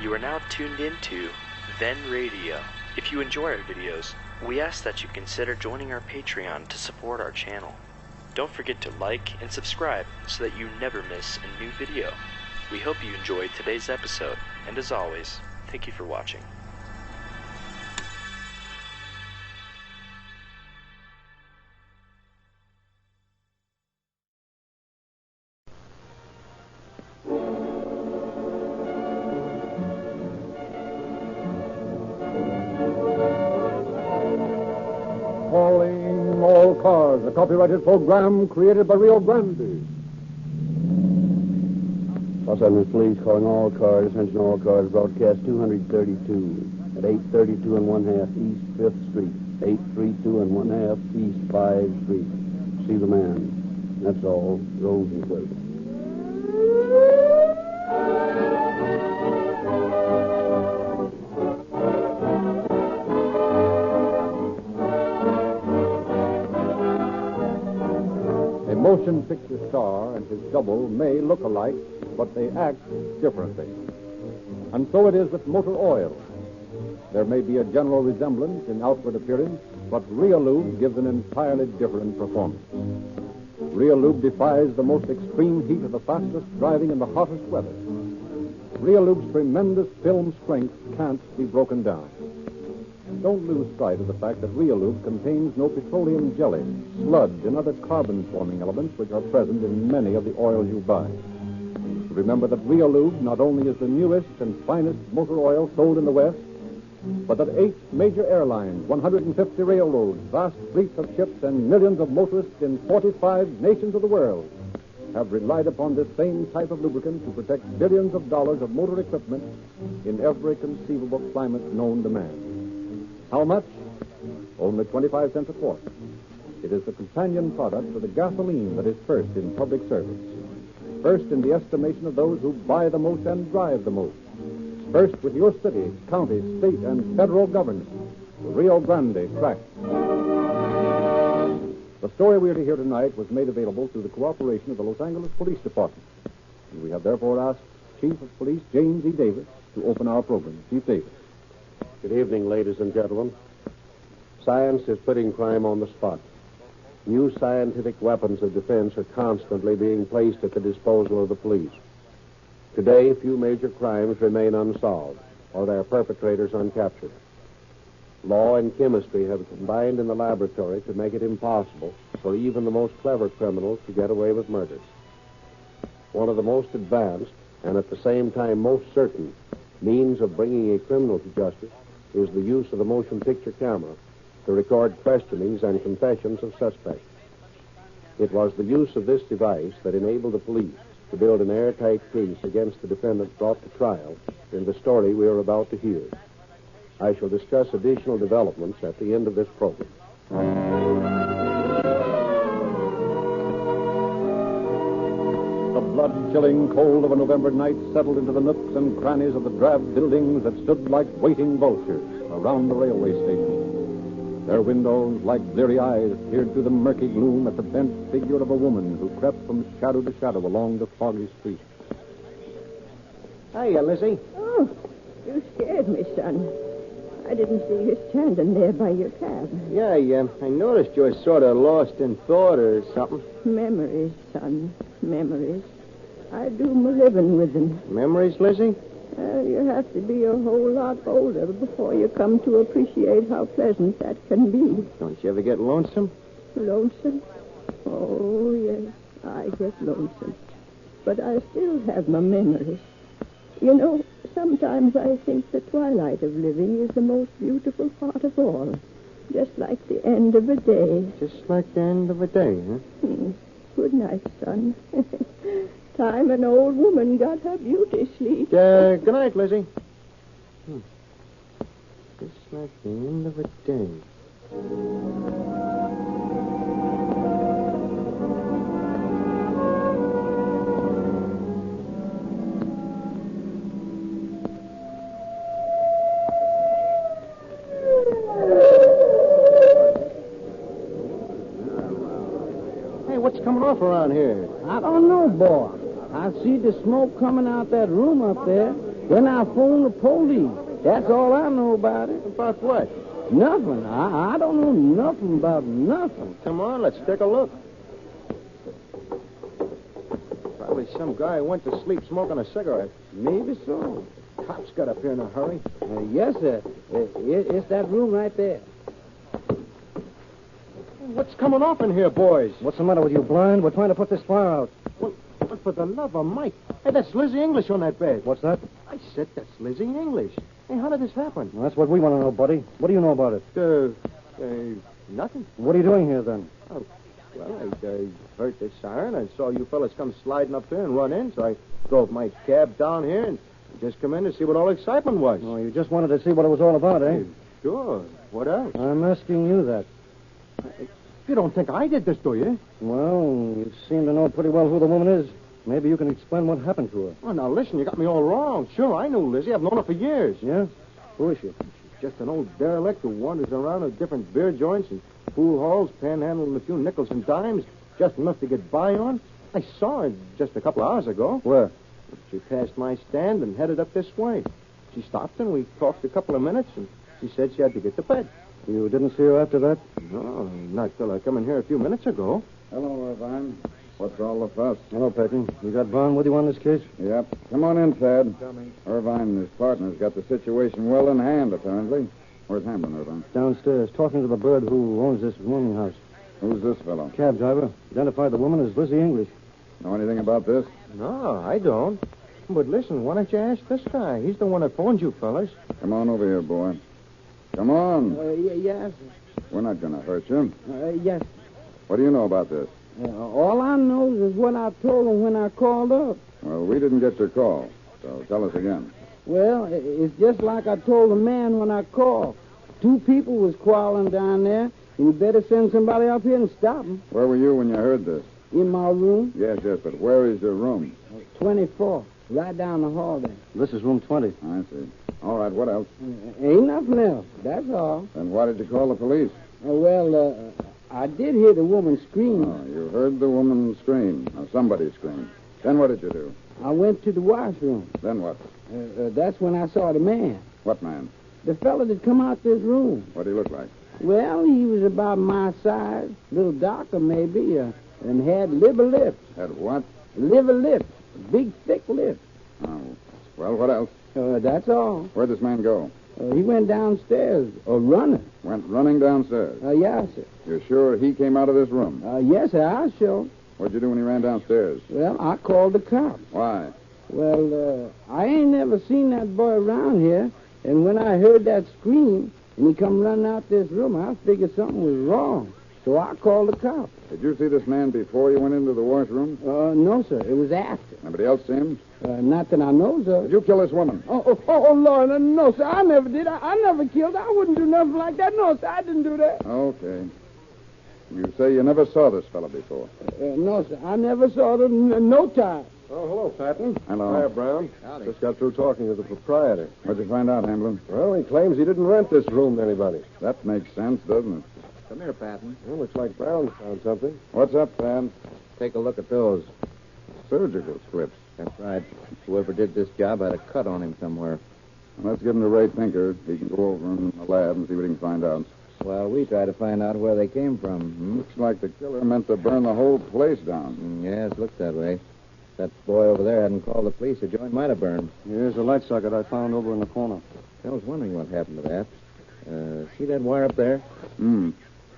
You are now tuned into Then Radio. If you enjoy our videos, we ask that you consider joining our Patreon to support our channel. Don't forget to like and subscribe so that you never miss a new video. We hope you enjoyed today's episode, and as always, thank you for watching. Calling All Cars, a copyrighted program created by Rio Grande. Los Angeles Police calling all cars. Attention all cars. Broadcast 232 at 832 1/2 East 5th Street. 832 1/2 East 5th Street. See the man. That's all. Rosenquist. A motion picture star and his double may look alike, but they act differently. And so it is with motor oil. There may be a general resemblance in outward appearance, but Real Lube gives an entirely different performance. Real Lube defies the most extreme heat of the fastest driving in the hottest weather. Real Lube's tremendous film strength can't be broken down. Don't lose sight of the fact that Real Lube contains no petroleum jelly, sludge, and other carbon-forming elements which are present in many of the oils you buy. Remember that Real Lube not only is the newest and finest motor oil sold in the West, but that 8 major airlines, 150 railroads, vast fleets of ships, and millions of motorists in 45 nations of the world have relied upon this same type of lubricant to protect billions of dollars of motor equipment in every conceivable climate known to man. How much? Only 25 cents a quart. It is the companion product for the gasoline that is first in public service. First in the estimation of those who buy the most and drive the most. First with your city, county, state, and federal government. The Rio Grande track. The story we are to hear tonight was made available through the cooperation of the Los Angeles Police Department. And we have therefore asked Chief of Police James E. Davis to open our program. Chief Davis. Good evening, ladies and gentlemen. Science is putting crime on the spot. New scientific weapons of defense are constantly being placed at the disposal of the police. Today, few major crimes remain unsolved or their perpetrators uncaptured. Law and chemistry have combined in the laboratory to make it impossible for even the most clever criminals to get away with murders. One of the most advanced and at the same time most certain means of bringing a criminal to justice is the use of the motion picture camera to record questionings and confessions of suspects. It was the use of this device that enabled the police to build an airtight case against the defendant brought to trial in the story we are about to hear. I shall discuss additional developments at the end of this program. The blood-chilling cold of a November night settled into the nooks and crannies of the drab buildings that stood like waiting vultures around the railway station. Their windows, like bleary eyes, peered through the murky gloom at the bent figure of a woman who crept from shadow to shadow along the foggy street. Hiya, Lizzie. Oh, you scared me, son. I didn't see you standing there by your cab. Yeah, I noticed you were sort of lost in thought or something. Memories, son. Memories. I do my living with them. Memories, Lizzie? You have to be a whole lot older before you come to appreciate how pleasant that can be. Don't you ever get lonesome? Lonesome? Oh, yes, I get lonesome. But I still have my memories. You know, sometimes I think the twilight of living is the most beautiful part of all. Just like the end of a day. Just like the end of a day, huh? Good night, son. Time an old woman got her beauty sleep. Good night, Lizzie. Just like the end of a day. Hey, what's coming off around here? I don't know, boy. I see the smoke coming out that room up there. Then I phoned the police. That's all I know about it. About what? Nothing. I don't know nothing about nothing. Come on, let's take a look. Probably some guy went to sleep smoking a cigarette. Maybe so. Cops got up here in a hurry. Yes, sir. It's that room right there. What's coming off in here, boys? What's the matter with you, blind? We're trying to put this fire out. But for the love of Mike. Hey, that's Lizzie English on that bed. What's that? I said that's Lizzie English. Hey, how did this happen? Well, that's what we want to know, buddy. What do you know about it? Nothing. What are you doing here, then? Oh, well, I heard this siren. I saw you fellas come sliding up there and run in, so I drove my cab down here and just come in to see what all the excitement was. Oh, you just wanted to see what it was all about, eh? Sure. What else? I'm asking you that. You don't think I did this, do you? Well, you seem to know pretty well who the woman is. Maybe you can explain what happened to her. Well, now, listen, you got me all wrong. Sure, I knew Lizzie. I've known her for years. Yeah? Who is she? She's just an old derelict who wanders around at different beer joints and pool halls, panhandling a few nickels and dimes, just enough to get by on. I saw her just a couple hours ago. Where? She passed my stand and headed up this way. She stopped and we talked a couple of minutes, and she said she had to get to bed. You didn't see her after that? No, not till I come in here a few minutes ago. Hello, Irvine. What's all the fuss? Hello, Peyton. You got Vaughn with you on this case? Yep. Come on in, Thad. Irvine and his partner's got the situation well in hand, apparently. Where's Hamlin, Irvine? Downstairs, talking to the bird who owns this rooming house. Who's this fellow? Cab driver. Identified the woman as Lizzie English. Know anything about this? No, I don't. But listen, why don't you ask this guy? He's the one that phoned you fellas. Come on over here, boy. Come on. Yes. We're not going to hurt you. Yes. What do you know about this? All I know is what I told him when I called up. Well, we didn't get your call, so tell us again. Well, it's just like I told the man when I called. 2 people was quarreling down there, and you better send somebody up here and stop them. Where were you when you heard this? In my room, Yes, but where is your room? 24, right down the hall there. This is room 20. I see. All right, what else? Ain't nothing else. That's all. Then why did you call the police? I did hear the woman scream. Oh, you heard the woman scream. Or somebody scream. Then what did you do? I went to the washroom. Then what? That's when I saw the man. What man? The fella that come out this room. What did he look like? Well, he was about my size, a little darker maybe, and had liver lips. Had what? Liver lips. Big, thick lips. Oh. Well, what else? That's all. Where'd this man go? He went downstairs, running. Went running downstairs. Yes, sir. You're sure he came out of this room? Yes, sir, I sure. What'd you do when he ran downstairs? Well, I called the cops. Why? Well, I ain't never seen that boy around here, and when I heard that scream, and he come running out this room, I figured something was wrong. So I called the cops. Did you see this man before you went into the washroom? No, sir. It was after. Anybody else see him? Not that I know, sir. Did you kill this woman? Oh, Lord, no, sir. I never did. I never killed her. I wouldn't do nothing like that. No, sir, I didn't do that. Okay. You say you never saw this fellow before? No, sir. I never saw them no time. Oh, hello, Patton. Hello. Hiya, Brown. Howdy. Just got through talking to the proprietor. What'd you find out, Hamlin? Well, he claims he didn't rent this room to anybody. That makes sense, doesn't it? Come here, Patton. Well, looks like Brown found something. What's up, Thad? Take a look at those. Surgical scripts. That's right. Whoever did this job had a cut on him somewhere. Well, let's give them to Ray Tinker. He can go over in the lab and see what he can find out. Well, we try to find out where they came from. Looks like the killer meant to burn the whole place down. Yes, looks that way. If that boy over there hadn't called the police, the joint might have burned. Here's a light socket I found over in the corner. I was wondering what happened to that. See that wire up there?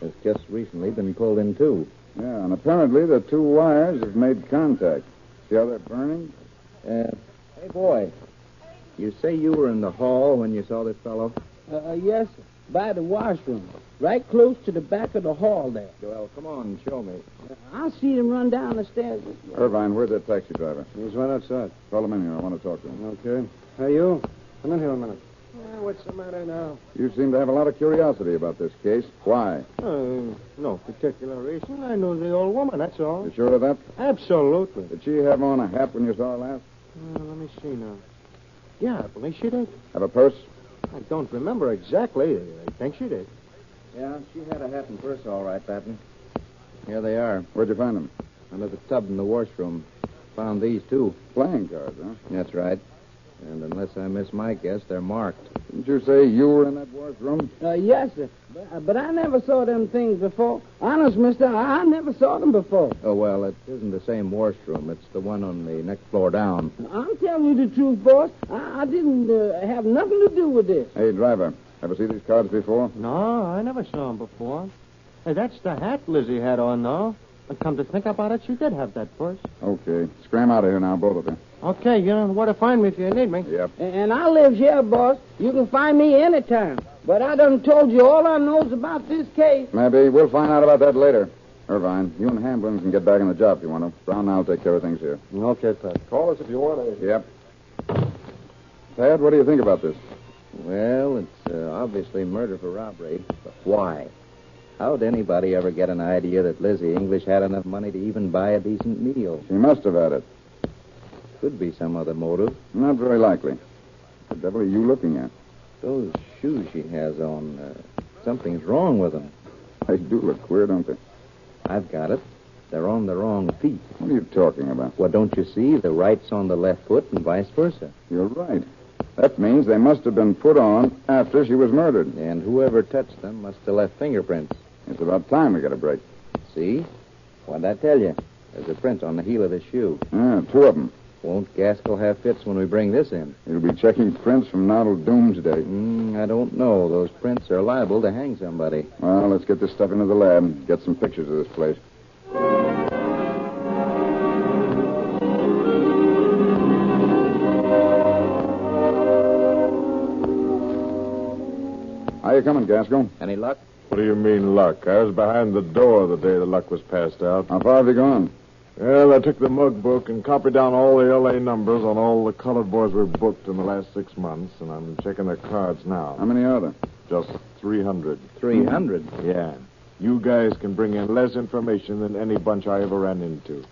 It's just recently been pulled in, too. Yeah, and apparently the 2 wires have made contact. See how they're burning? Hey, boy. You say you were in the hall when you saw this fellow? Yes, sir. By the washroom. Right close to the back of the hall there. Well, come on and show me. I see him run down the stairs. Irvine, where's that taxi driver? He's right outside. Call him in here. I want to talk to him. Okay. Hey, you. Come in here a minute. What's the matter now? You seem to have a lot of curiosity about this case. Why? No particular reason. I know the old woman, that's all. You sure of that? Absolutely. Did she have on a hat when you saw her last? Let me see now. Yeah, I believe she did. Have a purse? I don't remember exactly. I think she did. Yeah, she had a hat and purse, all right, Patton. Here they are. Where'd you find them? Under the tub in the washroom. Found these, too. Playing cards, huh? That's right. And unless I miss my guess, they're marked. Didn't you say you were in that washroom? Yes, sir. But I never saw them things before. Honest, mister, I never saw them before. Oh, well, it isn't the same washroom. It's the one on the next floor down. I'm telling you the truth, boss. I didn't have nothing to do with this. Hey, driver, ever see these cards before? No, I never saw him before. Hey, that's the hat Lizzie had on, though. But come to think about it, she did have that purse. Okay. Scram out of here now, both of you. Okay, you know where to find me if you need me. Yep. And I live here, boss. You can find me anytime. But I done told you all I knows about this case. Maybe. We'll find out about that later. Irvine, you and Hamblin can get back on the job if you want to. Brown and I'll take care of things here. Okay, Pat. Call us if you want to. Yep. Tad, what do you think about this? Well, it's obviously murder for robbery. But why? How'd anybody ever get an idea that Lizzie English had enough money to even buy a decent meal? She must have had it. Could be some other motive. Not very likely. What the devil are you looking at? Those shoes she has on, something's wrong with them. They do look queer, don't they? I've got it. They're on the wrong feet. What are you talking about? Well, don't you see? The right's on the left foot and vice versa. You're right. That means they must have been put on after she was murdered. And whoever touched them must have left fingerprints. It's about time we get a break. See? What'd I tell you? There's a print on the heel of the shoe. Yeah, 2 of them. Won't Gaskell have fits when we bring this in? He'll be checking prints from now till doomsday. I don't know. Those prints are liable to hang somebody. Well, let's get this stuff into the lab and get some pictures of this place. How you coming, Gaskell? Any luck? What do you mean, luck? I was behind the door the day the luck was passed out. How far have you gone? Well, I took the mug book and copied down all the L.A. numbers on all the colored boys we've booked in the last 6 months, and I'm checking their cards now. How many are there? Just 300. 300? Yeah. You guys can bring in less information than any bunch I ever ran into.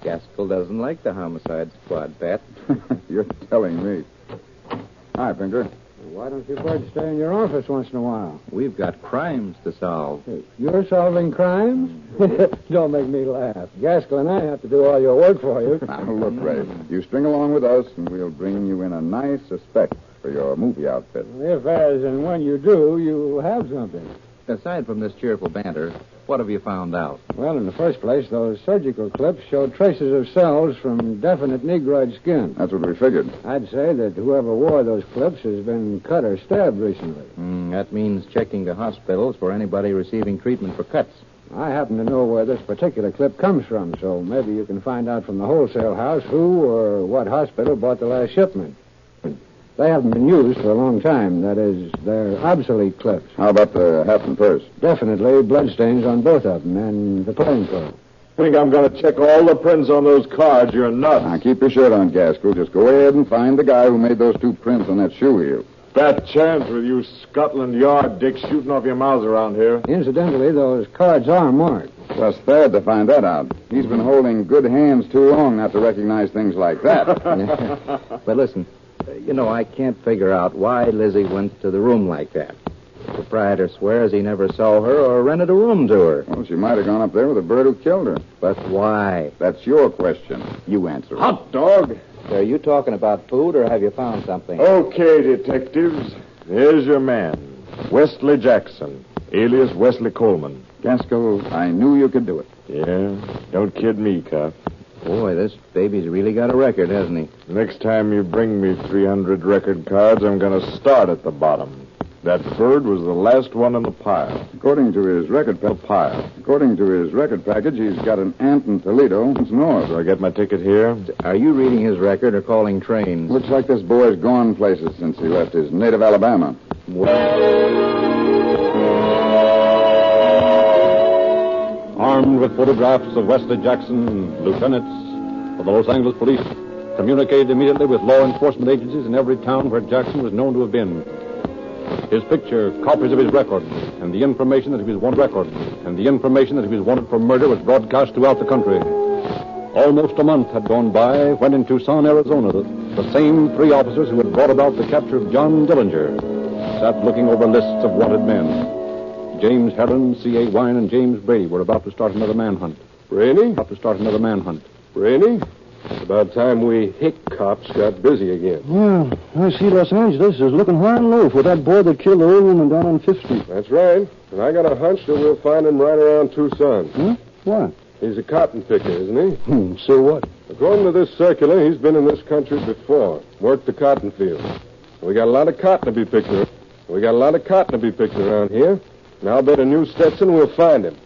Gaskell doesn't like the homicide squad, Pat. You're telling me. Hi, Pinker. Why don't you boys stay in your office once in a while? We've got crimes to solve. You're solving crimes? Don't make me laugh. Gaskell and I have to do all your work for you. Now, look, Ray. You string along with us, and we'll bring you in a nice suspect for your movie outfit. If, as, and when you do, you have something. Aside from this cheerful banter, what have you found out? Well, in the first place, those surgical clips showed traces of cells from definite negroid skin. That's what we figured. I'd say that whoever wore those clips has been cut or stabbed recently. That means checking the hospitals for anybody receiving treatment for cuts. I happen to know where this particular clip comes from, so maybe you can find out from the wholesale house who or what hospital bought the last shipment. They haven't been used for a long time. That is, they're obsolete clips. How about the hat and purse? Definitely bloodstains on both of them and the plainclothes. Think I'm going to check all the prints on those cards? You're nuts. Now, keep your shirt on, Gaskell. Just go ahead and find the guy who made those 2 prints on that shoe heel. Fat chance with you Scotland Yard dicks shooting off your mouths around here. Incidentally, those cards are marked. Trust Thad to find that out. He's been holding good hands too long not to recognize things like that. But listen, I can't figure out why Lizzie went to the room like that. The proprietor swears he never saw her or rented a room to her. Well, she might have gone up there with the bird who killed her. But why? That's your question. You answer it. Hot dog. Are you talking about food or have you found something? Okay, detectives. Here's your man, Wesley Jackson, alias Wesley Coleman. Gaskell, I knew you could do it. Yeah, don't kid me, cop. Boy, this baby's really got a record, hasn't he? Next time you bring me 300 record cards, I'm going to start at the bottom. That bird was the last one in the pile. According to his record package, he's got an aunt in Toledo. It's north. Do I get my ticket here? Are you reading his record or calling trains? Looks like this boy's gone places since he left his native Alabama. Armed with photographs of Wesley Jackson, lieutenants of the Los Angeles Police communicated immediately with law enforcement agencies in every town where Jackson was known to have been. His picture, copies of his record, and the information that he was wanted for murder was broadcast throughout the country. Almost a month had gone by when in Tucson, Arizona, the same 3 officers who had brought about the capture of John Dillinger sat looking over lists of wanted men. James Herron, C.A. Wine, and James Brady were about to start another manhunt. Brainy? Brainy? It's about time we hick cops got busy again. Well, I see Los Angeles is looking high and low for that boy that killed the old woman down on 5th Street. That's right. And I got a hunch that we'll find him right around Tucson. Huh? What? He's a cotton picker, isn't he? So what? According to this circular, he's been in this country before. Worked the cotton field. We got a lot of cotton to be picked around here. Now I'll bet a new Stetson we'll find him.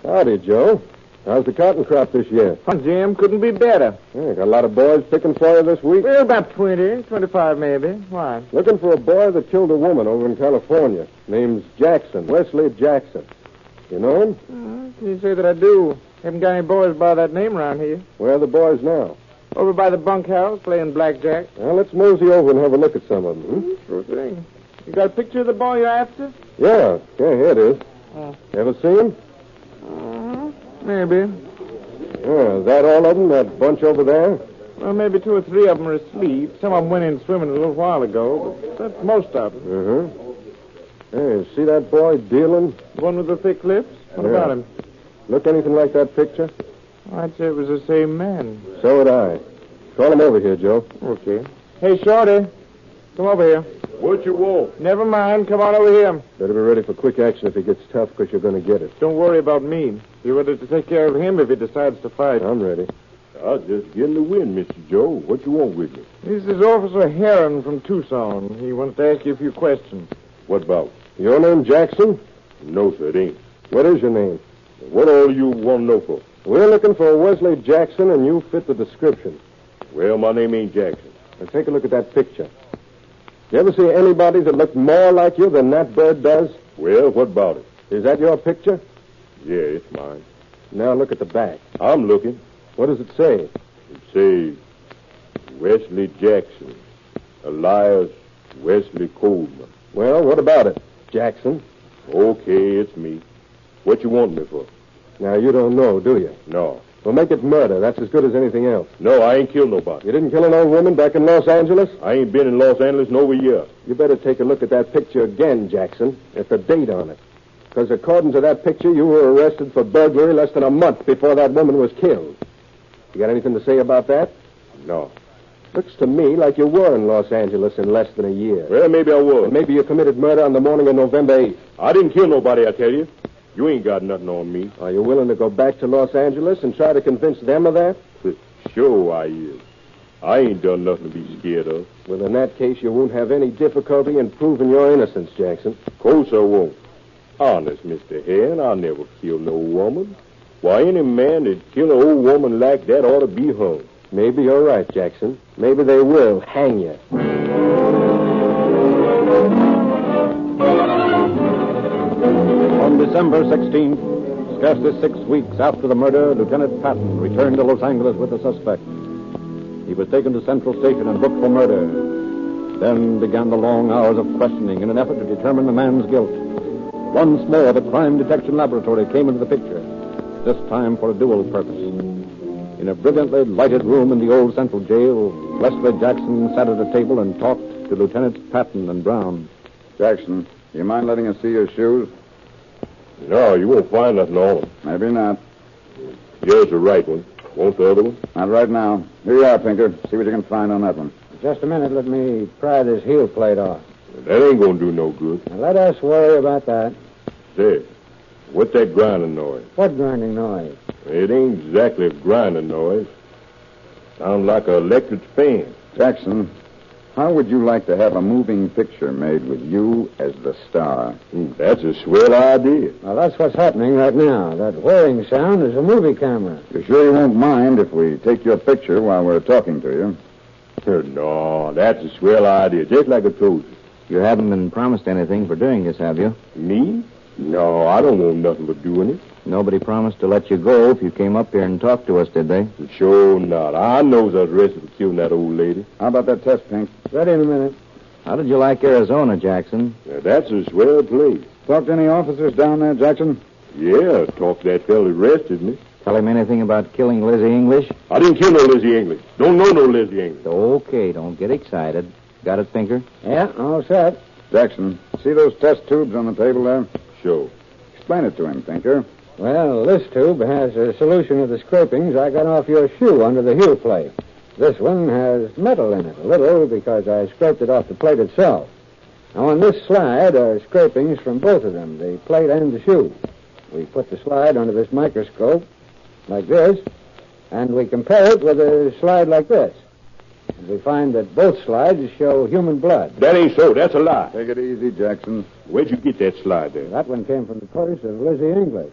Howdy, Joe. How's the cotton crop this year? Jim, couldn't be better. Yeah, got a lot of boys picking for you this week? Well, about 20, 25 maybe. Why? Looking for a boy that killed a woman over in California. Name's Jackson, Wesley Jackson. You know him? Can you say that I do? Haven't got any boys by that name around here. Where are the boys now? Over by the bunkhouse, playing blackjack. Well, let's mosey over and have a look at some of them. Sure thing. You got a picture of the boy you're after? Yeah, here it is. Ever see him? Maybe. Yeah, is that all of them, that bunch over there? Well, maybe 2 or 3 of them are asleep. Some of them went in swimming a little while ago, but that's most of them. Hey, see that boy dealing? The one with the thick lips? What about him? Look anything like that picture? I'd say it was the same man. So would I. Call him over here, Joe. Okay. Hey, Shorty. Come over here. What you want? Never mind. Come on over here. Better be ready for quick action if he gets tough, because you're going to get it. Don't worry about me. You're ready to take care of him if he decides to fight. I'm ready. I'll just get in the wind, Mr. Joe. What you want with me? This is Officer Heron from Tucson. He wants to ask you a few questions. What about? Your name Jackson? No, sir, it ain't. What is your name? What all you want to know for? We're looking for a Wesley Jackson, and you fit the description. Well, my name ain't Jackson. Now, take a look at that picture. You ever see anybody that looked more like you than that bird does? Well, what about it? Is that your picture? Yeah, it's mine. Now look at the back. I'm looking. What does it say? It says, Wesley Jackson, alias Wesley Coleman. Well, what about it, Jackson? Okay, it's me. What you want me for? Now, you don't know, do you? No. Well, make it murder. That's as good as anything else. No, I ain't killed nobody. You didn't kill an old woman back in Los Angeles? I ain't been in Los Angeles in over a year. You better take a look at that picture again, Jackson. At the date on it. Because according to that picture, you were arrested for burglary less than a month before that woman was killed. You got anything to say about that? No. Looks to me like you were in Los Angeles in less than a year. Well, maybe I was. And maybe you committed murder on the morning of November 8th. I didn't kill nobody, I tell you. You ain't got nothing on me. Are you willing to go back to Los Angeles and try to convince them of that? Sure I is. I ain't done nothing to be scared of. Well, in that case, you won't have any difficulty in proving your innocence, Jackson. Of course I won't. Honest, Mr. Heron, I'll never kill no woman. Why, any man that kill an old woman like that ought to be hung. Maybe you're right, Jackson. Maybe they will hang you. On December 16th, scarcely 6 weeks after the murder, Lieutenant Patton returned to Los Angeles with the suspect. He was taken to Central Station and booked for murder. Then began the long hours of questioning in an effort to determine the man's guilt. Once more, the crime detection laboratory came into the picture, this time for a dual purpose. In a brilliantly lighted room in the old Central Jail, Wesley Jackson sat at a table and talked to Lieutenants Patton and Brown. Jackson, do you mind letting us see your shoes? No, you won't find nothing on them. Maybe not. Here's the right one. Won't the other one? Not right now. Here you are, Pinker. See what you can find on that one. Just a minute. Let me pry this heel plate off. That ain't gonna do no good. Now, let us worry about that. Say, what's that grinding noise? What grinding noise? It ain't exactly a grinding noise. Sounds like an electric fan. Jackson, how would you like to have a moving picture made with you as the star? That's a swell idea. Well, that's what's happening right now. That whirring sound is a movie camera. You sure you won't mind if we take your picture while we're talking to you? No, that's a swell idea, just like I told you. You haven't been promised anything for doing this, have you? Me? No, I don't want nothing but doing it. Nobody promised to let you go if you came up here and talked to us, did they? Sure not. I knows I was arrested for killing that old lady. How about that test, Pink? Ready in a minute. How did you like Arizona, Jackson? Now, that's a swell place. Talked to any officers down there, Jackson? Yeah, talked to that fellow who arrested me. Tell him anything about killing Lizzie English? I didn't kill no Lizzie English. Don't know no Lizzie English. Okay, don't get excited. Got it, Pinker? Yeah, all set. Jackson, see those test tubes on the table there? Sure. Explain it to him, Pinker. Well, this tube has a solution of the scrapings I got off your shoe under the heel plate. This one has metal in it, a little, because I scraped it off the plate itself. Now, on this slide are scrapings from both of them, the plate and the shoe. We put the slide under this microscope, like this, and we compare it with a slide like this. And we find that both slides show human blood. That ain't so. That's a lie. Take it easy, Jackson. Where'd you get that slide there? That one came from the purse of Lizzie English.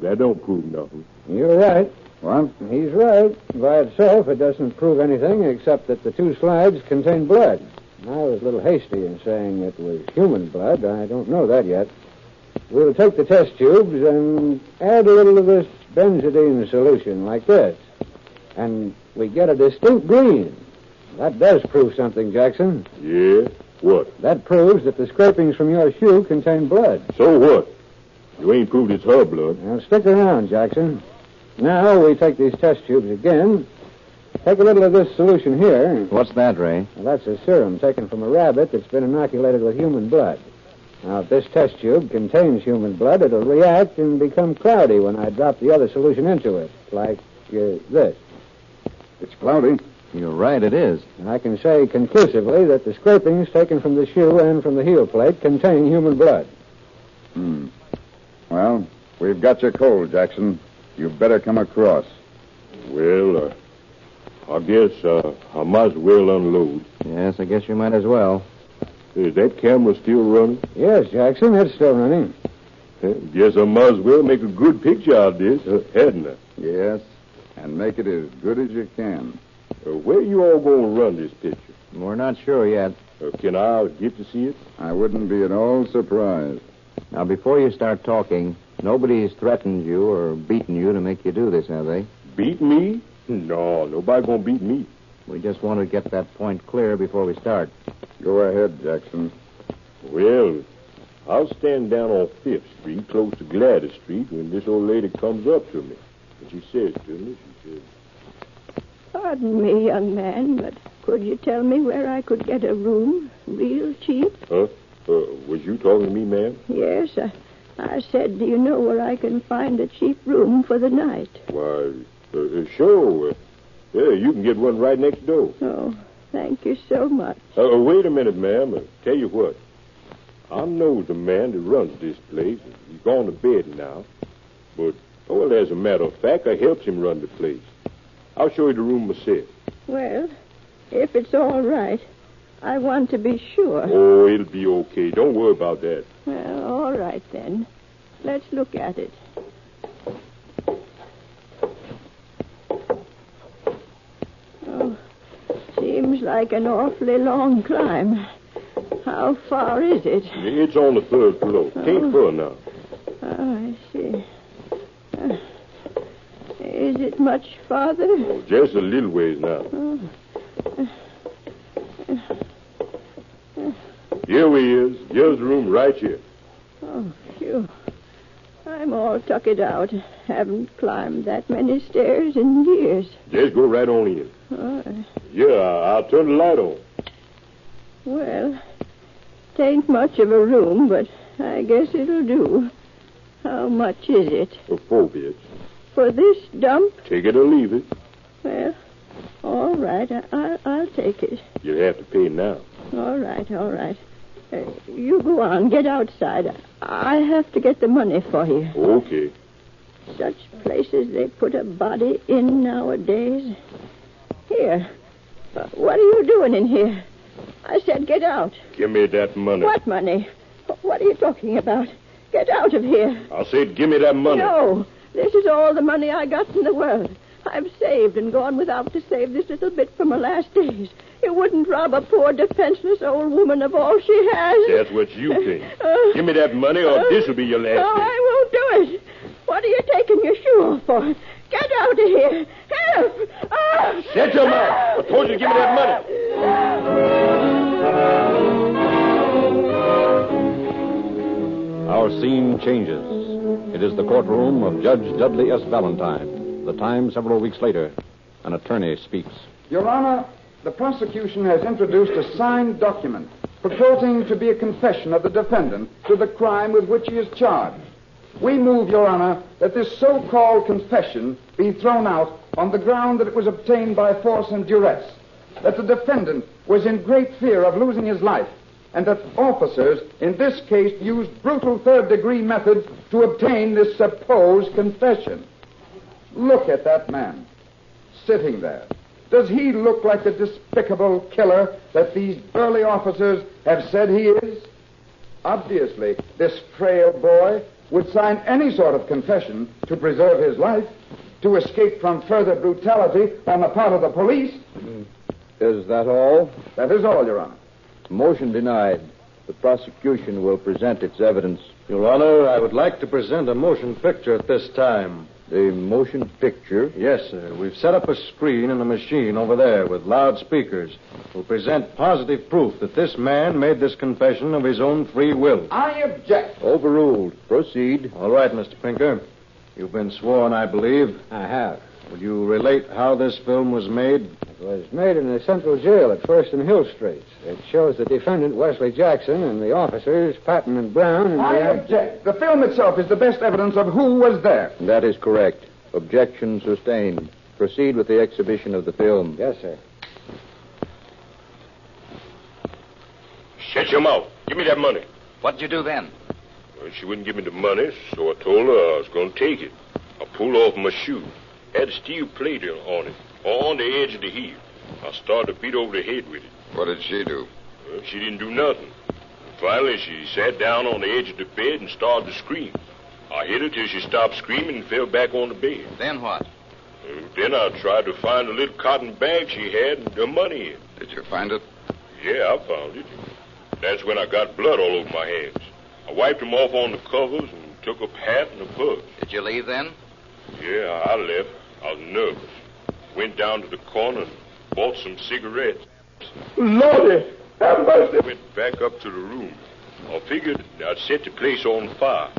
That don't prove nothing. You're right. What? He's right. By itself, it doesn't prove anything except that the two slides contain blood. I was a little hasty in saying it was human blood. I don't know that yet. We'll take the test tubes and add a little of this benzidine solution, like this. And we get a distinct green. That does prove something, Jackson. Yeah? What? That proves that the scrapings from your shoe contain blood. So what? You ain't proved it's her blood. Now, stick around, Jackson. Now we take these test tubes again. Take a little of this solution here. What's that, Ray? Well, that's a serum taken from a rabbit that's been inoculated with human blood. Now, if this test tube contains human blood, it'll react and become cloudy when I drop the other solution into it, like this. It's cloudy. You're right, it is. And I can say conclusively that the scrapings taken from the shoe and from the heel plate contain human blood. Well, we've got your cold, Jackson. You better come across. Well, I guess I might as well unload. Yes, I guess you might as well. Is that camera still running? Yes, Jackson, it's still running. Guess I might as well make a good picture out of this, hadn't I? Yes, and make it as good as you can. Where you all going to run this picture? We're not sure yet. Can I get to see it? I wouldn't be at all surprised. Now, before you start talking, nobody's threatened you or beaten you to make you do this, have they? Beat me? No, nobody gonna beat me. We just want to get that point clear before we start. Go ahead, Jackson. Well, I'll stand down on 5th Street, close to Gladys Street, when this old lady comes up to me. And she says to me, she says... Pardon me, young man, but could you tell me where I could get a room, real cheap? Huh? Was you talking to me, ma'am? Yes, I said, do you know where I can find a cheap room for the night? Why, sure. Yeah, you can get one right next door. Oh, thank you so much. Wait a minute, ma'am. Tell you what. I know the man that runs this place. He's gone to bed now. But, well, as a matter of fact, I helps him run the place. I'll show you the room myself. Well, if it's all right, I want to be sure. Oh, it'll be okay. Don't worry about that. Well, all right, then. Let's look at it. Oh, seems like an awfully long climb. How far is it? It's on the 3rd floor. Can't far now. Oh, I see. Is it much farther? Oh, just a little ways now. Here we is. Here's the room right here. Oh, phew. I'm all tuckered out. Haven't climbed that many stairs in years. Just go right on in. Oh, Yeah, I'll turn the light on. well, tain't much of a room, but I guess it'll do. How much is it? 4 bits. For this dump? Take it or leave it. Well, all right. I'll take it. You'll have to pay now. All right. You go on. Get outside. I have to get the money for you. Okay. Such places they put a body in nowadays. Here. What are you doing in here? I said get out. Give me that money. What money? What are you talking about? Get out of here. I said give me that money. No. This is all the money I got in the world. I've saved and gone without to save this little bit from my last days. You wouldn't rob a poor, defenseless old woman of all she has. That's what you think. Give me that money or this will be your last No, day. I won't do it. What are you taking your shoe off for? Get out of here. Help! Shut your mouth. I told you to give me that money. Our scene changes. It It is the courtroom of Judge Dudley S. Valentine. The time several weeks later. An attorney speaks. Your Honor, the prosecution has introduced a signed document purporting to be a confession of the defendant to the crime with which he is charged. We move, Your Honor, that this so-called confession be thrown out on the ground that it was obtained by force and duress, that the defendant was in great fear of losing his life, and that officers, in this case, used brutal third-degree methods to obtain this supposed confession. Look at that man, sitting there. Does he look like the despicable killer that these burly officers have said he is? Obviously, this frail boy would sign any sort of confession to preserve his life, to escape from further brutality on the part of the police. Is that all? That is all, Your Honor. Motion denied. The prosecution will present its evidence. Your Honor, I would like to present a motion picture at this time. The motion picture? Yes, sir. We've set up a screen in a machine over there with loudspeakers. We'll present positive proof that this man made this confession of his own free will. I object. Overruled. Proceed. All right, Mr. Pinker. You've been sworn, I believe. I have. Will you relate how this film was made? It was made in the Central Jail at First and Hill Streets. It shows the defendant, Wesley Jackson, and the officers, Patton and Brown. And I object. The film itself is the best evidence of who was there. That is correct. Objection sustained. Proceed with the exhibition of the film. Yes, sir. Shut your mouth. Give me that money. What'd you do then? Well, she wouldn't give me the money, so I told her I was going to take it. I pulled off my shoe. Had a steel plate on it, or on the edge of the heel. I started to beat over the head with it. What did she do? Well, she didn't do nothing. Finally, she sat down on the edge of the bed and started to scream. I hit her till she stopped screaming and fell back on the bed. Then what? Then I tried to find a little cotton bag she had and the money in. Did you find it? Yeah, I found it. That's when I got blood all over my hands. I wiped them off on the covers and took a hat and a purse. Did you leave then? Yeah, I left. I was nervous. Went down to the corner and bought some cigarettes. Lordy, have mercy. Went back up to the room. I figured I'd set the place on fire,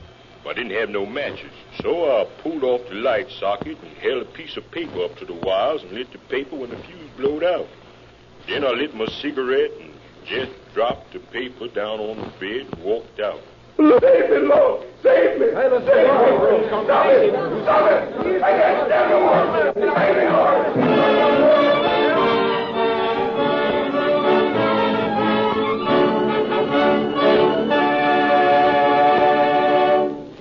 but I didn't have no matches. So I pulled off the light socket and held a piece of paper up to the wires and lit the paper when the fuse blowed out. Then I lit my cigarette and just dropped the paper down on the bed and walked out. Save me, Lord. Save me. Save me. Stop it. Stop it. I can't stand no more. Save me, Lord.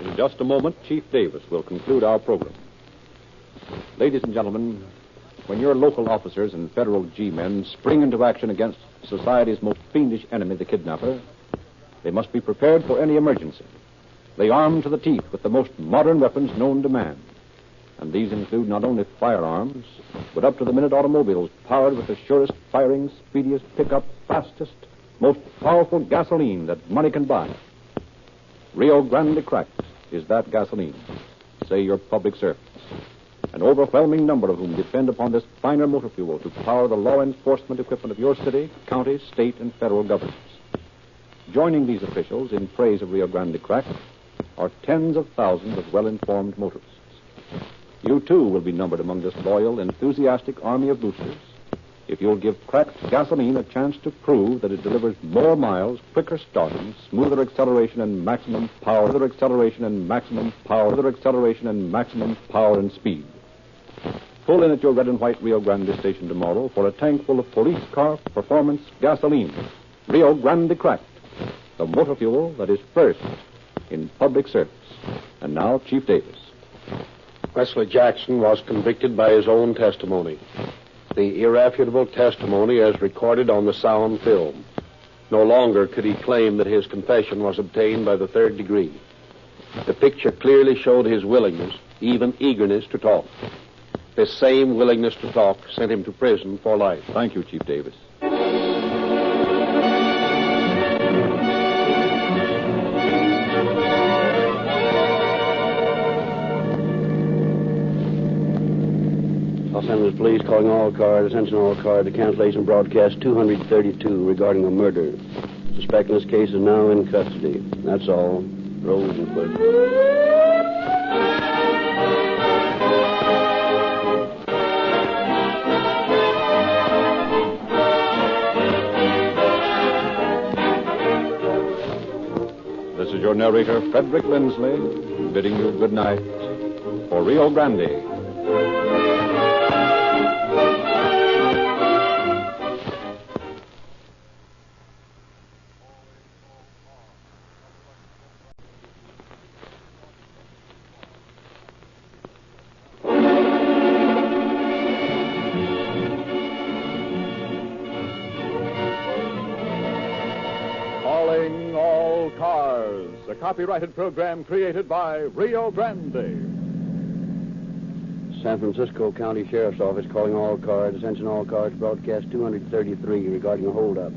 In just a moment, Chief Davis will conclude our program. Ladies and gentlemen, when your local officers and federal G-men spring into action against society's most fiendish enemy, the kidnapper, they must be prepared for any emergency. They arm to the teeth with the most modern weapons known to man. And these include not only firearms, but up-to-the-minute automobiles powered with the surest firing, speediest pickup, fastest, most powerful gasoline that money can buy. Rio Grande Cracked is that gasoline, say your public servants. An overwhelming number of whom depend upon this finer motor fuel to power the law enforcement equipment of your city, county, state, and federal governments. Joining these officials in praise of Rio Grande Cracked are tens of thousands of well-informed motorists. You, too, will be numbered among this loyal, enthusiastic army of boosters if you'll give cracked gasoline a chance to prove that it delivers more miles, quicker starting, smoother acceleration and maximum power, smoother acceleration and maximum power, smoother acceleration and maximum power and speed. Pull in at your red and white Rio Grande station tomorrow for a tank full of police car performance gasoline. Rio Grande Cracked, the motor fuel that is first in public service. And now, Chief Davis. Wesley Jackson was convicted by his own testimony. The irrefutable testimony as recorded on the sound film. No longer could he claim that his confession was obtained by the third degree. The picture clearly showed his willingness, even eagerness to talk. This same willingness to talk sent him to prison for life. Thank you, Chief Davis. Los Angeles Police calling all cars, attention all cars, to cancellation broadcast 232 regarding a murder. Suspect in this case is now in custody. That's all. Rosenquist. This is your narrator, Frederick Lindsley, bidding you good night for Rio Grande. Calling All Cars, a copyrighted program created by Rio Grande. San Francisco County Sheriff's Office calling all cars. Attention all cars. Broadcast 233 regarding a holdup.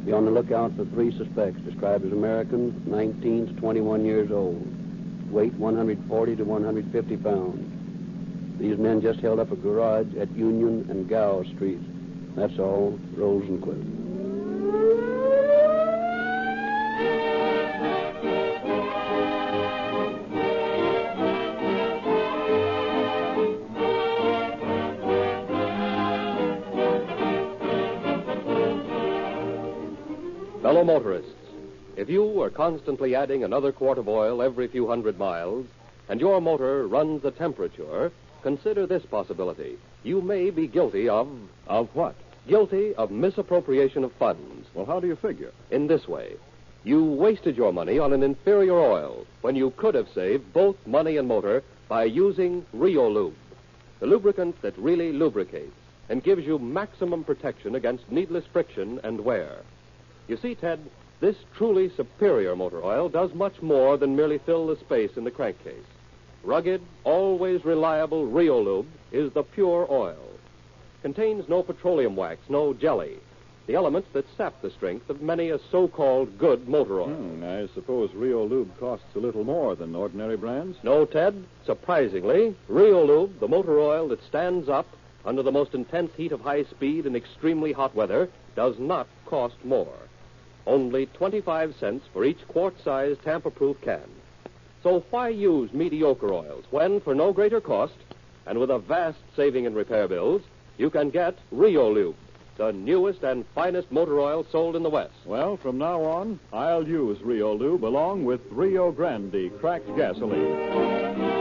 Be on the lookout for 3 suspects described as Americans, 19 to 21 years old. Weight 140 to 150 pounds. These men just held up a garage at Union and Gow Streets. That's all. Rosenquist. Fellow motorists, if you are constantly adding another quart of oil every few hundred miles, and your motor runs a temperature, consider this possibility. You may be guilty of... Of what? Guilty of misappropriation of funds. Well, how do you figure? In this way. You wasted your money on an inferior oil when you could have saved both money and motor by using Rio Lube, the lubricant that really lubricates and gives you maximum protection against needless friction and wear. You see, Ted, this truly superior motor oil does much more than merely fill the space in the crankcase. Rugged, always reliable Rio Lube is the pure oil. Contains no petroleum wax, no jelly, the elements that sap the strength of many a so-called good motor oil. I suppose Rio Lube costs a little more than ordinary brands? No, Ted. Surprisingly, Rio Lube, the motor oil that stands up under the most intense heat of high speed and extremely hot weather, does not cost more. Only 25 cents for each quart-sized tamper-proof can. So why use mediocre oils when, for no greater cost, and with a vast saving in repair bills, you can get Rio Lube, the newest and finest motor oil sold in the West? Well, from now on, I'll use Rio Lube along with Rio Grande cracked gasoline.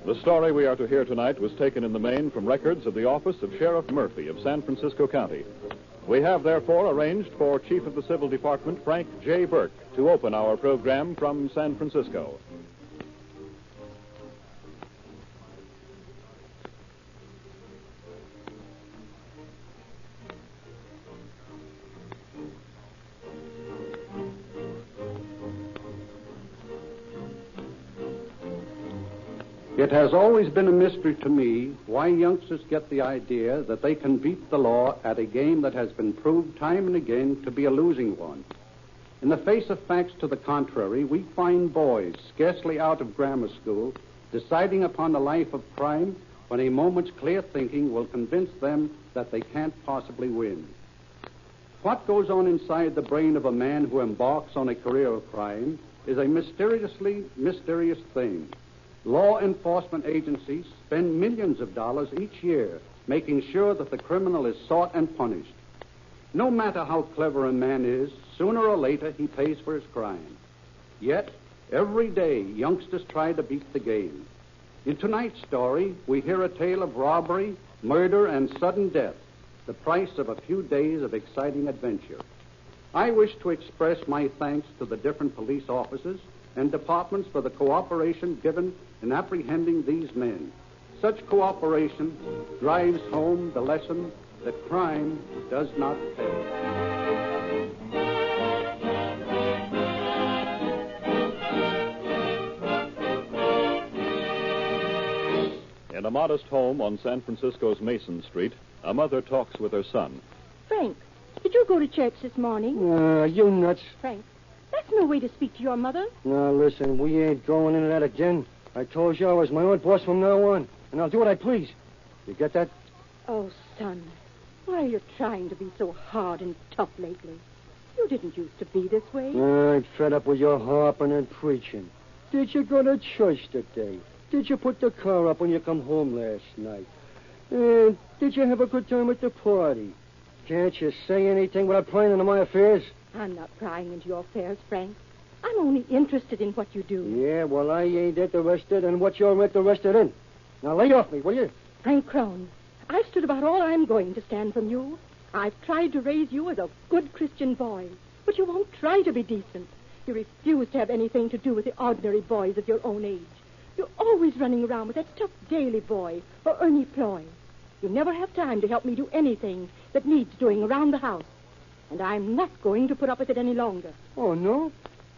The story we are to hear tonight was taken in the main from records of the office of Sheriff Murphy of San Francisco County. We have, therefore, arranged for Chief of the Civil Department, Frank J. Burke, to open our program from San Francisco. It has always been a mystery to me why youngsters get the idea that they can beat the law at a game that has been proved time and again to be a losing one. In the face of facts to the contrary, we find boys scarcely out of grammar school deciding upon a life of crime when a moment's clear thinking will convince them that they can't possibly win. What goes on inside the brain of a man who embarks on a career of crime is a mysteriously mysterious thing. Law enforcement agencies spend millions of dollars each year making sure that the criminal is sought and punished. No matter how clever a man is, sooner or later he pays for his crime. Yet, every day, youngsters try to beat the game. In tonight's story, we hear a tale of robbery, murder, and sudden death, the price of a few days of exciting adventure. I wish to express my thanks to the different police officers and departments for the cooperation given in apprehending these men. Such cooperation drives home the lesson that crime does not pay. In a modest home on San Francisco's Mason Street, a mother talks with her son. Frank, did you go to church this morning? You nuts. Frank, that's no way to speak to your mother. Now, listen, we ain't going into that again. I told you I was my own boss from now on, and I'll do what I please. You get that? Oh, son, why are you trying to be so hard and tough lately? You didn't used to be this way. I'm fed up with your harping and preaching. Did you go to church today? Did you put the car up when you come home last night? And did you have a good time at the party? Can't you say anything without prying into my affairs? I'm not prying into your affairs, Frank. I'm only interested in what you do. Yeah, well, I ain't interested in what you're interested in. Now lay off me, will you? Frank Crone, I've stood about all I'm going to stand from you. I've tried to raise you as a good Christian boy, but you won't try to be decent. You refuse to have anything to do with the ordinary boys of your own age. You're always running around with that tough Daly boy or Ernie Ploy. You never have time to help me do anything that needs doing around the house. And I'm not going to put up with it any longer. Oh, no?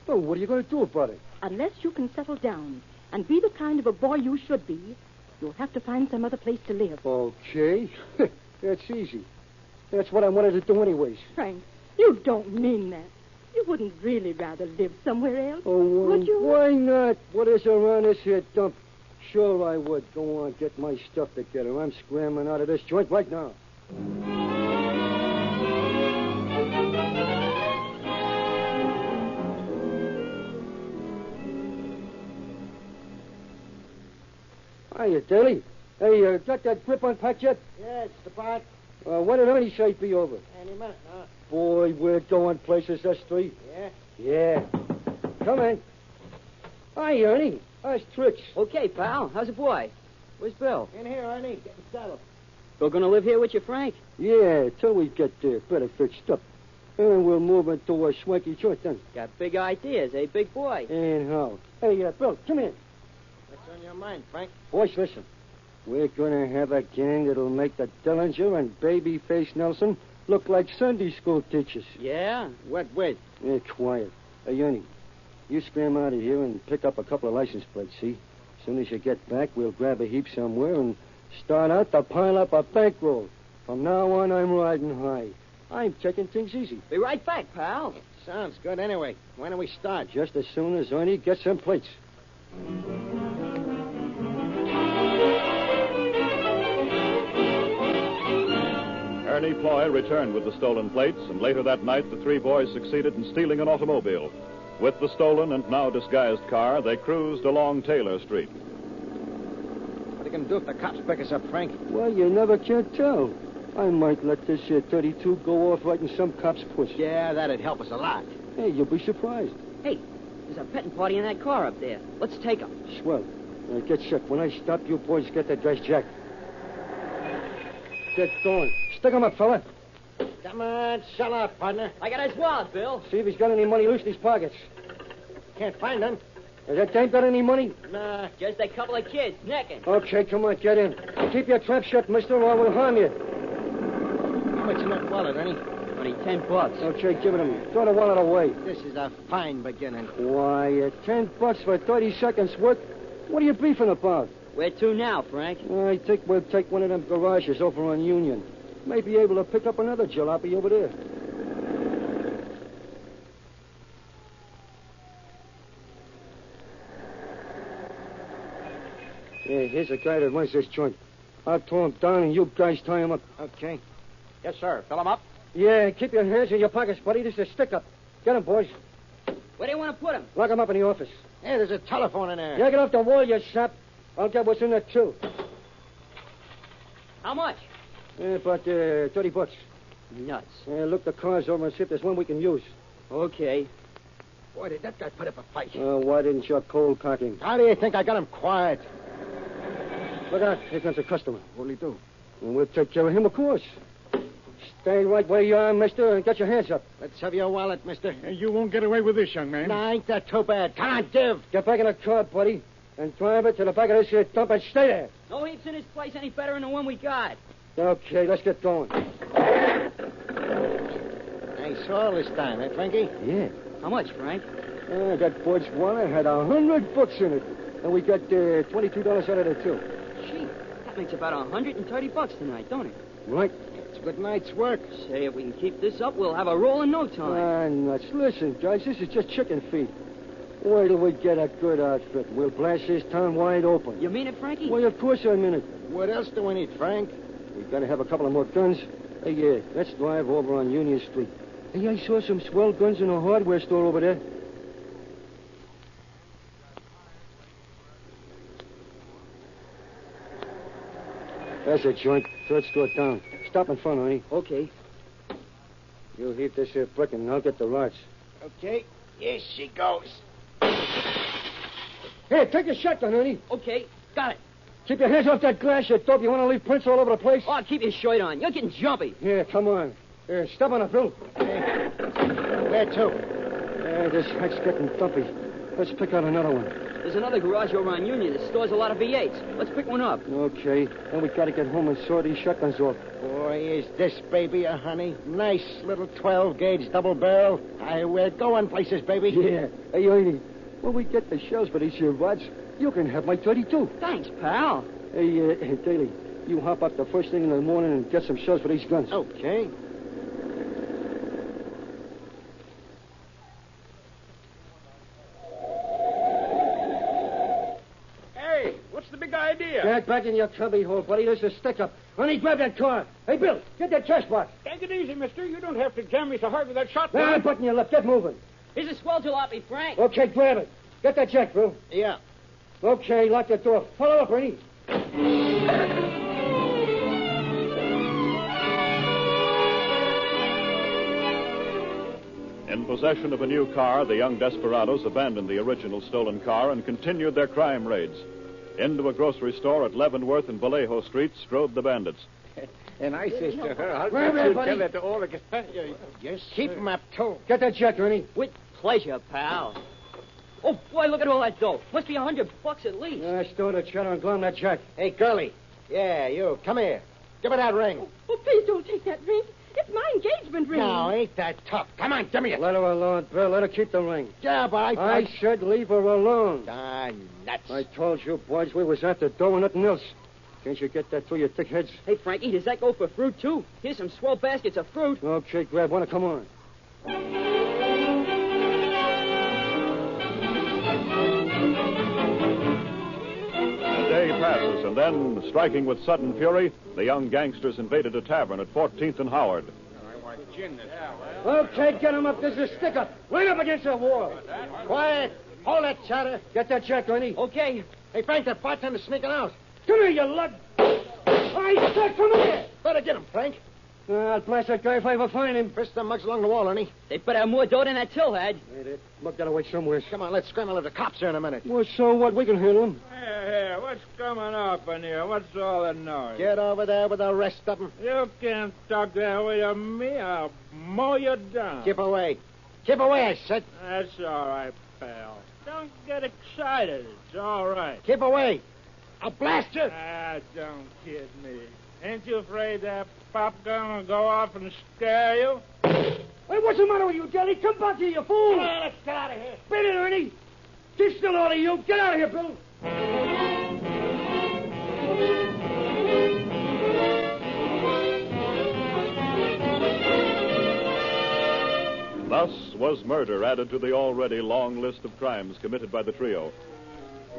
Well, what are you going to do about it? Unless you can settle down and be the kind of a boy you should be, you'll have to find some other place to live. Okay. That's easy. That's what I wanted to do anyways. Frank, you don't mean that. You wouldn't really rather live somewhere else, would you? Why not? What is around this here dump? Sure I would. Go on, get my stuff together. I'm scrambling out of this joint right now. Hiya, Daly. Hey, got that grip unpacked yet? Yeah, it's the part. When did Ernie say be over? Any minute now. Boy, we're going places, us three. Yeah? Yeah. Come in. Hi, Ernie. How's Tricks? Okay, pal. How's the boy? Where's Bill? In here, Ernie. Getting settled. Bill gonna live here with you, Frank? Yeah, till we get there. Better fixed up. And we'll move into a swanky joint then. Got big ideas, eh, big boy? And how? Hey, Bill, come in. What's on your mind, Frank? Boys, listen. We're gonna have a gang that'll make the Dillinger and Babyface Nelson look like Sunday school teachers. Yeah? What with? Yeah, quiet. Hey, Ernie, you scram out of here and pick up a couple of license plates, see? As soon as you get back, we'll grab a heap somewhere and start out to pile up a bankroll. From now on, I'm riding high. I'm taking things easy. Be right back, pal. Sounds good anyway. When do we start? Just as soon as Ernie gets some plates. Ernie Ploy returned with the stolen plates, and later that night the three boys succeeded in stealing an automobile. With the stolen and now disguised car, they cruised along Taylor Street. What are you going to do if the cops pick us up, Frank? Well, you never can tell. I might let this 32 go off right in some cop's push. Yeah, that'd help us a lot. Hey, you'll be surprised. Hey, there's a petting party in that car up there. Let's take them. Swell. Get set. When I stop, you boys get that dress jacked. Get going. Stick 'em up, fella. Come on, sell out, partner. I got his wallet, Bill. See if he's got any money loose in his pockets. Can't find them. Has that tank got any money? Nah, just a couple of kids necking. Okay, come on, get in. Keep your trap shut, mister, or I will harm you. How much in that wallet, Ernie? Only $10. Okay, give it to me. Throw the wallet away. This is a fine beginning. Why, $10 for 30 seconds work? What are you beefing about? Where to now, Frank? I think we'll take one of them garages over on Union. May be able to pick up another jalopy over there. Yeah, here's a guy that runs this joint. I'll throw him down and you guys tie him up. Okay. Yes, sir. Fill him up. Yeah, keep your hands in your pockets, buddy. This is a stick-up. Get him, boys. Where do you want to put him? Lock him up in the office. Hey, there's a telephone in there. Yeah, get off the wall, you sap. I'll get what's in there, too. How much? About $30. Nuts. Look the cars over and see if there's one we can use. Okay. Boy, did that guy put up a fight. Why didn't you cold cock him? How do you think I got him quiet? Look out. Here comes a customer. What'll he do? And we'll take care of him, of course. Stay right where you are, mister, and get your hands up. Let's have your wallet, mister. You won't get away with this, young man. Nah, ain't that too bad. Come on, give. Get back in the car, buddy, and drive it to the back of this here dump and stay there. No heaps in this place any better than the one we got. Okay, let's get going. Nice all this time, eh, Frankie? Yeah. How much, Frank? That boy's wallet had $100 in it, and we got $22 out of it, too. Gee, that makes about $130 tonight, don't it? Right. It's a good night's work. Say, if we can keep this up, we'll have a roll in no time. Nuts. Listen, guys, this is just chicken feed. Wait till we get a good outfit. We'll blast this town wide open. You mean it, Frankie? Well, of course I mean it. What else do we need, Frank? We've got to have a couple of more guns. Hey, let's drive over on Union Street. Hey, I saw some swell guns in a hardware store over there. That's a joint. Third store down. Stop in front, honey. Okay. You heat this here brick and I'll get the rods. Okay. Here she goes. Hey, take a shotgun, honey. Okay, got it. Keep your hands off that glass, you dope. You want to leave prints all over the place? Oh, keep your shirt on. You're getting jumpy. Yeah, come on. Here, step on it, Bill. Where to? This hack's getting dumpy. Let's pick out another one. There's another garage over on Union that stores a lot of V8s. Let's pick one up. Okay. Then we gotta get home and sort these shotguns off. Boy, is this baby a honey. Nice little 12-gauge double barrel. We're going places, baby. Yeah. Hey, Ernie, when we get the shells for these here rods, you can have my 32. Thanks, pal. Hey, Daly, you hop up the first thing in the morning and get some shells for these guns. Okay. What's the big idea? Get back in your cubby hole, buddy. There's a stick-up. Honey, grab that car. Hey, Bill, get that trash box. Take it easy, mister. You don't have to jam me so hard with that shotgun. I'm putting your left. Get moving. Here's a swell jalopy, Frank. Okay, grab it. Get that jack, Bill. Yeah. Okay, lock the door. Follow up, Ernie. In possession of a new car, the young desperados abandoned the original stolen car and continued their crime raids. Into a grocery store at Leavenworth and Vallejo Streets strode the bandits. And I says to her, I'll Grab bet it, you buddy. tell it to all the... Yes, keep him up, too. Get that jack, Ernie. With pleasure, pal. Oh, boy, look at all that dough. Must be $100 at least. Store the cheddar and glum that jack. Hey, girlie. Yeah, you. Come here. Give me that ring. Oh, please don't take that ring. It's my engagement ring. No, ain't that tough. Come on, give me it. Let her alone, Bill. Let her keep the ring. Yeah, but I said leave her alone. Ah, nuts. I told you, boys, we was after dough and nothing else. Can't you get that through your thick heads? Hey, Frankie, does that go for fruit, too? Here's some swell baskets of fruit. Okay, grab one and come on. A day passes, and then, striking with sudden fury, the young gangsters invaded a tavern at 14th and Howard. I want gin this time. Okay, get him up. There's a stick-up. Right up against the wall. Quiet. Hold that chatter. Get that jack, Ernie. Okay. Hey, Frank, that bartender's sneaking out. Come here, you lug. I said come here. Better get him, Frank. I'll blast that guy if I ever find him. Frisk them mugs along the wall, Ernie. They better have more dough than that till had. Hey, that mug got away somewhere. Come on, let's scramble if the cops are in a minute. Well, so what? We can handle him. Hey, what's coming up in here? What's all the noise? Get over there with the rest of them. You can't talk that way to me. I'll mow you down. Keep away. Keep away, I said. That's all right, pal. Don't get excited. It's all right. Keep away. I'll blast you. Ah, don't kid me. Ain't you afraid that popgun will go off and scare you? Hey, what's the matter with you, Jelly? Come back here, you fool! Come on, let's get out of here. Spit it, Ernie! Keep still, all of you! Get out of here, Bill! Thus was murder added to the already long list of crimes committed by the trio.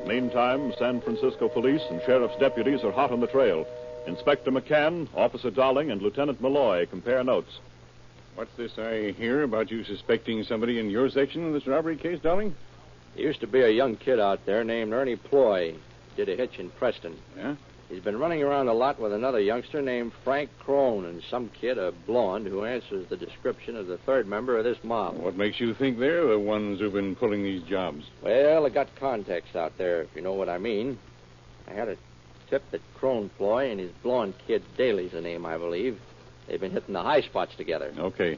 Meantime, San Francisco police and sheriff's deputies are hot on the trail. Inspector McCann, Officer Dowling, and Lieutenant Malloy compare notes. What's this I hear about you suspecting somebody in your section of this robbery case, Dowling? There used to be a young kid out there named Ernie Ploy. Did a hitch in Preston. Yeah? He's been running around a lot with another youngster named Frank Crone and some kid, a blonde, who answers the description of the third member of this mob. What makes you think they're the ones who've been pulling these jobs? Well, I got context out there, if you know what I mean. I had a tip that Crone Ploy and his blonde kid, Daly's the name, I believe. They've been hitting the high spots together. Okay.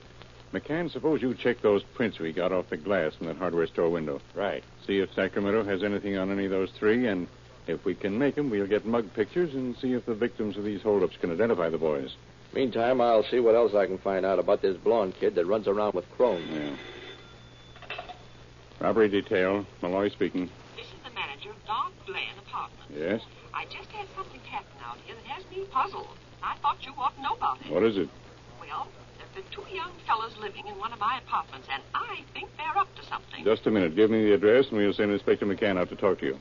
McCann, suppose you check those prints we got off the glass from that hardware store window. Right. See if Sacramento has anything on any of those three, and if we can make them, we'll get mug pictures and see if the victims of these holdups can identify the boys. Meantime, I'll see what else I can find out about this blonde kid that runs around with Crone. Yeah. Robbery detail. Malloy speaking. This is the manager of Don Glenn Apartments. Yes? I just had something happen out here that has me puzzled. I thought you ought to know about it. What is it? Well, there have been two young fellows living in one of my apartments, and I think they're up to something. Just a minute. Give me the address, and we'll send Inspector McCann out to talk to you.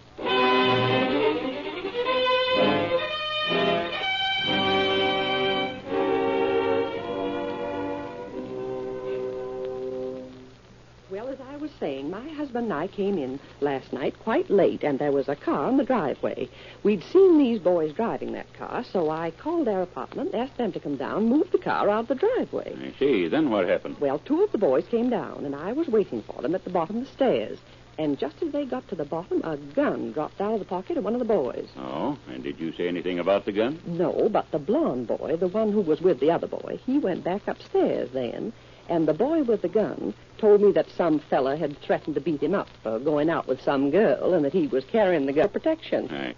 Well, Well, as I was saying, my husband and I came in last night quite late, and there was a car in the driveway. We'd seen these boys driving that car, so I called their apartment, asked them to come down, move the car out of the driveway. I see. Then what happened? Well, two of the boys came down, and I was waiting for them at the bottom of the stairs. And just as they got to the bottom, a gun dropped out of the pocket of one of the boys. Oh, and did you say anything about the gun? No, but the blonde boy, the one who was with the other boy, he went back upstairs then. And the boy with the gun told me that some fella had threatened to beat him up for going out with some girl and that he was carrying the gun for protection. I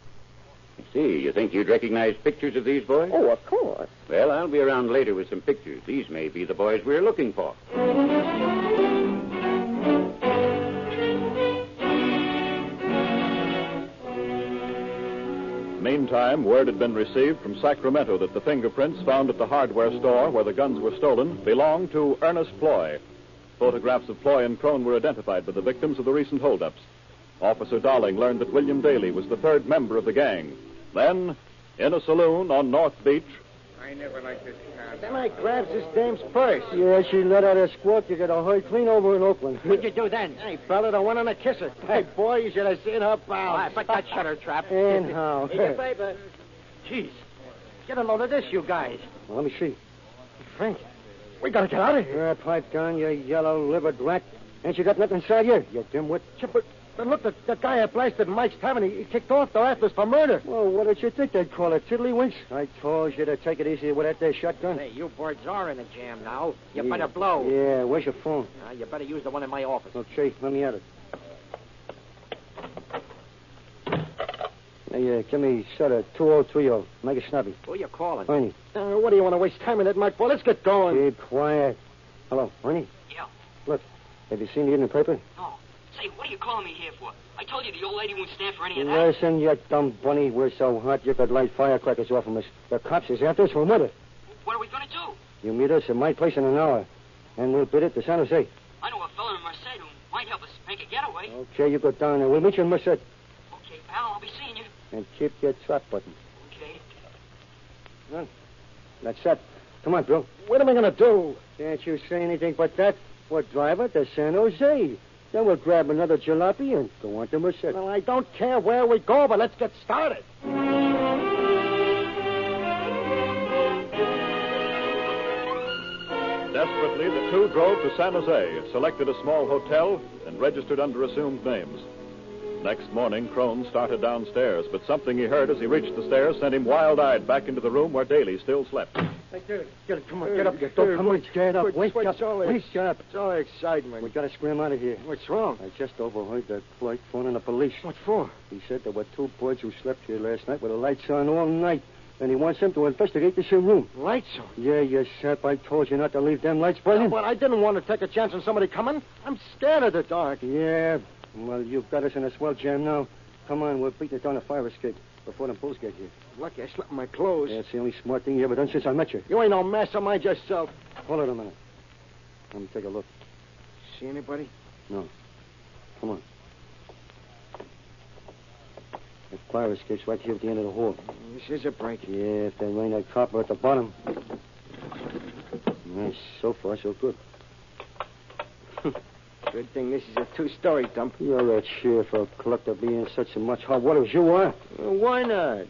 see. You think you'd recognize pictures of these boys? Oh, of course. Well, I'll be around later with some pictures. These may be the boys we're looking for. Meantime, word had been received from Sacramento that the fingerprints found at the hardware store where the guns were stolen belonged to Ernest Ploy. Photographs of Ploy and Crone were identified by the victims of the recent holdups. Officer Dowling learned that William Daly was the third member of the gang. Then, in a saloon on North Beach... I never liked this car. Then I grabs this dame's purse. Yeah, she let out a squawk. You got a hurt clean over in Oakland. What'd you do then? Hey, fella, I went on a kisser. Hey, boy, you should have seen her pound. But that shut her trap. And how? Here's your paper. Jeez. Get a load of this, you guys. Well, let me see. Frank, we gotta get out of here. Yeah, pipe down, you yellow-livered rat. Ain't you got nothing inside you, you dimwit? But look, the guy that blasted Mike's tavern, he kicked off the after us for murder. Well, what did you think they'd call it, tiddlywinks? I told you to take it easy with that there shotgun. Hey, you boys are in a jam now. You better blow. Yeah, where's your phone? You better use the one in my office. Okay, let me have it. Hey, give me sort of 2030. Make it snappy. Who you calling? Ernie. What do you want to waste time in that, Mike? Boy, let's get going. Keep quiet. Hello, Ernie? Yeah. Look, have you seen the evening paper? No. Say, what are you calling me here for? I told you the old lady won't stand for any of that. Listen, you dumb bunny. We're so hot you could light firecrackers off of us. The cops is after us for murder. What are we going to do? You meet us at my place in an hour, and we'll bid it to San Jose. I know a fellow in Merced who might help us make a getaway. Okay, you go down there. We'll meet you in Merced. Okay, pal, I'll be seeing you. And keep your trap button. Okay. Well, that's that. Come on, Bill. What am I going to do? Can't you say anything but that? We'll drive her to San Jose. Then we'll grab another jalopy and go on to Merced. Well, I don't care where we go, but let's get started. Desperately, the two drove to San Jose, selected a small hotel, and registered under assumed names. Next morning, Crone started downstairs, but something he heard as he reached the stairs sent him wild-eyed back into the room where Daly still slept. Hey, get it. Come on, get up. Come on, get up. Wake up. Wake up. It's all excitement. We got to scram out of here. What's wrong? I just overheard that Floyd phoning the police. What for? He said there were two boys who slept here last night with the lights on all night. And he wants them to investigate this here room. Lights on? Yeah, you sap. I told you not to leave them lights burning. Well, I didn't want to take a chance on somebody coming. I'm scared of the dark. Yeah. Well, you've got us in a swell jam now. Come on, we'll beat it down a fire escape before the bulls get here. Lucky I slept in my clothes. Yeah, it's the only smart thing you ever done since I met you. You ain't no mastermind yourself. Hold it a minute. Let me take a look. See anybody? No. Come on. The fire escape's right here at the end of the hall. This is a break. Yeah, if they rain that copper at the bottom. Nice. So far, so good. Good thing this is a two-story dump. You're a cheerful clerk to be in such much hot water as you are. Well, why not?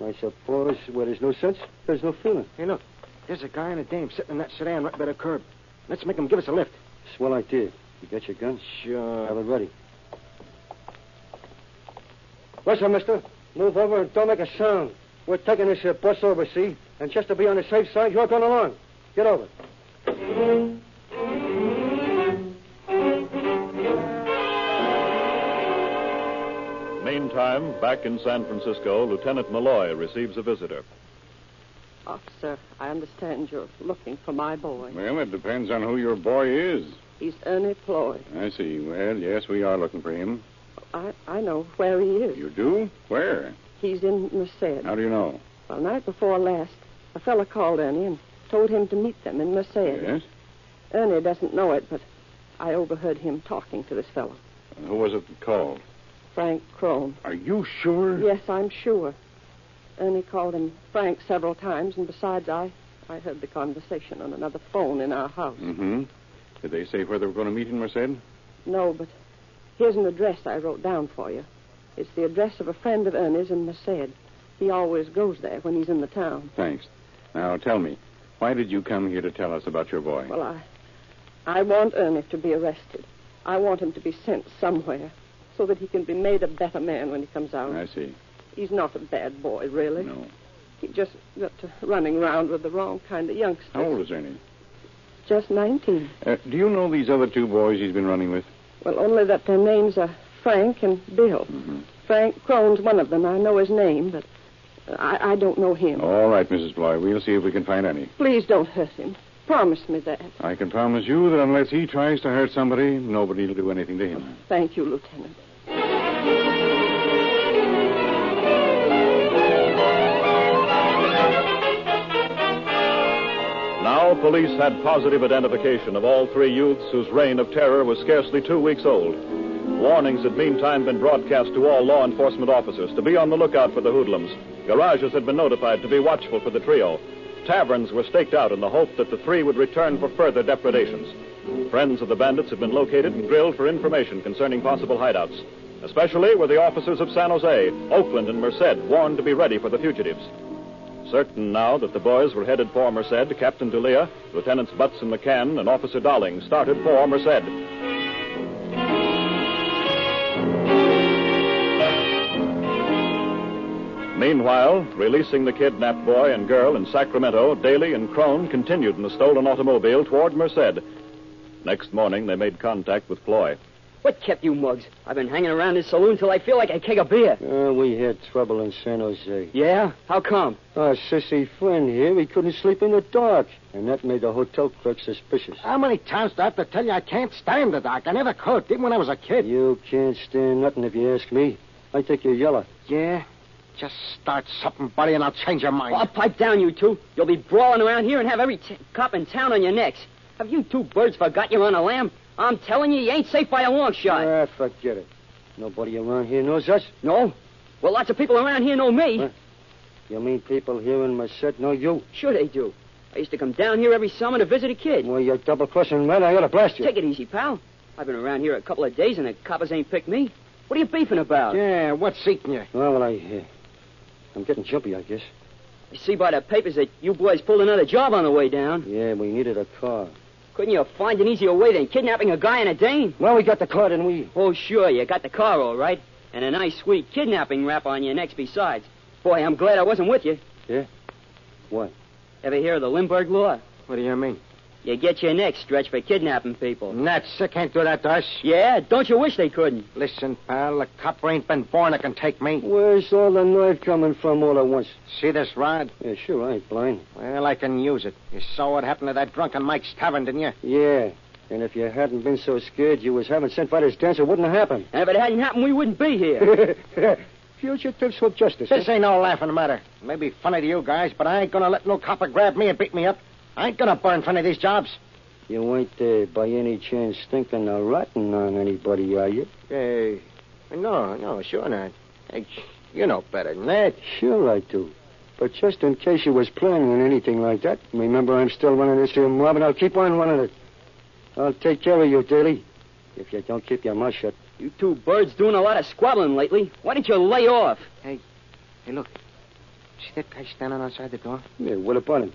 I suppose where there's no sense, there's no feeling. Hey, look. There's a guy and a dame sitting in that sedan right by the curb. Let's make him give us a lift. Swell idea. You got your gun? Sure. Have it ready. Listen, mister. Move over and don't make a sound. We're taking this bus over, see? And just to be on the safe side, you're going along. Get over. Meantime, back in San Francisco, Lieutenant Malloy receives a visitor. Officer, I understand you're looking for my boy. Well, it depends on who your boy is. He's Ernie Ploy. I see. Well, yes, we are looking for him. I know where he is. You do? Where? He's in Merced. How do you know? Well, night before last, a fella called Ernie and told him to meet them in Merced. Yes? Ernie doesn't know it, but I overheard him talking to this fellow. Who was it that called? Frank Crone. Are you sure? Yes, I'm sure. Ernie called him Frank several times, and besides, I heard the conversation on another phone in our house. Mm-hmm. Did they say where they were going to meet in Merced? No, but here's an address I wrote down for you. It's the address of a friend of Ernie's in Merced. He always goes there when he's in the town. Thanks. Now, tell me, why did you come here to tell us about your boy? Well, I want Ernie to be arrested. I want him to be sent somewhere so that he can be made a better man when he comes out. I see. He's not a bad boy, really. No. He just got to running around with the wrong kind of youngsters. How old is Ernie? Just 19. Do you know these other two boys he's been running with? Well, only that their names are Frank and Bill. Mm-hmm. Frank Crone's one of them. I know his name, but I don't know him. All right, Mrs. Bloy. We'll see if we can find Ernie. Please don't hurt him. Promise me that. I can promise you that unless he tries to hurt somebody, nobody will do anything to him. Thank you, Lieutenant. Now, police had positive identification of all three youths whose reign of terror was scarcely 2 weeks old. Warnings had meantime been broadcast to all law enforcement officers to be on the lookout for the hoodlums. Garages had been notified to be watchful for the trio. Taverns were staked out in the hope that the three would return for further depredations. Friends of the bandits had been located and grilled for information concerning possible hideouts. Especially were the officers of San Jose, Oakland, and Merced warned to be ready for the fugitives. Certain now that the boys were headed for Merced, Captain D'Elia, Lieutenants Butts and McCann, and Officer Dowling started for Merced. Meanwhile, releasing the kidnapped boy and girl in Sacramento, Daly and Crone continued in the stolen automobile toward Merced. Next morning, they made contact with Ploy. What kept you mugs? I've been hanging around this saloon till I feel like a keg of beer. We had trouble in San Jose. Yeah? How come? Our sissy friend here, he couldn't sleep in the dark, and that made the hotel clerk suspicious. How many times do I have to tell you I can't stand the dark? I never could, even when I was a kid. You can't stand nothing if you ask me. I think you're yellow. Yeah? Just start something, buddy, and I'll change your mind. Oh, pipe down, you two. You'll be brawling around here and have every cop in town on your necks. Have you two birds forgot you're on a lamb? I'm telling you, you ain't safe by a long shot. Forget it. Nobody around here knows us? No? Well, lots of people around here know me. Huh? You mean people here in Merced know you? Sure they do. I used to come down here every summer to visit a kid. Well, you're double-crossing men. I ought to blast you. Take it easy, pal. I've been around here a couple of days, and the coppers ain't picked me. What are you beefing about? Yeah, what's eating you? Well, I'm getting jumpy, I guess. I see by the papers that you boys pulled another job on the way down. Yeah, we needed a car. Couldn't you find an easier way than kidnapping a guy and a dame? Well, we got the car, didn't we? Oh, sure, you got the car all right. And a nice, sweet kidnapping rap on your necks besides. Boy, I'm glad I wasn't with you. Yeah? What? Ever hear of the Lindbergh law? What do you mean? You get your neck stretched for kidnapping people. Nuts, they can't do that to us. Yeah, don't you wish they couldn't? Listen, pal, the copper ain't been born that can take me. Where's all the knife coming from all at once? See this rod? Yeah, sure, I ain't blind. Well, I can use it. You saw what happened to that drunken Mike's tavern, didn't you? Yeah, and if you hadn't been so scared you was having St. Vitus dance, it wouldn't have happened. And if it hadn't happened, we wouldn't be here. Fugitives for justice. This ain't no laughing matter. It may be funny to you guys, but I ain't gonna let no copper grab me and beat me up. I ain't gonna burn for any of these jobs. You ain't by any chance thinking of ratting on anybody, are you? No, sure not. Hey, you know better than that. Sure I do. But just in case you was planning on anything like that, remember I'm still running this here mob, and I'll keep on running it. I'll take care of you, Daly, if you don't keep your mouth shut. You two birds doing a lot of squabbling lately. Why don't you lay off? Hey, look. See that guy standing outside the door? Yeah, what about him?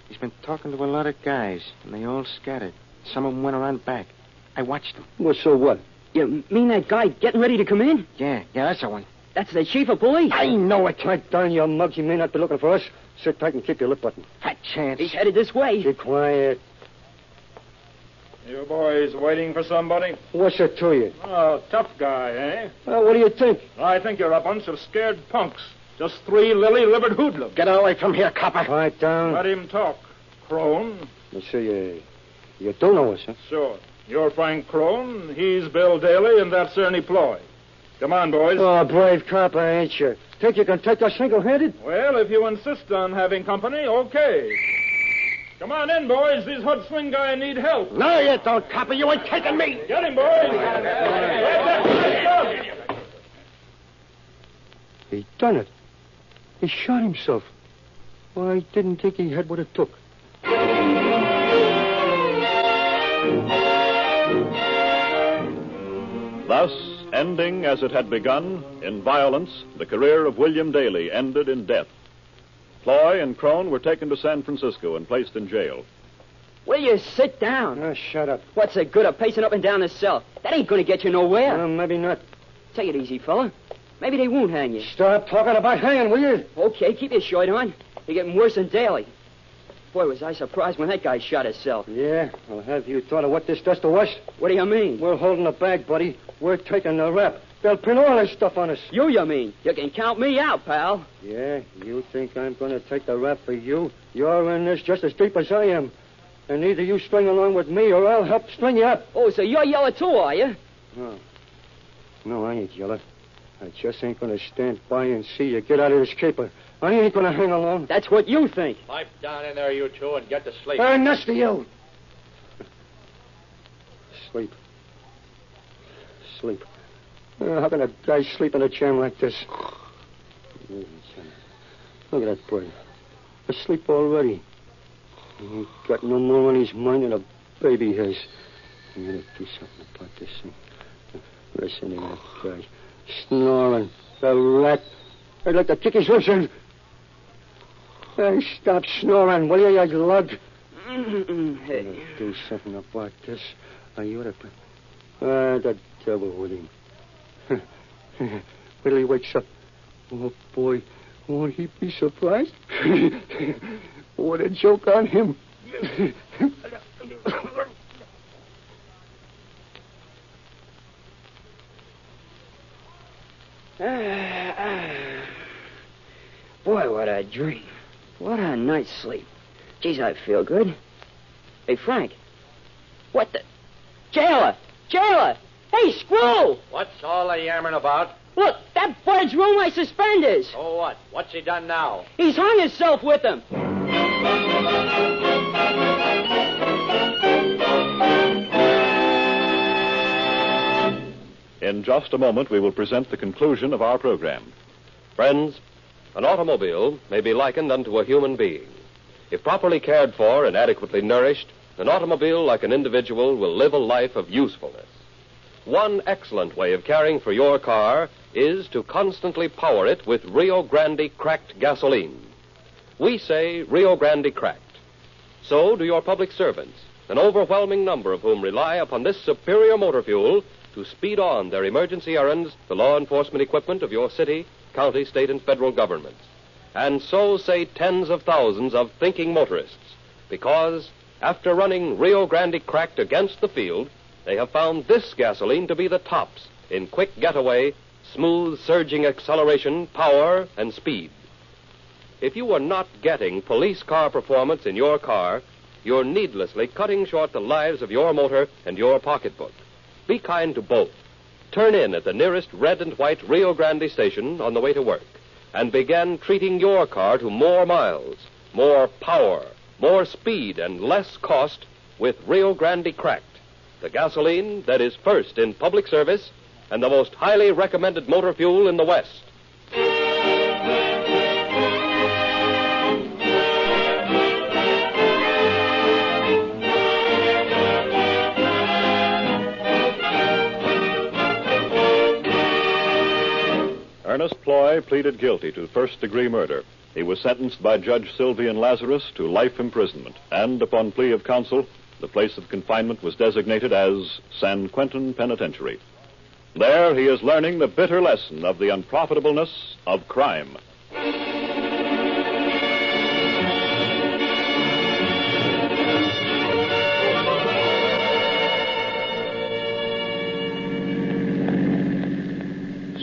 He's been talking to a lot of guys, and they all scattered. Some of them went around back. I watched them. Well, so what? You mean that guy getting ready to come in? Yeah, that's the one. That's the chief of police. I know it. Right down your mugs. You may not be looking for us. Sit tight and keep your lip button. Fat chance. He's headed this way. Be quiet. You boys waiting for somebody? What's it to you? Oh, tough guy, eh? Well, what do you think? I think you're a bunch of scared punks. Just 3 lily-livered hoodlums. Get away from here, copper. Quiet down. Let him talk. Crone. You don't know us, huh? Sure. You're Frank Crone, he's Bill Daly, and that's Ernie Ploy. Come on, boys. Oh, brave copper, ain't you? Think you can take us single-handed? Well, if you insist on having company, okay. Come on in, boys. These hood swing guys need help. No, you don't, copper. You ain't taking me. Get him, boys. He done it. He shot himself. Well, I didn't think he had what it took. Thus, ending as it had begun, in violence, the career of William Daly ended in death. Ploy and Crone were taken to San Francisco and placed in jail. Will you sit down? Oh, shut up. What's the good of pacing up and down the cell? That ain't gonna get you nowhere. Well, maybe not. Take it easy, fella. Maybe they won't hang you. Stop talking about hanging, will you? Okay, keep your shirt on. You're getting worse than Daly. Boy, was I surprised when that guy shot himself. Yeah? Well, have you thought of what this does to us? What do you mean? We're holding the bag, buddy. We're taking the rap. They'll pin all this stuff on us. You mean? You can count me out, pal. Yeah? You think I'm going to take the rap for you? You're in this just as deep as I am. And either you string along with me or I'll help string you up. Oh, so you're yellow too, are you? No. No, I ain't yellow. I just ain't going to stand by and see you get out of this caper. I ain't going to hang along. That's what you think. Pipe down in there, you two, and get to sleep. Nuts to you. Sleep. Sleep. How can a guy sleep in a jam like this? Look at that boy. Asleep already. He ain't got no more on his mind than a baby has. I'm going to do something about this thing. Listen to that guy. Snoring. The rat. I'd like to kick his ribs in. Hey, stop snoring, will you lug? Hey. Do something about this. You ought to... the devil with him. Wait till he wakes up. Oh, boy. Won't he be surprised? What a joke on him. Boy, what a dream. What a night's sleep. Geez, I feel good. Hey, Frank. What the... Jailer! Jailer! Hey, Screw! What's all the yammering about? Look, that bird's ruined my suspenders. Oh, what? What's he done now? He's hung himself with them. In just a moment, we will present the conclusion of our program. Friends, an automobile may be likened unto a human being. If properly cared for and adequately nourished, an automobile, like an individual, will live a life of usefulness. One excellent way of caring for your car is to constantly power it with Rio Grande cracked gasoline. We say Rio Grande cracked. So do your public servants, an overwhelming number of whom rely upon this superior motor fuel to speed on their emergency errands, the law enforcement equipment of your city, county, state, and federal governments. And so say tens of thousands of thinking motorists, because after running Rio Grande cracked against the field, they have found this gasoline to be the tops in quick getaway, smooth surging acceleration, power, and speed. If you are not getting police car performance in your car, you're needlessly cutting short the lives of your motor and your pocketbook. Be kind to both. Turn in at the nearest red and white Rio Grande station on the way to work and begin treating your car to more miles, more power, more speed, and less cost with Rio Grande cracked, the gasoline that is first in public service and the most highly recommended motor fuel in the West. Ernest Ploy pleaded guilty to first-degree murder. He was sentenced by Judge Sylvian Lazarus to life imprisonment, and upon plea of counsel, the place of confinement was designated as San Quentin Penitentiary. There he is learning the bitter lesson of the unprofitableness of crime.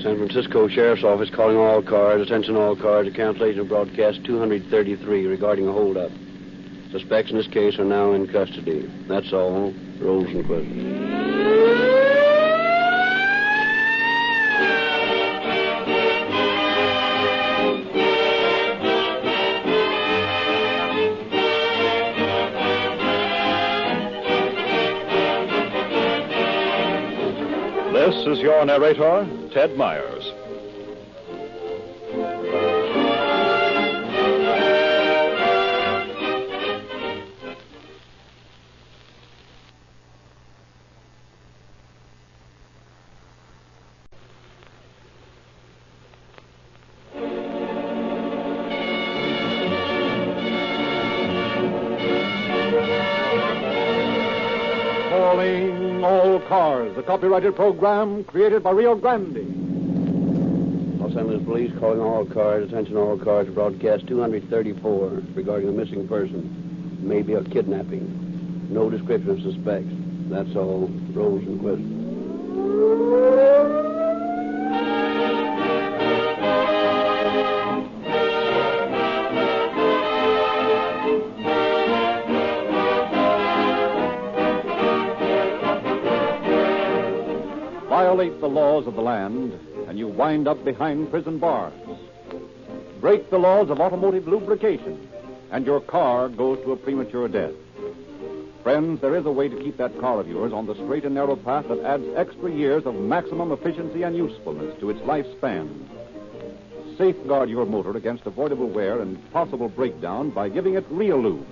San Francisco Sheriff's Office calling all cars. Attention all cars. Account agent broadcast 233 regarding a holdup. Suspects in this case are now in custody. That's all. Rosenquist. This is your narrator, Ted Myers. Calling All Cars, a copyrighted program created by Rio Grande. Los Angeles Police calling all cars. Attention all cars. Broadcast 234 regarding a missing person. Maybe a kidnapping. No description of suspects. That's all. Rolls and questions. Violate the laws of the land, and you wind up behind prison bars. Break the laws of automotive lubrication, and your car goes to a premature death. Friends, there is a way to keep that car of yours on the straight and narrow path that adds extra years of maximum efficiency and usefulness to its lifespan. Safeguard your motor against avoidable wear and possible breakdown by giving it Real Lube.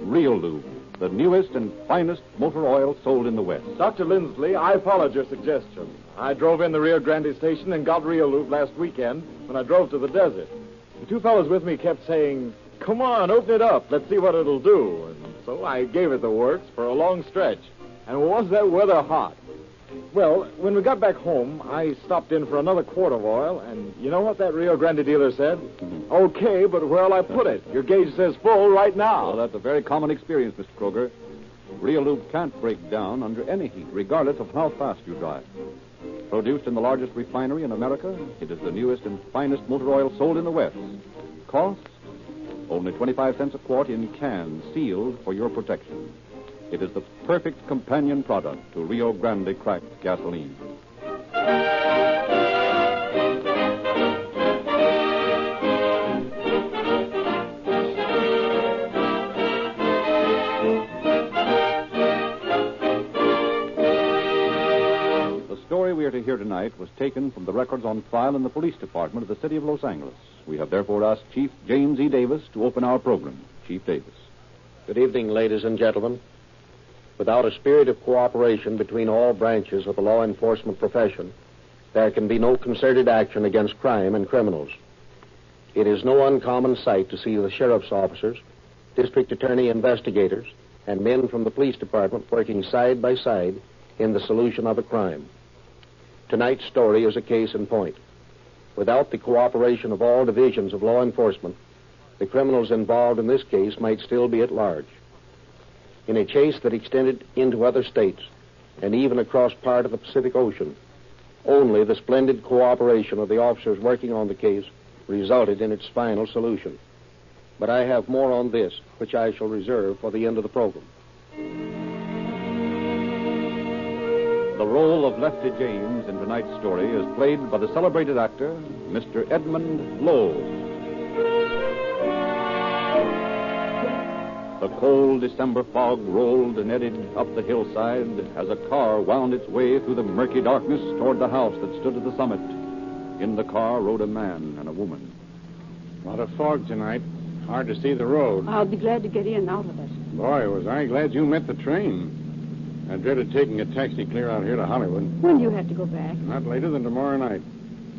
Real Lube, the newest and finest motor oil sold in the West. Dr. Lindsley, I followed your suggestion. I drove in the Rio Grande station and got Real Lube last weekend when I drove to the desert. The two fellows with me kept saying, "Come on, open it up. Let's see what it'll do." And so I gave it the works for a long stretch. And was that weather hot? Well, when we got back home, I stopped in for another quart of oil, and you know what that Rio Grande dealer said? Okay, but where'll I put it? Your gauge says full right now. Well, that's a very common experience, Mr. Kroger. Real Lube can't break down under any heat, regardless of how fast you drive. Produced in the largest refinery in America, it is the newest and finest motor oil sold in the West. Cost? Only 25 cents a quart in cans, sealed for your protection. It is the perfect companion product to Rio Grande cracked gasoline. The story we are to hear tonight was taken from the records on file in the police department of the city of Los Angeles. We have therefore asked Chief James E. Davis to open our program. Chief Davis. Good evening, ladies and gentlemen. Without a spirit of cooperation between all branches of the law enforcement profession, there can be no concerted action against crime and criminals. It is no uncommon sight to see the sheriff's officers, district attorney investigators, and men from the police department working side by side in the solution of a crime. Tonight's story is a case in point. Without the cooperation of all divisions of law enforcement, the criminals involved in this case might still be at large. In a chase that extended into other states and even across part of the Pacific Ocean, only the splendid cooperation of the officers working on the case resulted in its final solution. But I have more on this, which I shall reserve for the end of the program. The role of Lefty James in tonight's story is played by the celebrated actor, Mr. Edmund Lowe. The cold December fog rolled and eddied up the hillside as a car wound its way through the murky darkness toward the house that stood at the summit. In the car rode a man and a woman. A lot of fog tonight. Hard to see the road. I'll be glad to get in and out of it. Boy, was I glad you met the train. I dreaded taking a taxi clear out here to Hollywood. When do you have to go back? Not later than tomorrow night.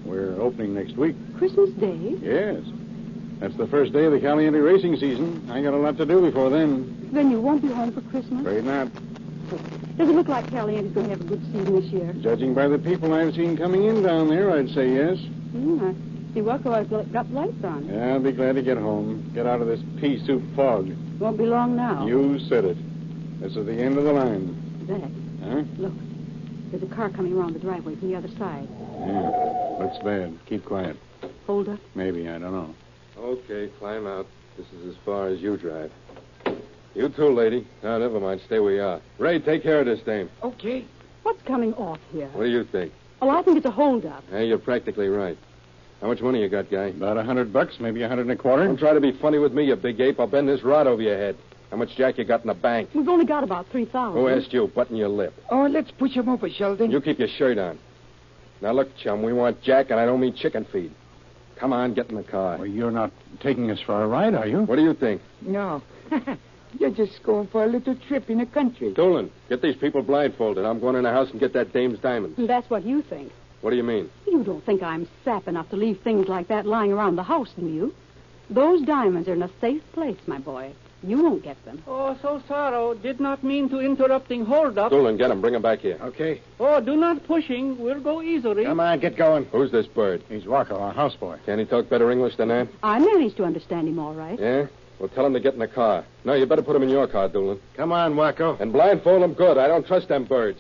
We're opening next week. Christmas Day? Yes. That's the first day of the Caliente racing season. I got a lot to do before then. Then you won't be home for Christmas? Afraid not. Does it look like Caliente's going to have a good season this year? Judging by the people I've seen coming in down there, I'd say yes. I see Waco's got lights on. Yeah, I'll be glad to get home. Get out of this pea soup fog. Won't be long now. You said it. This is the end of the line. Zach. Huh? Look. There's a car coming around the driveway from the other side. Yeah. Looks bad. Keep quiet. Hold up. Maybe. I don't know. Okay, climb out. This is as far as you drive. You too, lady. No, never mind. Stay where you are. Ray, take care of this dame. Okay. What's coming off here? What do you think? Oh, I think it's a holdup. Hey, you're practically right. How much money you got, guy? About $100, maybe $125. Don't try to be funny with me, you big ape. I'll bend this rod over your head. How much jack you got in the bank? We've only got about 3,000. Who asked you? Button your lip. Oh, let's push him over, Sheldon. You keep your shirt on. Now, look, chum, we want jack, and I don't mean chicken feed. Come on, get in the car. Well, you're not taking us for a ride, are you? What do you think? No. You're just going for a little trip in the country. Doolin, get these people blindfolded. I'm going in the house and get that dame's diamonds. That's what you think. What do you mean? You don't think I'm sap enough to leave things like that lying around the house, do you? Those diamonds are in a safe place, my boy. You won't get them. Oh, so sorrow. Did not mean to interrupting hold up. Doolin, get him. Bring him back here. Okay. Oh, do not pushing. We'll go easily. Come on, get going. Who's this bird? He's Rocco, our houseboy. Can he talk better English than that? I managed to understand him all right. Yeah? Well, tell him to get in the car. No, you better put him in your car, Doolin. Come on, Wacko. And blindfold him good. I don't trust them birds.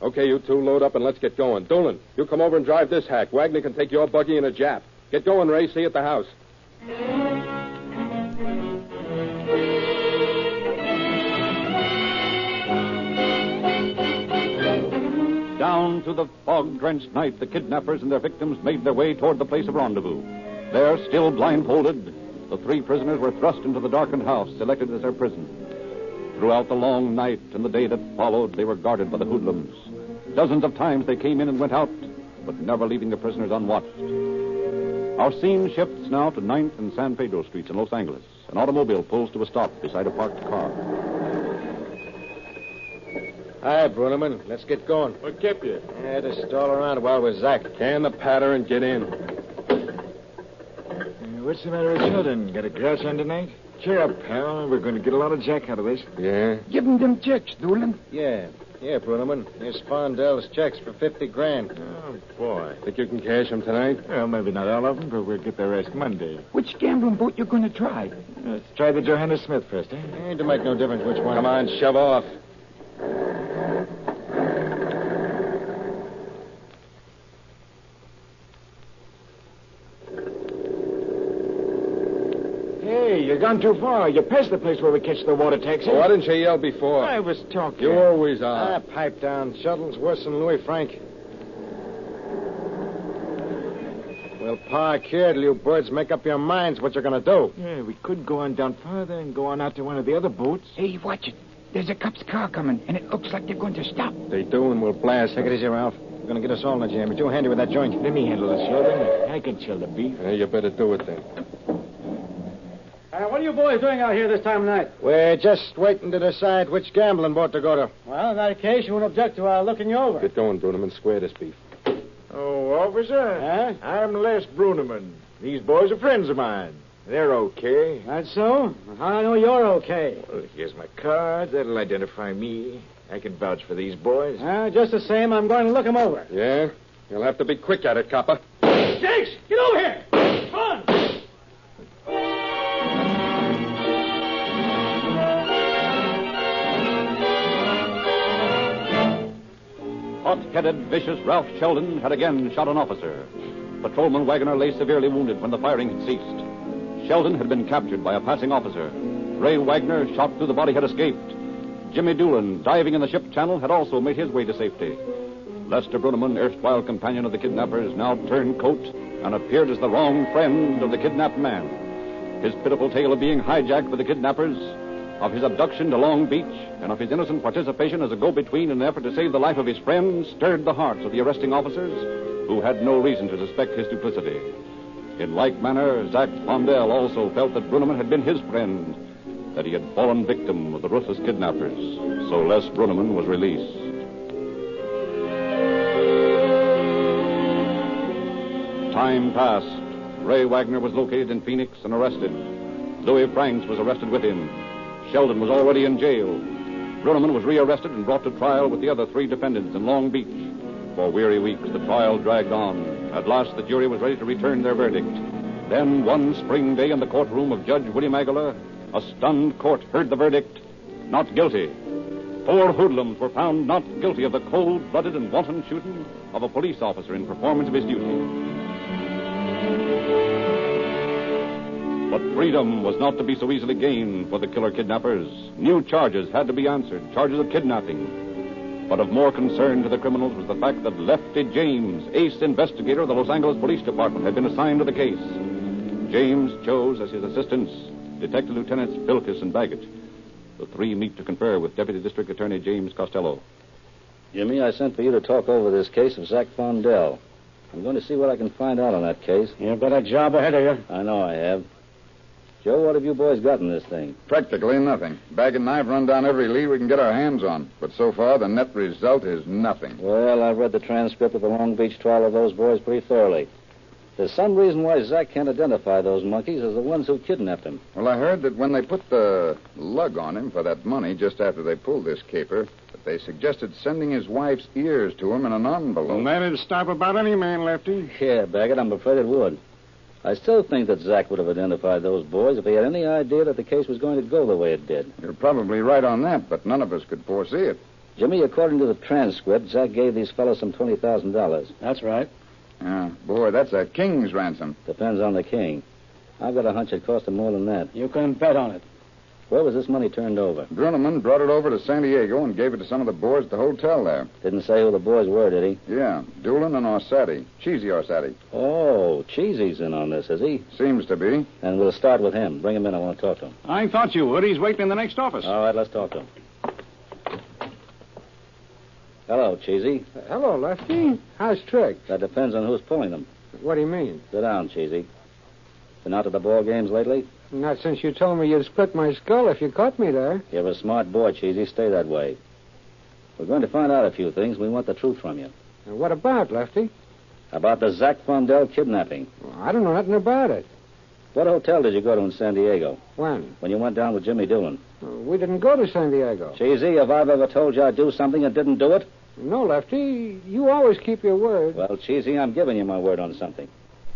Okay, you two, load up and let's get going. Doolin, you come over and drive this hack. Wagner can take your buggy and a Jap. Get going, Ray. See you at the house. Down through the fog-drenched night, the kidnappers and their victims made their way toward the place of rendezvous. There, still blindfolded, the three prisoners were thrust into the darkened house selected as their prison. Throughout the long night and the day that followed, they were guarded by the hoodlums. Dozens of times they came in and went out, but never leaving the prisoners unwatched. Our scene shifts now to 9th and San Pedro Streets in Los Angeles. An automobile pulls to a stop beside a parked car. Hi, Bruneman. Let's get going. What kept you? Yeah, just stall around while we're Zach. Can the patter and get in. What's the matter with Sheldon? Got a grouch on tonight? Cheer up, pal. We're going to get a lot of jack out of this. Yeah? Give him them checks, Doolin. Yeah, Bruneman. Here's Fondell's checks for $50,000. Oh, boy. Think you can cash them tonight? Well, maybe not all of them, but we'll get the rest Monday. Which gambling boat you going to try? Let's try the Johannes Smith first, eh? Ain't to make no difference which one. Come on, shove off. Hey, you've gone too far. You passed the place where we catch the water taxi. Well, why didn't you yell before? I was talking. You always are. Pipe down. Sheldon's worse than Louis Frank. Well, park here till you birds make up your minds what you're going to do. Yeah, we could go on down farther and go on out to one of the other boats. Hey, watch it. There's a cop's car coming, and it looks like they're going to stop. They do, and we'll blast. Take it easy, Ralph. We're going to get us all in the jam. You're too handy with that joint. Let me handle it, Sheldon. I can chill the beef. Yeah, you better do it then. What are you boys doing out here this time of night? We're just waiting to decide which gambling boat to go to. Well, in that case, you won't object to our looking you over. Get going, Bruneman. Square this beef. Oh, officer. Huh? I'm Les Bruneman. These boys are friends of mine. They're okay. That's so? How do I know you're okay? Well, here's my card. That'll identify me. I can vouch for these boys. Just the same, I'm going to look them over. Yeah? You'll have to be quick at it, copper. Jakes, get over here! Come on! Hot-headed, vicious Ralph Sheldon had again shot an officer. Patrolman Wagner lay severely wounded when the firing had ceased. Sheldon had been captured by a passing officer. Ray Wagner, shot through the body, had escaped. Jimmy Doolin, diving in the ship channel, had also made his way to safety. Lester Bruneman, erstwhile companion of the kidnappers, now turned coat and appeared as the wrong friend of the kidnapped man. His pitiful tale of being hijacked by the kidnappers, of his abduction to Long Beach, and of his innocent participation as a go-between in an effort to save the life of his friend, stirred the hearts of the arresting officers, who had no reason to suspect his duplicity. In like manner, Zach Fondell also felt that Bruneman had been his friend, that he had fallen victim of the ruthless kidnappers. So Les Bruneman was released. Time passed. Ray Wagner was located in Phoenix and arrested. Louis Franks was arrested with him. Sheldon was already in jail. Bruneman was rearrested and brought to trial with the other three defendants in Long Beach. For weary weeks, the trial dragged on. At last, the jury was ready to return their verdict. Then, one spring day in the courtroom of Judge William Aguilar, a stunned court heard the verdict, not guilty. 4 hoodlums were found not guilty of the cold-blooded and wanton shooting of a police officer in performance of his duty. But freedom was not to be so easily gained for the killer kidnappers. New charges had to be answered, charges of kidnapping. But of more concern to the criminals was the fact that Lefty James, ace investigator of the Los Angeles Police Department, had been assigned to the case. James chose as his assistants Detective Lieutenants Bilkis and Baggett. The three meet to confer with Deputy District Attorney James Costello. Jimmy, I sent for you to talk over this case of Zach Fondell. I'm going to see what I can find out on that case. You've got a job ahead of you. I know I have. Joe, what have you boys got in this thing? Practically nothing. Baggett and I have run down every lead we can get our hands on. But so far, the net result is nothing. Well, I've read the transcript of the Long Beach trial of those boys pretty thoroughly. There's some reason why Zach can't identify those monkeys as the ones who kidnapped him. Well, I heard that when they put the lug on him for that money just after they pulled this caper, that they suggested sending his wife's ears to him in an envelope. Well, that'd stop about any man, Lefty. Yeah, Baggett, I'm afraid it would. I still think that Zach would have identified those boys if he had any idea that the case was going to go the way it did. You're probably right on that, but none of us could foresee it. Jimmy, according to the transcript, Zach gave these fellows some $20,000. That's right. Yeah, boy, that's a king's ransom. Depends on the king. I've got a hunch it cost him more than that. You can bet on it. Where was this money turned over? Bruneman brought it over to San Diego and gave it to some of the boys at the hotel there. Didn't say who the boys were, did he? Yeah, Doolin and Orsatti. Cheesy Orsatti. Oh, Cheesy's in on this, is he? Seems to be. And we'll start with him. Bring him in. I want to talk to him. I thought you would. He's waiting in the next office. All right, let's talk to him. Hello, Cheesy. Hello, Lefty. How's tricks? That depends on who's pulling them. What do you mean? Sit down, Cheesy. Been out to the ball games lately? Not since you told me you'd split my skull if you caught me there. You're a smart boy, Cheesy. Stay that way. We're going to find out a few things. We want the truth from you. What about, Lefty? About the Zach Fondell kidnapping. Well, I don't know nothing about it. What hotel did you go to in San Diego? When? When you went down with Jimmy Doolin. We didn't go to San Diego. Cheesy, have I ever told you I'd do something and didn't do it? No, Lefty. You always keep your word. Well, Cheesy, I'm giving you my word on something.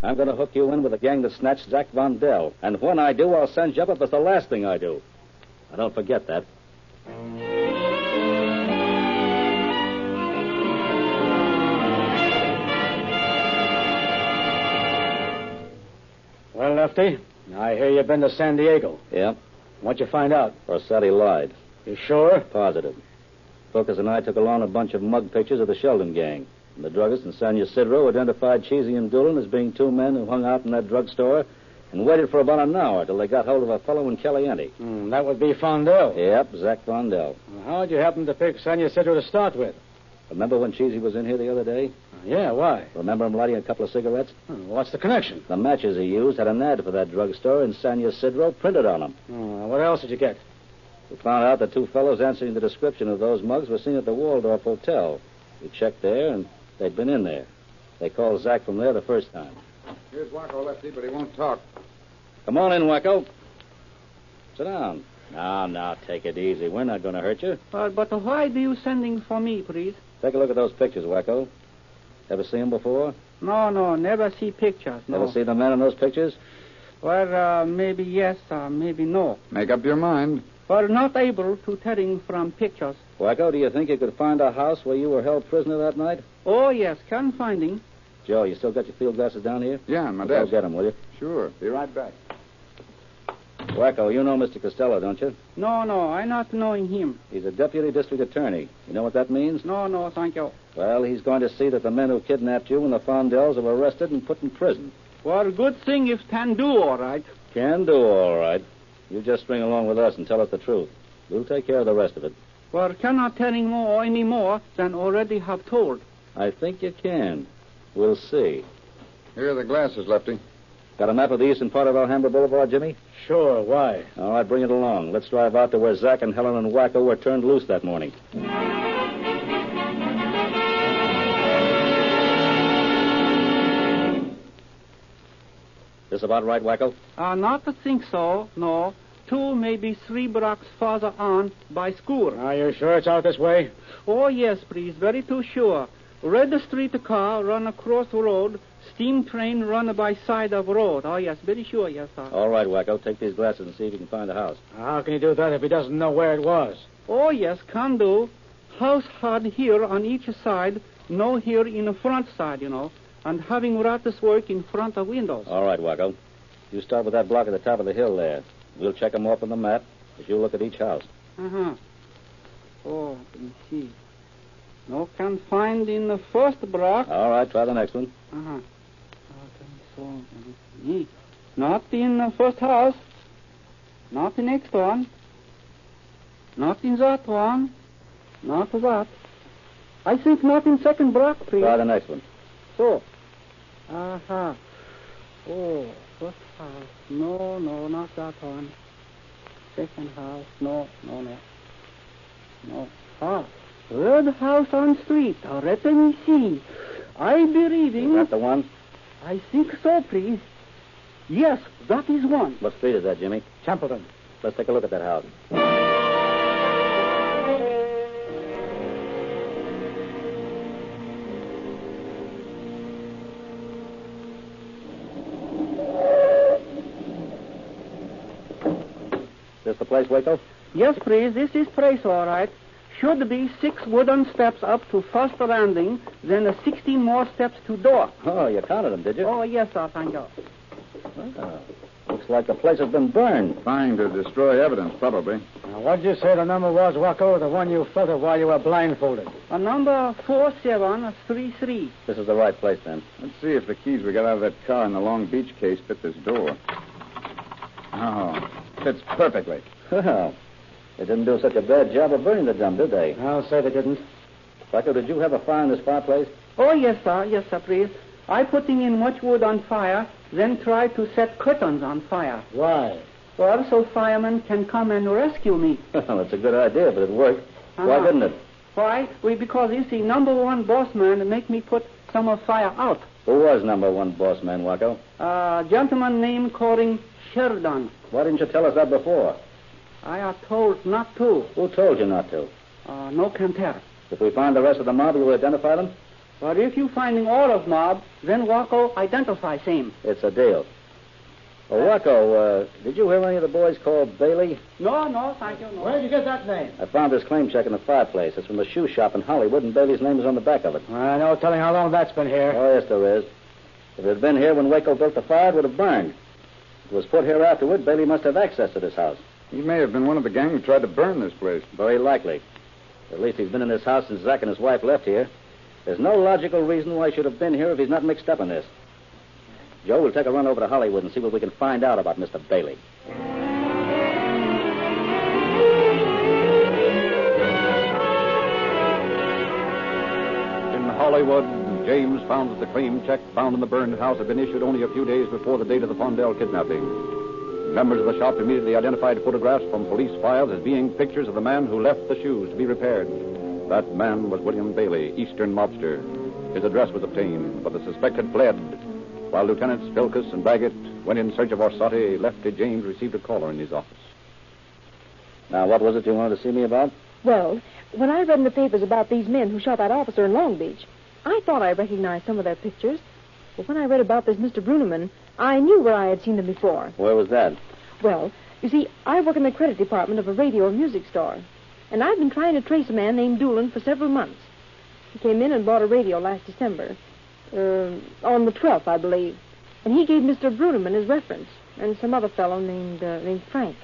I'm going to hook you in with the gang that snatched Zach Fondell. And when I do, I'll send you up if it's the last thing I do. Now, don't forget that. Well, Lefty, I hear you've been to San Diego. Yeah. What'd you find out? Rossetti lied. You sure? Positive. Focus and I took along a bunch of mug pictures of the Sheldon gang. And the druggist and San Ysidro identified Cheesy and Doolin as being two men who hung out in that drugstore and waited for about an hour till they got hold of a fellow in Caliente. That would be Fondell. Yep, Zach Fondell. Well, how'd you happen to pick San Ysidro to start with? Remember when Cheesy was in here the other day? Yeah, why? Remember him lighting a couple of cigarettes? What's the connection? The matches he used had an ad for that drugstore and San Ysidro printed on them. What else did you get? We found out that two fellows answering the description of those mugs were seen at the Waldorf Hotel. We checked there, and they'd been in there. They called Zach from there the first time. Here's Wacko, Lefty, but he won't talk. Come on in, Wacko. Sit down. Now, take it easy. We're not going to hurt you. But why do you sending for me, please? Take a look at those pictures, Wacko. Ever seen them before? No, never see pictures, no. Ever see the men in those pictures? Well, maybe yes, maybe no. Make up your mind. But not able to telling from pictures. Wacko, do you think you could find a house where you were held prisoner that night? Oh, yes, can finding. Joe, you still got your field glasses down here? Yeah, in my Go desk. get them, will you? Sure. Be right back. Wacko, you know Mr. Costello, don't you? No, I not knowing him. He's a deputy district attorney. You know what that means? No, thank you. Well, he's going to see that the men who kidnapped you and the Fondells are arrested and put in prison. Well, good thing if can do all right. Can do all right. You just string along with us and tell us the truth. We'll take care of the rest of it. Well, cannot telling any more than already have told. I think you can. We'll see. Here are the glasses, Lefty. Got a map of the eastern part of Alhambra Boulevard, Jimmy? Sure, why? All right, bring it along. Let's drive out to where Zach and Helen and Wacko were turned loose that morning. This about right, Wacko? Not to think so, no. 2, maybe 3 blocks farther on by school. Are you sure it's out this way? Oh, yes, please. Very too sure. Red street car run across the road. Steam train run by side of road. Oh, yes, very sure, yes, sir. All right, Wacko. Take these glasses and see if you can find a house. How can you do that if he doesn't know where it was? Oh, yes, can do. House had here on each side, no here in the front side, and having lattice work in front of windows. All right, Wacko. You start with that block at the top of the hill there. We'll check them off on the map as you look at each house. Uh-huh. Oh, let me see. No can find in the first block. All right, try the next one. Uh-huh. Not in the first house. Not the next one. Not in that one. Not that. I think not in second block, please. Try the next one. So. Uh-huh. Oh, first house. No, not that one. Second house. No. No. Third house on street. Let me see. I be reading. Is that the one? I think so, please. Yes, that is one. What street is that, Jimmy? Templeton. Let's take a look at that house. This the place, Waco? Yes, please. This is place, all right. Should be 6 wooden steps up to first landing, then 16 more steps to door. Oh, you counted them, did you? Oh, yes, sir. Thank you. Looks like the place has been burned. Trying to destroy evidence, probably. Now, what'd you say the number was, Waco? The one you felt of while you were blindfolded. Number 4733. This is the right place, then. Let's see if the keys we got out of that car in the Long Beach case fit this door. Oh, fits perfectly. Well, they didn't do such a bad job of burning the dump, did they? I'll say they didn't. Waco, did you have a fire in this fireplace? Oh, yes, sir. Yes, sir, please. I putting in much wood on fire, then try to set curtains on fire. Why? Well, so firemen can come and rescue me. Well, that's a good idea, but it worked. Why didn't it? Why? Well, because you see, number one boss man make me put some of fire out. Who was number one boss man, Waco? A gentleman named calling Sheridan. Why didn't you tell us that before? I are told not to. Who told you not to? No can tell. If we find the rest of the mob, you will identify them? But if you finding all of mob, then Waco identify same. It's a deal. Well, Waco, did you hear any of the boys called Bailey? No, thank you, no. Where'd you get that name? I found this claim check in the fireplace. It's from the shoe shop in Hollywood, and Bailey's name is on the back of it. No telling how long that's been here. Oh, yes, there is. If it had been here when Waco built the fire, it would have burned. If it was put here afterward, Bailey must have access to this house. He may have been one of the gang who tried to burn this place. Very likely. At least he's been in this house since Zach and his wife left here. There's no logical reason why he should have been here if he's not mixed up in this. Joe, we'll take a run over to Hollywood and see what we can find out about Mr. Bailey. In Hollywood, James found that the claim check found in the burned house had been issued only a few days before the date of the Fondell kidnapping. Members of the shop immediately identified photographs from police files as being pictures of the man who left the shoes to be repaired. That man was William Bailey, Eastern mobster. His address was obtained, but the suspect had fled. While Lieutenants Philkus and Baggett went in search of Orsatti, Lefty James received a caller in his office. Now, what was it you wanted to see me about? Well, when I read in the papers about these men who shot that officer in Long Beach, I thought I recognized some of their pictures. But when I read about this Mr. Bruneman, I knew where I had seen them before. Where was that? Well, you see, I work in the credit department of a radio and music store. And I've been trying to trace a man named Doolin for several months. He came in and bought a radio last December. On the 12th, I believe. And he gave Mr. Bruneman his reference, and some other fellow named Frank.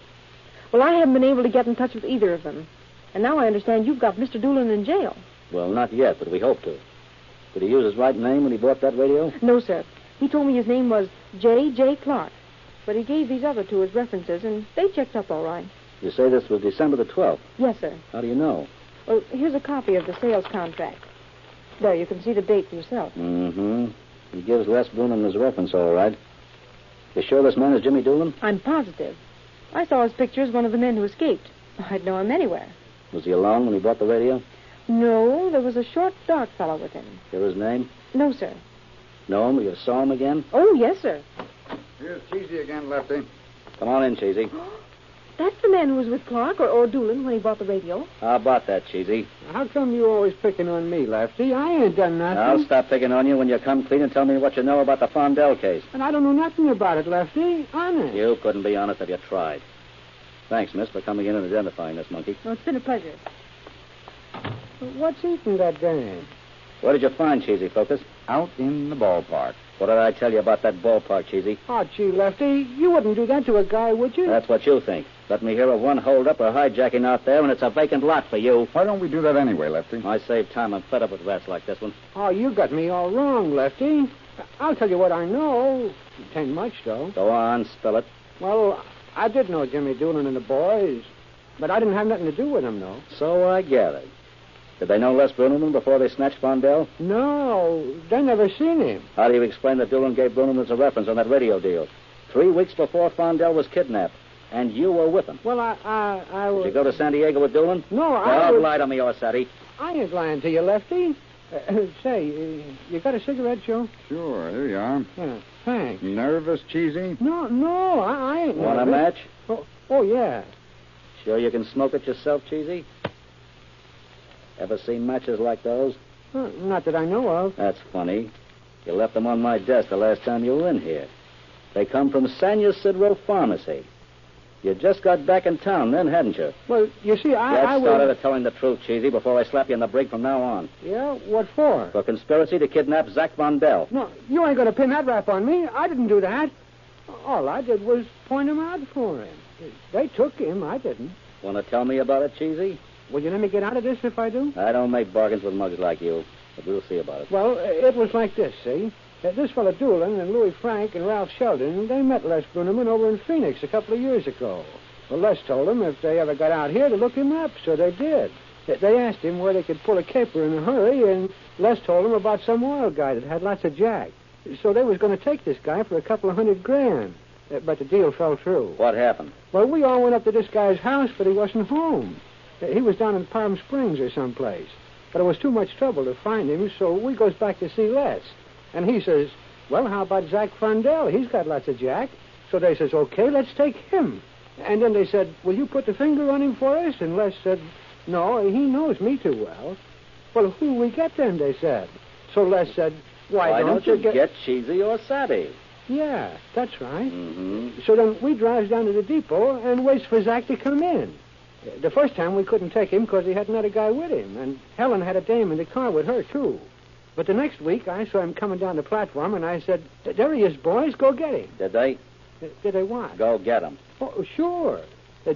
Well, I haven't been able to get in touch with either of them. And now I understand you've got Mr. Doolin in jail. Well, not yet, but we hope to. Did he use his right name when he bought that radio? No, sir. He told me his name was J. Clark. But he gave these other two as references, and they checked up all right. You say this was December the 12th? Yes, sir. How do you know? Well, here's a copy of the sales contract. There, you can see the date for yourself. Mm-hmm. He gives Les Bruneman his reference, all right. You sure this man is Jimmy Doolin? I'm positive. I saw his picture as one of the men who escaped. I'd know him anywhere. Was he alone when he bought the radio? No, there was a short, dark fellow with him. Hear his name? No, sir. Know him? You saw him again? Oh, yes, sir. Here's Cheesy again, Lefty. Come on in, Cheesy. That's the man who was with Clark or Doolin when he bought the radio. How about that, Cheesy? How come you always picking on me, Lefty? I ain't done nothing. I'll stop picking on you when you come clean and tell me what you know about the Fondell case. And I don't know nothing about it, Lefty. Honest. You couldn't be honest if you tried. Thanks, miss, for coming in and identifying this monkey. Oh, it's been a pleasure. What's eating that dame? Where did you find Cheesy, Focus? Out in the ballpark. What did I tell you about that ballpark, Cheesy? Oh, gee, Lefty, you wouldn't do that to a guy, would you? That's what you think. Let me hear of one holdup or hijacking out there, and it's a vacant lot for you. Why don't we do that anyway, Lefty? I save time. I'm fed up with rats like this one. Oh, you got me all wrong, Lefty. I'll tell you what I know. It ain't much, though. Go on, spill it. Well, I did know Jimmy Doolin and the boys, but I didn't have nothing to do with them, though. So I gathered. Did they know Les Bruneman before they snatched Fondell? No, they never seen him. How do you explain that Doolin gave Bruneman as a reference on that radio deal? 3 weeks before Fondell was kidnapped, and you were with him. Well, I was... Did you go to San Diego with Doolin? No, Don't lie to me, Orsatti. I ain't lying to you, Lefty. Say, you got a cigarette, Joe? Sure, here you are. Yeah, thanks. Nervous, Cheesy? No, I ain't Want a nervous. match? Oh, yeah. Sure you can smoke it yourself, Cheesy? Ever seen matches like those? Not that I know of. That's funny. You left them on my desk the last time you were in here. They come from San Ysidro Pharmacy. You just got back in town then, hadn't you? Well, you see, I Get started at telling the truth, Cheesy, before I slap you in the brig from now on. Yeah? What for? For conspiracy to kidnap Zach Von Dell. No, you ain't going to pin that rap on me. I didn't do that. All I did was point him out for him. They took him. I didn't. Want to tell me about it, Cheesy? Will you let me get out of this if I do? I don't make bargains with mugs like you, but we'll see about it. Well, it was like this, see? This fella Doolin and Louis Frank and Ralph Sheldon, they met Les Bruneman over in Phoenix a couple of years ago. Well, Les told them if they ever got out here to look him up, so they did. They asked him where they could pull a caper in a hurry, and Les told them about some oil guy that had lots of jack. So they was going to take this guy for a couple of $100,000. But the deal fell through. What happened? Well, we all went up to this guy's house, but he wasn't home. He was down in Palm Springs or someplace. But it was too much trouble to find him, so we goes back to see Les. And he says, well, how about Zach Von Dell? He's got lots of jack. So they says, okay, let's take him. And then they said, will you put the finger on him for us? And Les said, no, he knows me too well. Well, who'll we get then, they said. So Les said, why don't you get Cheesy or Sadie? Yeah, that's right. Mm-hmm. So then we drives down to the depot and waits for Zach to come in. The first time we couldn't take him because he had another guy with him, and Helen had a dame in the car with her, too. But the next week, I saw him coming down the platform, and I said, there he is, boys, go get him. Did they? Did they what? Go get him. Oh, sure.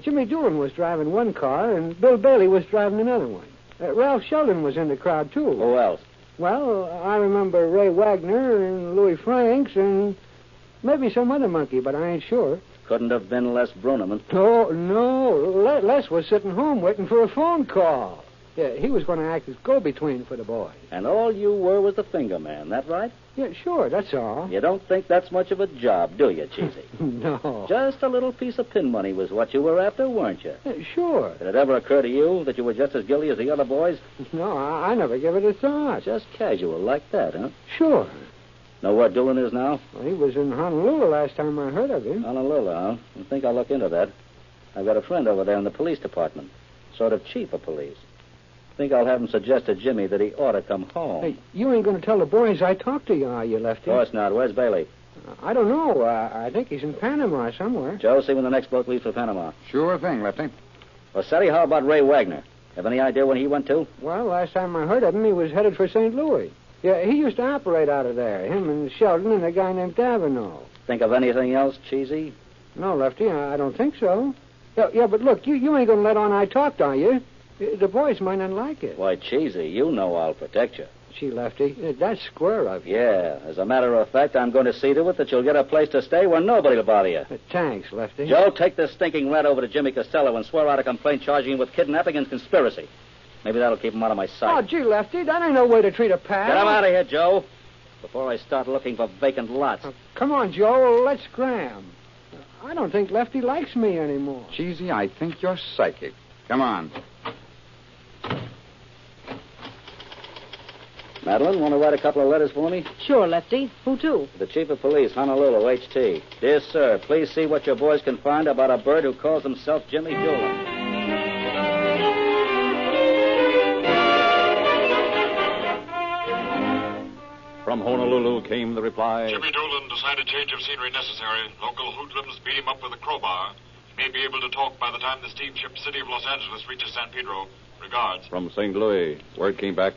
Jimmy Doolin was driving one car, and Bill Bailey was driving another one. Ralph Sheldon was in the crowd, too. Who else? Well, I remember Ray Wagner and Louis Franks and maybe some other monkey, but I ain't sure. Couldn't have been Les Bruneman. No. Les was sitting home waiting for a phone call. Yeah, he was going to act as go-between for the boys. And all you were was the finger man, that right? Yeah, sure, that's all. You don't think that's much of a job, do you, Cheesy? No. Just a little piece of pin money was what you were after, weren't you? Yeah, sure. Did it ever occur to you that you were just as guilty as the other boys? No, I never gave it a thought. Just casual like that, huh? Sure. Know where Doolin is now? Well, he was in Honolulu last time I heard of him. Honolulu, huh? I think I'll look into that. I've got a friend over there in the police department. Sort of chief of police. I think I'll have him suggest to Jimmy that he ought to come home. Hey, you ain't going to tell the boys I talked to you, are you, Lefty? Of course not. Where's Bailey? I don't know. I think he's in Panama somewhere. Joe, see when the next boat leaves for Panama. Sure thing, Lefty. Well, Sadie, how about Ray Wagner? Have any idea when he went to? Well, last time I heard of him, he was headed for St. Louis. Yeah, he used to operate out of there, him and Sheldon and a guy named Davenant. Think of anything else, Cheesy? No, Lefty, I don't think so. Yeah, but look, you ain't going to let on I talked, are you? The boys might not like it. Why, Cheesy, you know I'll protect you. Gee, Lefty, that's square of you. Yeah, as a matter of fact, I'm going to see to it that you'll get a place to stay where nobody will bother you. Thanks, Lefty. Joe, take this stinking rat over to Jimmy Costello and swear out a complaint charging him with kidnapping and conspiracy. Maybe that'll keep him out of my sight. Oh, gee, Lefty, that ain't no way to treat a pal. Get him out of here, Joe, before I start looking for vacant lots. Come on, Joe, let's scram. I don't think Lefty likes me anymore. Cheesy, I think you're psychic. Come on. Madeline, want to write a couple of letters for me? Sure, Lefty. Who to? The Chief of Police, Honolulu, HT. Dear Sir, please see what your boys can find about a bird who calls himself Jimmy Doolin. From Honolulu came the reply. Jimmy Doolin decided change of scenery necessary. Local hoodlums beat him up with a crowbar. He may be able to talk by the time the steamship City of Los Angeles reaches San Pedro. Regards. From St. Louis, word came back.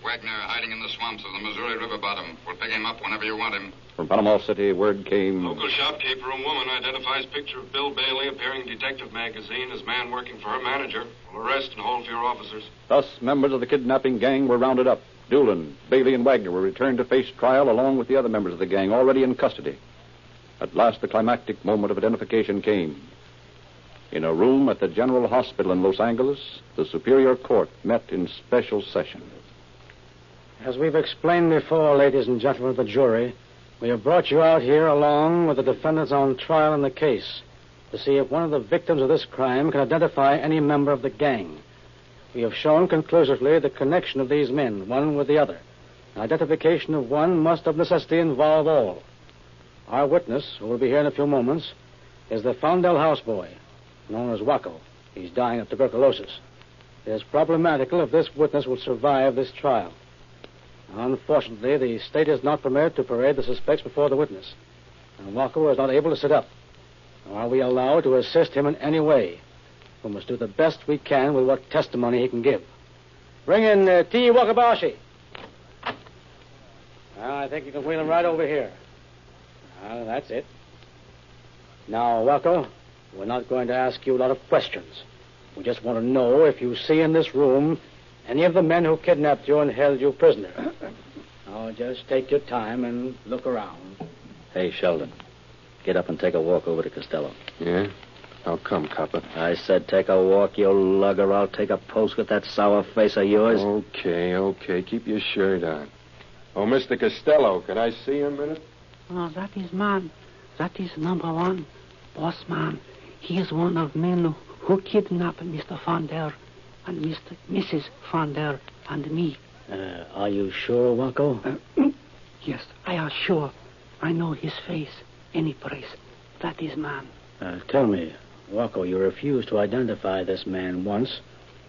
Wagner hiding in the swamps of the Missouri River bottom. We'll pick him up whenever you want him. From Panama City, word came. Local shopkeeper, a woman, identifies picture of Bill Bailey appearing in Detective Magazine as man working for her manager. Will arrest and hold for your officers. Thus, members of the kidnapping gang were rounded up. Doolin, Bailey, and Wagner were returned to face trial along with the other members of the gang already in custody. At last, the climactic moment of identification came. In a room at the General Hospital in Los Angeles, the Superior Court met in special session. As we've explained before, ladies and gentlemen of the jury, we have brought you out here along with the defendants on trial in the case to see if one of the victims of this crime can identify any member of the gang. We have shown conclusively the connection of these men, one with the other. Identification of one must of necessity involve all. Our witness, who will be here in a few moments, is the Fondell houseboy, known as Wacko. He's dying of tuberculosis. It is problematical if this witness will survive this trial. Unfortunately, the state is not permitted to parade the suspects before the witness, and Wacko is not able to sit up. Nor are we allowed to assist him in any way. We must do the best we can with what testimony he can give. Bring in T. Wakabashi. Well, I think you can wheel him right over here. That's it. Now, Wacko, we're not going to ask you a lot of questions. We just want to know if you see in this room any of the men who kidnapped you and held you prisoner. Now, just take your time and look around. Hey, Sheldon, get up and take a walk over to Costello. Yeah? How come, copper? I said take a walk, you lugger. I'll take a post with that sour face of yours. Okay. Keep your shirt on. Oh, Mr. Costello, can I see you a minute? Oh, that is man. That is number one. Boss man. He is one of men who kidnapped Mr. Fonder and Mrs. Fonder and me. Are you sure, Wacko? Yes, I am sure. I know his face, any place. That is man. Tell me, Wacko, you refused to identify this man once.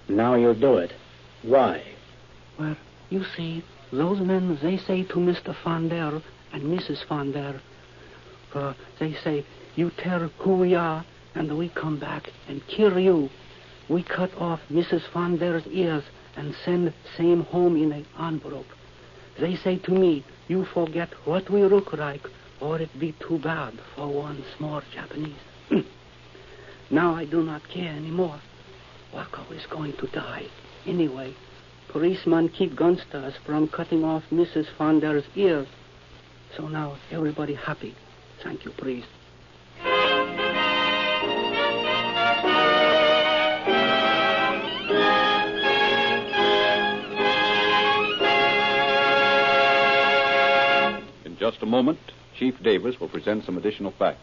Now you'll do it. Why? Well, you see, those men, they say to Mr. Fonder and Mrs. Fonder, they say, you tell who we are, and we come back and kill you. We cut off Mrs. Fonder's ears and send same home in an envelope. They say to me, you forget what we look like, or it be too bad for one small Japanese. Now I do not care anymore. Wacko is going to die. Anyway, policemen keep gunsters from cutting off Mrs. Fonder's ears. So now everybody happy. Thank you, please. In just a moment, Chief Davis will present some additional facts.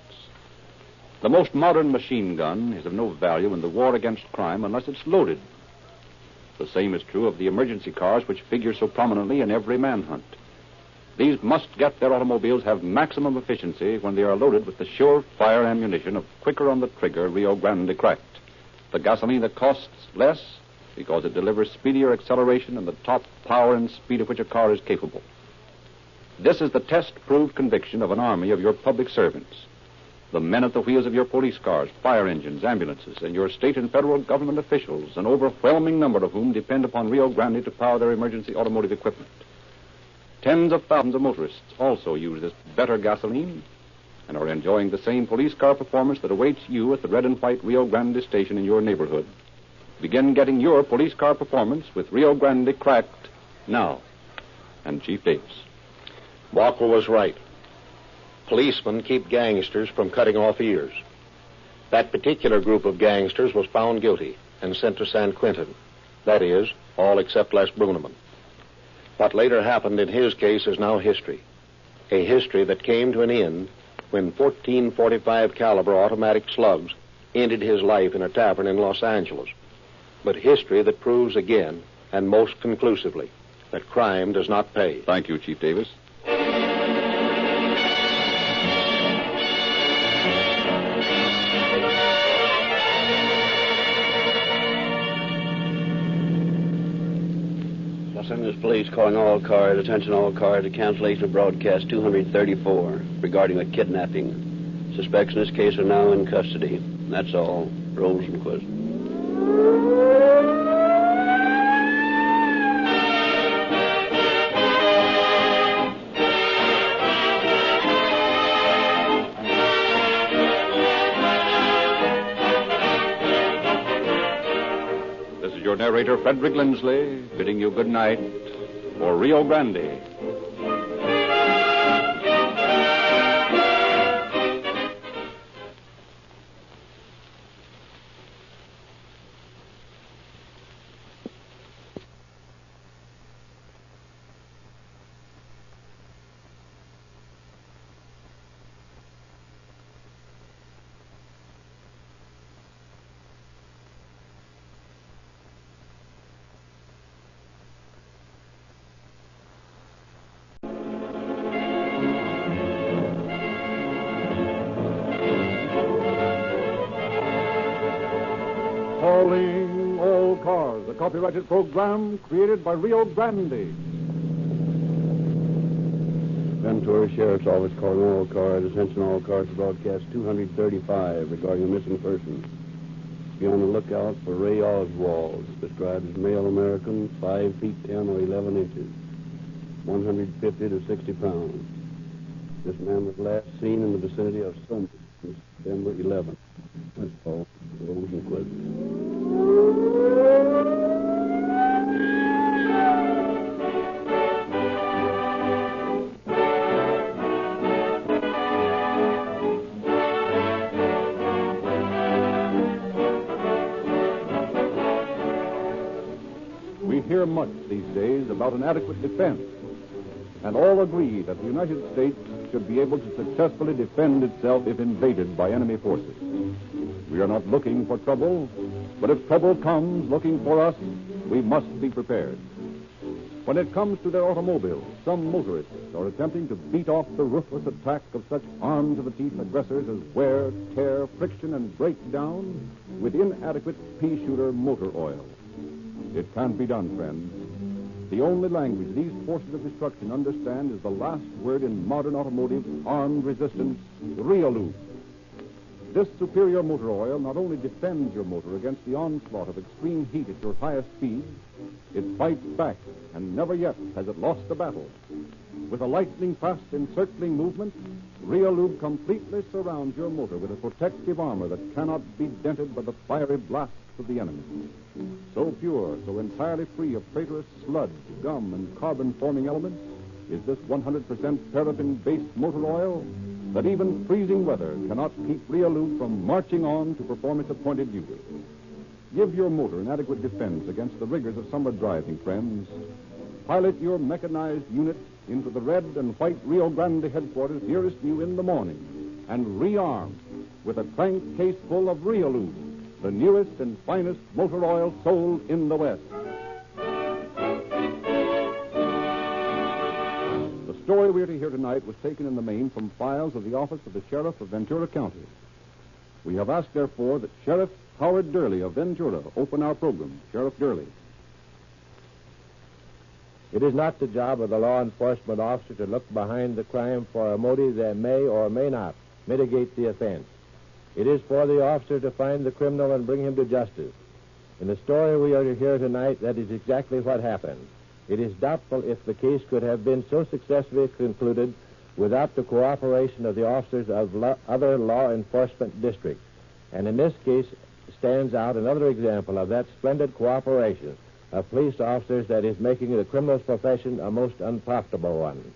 The most modern machine gun is of no value in the war against crime unless it's loaded. The same is true of the emergency cars which figure so prominently in every manhunt. These must-get their automobiles have maximum efficiency when they are loaded with the sure-fire ammunition of quicker-on-the-trigger Rio Grande cracked. The gasoline that costs less because it delivers speedier acceleration and the top power and speed of which a car is capable. This is the test-proved conviction of an army of your public servants. The men at the wheels of your police cars, fire engines, ambulances, and your state and federal government officials, an overwhelming number of whom depend upon Rio Grande to power their emergency automotive equipment. Tens of thousands of motorists also use this better gasoline and are enjoying the same police car performance that awaits you at the red and white Rio Grande station in your neighborhood. Begin getting your police car performance with Rio Grande cracked now. And Chief Davis. Walker was right. Policemen keep gangsters from cutting off ears. That particular group of gangsters was found guilty and sent to San Quentin. That is, all except Les Bruneman. What later happened in his case is now history. A history that came to an end when 1445 caliber automatic slugs ended his life in a tavern in Los Angeles. But history that proves again, and most conclusively, that crime does not pay. Thank you, Chief Davis. Los Angeles Police calling all cars, attention all cars, to cancellation of broadcast 234 regarding a kidnapping. Suspects in this case are now in custody. That's all. Rosenquist. Your narrator, Frederick Lindsley, bidding you good night for Rio Grande. copyrighted program created by Rio Grande. Ventura Sheriff's Office calling all cars. Attention all cars to broadcast 235 regarding a missing person. Be on the lookout for Ray Oswald, described as male American, 5 feet 10 or 11 inches, 150 to 60 pounds. This man was last seen in the vicinity of Summit on September 11th. That's all. Rolls and clips. We hear much these days about an adequate defense, and all agree that the United States should be able to successfully defend itself if invaded by enemy forces. We are not looking for trouble, but if trouble comes looking for us, we must be prepared. When it comes to their automobiles, some motorists are attempting to beat off the ruthless attack of such armed-to-the-teeth aggressors as wear, tear, friction, and breakdown with inadequate pea-shooter motor oil. It can't be done, friends. The only language these forces of destruction understand is the last word in modern automotive armed resistance, Reolube. This superior motor oil not only defends your motor against the onslaught of extreme heat at your highest speeds, it fights back, and never yet has it lost a battle. With a lightning-fast encircling movement, Reolube completely surrounds your motor with a protective armor that cannot be dented by the fiery blasts of the enemy. So pure, so entirely free of traitorous sludge, gum, and carbon-forming elements is this 100% paraffin-based motor oil that even freezing weather cannot keep Reolube from marching on to perform its appointed duty. Give your motor an adequate defense against the rigors of summer driving, friends. Pilot your mechanized unit into the red and white Rio Grande headquarters nearest you in the morning and rearm with a crank case full of Reolube, the newest and finest motor oil sold in the West. The story we're to hear tonight was taken in the main from files of the office of the Sheriff of Ventura County. We have asked, therefore, that Sheriff Howard Durley of Ventura open our program. Sheriff Durley. It is not the job of the law enforcement officer to look behind the crime for a motive that may or may not mitigate the offense. It is for the officer to find the criminal and bring him to justice. In the story we are to hear tonight, that is exactly what happened. It is doubtful if the case could have been so successfully concluded without the cooperation of the officers of other law enforcement districts. And in this case stands out another example of that splendid cooperation of police officers that is making the criminal's profession a most unprofitable one.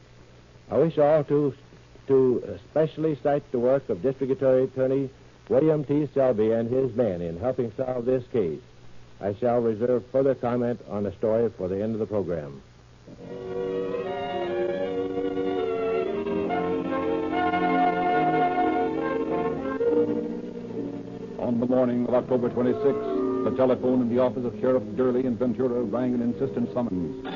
I wish all to especially cite the work of District Attorney William T. Selby and his men in helping solve this case. I shall reserve further comment on the story for the end of the program. On the morning of October 26th, the telephone in the office of Sheriff Durley in Ventura rang an insistent summons.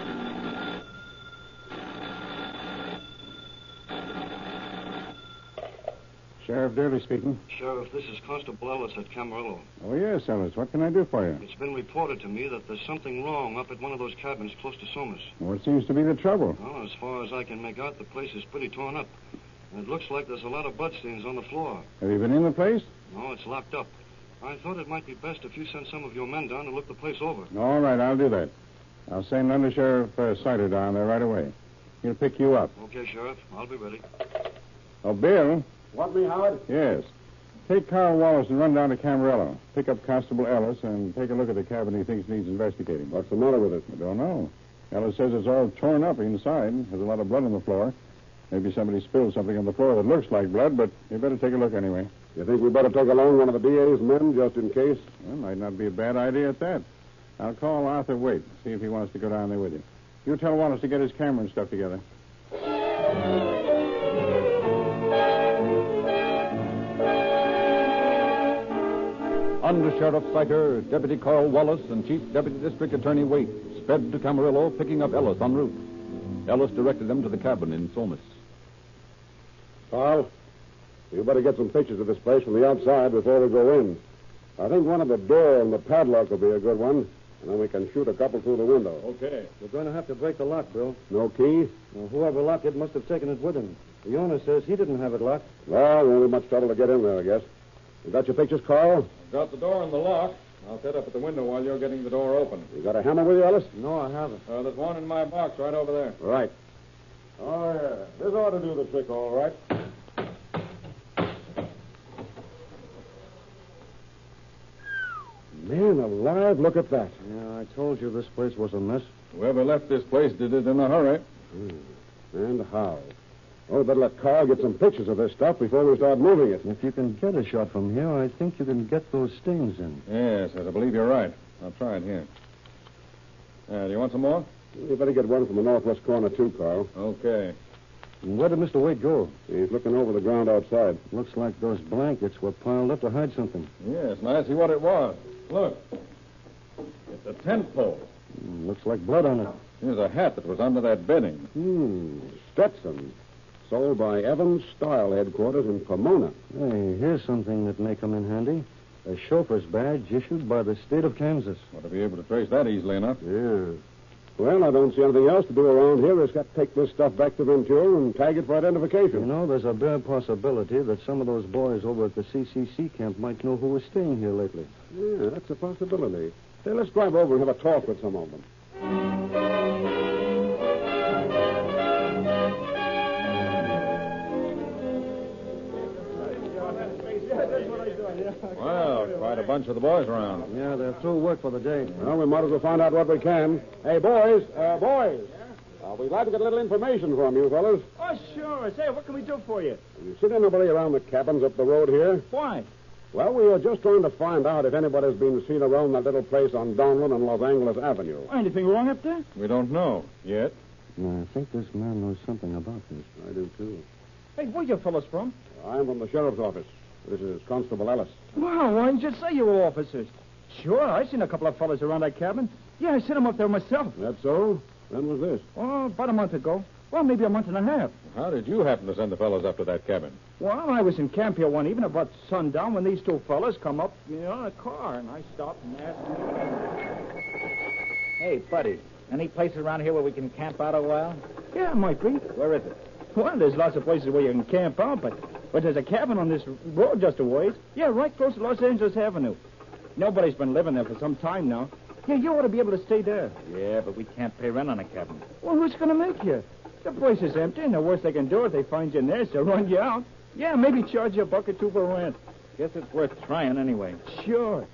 Sheriff Durley speaking. Sheriff, this is Constable Ellis at Camarillo. Oh, yes, Ellis. What can I do for you? It's been reported to me that there's something wrong up at one of those cabins close to Somas. What seems to be the trouble? Well, as far as I can make out, the place is pretty torn up. And it looks like there's a lot of bloodstains on the floor. Have you been in the place? No, it's locked up. I thought it might be best if you sent some of your men down to look the place over. All right, I'll do that. I'll send Under Sheriff Sider down there right away. He'll pick you up. Okay, Sheriff. I'll be ready. Oh, Bill. Want me, Howard? Yes. Take Carl Wallace and run down to Camarillo. Pick up Constable Ellis and take a look at the cabin he thinks needs investigating. What's the matter with it? I don't know. Ellis says it's all torn up inside. There's a lot of blood on the floor. Maybe somebody spilled something on the floor that looks like blood, but you better take a look anyway. You think we better take along one of the DA's men just in case? Well, might not be a bad idea at that. I'll call Arthur Waite, see if he wants to go down there with you. You tell Wallace to get his camera and stuff together. Under Sheriff Sider, Deputy Carl Wallace, and Chief Deputy District Attorney Waite sped to Camarillo, picking up Ellis en route. Ellis directed them to the cabin in Somas. Carl, you better get some pictures of this place from the outside before we go in. I think one of the door and the padlock will be a good one. and then we can shoot a couple through the window. Okay. We're going to have to break the lock, Bill. No key? Well, whoever locked it must have taken it with him. The owner says he didn't have it locked. Well, won't be much trouble to get in there, I guess. You got your pictures, Carl? I've got the door and the lock. I'll set up at the window while you're getting the door open. You got a hammer with you, Ellis? No, I haven't. There's one in my box right over there. Right. Oh, yeah. This ought to do the trick, all right. Man alive, look at that. Yeah, I told you this place was a mess. Whoever left this place did it in a hurry. And how? Oh, better let Carl get some pictures of this stuff before we start moving it. If you can get a shot from here, I think you can get those stains in. Yes, I believe you're right. I'll try it here. Do you want some more? You better get one from the northwest corner, too, Carl. Okay. And where did Mr. Wade go? He's looking over the ground outside. Looks like those blankets were piled up to hide something. Yes, and I see what it was. Look. It's a tent pole. Looks like blood on it. Here's a hat that was under that bedding. Stetson. Sold by Evans Style Headquarters in Pomona. Hey, here's something that may come in handy. A chauffeur's badge issued by the state of Kansas. Ought to be able to trace that easily enough. Yeah. Well, I don't see anything else to do around here. We've got to take this stuff back to Ventura and tag it for identification. You know, there's a bare possibility that some of those boys over at the CCC camp might know who was staying here lately. Yeah, that's a possibility. Hey, let's drive over and have a talk with some of them. Well, quite a bunch of the boys around. Yeah, they're through work for the day. Well, we might as well find out what we can. Hey, boys. We'd like to get a little information from you, fellas. Oh, sure. Say, what can we do for you? Have you seen anybody around the cabins up the road here? Why? Well, we are just trying to find out if anybody's been seen around that little place on Donlin and Los Angeles Avenue. Anything wrong up there? We don't know yet. I think this man knows something about this. I do, too. Hey, where you fellas from? I'm from the sheriff's office. This is Constable Ellis. Well, why didn't you say you were officers? Sure, I seen a couple of fellas around that cabin. Yeah, I seen them up there myself. That so? When was this? Oh, about a month ago. Well, maybe a month and a half. How did you happen to send the fellows up to that cabin? Well, I was in camp here one evening about sundown when these two fellas come up in a car, and I stopped and asked them. Hey, buddy, any place around here where we can camp out a while? Yeah, it might be. Where is it? Well, there's lots of places where you can camp out, but there's a cabin on this road just a ways. Yeah, right close to Los Angeles Avenue. Nobody's been living there for some time now. Yeah, you ought to be able to stay there. Yeah, but we can't pay rent on a cabin. Well, who's going to make you? The place is empty, and the worst they can do if they find you in there is to run you out. Yeah, maybe charge you $1 or $2 for rent. Guess it's worth trying anyway. Sure.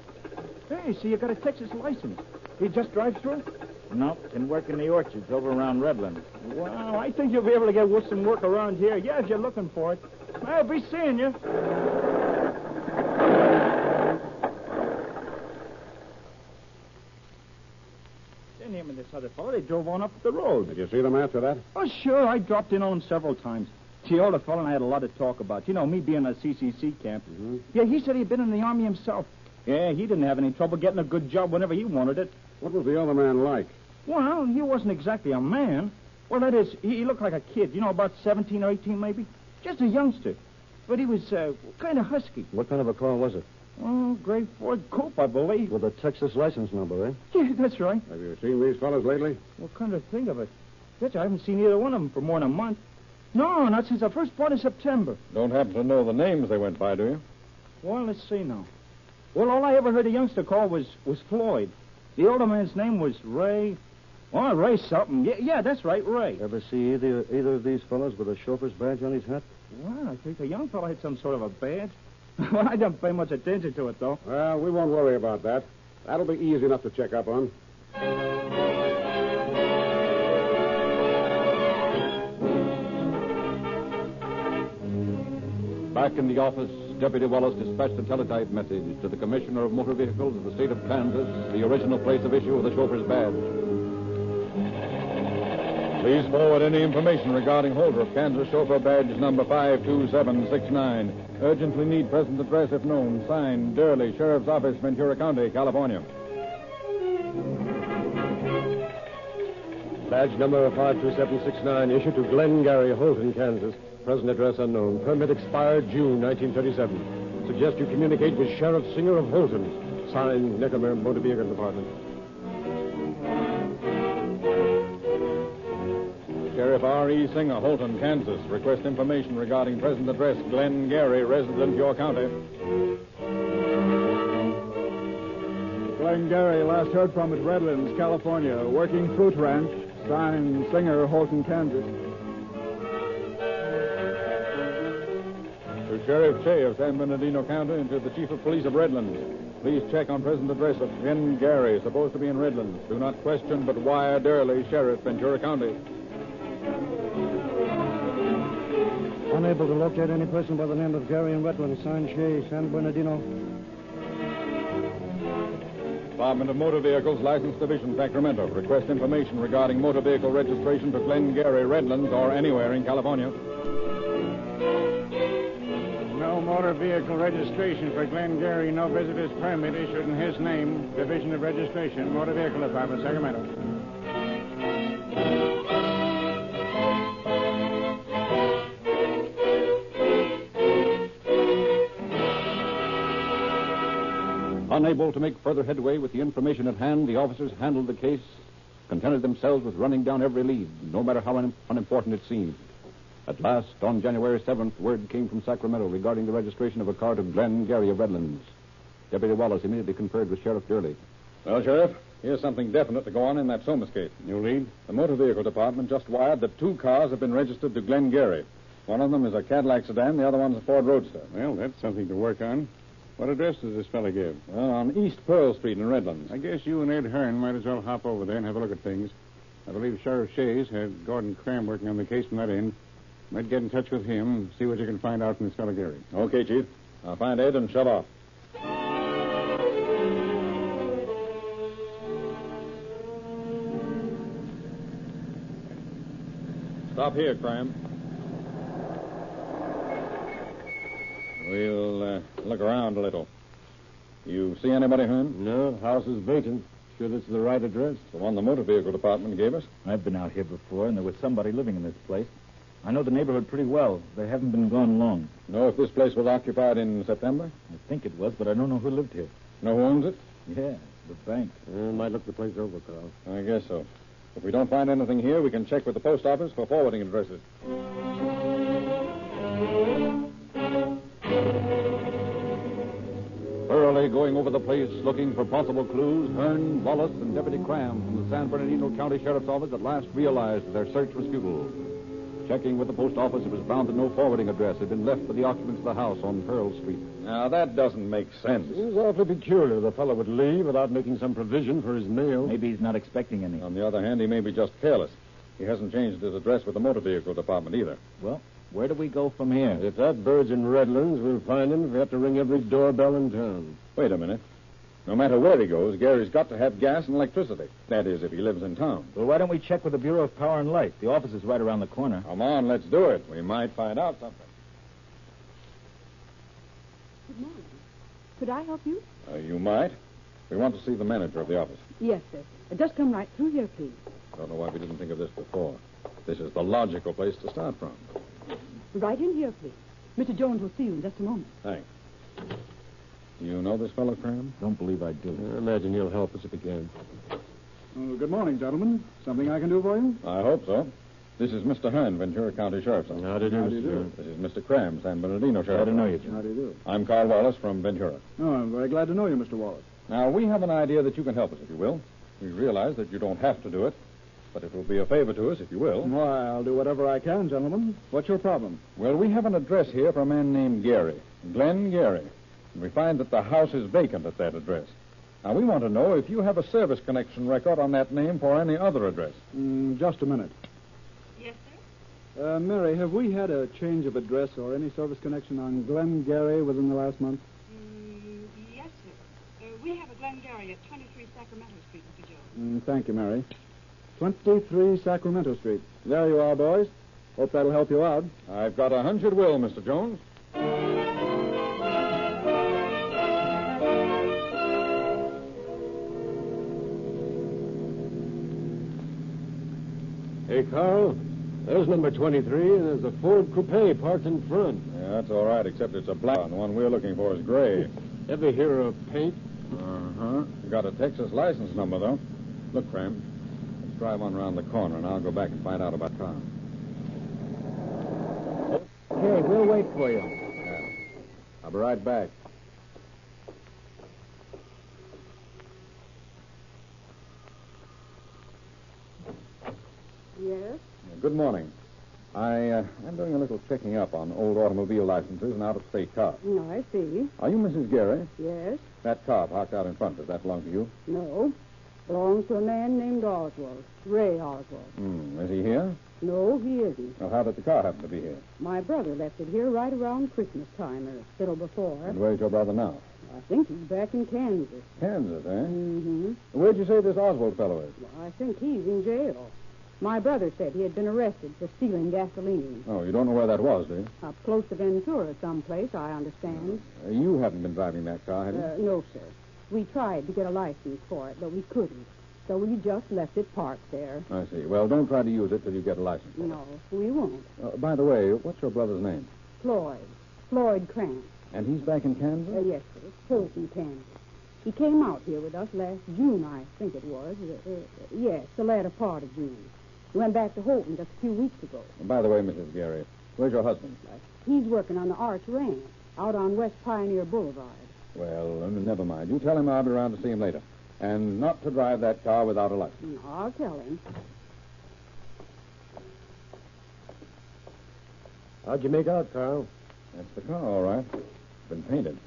Hey, so you got a Texas license. You just drive through? No, can work in the orchards over around Redland. Well, I think you'll be able to get some work around here. Yeah, if you're looking for it. I'll be seeing you. Then him and this other fellow, they drove on up the road. Did you see them after that? Oh, sure. I dropped in on them several times. The older fellow and I had a lot to talk about. You know, me being a CCC camp. Mm-hmm. Yeah, he said he'd been in the Army himself. Yeah, he didn't have any trouble getting a good job whenever he wanted it. What was the other man like? Well, he wasn't exactly a man. Well, that is, he looked like a kid, you know, about 17 or 18 maybe. Just a youngster. But he was kind of husky. What kind of a car was it? Oh, gray Ford Coupe, I believe. With a Texas license number, eh? Yeah, that's right. Have you seen these fellas lately? Well, come to think of it, Bitch, I haven't seen either one of them for more than a month. No, not since the first part of September. Don't happen to know the names they went by, do you? Well, let's see now. Well, all I ever heard a youngster call was Floyd. The older man's name was Ray. Oh, Ray something. Yeah, that's right, Ray. Ever see either of these fellows with a chauffeur's badge on his hat? Well, I think the young fellow had some sort of a badge. Well, I don't pay much attention to it, though. Well, we won't worry about that. That'll be easy enough to check up on. Back in the office, Deputy Wallace dispatched a teletype message to the Commissioner of Motor Vehicles of the state of Kansas, the original place of issue of the chauffeur's badge. Please forward any information regarding holder of Kansas chauffeur badge number 52769. Urgently need present address if known. Signed, Durley, Sheriff's Office, Ventura County, California. Badge number 52769, issued to Glengarry, Holton, Kansas. Present address unknown. Permit expired June 1937. Suggest you communicate with Sheriff Singer of Holton. Signed, Neckermer, Motor Vehicle Department. Sheriff R.E. Singer, Holton, Kansas. Request information regarding present address, Glenn Gary, resident, your county. Glenn Gary, last heard from at Redlands, California. Working fruit ranch. Signed, Singer, Holton, Kansas. To Sheriff Shea of San Bernardino County and to the Chief of Police of Redlands. Please check on present address of Glenn Gary, supposed to be in Redlands. Do not question, but wire Durley, Sheriff, Ventura County. Unable to locate any person by the name of Gary in Redlands. Signed, Shea, San Bernardino. Department of Motor Vehicles, License Division, Sacramento. Request information regarding motor vehicle registration to Glenn Gary, Redlands, or anywhere in California. No motor vehicle registration for Glenn Gary. No visitor's permit issued in his name. Division of Registration, Motor Vehicle Department, Sacramento. Unable to make further headway with the information at hand, the officers handled the case, contented themselves with running down every lead, no matter how unimportant it seemed. At last, on January 7th, word came from Sacramento regarding the registration of a car to Glenn Gary of Redlands. Deputy Wallace immediately conferred with Sheriff Durley. Well, Sheriff, here's something definite to go on in that Somas case. You lead? The Motor Vehicle Department just wired that 2 cars have been registered to Glenn Gary. One of them is a Cadillac sedan, the other one's a Ford Roadster. Well, that's something to work on. What address does this fella give? Well, on East Pearl Street in Redlands. I guess you and Ed Hearn might as well hop over there and have a look at things. I believe Sheriff Shays had Gordon Cram working on the case from that end. Might get in touch with him and see what you can find out from this fellow Gary. Okay, Chief. I'll find Ed and shove off. Stop here, Cram. We'll look around a little. You see anybody, Hearn? No, house is vacant. Sure this is the right address? The one the Motor Vehicle Department gave us. I've been out here before, and there was somebody living in this place. I know the neighborhood pretty well. They haven't been gone long. Know if this place was occupied in September? I think it was, but I don't know who lived here. Know who owns it? Yeah, the bank. Might look the place over, Carl. I guess so. If we don't find anything here, we can check with the post office for forwarding addresses. Thoroughly going over the place, looking for possible clues, Hearn, Wallace, and Deputy Cram from the San Bernardino County Sheriff's Office at last realized that their search was futile. Checking with the post office, it was found that no forwarding address had been left for the occupants of the house on Pearl Street. Now, that doesn't make sense. It was awfully peculiar the fellow would leave without making some provision for his mail. Maybe he's not expecting any. On the other hand, he may be just careless. He hasn't changed his address with the Motor Vehicle Department either. Well, where do we go from here? If that bird's in Redlands, we'll find him if we have to ring every doorbell in town. Wait a minute. No matter where he goes, Gary's got to have gas and electricity. That is, if he lives in town. Well, why don't we check with the Bureau of Power and Light? The office is right around the corner. Come on, let's do it. We might find out something. Good morning. Could I help you? You might. We want to see the manager of the office. Yes, sir. Just come right through here, please. Don't know why we didn't think of this before. This is the logical place to start from. Right in here, please. Mr. Jones will see you in just a moment. Thanks. You know this fellow, Cram? Don't believe I do. I imagine he'll help us if he can. Good morning, gentlemen. Something I can do for you? I hope so. This is Mr. Hearn, Ventura County Sheriff's Office. How do you do? This is Mr. Cram, San Bernardino Sheriff's Glad to know you, Office. John. How do you do? I'm Carl Wallace from Ventura. Oh, I'm very glad to know you, Mr. Wallace. Now, we have an idea that you can help us, if you will. We realize that you don't have to do it, but it will be a favor to us if you will. Why, I'll do whatever I can, gentlemen. What's your problem? Well, we have an address here for a man named Gary, Glenn Gary. And we find that the house is vacant at that address. Now, we want to know if you have a service connection record on that name for any other address. Just a minute. Yes, sir? Mary, have we had a change of address or any service connection on Glen Gary within the last month? Yes, sir. We have a Glen Gary at 23 Sacramento Street, Mr. Jones. Thank you, Mary. 23 Sacramento Street. There you are, boys. Hope that'll help you out. I've got a hunch it will, Mr. Jones. Hey, Carl, there's number 23, and there's a Ford Coupe parked in front. Yeah, that's all right, except it's a black one. The one we're looking for is gray. Ever hear of paint? Uh-huh. Got a Texas license number, though. Look, Cram, let's drive on around the corner, and I'll go back and find out about the car. Okay, we'll wait for you. Yeah. I'll be right back. Yes? Good morning. I'm doing a little checking up on old automobile licenses and out-of-state cars. No, I see. Are you Mrs. Gary? Yes? That car parked out in front, does that belong to you? No. Belongs to a man named Oswald. Ray Oswald. Is he here? No, he isn't. Well, how did the car happen to be here? My brother left it here right around Christmas time, or a little before. And where's your brother now? I think he's back in Kansas. Kansas, eh? Mm-hmm. Where'd you say this Oswald fellow is? Well, I think he's in jail. My brother said he had been arrested for stealing gasoline. Oh, you don't know where that was, do you? Up close to Ventura someplace, I understand. You haven't been driving that car, have you? No, sir. We tried to get a license for it, but we couldn't. So we just left it parked there. I see. Well, don't try to use it till you get a license. No, we won't. By the way, what's your brother's name? Floyd. Floyd Krantz. And he's back in Kansas? Yes, sir. Fulton, Kansas. He came out here with us last June, I think it was. Yes, the latter part of June. He went back to Holton just a few weeks ago. By the way, Mrs. Gary, where's your husband? He's working on the Arch Ranch out on West Pioneer Boulevard. Well, never mind. You tell him I'll be around to see him later. And not to drive that car without a license. No, I'll tell him. How'd you make out, Carl? That's the car, all right. It's been painted.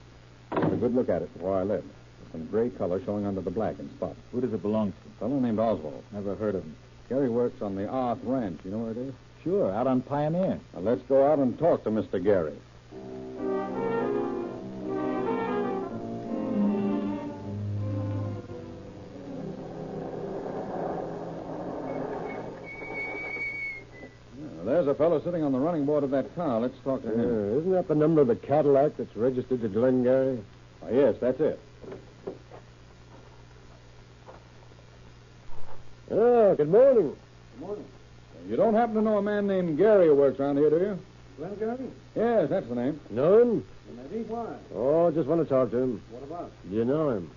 I had a good look at it before I left. Some gray color showing under the black in spots. Who does it belong to? A fellow named Oswald. Never heard of him. Gary works on the Arth Ranch. You know where it is? Sure, out on Pioneer. Now, let's go out and talk to Mr. Gary. There's a fellow sitting on the running board of that car. Let's talk to him. Isn't that the number of the Cadillac that's registered to Glengarry? Yes, that's it. Oh, good morning. Good morning. You don't happen to know a man named Gary who works around here, do you? Glengarry? Yes, that's the name. Know him? Maybe. Why? Oh, just want to talk to him. What about? Do you know him?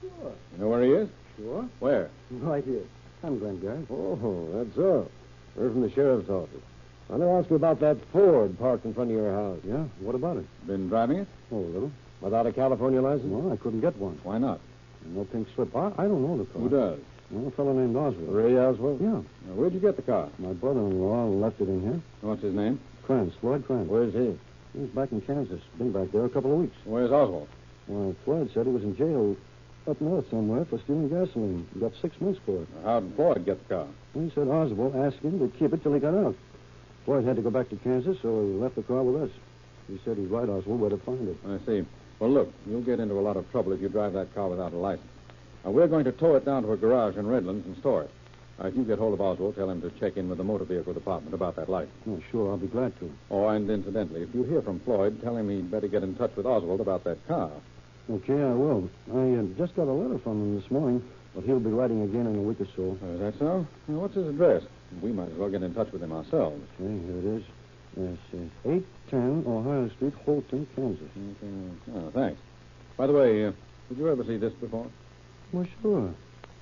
Sure. You know where he is? Sure. Where? Right here. I'm Glengarry. Oh, that's so. We're from the sheriff's office. I want to ask you about that Ford parked in front of your house. Yeah? What about it? Been driving it? Oh, a little. Without a California license? Well, I couldn't get one. Why not? No pink slip. I don't know the car. Who does? Well, a fellow named Oswald. Ray Oswald? Yeah. Now, where'd you get the car? My brother-in-law left it in here. What's his name? Krantz, Floyd Krantz. Where's he? He's back in Kansas. Been back there a couple of weeks. Where's Oswald? Well, Floyd said he was in jail up north somewhere for stealing gasoline. He got 6 months for it. How did Floyd get the car? He said Oswald asked him to keep it till he got out. Floyd had to go back to Kansas, so he left the car with us. He said he'd write Oswald where to find it. I see. Well, look, you'll get into a lot of trouble if you drive that car without a license. Now, we're going to tow it down to a garage in Redlands and store it. Now, if you get hold of Oswald, tell him to check in with the motor vehicle department about that license. Oh, sure, I'll be glad to. Oh, and incidentally, if you hear from Floyd, tell him he'd better get in touch with Oswald about that car. Okay, I will. I just got a letter from him this morning, but he'll be writing again in a week or so. Is that so? Well, what's his address? We might as well get in touch with him ourselves. Okay, here it is. Yes, 810 Ohio Street, Holton, Kansas. Okay. Oh, thanks. By the way, did you ever see this before? Well, sure.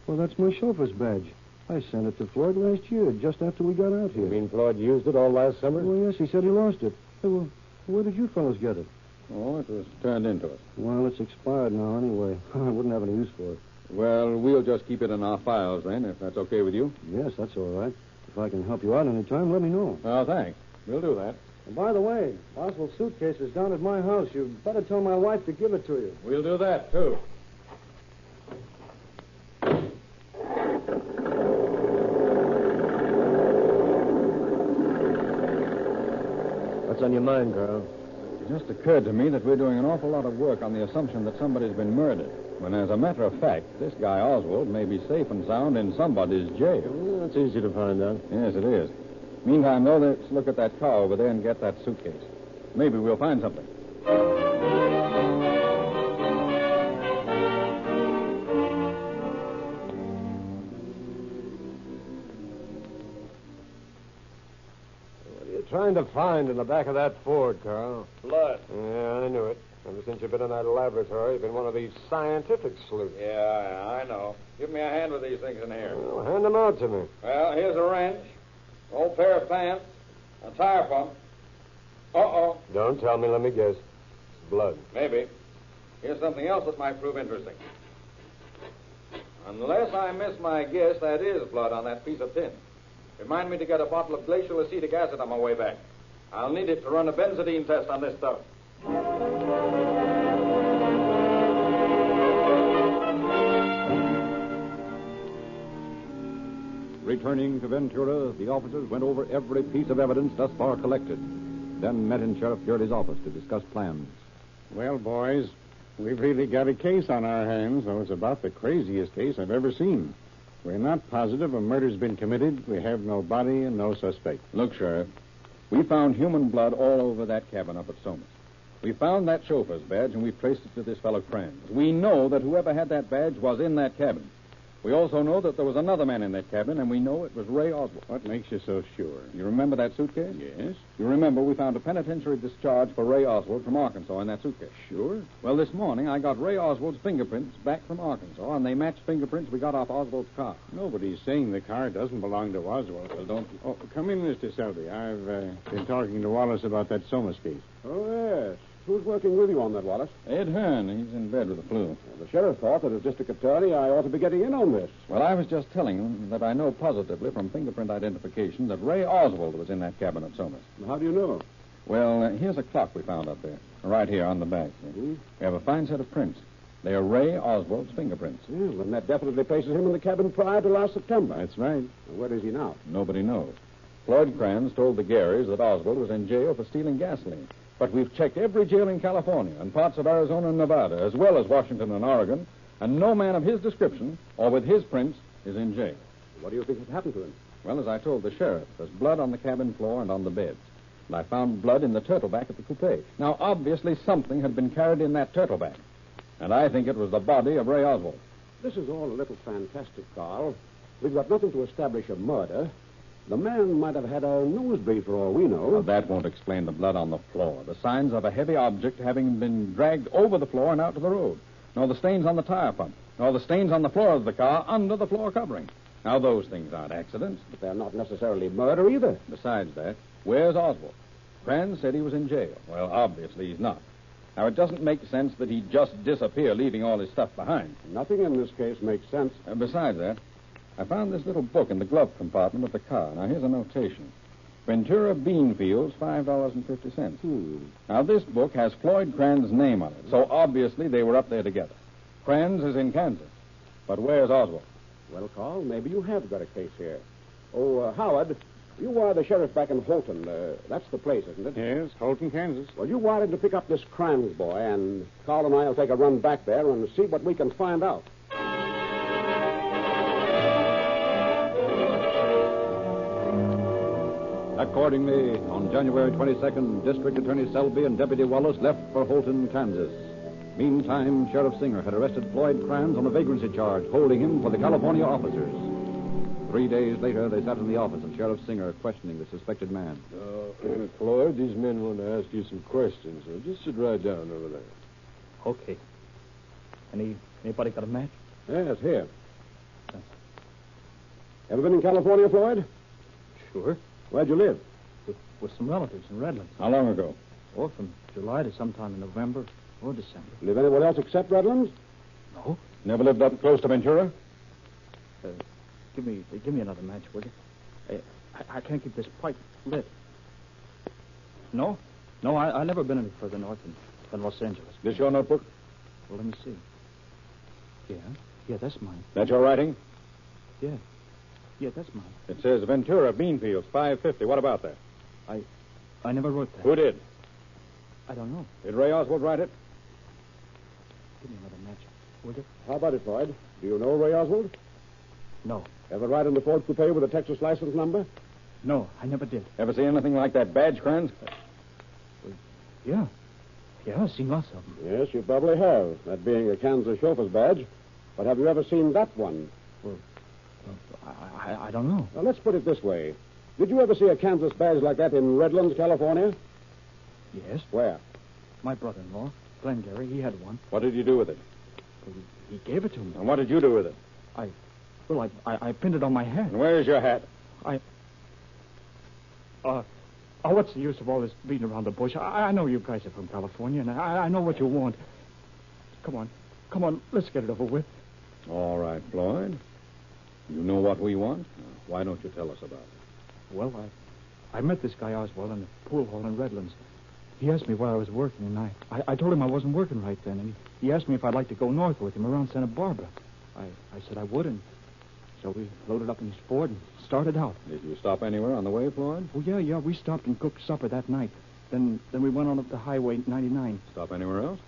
Well, that's my chauffeur's badge. I sent it to Floyd last year, just after we got out here. You mean Floyd used it all last summer? Well, yes, he said he lost it. Hey, well, where did you fellows get it? Oh, it was turned into us. Well, it's expired now anyway. I wouldn't have any use for it. Well, we'll just keep it in our files then, if that's okay with you. Yes, that's all right. If I can help you out any time, let me know. Oh, thanks. We'll do that. And by the way, Oswald's suitcase is down at my house. You'd better tell my wife to give it to you. We'll do that, too. What's on your mind, Carl? It just occurred to me that we're doing an awful lot of work on the assumption that somebody's been murdered, when, as a matter of fact, this guy Oswald may be safe and sound in somebody's jail. Well, that's easy to find out. Yes, it is. Meantime, though, let's look at that car over there and get that suitcase. Maybe we'll find something. What are you trying to find in the back of that Ford, Carl? Blood. Yeah, I knew it. Ever since you've been in that laboratory, you've been one of these scientific sleuths. Yeah, I know. Give me a hand with these things in here. Well, hand them out to me. Well, here's a wrench, old pair of pants, a tire pump. Uh-oh. Don't tell me. Let me guess. It's blood. Maybe. Here's something else that might prove interesting. Unless I miss my guess, that is blood on that piece of tin. Remind me to get a bottle of glacial acetic acid on my way back. I'll need it to run a benzodine test on this stuff. Returning to Ventura, the officers went over every piece of evidence thus far collected, then met in Sheriff Gurley's office to discuss plans. Well, boys, we've really got a case on our hands, though it's about the craziest case I've ever seen. We're not positive a murder's been committed. We have no body and no suspect. Look, Sheriff, we found human blood all over that cabin up at Somas. We found that chauffeur's badge, and we traced it to this fellow Kranz. We know that whoever had that badge was in that cabin. We also know that there was another man in that cabin, and we know it was Ray Oswald. What makes you so sure? You remember that suitcase? Yes. You remember we found a penitentiary discharge for Ray Oswald from Arkansas in that suitcase? Sure. Well, this morning I got Ray Oswald's fingerprints back from Arkansas, and they matched fingerprints we got off Oswald's car. Nobody's saying the car doesn't belong to Oswald. Well, don't... Oh, come in, Mr. Selby. I've been talking to Wallace about that Somas case. Oh, yes. Who's working with you on that, Wallace? Ed Hearn. He's in bed with the flu. The sheriff thought that as district attorney, I ought to be getting in on this. Well, I was just telling him that I know positively from fingerprint identification that Ray Oswald was in that cabin at Somas. How do you know? Well, here's a clock we found up there, right here on the back. Mm-hmm. We have a fine set of prints. They are Ray Oswald's fingerprints. Yeah, well, then that definitely places him in the cabin prior to last September. That's right. Well, where is he now? Nobody knows. Floyd Kranz told the Garys that Oswald was in jail for stealing gasoline. But we've checked every jail in California and parts of Arizona and Nevada, as well as Washington and Oregon, and no man of his description or with his prints is in jail. What do you think has happened to him? Well, as I told the sheriff, there's blood on the cabin floor and on the beds. And I found blood in the turtleback at the coupe. Now, obviously, something had been carried in that turtleback. And I think it was the body of Ray Oswald. This is all a little fantastic, Carl. We've got nothing to establish a murder. The man might have had a nosebleed for all we know. Well, that won't explain the blood on the floor, the signs of a heavy object having been dragged over the floor and out to the road, nor the stains on the tire pump, nor the stains on the floor of the car under the floor covering. Now, those things aren't accidents. But they're not necessarily murder either. Besides that, where's Oswald? Kranz said he was in jail. Well, obviously he's not. Now, it doesn't make sense that he'd just disappear, leaving all his stuff behind. Nothing in this case makes sense. Besides that, I found this little book in the glove compartment of the car. Now, here's a notation. Ventura Beanfields, $5.50. Now, this book has Floyd Kranz's name on it, so obviously they were up there together. Kranz is in Kansas. But where's Oswald? Well, Carl, maybe you have got a case here. Oh, Howard, you wire the sheriff back in Holton. That's the place, isn't it? Yes, Holton, Kansas. Well, you wire him to pick up this Kranz boy, and Carl and I will take a run back there and see what we can find out. Accordingly, on January 22nd, District Attorney Selby and Deputy Wallace left for Holton, Kansas. Meantime, Sheriff Singer had arrested Floyd Kranz on a vagrancy charge, holding him for the California officers. 3 days later, they sat in the office of Sheriff Singer, questioning the suspected man. Floyd, these men want to ask you some questions, so just sit right down over there. Okay. Anybody got a match? Yes, here. Ever been in California, Floyd? Sure. Where'd you live? With some relatives in Redlands. How long ago? Oh, from July to sometime in November or December. Live anywhere else except Redlands? No. Never lived up close to Ventura? Give me another match, will you? I can't keep this pipe lit. No, I never been any further north than Los Angeles. This your notebook? Well, let me see. Yeah, that's mine. That your writing? Yeah, that's mine. It says Ventura Beanfields, $5.50. What about that? I never wrote that. Who did? I don't know. Did Ray Oswald write it? Give me another match, will you? How about it, Floyd? Do you know Ray Oswald? No. Ever ride in the Ford coupe with a Texas license number? No, I never did. Ever see anything like that badge, Kranz? Yeah, I've seen lots of them. Yes, you probably have, that being a Kansas chauffeur's badge. But have you ever seen that one? Well, I don't know. Well, let's put it this way. Did you ever see a Kansas badge like that in Redlands, California? Yes. Where? My brother-in-law, Glenn Gary, he had one. What did you do with it? Well, he gave it to me. And what did you do with it? I pinned it on my hat. And where's your hat? Oh, what's the use of all this beating around the bush? I know you guys are from California, and I know what you want. Come on, let's get it over with. All right, Floyd. You know what we want. Now, why don't you tell us about it? Well, I met this guy Oswald in the pool hall in Redlands. He asked me where I was working, and I told him I wasn't working right then, and he asked me if I'd like to go north with him around Santa Barbara. I said I would, and so we loaded up in his Ford and started out. Did you stop anywhere on the way, Floyd? Oh, yeah, we stopped and cooked supper that night. Then we went on up the Highway 99. Stop anywhere else?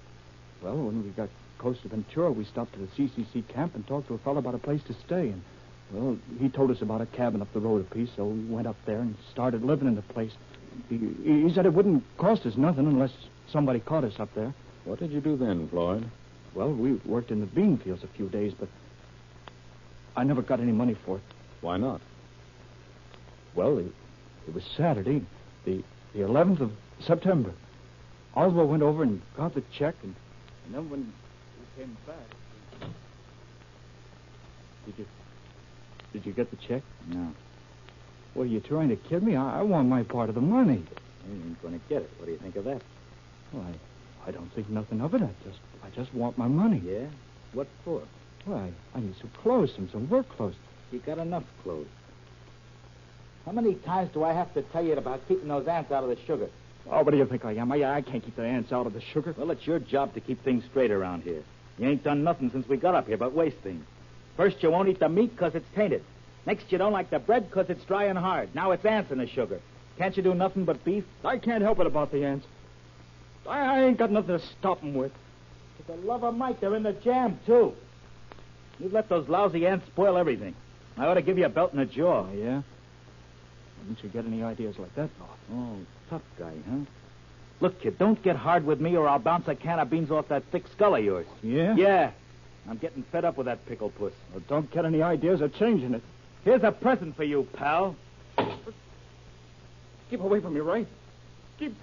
Well, when we got close to Ventura, we stopped to the CCC camp and talked to a fellow about a place to stay. And, well, he told us about a cabin up the road a piece, so we went up there and started living in the place. He said it wouldn't cost us nothing unless somebody caught us up there. What did you do then, Floyd? Well, we worked in the bean fields a few days, but I never got any money for it. Why not? Well, it was Saturday, the 11th of September. Oswald went over and got the check, and then when we came back... Did you get the check? No. Well, you're trying to kid me? I want my part of the money. You ain't going to get it. What do you think of that? Well, I don't think nothing of it. I just want my money. Yeah? What for? Well, I need some clothes, some work clothes. You got enough clothes. How many times do I have to tell you about keeping those ants out of the sugar? Oh, what do you think I am? I can't keep the ants out of the sugar. Well, it's your job to keep things straight around here. You ain't done nothing since we got up here but waste things. First, you won't eat the meat because it's tainted. Next, you don't like the bread because it's dry and hard. Now it's ants in the sugar. Can't you do nothing but beef? I can't help it about the ants. I ain't got nothing to stop them with. For the love of Mike, they're in the jam, too. You've let those lousy ants spoil everything. I ought to give you a belt in the jaw. Oh, yeah? Didn't you get any ideas like that, Bob? Oh, tough guy, huh? Look, kid, don't get hard with me or I'll bounce a can of beans off that thick skull of yours. Yeah? Yeah. I'm getting fed up with that pickle puss. Well, don't get any ideas of changing it. Here's a present for you, pal. Keep away from me, Ray. Keep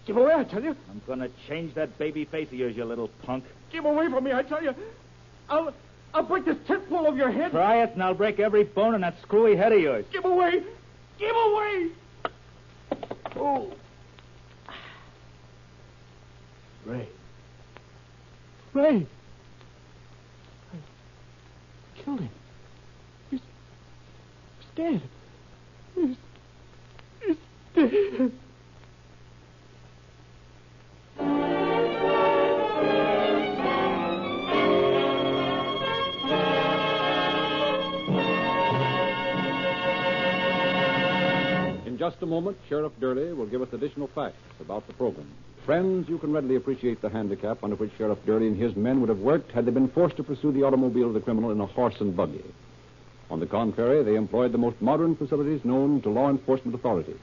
away, I tell you. I'm going to change that baby face of yours, you little punk. Keep away from me, I tell you. I'll break this tit full of your head. Try it, and I'll break every bone in that screwy head of yours. Give away! Give away! Oh. Ray. I killed him. He's dead. He's dead. In just a moment, Sheriff Durley will give us additional facts about the program. Friends, you can readily appreciate the handicap under which Sheriff Durley and his men would have worked had they been forced to pursue the automobile of the criminal in a horse and buggy. On the contrary, they employed the most modern facilities known to law enforcement authorities.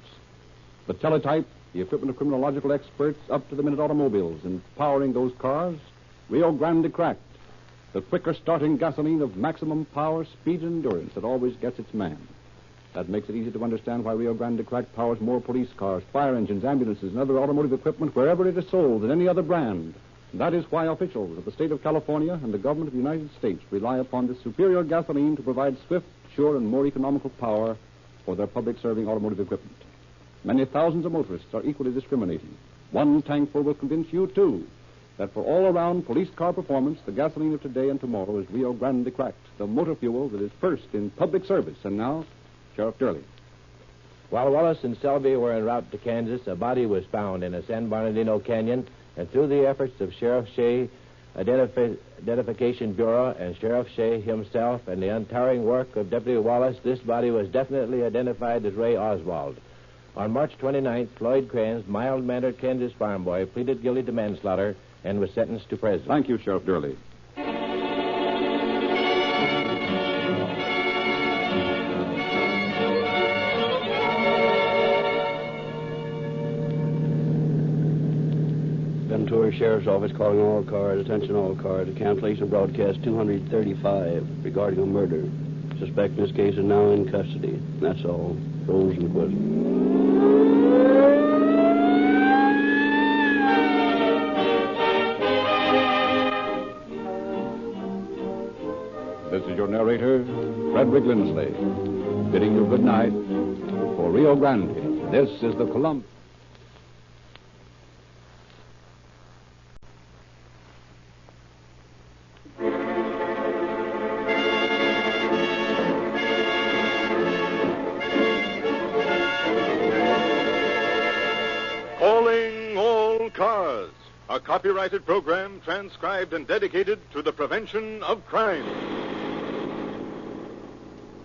The teletype, the equipment of criminological experts, up-to-the-minute automobiles, and powering those cars, Rio Grande cracked, the quicker starting gasoline of maximum power, speed, and endurance that always gets its man. That makes it easy to understand why Rio Grande Cracked powers more police cars, fire engines, ambulances, and other automotive equipment wherever it is sold than any other brand. That is why officials of the state of California and the government of the United States rely upon this superior gasoline to provide swift, sure, and more economical power for their public-serving automotive equipment. Many thousands of motorists are equally discriminating. One tankful will convince you, too, that for all-around police car performance, the gasoline of today and tomorrow is Rio Grande Cracked, the motor fuel that is first in public service. And now, Sheriff Durley. While Wallace and Selby were en route to Kansas, a body was found in a San Bernardino canyon, and through the efforts of Sheriff Shea Identification Bureau and Sheriff Shea himself and the untiring work of Deputy Wallace, this body was definitely identified as Ray Oswald. On March 29th, Floyd Crane's mild-mannered Kansas farm boy pleaded guilty to manslaughter and was sentenced to prison. Thank you, Sheriff Durley. Ventura Sheriff's Office calling all cars, attention all cars, to cancellation broadcast 235 regarding a murder. Suspect in this case is now in custody. That's all. Rose and Bosom. This is your narrator, Frederick Lindsley, bidding you good night for Rio Grande. This is the Columbia. a copyrighted program transcribed and dedicated to the prevention of crime.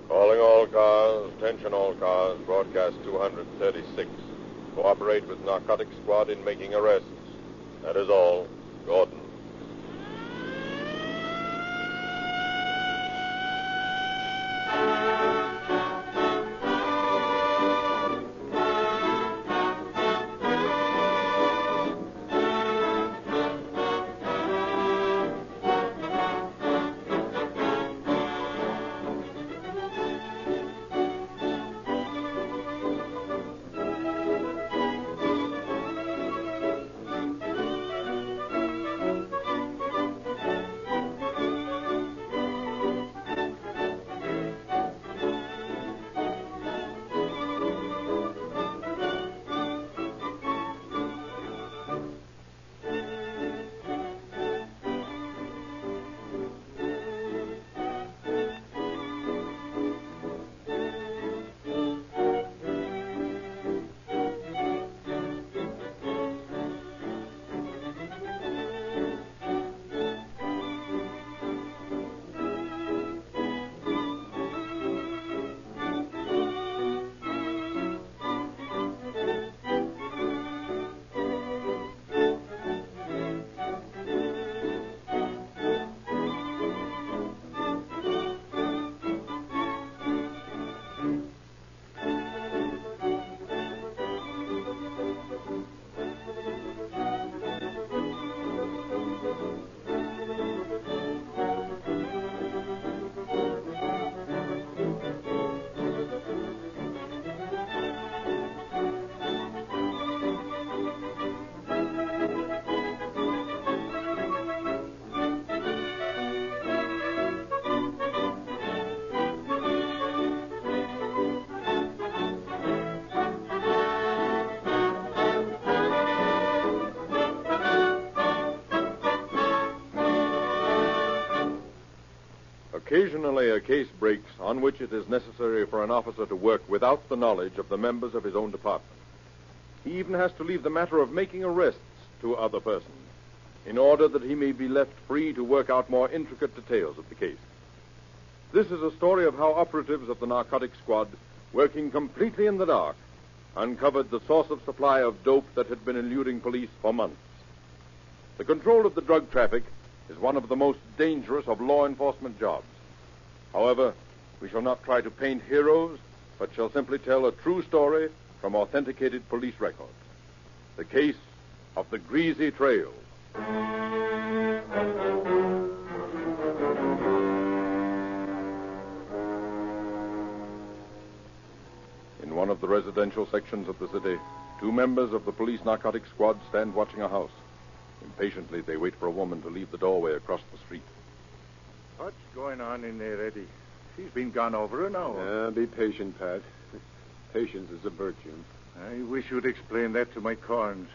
Calling all cars, attention all cars, broadcast 236. Cooperate with narcotics squad in making arrests. That is all. Gordon. Occasionally, a case breaks on which it is necessary for an officer to work without the knowledge of the members of his own department. He even has to leave the matter of making arrests to other persons in order that he may be left free to work out more intricate details of the case. This is a story of how operatives of the narcotics squad, working completely in the dark, uncovered the source of supply of dope that had been eluding police for months. The control of the drug traffic is one of the most dangerous of law enforcement jobs. However, we shall not try to paint heroes, but shall simply tell a true story from authenticated police records. The case of the Greasy Trail. In one of the residential sections of the city, two members of the police narcotics squad stand watching a house. Impatiently, they wait for a woman to leave the doorway across the street. What's going on in there, Eddy? She's been gone over an hour. Be patient, Pat. Patience is a virtue. I wish you'd explain that to my corns.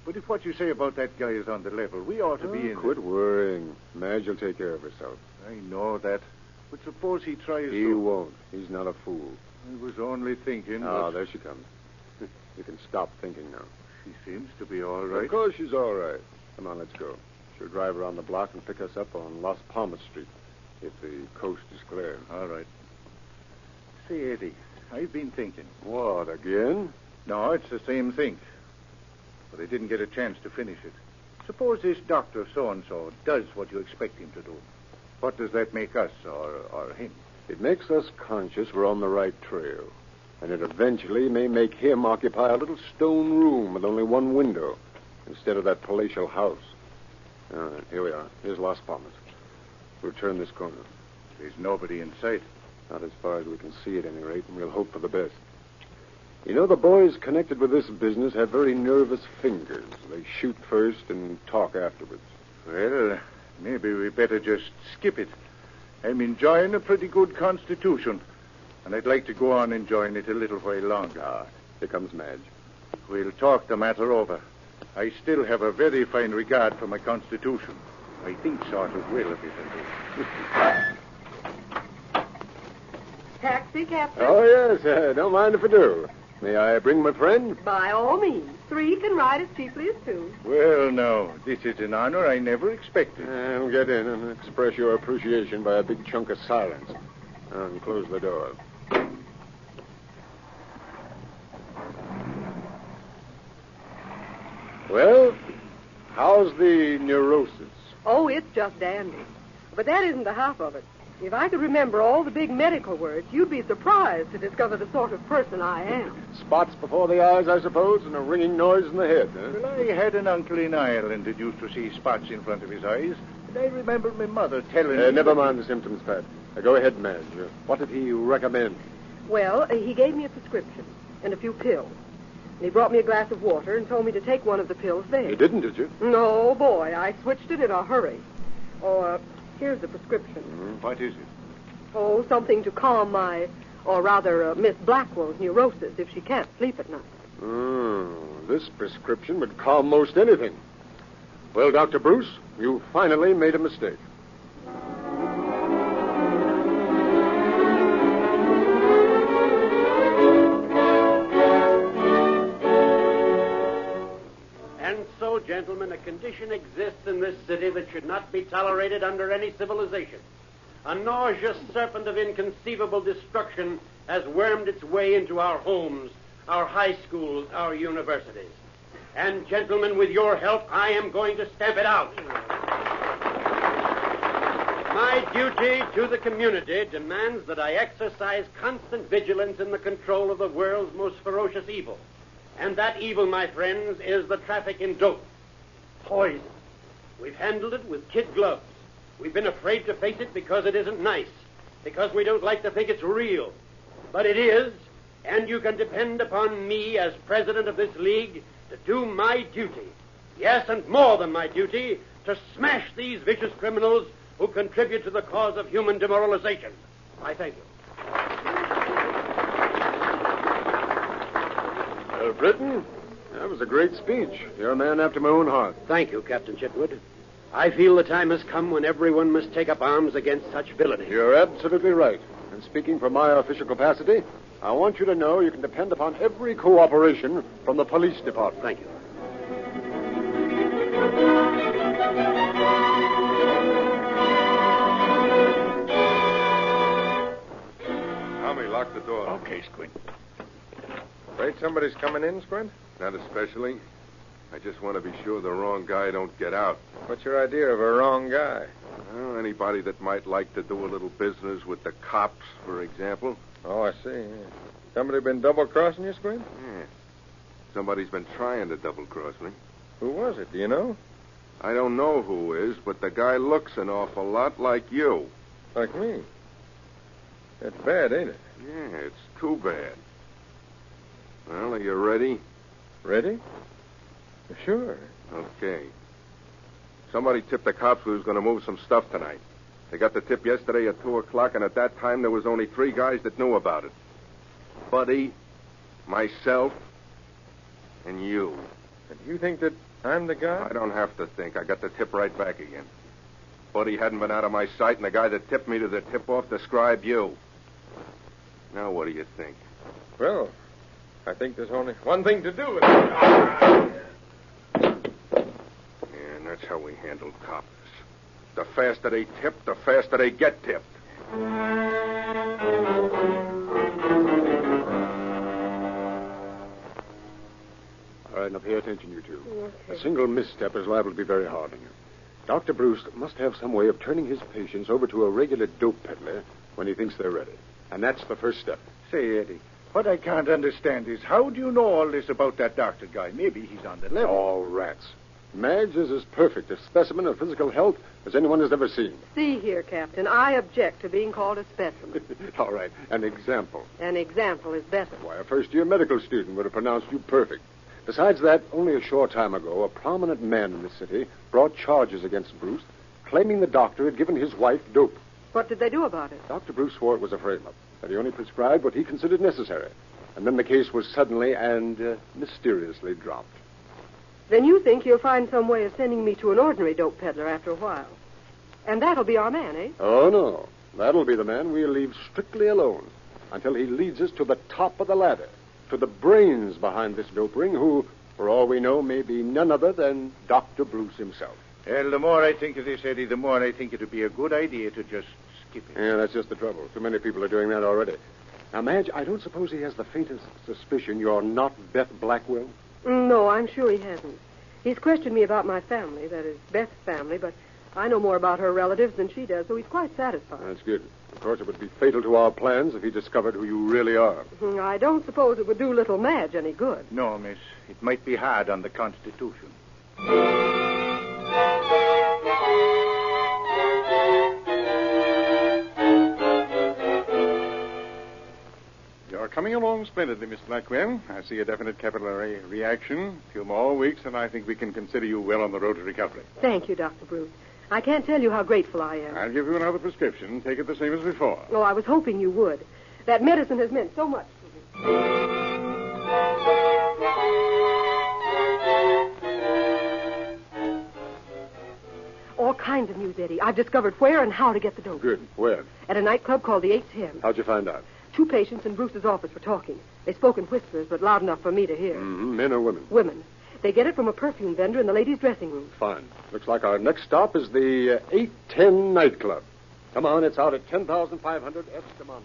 But if what you say about that guy is on the level, we ought to be in Quit worrying. Madge will take care of herself. I know that. But suppose he tries He won't. He's not a fool. I was only thinking... Oh, there she comes. You can stop thinking now. She seems to be all right. Of course she's all right. Come on, let's go. She'll drive around the block and pick us up on Las Palmas Street, if the coast is clear. All right. Say, Eddy, I've been thinking. What, again? No, it's the same thing. But I didn't get a chance to finish it. Suppose this Dr. So-and-so does what you expect him to do. What does that make us, or him? It makes us conscious we're on the right trail. And it eventually may make him occupy a little stone room with only one window instead of that palatial house. All right, here we are. Here's Las Palmas. We'll turn this corner. There's nobody in sight. Not as far as we can see at any rate, and we'll hope for the best. You know, the boys connected with this business have very nervous fingers. They shoot first and talk afterwards. Well, maybe we better just skip it. I'm enjoying a pretty good constitution, and I'd like to go on enjoying it a little while longer. Here comes Madge. We'll talk the matter over. I still have a very fine regard for my constitution. I think sort of will if it Taxi, Captain? Oh, yes. Don't mind if I do. May I bring my friend? By all means. 3 can ride as cheaply as 2. Well, no, this is an honor I never expected. And get in and express your appreciation by a big chunk of silence. And close the door. Well, how's the neurosis? Oh, it's just dandy. But that isn't the half of it. If I could remember all the big medical words, you'd be surprised to discover the sort of person I am. Spots before the eyes, I suppose, and a ringing noise in the head, huh? Well, I had an uncle in Ireland that used to see spots in front of his eyes. And I remember my mother telling me... Never mind the symptoms, Pat. Go ahead, Madge. What did he recommend? Well, he gave me a prescription and a few pills. And he brought me a glass of water and told me to take one of the pills there. You didn't, did you? No, boy. I switched it in a hurry. Oh, here's the prescription. What is it? Oh, something to calm Miss Blackwell's neurosis if she can't sleep at night. This prescription would calm most anything. Well, Dr. Bruce, you finally made a mistake. And so, gentlemen, a condition exists in this city that should not be tolerated under any civilization. A nauseous serpent of inconceivable destruction has wormed its way into our homes, our high schools, our universities. And, gentlemen, with your help, I am going to stamp it out. My duty to the community demands that I exercise constant vigilance in the control of the world's most ferocious evil. And that evil, my friends, is the traffic in dope. Poison. We've handled it with kid gloves. We've been afraid to face it because it isn't nice, because we don't like to think it's real. But it is, and you can depend upon me as president of this league to do my duty. Yes, and more than my duty, to smash these vicious criminals who contribute to the cause of human demoralization. I thank you. Well, Britton, that was a great speech. You're a man after my own heart. Thank you, Captain Chitwood. I feel the time has come when everyone must take up arms against such villainy. You're absolutely right. And speaking from my official capacity, I want you to know you can depend upon every cooperation from the police department. Thank you. Tommy, lock the door. Okay, Squint. Afraid somebody's coming in, Squint? Not especially. I just want to be sure the wrong guy don't get out. What's your idea of a wrong guy? Well, anybody that might like to do a little business with the cops, for example. Oh, I see. Somebody been double-crossing you, Squint? Yeah. Somebody's been trying to double-cross me. Who was it? Do you know? I don't know who is, but the guy looks an awful lot like you. Like me? That's bad, ain't it? Yeah, it's too bad. Well, are you ready? Ready? Sure. Okay. Somebody tipped the cops we was going to move some stuff tonight. They got the tip yesterday at 2 o'clock, and at that time there was only 3 guys that knew about it. Buddy, myself, and you. And you think that I'm the guy? I don't have to think. I got the tip right back again. Buddy hadn't been out of my sight, and the guy that tipped me to the tip-off described you. Now, what do you think? Well, I think there's only one thing to do. And that's how we handle cops. The faster they tip, the faster they get tipped. All right, now pay attention, you two. Okay. A single misstep is liable to be very hard on you. Dr. Bruce must have some way of turning his patients over to a regular dope peddler when he thinks they're ready. And that's the first step. Say, Eddie, what I can't understand is how do you know all this about that doctor guy? Maybe he's on the level. All rats. Madge is as perfect a specimen of physical health as anyone has ever seen. See here, Captain, I object to being called a specimen. All right, an example. An example is better. Why, a first-year medical student would have pronounced you perfect. Besides that, only a short time ago, a prominent man in the city brought charges against Bruce, claiming the doctor had given his wife dope. What did they do about it? Dr. Bruce swore it was a frame-up, that he only prescribed what he considered necessary. And then the case was suddenly and mysteriously dropped. Then you think you'll find some way of sending me to an ordinary dope peddler after a while. And that'll be our man, eh? Oh, no. That'll be the man we'll leave strictly alone until he leads us to the top of the ladder. to the brains behind this dope ring, who, for all we know, may be none other than Dr. Bruce himself. Well, the more I think of this, Eddie, the more I think it would be a good idea to just skip it. Yeah, that's just the trouble. Too many people are doing that already. Now, Madge, I don't suppose he has the faintest suspicion you're not Beth Blackwell? No, I'm sure he hasn't. He's questioned me about my family, that is, Beth's family, but I know more about her relatives than she does, so he's quite satisfied. That's good. Of course, it would be fatal to our plans if he discovered who you really are. I don't suppose it would do little Madge any good. No, miss. It might be hard on the Constitution. You're coming along splendidly, Miss Blackwell. I see a definite capillary reaction. A few more weeks, and I think we can consider you well on the road to recovery. Thank you, Dr. Bruce. I can't tell you how grateful I am. I'll give you another prescription. Take it the same as before. Oh, I was hoping you would. That medicine has meant so much to me. All kinds of news, Eddie. I've discovered where and how to get the dope. Good. Where? At a nightclub called the 810. How'd you find out? 2 patients in Bruce's office were talking. They spoke in whispers, but loud enough for me to hear. Mm-hmm. Men or women? Women. They get it from a perfume vendor in the ladies' dressing room. Fine. Looks like our next stop is the 810 nightclub. Come on, it's out at 10,500 Estamanda.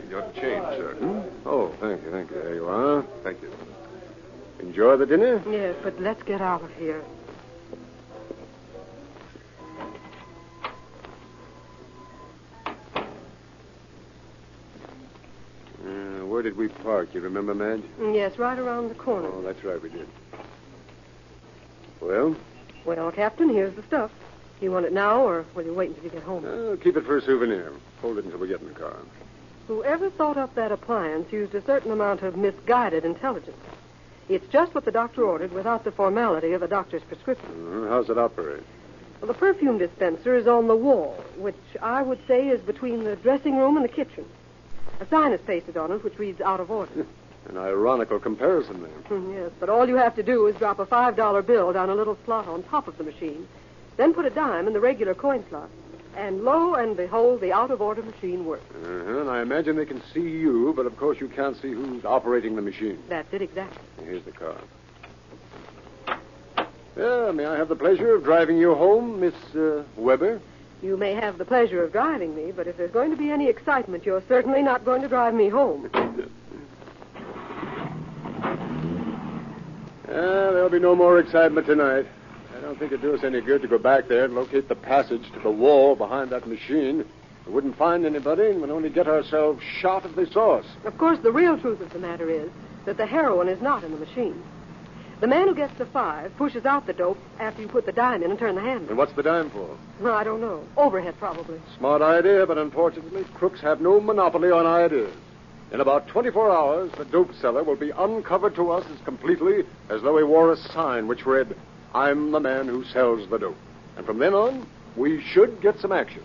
Your change, sir. Oh, thank you. There you are. Thank you. Enjoy the dinner? Yes, but let's get out of here. Where did we park? You remember, Madge? Yes, right around the corner. Oh, that's right, we did. Well? Well, Captain, here's the stuff. You want it now, or will you wait until you get home? Keep it for a souvenir. Hold it until we get in the car. Whoever thought up that appliance used a certain amount of misguided intelligence. It's just what the doctor ordered without the formality of a doctor's prescription. How's it operate? Well, the perfume dispenser is on the wall, which I would say is between the dressing room and the kitchen. A sign is pasted on it which reads out of order. An ironical comparison there. Yes, but all you have to do is drop a $5 bill down a little slot on top of the machine, then put a dime in the regular coin slot, and lo and behold, the out-of-order machine works. And I imagine they can see you, but of course you can't see who's operating the machine. That's it exactly. Here's the car. May I have the pleasure of driving you home, Miss Weber? You may have the pleasure of driving me, but if there's going to be any excitement, you're certainly not going to drive me home. There'll be no more excitement tonight. I don't think it'd do us any good to go back there and locate the passage to the wall behind that machine. We wouldn't find anybody and would only get ourselves shot if they saw us. Of course, the real truth of the matter is that the heroin is not in the machine. The man who gets the 5 pushes out the dope after you put the dime in and turn the handle. And what's the dime for? Well, I don't know. Overhead, probably. Smart idea, but unfortunately, crooks have no monopoly on ideas. In about 24 hours, the dope seller will be uncovered to us as completely as though he wore a sign which read, "I'm the man who sells the dope." And from then on, we should get some action.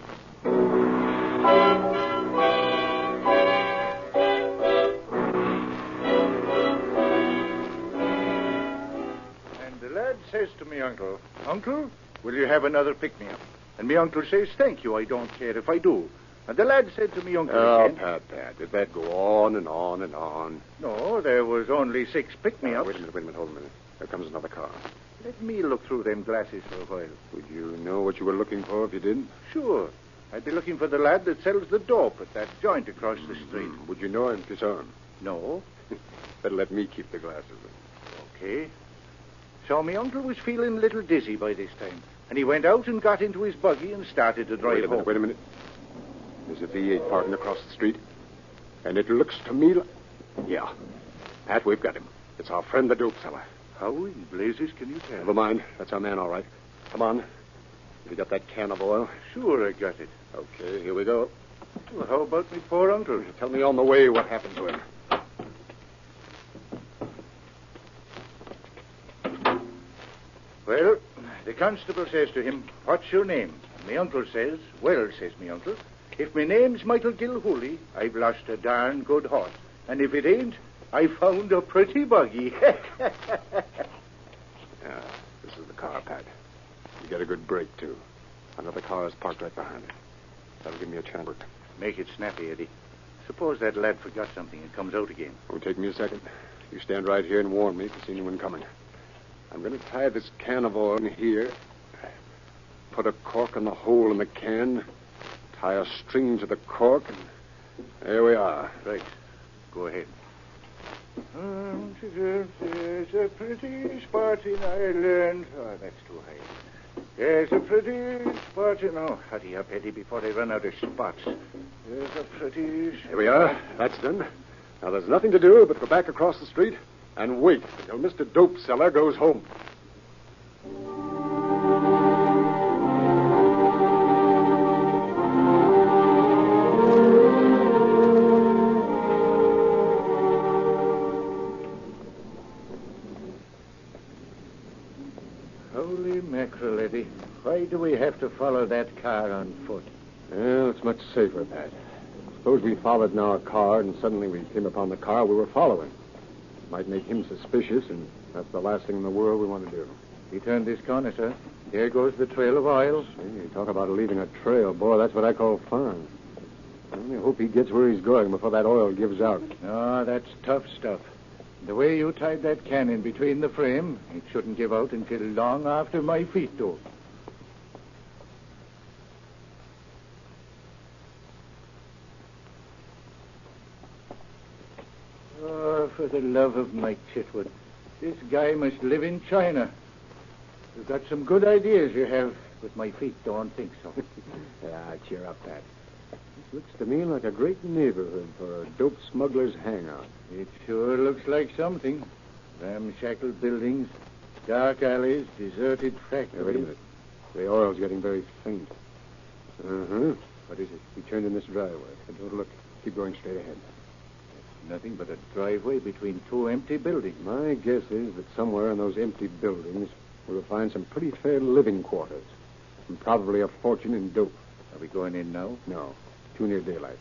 Says to me uncle, "Uncle, will you have another pick-me-up?" And me uncle says, "Thank you, I don't care if I do." And the lad said to me uncle again... Pat, did that go on and on and on? No, there was only 6 pick-me-ups. Wait a minute, hold a minute. There comes another car. Let me look through them glasses for a while. Would you know what you were looking for if you didn't? Sure. I'd be looking for the lad that sells the dope at that joint across the street. Would you know him if you saw him? No. Better let me keep the glasses then. Okay. So me uncle was feeling a little dizzy by this time, and he went out and got into his buggy and started to drive home. Wait a minute. There's a V8 parking across the street, and it looks to me like... Yeah. Pat, we've got him. It's our friend, the dope seller. How in blazes can you tell? Never mind. That's our man, all right. Come on. You got that can of oil? Sure, I got it. Okay, here we go. Well, how about me poor uncle? Tell me on the way what happened to him. Well, the constable says to him, "What's your name?" Me uncle says, "Well," says me uncle, "if my name's Michael Gilhooly, I've lost a darn good horse. And if it ain't, I found a pretty buggy." Yeah, this is the car, Pat. You get a good break, too. Another car is parked right behind it. That'll give me a chance. Make it snappy, Eddie. Suppose that lad forgot something and comes out again. It'll take me a second. You stand right here and warn me if you see anyone coming. I'm going to tie this can of oil in here. Put a cork in the hole in the can. Tie a string to the cork, and there we are. Right. Go ahead. There's a pretty spot in Ireland. Oh, that's too high. There's a pretty spot in... Oh, hurry up, Eddie, before they run out of spots. There's a pretty... Here we are. That's done. Now, there's nothing to do but go back across the street and wait until Mr. Dope Seller goes home. Holy mackerel, Eddie. Why do we have to follow that car on foot? Well, it's much safer, Pat. Suppose we followed in our car and suddenly we came upon the car we were following. Might make him suspicious, and that's the last thing in the world we want to do. He turned this corner, sir. There goes the trail of oil. You talk about leaving a trail. Boy, that's what I call fun. I only hope he gets where he's going before that oil gives out. Oh, that's tough stuff. The way you tied that can in between the frame, it shouldn't give out until long after my feet do. Oh, for the love of Mike Chitwood. This guy must live in China. You've got some good ideas, you have, but my feet don't think so. Cheer up, Pat. This looks to me like a great neighborhood for a dope smuggler's hangout. It sure looks like something. Ramshackle buildings, dark alleys, deserted factories. Wait a minute. The oil's getting very faint. Uh-huh. What is it? We turned in this driveway. Don't look. Keep going straight ahead. Nothing but a driveway between two empty buildings. My guess is that somewhere in those empty buildings we'll find some pretty fair living quarters. And probably a fortune in dope. Are we going in now? No. Too near daylight.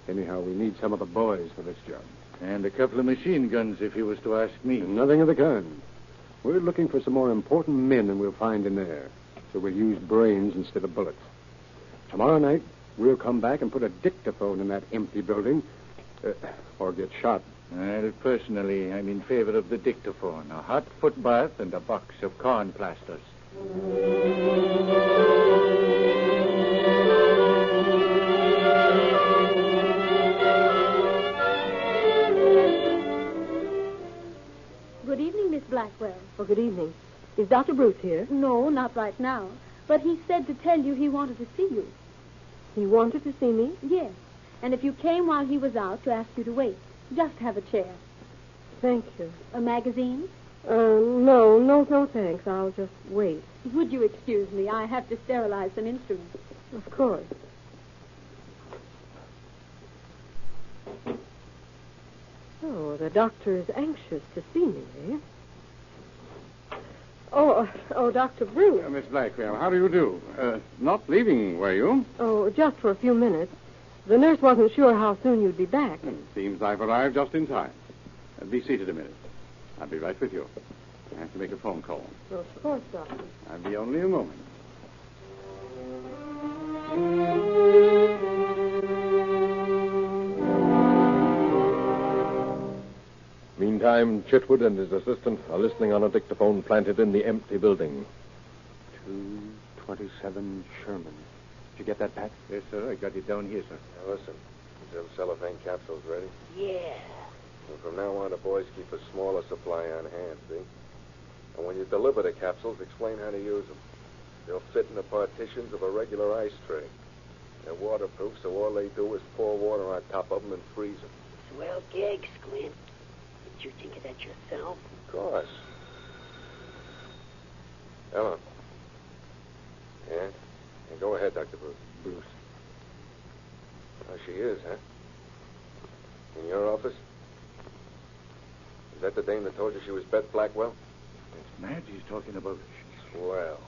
Anyhow, we need some of the boys for this job. And a couple of machine guns, if you was to ask me. Nothing of the kind. We're looking for some more important men than we'll find in there. So we'll use brains instead of bullets. Tomorrow night, we'll come back and put a dictaphone in that empty building. Or get shot. Well, personally, I'm in favor of the dictaphone. A hot foot bath and a box of corn plasters. Good evening, Miss Blackwell. Oh, good evening. Is Dr. Bruce here? No, not right now. But he said to tell you he wanted to see you. He wanted to see me? Yes. And if you came while he was out, to ask you to wait. Just have a chair. Thank you. A magazine? No, thanks. I'll just wait. Would you excuse me? I have to sterilize some instruments. Of course. Oh, the doctor is anxious to see me, eh? Oh, Dr. Bruce. Miss Blackwell, how do you do? Not leaving, were you? Oh, just for a few minutes. The nurse wasn't sure how soon you'd be back. Seems I've arrived just in time. Be seated a minute. I'll be right with you. I have to make a phone call. Of course, Doctor. I'll be only a moment. Meantime, Chitwood and his assistant are listening on a dictaphone planted in the empty building. 227 Sherman. Did you get that, Pat? Yes, sir. I got it down here, sir. Now, listen. Is them cellophane capsules ready? Yeah. And from now on, the boys keep a smaller supply on hand, see? And when you deliver the capsules, explain how to use them. They'll fit in the partitions of a regular ice tray. They're waterproof, so all they do is pour water on top of them and freeze them. Swell gig, Squint. Did you think of that yourself? Of course. Ellen. Yeah? Yeah, go ahead, Dr. Bruce. Bruce. Oh, she is, huh? In your office? Is that the dame that told you she was Beth Blackwell? That's Madge he's talking about. Well,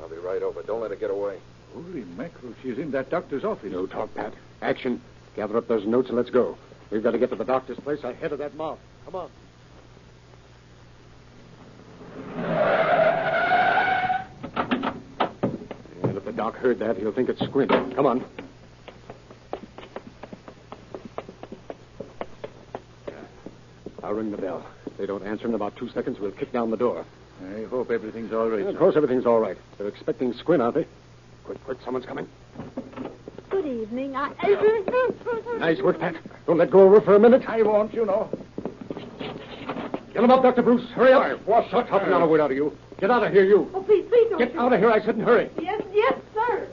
I'll be right over. Don't let her get away. Holy mackerel, she's in that doctor's office. No talk, Pat. Action. Gather up those notes and let's go. We've got to get to the doctor's place ahead of that mob. Come on. And if the doc heard that, he'll think it's Squint. Come on. I'll ring the bell. If they don't answer in about 2 seconds, we'll kick down the door. I hope everything's all right. Of course everything's all right. They're expecting Squint, aren't they? Quick, someone's coming. Good evening. Nice work, Pat. Don't let go of her for a minute. I won't, you know. Get him up, Dr. Bruce. Hurry up. What's that? Talking not a word out of you. Get out of here, you. Oh, please don't. Get out of here, I said, and hurry. Yes, sir.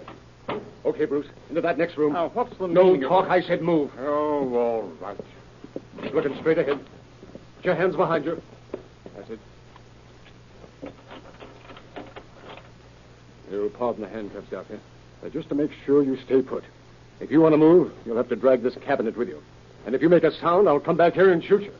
Okay, Bruce. Into that next room. Now, what's the No meaning of talk, it? I said move. Oh, all right. Looking straight ahead. Put your hands behind you. That's it. You'll pardon the handcuffs, Doctor. Just to make sure you stay put. If you want to move, you'll have to drag this cabinet with you. And if you make a sound, I'll come back here and shoot you.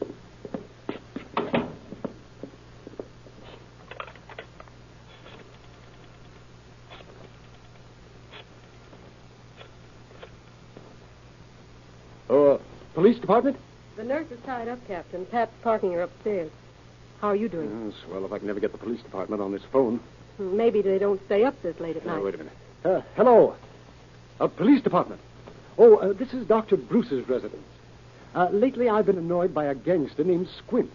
Police department? The nurse is tied up, Captain. Pat's parking her upstairs. How are you doing? Well, if I can never get the police department on this phone. Maybe they don't stay up this late at night. Wait a minute. Hello. Police department. Oh, this is Dr. Bruce's residence. Lately, I've been annoyed by a gangster named Squint.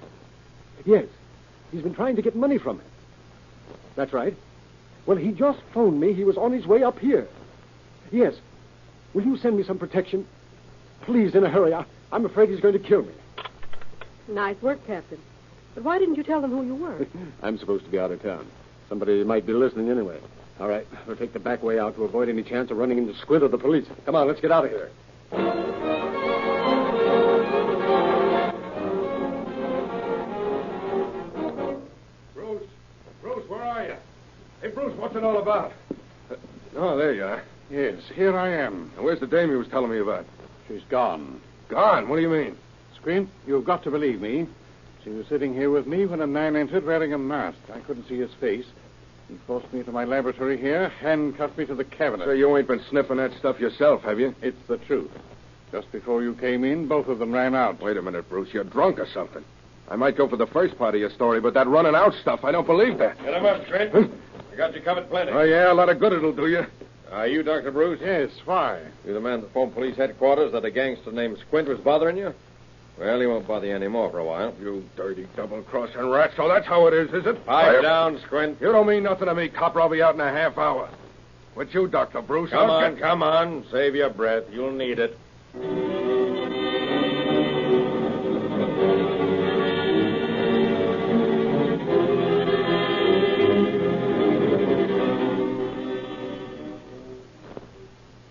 Yes. He's been trying to get money from me. That's right. Well, he just phoned me he was on his way up here. Yes. Will you send me some protection? Please, in a hurry. I'm afraid he's going to kill me. Nice work, Captain. But why didn't you tell them who you were? I'm supposed to be out of town. Somebody might be listening anyway. All right, we'll take the back way out to avoid any chance of running into Squint or the police. Come on, let's get out of here. Bruce, where are you? Hey, Bruce, what's it all about? Oh, there you are. Yes, here I am. Now, where's the dame you was telling me about? She's gone. Gone? What do you mean? Squint, you've got to believe me. She was sitting here with me when a man entered wearing a mask. I couldn't see his face. He forced me into my laboratory here, handcuffed me to the cabinet. So you ain't been sniffing that stuff yourself, have you? It's the truth. Just before you came in, both of them ran out. Wait a minute, Bruce. You're drunk or something. I might go for the first part of your story, but that running out stuff, I don't believe that. Get him up, Trent. I got you covered plenty. Oh, yeah, a lot of good it'll do you. Are you Dr. Bruce? Yes, why? You the man that phoned police headquarters that a gangster named Squint was bothering you? Well, he won't bother you anymore for a while. You dirty double-crossing rat. So that's how it is it? Pipe down, Squint. You don't mean nothing to me, cop. I'll be out in a half hour. With you, Dr. Bruce. Come on. Save your breath. You'll need it.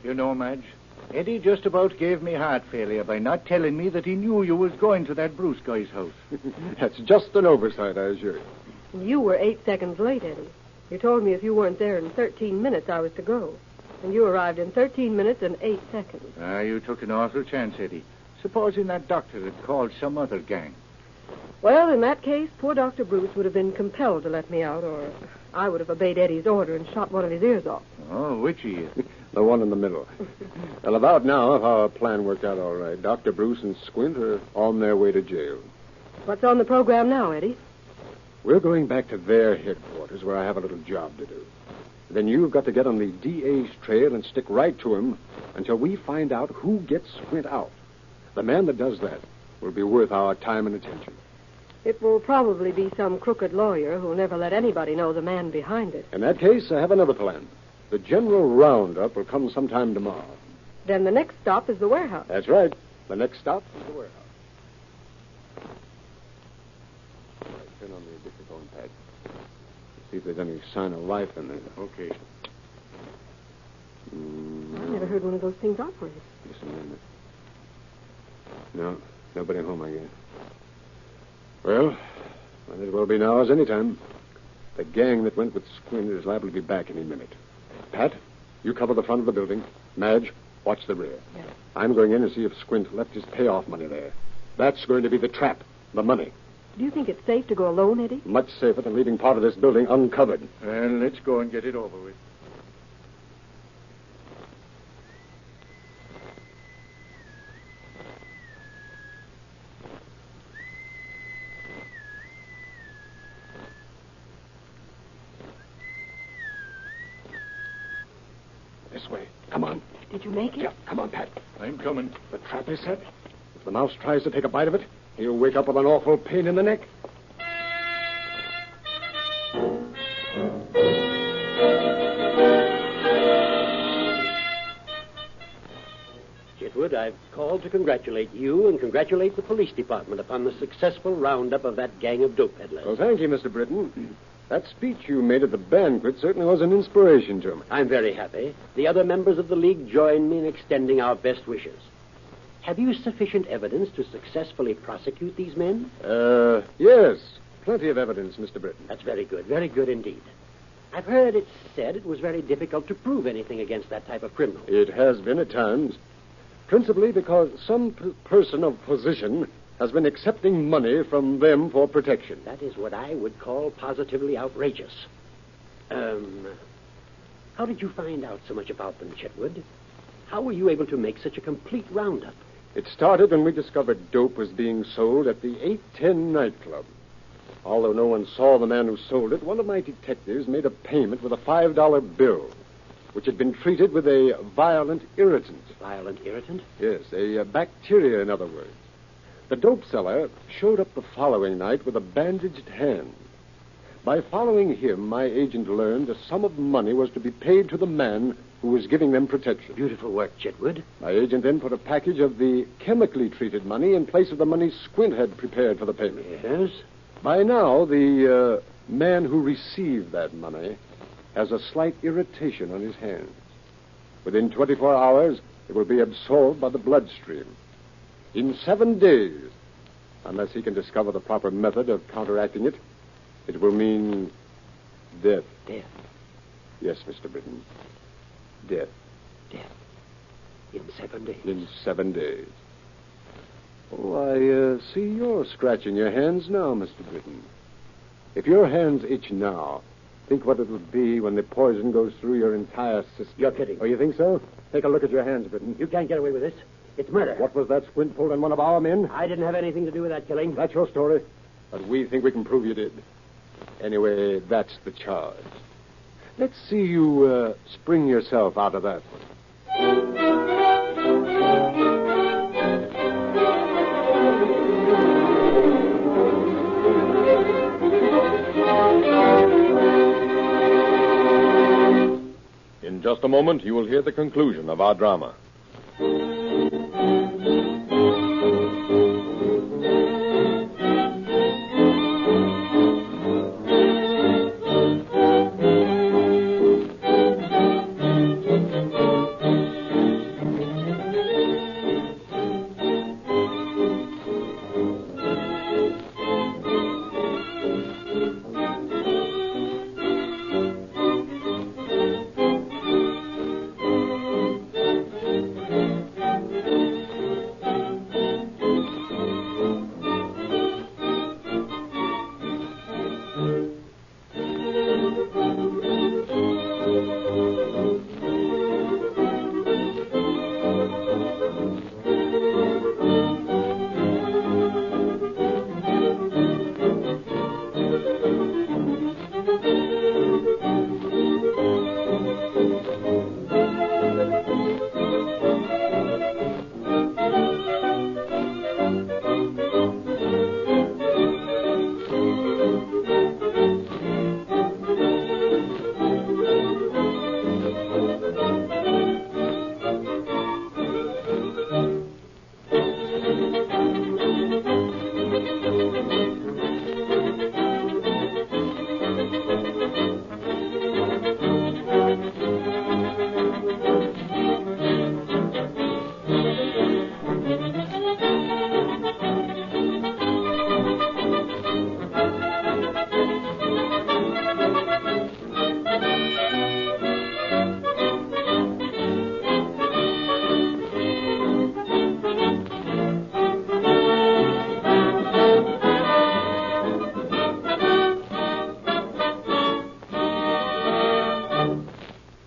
You know, Madge, Eddy just about gave me heart failure by not telling me that he knew you was going to that Bruce guy's house. That's just an oversight, I assure you. You were 8 seconds late, Eddie. You told me if you weren't there in 13 minutes, I was to go. And you arrived in 13 minutes and 8 seconds. You took an awful chance, Eddy. Supposing that doctor had called some other gang. Well, in that case, poor Dr. Bruce would have been compelled to let me out, or I would have obeyed Eddie's order and shot one of his ears off. Oh, which he is? The one in the middle. Well, about now, if our plan worked out all right, Dr. Bruce and Squint are on their way to jail. What's on the program now, Eddie? We're going back to their headquarters where I have a little job to do. Then you've got to get on the DA's trail and stick right to him until we find out who gets Squint out. The man that does that will be worth our time and attention. It will probably be some crooked lawyer who'll never let anybody know the man behind it. In that case, I have another plan. The general roundup will come sometime tomorrow. Then the next stop is the warehouse. That's right. The next stop is the warehouse. Turn on the dictaphone pad. See if there's any sign of life in there. Okay. I never heard one of those things operate. Listen a minute. No, nobody home, I guess. Well, might as well be now as any time. The gang that went with Squint is liable to be back any minute. Pat, you cover the front of the building. Madge, watch the rear. Yes. I'm going in and see if Squint left his payoff money there. That's going to be the trap, the money. Do you think it's safe to go alone, Eddie? Much safer than leaving part of this building uncovered. Well, let's go and get it over with. This way. Come on. Did you make it? Yeah, come on, Pat. I'm coming. The trap is set. If the mouse tries to take a bite of it, He'll wake up with an awful pain in the neck. Chitwood, I've called to congratulate you and congratulate the police department upon the successful roundup of that gang of dope peddlers. Well, thank you, Mr. Britton. That speech you made at the banquet certainly was an inspiration to me. I'm very happy. The other members of the League join me in extending our best wishes. Have you sufficient evidence to successfully prosecute these men? Yes. Plenty of evidence, Mr. Britton. That's very good indeed. I've heard it said it was very difficult to prove anything against that type of criminal. It has been at times. Principally because some person of position has been accepting money from them for protection. That is what I would call positively outrageous. How did you find out so much about them, Chitwood? How were you able to make such a complete roundup? It started when we discovered dope was being sold at the 810 nightclub. Although no one saw the man who sold it, one of my detectives made a payment with a $5 bill, which had been treated with a violent irritant. Violent irritant? Yes, a bacteria, in other words. The dope seller showed up the following night with a bandaged hand. By following him, my agent learned a sum of money was to be paid to the man who was giving them protection. Beautiful work, Chitwood. My agent then put a package of the chemically treated money in place of the money Squint had prepared for the payment. Yes? By now, the man who received that money has a slight irritation on his hands. Within 24 hours, it will be absorbed by the bloodstream. In 7 days, unless he can discover the proper method of counteracting it, it will mean death. Death? Yes, Mr. Britton. Death. Death. In 7 days? In 7 days. Oh, I see you're scratching your hands now, Mr. Britton. If your hands itch now, think what it would be when the poison goes through your entire system. You're kidding. Oh, you think so? Take a look at your hands, Britton. You can't get away with this. It's murder. What was that Squint pulled on one of our men? I didn't have anything to do with that killing. That's your story. But we think we can prove you did. Anyway, that's the charge. Let's see you spring yourself out of that one. In just a moment, you will hear the conclusion of our drama.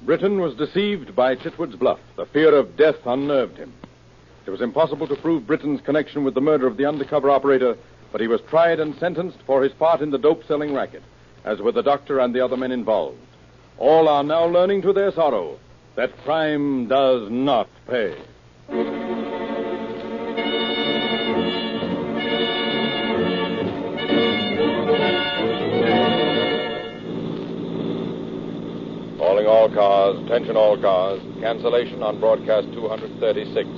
Britton was deceived by Chitwood's bluff. The fear of death unnerved him. It was impossible to prove Britton's connection with the murder of the undercover operator, but he was tried and sentenced for his part in the dope-selling racket, as were the doctor and the other men involved. All are now learning to their sorrow that crime does not pay. all cars. Attention all cars. Cancellation on broadcast 236.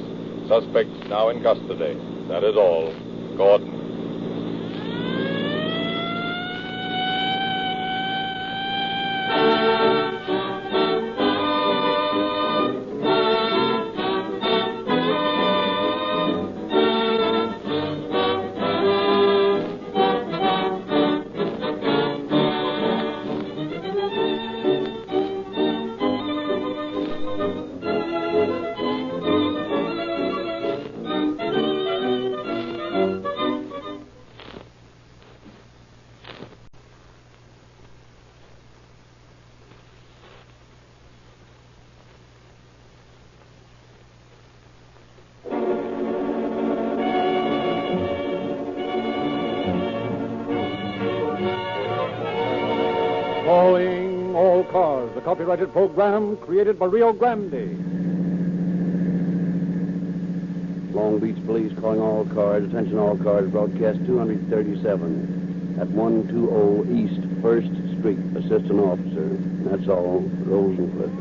Suspects now in custody. That is all. Gordon. Calling all cars, a copyrighted program created by Rio Grande. Long Beach Police calling all cars. Attention all cars. Broadcast 237 at 120 East 1st Street. Assistant officer. That's all. Rosencliff.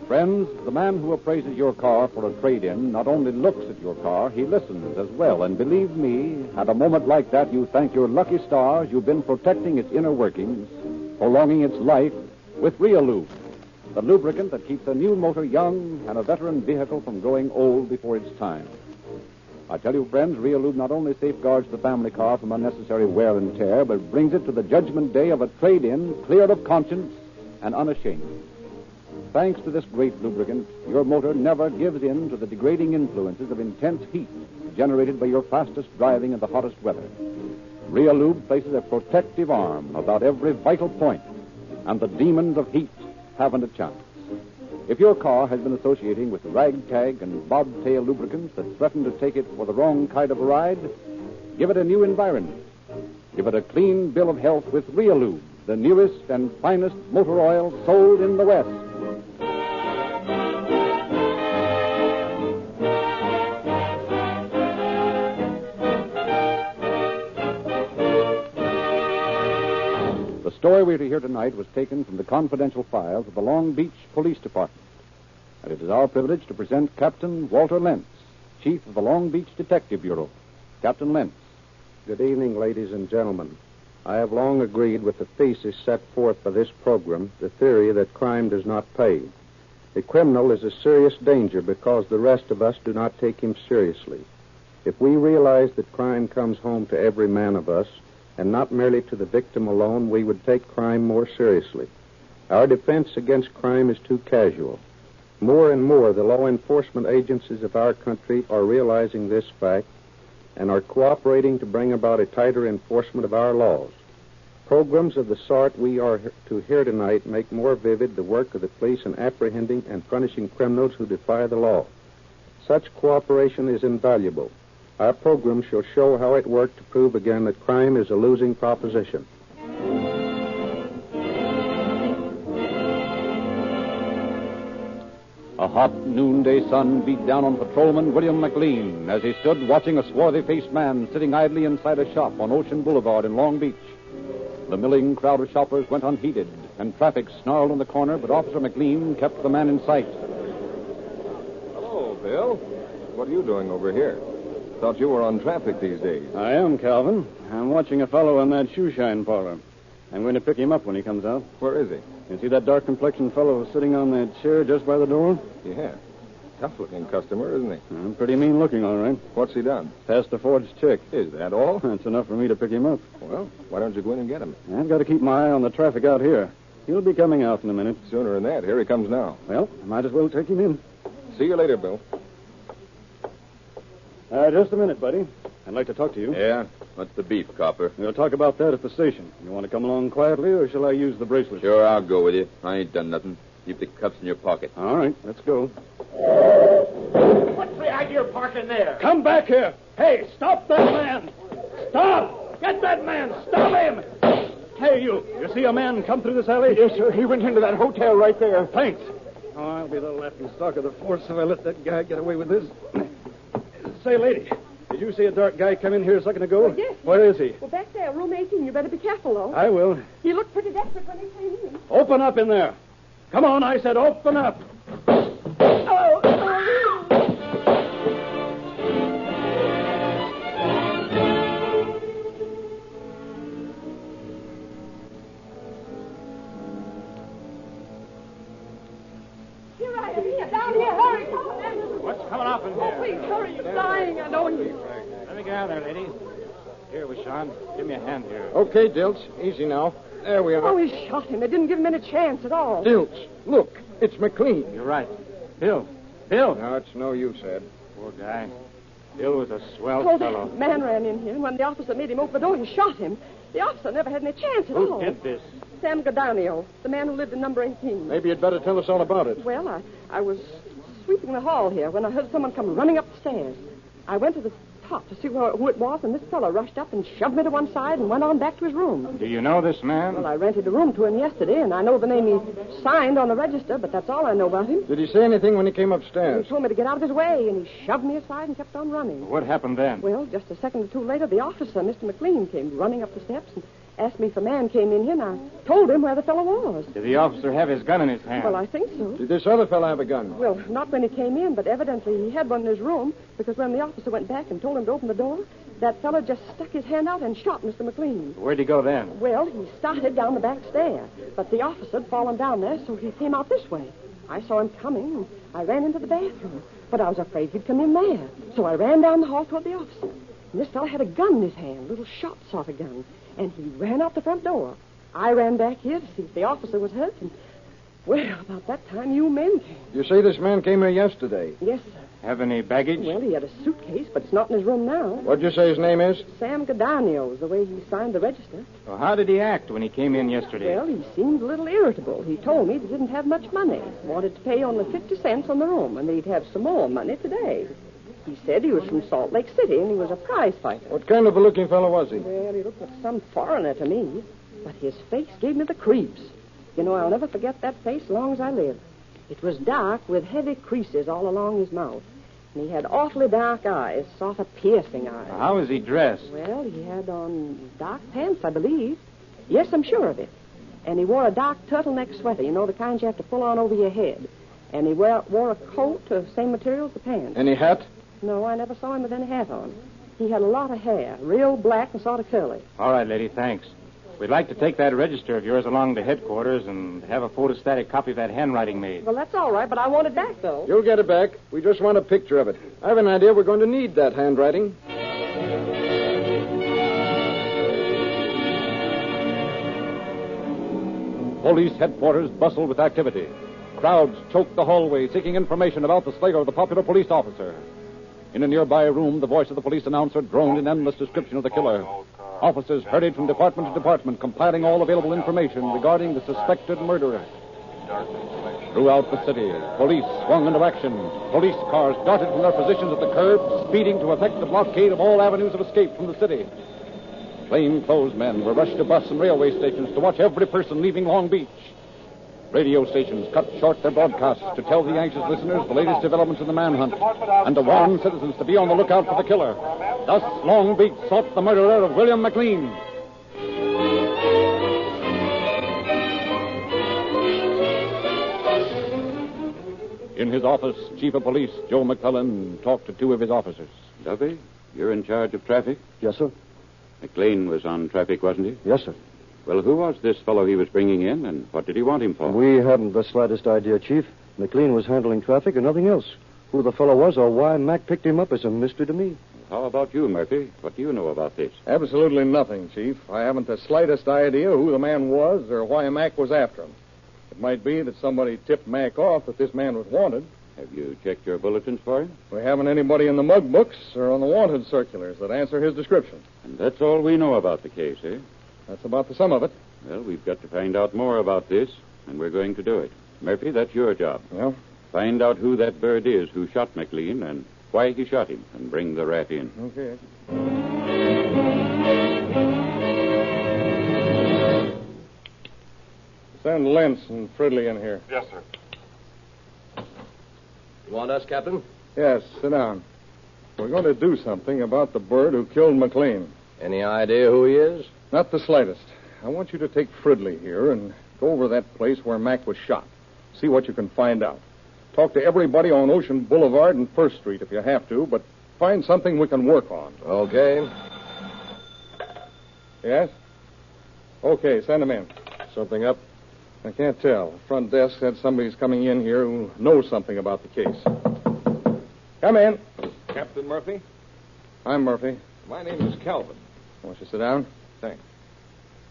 Friends, the man who appraises your car for a trade-in not only looks at your car, he listens as well. And believe me, at a moment like that, you thank your lucky stars you've been protecting its inner workings, prolonging its life with Realube, the lubricant that keeps a new motor young and a veteran vehicle from growing old before its time. I tell you, friends, Realube not only safeguards the family car from unnecessary wear and tear, but brings it to the judgment day of a trade-in cleared of conscience and unashamed. Thanks to this great lubricant, your motor never gives in to the degrading influences of intense heat generated by your fastest driving in the hottest weather. Realube places a protective arm about every vital point, and the demons of heat haven't a chance. If your car has been associating with ragtag and bobtail lubricants that threaten to take it for the wrong kind of a ride, give it a new environment. Give it a clean bill of health with Realube, the newest and finest motor oil sold in the West. The story we're to hear tonight was taken from the confidential files of the Long Beach Police Department. And it is our privilege to present Captain Walter Lentz, Chief of the Long Beach Detective Bureau. Captain Lentz. Good evening, ladies and gentlemen. I have long agreed with the thesis set forth by this program, the theory that crime does not pay. The criminal is a serious danger because the rest of us do not take him seriously. If we realize that crime comes home to every man of us, and not merely to the victim alone, we would take crime more seriously. Our defense against crime is too casual. More and more, the law enforcement agencies of our country are realizing this fact and are cooperating to bring about a tighter enforcement of our laws. Programs of the sort we are to hear tonight make more vivid the work of the police in apprehending and punishing criminals who defy the law. Such cooperation is invaluable. Our program shall show how it worked to prove again that crime is a losing proposition. A hot noonday sun beat down on patrolman William McLean as he stood watching a swarthy-faced man sitting idly inside a shop on Ocean Boulevard in Long Beach. The milling crowd of shoppers went unheeded, and traffic snarled in the corner, but Officer McLean kept the man in sight. Hello, Bill. What are you doing over here? Thought you were on traffic these days. I am, Calvin. I'm watching a fellow in that shoe shine parlor. I'm going to pick him up when he comes out. Where is he? You see that dark-complexioned fellow sitting on that chair just by the door? Yeah. Tough-looking customer, isn't he? Pretty mean-looking, all right. What's he done? Passed a forged check. Is that all? That's enough for me to pick him up. Well, why don't you go in and get him? I've got to keep my eye on the traffic out here. He'll be coming out in a minute. Sooner than that. Here he comes now. Well, I might as well take him in. See you later, Bill. Just a minute, buddy. I'd like to talk to you. Yeah? What's the beef, copper? We'll talk about that at the station. You want to come along quietly, or shall I use the bracelet? Sure, I'll go with you. I ain't done nothing. Keep the cuffs in your pocket. All right, let's go. What's the idea of parking there? Come back here. Hey, stop that man. Stop. Get that man. Stop him. Hey, you. You see a man come through this alley? Yes, sir. He went into that hotel right there. Thanks. Oh, I'll be the laughing stock of the force if I let that guy get away with this. Say, lady, did you see a dark guy come in here a second ago? Oh, yes. Where is he? Well, back there, room 18. You better be careful, though. I will. He looked pretty desperate when he came in. Open up in there. Come on, I said open up. Oh, Here I am. Here, down here. Hurry. What's coming up in Oh, here? please, hurry. You're dying. I know you. Let me get out there, lady. Here, Sean. Give me a hand here. Okay, Dilts. Easy now. There we are. Oh, he shot him. They didn't give him any chance at all. Dilts, look. It's McLean. You're right. Bill. Bill. No, it's no use, Ed. Poor guy. Bill was a swell Oh, fellow. that man ran in here, and when the officer made him open the door, he shot him. The officer never had any chance at all. Who did this? Sam Gadanio, the man who lived in number 18. Maybe you'd better tell us all about it. Well, I was sweeping the hall here when I heard someone come running up the stairs. I went to the top to see who it was, and this fellow rushed up and shoved me to one side and went on back to his room. Do you know this man? Well, I rented a room to him yesterday, and I know the name he signed on the register, but that's all I know about him. Did he say anything when he came upstairs? He told me to get out of his way, and he shoved me aside and kept on running. What happened then? Well, just a second or two later, the officer, Mr. McLean, came running up the steps and asked me if a man came in here, and I told him where the fellow was. Did the officer have his gun in his hand? Well, I think so. Did this other fellow have a gun? Well, not when he came in, but evidently he had one in his room, because when the officer went back and told him to open the door, that fellow just stuck his hand out and shot Mr. McLean. Where'd he go then? Well, he started down the back stair, but the officer had fallen down there, so he came out this way. I saw him coming, and I ran into the bathroom, but I was afraid he'd come in there, so I ran down the hall toward the officer. And this fellow had a gun in his hand, a little shot sort of gun, and he ran out the front door. I ran back here to see if the officer was hurt, and, well, about that time, you men came. You say this man came here yesterday? Yes, sir. Have any baggage? Well, he had a suitcase, but it's not in his room now. What'd you say his name is? Sam Gadanio is the way he signed the register. Well, how did he act when he came in yesterday? Well, he seemed a little irritable. He told me he didn't have much money. Wanted to pay only 50 cents on the room, and he'd have some more money today. He said he was from Salt Lake City, and he was a prize fighter. What kind of a looking fellow was he? Well, he looked like some foreigner to me, but his face gave me the creeps. You know, I'll never forget that face as long as I live. It was dark with heavy creases all along his mouth. And he had awfully dark eyes, sort of piercing eyes. How was he dressed? Well, he had on dark pants, I believe. Yes, I'm sure of it. And he wore a dark turtleneck sweater, you know, the kind you have to pull on over your head. And he wore a coat of the same material as the pants. Any hat? No, I never saw him with any hat on. He had a lot of hair, real black and sort of curly. All right, lady, thanks. We'd like to take that register of yours along to headquarters and have a photostatic copy of that handwriting made. Well, that's all right, but I want it back, though. You'll get it back. We just want a picture of it. I have an idea we're going to need that handwriting. Police headquarters bustled with activity. Crowds choked the hallway, seeking information about the slayer of the popular police officer. In a nearby room, the voice of the police announcer droned an endless description of the killer. Officers hurried from department to department, compiling all available information regarding the suspected murderer. Throughout the city, police swung into action. Police cars darted from their positions at the curb, speeding to effect the blockade of all avenues of escape from the city. Plainclothes men were rushed to bus and railway stations to watch every person leaving Long Beach. Radio stations cut short their broadcasts to tell the anxious listeners the latest developments in the manhunt and to warn citizens to be on the lookout for the killer. Thus, Long Beach sought the murderer of William McLean. In his office, Chief of Police Joe McClellan talked to two of his officers. Duffy, you're in charge of traffic? Yes, sir. McLean was on traffic, wasn't he? Yes, sir. Well, who was this fellow he was bringing in, and what did he want him for? We haven't the slightest idea, Chief. McLean was handling traffic and nothing else. Who the fellow was or why Mac picked him up is a mystery to me. How about you, Murphy? What do you know about this? Absolutely nothing, Chief. I haven't the slightest idea who the man was or why Mac was after him. It might be that somebody tipped Mac off that this man was wanted. Have you checked your bulletins for him? We haven't anybody in the mug books or on the wanted circulars that answer his description. And that's all we know about the case, eh? That's about the sum of it. Well, we've got to find out more about this, and we're going to do it. Murphy, that's your job. Well? Find out who that bird is who shot McLean and why he shot him, and bring the rat in. Okay. Send Lentz and Fridley in here. Yes, sir. You want us, Captain? Yes, sit down. We're going to do something about the bird who killed McLean. Any idea who he is? Not the slightest. I want you to take Fridley here and go over that place where Mac was shot. See what you can find out. Talk to everybody on Ocean Boulevard and First Street if you have to, but find something we can work on. Okay. Yes? Okay, send him in. Something up? I can't tell. The front desk said somebody's coming in here who knows something about the case. Come in. Captain Murphy? I'm Murphy. My name is Calvin. Want you to sit down? Thanks.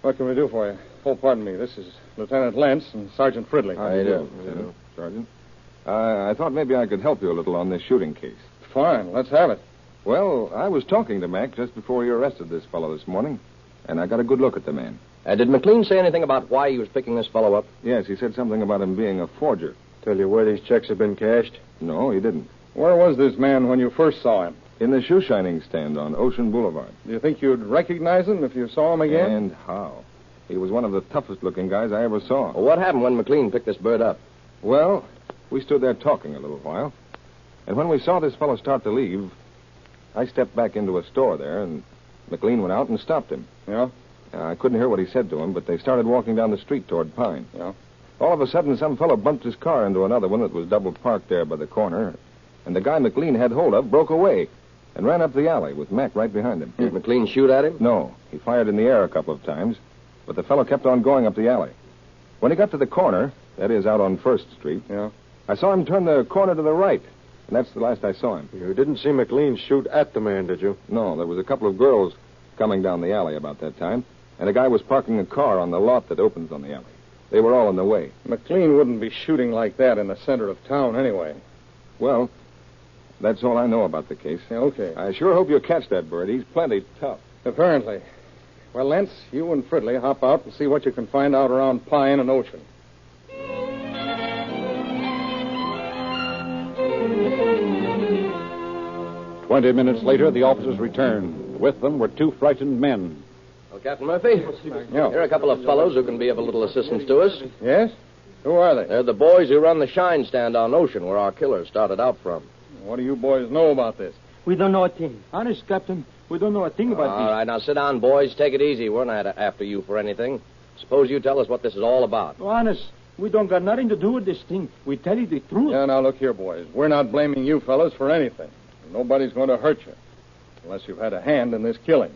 What can we do for you? Oh, pardon me. This is Lieutenant Lentz and Sergeant Fridley. How do you do, Sergeant? I thought maybe I could help you a little on this shooting case. Fine. Let's have it. Well, I was talking to Mac just before you arrested this fellow this morning, and I got a good look at the man. Did McLean say anything about why he was picking this fellow up? Yes, he said something about him being a forger. Tell you where these checks have been cashed? No, he didn't. Where was this man when you first saw him? In the shoe shining stand on Ocean Boulevard. Do you think you'd recognize him if you saw him again? And how? He was one of the toughest-looking guys I ever saw. Well, what happened when McLean picked this bird up? Well, we stood there talking a little while, and when we saw this fellow start to leave, I stepped back into a store there, and McLean went out and stopped him. Yeah? I couldn't hear what he said to him, but they started walking down the street toward Pine. Yeah? All of a sudden, some fellow bumped his car into another one that was double parked there by the corner, and the guy McLean had hold of broke away and ran up the alley with Mac right behind him. Did McLean shoot at him? No. He fired in the air a couple of times, but the fellow kept on going up the alley. When he got to the corner, that is, out on First Street, yeah, I saw him turn the corner to the right, and that's the last I saw him. You didn't see McLean shoot at the man, did you? No, there was a couple of girls coming down the alley about that time, and a guy was parking a car on the lot that opens on the alley. They were all in the way. McLean wouldn't be shooting like that in the center of town anyway. Well, that's all I know about the case. Yeah, okay. I sure hope you'll catch that bird. He's plenty tough. Apparently. Well, Lentz, you and Fridley hop out and see what you can find out around Pine and Ocean. 20 minutes later, the officers returned. With them were two frightened men. Well, Captain Murphy, Yeah. here are a couple of fellows who can be of a little assistance to us. Yes? Who are they? They're the boys who run the shine stand on Ocean, where our killer started out from. What do you boys know about this? We don't know a thing. Honest, Captain, we don't know a thing about All right, now sit down, boys. Take it easy. We're not after you for anything. Suppose you tell us what this is all about. this. Honest, we don't got nothing to do with this thing. We tell you the truth. Yeah, now look here, boys. We're not blaming you fellas for anything. Nobody's going to hurt you. Unless you've had a hand in this killing.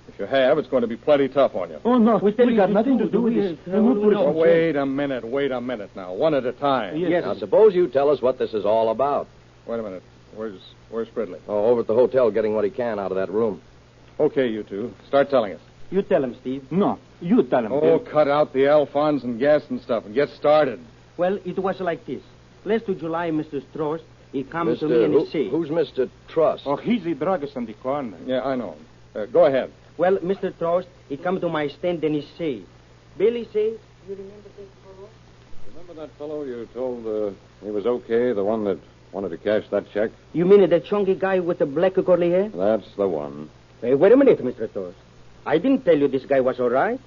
If you have, it's going to be plenty tough on you. Oh, no. We got nothing to do with this. Wait a minute now. One at a time. Yes. Now, suppose you tell us what this is all about. Wait a minute. Where's Fridley? Oh, over at the hotel getting what he can out of that room. Okay, you two. Start telling us. You tell him, Steve. No, you tell him. Oh, cut out the Alphons and gas and stuff and get started. Well, it was like this. Last of July, Mr. Strauss, he comes to me and he says... Who's Mr. Truss? Oh, he's the druggist on the corner. Yeah, I know him. Go ahead. Well, Mr. Strauss, he come to my stand and he say, Billy says, you remember this fellow? Remember that fellow you told he was okay, the one that wanted to cash that check? You mean that chunky guy with the black curly hair? That's the one. Hey, wait a minute, Mr. Strauss. I didn't tell you this guy was all right.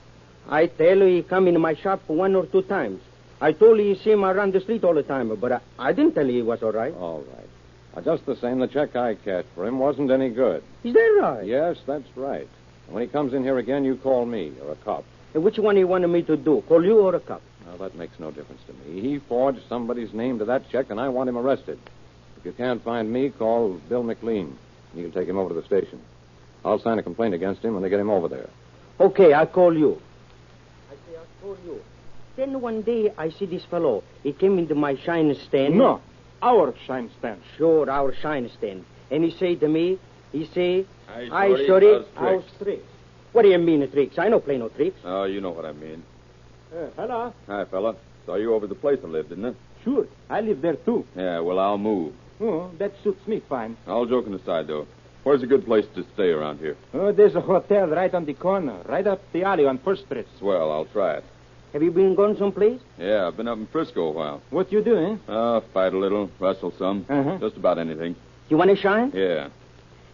I tell you he come in my shop 1 or 2 times. I told you see him around the street all the time, but I didn't tell you he was all right. All right. Just the same, the check I cashed for him wasn't any good. Is that right? Yes, that's right. When he comes in here again, you call me or a cop. And which one he wanted me to do, call you or a cop? Well, that makes no difference to me. He forged somebody's name to that check, and I want him arrested. If you can't find me, call Bill McLean. You can take him over to the station. I'll sign a complaint against him when they get him over there. Okay, I'll call you. I'll call you. Then one day I see this fellow. He came into my shine stand. No, our shine stand. Sure, our shine stand. And he say to me, Hi, Shorty, how's tricks? What do you mean, tricks? I don't play no tricks. Oh, you know what I mean. Hello. Hi, fella. Saw you over the place I lived, didn't it? Sure, I live there too. Yeah, well, I'll move. Oh, that suits me fine. All joking aside, though, where's a good place to stay around here? Oh, there's a hotel right on the corner, right up the alley on First Street. Swell, I'll try it. Have you been going someplace? Yeah, I've been up in Frisco a while. What you do, Fight a little, wrestle some. Just about anything. You want to shine? Yeah.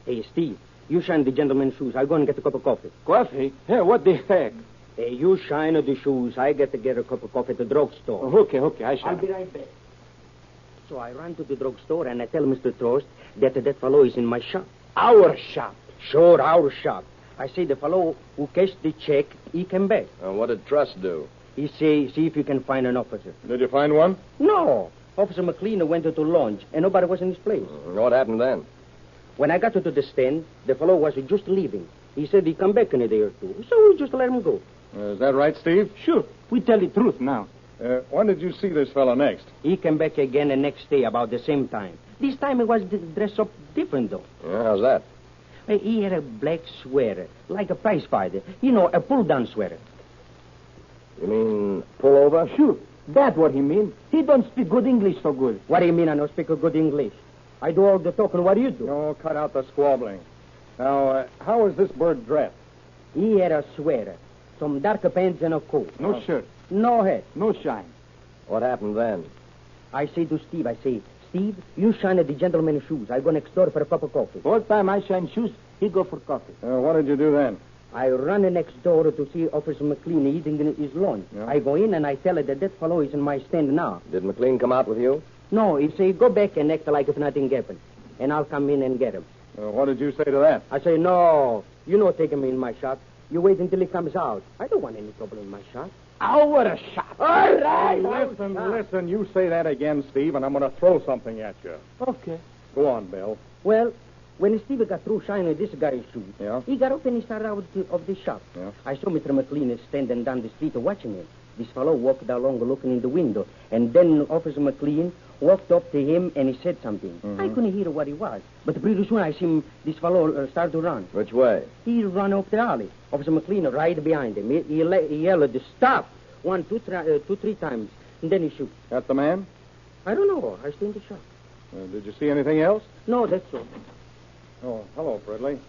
Hey, Steve, you shine the gentleman's shoes. I'll go and get a cup of coffee. Coffee? Hey, what the heck? Hey, you shine the shoes. I get to get a cup of coffee at the drugstore. Okay, I shall. I'll be right back. So I ran to the drugstore and I tell Mr. Trost that fellow is in my shop. Our shop? Sure, our shop. I say the fellow who cashed the check, he came back. What did Trust do? He say, see if you can find an officer. Did you find one? No. Officer McLean went to lunch and nobody was in his place. What happened then? When I got to the stand, the fellow was just leaving. He said he'd come back in a day or two, so we just let him go. Is that right, Steve? Sure. We tell the truth now. When did you see this fellow next? He came back again the next day about the same time. This time he was dressed up different, though. Yeah, how's that? He had a black sweater, like a prize fighter. You know, a pull-down sweater. You mean pull over? Sure. That's what he mean. He don't speak good English so good. What do you mean I don't speak a good English? I do all the talking. What do you do? No, cut out the squabbling. Now, how is this bird dressed? He had a sweater, some darker pants and a coat. No shirt. No hat. No shine. What happened then? I say to Steve, Steve, you shine at the gentleman's shoes. I go next door for a cup of coffee. All time I shine shoes, he go for coffee. What did you do then? I run next door to see Officer McLean eating his lunch. Yeah. I go in and I tell her that fellow is in my stand now. Did McLean come out with you? No, he say, go back and act like if nothing happened. And I'll come in and get him. What did you say to that? I say, no, you not taking me in my shop. You wait until he comes out. I don't want any trouble in my shop. Our shop. All right. Listen, you say that again, Steve, and I'm going to throw something at you. Okay. Go on, Bill. Well, when Steve got through shining this guy's shoes, Yeah? he got up and he started out of the shop. Yeah? I saw Mr. McLean standing down the street watching him. This fellow walked along looking in the window, and then Officer McLean walked up to him and he said something. Mm-hmm. I couldn't hear what he was, but pretty soon I see this fellow start to run. Which way? He ran up the alley. Officer McLean right behind him. He yelled, stop! 1, 2, 3 times, and then he shoot. That the man? I don't know. I stay in the shop. Did you see anything else? No, that's all. Oh, hello, Fridley.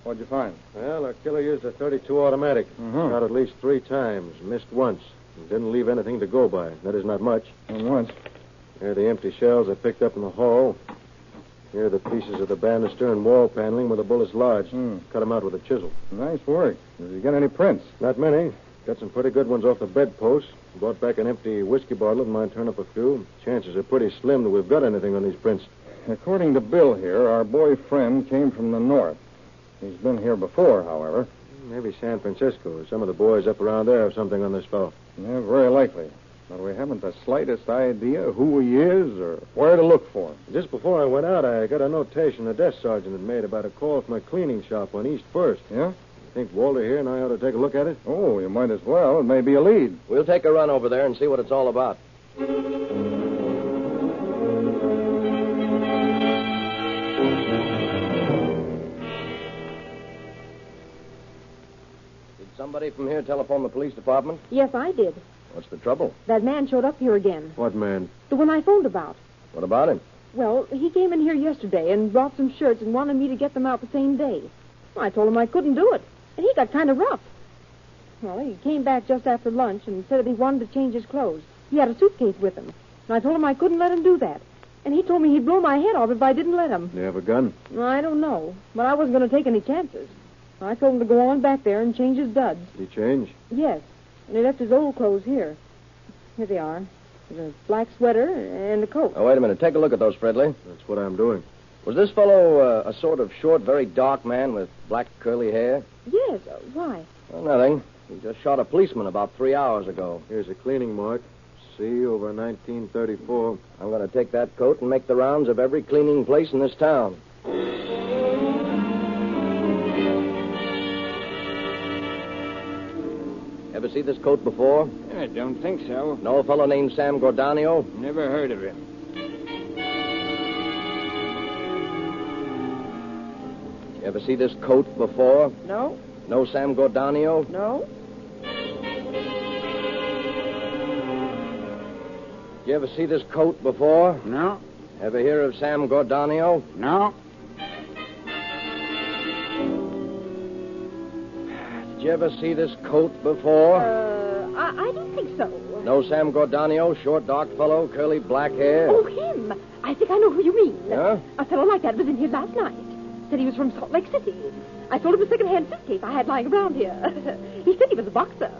What'd you find? Well, our killer used a .32 automatic. Mhm. Shot at least 3 times. Missed once. And didn't leave anything to go by. That is not much. And once. Here are the empty shells I picked up in the hall. Here are the pieces of the banister and wall paneling where the bullets lodged. Cut them out with a chisel. Nice work. Did you get any prints? Not many. Got some pretty good ones off the bedpost. Brought back an empty whiskey bottle and might turn up a few. Chances are pretty slim that we've got anything on these prints. According to Bill here, our boy friend came from the north. He's been here before, however. Maybe San Francisco. Some of the boys up around there have something on this fellow. Yeah, very likely. But we haven't the slightest idea who he is or where to look for him. Just before I went out, I got a notation the desk sergeant had made about a call from a cleaning shop on East First. Yeah? Think Walter here and I ought to take a look at it? Oh, you might as well. It may be a lead. We'll take a run over there and see what it's all about. Did somebody from here telephone the police department? Yes, I did. What's the trouble? That man showed up here again. What man? The one I phoned about. What about him? Well, he came in here yesterday and brought some shirts and wanted me to get them out the same day. Well, I told him I couldn't do it, and he got kind of rough. Well, he came back just after lunch and said that he wanted to change his clothes. He had a suitcase with him, and I told him I couldn't let him do that. And he told me he'd blow my head off if I didn't let him. Do you have a gun? I don't know, but I wasn't going to take any chances. I told him to go on back there and change his duds. Did he change? Yes, and he left his old clothes here. Here they are. There's a black sweater and a coat. Oh, wait a minute. Take a look at those, Fredley. That's what I'm doing. Was this fellow a sort of short, very dark man with black curly hair? Yes, why? Well, nothing. He just shot a policeman about 3 hours ago. Here's a cleaning mark. C over 1934. I'm going to take that coat and make the rounds of every cleaning place in this town. Ever see this coat before? I don't think so. Know a fellow named Sam Gordanio? Never heard of him. You ever see this coat before? No. No Sam Gordanio? No. You ever see this coat before? No. Ever hear of Sam Gordanio? No. Did you ever see this coat before? I don't think so. No Sam Gordanio, short, dark fellow, curly black hair? Oh, him. I think I know who you mean. Yeah? A fellow like that was in here last night. Said he was from Salt Lake City. I sold him a second-hand suitcase I had lying around here. He said he was a boxer.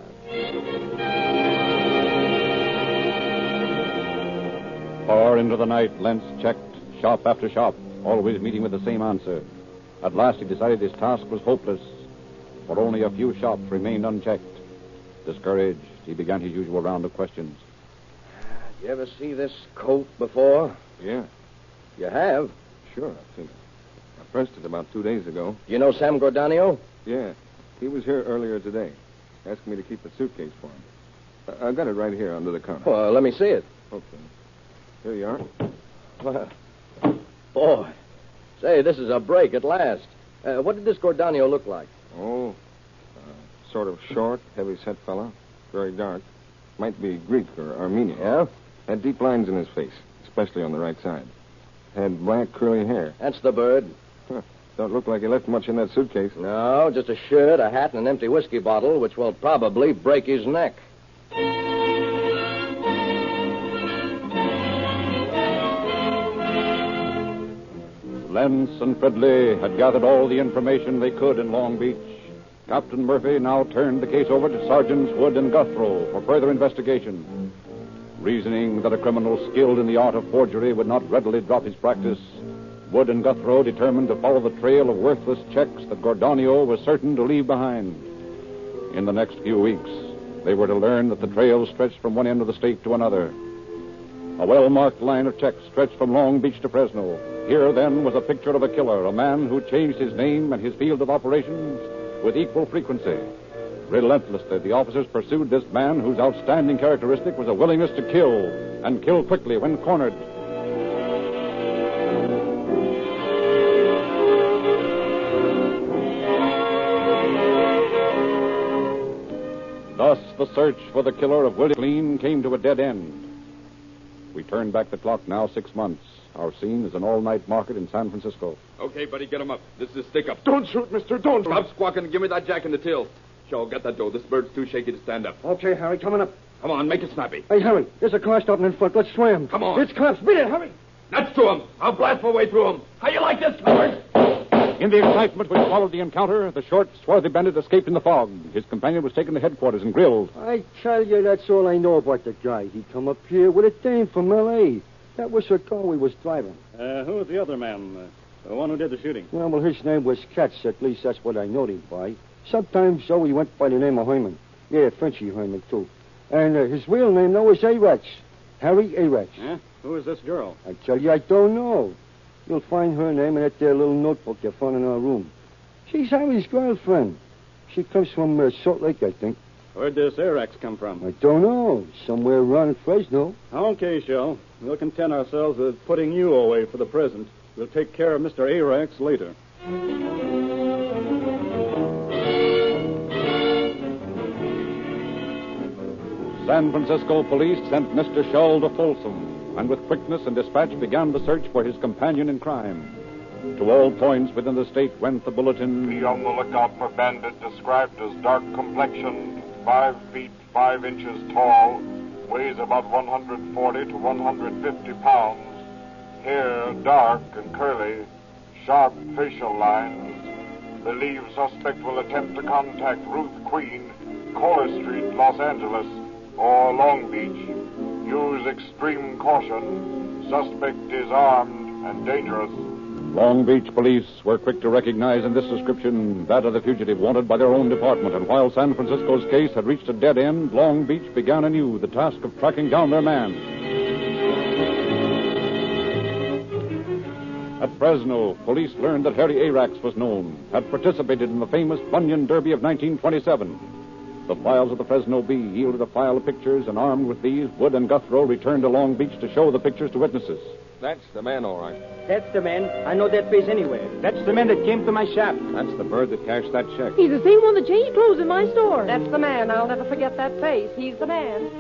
Far into the night, Lentz checked shop after shop, always meeting with the same answer. At last he decided his task was hopeless, for only a few shops remained unchecked. Discouraged, he began his usual round of questions. You ever see this coat before? Yeah. You have? Sure, I've seen it. I pressed it about 2 days ago. You know Sam Gordanio? Yeah. He was here earlier today. Asked me to keep the suitcase for him. I got it right here under the counter. Well, let me see it. Okay. Here you are. Well, boy. Say, this is a break at last. What did this Gordanio look like? Oh, sort of short, heavy-set fella. Very dark. Might be Greek or Armenian. Yeah? Had deep lines in his face, especially on the right side. Had black, curly hair. That's the bird. Huh. Don't look like he left much in that suitcase. No, just a shirt, a hat, and an empty whiskey bottle, which will probably break his neck. Lentz and Fridley had gathered all the information they could in Long Beach. Captain Murphy now turned the case over to Sergeants Wood and Guthrow for further investigation. Reasoning that a criminal skilled in the art of forgery would not readily drop his practice, Wood and Guthrow determined to follow the trail of worthless checks that Gordanio was certain to leave behind. In the next few weeks, they were to learn that the trail stretched from one end of the state to another. A well-marked line of checks stretched from Long Beach to Fresno. Here, then, was a picture of a killer, a man who changed his name and his field of operations with equal frequency. Relentlessly, the officers pursued this man whose outstanding characteristic was a willingness to kill, and kill quickly when cornered. Thus, the search for the killer of Willie McLean came to a dead end. We turn back the clock now 6 months. Our scene is an all-night market in San Francisco. Okay, buddy, get him up. This is stick-up. Don't shoot, mister. Don't. Stop squawking and give me that jack in the till. Joe, get that dough. This bird's too shaky to stand up. Okay, Harry, coming up. Come on, make it snappy. Hey, Harry, there's a car stopping in front. Let's swim. Come on. It's cops. Beat it, Harry. Nuts to him. I'll blast my way through him. How you like this, coward? In the excitement which followed the encounter, the short, swarthy bandit escaped in the fog. His companion was taken to headquarters and grilled. I tell you, that's all I know about the guy. He come up here with a dame from L.A. That was the car we was driving. Who was the other man? The one who did the shooting? Well, his name was Katz. At least that's what I know him by. Sometimes, though, he went by the name of Herman. Yeah, Frenchy Herman, too. And his real name, though, is Arax. Harry Arax. Yeah? Who is this girl? I tell you, I don't know. You'll find her name in that there little notebook you found in our room. She's Harry's girlfriend. She comes from Salt Lake, I think. Where'd this Arax come from? I don't know. Somewhere around Fresno. Okay, Shell. We'll content ourselves with putting you away for the present. We'll take care of Mr. Arax later. San Francisco police sent Mr. Shull to Folsom, and with quickness and dispatch began the search for his companion in crime. To all points within the state went the bulletin. Be on the lookout for bandit described as dark complexioned, 5 feet 5 inches tall, weighs about 140 to 150 pounds, hair dark and curly, sharp facial lines. Believe suspect will attempt to contact Ruth Queen, Kohler Street, Los Angeles, or Long Beach. Use extreme caution. Suspect is armed and dangerous. Long Beach police were quick to recognize in this description that of the fugitive wanted by their own department, and while San Francisco's case had reached a dead end, Long Beach began anew the task of tracking down their man. At Fresno, police learned that Harry Arax was known, had participated in the famous Bunyan Derby of 1927. The files of the Fresno Bee yielded a file of pictures, and armed with these, Wood and Guthrow returned to Long Beach to show the pictures to witnesses. That's the man, all right. That's the man. I know that face anywhere. That's the man that came to my shop. That's the bird that cashed that check. He's the same one that changed clothes in my store. That's the man. I'll never forget that face. He's the man.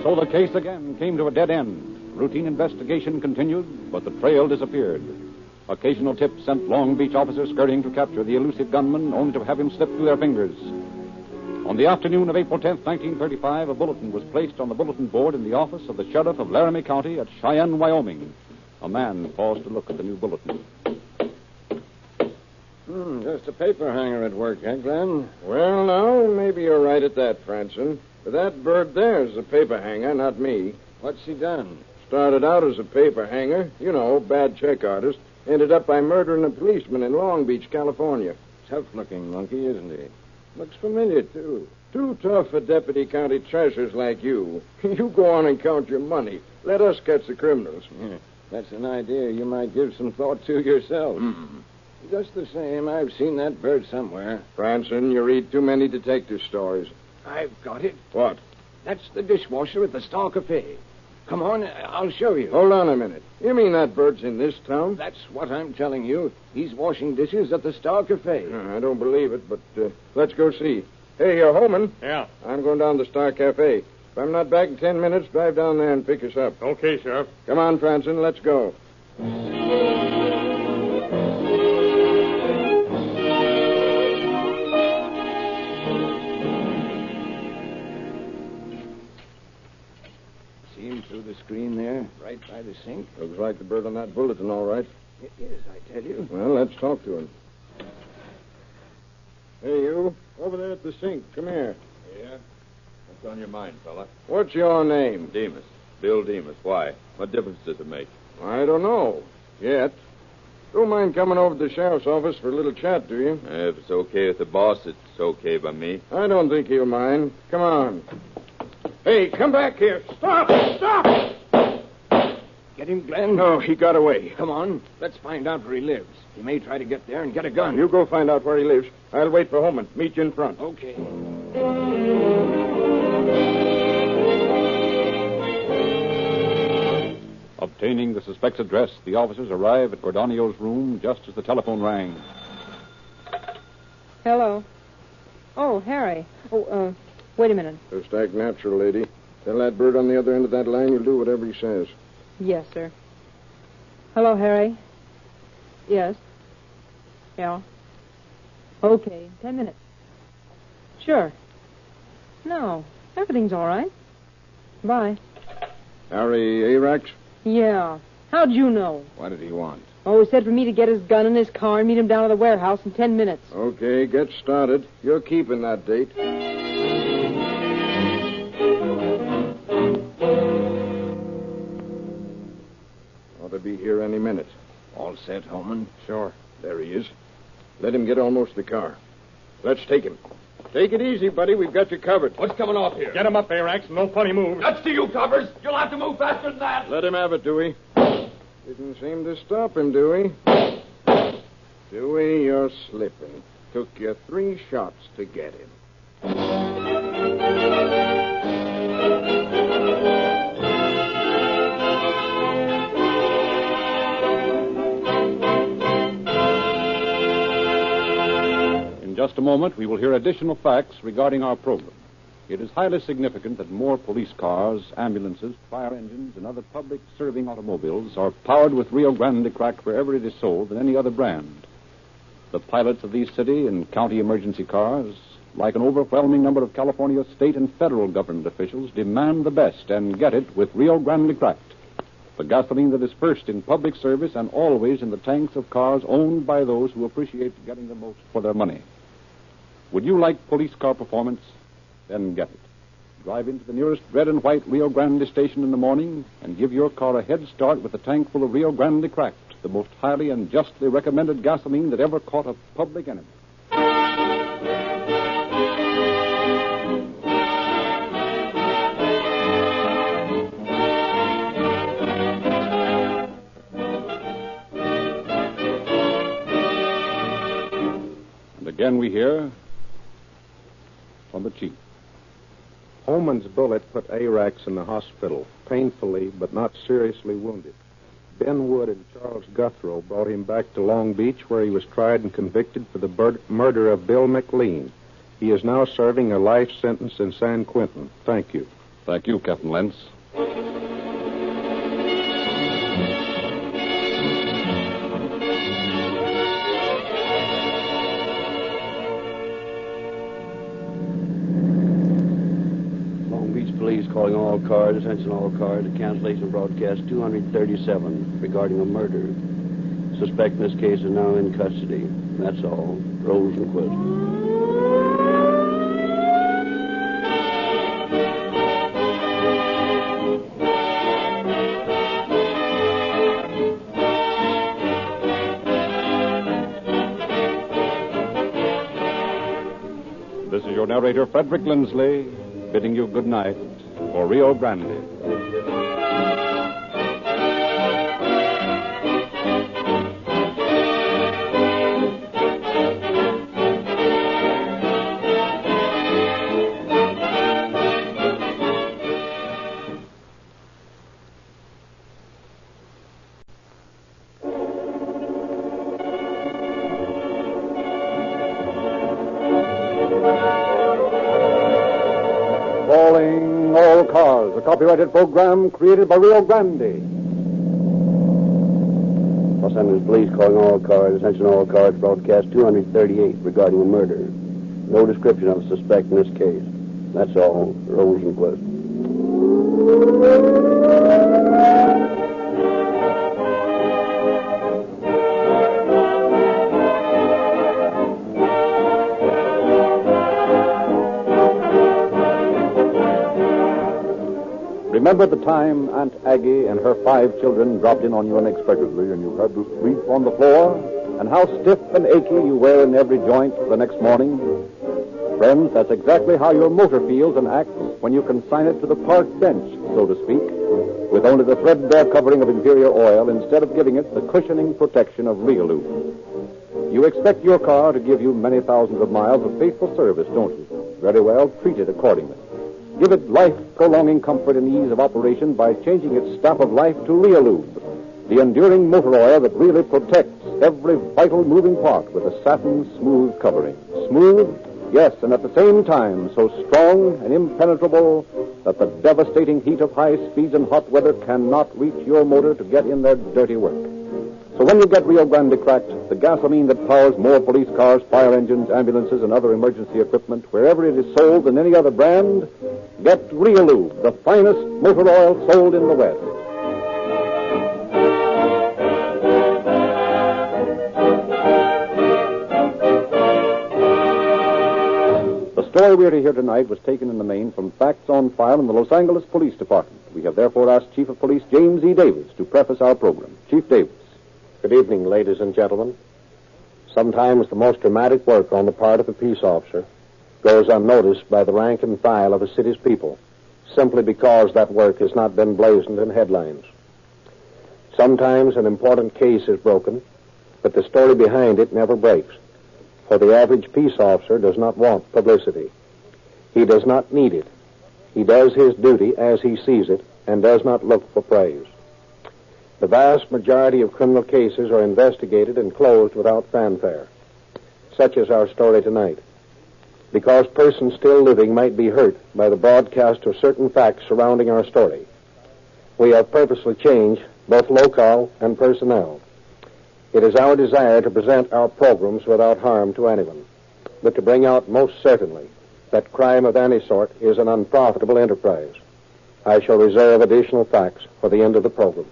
So the case again came to a dead end. Routine investigation continued, but the trail disappeared. Occasional tips sent Long Beach officers scurrying to capture the elusive gunman, only to have him slip through their fingers. On the afternoon of April 10th, 1935, a bulletin was placed on the bulletin board in the office of the sheriff of Laramie County at Cheyenne, Wyoming. A man paused to look at the new bulletin. Just a paper hanger at work, eh, Glenn? Well, no, maybe you're right at that, Franson. But that bird there's a paper hanger, not me. What's he done? Started out as a paper hanger, bad check artist. Ended up by murdering a policeman in Long Beach, California. Tough-looking monkey, isn't he? Looks familiar, too. Too tough for deputy county treasurers like you. You go on and count your money. Let us catch the criminals. Yeah, that's an idea you might give some thought to yourself. Just the same, I've seen that bird somewhere. Franson, you read too many detective stories. I've got it. What? That's the dishwasher at the Star Cafe. Come on, I'll show you. Hold on a minute. You mean that bird's in this town? That's what I'm telling you. He's washing dishes at the Star Cafe. I don't believe it, but let's go see. Hey, Holman. Yeah? I'm going down to the Star Cafe. If I'm not back in 10 minutes, drive down there and pick us up. Okay, Sheriff. Come on, Franson, let's go. Through the screen there, right by the sink. Looks like the bird on that bulletin, all right. It is, I tell you. Well, let's talk to him. Hey, you. Over there at the sink. Come here. Yeah? What's on your mind, fella? What's your name? Demas. Bill Demas. Why? What difference does it make? I don't know. Yet. Don't mind coming over to the sheriff's office for a little chat, do you? If it's okay with the boss, it's okay by me. I don't think he'll mind. Come on. Hey, come back here. Stop! Stop! Get him, Glenn? No, he got away. Come on. Let's find out where he lives. He may try to get there and get a gun. You go find out where he lives. I'll wait for Holman. Meet you in front. Okay. Obtaining the suspect's address, the officers arrive at Gordonio's room just as the telephone rang. Hello. Oh, Harry. Wait a minute. Just act natural, lady. Tell that bird on the other end of that line you'll do whatever he says. Yes, sir. Hello, Harry. Yes. Yeah. Okay, 10 minutes. Sure. No, everything's all right. Bye. Harry Arax? Yeah. How'd you know? What did he want? Oh, he said for me to get his gun in his car and meet him down at the warehouse in 10 minutes. Okay, get started. You're keeping that date. Ought to be here any minute. All set, Holman? Sure. There he is. Let him get almost the car. Let's take him. Take it easy, buddy. We've got you covered. What's coming off here? Get him up, Arax. No funny moves. That's to you, coppers. You'll have to move faster than that. Let him have it, Dewey. Didn't seem to stop him, Dewey. Dewey, you're slipping. Took you 3 shots to get him. In just a moment, we will hear additional facts regarding our program. It is highly significant that more police cars, ambulances, fire engines, and other public-serving automobiles are powered with Rio Grande crack wherever it is sold than any other brand. The pilots of these city and county emergency cars, like an overwhelming number of California state and federal government officials, demand the best and get it with Rio Grande cracked, the gasoline that is first in public service and always in the tanks of cars owned by those who appreciate getting the most for their money. Would you like police car performance? Then get it. Drive into the nearest red and white Rio Grande station in the morning and give your car a head start with a tank full of Rio Grande cracked, the most highly and justly recommended gasoline that ever caught a public enemy. And again we hear from the chief. Holman's bullet put Arax in the hospital, painfully but not seriously wounded. Ben Wood and Charles Guthrow brought him back to Long Beach, where he was tried and convicted for the murder of Bill McLean. He is now serving a life sentence in San Quentin. Thank you. Thank you, Captain Lentz. police calling all cars, attention all cars, cancellation broadcast 237 regarding a murder. Suspect in this case is now in custody. That's all. Rosenquist. This is your narrator, Frederick Lindsley, bidding you good night for Rio Grande. Calling All Cars, a copyrighted program created by Rio Grande. Los Angeles Police calling all cars, attention all cars, broadcast 238 regarding a murder. No description of a suspect in this case. That's all. Rosenquist. Remember the time Aunt Aggie and her 5 children dropped in on you unexpectedly and you had to sleep on the floor? And how stiff and achy you were in every joint the next morning? Friends, that's exactly how your motor feels and acts when you consign it to the park bench, so to speak, with only the threadbare covering of inferior oil instead of giving it the cushioning protection of Realoo. You expect your car to give you many thousands of miles of faithful service, don't you? Very well, treat it accordingly. Give it life-prolonging comfort and ease of operation by changing its staff of life to Realoo, the enduring motor oil that really protects every vital moving part with a satin smooth covering. Smooth, yes, and at the same time so strong and impenetrable that the devastating heat of high speeds and hot weather cannot reach your motor to get in their dirty work. So when you get Rio Grande cracked, the gasoline that powers more police cars, fire engines, ambulances, and other emergency equipment, wherever it is sold than any other brand, get Realoo, the finest motor oil sold in the West. The story we are to hear tonight was taken in the main from facts on file in the Los Angeles Police Department. We have therefore asked Chief of Police James E. Davis to preface our program. Chief Davis. Good evening, ladies and gentlemen. Sometimes the most dramatic work on the part of a peace officer goes unnoticed by the rank and file of a city's people, simply because that work has not been blazoned in headlines. Sometimes an important case is broken, but the story behind it never breaks, for the average peace officer does not want publicity. He does not need it. He does his duty as he sees it and does not look for praise. The vast majority of criminal cases are investigated and closed without fanfare, such as our story tonight, because persons still living might be hurt by the broadcast of certain facts surrounding our story. We have purposely changed both locale and personnel. It is our desire to present our programs without harm to anyone, but to bring out most certainly that crime of any sort is an unprofitable enterprise. I shall reserve additional facts for the end of the program.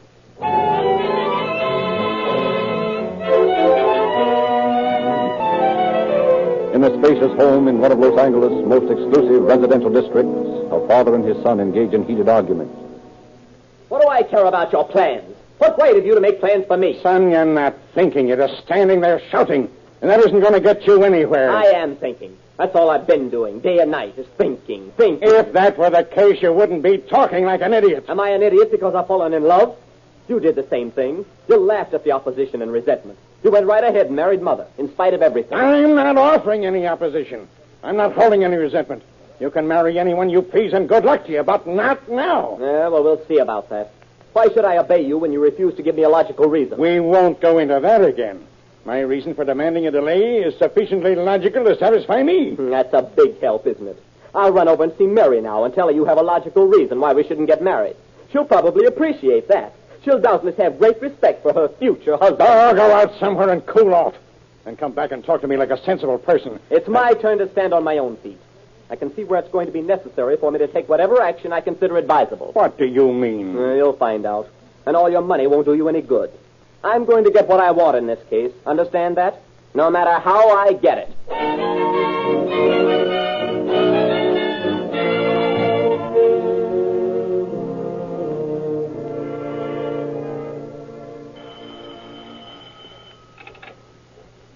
In a spacious home in one of Los Angeles' most exclusive residential districts, a father and his son engage in heated arguments. What do I care about your plans? What right have you to make plans for me? Son, you're not thinking. You're just standing there shouting. And that isn't going to get you anywhere. I am thinking. That's all I've been doing, day and night, is thinking. If that were the case, you wouldn't be talking like an idiot. Am I an idiot because I've fallen in love? You did the same thing. You laughed at the opposition and resentment. You went right ahead and married Mother, in spite of everything. I'm not offering any opposition. I'm not holding any resentment. You can marry anyone you please, and good luck to you, but not now. Yeah, well, we'll see about that. Why should I obey you when you refuse to give me a logical reason? We won't go into that again. My reason for demanding a delay is sufficiently logical to satisfy me. That's a big help, isn't it? I'll run over and see Mary now and tell her you have a logical reason why we shouldn't get married. She'll probably appreciate that. She'll doubtless have great respect for her future husband. Oh, go out somewhere and cool off. Then come back and talk to me like a sensible person. It's my turn to stand on my own feet. I can see where it's going to be necessary for me to take whatever action I consider advisable. What do you mean? You'll find out. And all your money won't do you any good. I'm going to get what I want in this case. Understand that? No matter how I get it.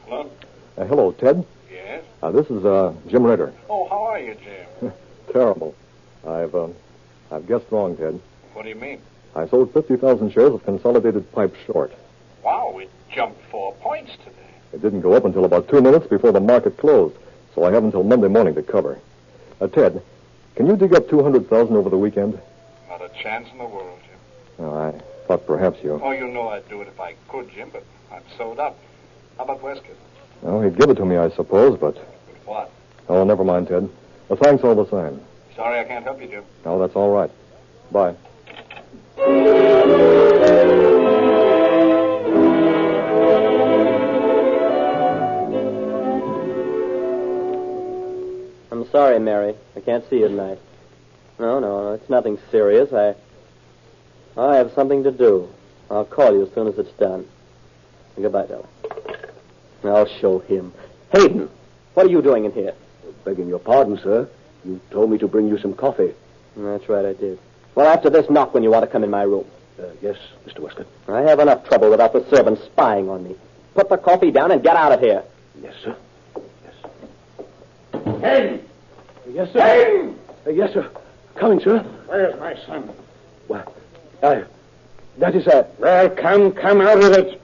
Hello? Hello, Ted. Yes? This is Jim Ritter. Oh, how are you, Jim? Terrible. I've guessed wrong, Ted. What do you mean? I sold 50,000 shares of Consolidated Pipe short. Wow, it jumped 4 points today. It didn't go up until about 2 minutes before the market closed, so I have until Monday morning to cover. Ted, can you dig up 200,000 over the weekend? Not a chance in the world, Jim. I thought perhaps you... Oh, you know I'd do it if I could, Jim, but I'm sewed up. How about Westcott? Well, he'd give it to me, I suppose, but... What? Oh, never mind, Ted. Well, thanks all the same. Sorry I can't help you, Jim. Oh, that's all right. Bye. I'm sorry, Mary. I can't see you tonight. No, it's nothing serious. I have something to do. I'll call you as soon as it's done. Goodbye, Della. I'll show him. Hayden, what are you doing in here? Begging your pardon, sir. You told me to bring you some coffee. That's right, I did. Well, after this, knock when you want to come in my room. Yes, Mr. Westcott. I have enough trouble without the servants spying on me. Put the coffee down and get out of here. Yes, sir. Hayden! Yes, sir. Hayden! Yes, sir. Coming, sir. Where's my son? That is Well, come out of it.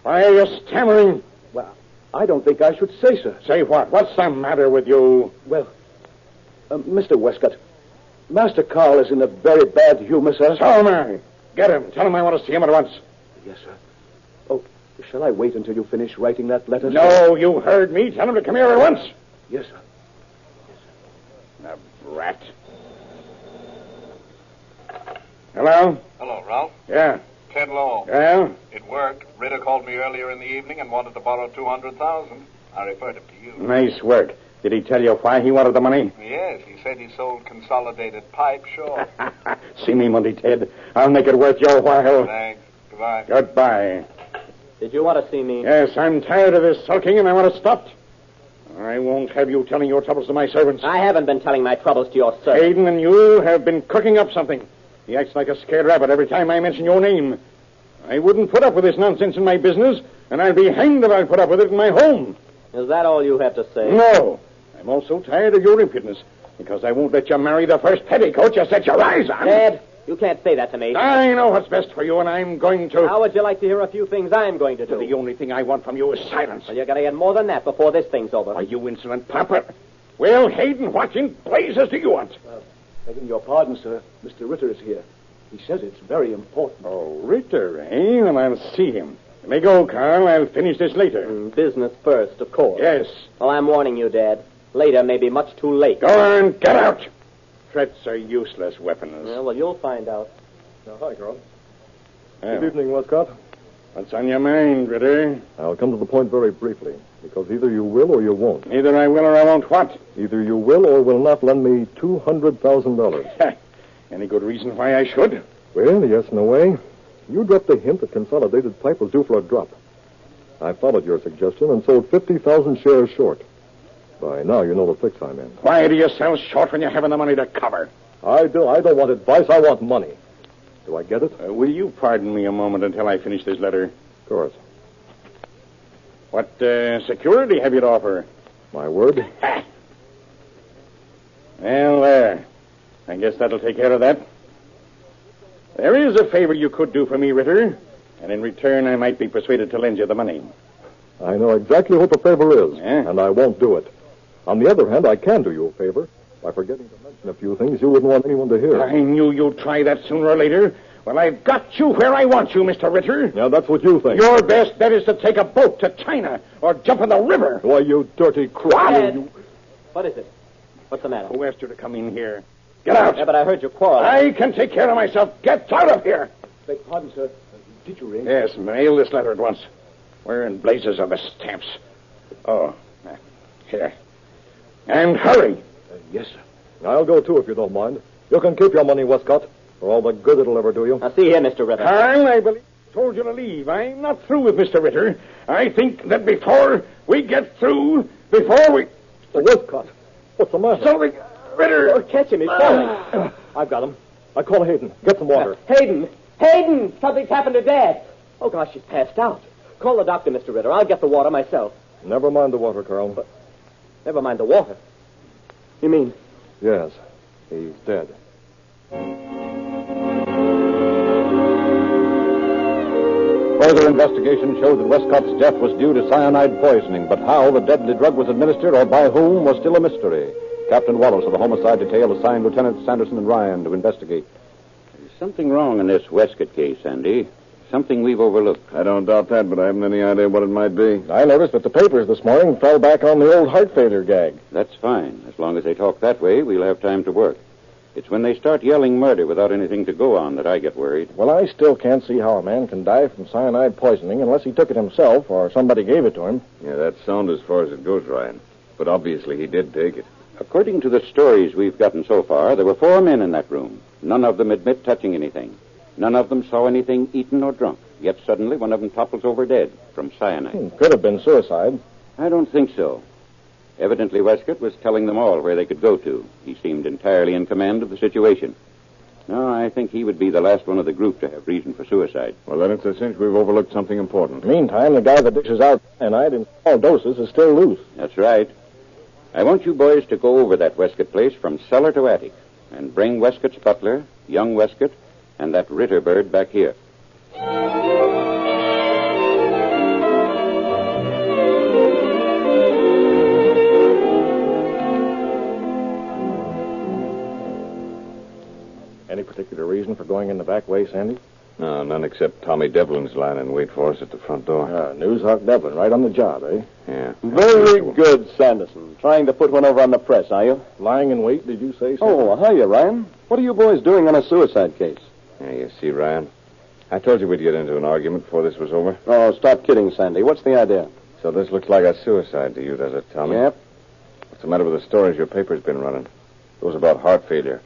Why are you stammering? Well, I don't think I should say, sir. Say what? What's the matter with you? Well, Mr. Westcott, Master Carl is in a very bad humor, sir. So am I. Get him. Tell him I want to see him at once. Yes, sir. Oh, shall I wait until you finish writing that letter, sir? No, you heard me. Tell him to come here at once. Yes, sir. The brat. Hello? Hello, Ralph. Yeah. Ted Lowe. Yeah? It worked. Ritter called me earlier in the evening and wanted to borrow 200,000. I referred him to you. Nice work. Did he tell you why he wanted the money? Yes, he said he sold Consolidated Pipe short. See me Monday, Ted. I'll make it worth your while. Thanks. Goodbye. Goodbye. Did you want to see me? Yes, I'm tired of this sulking and I want it stopped. I won't have you telling your troubles to my servants. I haven't been telling my troubles to your servants. Hayden and you have been cooking up something. He acts like a scared rabbit every time I mention your name. I wouldn't put up with this nonsense in my business, and I'd be hanged if I put up with it in my home. Is that all you have to say? No. I'm also tired of your impudence, because I won't let you marry the first petticoat you set your eyes on. Dad, you can't say that to me. I know what's best for you, and I'm going to. How would you like to hear a few things I'm going to do? The only thing I want from you is silence. Well, you're going to get more than that before this thing's over. Are you insolent papa? Well, Hayden, what in blazes do you want? Begging your pardon, sir. Mr. Ritter is here. He says it's very important. Oh, Ritter, eh? Well, I'll see him. Let me go, Carl. I'll finish this later. Business first, of course. Yes. Well, I'm warning you, Dad. Later may be much too late. Go on, get out. Threats are useless weapons. Yeah, well, you'll find out. Hi, Carl. Well, Good evening, Westcott. what's on your mind, Ritter? I'll come to the point very briefly, because either you will or you won't. Either I will or I won't what? Either you will or will not lend me $200,000. Any good reason why I should? Well, yes, in a way. You dropped a hint that Consolidated Pipe was due for a drop. I followed your suggestion and sold 50,000 shares short. By now, you know the fix I'm in. Why do you sell short when you haven't the money to cover? I don't want advice. I want money. Do I get it? Will you pardon me a moment until I finish this letter? Of course. What security have you to offer? My word. Well, there. I guess that'll take care of that. There is a favor you could do for me, Ritter, and in return I might be persuaded to lend you the money. I know exactly what the favor is, Yeah? and I won't do it. On the other hand, I can do you a favor by forgetting to mention a few things you wouldn't want anyone to hear. I knew you'd try that sooner or later. Well, I've got you where I want you, Mr. Ritter. Now, that's what you think. Your best bet is to take a boat to China or jump in the river. Why, you dirty crook. Dad. What is it? What's the matter? Who asked you to come in here? Get out. Yeah, but I heard you quarrel. I can take care of myself. Get out of here. Beg pardon, sir. Did you ring? Yes, mail this letter at once. Where in blazes are the stamps? Oh, here. And hurry. Yes, sir. I'll go, too, if you don't mind. You can keep your money, Westcott, for all the good it'll ever do you. Now, see here, Mr. Ritter. Carl, I believe I told you to leave. I'm not through with Mr. Ritter. I think that before we get through, Westcott, what's the matter? Something... Ritter! Oh, catch him. He's falling. I've got him. I call Hayden. Get some water. Hayden! Hayden! Something's happened to Dad. Oh, gosh, she's passed out. Call the doctor, Mr. Ritter. I'll get the water myself. Never mind the water, Carl. But never mind the water. You mean? Yes, he's dead. Further investigation showed that Westcott's death was due to cyanide poisoning, but how the deadly drug was administered or by whom was still a mystery. Captain Wallace of the Homicide Detail assigned Lieutenants Sanderson and Ryan to investigate. There's something wrong in this Westcott case, Andy. Something we've overlooked. I don't doubt that, but I haven't any idea what it might be. I noticed that the papers this morning fell back on the old heart failure gag. That's fine. As long as they talk that way, we'll have time to work. It's when they start yelling murder without anything to go on that I get worried. Well, I still can't see how a man can die from cyanide poisoning unless he took it himself or somebody gave it to him. Yeah, that's sound as far as it goes, Ryan. But obviously he did take it. According to the stories we've gotten so far, there were 4 men in that room. None of them admit touching anything. None of them saw anything eaten or drunk. Yet suddenly one of them topples over dead from cyanide. Could have been suicide. I don't think so. Evidently, Westcott was telling them all where they could go to. He seemed entirely in command of the situation. No, I think he would be the last one of the group to have reason for suicide. Well, then it's a cinch we've overlooked something important. Meantime, the guy that dishes out cyanide in small doses is still loose. That's right. I want you boys to go over that Westcott place from cellar to attic and bring Westcott's butler, young Westcott, and that Ritter bird back here. Any particular reason for going in the back way, Sandy? No, none except Tommy Devlin's lying in wait for us at the front door. Newshawk Devlin, right on the job, eh? Yeah. Very good, Sanderson. Trying to put one over on the press, are you? Lying in wait, did you say so? Oh, hiya, Ryan. What are you boys doing on a suicide case? Yeah, you see, Ryan, I told you we'd get into an argument before this was over. Oh, stop kidding, Sandy. What's the idea? So this looks like a suicide to you, does it, Tommy? Yep. What's the matter with the stories your paper's been running? Those about heart failure.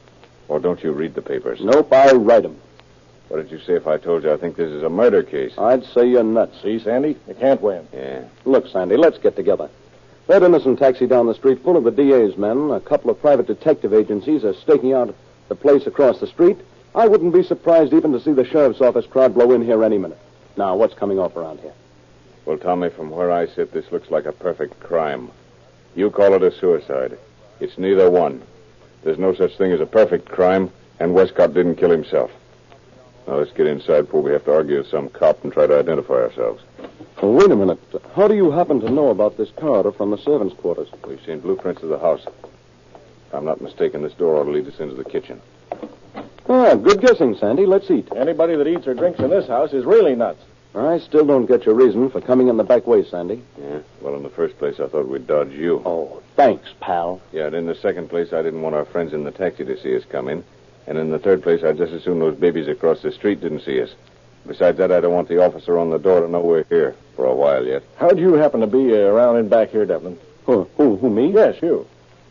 Or don't you read the papers? Nope, I write them. What did you say if I told you I think this is a murder case? I'd say you're nuts. See, Sandy? You can't win. Yeah. Look, Sandy, let's get together. That innocent taxi down the street full of the DA's men, a couple of private detective agencies are staking out the place across the street. I wouldn't be surprised even to see the sheriff's office crowd blow in here any minute. Now, what's coming off around here? Well, Tommy, from where I sit, this looks like a perfect crime. You call it a suicide. It's neither one. There's no such thing as a perfect crime, and Westcott didn't kill himself. Now, let's get inside before we have to argue with some cop and try to identify ourselves. Well, wait a minute. How do you happen to know about this corridor from the servants' quarters? We've seen blueprints of the house. If I'm not mistaken, this door ought to lead us into the kitchen. Ah, good guessing, Sandy. Let's eat. Anybody that eats or drinks in this house is really nuts. I still don't get your reason for coming in the back way, Sandy. Yeah, well, in the first place, I thought we'd dodge you. Oh, thanks, pal. Yeah, and in the second place, I didn't want our friends in the taxi to see us come in. And in the third place, I'd just as soon those babies across the street didn't see us. Besides that, I don't want the officer on the door to know we're here for a while yet. How'd you happen to be around in back here, Devlin? Who, me? Yes, you.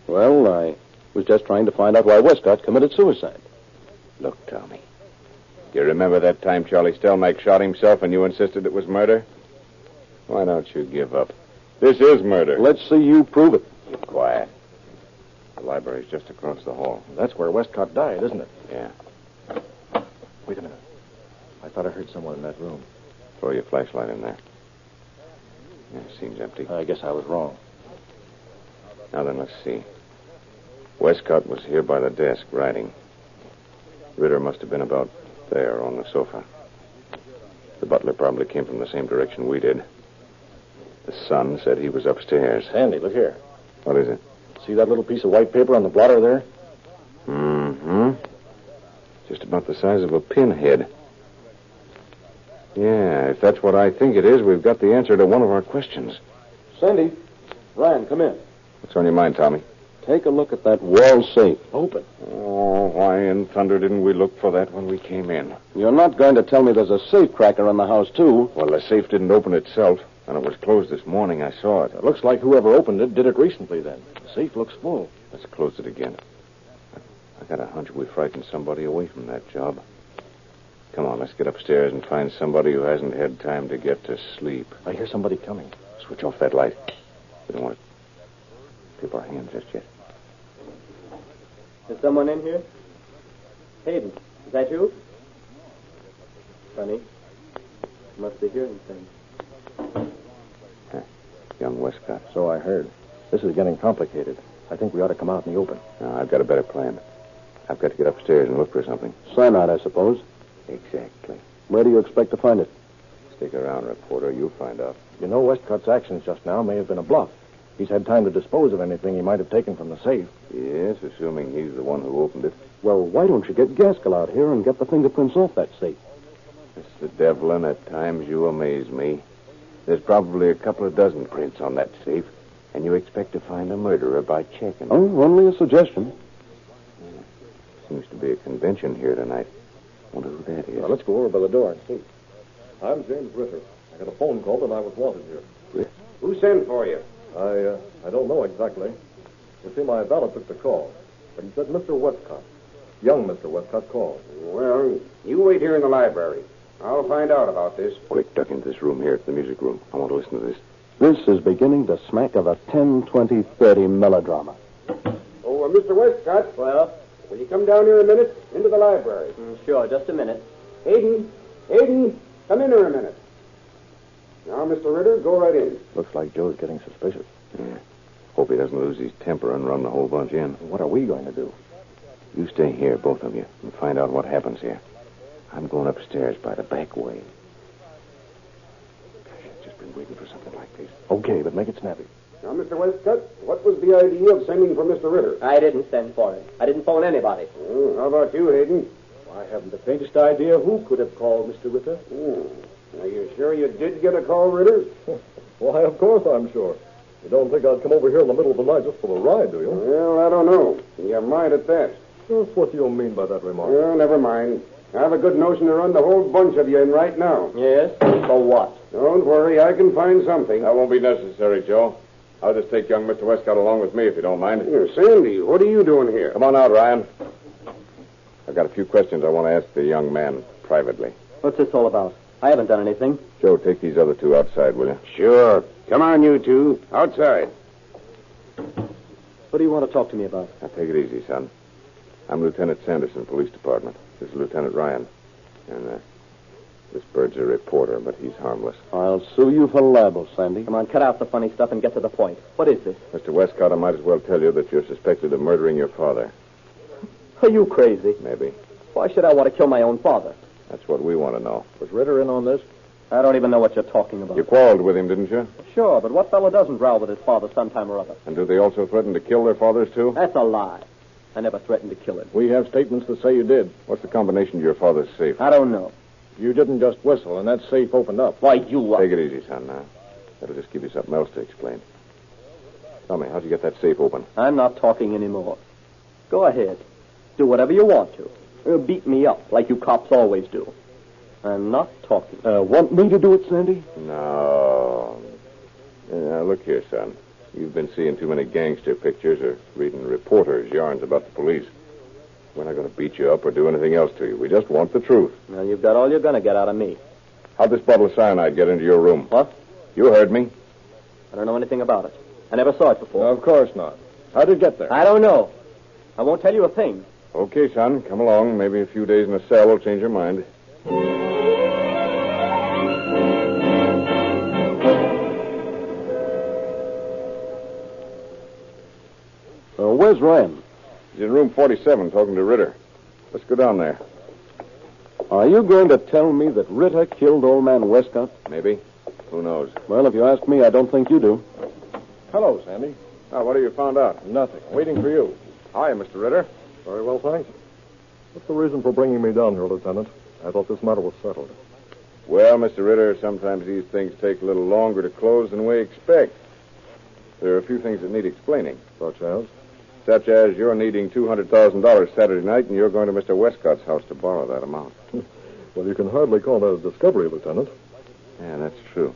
Well, I was just trying to find out why Westcott committed suicide. Look, Tommy. Do you remember that time Charlie Stelmach shot himself and you insisted it was murder? Why don't you give up? This is murder. Let's see you prove it. Be quiet. The library's just across the hall. That's where Westcott died, isn't it? Yeah. Wait a minute. I thought I heard someone in that room. Throw your flashlight in there. Yeah, seems empty. I guess I was wrong. Now then, let's see. Westcott was here by the desk, writing. Ritter must have been about there on the sofa. The butler probably came from the same direction we did. The son said he was upstairs. Sandy, look here. What is it? See that little piece of white paper on the blotter there? Mm-hmm. Just about the size of a pinhead. Yeah, if that's what I think it is, we've got the answer to one of our questions. Sandy, Ryan, come in. What's on your mind, Tommy? Take a look at that wall safe. Open. Oh, why in thunder didn't we look for that when we came in? You're not going to tell me there's a safe cracker in the house, too. Well, the safe didn't open itself. When it was closed this morning, I saw it. It looks like whoever opened it did it recently, then. The safe looks full. Let's close it again. I got a hunch we frightened somebody away from that job. Come on, let's get upstairs and find somebody who hasn't had time to get to sleep. I hear somebody coming. Switch off that light. We don't want to tip our hands just yet. Is someone in here? Hayden, is that you? Funny. You must be hearing things. Young Westcott. So I heard. This is getting complicated. I think we ought to come out in the open. No, I've got a better plan. I've got to get upstairs and look for something. Cyanide, I suppose. Exactly. Where do you expect to find it? Stick around, reporter. You'll find out. You know, Westcott's actions just now may have been a bluff. He's had time to dispose of anything he might have taken from the safe. Yes, assuming he's the one who opened it. Well, why don't you get Gaskell out here and get the fingerprints off that safe? Mr. Devlin, at times you amaze me. There's probably a couple of dozen prints on that safe, and you expect to find a murderer by checking. Oh, only a suggestion. Seems to be a convention here tonight. Wonder who that is. Now, let's go over by the door and see. I'm James Ritter. I got a phone call that I was wanted here. Who sent for you? I don't know exactly. You see, my valet took the call, but he said Mr. Westcott, young Mr. Westcott, called. Well, you wait here in the library. I'll find out about this. Quick, duck into this room here. It's the music room. I want to listen to this. This is beginning to smack of a 10, 20, 30 melodrama. Oh, Mr. Westcott. Well? Will you come down here a minute? Into the library. Sure, just a minute. Hayden, come in here a minute. Now, Mr. Ritter, go right in. Looks like Joe's getting suspicious. Yeah. Hope he doesn't lose his temper and run the whole bunch in. What are we going to do? You stay here, both of you, and find out what happens here. I'm going upstairs by the back way. Gosh, I've just been waiting for something like this. Okay, but make it snappy. Now, Mr. Westcott, what was the idea of sending for Mr. Ritter? I didn't send for him. I didn't phone anybody. How about you, Hayden? I haven't the faintest idea who could have called Mr. Ritter. Are you sure you did get a call, Ritter? Why, of course I'm sure. You don't think I'd come over here in the middle of the night just for a ride, do you? Well, I don't know. You might at that. Just what do you mean by that remark? Well, never mind. I have a good notion to run the whole bunch of you in right now. Yes? So what? Don't worry, I can find something. That won't be necessary, Joe. I'll just take young Mr. Westcott along with me, if you don't mind. Sandy, what are you doing here? Come on out, Ryan. I've got a few questions I want to ask the young man privately. What's this all about? I haven't done anything. Joe, take these other two outside, will you? Sure. Come on, you two. Outside. What do you want to talk to me about? Now, take it easy, son. I'm Lieutenant Sanderson, Police Department. This is Lieutenant Ryan. And, this bird's a reporter, but he's harmless. I'll sue you for libel, Sandy. Come on, cut out the funny stuff and get to the point. What is this? Mr. Westcott, I might as well tell you that you're suspected of murdering your father. Are you crazy? Maybe. Why should I want to kill my own father? That's what we want to know. Was Ritter in on this? I don't even know what you're talking about. You quarreled with him, didn't you? Sure, but what fellow doesn't row with his father sometime or other? And do they also threaten to kill their fathers, too? That's a lie. I never threatened to kill him. We have statements that say you did. What's the combination to your father's safe? I don't know. You didn't just whistle, and that safe opened up. Why, you... Take it easy, son, now. That'll just give you something else to explain. Tell me, how'd you get that safe open? I'm not talking anymore. Go ahead. Do whatever you want to. Beat me up, like you cops always do. I'm not talking. Want me to do it, Sandy? No. Now, look here, son. You've been seeing too many gangster pictures or reading reporters' yarns about the police. We're not going to beat you up or do anything else to you. We just want the truth. Well, you've got all you're going to get out of me. How'd this bottle of cyanide get into your room? What? You heard me. I don't know anything about it. I never saw it before. No, of course not. How'd it get there? I don't know. I won't tell you a thing. Okay, son. Come along. Maybe a few days in a cell will change your mind. Where's Ryan? He's in room 47 talking to Ritter. Let's go down there. Are you going to tell me that Ritter killed old man Westcott? Maybe. Who knows? Well, if you ask me, I don't think you do. Hello, Sandy. Oh, what have you found out? Nothing. Waiting for you. Hi, Mr. Ritter. Very well, thanks. What's the reason for bringing me down here, Lieutenant? I thought this matter was settled. Well, Mr. Ritter, sometimes these things take a little longer to close than we expect. There are a few things that need explaining. Such as? Such as you're needing $200,000 Saturday night, and you're going to Mr. Westcott's house to borrow that amount. Well, you can hardly call that a discovery, Lieutenant. Yeah, that's true.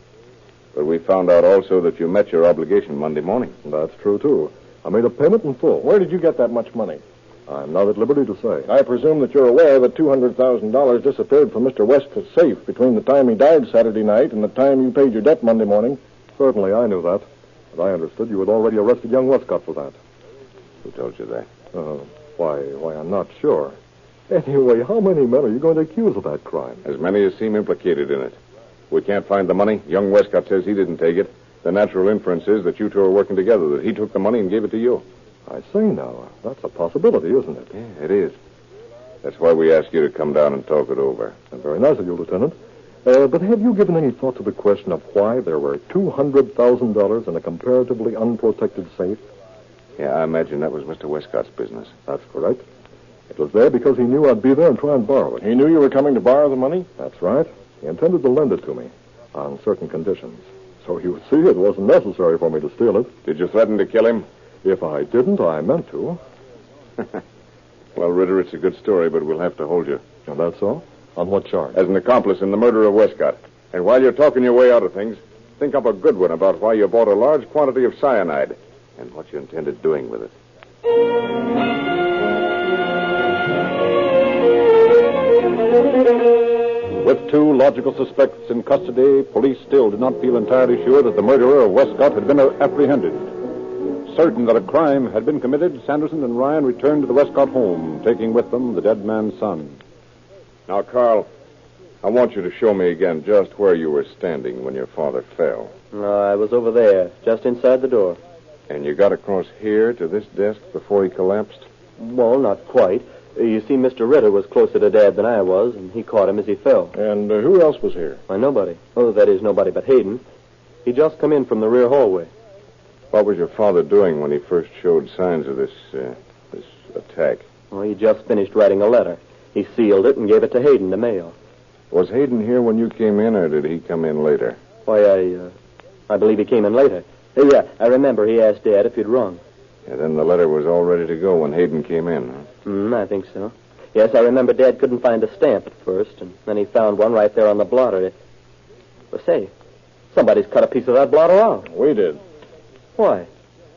But we found out also that you met your obligation Monday morning. That's true, too. I made a payment in full. Where did you get that much money? I'm not at liberty to say. I presume that you're aware that $200,000 disappeared from Mr. Westcott's safe between the time he died Saturday night and the time you paid your debt Monday morning. Certainly, I knew that. But I understood you had already arrested young Westcott for that. Who told you that? Why, I'm not sure. Anyway, how many men are you going to accuse of that crime? As many as seem implicated in it. We can't find the money. Young Westcott says he didn't take it. The natural inference is that you two are working together, that he took the money and gave it to you. I say now, that's a possibility, isn't it? Yeah, it is. That's why we asked you to come down and talk it over. Very nice of you, Lieutenant. But have you given any thought to the question of why there were $200,000 in a comparatively unprotected safe? Yeah, I imagine that was Mr. Westcott's business. That's correct. It was there because he knew I'd be there and try and borrow it. He knew you were coming to borrow the money? That's right. He intended to lend it to me on certain conditions. So you see, it wasn't necessary for me to steal it. Did you threaten to kill him? If I didn't, I meant to. Well, Ritter, it's a good story, but we'll have to hold you. Oh, that's all? On what charge? As an accomplice in the murder of Westcott. And while you're talking your way out of things, think up a good one about why you bought a large quantity of cyanide and what you intended doing with it. With two logical suspects in custody, police still did not feel entirely sure that the murderer of Westcott had been apprehended. Certain that a crime had been committed, Sanderson and Ryan returned to the Westcott home, taking with them the dead man's son. Now, Carl, I want you to show me again just where you were standing when your father fell. I was over there, just inside the door. And you got across here to this desk before he collapsed? Well, not quite. You see, Mr. Ritter was closer to Dad than I was, and he caught him as he fell. And who else was here? Why, nobody. Oh, that is, nobody but Hayden. He just come in from the rear hallway. What was your father doing when he first showed signs of this attack? Well, he just finished writing a letter. He sealed it and gave it to Hayden to mail. Was Hayden here when you came in, or did he come in later? Why, I believe he came in later. Yeah, I remember he asked Dad if he'd rung. Yeah, then the letter was all ready to go when Hayden came in, huh? I think so. Yes, I remember Dad couldn't find a stamp at first, and then he found one right there on the blotter. Well, say, somebody's cut a piece of that blotter out. We did. Why?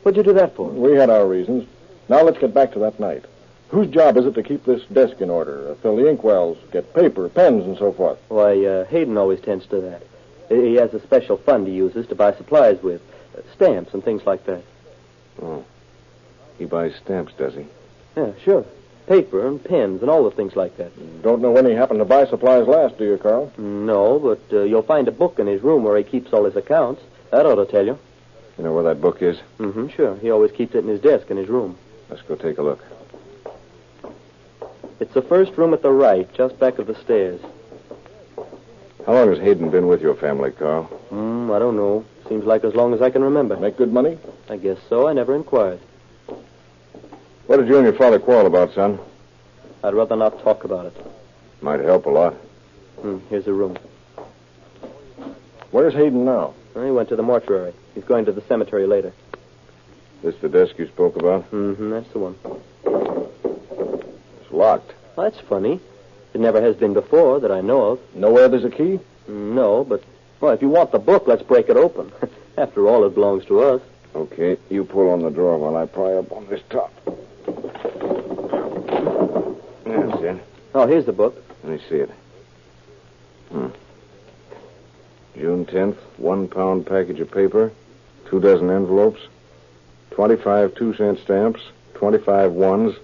What'd you do that for? We had our reasons. Now let's get back to that night. Whose job is it to keep this desk in order, fill the inkwells, get paper, pens, and so forth? Why, Hayden always tends to that. He has a special fund he uses to buy supplies with, stamps and things like that. Oh. He buys stamps, does he? Yeah, sure. Paper and pens and all the things like that. Don't know when he happened to buy supplies last, do you, Carl? No, but you'll find a book in his room where he keeps all his accounts. That ought to tell you. You know where that book is? Mm-hmm, sure. He always keeps it in his desk in his room. Let's go take a look. It's the first room at the right, just back of the stairs. How long has Hayden been with your family, Carl? I don't know. Seems like as long as I can remember. Make good money? I guess so. I never inquired. What did you and your father quarrel about, son? I'd rather not talk about it. Might help a lot. Here's the room. Where's Hayden now? He went to the mortuary. He's going to the cemetery later. This the desk you spoke about? That's the one. It's locked. Well, that's funny. It never has been before that I know of. Nowhere there's a key? No, but, well, if you want the book, let's break it open. After all, it belongs to us. Okay, you pull on the drawer while I pry up on this top. That's it. Oh, here's the book. Let me see it. June 10th, 1 pound package of paper, 2 dozen envelopes, 25 2-cent stamps, 25 ones,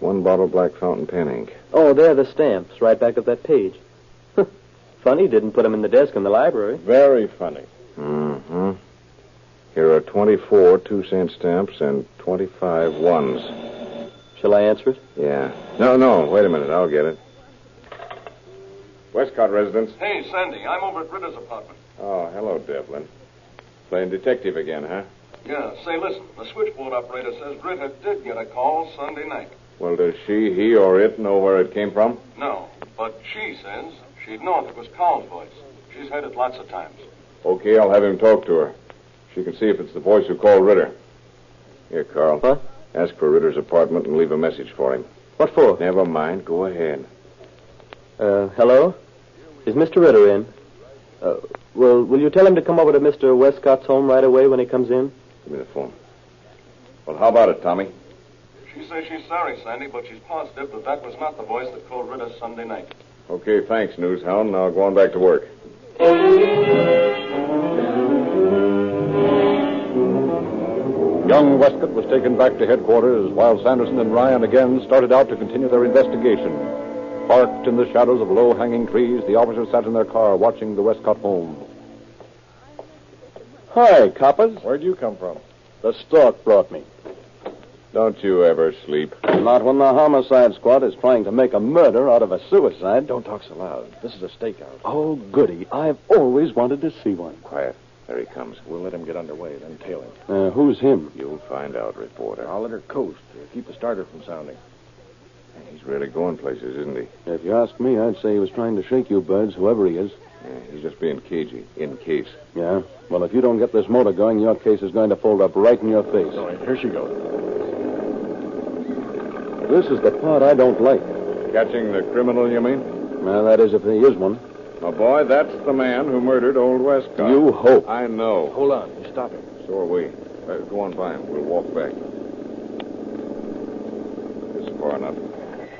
1 bottle black fountain pen ink. Oh, there are the stamps, right back of that page. Funny, didn't put them in the desk in the library. Very funny. Here are 24 2-cent stamps and 25 ones. Shall I answer it? Yeah. No, wait a minute, I'll get it. Westcott residence. Hey, Sandy, I'm over at Ritter's apartment. Oh, hello, Devlin. Playing detective again, huh? Yeah, say, listen, the switchboard operator says Ritter did get a call Sunday night. Well, does she, he, or it know where it came from? No, but she says she'd know if it was Carl's voice. She's heard it lots of times. Okay, I'll have him talk to her. She can see if it's the voice who called Ritter. Here, Carl. What? Ask for Ritter's apartment and leave a message for him. What for? Never mind. Go ahead. Hello? Is Mr. Ritter in? Will you tell him to come over to Mr. Westcott's home right away when he comes in? Give me the phone. Well, how about it, Tommy? She says she's sorry, Sandy, but she's positive that was not the voice that called rid us Sunday night. Okay, thanks, Newshound. Now go on back to work. Young Westcott was taken back to headquarters while Sanderson and Ryan again started out to continue their investigation. Parked in the shadows of low-hanging trees, the officers sat in their car watching the Westcott home. Hi, coppers. Where'd you come from? The stork brought me. Don't you ever sleep? Not when the homicide squad is trying to make a murder out of a suicide. Don't talk so loud. This is a stakeout. Oh, goody. I've always wanted to see one. Quiet. There he comes. We'll let him get underway, then tail him. Who's him? You'll find out, reporter. I'll let her coast to keep the starter from sounding. He's really going places, isn't he? If you ask me, I'd say he was trying to shake you birds, whoever he is. Yeah, he's just being cagey, in case. Yeah? Well, if you don't get this motor going, your case is going to fold up right in your face. All right, here she goes. This is the part I don't like. Catching the criminal, you mean? Well, that is if he is one. My boy, that's the man who murdered old Westcott. You hope. I know. Hold on. You stop him. So are we. Go on by him. We'll walk back. This is far enough.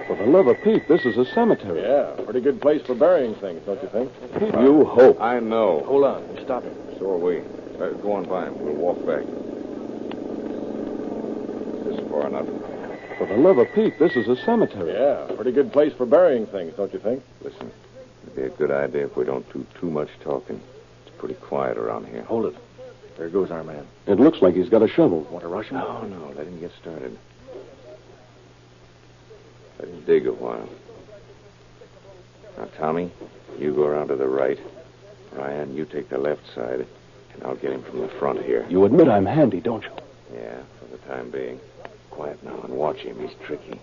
For the love of Pete, this is a cemetery. Yeah, pretty good place for burying things, don't you think? You hope. I know. Hold on. You stop him. So are we. Go on by him. We'll walk back. This is far enough. For the love of Pete, this is a cemetery. Yeah, pretty good place for burying things, don't you think? Listen, it'd be a good idea if we don't do too much talking. It's pretty quiet around here. Hold it. There goes our man. It looks like he's got a shovel. Want to rush him? No. Let him get started. Let him dig a while. Now, Tommy, you go around to the right. Ryan, you take the left side, and I'll get him from the front here. You admit I'm handy, don't you? Yeah, for the time being. Quiet now and watch him. He's tricky.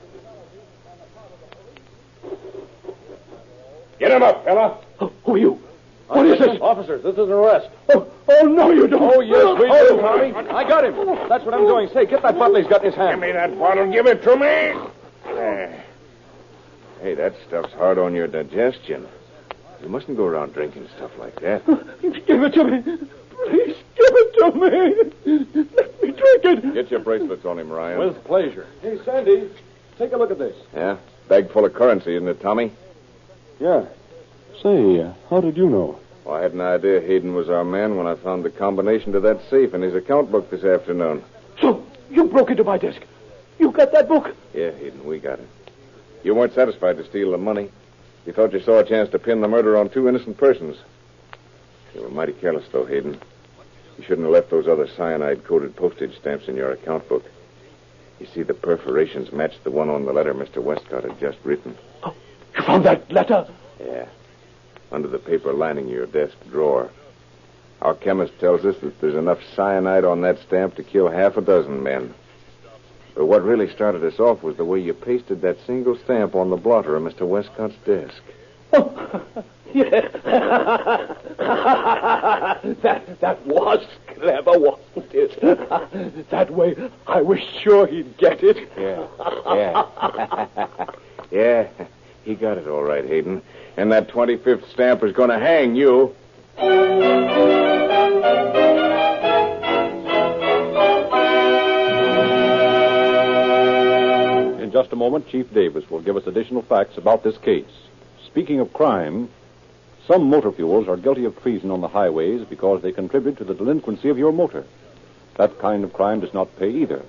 Get him up, fella. Who are you? What is this? Officers, this is an arrest. Oh, no, you don't. Oh, yes, we do, Tommy. I got him. That's what I'm doing. Say, get that bottle he's got in his hand. Give me that bottle. Give it to me. There. Hey, that stuff's hard on your digestion. You mustn't go around drinking stuff like that. Give it to me. Please, give it to me. Let me drink it. Get your bracelets on him, Ryan. With pleasure. Hey, Sandy, take a look at this. Yeah? Bag full of currency, isn't it, Tommy? Yeah. Say, how did you know? Well, I had an idea Hayden was our man when I found the combination to that safe in his account book this afternoon. So, you broke into my desk. You got that book? Yeah, Hayden, we got it. You weren't satisfied to steal the money. You thought you saw a chance to pin the murder on two innocent persons. You were mighty careless, though, Hayden. You shouldn't have left those other cyanide-coated postage stamps in your account book. You see, the perforations matched the one on the letter Mr. Westcott had just written. Oh, you found that letter? Yeah. Under the paper lining your desk drawer. Our chemist tells us that there's enough cyanide on that stamp to kill half a dozen men. But what really started us off was the way you pasted that single stamp on the blotter of Mr. Westcott's desk. Oh, yeah. that was clever, wasn't it? That way, I was sure he'd get it. Yeah. Yeah, he got it all right, Hayden. And that 25th stamp is going to hang you. In just a moment, Chief Davis will give us additional facts about this case. Speaking of crime, some motor fuels are guilty of treason on the highways because they contribute to the delinquency of your motor. That kind of crime does not pay either.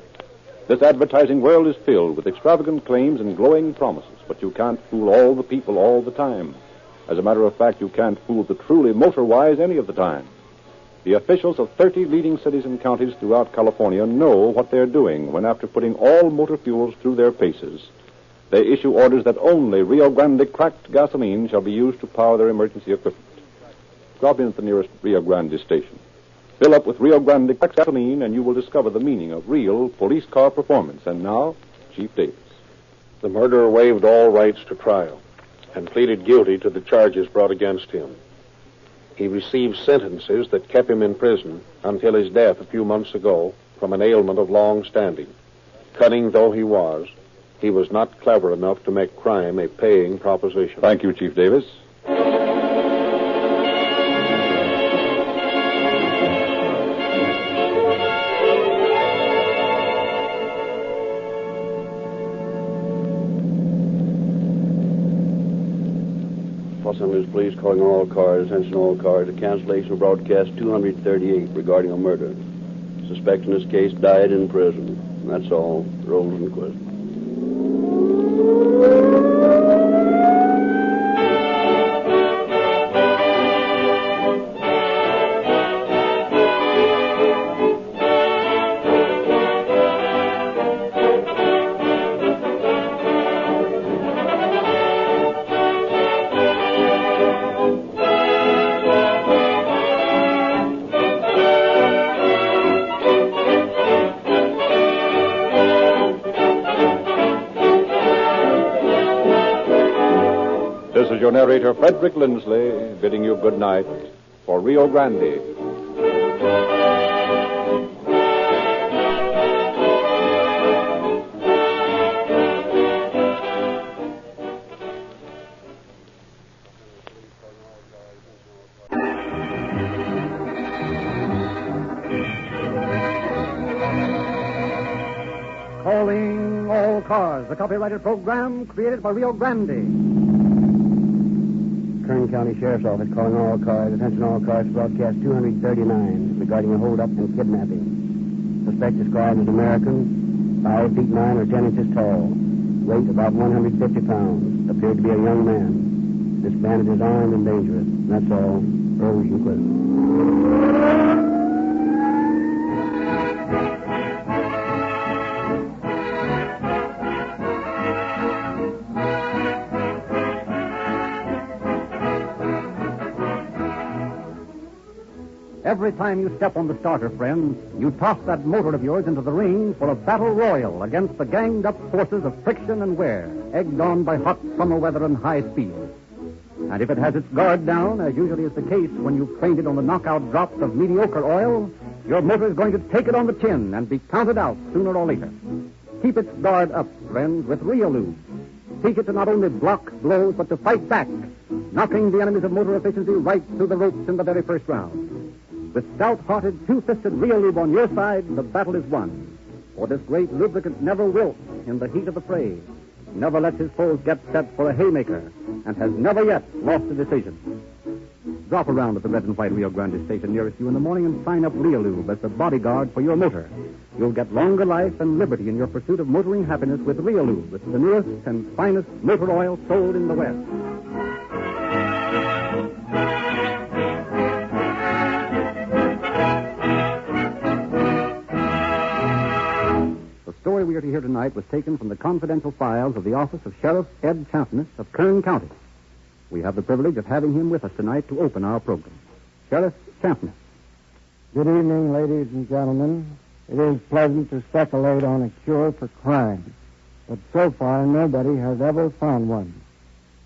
This advertising world is filled with extravagant claims and glowing promises, but you can't fool all the people all the time. As a matter of fact, you can't fool the truly motor-wise any of the time. The officials of 30 leading cities and counties throughout California know what they're doing when, after putting all motor fuels through their paces, they issue orders that only Rio Grande cracked gasoline shall be used to power their emergency equipment. Drop in at the nearest Rio Grande station. Fill up with Rio Grande cracked gasoline, and you will discover the meaning of real police car performance. And now, Chief Davis. The murderer waived all rights to trial and pleaded guilty to the charges brought against him. He received sentences that kept him in prison until his death a few months ago from an ailment of long standing. Cunning though he was not clever enough to make crime a paying proposition. Thank you, Chief Davis. Los Angeles Police calling all cars, attention all cars, a cancellation of broadcast 238 regarding a murder. Suspect in this case died in prison. And that's all. Rosenquist. This is your narrator, Frederick Lindsley, bidding you good night for Rio Grande. Calling All Cars, the copyrighted program created by Rio Grande. Kern County Sheriff's Office calling all cars, attention all cars, broadcast 239 regarding a holdup and kidnapping. Suspect described as American, 5 feet 9 or 10 inches tall, weight about 150 pounds, appeared to be a young man. This bandit is armed and dangerous. That's all. Rosenquist. Every time you step on the starter, friends, you toss that motor of yours into the ring for a battle royal against the ganged-up forces of friction and wear, egged on by hot summer weather and high speed. And if it has its guard down, as usually is the case when you've trained it on the knockout drops of mediocre oil, your motor is going to take it on the chin and be counted out sooner or later. Keep its guard up, friends, with real lube. Teach it to not only block blows, but to fight back, knocking the enemies of motor efficiency right through the ropes in the very first round. With stout-hearted, two-fisted real lube on your side, the battle is won. For this great lubricant never wilts in the heat of the fray, never lets his foes get set for a haymaker, and has never yet lost a decision. Drop around at the red and white Rio Grande station nearest you in the morning and sign up Real Lube as the bodyguard for your motor. You'll get longer life and liberty in your pursuit of motoring happiness with Real Lube. It's the newest and finest motor oil sold in the West. The story we are to hear tonight was taken from the confidential files of the office of Sheriff Ed Champness of Kern County. We have the privilege of having him with us tonight to open our program. Sheriff Champness. Good evening, ladies and gentlemen. It is pleasant to speculate on a cure for crime, but so far nobody has ever found one.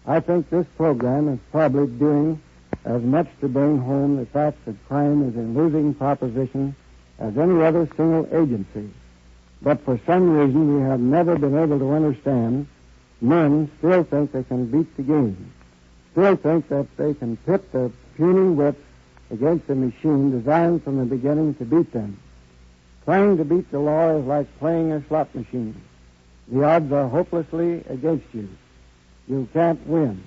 I think this program is probably doing as much to bring home the fact that crime is a losing proposition as any other single agency. But for some reason we have never been able to understand, men still think they can beat the game, still think that they can pit their puny wits against a machine designed from the beginning to beat them. Trying to beat the law is like playing a slot machine. The odds are hopelessly against you. You can't win.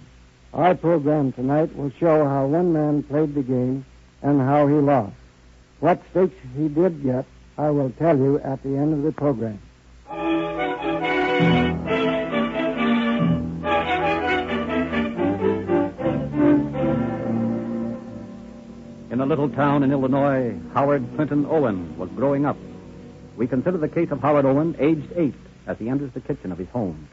Our program tonight will show how one man played the game and how he lost. What stakes he did get, I will tell you at the end of the program. In a little town in Illinois, Howard Clinton Owen was growing up. We consider the case of Howard Owen, aged 8, as he enters the kitchen of his home.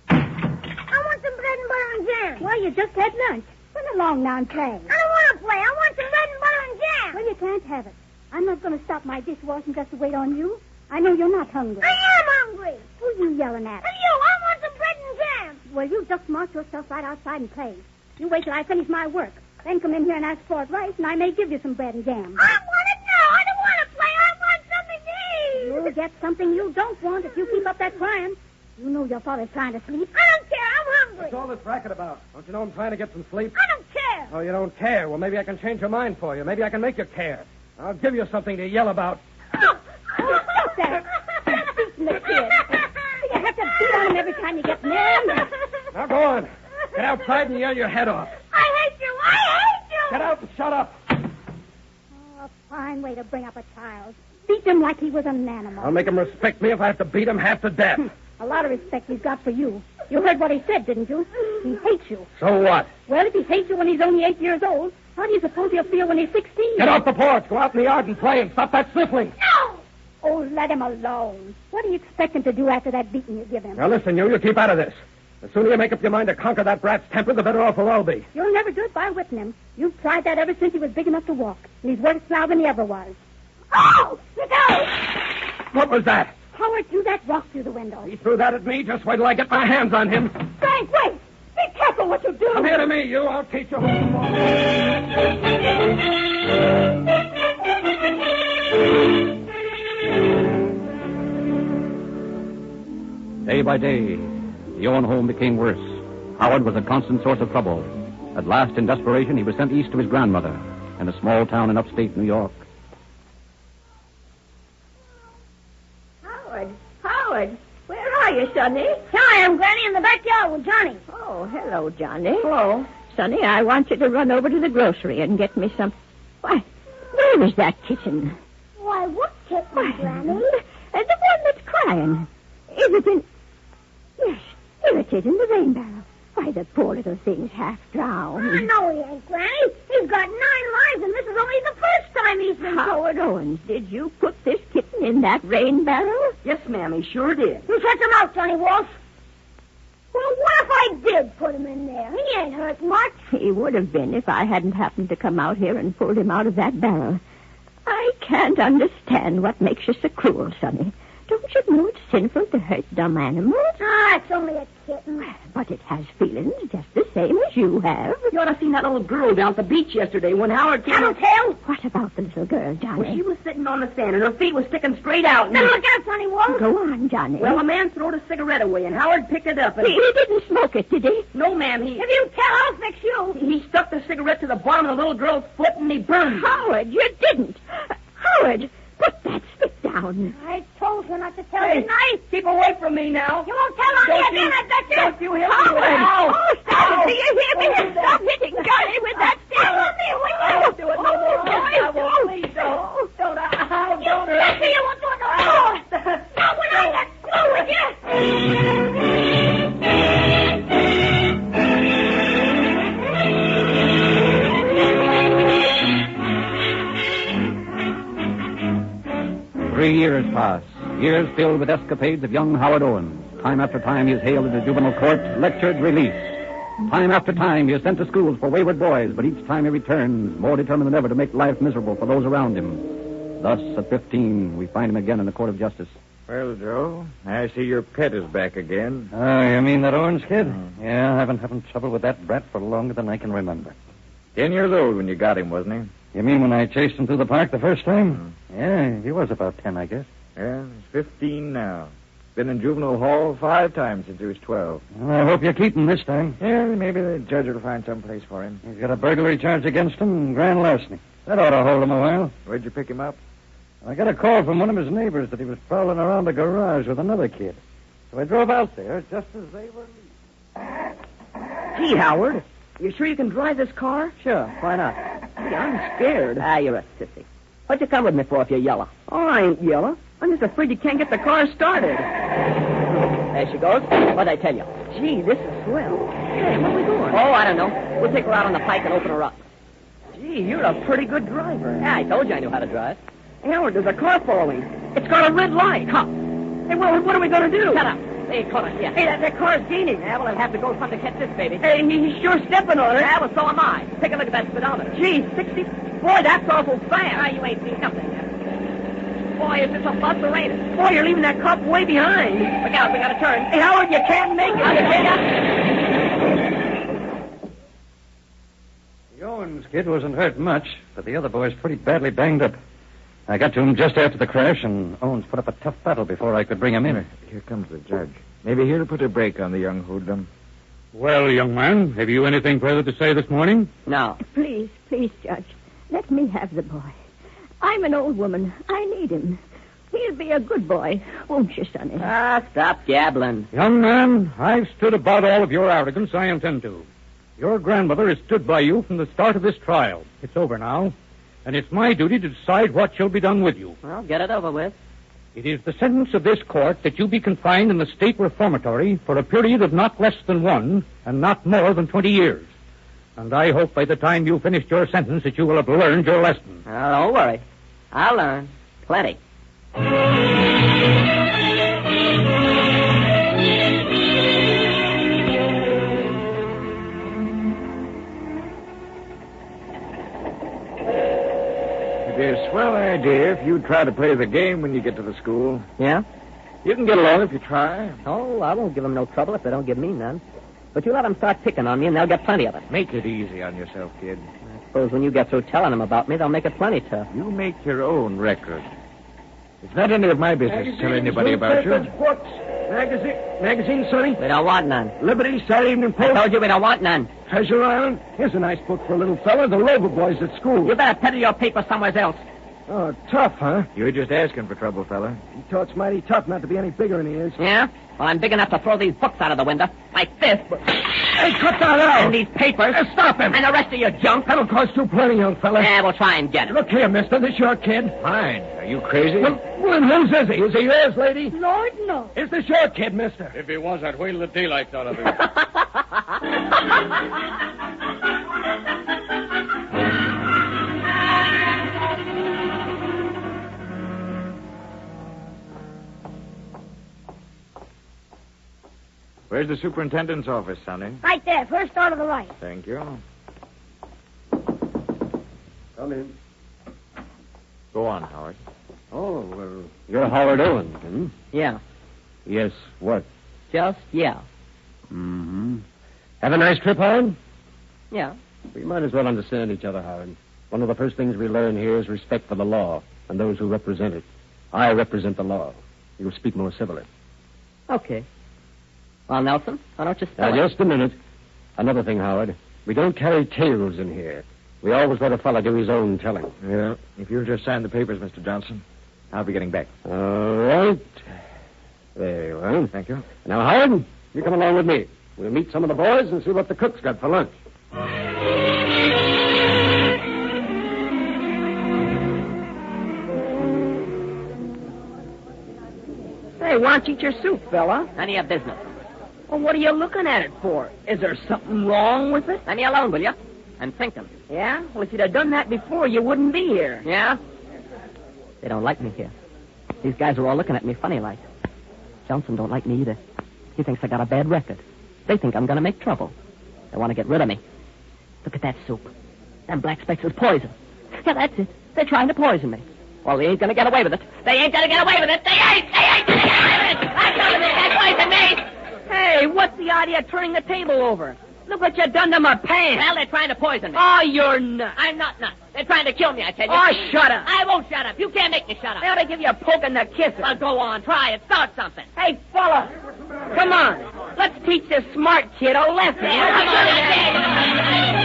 I want some bread and butter and jam. Well, you just had lunch. Run along now and play. I don't want to play. I want some bread and butter and jam. Well, you can't have it. I'm not going to stop my dishwashing just to wait on you. I know you're not hungry. I am hungry. Who are you yelling at? And you, I want some bread and jam. Well, you just march yourself right outside and play. You wait till I finish my work. Then come in here and ask for it right, and I may give you some bread and jam. I want it now. I don't want to play. I want something to eat. You'll get something you don't want if you keep up that crying. You know your father's trying to sleep. I don't care. I'm hungry. What's all this racket about? Don't you know I'm trying to get some sleep? I don't care. Oh, you don't care? Well, maybe I can change your mind for you. Maybe I can make you care. I'll give you something to yell about. Oh, stop that. You're beating the kid. You have to beat on him every time you get near him. Now, go on. Get outside and yell your head off. I hate you! I hate you! Get out and shut up. Oh, a fine way to bring up a child. Beat him like he was an animal. I'll make him respect me if I have to beat him half to death. A lot of respect he's got for you. You heard what he said, didn't you? He hates you. So what? Well, if he hates you when he's only 8 years old, how do you suppose he'll feel when he's 16? Get off the porch. Go out in the yard and play and stop that sniffling. No! Oh, let him alone. What do you expect him to do after that beating you give him? Now, listen, you keep out of this. The sooner you make up your mind to conquer that brat's temper, the better off we'll all be. You'll never do it by whipping him. You've tried that ever since he was big enough to walk. And he's worse now than he ever was. Oh! Look out! What was that? Howard threw that rock through the window. He threw that at me. Just wait till I get my hands on him. Frank, wait! Be careful what you do! Come here to me, you. I'll teach you. Day by day, the Owen home became worse. Howard was a constant source of trouble. At last, in desperation, he was sent east to his grandmother in a small town in upstate New York. Howard, where are you, Sonny? Here I am, Granny, in the backyard with Johnny. Oh, hello, Johnny. Hello. Sonny, I want you to run over to the grocery and get me some... Why, where is that kitten? Why, what kitten, Granny? The one that's crying. Is it in... Yes, here it is in the rain barrel. Why, the poor little thing's half drowned. No, he ain't, Granny. He's got 9 lives, and this is only the first time he's been... Howard Owens, did you put this kitten in that rain barrel? Yes, ma'am, he sure did. You shut your mouth, Johnny Walsh. Well, what if I did put him in there? He ain't hurt much. He would have been if I hadn't happened to come out here and pulled him out of that barrel. I can't understand what makes you so cruel, Sonny. Don't you know it's sinful to hurt dumb animals? Ah, it's only a kitten. But it has feelings just the same as you have. You ought to have seen that little girl down at the beach yesterday when Howard came... Tattletale? What about the little girl, Johnny? Well, she was sitting on the sand, and her feet was sticking straight out. Now look out, Johnny Walsh. Go on, Johnny. Well, a man throwed a cigarette away, and Howard picked it up. And... He didn't smoke it, did he? No, ma'am, If you tell, I'll fix you. He stuck the cigarette to the bottom of the little girl's foot, and he burned it. Howard, you didn't. Howard, put that stick down. I told you not to tell, Hey, didn't I? keep away from me now. You won't tell on me again, I bet you. Don't you hit me Howard! with it. Ow! Oh, stop Ow! it. Do you hear me? Stop hitting Johnny with that stick. I Don't do it no more. I won't. Please don't. Don't. Ow, don't hurt me. You won't do it no more. Not when I let go with you. 3 years pass, years filled with escapades of young Howard Owens. Time after time he is hailed into juvenile court, lectured, released. Time after time he is sent to schools for wayward boys, but each time he returns, more determined than ever to make life miserable for those around him. Thus, at 15, we find him again in the court of justice. Well, Joe, I see your pet is back again. Oh, you mean that Owens kid? Yeah, I've been having trouble with that brat for longer than I can remember. 10 years old when you got him, wasn't he? You mean when I chased him through the park the first time? Yeah, he was about 10, I guess. Yeah, he's 15 now. Been in juvenile hall 5 times since he was 12. Well, I hope you keep him this time. Yeah, maybe the judge will find some place for him. He's got a burglary charge against him and grand larceny. That ought to hold him a while. Where'd you pick him up? I got a call from one of his neighbors that he was prowling around the garage with another kid. So I drove out there just as they were... Gee, Howard, you sure you can drive this car? Sure, why not? Gee, I'm scared. Ah, you're a sissy. What'd you come with me for if you're yellow? Oh, I ain't yellow. I'm just afraid you can't get the car started. There she goes. What'd I tell you? Gee, this is swell. Hey, where are we going? Oh, I don't know. We'll take her out on the pike and open her up. Gee, you're a pretty good driver. Yeah, I told you I knew how to drive. Hey, Howard, there's a car falling. It's got a red light. Huh. Hey, well, what are we going to do? Shut up. Hey, call it, yeah. Hey, that car's gaining. Yeah, well, I'll have to go something to catch this baby. Hey, he's sure stepping on it. Yeah, well, so am I. Take a look at that speedometer. Gee, 60... Boy, that's awful fast. Ah, you ain't seen nothing yet. Boy, is this a bus or ain't it? Boy, you're leaving that cop way behind. Look out, we got to turn. Hey, Howard, you can't make it. The Owens kid wasn't hurt much, but the other boy's pretty badly banged up. I got to him just after the crash, and Owens put up a tough battle before I could bring him in. Here comes the judge. Maybe he'll put a brake on the young hoodlum. Well, young man, have you anything further to say this morning? No. Please, Judge. Let me have the boy. I'm an old woman. I need him. He'll be a good boy, won't you, Sonny? Stop gabbling. Young man, I've stood about all of your arrogance. I intend to. Your grandmother has stood by you from the start of this trial. It's over now, and it's my duty to decide what shall be done with you. Well, get it over with. It is the sentence of this court that you be confined in the state reformatory for a period of not less than 1 and not more than 20 years. And I hope by the time you've finished your sentence that you will have learned your lesson. Don't worry. I'll learn. Plenty. It'd be a swell idea if you try to play the game when you get to the school. Yeah? You can get along if you try. Oh, I won't give them no trouble if they don't give me none. But you let them start picking on me, and they'll get plenty of it. Make it easy on yourself, kid. I suppose when you get through telling them about me, they'll make it plenty tough. You make your own record. It's not any of my business to tell anybody about you. Books, magazines, Sonny. We don't want none. Liberty, Saturday Evening Post. I told you we don't want none. Treasure Island. Here's a nice book for a little fella. The Rover Boys at school. You better peddle your paper somewhere else. Oh, tough, huh? You're just asking for trouble, fella. He talks mighty tough not to be any bigger than he is. Yeah? Well, I'm big enough to throw these books out of the window. Like this. Hey, cut that out! And these papers. Stop him! And the rest of your junk. That'll cost you plenty, young fella. Yeah, we'll try and get it. Look here, mister. This your kid? Mine. Are you crazy? Well, and whose is he? Is he yours, lady? Lord, no. Is this your kid, mister? If he was, I'd whale the daylights out of him. Where's the superintendent's office, Sonny? Right there, first door to the right. Thank you. Come in. Go on, Howard. Oh, well, you're Howard Owens, hmm? Yeah. Yes, what? Just, yeah. Mm-hmm. Have a nice trip, Howard? Yeah. We might as well understand each other, Howard. One of the first things we learn here is respect for the law and those who represent it. I represent the law. You'll speak more civilly. Okay. Well, Nelson, why don't you spell it? Just a minute. Another thing, Howard. We don't carry tales in here. We always let a fella do his own telling. Yeah. If you'll just sign the papers, Mr. Johnson, I'll be getting back. All right. There you are. Thank you. Now, Howard, you come along with me. We'll meet some of the boys and see what the cook's got for lunch. Hey, why don't you eat your soup, fella? None of your business. Well, what are you looking at it for? Is there something wrong with it? Leave me alone, will you? I'm thinking. Yeah? Well, if you'd have done that before, you wouldn't be here. Yeah? They don't like me here. These guys are all looking at me funny like. Johnson don't like me either. He thinks I got a bad record. They think I'm going to make trouble. They want to get rid of me. Look at that soup. Them black specks is poison. Yeah, that's it. They're trying to poison me. Well, they ain't going to get away with it. They ain't going to get away with it. They ain't going to get away with it. I told them they can't poison me. Hey, what's the idea of turning the table over? Look what you done to my pants. Well, they're trying to poison me. Oh, you're nuts. I'm not nuts. They're trying to kill me, I tell you. Oh, shut up. I won't shut up. You can't make me shut up. They ought to give you a poke in the kisses. Well, go on. Try it. Start something. Hey, fella. Come on. Let's teach this smart kid a lesson. Come on, I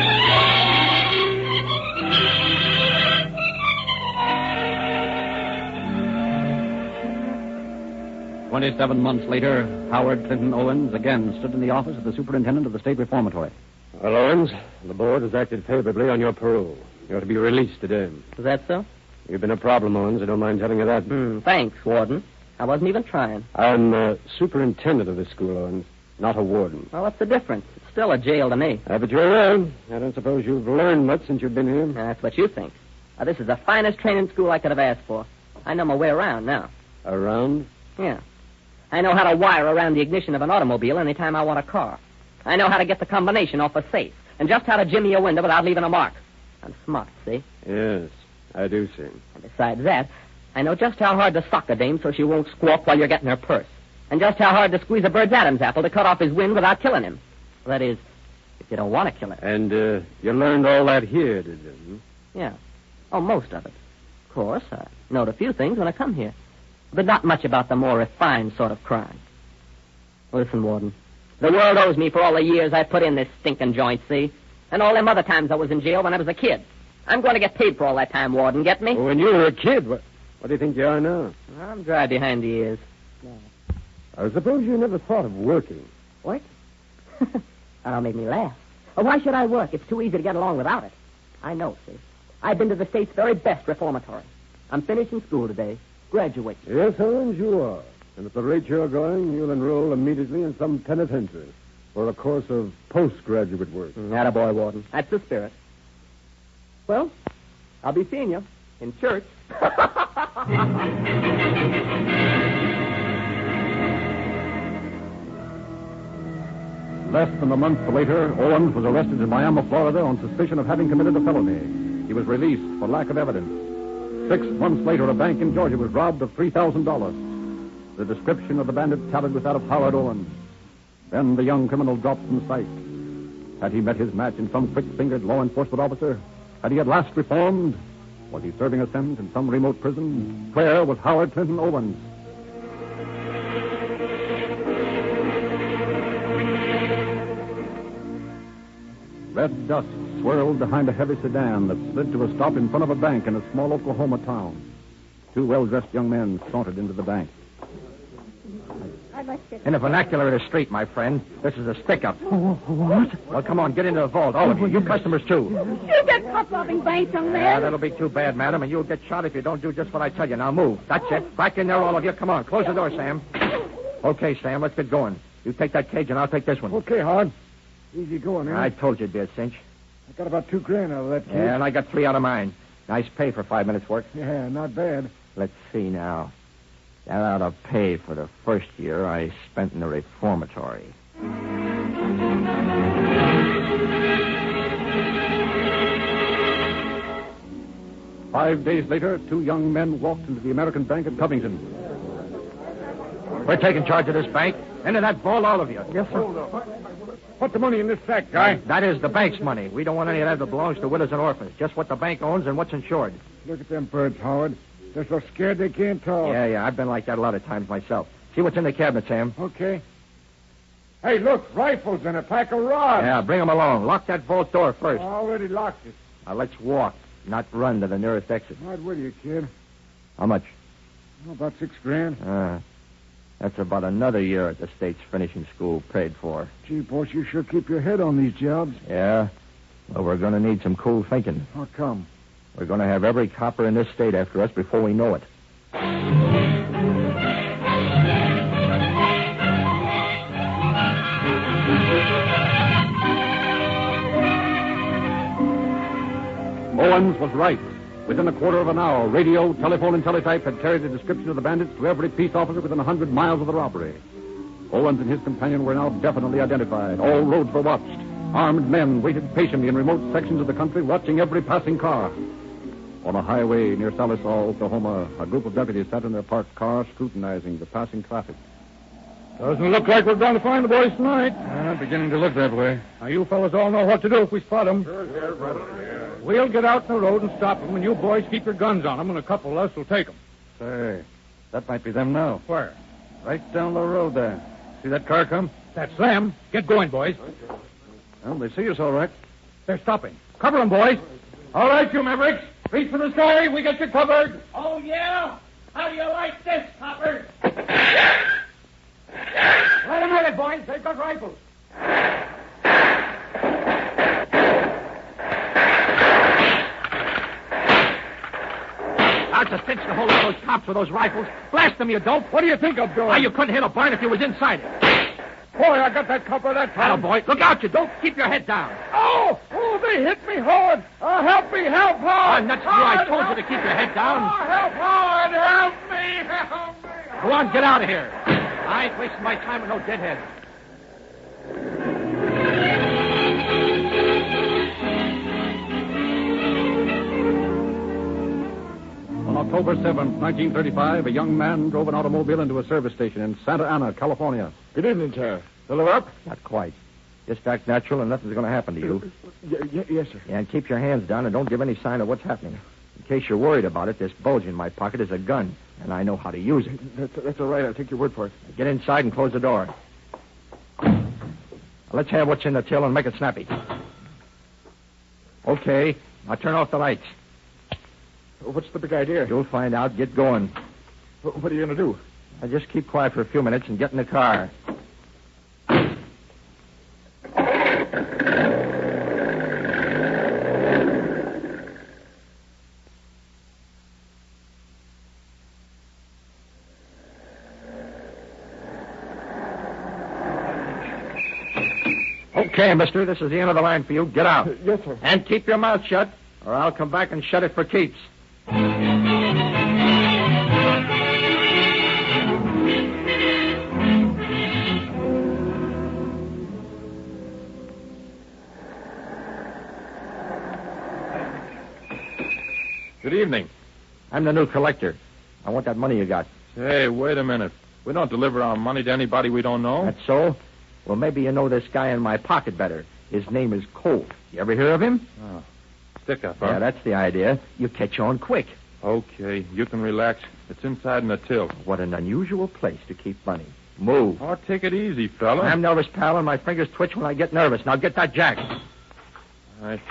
27 months later, Howard Clinton Owens again stood in the office of the superintendent of the state reformatory. Well, Owens, the board has acted favorably on your parole. You're to be released today. Is that so? You've been a problem, Owens. I don't mind telling you that. Thanks, Warden. I wasn't even trying. I'm superintendent of this school, Owens, not a warden. Well, what's the difference? It's still a jail to me. But you're right. I don't suppose you've learned much since you've been here. That's what you think. This is the finest training school I could have asked for. I know my way around now. Around? Yeah. I know how to wire around the ignition of an automobile anytime I want a car. I know how to get the combination off a safe, and just how to jimmy a window without leaving a mark. I'm smart, see? Yes, I do see. And besides that, I know just how hard to sock a dame so she won't squawk while you're getting her purse. And just how hard to squeeze a bird's Adam's apple to cut off his wind without killing him. That is, if you don't want to kill him. And you learned all that here, did you? Yeah. Oh, most of it. Of course, I know a few things when I come here. But not much about the more refined sort of crime. Listen, Warden. The world owes me for all the years I put in this stinking joint, see? And all them other times I was in jail when I was a kid. I'm going to get paid for all that time, Warden. Get me? When you were a kid, what? What do you think you are now? I'm dry behind the ears. I suppose you never thought of working. What? That'll make me laugh. Well, why should I work? It's too easy to get along without it. I know, see. I've been to the state's very best reformatory. I'm finishing school today. Graduating. Yes, Holmes, you are. And at the rate you're going, you'll enroll immediately in some penitentiary for a course of postgraduate work. Attaboy, Warden. That's the spirit. Well, I'll be seeing you in church. Less than a month later, Owens was arrested in Miami, Florida on suspicion of having committed a felony. He was released for lack of evidence. 6 months later, a bank in Georgia was robbed of $3,000. The description of the bandit tallied with that of Howard Owens. Then the young criminal dropped from sight. Had he met his match in some quick-fingered law enforcement officer? Had he at last reformed? Was he serving a sentence in some remote prison? Where was Howard Clinton Owens? Red dust swirled behind a heavy sedan that slid to a stop in front of a bank in a small Oklahoma town. 2 well-dressed young men sauntered into the bank. In the vernacular of the street, my friend, this is a stick-up. What? Well, come on, get into the vault, all of you. You customers, too. You get caught robbing banks, young man. Yeah, that'll be too bad, madam, and you'll get shot if you don't do just what I tell you. Now, move. That's it. Back in there, all of you. Come on, close the door, Sam. Okay, Sam, let's get going. You take that cage, and I'll take this one. Okay, Howard. Easy going, eh? I told you it'd be a cinch. I got about $2,000 out of that cage. Yeah, and I got 3 out of mine. Nice pay for 5 minutes' work. Yeah, not bad. Let's see now. That ought to pay for the first year I spent in the reformatory. 5 days later, 2 young men walked into the American Bank at Covington. We're taking charge of this bank. Into that vault, all of you. Yes, sir. Put the money in this sack, guy. That is the bank's money. We don't want any of that that belongs to widows and orphans. Just what the bank owns and what's insured. Look at them birds, Howard. They're so scared they can't talk. Yeah, I've been like that a lot of times myself. See what's in the cabinet, Sam. Okay. Hey, look, rifles and a pack of rods. Yeah, bring them along. Lock that vault door first. I already locked it. Now, let's walk, not run to the nearest exit. Right with you, kid. How much? About $6,000. That's about another year at the state's finishing school paid for. Gee, boss, you sure keep your head on these jobs. Yeah? Well, we're going to need some cool thinking. How come? We're going to have every copper in this state after us before we know it. Owens was right. Within a quarter of an hour, radio, telephone, and teletype had carried the description of the bandits to every peace officer within 100 miles of the robbery. Owens and his companion were now definitely identified. All roads were watched. Armed men waited patiently in remote sections of the country, watching every passing car. On a highway near Salisaw, Oklahoma, a group of deputies sat in their parked car, scrutinizing the passing traffic. Doesn't look like we're going to find the boys tonight. Beginning to look that way. Now, you fellas all know what to do if we spot them. We'll get out in the road and stop them, and you boys keep your guns on them, and a couple of us will take them. Say, that might be them now. Where? Right down the road there. See that car come? That's them. Get going, boys. Well, they see us all right. They're stopping. Cover them, boys. All right, you mavericks. Reach for the sky. We got you covered. Oh, yeah? How do you like this, Copper? Let them at it, boys. They've got rifles. That's a cinch to hold up those cops with those rifles. Blast them, you dope. What do you think I'm doing? Why, you couldn't hit a barn if you was inside it. Boy, I got that copper that time. Boy, look out, you dope. Keep your head down. Oh, they hit me hard. Help me, help hard. That's true. I told you to keep your head down. Help hard. Help me. Go on, get out of here. I ain't wasting my time with no deadhead. On October 7th, 1935, a young man drove an automobile into a service station in Santa Ana, California. Good evening, sir. Fill her up? Not quite. Just act natural and nothing's going to happen to you. Yes, sir. Yeah, and keep your hands down and don't give any sign of what's happening. In case you're worried about it, this bulge in my pocket is a gun, and I know how to use it. That's all right. I'll take your word for it. Get inside and close the door. Now, let's have what's in the till and make it snappy. Okay. Now turn off the lights. What's the big idea? You'll find out. Get going. What are you going to do? I just keep quiet for a few minutes and get in the car. Okay, mister, this is the end of the line for you. Get out. Yes, sir. And keep your mouth shut, or I'll come back and shut it for keeps. Good evening. I'm the new collector. I want that money you got. Hey, wait a minute. We don't deliver our money to anybody we don't know. That's so? Well, maybe you know this guy in my pocket better. His name is Colt. You ever hear of him? Oh. Stick up, huh? Yeah, that's the idea. You catch on quick. Okay, you can relax. It's inside in the till. What an unusual place to keep money. Move. Oh, take it easy, fella. I'm nervous, pal, and my fingers twitch when I get nervous. Now get that jack. All right.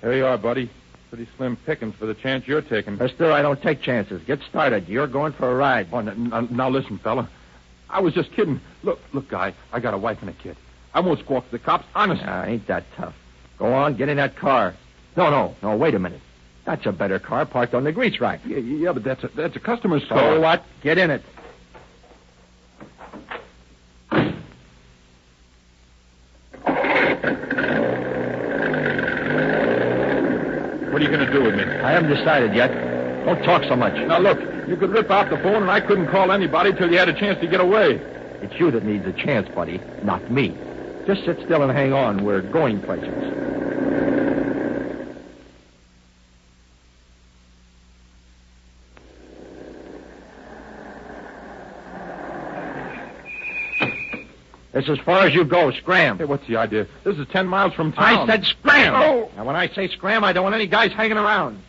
Here you are, buddy. Pretty slim pickings for the chance you're taking. Mister, I don't take chances. Get started. You're going for a ride. Oh, now listen, fella. I was just kidding. Look, guy, I got a wife and a kid. I won't squawk to the cops, honestly. Ain't that tough. Go on, get in that car. No, wait a minute. That's a better car parked on the grease rack. Yeah, but that's a customer's So car. what? Get in it. What are you going to do with me? I haven't decided yet. Don't talk so much. Now, look, you could rip out the phone, and I couldn't call anybody till you had a chance to get away. It's you that needs a chance, buddy, not me. Just sit still and hang on. We're going places. This is as far as you go. Scram. Hey, what's the idea? This is 10 miles from town. I said scram. Oh. And when I say scram, I don't want any guys hanging around.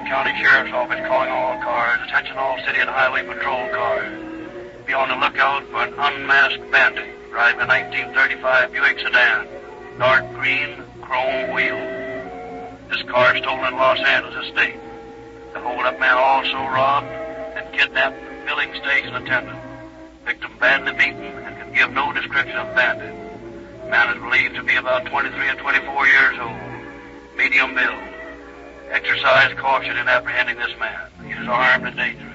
County Sheriff's Office calling all cars. Attention all city and highway patrol cars. Be on the lookout for an unmasked bandit driving a 1935 Buick sedan. Dark green, chrome wheels. This car stolen in Los Angeles estate. The hold-up man also robbed and kidnapped the filling station attendant. Victim badly beaten and can give no description of bandit. Man is believed to be about 23 or 24 years old. Medium build. Exercise caution in apprehending this man. He is armed and dangerous.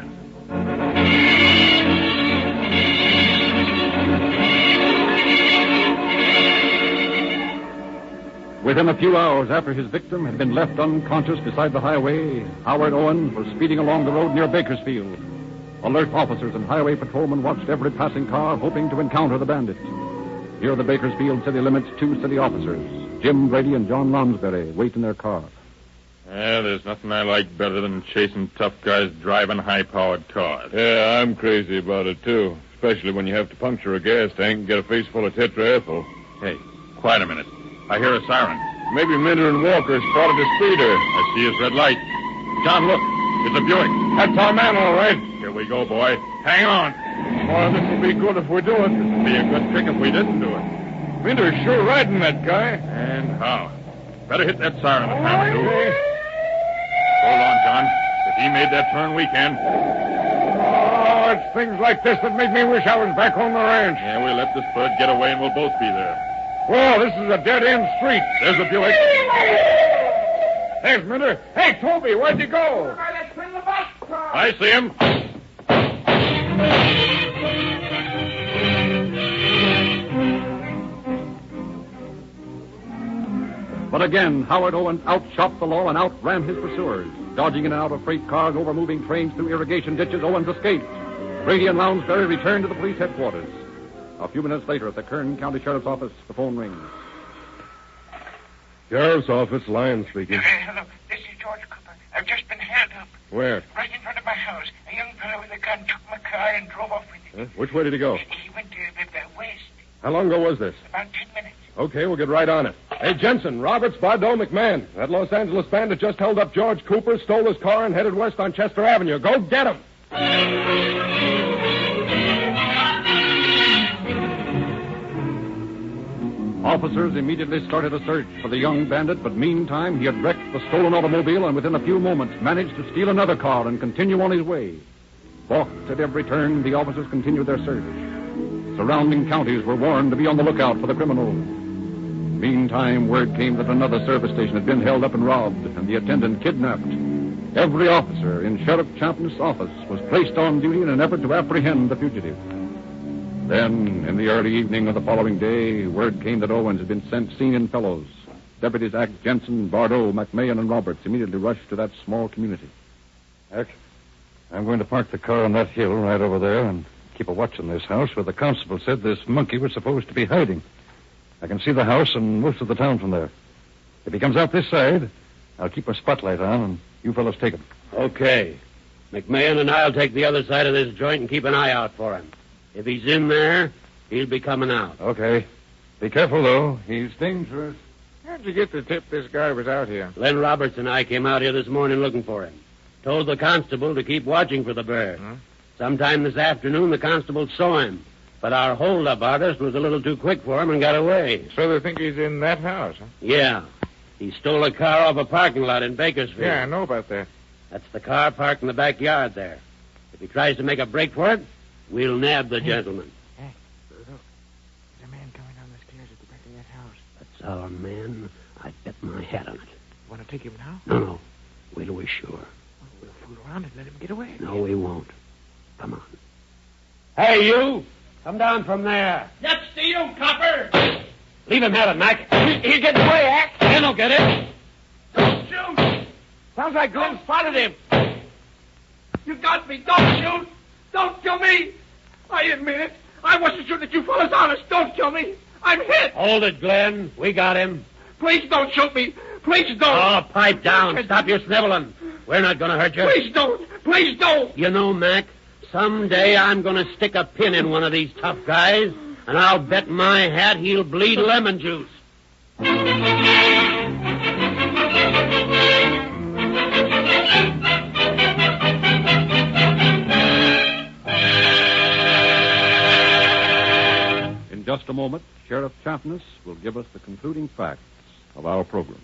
Within a few hours after his victim had been left unconscious beside the highway, Howard Owen was speeding along the road near Bakersfield. Alert officers and highway patrolmen watched every passing car, hoping to encounter the bandit. Near the Bakersfield city limits, two city officers, Jim Brady and John Lonsbury, wait in their car. Yeah, there's nothing I like better than chasing tough guys driving high-powered cars. Yeah, I'm crazy about it, too. Especially when you have to puncture a gas tank and get a face full of tetraethyl. Hey, quiet a minute. I hear a siren. Maybe Minter and Walker spotted a speeder. I see his red light. John, look. It's a Buick. That's our man, all right. Here we go, boy. Hang on. Boy, this will be good if we do it. This will be a good trick if we didn't do it. Minter's sure riding that guy. And how? Better hit that siren if time to. Hold on, John. If he made that turn, we can. Oh, it's things like this that make me wish I was back on the ranch. Yeah, we'll let this bird get away and we'll both be there. Well, this is a dead-end street. There's the Buick. There's Minter. Hey, Toby, where'd you go? I see him. But again, Howard Owen outshot the law and outran his pursuers. Dodging in and out of freight cars, over moving trains, through irrigation ditches, Owens escaped. Brady and Lounsbury returned to the police headquarters. A few minutes later, at the Kern County Sheriff's Office, the phone rings. Sheriff's Office, Lyon speaking. Look, this is George Cooper. I've just been held up. Where? Right in front of my house. A young fellow with a gun took my car and drove off with it. Which way did he go? He went to the west. How long ago was this? About 10 minutes. Okay, we'll get right on it. Hey, Jensen, Roberts, Bardot, McMahon. That Los Angeles bandit just held up George Cooper, stole his car, and headed west on Chester Avenue. Go get him. Officers immediately started a search for the young bandit, but meantime he had wrecked the stolen automobile and within a few moments managed to steal another car and continue on his way. Balked at every turn, the officers continued their search. Surrounding counties were warned to be on the lookout for the criminal. Meantime, word came that another service station had been held up and robbed, and the attendant kidnapped. Every officer in Sheriff Champness' office was placed on duty in an effort to apprehend the fugitive. Then, in the early evening of the following day, word came that Owens had been seen in Fellows. Deputies Ack, Jensen, Bardot, McMahon, and Roberts immediately rushed to that small community. Ack, I'm going to park the car on that hill right over there and keep a watch on this house where the constable said this monkey was supposed to be hiding. I can see the house and most of the town from there. If he comes out this side, I'll keep a spotlight on, and you fellows take him. Okay. McMahon and I'll take the other side of this joint and keep an eye out for him. If he's in there, he'll be coming out. Okay. Be careful, though. He's dangerous. How'd you get the tip this guy was out here? Len Roberts and I came out here this morning looking for him. Told the constable to keep watching for the bird. Huh? Sometime this afternoon, the constable saw him. But our hold-up artist was a little too quick for him and got away. So they think he's in that house, huh? Yeah. He stole a car off a parking lot in Bakersfield. Yeah, I know about that. That's the car parked in the backyard there. If he tries to make a break for it, we'll nab the gentleman. Hey, look. There's a man coming down the stairs at the back of that house. That's our man. I'd bet my hat on it. Want to take him now? No. Wait till we're sure. We'll fool around and let him get away. No, we won't. Come on. Hey, you! Come down from there. That's to you, copper! Leave him have it, Mac. He's getting away, Ack. Then he'll get it. Don't shoot! Sounds like Glenn spotted him. You got me. Don't shoot! Don't kill me! I didn't mean it. I wasn't sure that you fellas honest. Don't kill me. I'm hit. Hold it, Glenn. We got him. Please don't shoot me. Please don't. Oh, pipe down. Stop your sniveling. We're not going to hurt you. Please don't. Please don't. You know, Mac, someday I'm going to stick a pin in one of these tough guys, and I'll bet my hat he'll bleed lemon juice. In just a moment, Sheriff Champness will give us the concluding facts of our program.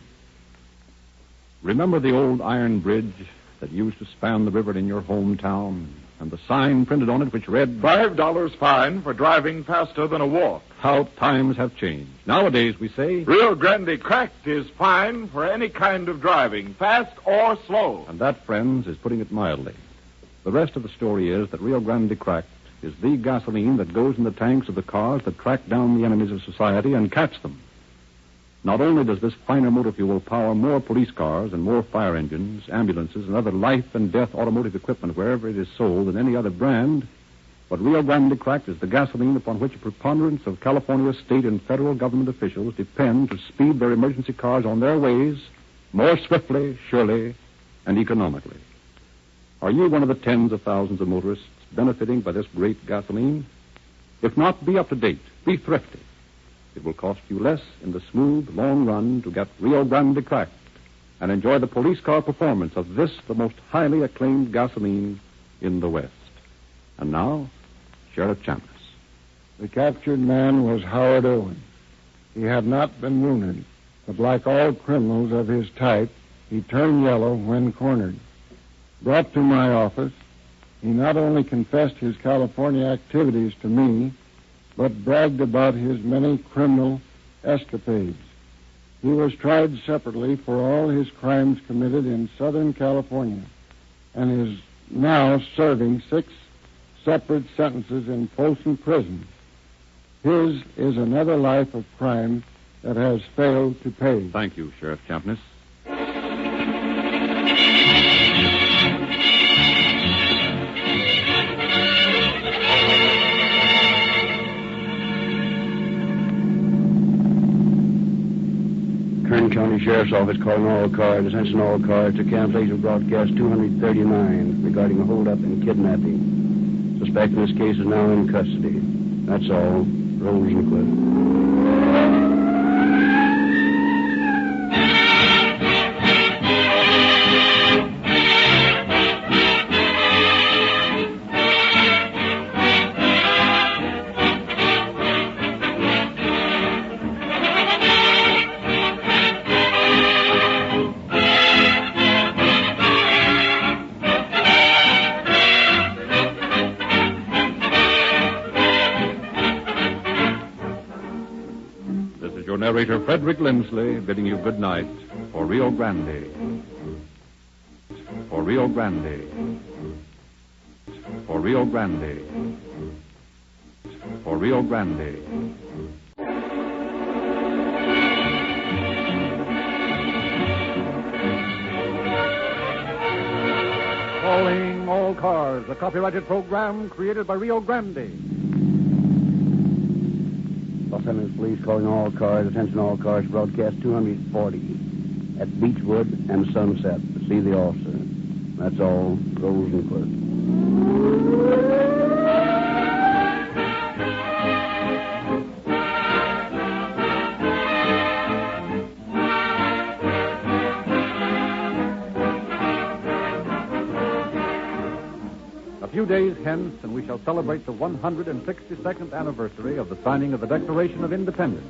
Remember the old iron bridge that used to span the river in your hometown, and the sign printed on it which read, $5 fine for driving faster than a walk. How times have changed. Nowadays we say, Rio Grande Cracked is fine for any kind of driving, fast or slow. And that, friends, is putting it mildly. The rest of the story is that Rio Grande Cracked is the gasoline that goes in the tanks of the cars that track down the enemies of society and catch them. Not only does this finer motor fuel power more police cars and more fire engines, ambulances, and other life and death automotive equipment wherever it is sold than any other brand, but Rio Grande Cracked is the gasoline upon which a preponderance of California state and federal government officials depend to speed their emergency cars on their ways more swiftly, surely, and economically. Are you one of the tens of thousands of motorists benefiting by this great gasoline? If not, be up to date. Be thrifty. It will cost you less in the smooth, long run to get Rio Grande Cracked and enjoy the police car performance of this, the most highly acclaimed gasoline in the West. And now, Sheriff Champness. The captured man was Howard Owen. He had not been wounded, but like all criminals of his type, he turned yellow when cornered. Brought to my office, he not only confessed his California activities to me, but bragged about his many criminal escapades. He was tried separately for all his crimes committed in Southern California and is now serving 6 separate sentences in Folsom Prison. His is another life of crime that has failed to pay. Thank you, Sheriff Champness. Kern County Sheriff's Office calling all cars. Attention all cars to cancellation broadcast 239 regarding a holdup and kidnapping. Suspect in this case is now in custody. That's all. Rosenquist. narrator Frederick Lindsley bidding you good night for Rio Grande. For Rio Grande. For Rio Grande. For Rio Grande. Calling All Cars, a copyrighted program created by Rio Grande. Los Angeles Police calling all cars. Attention all cars. Broadcast 240 at Beechwood and Sunset. See the officer. That's all. Rosenquist. A few days hence, and we shall celebrate the 162nd anniversary of the signing of the Declaration of Independence.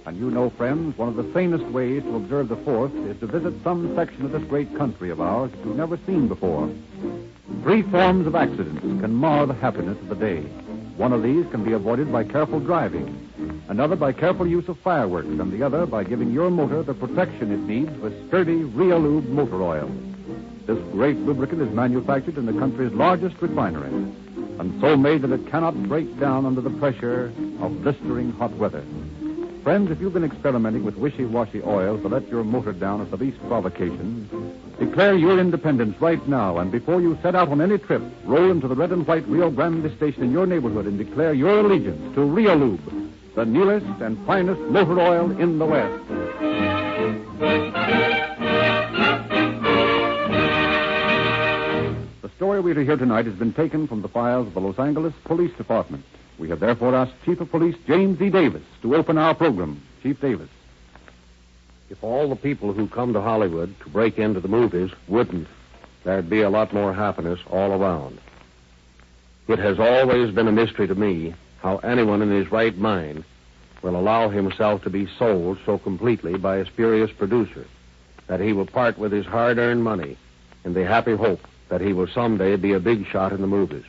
And you know, friends, one of the sanest ways to observe the 4th is to visit some section of this great country of ours that you've never seen before. 3 forms of accidents can mar the happiness of the day. One of these can be avoided by careful driving, another by careful use of fireworks, and the other by giving your motor the protection it needs with sturdy Realube motor oil. This great lubricant is manufactured in the country's largest refinery, and so made that it cannot break down under the pressure of blistering hot weather. Friends, if you've been experimenting with wishy-washy oils to let your motor down at the least provocation, declare your independence right now, and before you set out on any trip, roll into the red and white Rio Grande station in your neighborhood and declare your allegiance to Realube, the newest and finest motor oil in the West. The story we are hear tonight has been taken from the files of the Los Angeles Police Department. We have therefore asked Chief of Police James E. Davis to open our program. Chief Davis. If all the people who come to Hollywood to break into the movies wouldn't, there'd be a lot more happiness all around. It has always been a mystery to me how anyone in his right mind will allow himself to be sold so completely by a spurious producer that he will part with his hard-earned money in the happy hope that he will someday be a big shot in the movies.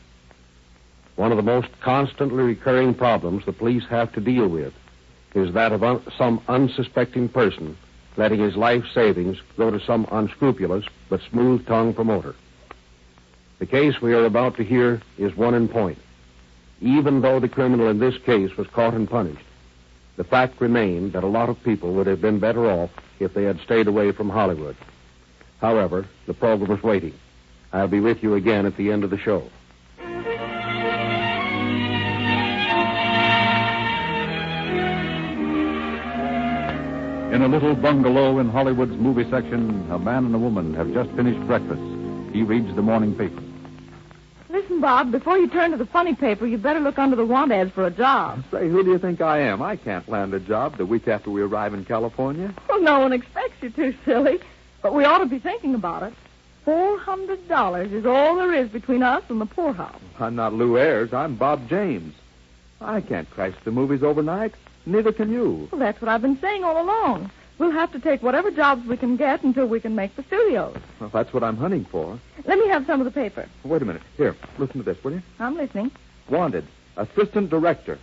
One of the most constantly recurring problems the police have to deal with is that of some unsuspecting person letting his life savings go to some unscrupulous but smooth-tongued promoter. The case we are about to hear is one in point. Even though the criminal in this case was caught and punished, the fact remained that a lot of people would have been better off if they had stayed away from Hollywood. However, the program is waiting. I'll be with you again at the end of the show. In a little bungalow in Hollywood's movie section, a man and a woman have just finished breakfast. He reads the morning paper. Listen, Bob, before you turn to the funny paper, you better look under the want ads for a job. Say, who do you think I am? I can't land a job the week after we arrive in California. Well, no one expects you to, silly. But we ought to be thinking about it. $400 is all there is between us and the poorhouse. I'm not Lou Ayres. I'm Bob James. I can't crash the movies overnight. Neither can you. Well, that's what I've been saying all along. We'll have to take whatever jobs we can get until we can make the studios. Well, that's what I'm hunting for. Let me have some of the paper. Wait a minute. Here, listen to this, will you? I'm listening. Wanted. Assistant director.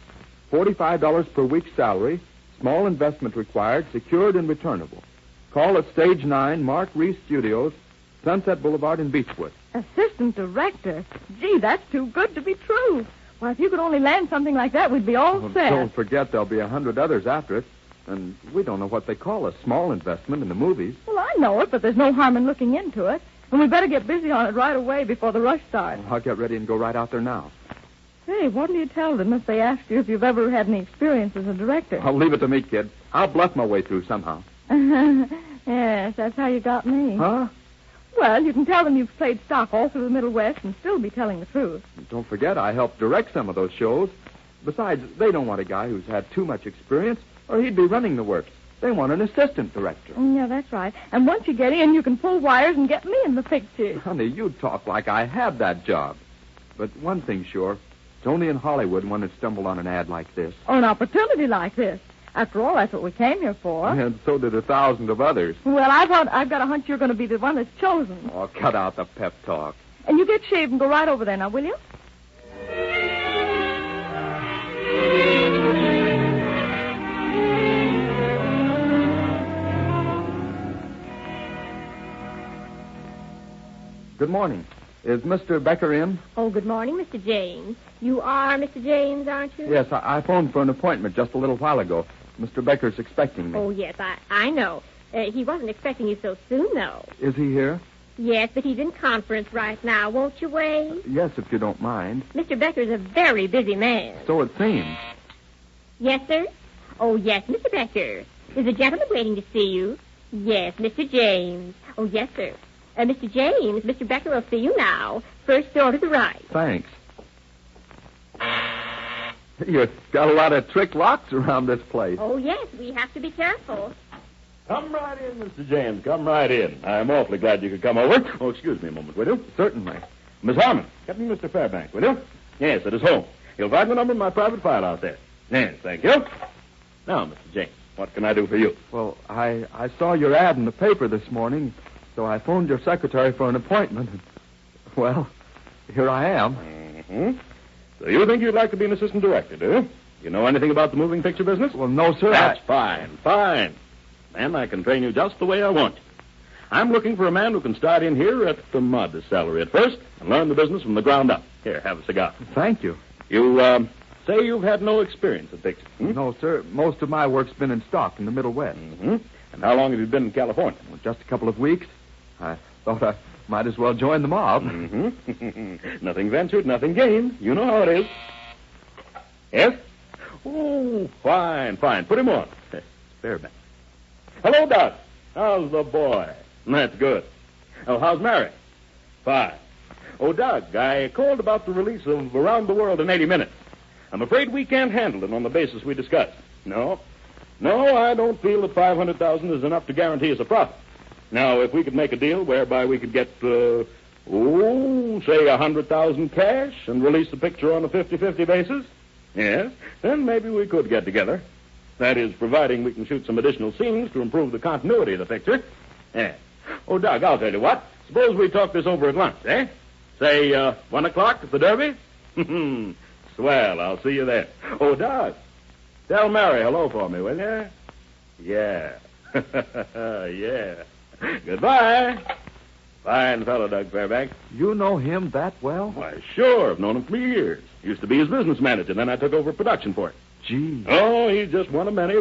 $45 per week salary. Small investment required. Secured and returnable. Call at Stage 9, Mark Reese Studios, Sunset Boulevard in Beechwood. Assistant director? Gee, that's too good to be true. Why, if you could only land something like that, we'd be all set. Don't forget there'll be 100 others after it. And we don't know what they call a small investment in the movies. Well, I know it, but there's no harm in looking into it. And we better get busy on it right away before the rush starts. Well, I'll get ready and go right out there now. Say, what'll you tell them if they ask you if you've ever had any experience as a director? I'll leave it to me, kid. I'll bluff my way through somehow. Yes, that's how you got me. Huh? Well, you can tell them you've played stock all through the Middle West and still be telling the truth. Don't forget, I helped direct some of those shows. Besides, they don't want a guy who's had too much experience, or he'd be running the works. They want an assistant director. Yeah, that's right. And once you get in, you can pull wires and get me in the picture. Honey, you talk like I had that job. But one thing's sure, it's only in Hollywood one would stumble on an ad like this. Or an opportunity like this. After all, that's what we came here for. And so did 1,000 of others. Well, I've got a hunch you're going to be the one that's chosen. Oh, cut out the pep talk. And you get shaved and go right over there now, will you? Good morning. Is Mr. Becker in? Oh, good morning, Mr. James. You are Mr. James, aren't you? Yes, I phoned for an appointment just a little while ago. Mr. Becker's expecting me. Oh, yes, I know. He wasn't expecting you so soon, though. Is he here? Yes, but he's in conference right now. Won't you wait? Yes, if you don't mind. Mr. Becker's a very busy man. So it seems. Yes, sir? Oh, yes, Mr. Becker. There's a gentleman waiting to see you. Yes, Mr. James. Oh, yes, sir. Mr. James, Mr. Becker will see you now. First door to the right. Thanks. You've got a lot of trick locks around this place. Oh, yes, we have to be careful. Come right in, Mr. James. Come right in. I'm awfully glad you could come over. Oh, excuse me a moment, will you? Certainly. Miss Harmon, get me Mr. Fairbank, will you? Yes, at his home. He'll find the number in my private file out there. Yes, thank you. Now, Mr. James, what can I do for you? Well, I saw your ad in the paper this morning, so I phoned your secretary for an appointment. Well, here I am. Mm-hmm. So you think you'd like to be an assistant director, do you? You know anything about the moving picture business? Well, no, sir. That's fine. And I can train you just the way I want you. I'm looking for a man who can start in here at the modest salary at first and learn the business from the ground up. Here, have a cigar. Thank you. You, say you've had no experience at pictures. No, sir. Most of my work's been in stock in the Middle West. Mm-hmm. And how long have you been in California? Well, just a couple of weeks. I thought I might as well join the mob. Mm-hmm. Nothing ventured, nothing gained. You know how it is. Yes? Oh, fine. Put him on. Fairbank. Hello, Doc. How's the boy? That's good. Oh, how's Mary? Fine. Oh, Doc, I called about the release of Around the World in 80 Minutes. I'm afraid we can't handle it on the basis we discussed. No, I don't feel that $500,000 is enough to guarantee us a profit. Now, if we could make a deal whereby we could get, say $100,000 cash and release the picture on a 50-50 basis, yes, then maybe we could get together. That is, providing we can shoot some additional scenes to improve the continuity of the picture. Yeah. Oh, Doc, I'll tell you what. Suppose we talk this over at lunch, eh? Say, 1 o'clock at the Derby? Swell, I'll see you there. Oh, Doc, tell Mary hello for me, will you? Yeah. Yeah. Goodbye. Fine fellow, Doug Fairbank. You know him that well? Why, sure. I've known him for years. Used to be his business manager, then I took over production for him. Gee. Oh, he's just one of many.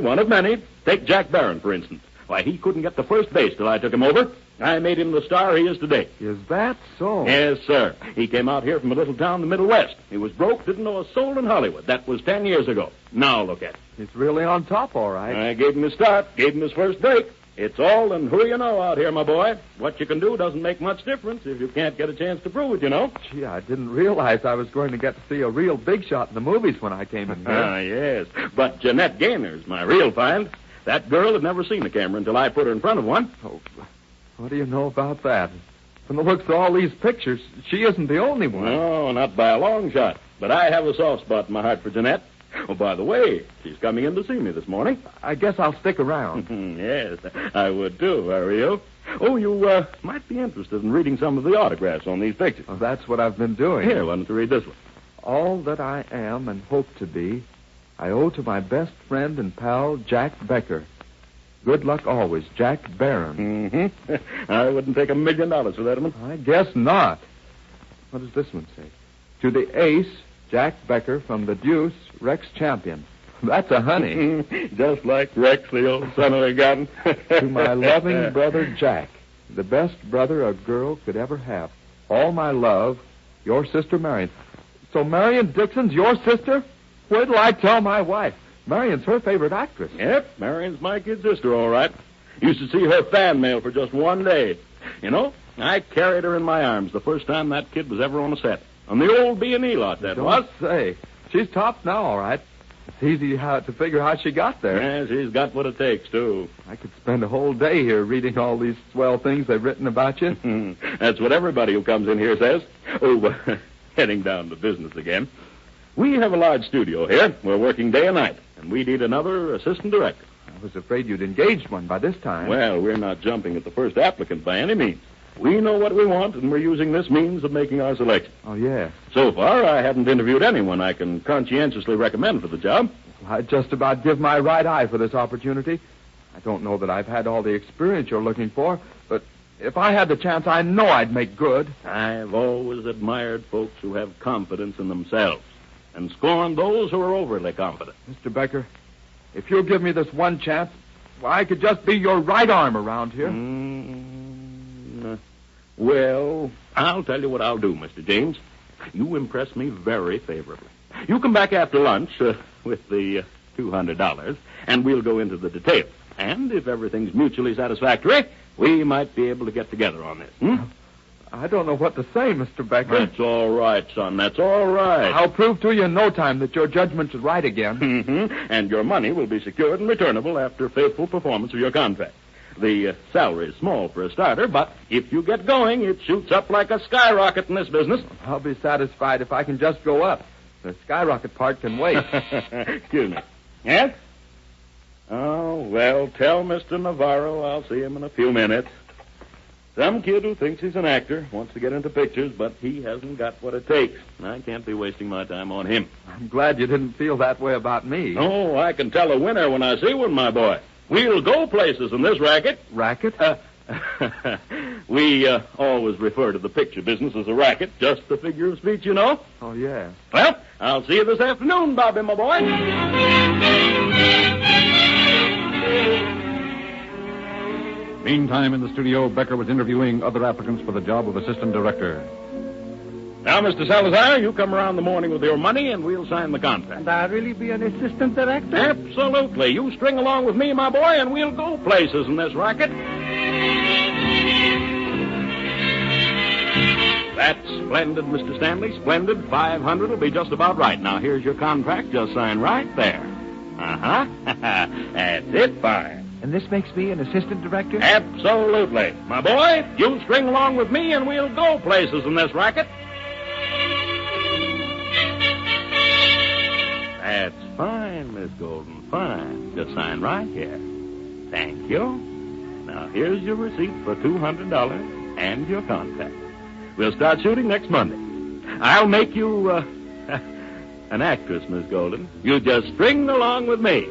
Take Jack Barron, for instance. Why, he couldn't get to first base till I took him over. I made him the star he is today. Is that so? Yes, sir. He came out here from a little town in the Middle West. He was broke, didn't know a soul in Hollywood. That was 10 years ago. Now look at him. He's really on top, all right. I gave him his start, gave him his first break. It's all and who you know out here, my boy. What you can do doesn't make much difference if you can't get a chance to prove it, you know. Gee, I didn't realize I was going to get to see a real big shot in the movies when I came in here. Yes. But Jeanette Gaynor's my real find. That girl had never seen a camera until I put her in front of one. Oh, what do you know about that? From the looks of all these pictures, she isn't the only one. No, not by a long shot. But I have a soft spot in my heart for Jeanette. Oh, by the way, she's coming in to see me this morning. I guess I'll stick around. Yes, I would too, were you? Oh, you might be interested in reading some of the autographs on these pictures. Well, that's what I've been doing. Here, why don't you read this one? All that I am and hope to be, I owe to my best friend and pal, Jack Becker. Good luck always, Jack Barron. Mm-hmm. I wouldn't take $1 million for that one. I guess not. What does this one say? To the ace, Jack Becker, from the deuce, Rex Champion. That's a honey. Just like Rex, the old son of a gun. To my loving brother, Jack, the best brother a girl could ever have. All my love, your sister, Marion. So Marion Dixon's your sister? Wait till I tell my wife. Marion's her favorite actress. Yep, Marion's my kid sister, all right. Used to see her fan mail for just one day. You know, I carried her in my arms the first time that kid was ever on a set. On the old B&E lot, that was. Don't say. She's tops now, all right. It's easy to figure how she got there. Yeah, she's got what it takes, too. I could spend a whole day here reading all these swell things they've written about you. That's what everybody who comes in here says. Oh, heading down to business again. We have a large studio here. We're working day and night, and we need another assistant director. I was afraid you'd engaged one by this time. Well, we're not jumping at the first applicant by any means. We know what we want, and we're using this means of making our selection. Oh, yes. So far, I haven't interviewed anyone I can conscientiously recommend for the job. I'd just about give my right eye for this opportunity. I don't know that I've had all the experience you're looking for, but If I had the chance, I know I'd make good. I've always admired folks who have confidence in themselves and scorned those who are overly confident. Mr. Becker, if you'll give me this one chance, well, I could just be your right arm around here. Well, I'll tell you what I'll do, Mr. James. You impress me very favorably. You come back after lunch with the $200, and we'll go into the details. And if everything's mutually satisfactory, we might be able to get together on this. I don't know what to say, Mr. Becker. That's all right, son. That's all right. I'll prove to you in no time that your judgment is right again. Mm-hmm. And your money will be secured and returnable after faithful performance of your contract. The salary is small for a starter, but if you get going, it shoots up like a skyrocket in this business. I'll be satisfied if I can just go up. The skyrocket part can wait. Excuse me. Yes? Oh, well, tell Mr. Navarro I'll see him in a few minutes. Some kid who thinks he's an actor wants to get into pictures, but he hasn't got what it takes. I can't be wasting my time on him. I'm glad you didn't feel that way about me. Oh, I can tell a winner when I see one, my boy. We'll go places in this racket. Racket? We always refer to the picture business as a racket, just the figure of speech, you know. Oh, yeah. Well, I'll see you this afternoon, Bobby, my boy. Meantime, in the studio, Becker was interviewing other applicants for the job of assistant director. Now, Mr. Salazar, you come around the morning with your money, and we'll sign the contract. And I'll really be an assistant director? Absolutely. You string along with me, my boy, and we'll go places in this racket. That's splendid, Mr. Stanley. Splendid. 500 will be just about right. Now, here's your contract. Just sign right there. Uh-huh. That's it, fine. And this makes me an assistant director? Absolutely. My boy, you string along with me, and we'll go places in this racket. That's fine, Miss Golden, fine. Just sign right here. Thank you. Now, here's your receipt for $200 and your contract. We'll start shooting next Monday. I'll make you an actress, Miss Golden. You just string along with me.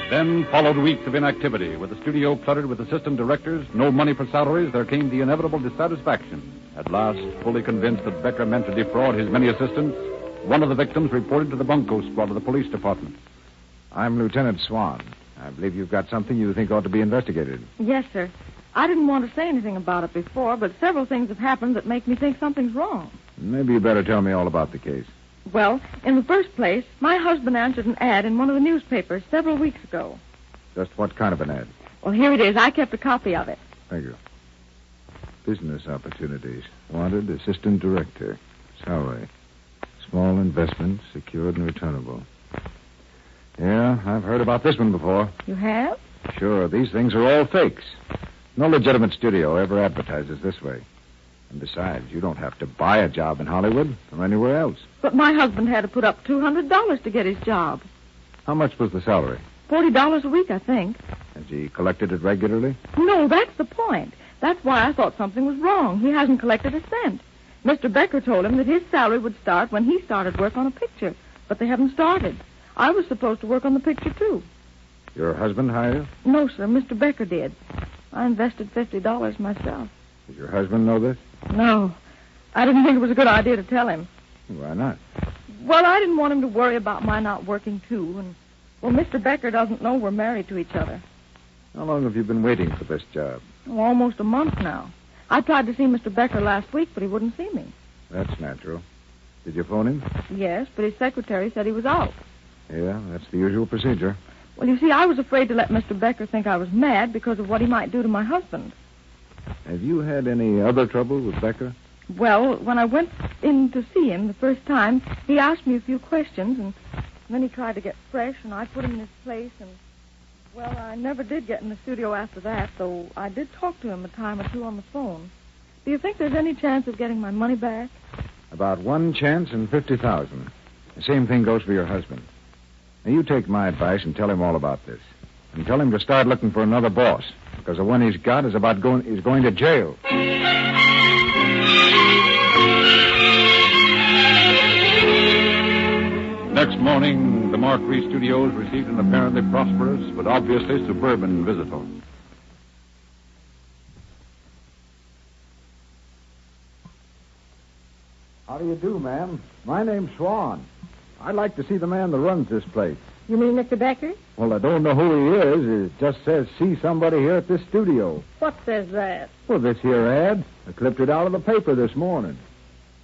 Then followed weeks of inactivity. With the studio cluttered with assistant directors, no money for salaries, there came the inevitable dissatisfaction. At last, fully convinced that Becker meant to defraud his many assistants, one of the victims reported to the bunco squad of the police department. I'm Lieutenant Swan. I believe you've got something you think ought to be investigated. Yes, sir. I didn't want to say anything about it before, but several things have happened that make me think something's wrong. Maybe you better tell me all about the case. Well, in the first place, my husband answered an ad in one of the newspapers several weeks ago. Just what kind of an ad? Well, here it is. I kept a copy of it. Thank you. Business opportunities. Wanted assistant director. Salary. Small investment, secured and returnable. Yeah, I've heard about this one before. You have? Sure, these things are all fakes. No legitimate studio ever advertises this way. And besides, you don't have to buy a job in Hollywood or anywhere else. But my husband had to put up $200 to get his job. How much was the salary? $40 a week, I think. Has he collected it regularly? No, that's the point. That's why I thought something was wrong. He hasn't collected a cent. Mr. Becker told him that his salary would start when he started work on a picture, but they haven't started. I was supposed to work on the picture, too. Your husband hired you? No, sir. Mr. Becker did. I invested $50 myself. Does your husband know this? No. I didn't think it was a good idea to tell him. Why not? Well, I didn't want him to worry about my not working, too. And, well, Mr. Becker doesn't know we're married to each other. How long have you been waiting for this job? Oh, almost a month now. I tried to see Mr. Becker last week, but he wouldn't see me. That's natural. Did you phone him? Yes, but his secretary said he was out. Yeah, that's the usual procedure. Well, you see, I was afraid to let Mr. Becker think I was mad because of what he might do to my husband. Have you had any other trouble with Becker? Well, when I went in to see him the first time, he asked me a few questions, and then he tried to get fresh, and I put him in his place, and, well, I never did get in the studio after that, though I did talk to him a time or two on the phone. Do you think there's any chance of getting my money back? About one chance in 50,000. The same thing goes for your husband. Now, you take my advice and tell him all about this. And tell him to start looking for another boss, because the one he's got is going to jail. Next morning, the Mark Reese Studios received an apparently prosperous but obviously suburban visitor. How do you do, ma'am? My name's Swan. I'd like to see the man that runs this place. You mean Mr. Becker? Well, I don't know who he is. It just says see somebody here at this studio. What says that? Well, this here ad. I clipped it out of the paper this morning.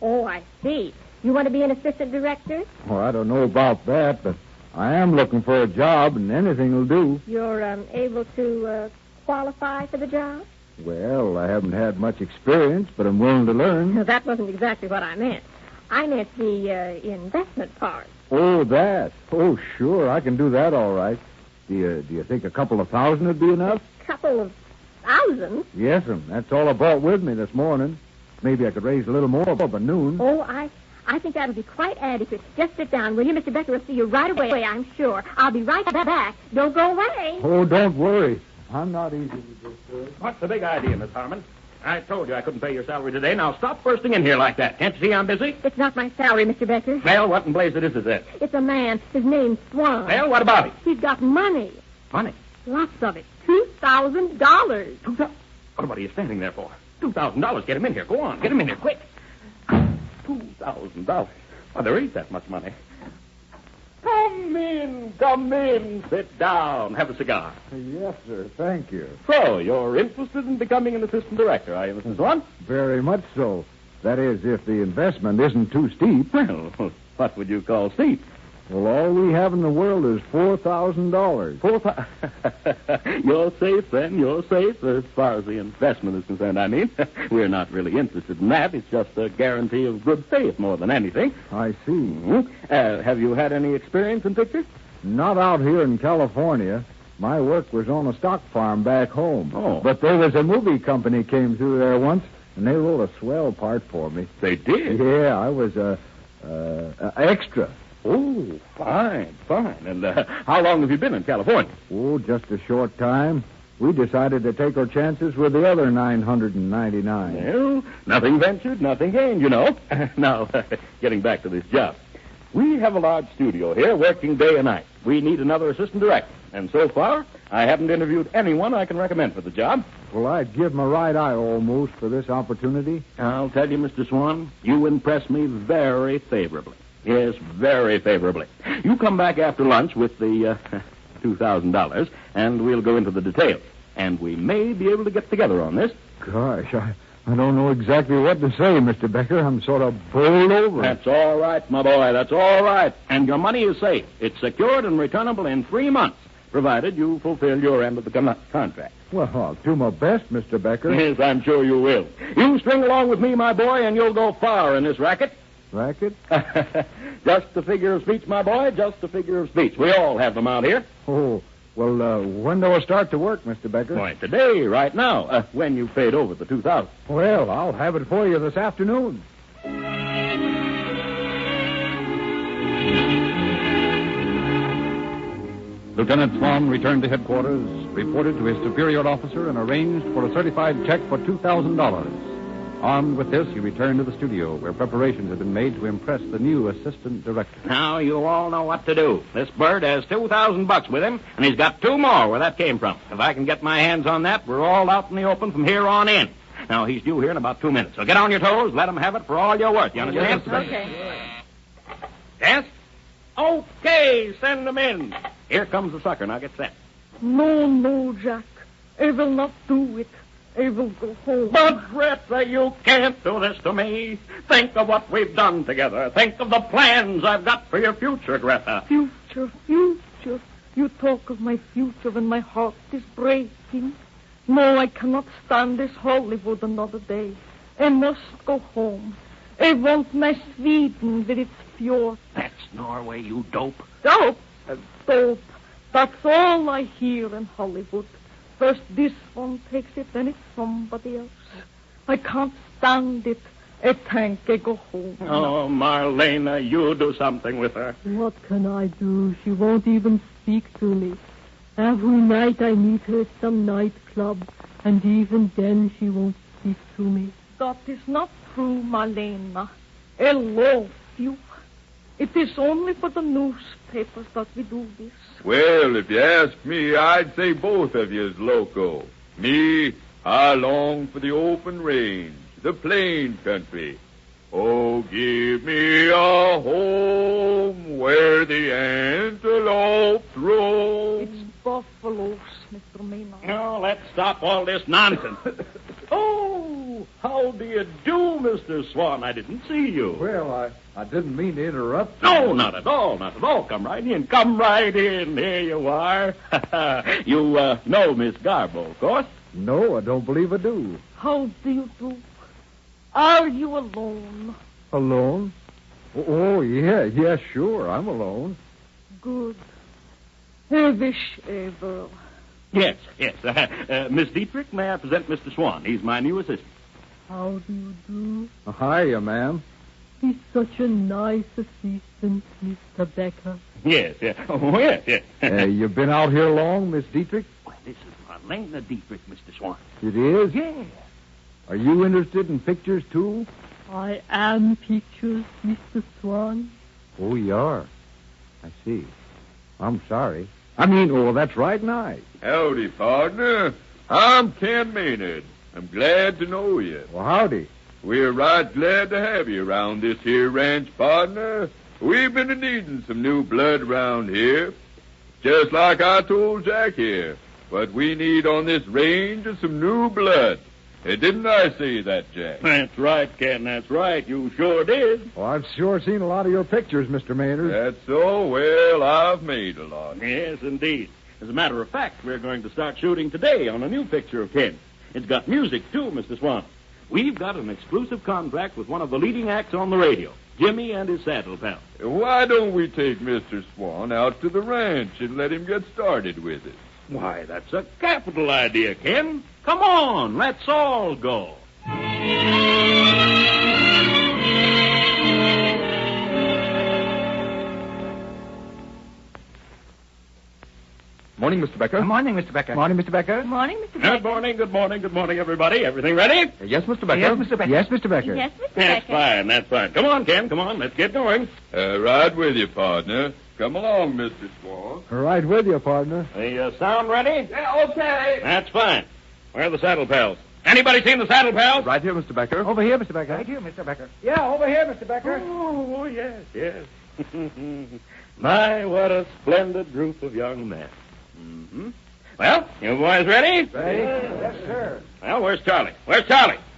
Oh, I see. You want to be an assistant director? Well, I don't know about that, but I am looking for a job, and anything will do. You're able to qualify for the job? Well, I haven't had much experience, but I'm willing to learn. That wasn't exactly what I meant. I meant the investment part. Oh, that. Oh, sure, I can do that all right. Do you think a couple of $1,000 would be enough? Couple of $1,000? Yes'm. That's all I brought with me this morning. Maybe I could raise a little more by noon. Oh, I think that'll be quite adequate. Just sit down, will you? Mr. Becker will see you right away, I'm sure. I'll be right back. Don't go away. Oh, don't worry. I'm not easy to disturb. What's the big idea, Miss Harmon? I told you I couldn't pay your salary today. Now stop bursting in here like that. Can't you see I'm busy? It's not my salary, Mr. Becker. Well, what in blazes is it? It's a man. His name's Swan. Well, what about him? He's got money. Money? Lots of it. $2,000. What are you standing there for? $2,000. Get him in here. Go on. Get him in here, quick. $2,000. Well, there ain't that much money. Come in. Sit down. Have a cigar. Yes, sir. Thank you. So, you're interested in becoming an assistant director, are you, Mr. Swan? Very much so. That is, if the investment isn't too steep. Well, what would you call steep? Well, all we have in the world is $4,000. You're safe, then. You're safe, as far as the investment is concerned, I mean. We're not really interested in that. It's just a guarantee of good faith more than anything. I see. Mm-hmm. Have you had any experience in pictures? Not out here in California. My work was on a stock farm back home. Oh. But there was a movie company came through there once, and they wrote a swell part for me. They did? Yeah, I was a extra. Oh, fine. And how long have you been in California? Oh, just a short time. We decided to take our chances with the other 999. Well, nothing ventured, nothing gained, you know. Now, getting back to this job. We have a large studio here working day and night. We need another assistant director. And so far, I haven't interviewed anyone I can recommend for the job. Well, I'd give my right eye almost for this opportunity. I'll tell you, Mr. Swan, you impress me very favorably. Yes, very favorably. You come back after lunch with the $2,000, and we'll go into the details. And we may be able to get together on this. Gosh, I don't know exactly what to say, Mr. Becker. I'm sort of bowled over. That's all right, my boy. That's all right. And your money is safe. It's secured and returnable in 3 months, provided you fulfill your end of the contract. Well, I'll do my best, Mr. Becker. Yes, I'm sure you will. You string along with me, my boy, and you'll go far in this racket. Racket? Just a figure of speech, my boy, just a figure of speech. We all have them out here. Oh, well, when do I start to work, Mr. Becker? Why, today, right now, when you've paid over the $2,000. Well, I'll have it for you this afternoon. Lieutenant Swan returned to headquarters, reported to his superior officer, and arranged for a certified check for $2,000. Armed with this, he returned to the studio, where preparations had been made to impress the new assistant director. Now you all know what to do. This bird has $2,000 with him, and he's got 2 more where that came from. If I can get my hands on that, we're all out in the open from here on in. Now, he's due here in about 2 minutes, so get on your toes, let him have it for all you're worth. You understand? Yes, okay. Yes? Okay, send them in. Here comes the sucker. Now get set. No, Jack. I will not do it. I will go home. But, Greta, you can't do this to me. Think of what we've done together. Think of the plans I've got for your future, Greta. Future. You talk of my future when my heart is breaking. No, I cannot stand this Hollywood another day. I must go home. I want my Sweden with its fjord. That's Norway, you dope. Dope? Dope. That's all I hear in Hollywood. First this one takes it, then it's somebody else. I can't stand it. I think I go home. Oh, Marlena, you do something with her. What can I do? She won't even speak to me. Every night I meet her at some nightclub, and even then she won't speak to me. That is not true, Marlena. I love you. It is only for the newspapers that we do this. Well, if you ask me, I'd say both of you is loco. Me, I long for the open range, the plain country. Oh, give me a home where the antelopes roam. It's buffaloes, Mr. Maynard. Now, let's stop all this nonsense. Oh, how do you do, Mr. Swan? I didn't see you. Well, I didn't mean to interrupt. No, not at all, not at all. Come right in, come right in. There you are. You know Miss Garbo, of course. No, I don't believe I do. How do you do? Are you alone? Alone? Oh, yeah, sure. I'm alone. Good. I wish ever. Yes. Miss Dietrich, may I present Mr. Swan? He's my new assistant. How do you do? Hiya, ma'am. He's such a nice assistant, Mr. Becker. Yes. Oh, yes. You been out here long, Miss Dietrich? Why, this is Marlena Dietrich, Mr. Swan. It is? Yeah. Are you interested in pictures, too? I am pictures, Mr. Swan. Oh, you are. I see. I'm sorry. Oh, that's right, nice. Howdy, partner. I'm Ken Maynard. I'm glad to know you. Well, howdy. We're right glad to have you around this here ranch, partner. We've been needing some new blood around here. Just like I told Jack here. What we need on this range is some new blood. Didn't I say that, Jack? That's right, Ken, that's right. You sure did. Well, I've sure seen a lot of your pictures, Mr. Maynard. That's so? Well, I've made a lot. Yes, indeed. As a matter of fact, we're going to start shooting today on a new picture of Ken. It's got music, too, Mr. Swan. We've got an exclusive contract with one of the leading acts on the radio, Jimmy and his saddle pal. Why don't we take Mr. Swan out to the ranch and let him get started with it? Why, that's a capital idea, Ken. Come on, let's all go. Morning, Mr. Becker. Morning, Mr. Becker. Morning, Mr. Becker. Morning, Mr. Becker. Good morning, everybody. Everything ready? Yes, Mr. Becker. Yes, Mr. Becker. Yes, Mr. Becker. Yes, Mr. That's Becker. fine, Come on, Ken, come on. Let's get going. Right with you, partner. Come along, Mr. Swan. Right with you, partner. The sound ready? Yeah, okay. That's fine. Where are the saddle pals? Anybody seen the saddle pals? Right here, Mr. Becker. Over here, Mr. Becker. Right here, Mr. Becker. Yeah, over here, Mr. Becker. Oh, yes. My, what a splendid group of young men. Mm-hmm. Well, you boys ready? Ready? Yes, sir. Well, where's Charlie?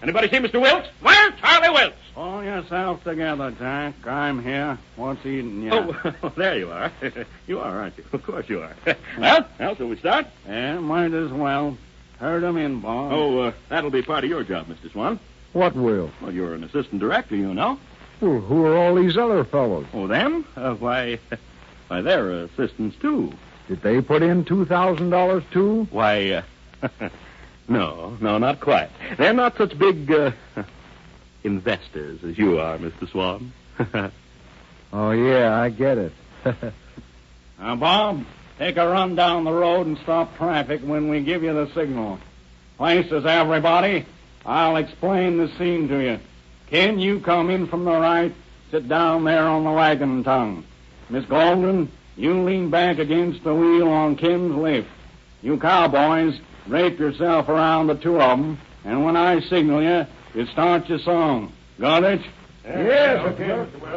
Anybody see Mr. Wilkes? Where's Charlie Wilkes? Pull yourself together, Jack. I'm here. What's eating you? Oh, there you are. You are, aren't you? Of course you are. Well, shall we start? Yeah, might as well. Herd 'em in, boss. Oh, that'll be part of your job, Mr. Swan. What will? Well, you're an assistant director, you know. Well, who are all these other fellows? Oh, them? Why, they're assistants, too. Did they put in $2,000, too? Why, no, not quite. They're not such big, investors as you are, Mr. Swan. Oh, yeah, I get it. Now, Bob, take a run down the road and stop traffic when we give you the signal. Places, everybody. I'll explain the scene to you. Ken, you come in from the right. Sit down there on the wagon tongue. Miss Golden, you lean back against the wheel on Ken's lift. You cowboys, drape yourself around the two of them, and when I signal you, you start your song. Got it? Yes, okay.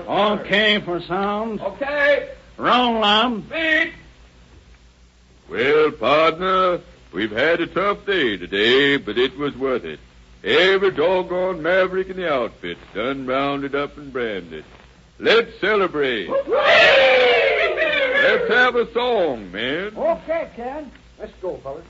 Okay for sound. Okay. Roll on. Beat. Well, partner, we've had a tough day today, but it was worth it. Every doggone maverick in the outfit's done rounded up and branded. Let's celebrate. Let's have a song, man. Okay, Ken. Let's go, fellas.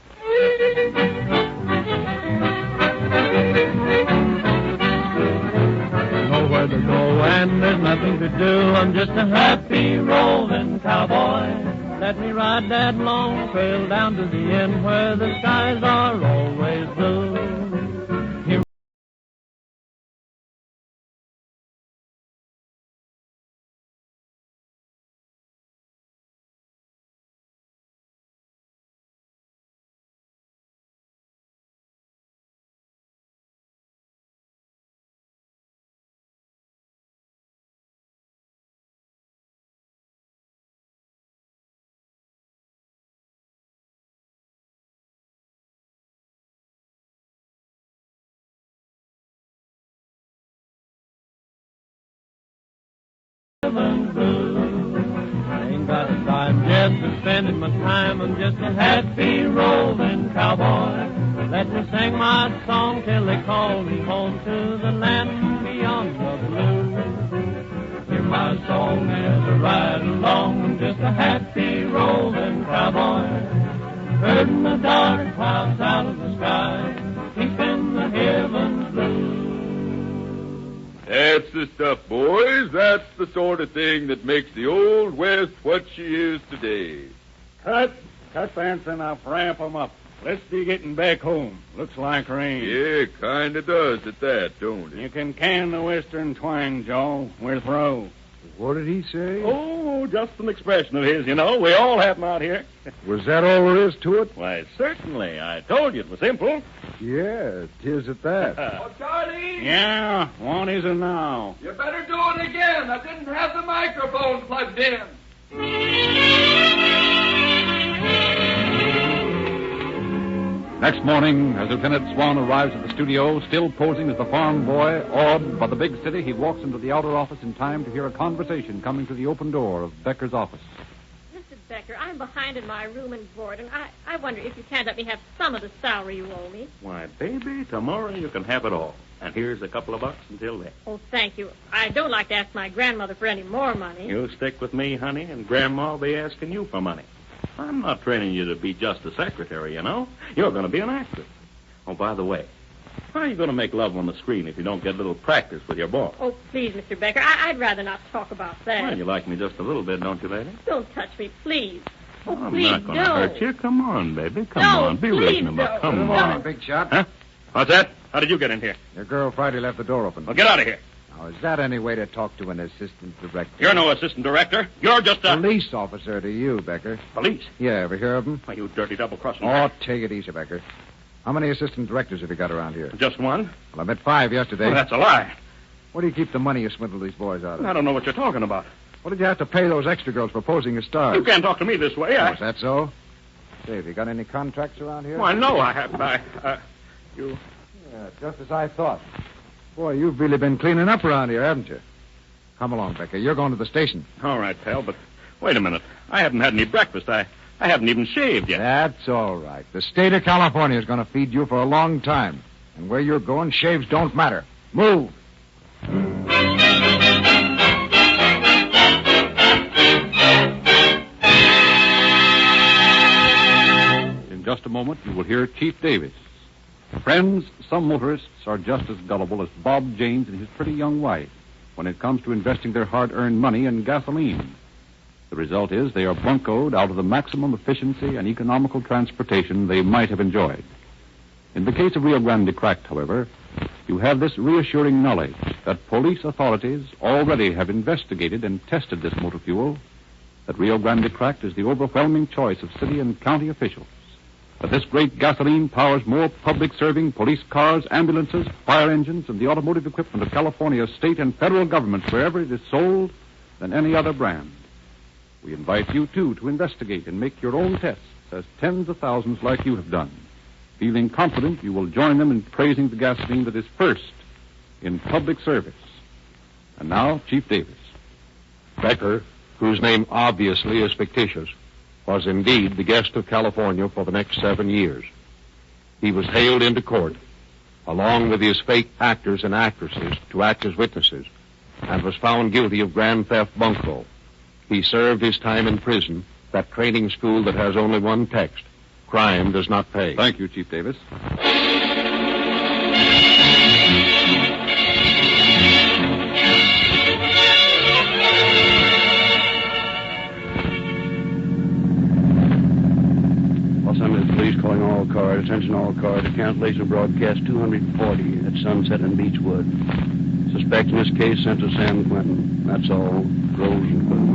Nowhere to go and there's nothing to do. I'm just a happy roving cowboy. Let me ride that long trail down to the end where the skies are always blue. heaven blue. I ain't got a dime just to spending my time. I'm just a happy roving cowboy. Let me sing my song till they call me home to the land beyond the blue. Hear my song as I ride along. I'm just a happy roving cowboy. Herding the dark clouds out of the sky, keeping the heavens blue. That's the stuff, boys. That's the sort of thing that makes the Old West what she is today. Cut fence and I'll ramp 'em up. Let's be getting back home. Looks like rain. Yeah, kind of does at that, don't it? You can can the western twang, Joe. We're through. What did he say? Oh, just an expression of his, you know. We all have them out here. Was that all there is to it? Why, certainly. I told you it was simple. Yeah, 'tis at that. Oh, Charlie! Yeah, what is it now? You better do it again. I didn't have the microphone plugged in. Next morning, as Lieutenant Swan arrives at the studio, still posing as the farm boy, awed by the big city, he walks into the outer office in time to hear a conversation coming through the open door of Becker's office. Mr. Becker, I'm behind in my room and board, and I wonder if you can't let me have some of the salary you owe me. Why, baby, tomorrow you can have it all. And here's a couple of bucks until then. Oh, thank you. I don't like to ask my grandmother for any more money. You stick with me, honey, and Grandma'll be asking you for money. I'm not training you to be just a secretary, you know. You're going to be an actress. Oh, by the way, how are you going to make love on the screen if you don't get a little practice with your boss? Oh, please, Mr. Becker, I'd rather not talk about that. Well, you like me just a little bit, don't you, lady? Don't touch me, please. Oh, I'm please, not going to don't. hurt you. Come on, baby. Come No, on. Be please reasonable. don't. Come Good on. morning, Big Shot. Huh? What's that? How did you get in here? Your girl Friday left the door open. Well, get out of here. Now, is that any way to talk to an assistant director? You're no assistant director. You're just a... Police officer to you, Becker. Police? Yeah, ever hear of them? Why, you dirty double-crossing... Oh, take it easy, Becker. How many assistant directors have you got around here? Just one. Well, I met 5 yesterday. Well, that's a lie. Where do you keep the money you swindled these boys out of? I don't know what you're talking about. What did you have to pay those extra girls for posing as stars? You can't talk to me this way. Oh, is that so? Say, have you got any contracts around here? Why, no, I haven't. You... Yeah, just as I thought. Boy, you've really been cleaning up around here, haven't you? Come along, Becker. You're going to the station. All right, pal, but wait a minute. I haven't had any breakfast. I haven't even shaved yet. That's all right. The state of California is going to feed you for a long time. And where you're going, shaves don't matter. Move. In just a moment, you will hear Chief Davis. Friends, some motorists are just as gullible as Bob James and his pretty young wife when it comes to investing their hard-earned money in gasoline. The result is they are buncoed out of the maximum efficiency and economical transportation they might have enjoyed. In the case of Rio Grande Cracked, however, you have this reassuring knowledge that police authorities already have investigated and tested this motor fuel, that Rio Grande Cracked is the overwhelming choice of city and county officials, that this great gasoline powers more public-serving police cars, ambulances, fire engines, and the automotive equipment of California's state and federal governments wherever it is sold than any other brand. We invite you, too, to investigate and make your own tests, as tens of thousands like you have done, feeling confident you will join them in praising the gasoline that is first in public service. And now, Chief Davis. Becker, whose name obviously is fictitious, was indeed the guest of California for the next 7 years. He was hailed into court, along with his fake actors and actresses, to act as witnesses, and was found guilty of grand theft bunco. He served his time in prison, that training school that has only one text: crime does not pay. Thank you, Chief Davis. Los Angeles Police calling all cars. Attention all cars. Cancellation broadcast 240 at Sunset and Beechwood. Suspect in this case sent to San Quentin. That's all. Groves and Quentin.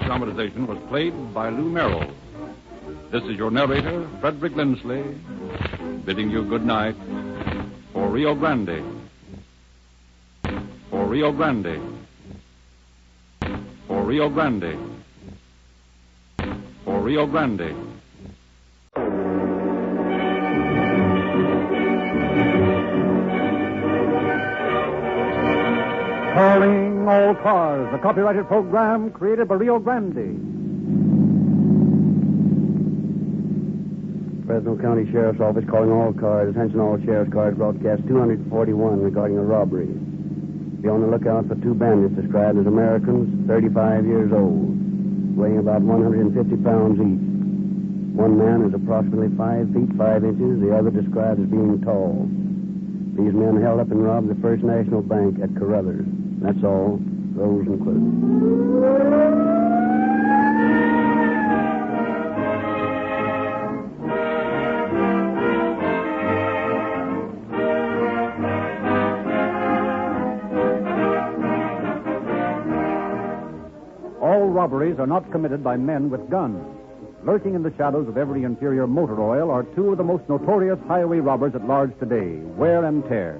Dramatization was played by Lou Merrill. This is your narrator, Frederick Lindsley, bidding you good night for Rio Grande. For Rio Grande. for Rio Grande. For Rio Grande. Calling All Cars, a copyrighted program created by Rio Grande. Fresno County Sheriff's Office calling all cars. Attention all sheriff's cars. Broadcast 241 regarding a robbery. Be on the lookout for two bandits described as Americans, 35 years old, weighing about 150 pounds each. One man is approximately 5 feet 5 inches, the other described as being tall. These men held up and robbed the First National Bank at Carruthers. That's all. Those included. All robberies are not committed by men with guns. Lurking in the shadows of every interior motor oil are two of the most notorious highway robbers at large today, Wear and Tear.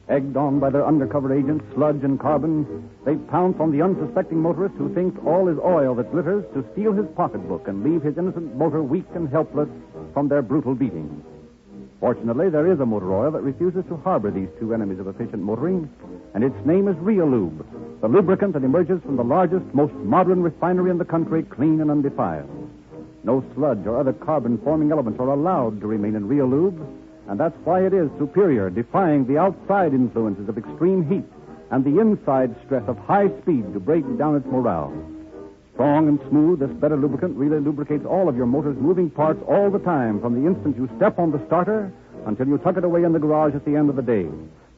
Egged on by their undercover agents, Sludge and Carbon, they pounce on the unsuspecting motorist who thinks all is oil that glitters to steal his pocketbook and leave his innocent motor weak and helpless from their brutal beating. Fortunately, there is a motor oil that refuses to harbor these two enemies of efficient motoring, and its name is Realube, the lubricant that emerges from the largest, most modern refinery in the country, clean and undefiled. No sludge or other carbon-forming elements are allowed to remain in Realube, and that's why it is superior, defying the outside influences of extreme heat and the inside stress of high speed to break down its morale. Strong and smooth, this better lubricant really lubricates all of your motor's moving parts all the time, from the instant you step on the starter until you tuck it away in the garage at the end of the day.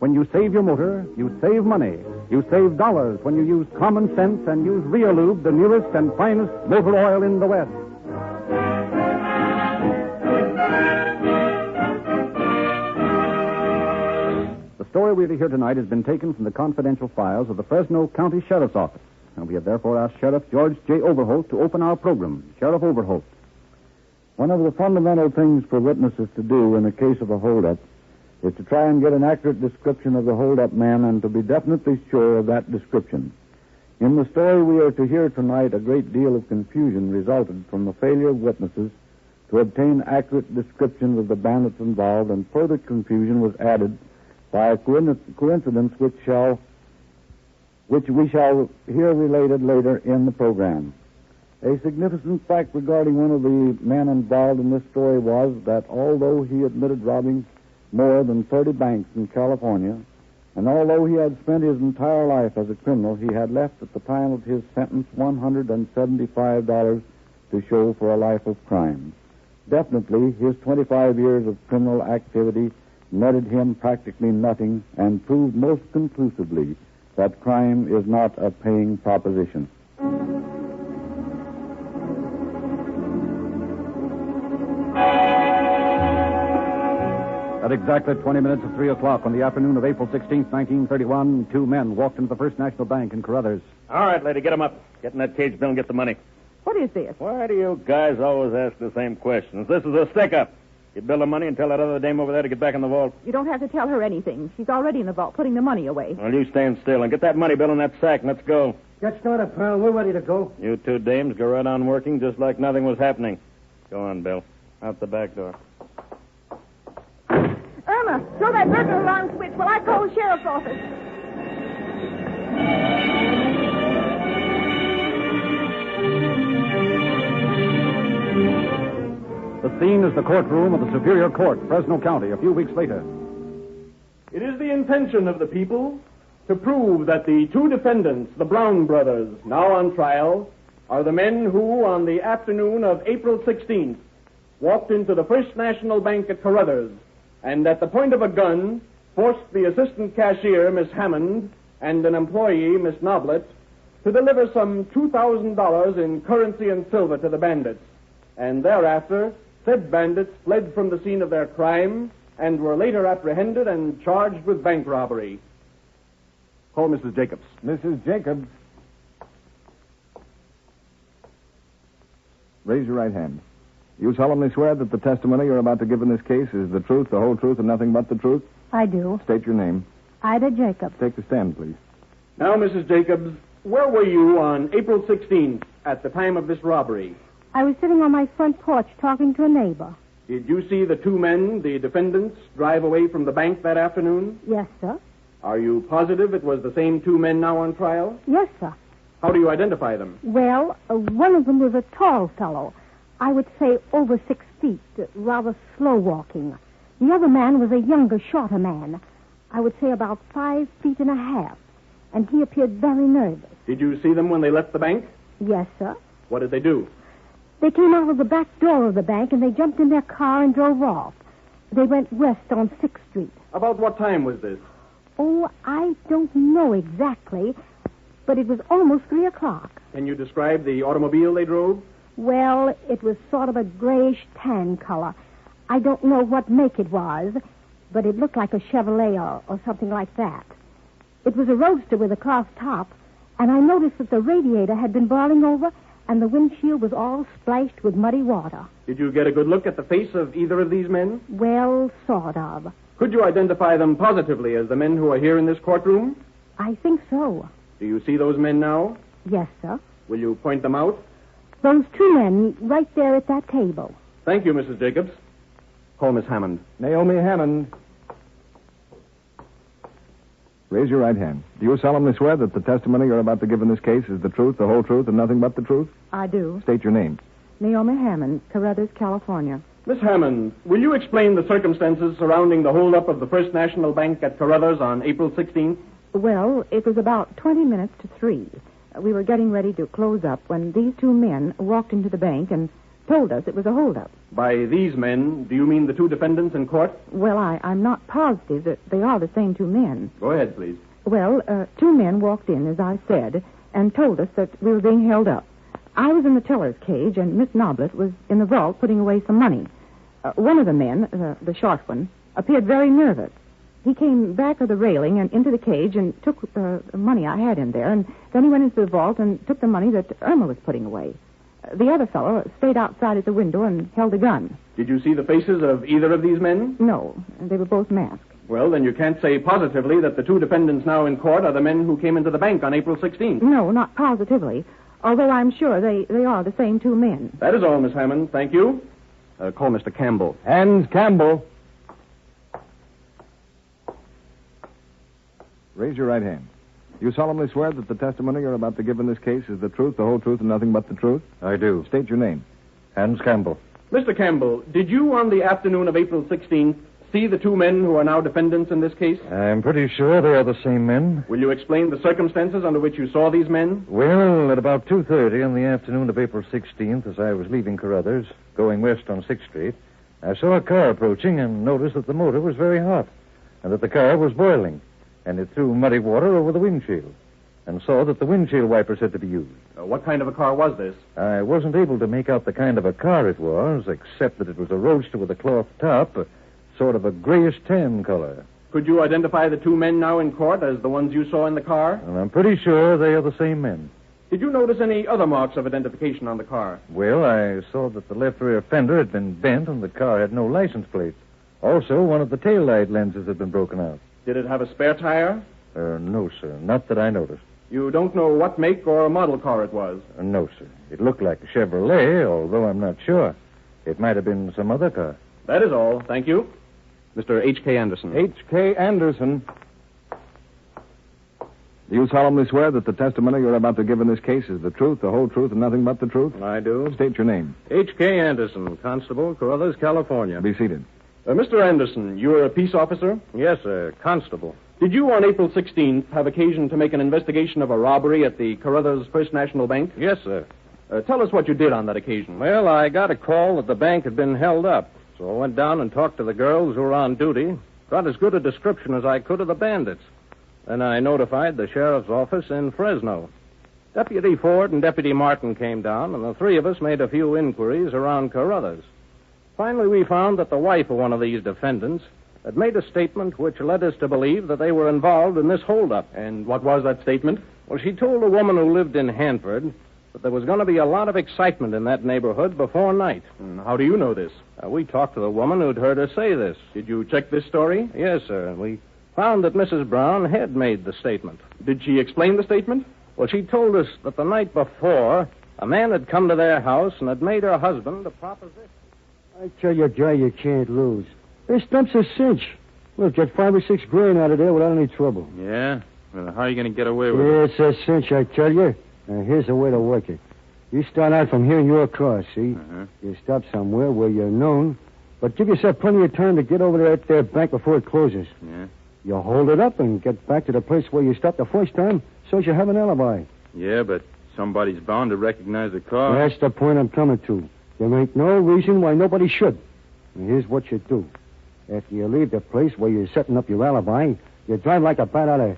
When you save your motor, you save money. You save dollars when you use common sense and use Realube, the newest and finest motor oil in the West. The story we're to hear tonight has been taken from the confidential files of the Fresno County Sheriff's Office, and we have therefore asked Sheriff George J. Overholt to open our program. Sheriff Overholt. One of the fundamental things for witnesses to do in the case of a holdup is to try and get an accurate description of the holdup man and to be definitely sure of that description. In the story we are to hear tonight, a great deal of confusion resulted from the failure of witnesses to obtain accurate descriptions of the bandits involved, and further confusion was added by a coincidence which we shall hear related later in the program. A significant fact regarding one of the men involved in this story was that although he admitted robbing more than 30 banks in California, and although he had spent his entire life as a criminal, he had left at the time of his sentence $175 to show for a life of crime. Definitely, his 25 years of criminal activity netted him practically nothing and proved most conclusively that crime is not a paying proposition. At exactly 20 minutes of 3 o'clock on the afternoon of April 16th, 1931, two men walked into the First National Bank in Carruthers. All right, lady, get him up. Get in that cage, Bill, and get the money. What is this? Why do you guys always ask the same questions? This is a stick-up. You bill the money and tell that other dame over there to get back in the vault. You don't have to tell her anything. She's already in the vault, putting the money away. Well, you stand still and get that money, Bill, in that sack, and let's go. Get started, pal. We're ready to go. You two dames go right on working just like nothing was happening. Go on, Bill. Out the back door. Irma, throw that burglar alarm switch while I call the sheriff's office. The scene is the courtroom of the Superior Court, Fresno County, a few weeks later. It is the intention of the people to prove that the two defendants, the Brown brothers, now on trial, are the men who, on the afternoon of April 16th, walked into the First National Bank at Carruthers, and at the point of a gun, forced the assistant cashier, Miss Hammond, and an employee, Miss Noblet, to deliver some $2,000 in currency and silver to the bandits. And thereafter, said bandits fled from the scene of their crime and were later apprehended and charged with bank robbery. Call Mrs. Jacobs. Mrs. Jacobs. Raise your right hand. You solemnly swear that the testimony you're about to give in this case is the truth, the whole truth, and nothing but the truth? I do. State your name. Ida Jacobs. Take the stand, please. Now, Mrs. Jacobs, where were you on April 16th at the time of this robbery? I was sitting on my front porch talking to a neighbor. Did you see the two men, the defendants, drive away from the bank that afternoon? Yes, sir. Are you positive it was the same two men now on trial? Yes, sir. How do you identify them? Well, one of them was a tall fellow. I would say over 6 feet, rather slow walking. The other man was a younger, shorter man. I would say about 5 feet and a half. And he appeared very nervous. Did you see them when they left the bank? Yes, sir. What did they do? They came out of the back door of the bank and they jumped in their car and drove off. They went west on 6th Street. About what time was this? Oh, I don't know exactly, but it was almost 3 o'clock. Can you describe the automobile they drove? Well, it was sort of a grayish tan color. I don't know what make it was, but it looked like a Chevrolet or something like that. It was a roadster with a cloth top, and I noticed that the radiator had been boiling over and the windshield was all splashed with muddy water. Did you get a good look at the face of either of these men? Well, sort of. Could you identify them positively as the men who are here in this courtroom? I think so. Do you see those men now? Yes, sir. Will you point them out? Those two men right there at that table. Thank you, Mrs. Jacobs. Call Miss Hammond. Naomi Hammond. Raise your right hand. Do you solemnly swear that the testimony you're about to give in this case is the truth, the whole truth, and nothing but the truth? I do. State your name. Naomi Hammond, Carruthers, California. Miss Hammond, will you explain the circumstances surrounding the holdup of the First National Bank at Carruthers on April 16th? Well, it was about 20 minutes to 3. We were getting ready to close up when these two men walked into the bank and told us it was a holdup. By these men, do you mean the two defendants in court? Well, I'm not positive that they are the same two men. Go ahead, please. Well, two men walked in, as I said, and told us that we were being held up. I was in the teller's cage, and Miss Noblet was in the vault putting away some money. One of the men, the short one, appeared very nervous. He came back of the railing and into the cage and took the money I had in there, and then he went into the vault and took the money that Irma was putting away. The other fellow stayed outside at the window and held a gun. Did you see the faces of either of these men? No, they were both masked. Well, then you can't say positively that the two defendants now in court are the men who came into the bank on April 16th. No, not positively, although I'm sure they are the same two men. That is all, Miss Hammond. Thank you. Call Mr. Campbell. Hans Campbell. Raise your right hand. You solemnly swear that the testimony you're about to give in this case is the truth, the whole truth, and nothing but the truth? I do. State your name. Hans Campbell. Mr. Campbell, did you on the afternoon of April 16th see the two men who are now defendants in this case? I'm pretty sure they are the same men. Will you explain the circumstances under which you saw these men? Well, at about 2:30 on the afternoon of April 16th, as I was leaving Carruthers, going west on 6th Street, I saw a car approaching and noticed that the motor was very hot and that the car was boiling, and it threw muddy water over the windshield, and saw that the windshield wipers had to be used. What kind of a car was this? I wasn't able to make out the kind of a car it was, except that it was a roadster with a cloth top, sort of a grayish tan color. Could you identify the two men now in court as the ones you saw in the car? And I'm pretty sure they are the same men. Did you notice any other marks of identification on the car? Well, I saw that the left rear fender had been bent and the car had no license plate. Also, one of the taillight lenses had been broken out. Did it have a spare tire? No, sir. Not that I noticed. You don't know what make or model car it was? No, sir. It looked like a Chevrolet, although I'm not sure. It might have been some other car. That is all. Thank you. Mr. H.K. Anderson. H.K. Anderson. Do you solemnly swear that the testimony you're about to give in this case is the truth, the whole truth, and nothing but the truth? I do. State your name. H.K. Anderson, Constable, Carruthers, California. Be seated. Mr. Anderson, you're a peace officer? Yes, sir. Constable. Did you, on April 16th, have occasion to make an investigation of a robbery at the Carruthers First National Bank? Yes, sir. Tell us what you did on that occasion. Well, I got a call that the bank had been held up, so I went down and talked to the girls who were on duty, got as good a description as I could of the bandits. Then I notified the sheriff's office in Fresno. Deputy Ford and Deputy Martin came down, and the three of us made a few inquiries around Carruthers. Finally, we found that the wife of one of these defendants had made a statement which led us to believe that they were involved in this holdup. And what was that statement? Well, she told a woman who lived in Hanford that there was going to be a lot of excitement in that neighborhood before night. And how do you know this? We talked to the woman who'd heard her say this. Did you check this story? Yes, sir. We found that Mrs. Brown had made the statement. Did she explain the statement? Well, she told us that the night before, a man had come to their house and had made her husband a proposition. I tell you, Guy, you can't lose. This stump's a cinch. Look, get 5 or 6 grand out of there without any trouble. Yeah? Well, how are you going to get away with Yeah, it? it's a cinch, I tell you. Now, here's the way to work it. You start out from here in your car, see? Uh-huh. You stop somewhere where you're known, but give yourself plenty of time to get over there at their bank before it closes. Yeah? You hold it up and get back to the place where you stopped the first time so you have an alibi. Yeah, but somebody's bound to recognize the car. That's the point I'm coming to. There ain't no reason why nobody should. And here's what you do. After you leave the place where you're setting up your alibi, you drive like a bat out of...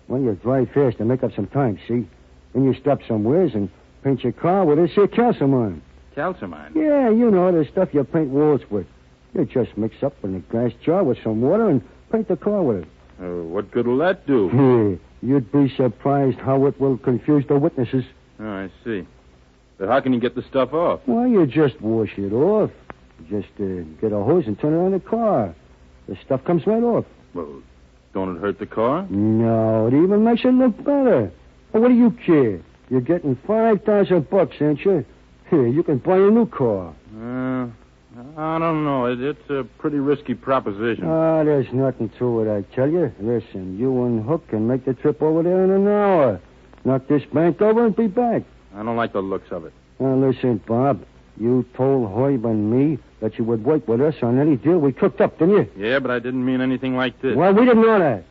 Well, you drive fast to make up some time, see? Then you stop somewheres and paint your car with this here calcimine. Calcimine? Yeah, you know, the stuff you paint walls with. You just mix up in a glass jar with some water and paint the car with it. What good will that do? You'd be surprised how it will confuse the witnesses. Oh, I see. But how can you get the stuff off? Well, you just wash it off. Just get a hose and turn it on the car. The stuff comes right off. Well, don't it hurt the car? No, it even makes it look better. Well, what do you care? You're getting $5,000, ain't you? Here, you can buy a new car. I don't know. It's a pretty risky proposition. There's nothing to it, I tell you. Listen, you and Hook can make the trip over there in an hour. Knock this bank over and be back. I don't like the looks of it. Now, listen, Bob. You told Herb and me that you would work with us on any deal we cooked up, didn't you? Yeah, but I didn't mean anything like this. Well, we didn't know that.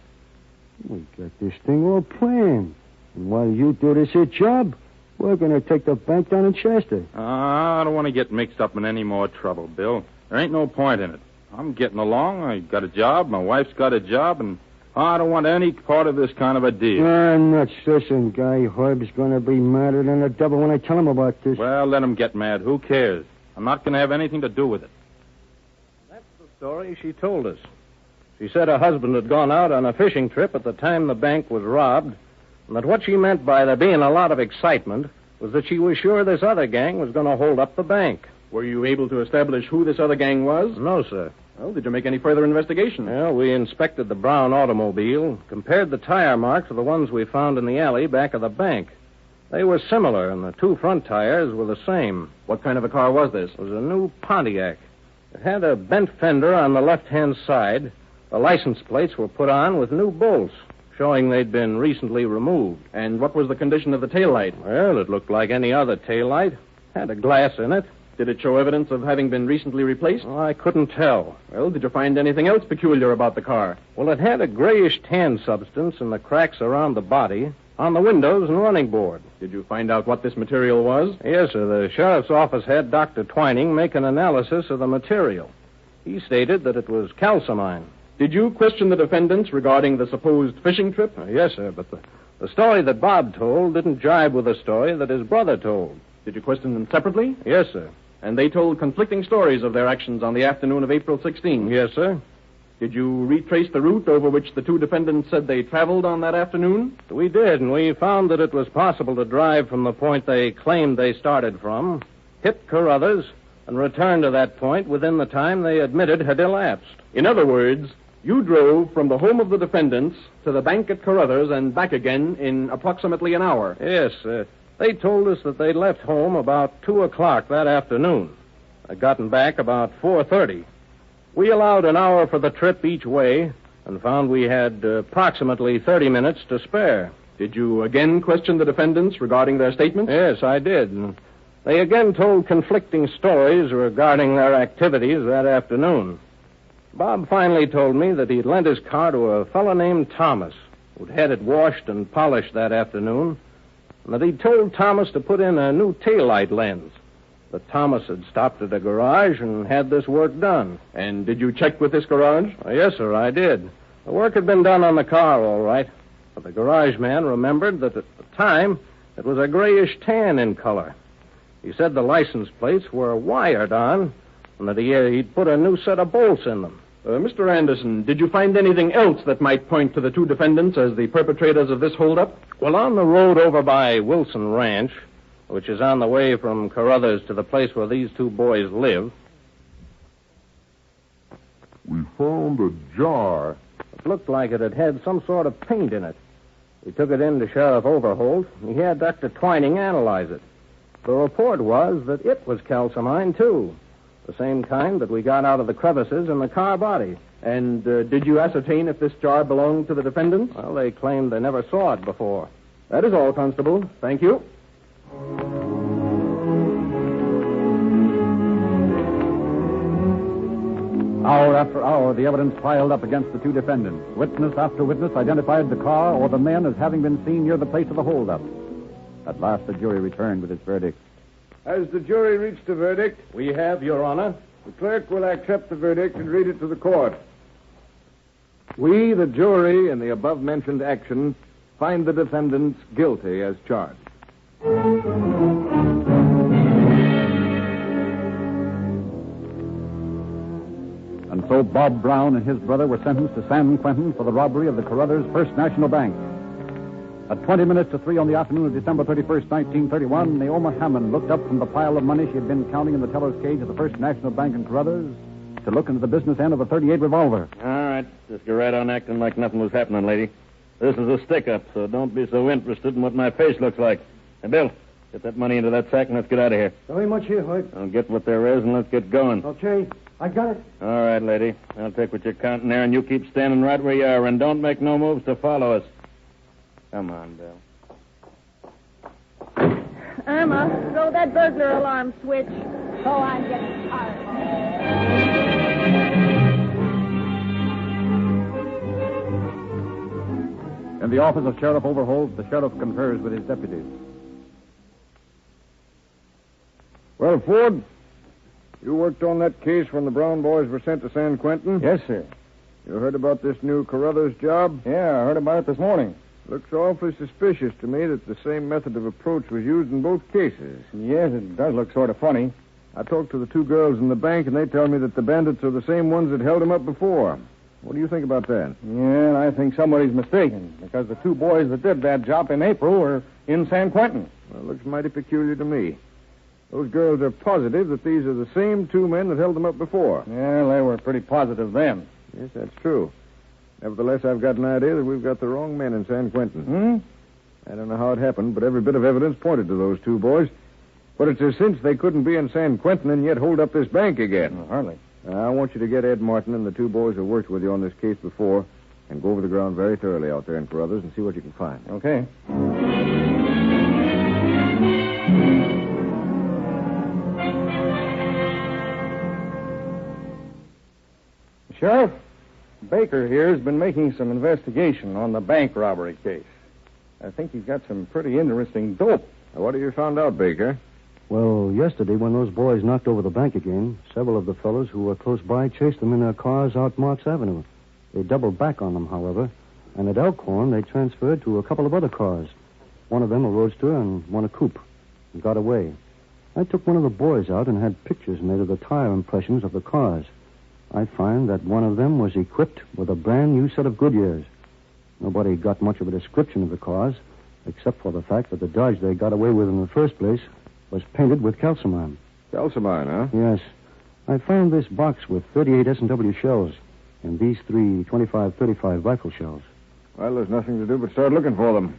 We got this thing all planned. And while you do this here job, we're going to take the bank down in Chester. I don't want to get mixed up in any more trouble, Bill. There ain't no point in it. I'm getting along. I got a job. My wife's got a job, and I don't want any part of this kind of a deal. Nuts. Listen, Guy. Herb's going to be madder than the devil when I tell him about this. Well, let him get mad. Who cares? I'm not going to have anything to do with it. That's the story she told us. She said her husband had gone out on a fishing trip at the time the bank was robbed, and that what she meant by there being a lot of excitement was that she was sure this other gang was going to hold up the bank. Were you able to establish who this other gang was? No, sir. Well, did you make any further investigation? Well, we inspected the brown automobile, compared the tire marks to the ones we found in the alley back of the bank. They were similar, and the 2 front tires were the same. What kind of a car was this? It was a new Pontiac. It had a bent fender on the left-hand side. The license plates were put on with new bolts, showing they'd been recently removed. And what was the condition of the taillight? Well, it looked like any other taillight. Had a glass in it. Did it show evidence of having been recently replaced? Oh, I couldn't tell. Well, did you find anything else peculiar about the car? Well, it had a grayish tan substance in the cracks around the body, on the windows and running board. Did you find out what this material was? Yes, sir. The sheriff's office had Dr. Twining make an analysis of the material. He stated that it was calcimine. Did you question the defendants regarding the supposed fishing trip? Yes, sir, but the story that Bob told didn't jibe with the story that his brother told. Did you question them separately? Yes, sir. And they told conflicting stories of their actions on the afternoon of April 16th? Yes, sir. Did you retrace the route over which the 2 defendants said they traveled on that afternoon? We did, and we found that it was possible to drive from the point they claimed they started from, hit Carruthers, and return to that point within the time they admitted had elapsed. In other words, you drove from the home of the defendants to the bank at Carruthers and back again in approximately an hour. Yes, they told us that they'd left home about 2 o'clock that afternoon. They'd gotten back about 4:30. We allowed an hour for the trip each way and found we had approximately 30 minutes to spare. Did you again question the defendants regarding their statements? Yes, I did. And they again told conflicting stories regarding their activities that afternoon. Bob finally told me that he'd lent his car to a fellow named Thomas, who'd had it washed and polished that afternoon, and that he'd told Thomas to put in a new taillight lens. That Thomas had stopped at a garage and had this work done. And did you check with this garage? Yes, sir, I did. The work had been done on the car, all right. But the garage man remembered that at the time it was a grayish tan in color. He said the license plates were wired on and that he'd put a new set of bolts in them. Mr. Anderson, did you find anything else that might point to the 2 defendants as the perpetrators of this holdup? Well, on the road over by Wilson Ranch, which is on the way from Carruthers to the place where these 2 boys live. We found a jar. It looked like it had some sort of paint in it. We took it in to Sheriff Overholt, and he had Dr. Twining analyze it. The report was that it was calcimined, too. The same kind that we got out of the crevices in the car body. And did you ascertain if this jar belonged to the defendants? Well, they claimed they never saw it before. That is all, Constable. Thank you. Hour after hour, the evidence piled up against the two defendants. Witness after witness identified the car or the men as having been seen near the place of the holdup. At last, the jury returned with its verdict. Has the jury reached a verdict? We have, Your Honor. The clerk will accept the verdict and read it to the court. We, the jury, in the above-mentioned action, find the defendants guilty as charged. And so Bob Brown and his brother were sentenced to San Quentin for the robbery of the Carruthers First National Bank. At 20 minutes to 3 on the afternoon of December 31st, 1931, Naoma Hammond looked up from the pile of money she had been counting in the teller's cage of the First National Bank in Carruthers to look into the business end of a .38 revolver. All right, just go right on acting like nothing was happening, lady. This is a stick-up, so don't be so interested in what my face looks like. Hey, Bill, get that money into that sack and let's get out of here. There ain't much here, Hoyt. I'll get what there is and let's get going. Okay, I got it. All right, lady. I'll take what you're counting there, and you keep standing right where you are, and don't make no moves to follow us. Come on, Bill. Emma, throw that burglar alarm switch. Oh, I'm getting tired. In the office of Sheriff Overholt, the sheriff confers with his deputies. Well, Ford, you worked on that case when the Brown boys were sent to San Quentin? Yes, sir. You heard about this new Carruthers job? Yeah, I heard about it this morning. Looks awfully suspicious to me that the same method of approach was used in both cases. Yes, it does look sort of funny. I talked to the two girls in the bank, and they tell me that the bandits are the same ones that held him up before. What do you think about that? Yeah, I think somebody's mistaken, because the two boys that did that job in April were in San Quentin. Well, it looks mighty peculiar to me. Those girls are positive that these are the same two men that held them up before. Yeah, they were pretty positive then. Yes, that's true. Nevertheless, I've got an idea that we've got the wrong men in San Quentin. I don't know how it happened, but every bit of evidence pointed to those two boys. But it's a cinch they couldn't be in San Quentin and yet hold up this bank again. Well, hardly. I want you to get Ed Martin and the two boys who worked with you on this case before and go over the ground very thoroughly out there in Carruthers and see what you can find. Okay. Sheriff, Baker here has been making some investigation on the bank robbery case. I think he's got some pretty interesting dope. What have you found out, Baker? Well, yesterday when those boys knocked over the bank again, several of the fellows who were close by chased them in their cars out Marks Avenue. They doubled back on them, however, and at Elkhorn they transferred to a couple of other cars. One of them a roadster and one a coupe, and got away. I took one of the boys out and had pictures made of the tire impressions of the cars. I find that one of them was equipped with a brand new set of Goodyears. Nobody got much of a description of the cars, except for the fact that the Dodge they got away with in the first place was painted with calcimine. Calcimine, huh? Yes. I found this box with 38 S&W shells and these three 25-35 rifle shells. Well, there's nothing to do but start looking for them.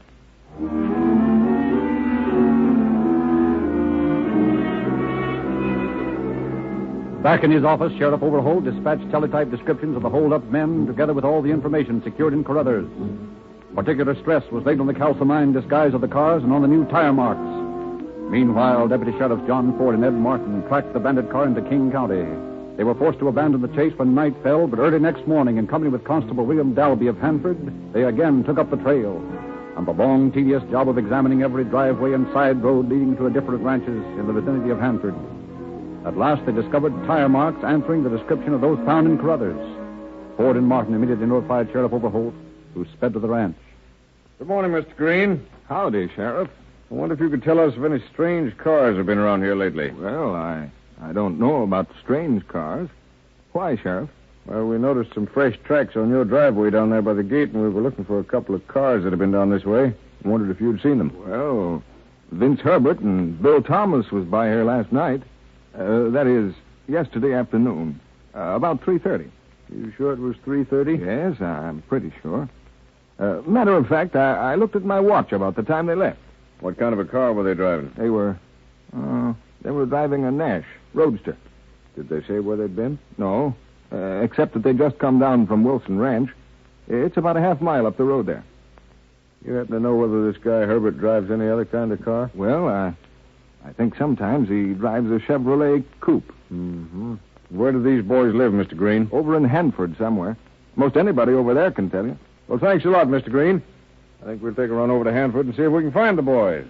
Back in his office, Sheriff Overholt dispatched teletype descriptions of the hold-up men together with all the information secured in Carruthers. Particular stress was laid on the calcimine disguise of the cars and on the new tire marks. Meanwhile, Deputy Sheriffs John Ford and Ed Martin tracked the bandit car into King County. They were forced to abandon the chase when night fell, but early next morning, in company with Constable William Dalby of Hanford, they again took up the trail. And the long, tedious job of examining every driveway and side road leading to the different ranches in the vicinity of Hanford. At last, they discovered tire marks answering the description of those found in Carruthers. Ford and Martin immediately notified Sheriff Overholt, who sped to the ranch. Good morning, Mr. Green. Howdy, Sheriff. I wonder if you could tell us if any strange cars have been around here lately. Well, I don't know about strange cars. Why, Sheriff? Well, we noticed some fresh tracks on your driveway down there by the gate, and we were looking for a couple of cars that had been down this way. I wondered if you'd seen them. Well, Vince Herbert and Bill Thomas was by here last night. That is, yesterday afternoon. About 3:30. You sure it was 3:30? Yes, I'm pretty sure. Matter of fact, I looked at my watch about the time they left. What kind of a car were they driving? They were driving a Nash Roadster. Did they say where they'd been? No, except that they'd just come down from Wilson Ranch. It's about a half mile up the road there. You happen to know whether this guy Herbert drives any other kind of car? Well, I think sometimes he drives a Chevrolet coupe. Mm-hmm. Where do these boys live, Mr. Green? Over in Hanford somewhere. Most anybody over there can tell you. Well, thanks a lot, Mr. Green. I think we'll take a run over to Hanford and see if we can find the boys.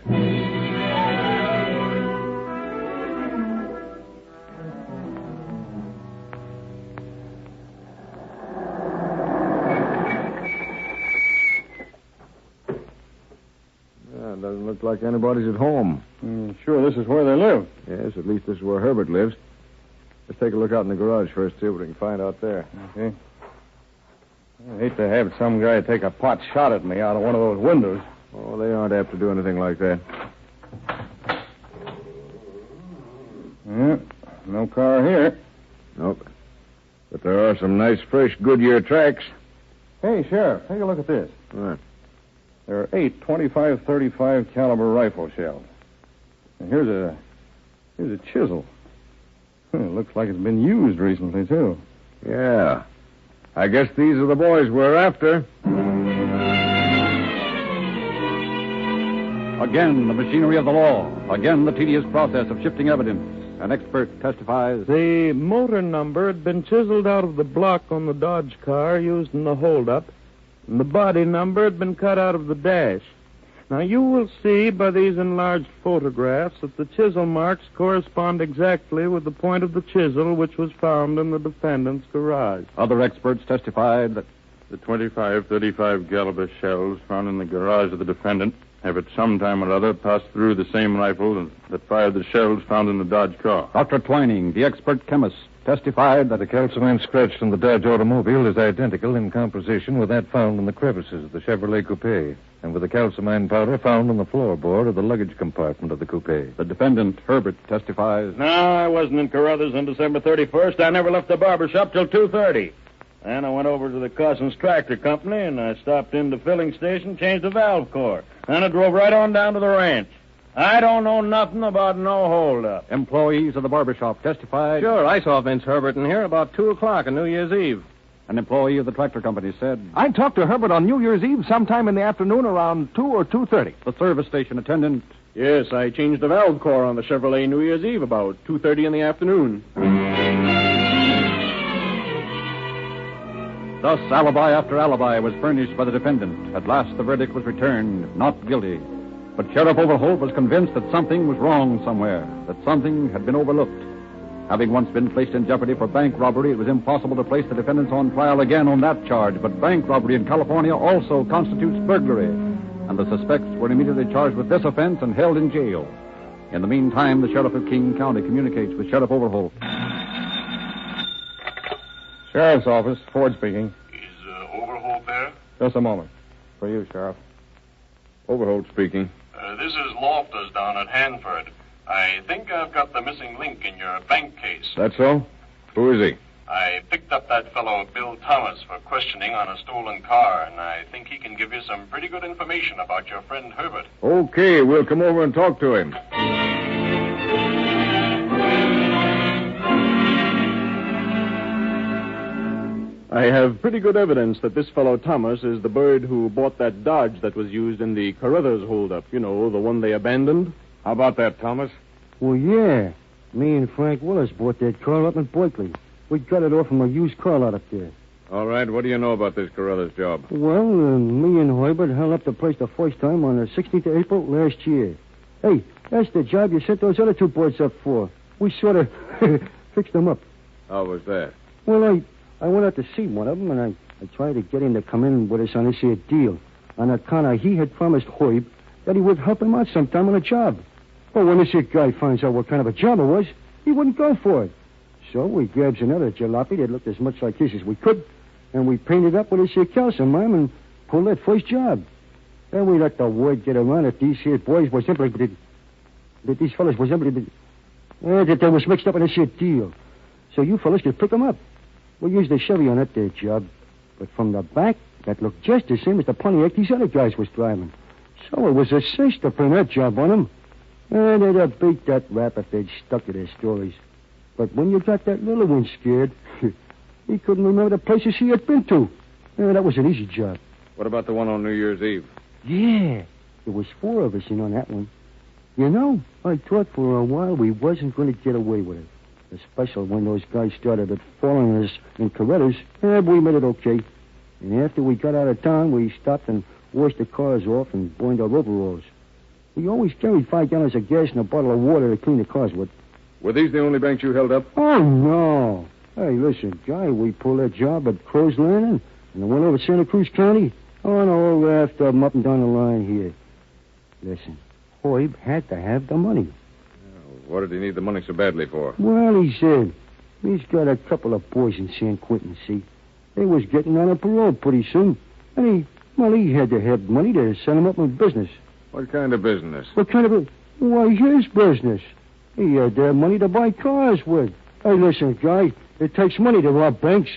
Doesn't look like anybody's at home. Sure, this is where they live. Yes, at least this is where Herbert lives. Let's take a look out in the garage first, see what we can find out there. Okay. I hate to have some guy take a pot shot at me out of one of those windows. Oh, they aren't apt to do anything like that. Yeah, no car here. Nope. But there are some nice, fresh Goodyear tracks. Hey, Sheriff, take a look at this. What? There are 8 .25-35 caliber rifle shells. And here's a chisel. It looks like it's been used recently, too. Yeah. I guess these are the boys we're after. Again, the machinery of the law. Again, the tedious process of shifting evidence. An expert testifies. The motor number had been chiseled out of the block on the Dodge car used in the holdup, and the body number had been cut out of the dash. Now, you will see by these enlarged photographs that the chisel marks correspond exactly with the point of the chisel which was found in the defendant's garage. Other experts testified that the 25-35 caliber shells found in the garage of the defendant have at some time or other passed through the same rifle that fired the shells found in the Dodge car. Dr. Twining, the expert chemist, testified that the calcimine scratched on the Dodge automobile is identical in composition with that found in the crevices of the Chevrolet coupe, and with the calcimine powder found on the floorboard of the luggage compartment of the coupe. The defendant, Herbert, testifies. No, I wasn't in Carruthers on December 31st. I never left the barber shop till 2:30. Then I went over to the Cousins Tractor Company, and I stopped in the filling station, changed the valve core. Then I drove right on down to the ranch. I don't know nothing about no holdup. Employees of the barbershop testified. Sure, I saw Vince Herbert in here about 2 o'clock on New Year's Eve. An employee of the tractor company said, I talked to Herbert on New Year's Eve sometime in the afternoon around 2 or 2:30. The service station attendant. Yes, I changed the valve core on the Chevrolet New Year's Eve about 2:30 in the afternoon. Thus, alibi after alibi was furnished by the defendant. At last, the verdict was returned, not guilty. But Sheriff Overholt was convinced that something was wrong somewhere, that something had been overlooked. Having once been placed in jeopardy for bank robbery, it was impossible to place the defendants on trial again on that charge. But bank robbery in California also constitutes burglary, and the suspects were immediately charged with this offense and held in jail. In the meantime, the Sheriff of King County communicates with Sheriff Overholt. Sheriff's office, Ford speaking. Is Overholt there? Just a moment. For you, Sheriff. Overholt speaking. This is Loftus down at Hanford. I think I've got the missing link in your bank case. That so? Who is he? I picked up that fellow, Bill Thomas, for questioning on a stolen car, and I think he can give you some pretty good information about your friend Herbert. Okay, we'll come over and talk to him. I have pretty good evidence that this fellow Thomas is the bird who bought that Dodge that was used in the Carruthers holdup. You know, the one they abandoned. How about that, Thomas? Well, yeah. Me and Frank Willis bought that car up in Berkeley. We got it off from a used car lot up there. All right, what do you know about this Carruthers job? Well, me and Herbert held up the place the first time on the 16th of April last year. Hey, that's the job you sent those other 2 boys up for. We sort of fixed them up. How was that? Well, I went out to see one of them, and I tried to get him to come in with us on this here deal. On account of he had promised Herb that he would help him out sometime on a job. But when this here guy finds out what kind of a job it was, he wouldn't go for it. So we grabs another jalopy that looked as much like his as we could, and we painted up with this here calcimine and pulled that first job. Then we let the word get around that these here boys was implicated, that these fellas was implicated, that they was mixed up in this here deal. So you fellas could pick them up. We used the Chevy on that there job, but from the back, that looked just the same as the Pontiac these other guys was driving. So it was a cinch to pin that job on them. And they'd have beat that rap if they'd stuck to their stories. But when you got that little one scared, he couldn't remember the places he had been to. That was an easy job. What about the one on New Year's Eve? Yeah, there was 4 of us in on that one. You know, I thought for a while we wasn't going to get away with it. Especially when those guys started at following us in Corettas. We made it okay. And after we got out of town, we stopped and washed the cars off and burned our overalls. We always carried 5 gallons of gas and a bottle of water to clean the cars with. Were these the only banks you held up? Oh, no. Hey, listen, Guy, we pulled that job at Crow's Landing and then went over to Santa Cruz County. Oh, and a whole raft of them up and down the line here. Listen, Hoyb had to have the money. What did he need the money so badly for? Well, he said he's got a couple of boys in San Quentin, see? They was getting on a parole pretty soon. And he had to have money to set them up in business. What kind of business? What kind of Why, his business. He had to have money to buy cars with. Hey, listen, Guy, it takes money to rob banks.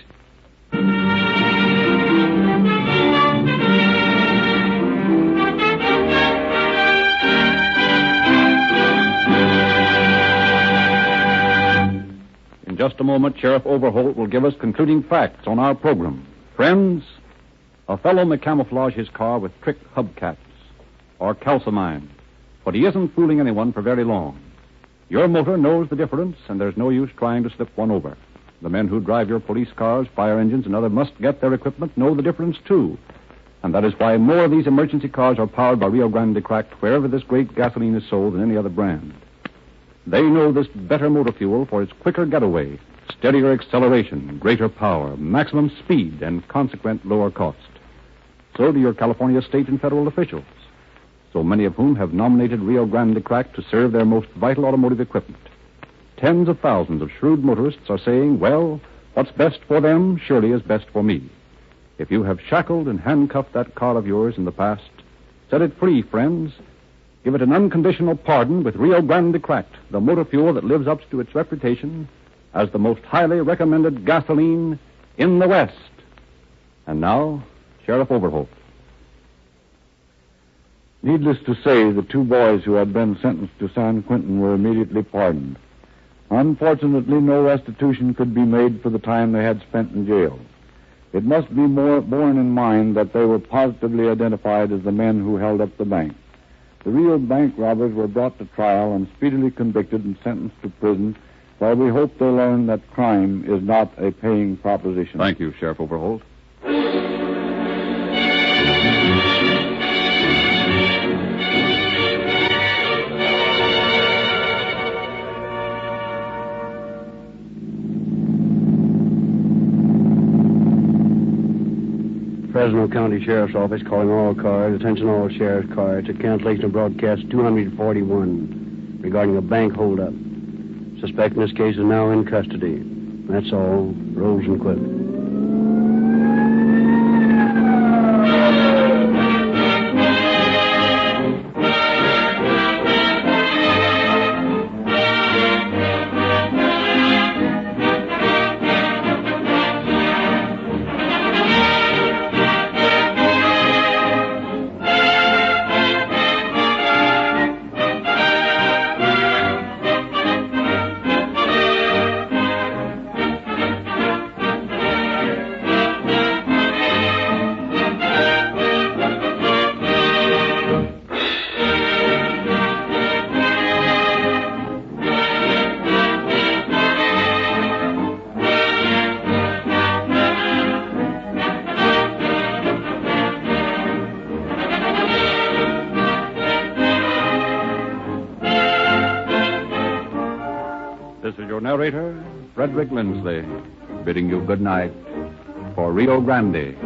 In just a moment, Sheriff Overholt will give us concluding facts on our program. Friends, a fellow may camouflage his car with trick hubcaps or calcimine, but he isn't fooling anyone for very long. Your motor knows the difference, and there's no use trying to slip one over. The men who drive your police cars, fire engines, and other must-get their equipment know the difference, too. And that is why more of these emergency cars are powered by Rio Grande Cracked wherever this great gasoline is sold than any other brand. They know this better motor fuel for its quicker getaway, steadier acceleration, greater power, maximum speed, and consequent lower cost. So do your California state and federal officials, so many of whom have nominated Rio Grande Cracked to serve their most vital automotive equipment. Tens of thousands of shrewd motorists are saying, well, what's best for them surely is best for me. If you have shackled and handcuffed that car of yours in the past, set it free, friends. Give it an unconditional pardon with Rio Grande Cracked, the motor fuel that lives up to its reputation as the most highly recommended gasoline in the West. And now, Sheriff Overholt. Needless to say, the 2 boys who had been sentenced to San Quentin were immediately pardoned. Unfortunately, no restitution could be made for the time they had spent in jail. It must be borne in mind that they were positively identified as the men who held up the bank. The real bank robbers were brought to trial and speedily convicted and sentenced to prison, while we hope they learn that crime is not a paying proposition. Thank you, Sheriff Overholt. Fresno County Sheriff's Office calling all cars, attention all sheriff's cars, to cancellation of broadcast 241 regarding a bank holdup. Suspect in this case is now in custody. That's all. Rolls and quit. Narrator, Frederick Lindsley, bidding you good night for Rio Grande.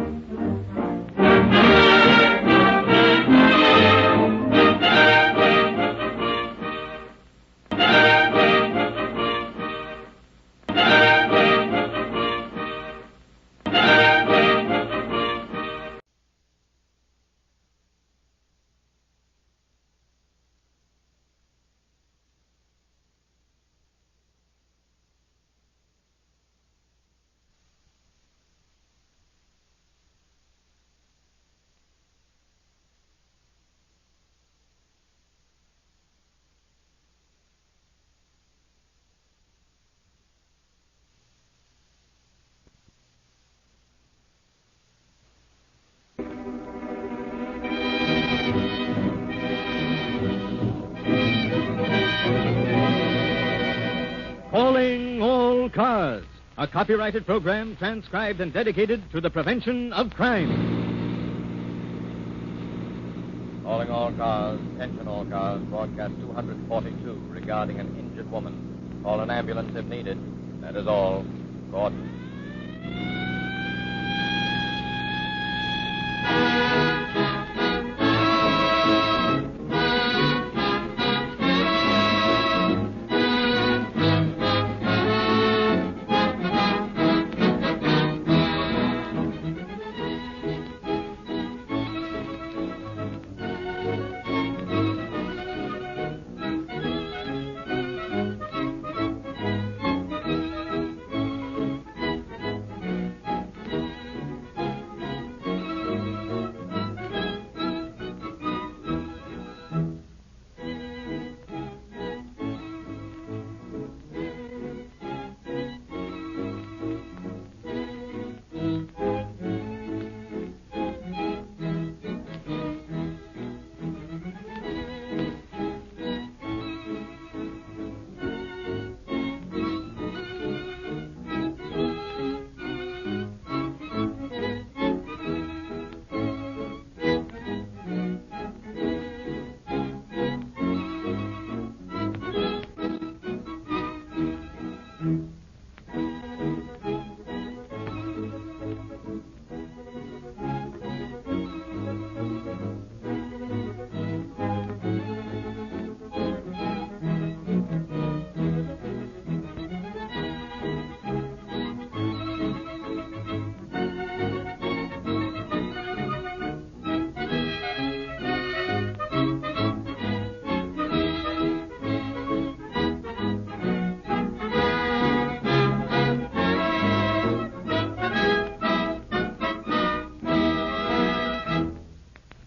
Cars, a copyrighted program transcribed and dedicated to the prevention of crime. Calling all cars, attention all cars, broadcast 242 regarding an injured woman. Call an ambulance if needed. That is all. Gordon.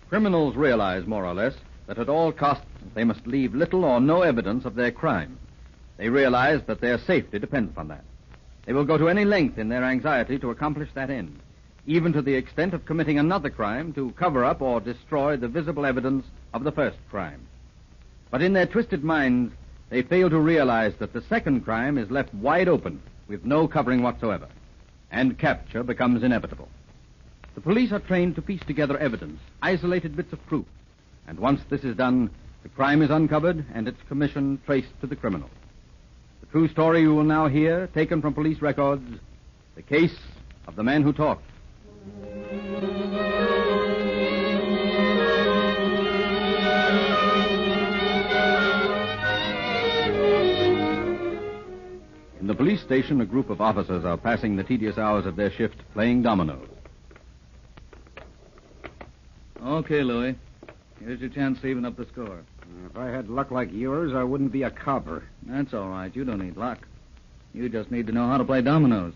Criminals realize, more or less, that at all costs they must leave little or no evidence of their crime. They realize that their safety depends upon that. They will go to any length in their anxiety to accomplish that end, even to the extent of committing another crime to cover up or destroy the visible evidence of the first crime. But in their twisted minds, they fail to realize that the second crime is left wide open with no covering whatsoever, and capture becomes inevitable. The police are trained to piece together evidence, isolated bits of proof, and once this is done, the crime is uncovered and its commission traced to the criminal. The true story you will now hear, taken from police records, the case of the man who talked. In the police station, a group of officers are passing the tedious hours of their shift playing dominoes. Okay, Louis. Here's your chance to even up the score. If I had luck like yours, I wouldn't be a copper. That's all right. You don't need luck. You just need to know how to play dominoes.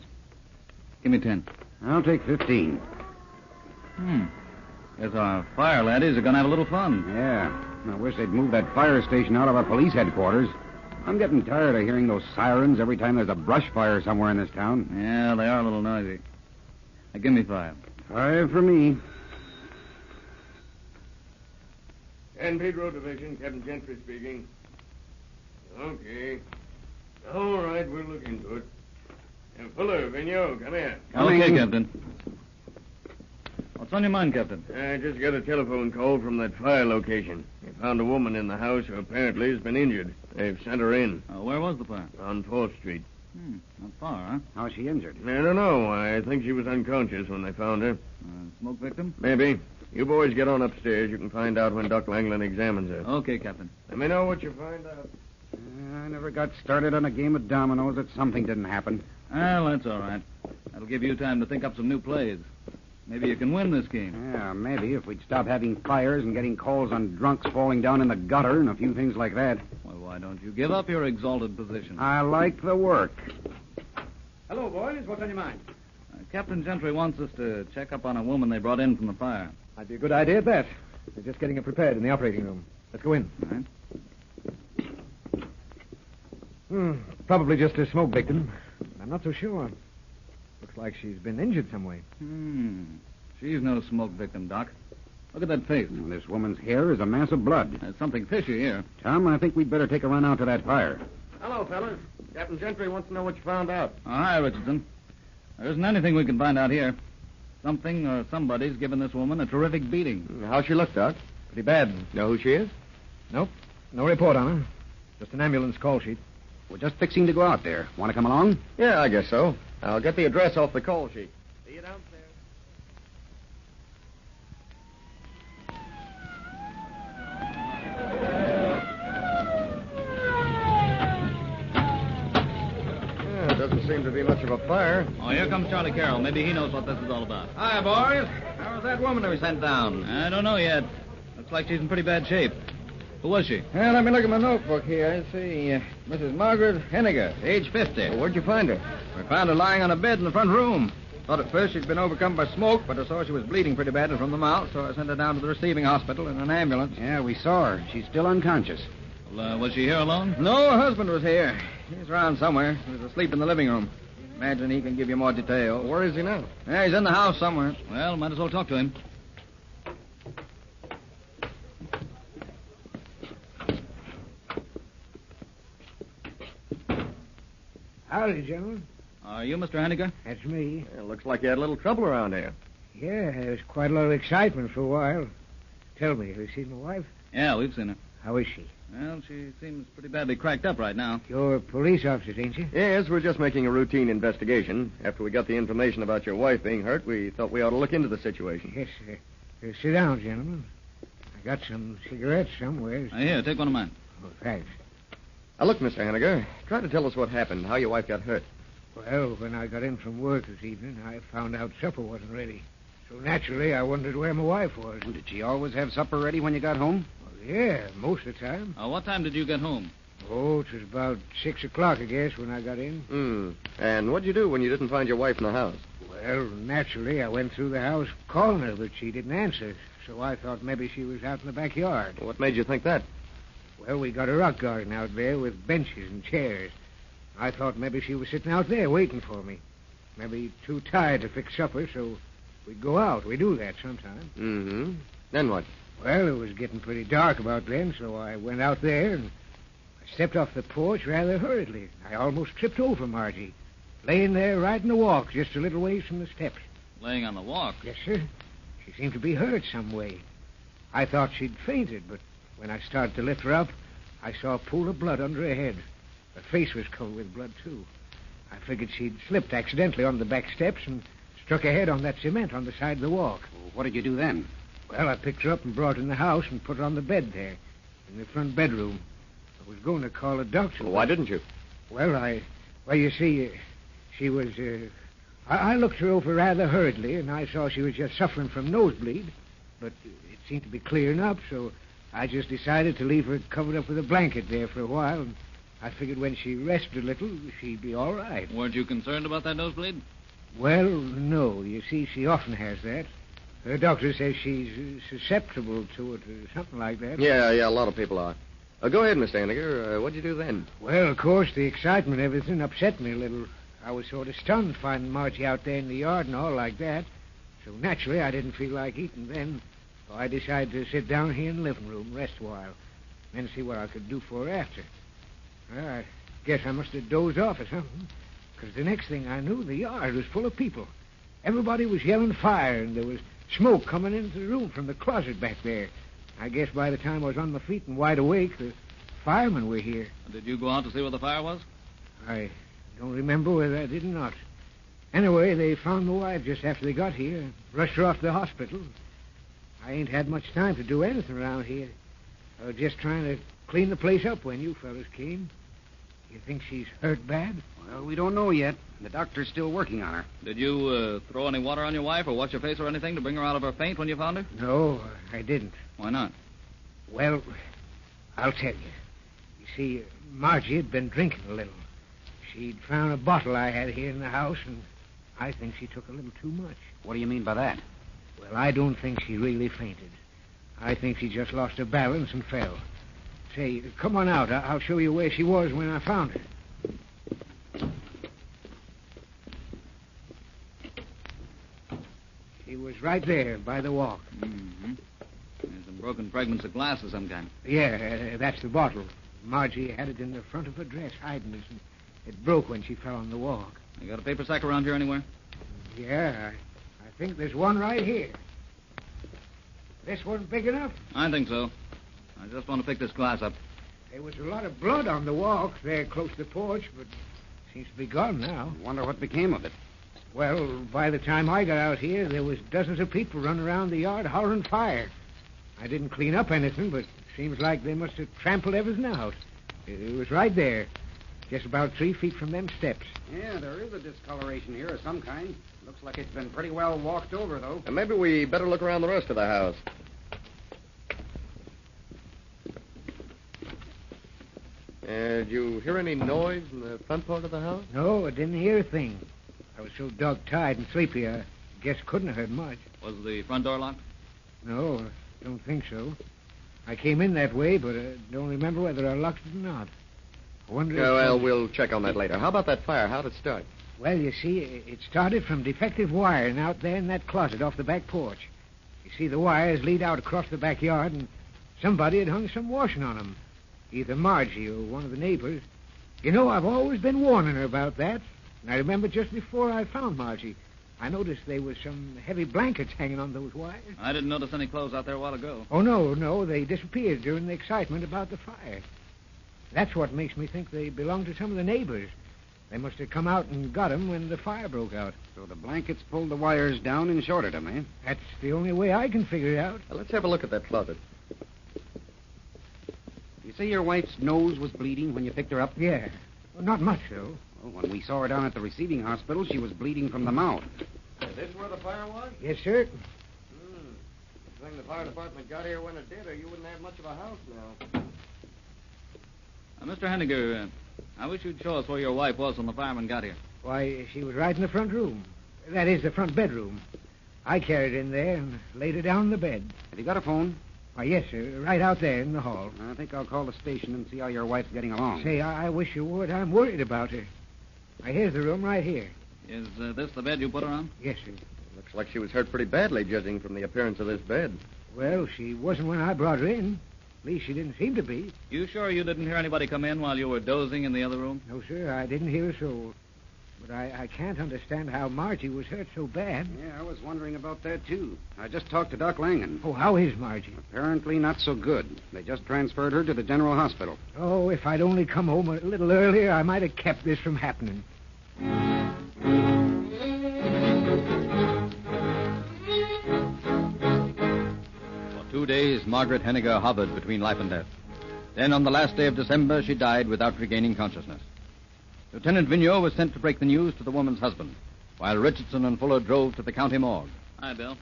Give me 10. I'll take 15. Guess our fire laddies are going to have a little fun. Yeah. I wish they'd move that fire station out of our police headquarters. I'm getting tired of hearing those sirens every time there's a brush fire somewhere in this town. Yeah, they are a little noisy. Now, give me 5. 5 for me. San Pedro Division, Captain Gentry speaking. Okay. All right, we'll look into it. And Fuller, Vigneault, come here. Okay, Captain. What's on your mind, Captain? I just got a telephone call from that fire location. They found a woman in the house who apparently has been injured. They've sent her in. Where was the fire? On 4th Street. Not far, huh? How's she injured? I don't know. I think she was unconscious when they found her. Smoke victim? Maybe. You boys get on upstairs. You can find out when Doc Langland examines her. Okay, Captain. Let me know what you find out. I never got started on a game of dominoes that something didn't happen. Well, that's all right. That'll give you time to think up some new plays. Maybe you can win this game. Yeah, maybe if we'd stop having fires and getting calls on drunks falling down in the gutter and a few things like that. Well, why don't you give up your exalted position? I like the work. Hello, boys. What's on your mind? Captain Gentry wants us to check up on a woman they brought in from the fire. Might be a good idea at that. They're just getting her prepared in the operating room. Let's go in. All right. Probably just a smoke victim. I'm not so sure. Looks like she's been injured some way. She's no smoke victim, Doc. Look at that face. Well, this woman's hair is a mass of blood. There's something fishy here. Tom, I think we'd better take a run out to that fire. Hello, fellas. Captain Gentry wants to know what you found out. Oh, hi, Richardson. There isn't anything we can find out here. Something or somebody's given this woman a terrific beating. How's she look, Doc? Pretty bad. Know who she is? Nope. No report on her. Just an ambulance call sheet. We're just fixing to go out there. Want to come along? Yeah, I guess so. I'll get the address off the call sheet. See you downstairs. Doesn't seem to be much of a fire. Oh, here comes Charlie Carroll. Maybe he knows what this is all about. Hi, boys. How was that woman we sent down? I don't know yet. Looks like she's in pretty bad shape. Who was she? Well, let me look at my notebook here. See, Mrs. Margaret Henniger, age 50. Well, where'd you find her? We found her lying on a bed in the front room. Thought at first she'd been overcome by smoke, but I saw she was bleeding pretty badly from the mouth, so I sent her down to the receiving hospital in an ambulance. Yeah, we saw her. She's still unconscious. Well, was she here alone? No, her husband was here. He's around somewhere. He was asleep in the living room. Imagine he can give you more detail. Where is he now? Yeah, he's in the house somewhere. Well, might as well talk to him. Howdy, gentlemen. Are you Mr. Henniger? That's me. It looks like you had a little trouble around here. Yeah, there was quite a lot of excitement for a while. Tell me, have you seen my wife? Yeah, we've seen her. How is she? Well, she seems pretty badly cracked up right now. You're police officers, ain't you? Yes, we're just making a routine investigation. After we got the information about your wife being hurt, we thought we ought to look into the situation. Yes, sir. Sit down, gentlemen. I got some cigarettes somewhere. Here, take one of mine. Oh, thanks. Now, look, Mr. Henniger, try to tell us what happened, how your wife got hurt. Well, when I got in from work this evening, I found out supper wasn't ready. So naturally, I wondered where my wife was. Did she always have supper ready when you got home? Well, yeah, most of the time. What time did you get home? Oh, it was about 6 o'clock, I guess, when I got in. And what'd you do when you didn't find your wife in the house? Well, naturally, I went through the house calling her, but she didn't answer. So I thought maybe she was out in the backyard. What made you think that? Well, we got a rock garden out there with benches and chairs. I thought maybe she was sitting out there waiting for me. Maybe too tired to fix supper, so we'd go out. We do that sometimes. Mm-hmm. Then what? Well, it was getting pretty dark about then, so I went out there and I stepped off the porch rather hurriedly. I almost tripped over Margie, laying there right in the walk, just a little ways from the steps. Laying on the walk? Yes, sir. She seemed to be hurt some way. I thought she'd fainted, but when I started to lift her up, I saw a pool of blood under her head. Her face was covered with blood, too. I figured she'd slipped accidentally on the back steps and struck her head on that cement on the side of the walk. Well, what did you do then? Well, I picked her up and brought her in the house and put her on the bed there, in the front bedroom. I was going to call a doctor. Well, why didn't you? Well, you see, she was, I looked her over rather hurriedly, and I saw she was just suffering from nosebleed. But it seemed to be clearing up, so I just decided to leave her covered up with a blanket there for a while, and I figured when she rested a little, she'd be all right. Weren't you concerned about that nosebleed? Well, no. You see, she often has that. Her doctor says she's susceptible to it or something like that. Yeah, a lot of people are. Go ahead, Mr. Henniger. What'd you do then? Well, of course, the excitement and everything upset me a little. I was sort of stunned finding Margie out there in the yard and all like that. So naturally, I didn't feel like eating then. So I decided to sit down here in the living room, rest a while, then see what I could do for her after. Well, I guess I must have dozed off or something, because the next thing I knew, the yard was full of people. Everybody was yelling fire, and there was smoke coming into the room from the closet back there. I guess by the time I was on my feet and wide awake, the firemen were here. Did you go out to see where the fire was? I don't remember whether I did or not. Anyway, they found my wife just after they got here and rushed her off to the hospital. I ain't had much time to do anything around here. I was just trying to clean the place up when you fellas came. You think she's hurt bad? Well, we don't know yet. The doctor's still working on her. Did you throw any water on your wife or wash her face or anything to bring her out of her faint when you found her? No, I didn't. Why not? Well, I'll tell you. You see, Margie had been drinking a little. She'd found a bottle I had here in the house, and I think she took a little too much. What do you mean by that? Well, I don't think she really fainted. I think she just lost her balance and fell. Say, come on out. I'll show you where she was when I found her. She was right there by the walk. Mm-hmm. There's some broken fragments of glass of some kind. Yeah, that's the bottle. Margie had it in the front of her dress, hiding it, and it broke when she fell on the walk. You got a paper sack around here anywhere? Yeah, I think there's one right here. This one big enough? I think so. I just want to pick this glass up. There was a lot of blood on the walk there close to the porch, but it seems to be gone now. Wonder what became of it. Well, by the time I got out here, there was dozens of people running around the yard hollering fire. I didn't clean up anything, but it seems like they must have trampled everything out. It was right there, just about 3 feet from them steps. Yeah, there is a discoloration here of some kind. Looks like it's been pretty well walked over, though. And maybe we better look around the rest of the house. Did you hear any noise in the front part of the house? No, I didn't hear a thing. I was so dog-tired and sleepy, I guess couldn't have heard much. Was the front door locked? No, I don't think so. I came in that way, but I don't remember whether I locked it or not. I wonder Yeah, well, we'll check on that later. How about that fire? How'd it start? Well, you see, it started from defective wiring out there in that closet off the back porch. You see, the wires lead out across the backyard, and somebody had hung some washing on them. Either Margie or one of the neighbors. You know, I've always been warning her about that. And I remember just before I found Margie, I noticed there was some heavy blankets hanging on those wires. I didn't notice any clothes out there a while ago. Oh, no, they disappeared during the excitement about the fire. That's what makes me think they belonged to some of the neighbors. They must have come out and got them when the fire broke out. So the blankets pulled the wires down and shorted them, eh? That's the only way I can figure it out. Well, let's have a look at that closet. You say your wife's nose was bleeding when you picked her up? Yeah. Well, not much, though. Well, when we saw her down at the receiving hospital, she was bleeding from the mouth. Is this where the fire was? Yes, sir. Good thing the fire department got here when it did, or you wouldn't have much of a house now. Mr. Henniger, I wish you'd show us where your wife was when the firemen got here. Why, she was right in the front room. That is, the front bedroom. I carried her in there and laid her down in the bed. Have you got a phone? Why, yes, sir. Right out there in the hall. I think I'll call the station and see how your wife's getting along. Say, I wish you would. I'm worried about her. Now, here's the room right here. Is this the bed you put her on? Yes, sir. Looks like she was hurt pretty badly, judging from the appearance of this bed. Well, she wasn't when I brought her in. At least she didn't seem to be. You sure you didn't hear anybody come in while you were dozing in the other room? No, sir. I didn't hear a soul. But I can't understand how Margie was hurt so bad. Yeah, I was wondering about that, too. I just talked to Doc Langan. Oh, how is Margie? Apparently not so good. They just transferred her to the general hospital. Oh, if I'd only come home a little earlier, I might have kept this from happening. For 2 days, Margaret Henniger hovered between life and death. Then, on the last day of December, she died without regaining consciousness. Lieutenant Vigneault was sent to break the news to the woman's husband, while Richardson and Fuller drove to the county morgue. Hi, Bill.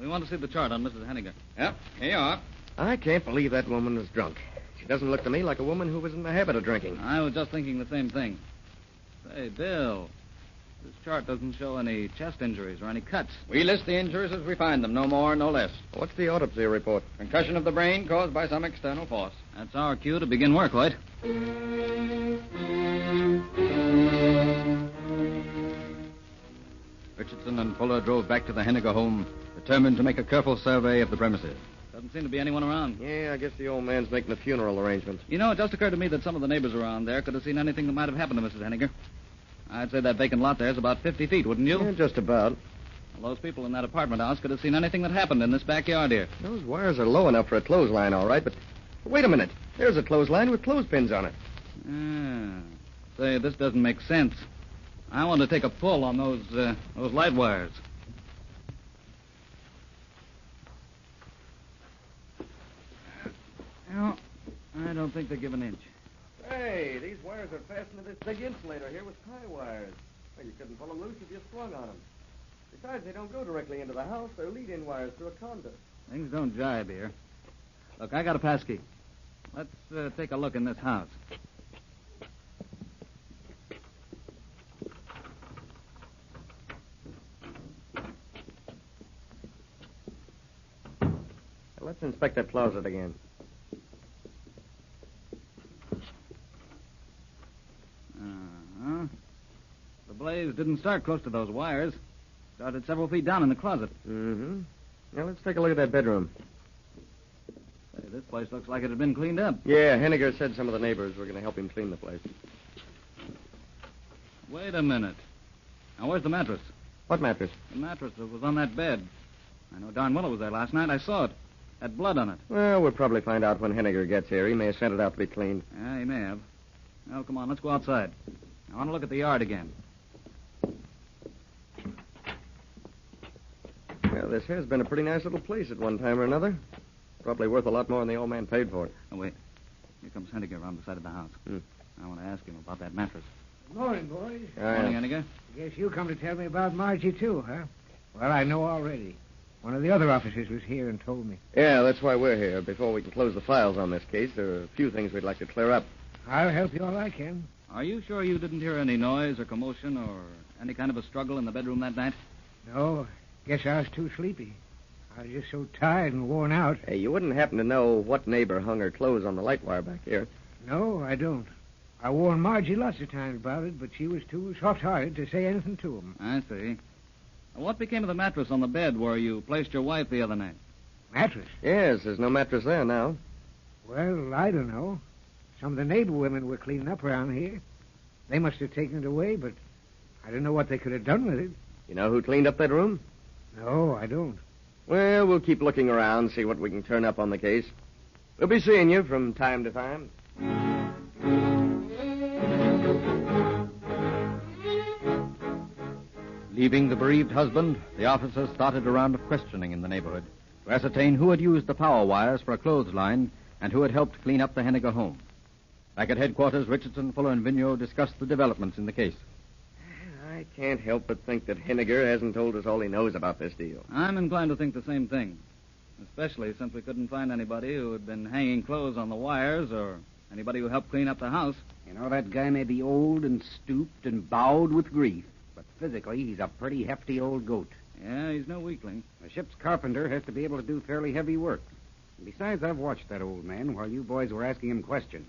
We want to see the chart on Mrs. Henniger. Yep, here you are. I can't believe that woman was drunk. She doesn't look to me like a woman who was in the habit of drinking. I was just thinking the same thing. Say, Bill, this chart doesn't show any chest injuries or any cuts. We list the injuries as we find them, no more, no less. What's the autopsy report? Concussion of the brain caused by some external force. That's our cue to begin work, Lloyd. Richardson and Fuller drove back to the Henniger home, determined to make a careful survey of the premises. Doesn't seem to be anyone around. Yeah, I guess the old man's making the funeral arrangements. You know, it just occurred to me that some of the neighbors around there could have seen anything that might have happened to Mrs. Henniger. I'd say that vacant lot there is about 50 feet, wouldn't you? Yeah, just about. Well, those people in that apartment house could have seen anything that happened in this backyard here. Those wires are low enough for a clothesline, all right, but wait a minute. There's a clothesline with clothespins on it. Say, this doesn't make sense. I want to take a pull on those light wires. No, I don't think they give an inch. Hey, these wires are fastened to this big insulator here with tie wires. Well, you couldn't pull them loose if you swung on them. Besides, they don't go directly into the house. They're lead-in wires through a conduit. Things don't jibe here. Look, I got a passkey. Let's take a look in this house. Let's inspect that closet again. The blaze didn't start close to those wires. Started several feet down in the closet. Mm-hmm. Now, let's take a look at that bedroom. this place looks like it had been cleaned up. Yeah, Henniger said some of the neighbors were going to help him clean the place. Wait a minute. Now, where's the mattress? What mattress? The mattress that was on that bed. I know darn well it was there last night. I saw it. Had blood on it. Well, we'll probably find out when Henniger gets here. He may have sent it out to be cleaned. Yeah, he may have. Well, come on, let's go outside. I want to look at the yard again. Well, this has been a pretty nice little place at one time or another. Probably worth a lot more than the old man paid for it. Oh, wait. Here comes Henniger around the side of the house. I want to ask him about that mattress. Good morning, boys. Morning, Henniger. Guess you come to tell me about Margie, too, huh? Well, I know already. One of the other officers was here and told me. Yeah, that's why we're here. Before we can close the files on this case, there are a few things we'd like to clear up. I'll help you all I can. Are you sure you didn't hear any noise or commotion or any kind of a struggle in the bedroom that night? No, guess I was too sleepy. I was just so tired and worn out. Hey, you wouldn't happen to know what neighbor hung her clothes on the light wire back here? No, I don't. I warned Margie lots of times about it, but she was too soft-hearted to say anything to him. I see. What became of the mattress on the bed where you placed your wife the other night? Mattress? Yes, there's no mattress there now. Well, I don't know. Some of the neighbor women were cleaning up around here. They must have taken it away, but I don't know what they could have done with it. You know who cleaned up that room? No, I don't. Well, we'll keep looking around, see what we can turn up on the case. We'll be seeing you from time to time. Leaving the bereaved husband, the officers started a round of questioning in the neighborhood to ascertain who had used the power wires for a clothesline and who had helped clean up the Henniger home. Back at headquarters, Richardson, Fuller, and Vigneault discussed the developments in the case. I can't help but think that Henniger hasn't told us all he knows about this deal. I'm inclined to think the same thing, especially since we couldn't find anybody who had been hanging clothes on the wires or anybody who helped clean up the house. You know, that guy may be old and stooped and bowed with grief, but physically he's a pretty hefty old goat. Yeah, he's no weakling. A ship's carpenter has to be able to do fairly heavy work. Besides, I've watched that old man while you boys were asking him questions.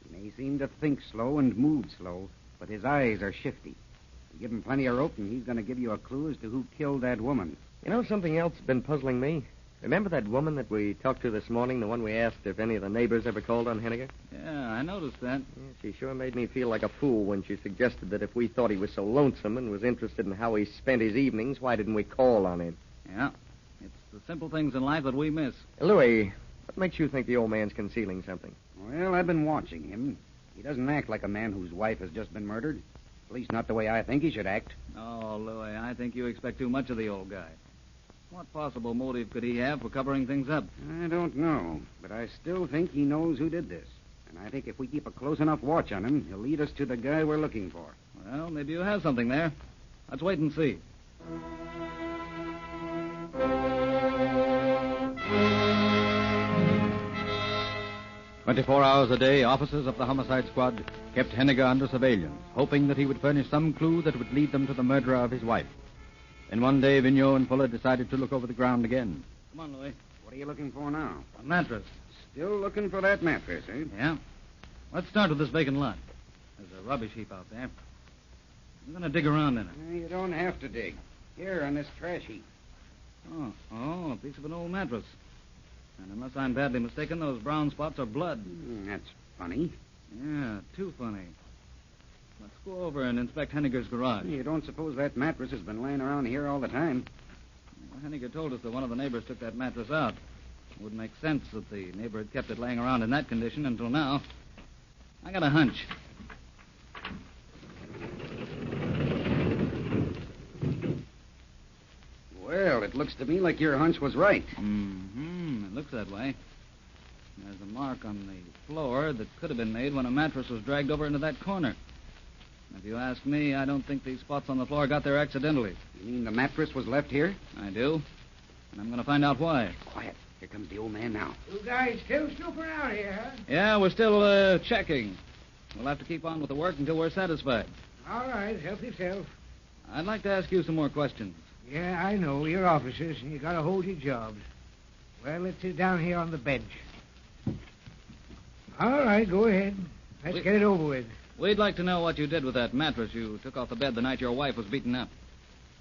He may seem to think slow and move slow, but his eyes are shifty. You give him plenty of rope, and he's going to give you a clue as to who killed that woman. You know, something else has been puzzling me. Remember that woman that we talked to this morning, the one we asked if any of the neighbors ever called on Henniger? Yeah, I noticed that. Yeah, she sure made me feel like a fool when she suggested that if we thought he was so lonesome and was interested in how he spent his evenings, why didn't we call on him? Yeah, it's the simple things in life that we miss. Louis, what makes you think the old man's concealing something? Well, I've been watching him. He doesn't act like a man whose wife has just been murdered. At least not the way I think he should act. Oh, Louis, I think you expect too much of the old guy. What possible motive could he have for covering things up? I don't know, but I still think he knows who did this. And I think if we keep a close enough watch on him, he'll lead us to the guy we're looking for. Well, maybe you have something there. Let's wait and see. 24 hours a day, officers of the homicide squad kept Henniger under surveillance, hoping that he would furnish some clue that would lead them to the murderer of his wife. Then one day, Vigneault and Fuller decided to look over the ground again. Come on, Louis. What are you looking for now? A mattress. Still looking for that mattress, eh? Yeah. Let's start with this vacant lot. There's a rubbish heap out there. I'm going to dig around in it. You don't have to dig. Here, on this trash heap. Oh, a piece of an old mattress. And unless I'm badly mistaken, those brown spots are blood. That's funny. Yeah, too funny. Let's go over and inspect Henniger's garage. You don't suppose that mattress has been laying around here all the time? Well, Henniger told us that one of the neighbors took that mattress out. It wouldn't make sense that the neighbor had kept it laying around in that condition until now. I got a hunch. Well, it looks to me like your hunch was right. Mm-hmm. It looks that way. There's a mark on the floor that could have been made when a mattress was dragged over into that corner. If you ask me, I don't think these spots on the floor got there accidentally. You mean the mattress was left here? I do. And I'm going to find out why. Quiet. Here comes the old man now. You guys still snooping around here, huh? Yeah, we're still checking. We'll have to keep on with the work until we're satisfied. All right, help yourself. I'd like to ask you some more questions. Yeah, I know. You're officers, and you got to hold your jobs. Well, let's sit down here on the bench. All right, go ahead. Let's get it over with. We'd like to know what you did with that mattress you took off the bed the night your wife was beaten up.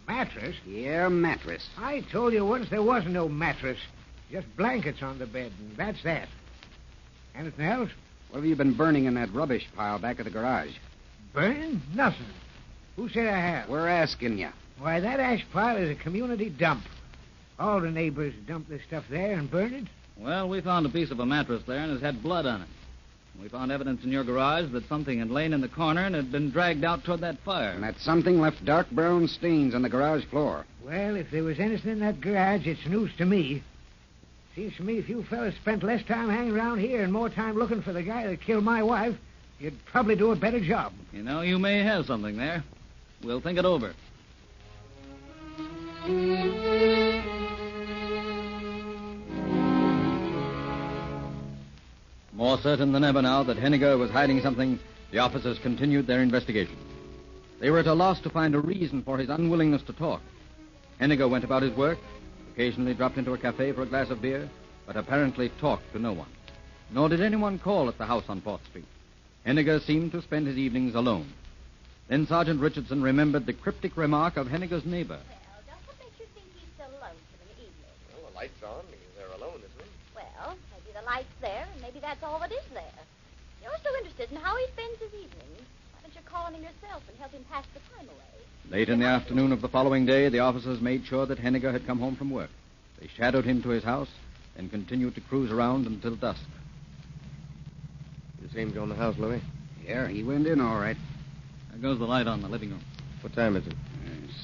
Mattress? Yeah, mattress. I told you once there wasn't no mattress. Just blankets on the bed, and that's that. Anything else? What have you been burning in that rubbish pile back of the garage? Burning? Nothing. Who said I have? We're asking you. Why, that ash pile is a community dump. All the neighbors dump their stuff there and burn it. Well, we found a piece of a mattress there and it had blood on it. We found evidence in your garage that something had lain in the corner and had been dragged out toward that fire. And that something left dark brown stains on the garage floor. Well, if there was anything in that garage, it's news to me. Seems to me if you fellas spent less time hanging around here and more time looking for the guy that killed my wife, you'd probably do a better job. You know, you may have something there. We'll think it over. More certain than ever now that Henniger was hiding something, the officers continued their investigation. They were at a loss to find a reason for his unwillingness to talk. Henniger went about his work, occasionally dropped into a cafe for a glass of beer, but apparently talked to no one. Nor did anyone call at the house on 4th Street. Henniger seemed to spend his evenings alone. Then Sergeant Richardson remembered the cryptic remark of Henniger's neighbor. Well, don't what makes you think he's so lonesome in the evening? Well, the light's on. He's there alone, isn't he? Well, maybe the light's there, and maybe that's all that is there. You're so interested in how he spends his evenings. Why don't you call on him yourself and help him pass the time away? Late in the afternoon of the following day, the officers made sure that Henniger had come home from work. They shadowed him to his house and continued to cruise around until dusk. You see him go in the house, Louis? Yeah, he went in all right. There goes the light on the living room. What time is it?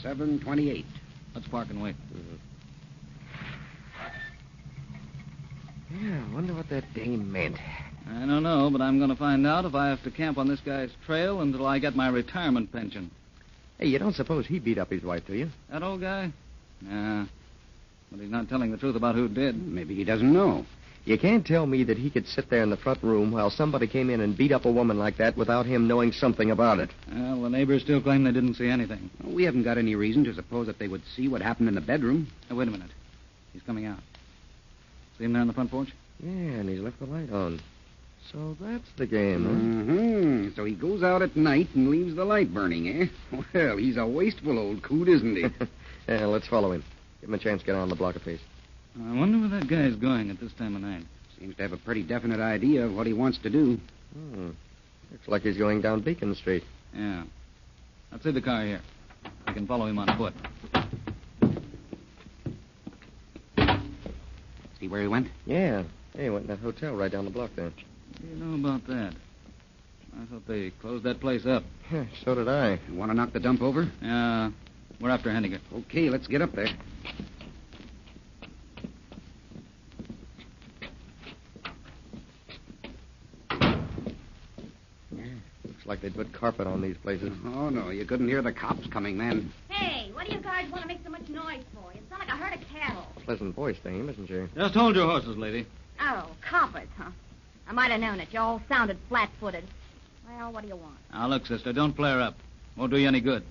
7:28. Let's park and wait. Yeah, I wonder what that dame meant. I don't know, but I'm going to find out if I have to camp on this guy's trail until I get my retirement pension. Hey, you don't suppose he beat up his wife, do you? That old guy? Nah. But he's not telling the truth about who did. Maybe he doesn't know. You can't tell me that he could sit there in the front room while somebody came in and beat up a woman like that without him knowing something about it. Well, the neighbors still claim they didn't see anything. Well, we haven't got any reason to suppose that they would see what happened in the bedroom. Now, wait a minute. He's coming out. See him there on the front porch? Yeah, and he's left the light on. So that's the game, huh? Mm-hmm. So he goes out at night and leaves the light burning, eh? Well, he's a wasteful old coot, isn't he? Yeah, let's follow him. Give him a chance to get on the block of face. I wonder where that guy's going at this time of night. Seems to have a pretty definite idea of what he wants to do. Looks like he's going down Beacon Street. Yeah. Let's see the car here. We can follow him on foot. See where he went? Yeah. He went in that hotel right down the block there. What do you know about that? I thought they closed that place up. Yeah, so did I. You want to knock the dump over? Yeah. We're after Henniger. Okay, let's get up there. Looks like they put carpet on these places. Oh, no, you couldn't hear the cops coming then. Hey, what do you guys want to make so much noise for? You sound like a herd of cattle. Pleasant voice, dame, isn't she? Just hold your horses, lady. Oh, coppers, huh? I might have known it. You all sounded flat-footed. Well, what do you want? Now, look, sister, don't flare up. Won't do you any good.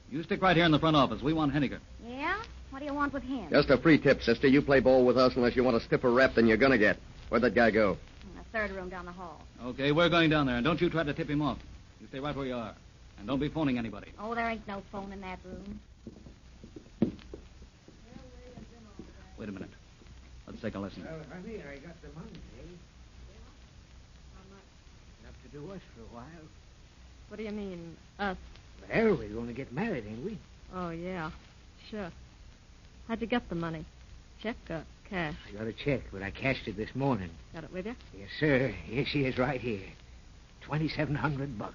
You stick right here in the front office. We want Henniger. Yeah? What do you want with him? Just a free tip, sister. You play ball with us unless you want a stiffer rep than you're going to get. Where'd that guy go? In the third room down the hall. Okay, we're going down there, and don't you try to tip him off. You stay right where you are. And don't be phoning anybody. Oh, there ain't no phone in that room. Wait a minute. Let's take a listen. Well, honey, I got the money, eh? How much? Enough to do us for a while. What do you mean, us? Well, we're going to get married, ain't we? Oh, yeah. Sure. How'd you get the money? Check or cash? I got a check, but I cashed it this morning. Got it with you? Yes, sir. Here she is right here. $2,700.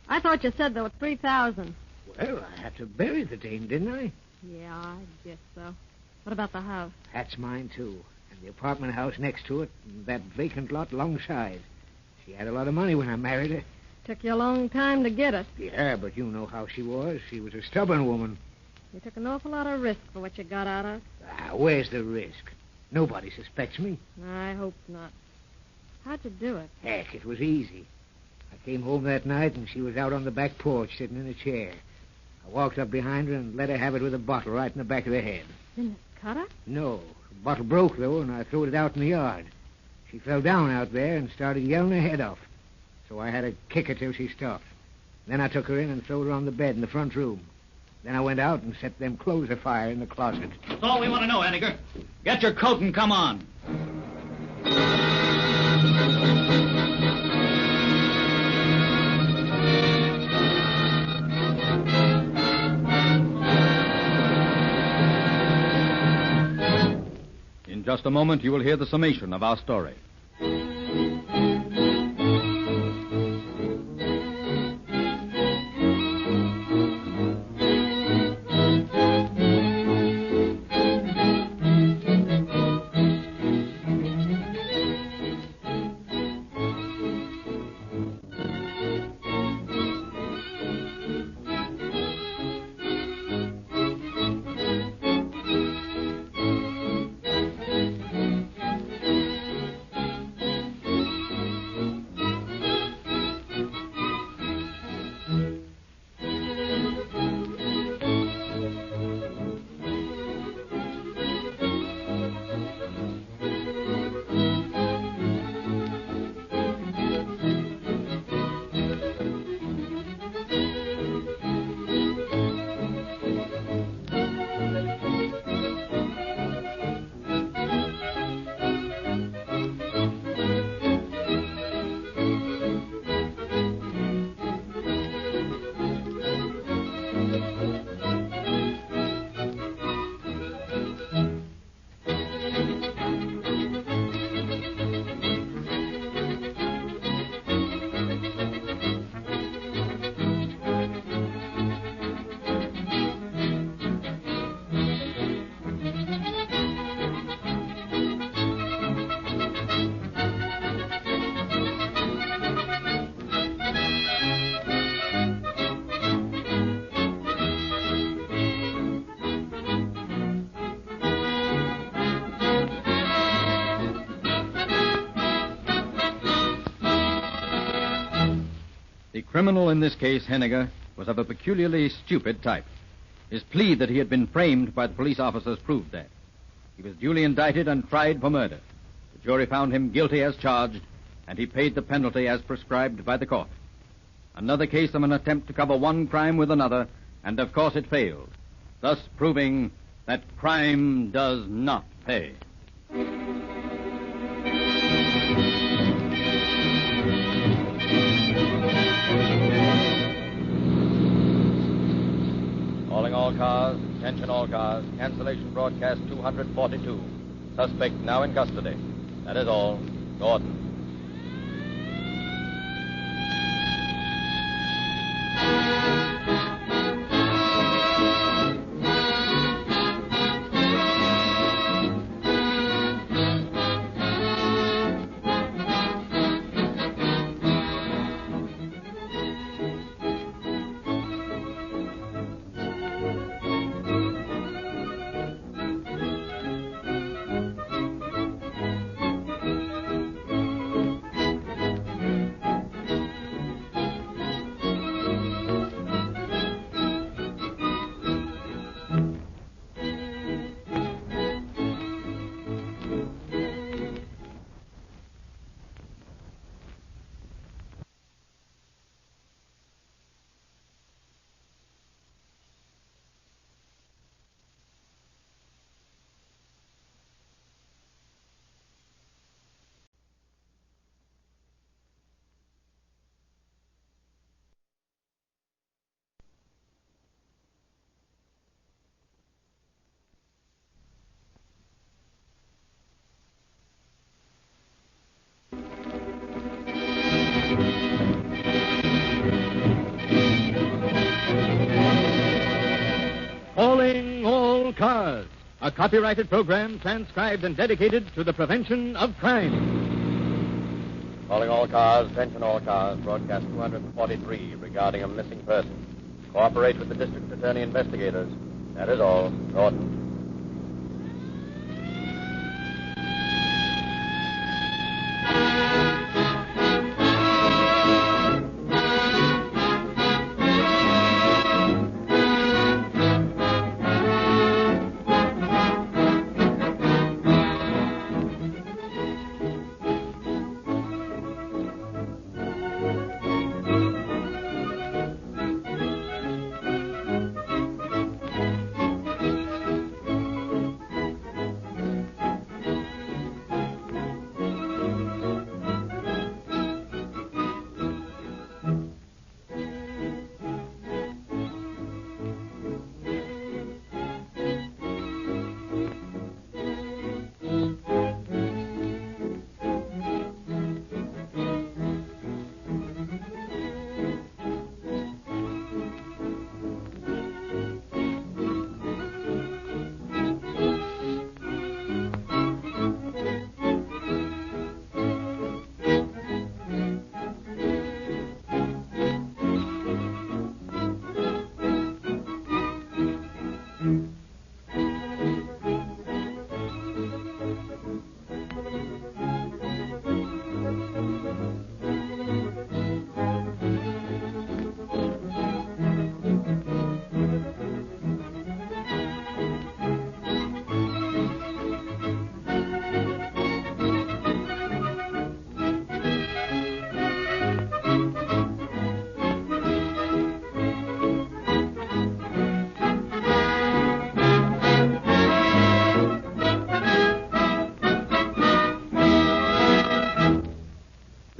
I thought you said there were 3,000. Well, I had to bury the dame, didn't I? Yeah, I guess so. What about the house? That's mine, too. And the apartment house next to it, and that vacant lot alongside. She had a lot of money when I married her. Took you a long time to get it. Yeah, but you know how she was. She was a stubborn woman. You took an awful lot of risk for what you got out of. Where's the risk? Nobody suspects me. I hope not. How'd you do it? Heck, it was easy. I came home that night, and she was out on the back porch sitting in a chair. I walked up behind her and let her have it with a bottle right in the back of the head. Didn't it cut her? No. The bottle broke, though, and I threw it out in the yard. She fell down out there and started yelling her head off. So I had to kick her till she stopped. Then I took her in and threw her on the bed in the front room. Then I went out and set them clothes afire in the closet. That's all we want to know, Henniger. Get your coat and come on. In just a moment, you will hear the summation of our story. The criminal in this case, Henniger, was of a peculiarly stupid type. His plea that he had been framed by the police officers proved that. He was duly indicted and tried for murder. The jury found him guilty as charged, and he paid the penalty as prescribed by the court. Another case of an attempt to cover one crime with another, and of course it failed, thus proving that crime does not pay. Calling all cars, attention all cars, cancellation broadcast 242. Suspect now in custody. That is all. Gordon. Calling All Cars, a copyrighted program transcribed and dedicated to the prevention of crime. Calling all cars, attention all cars, broadcast 243 regarding a missing person. Cooperate with the district attorney investigators. That is all. Gordon.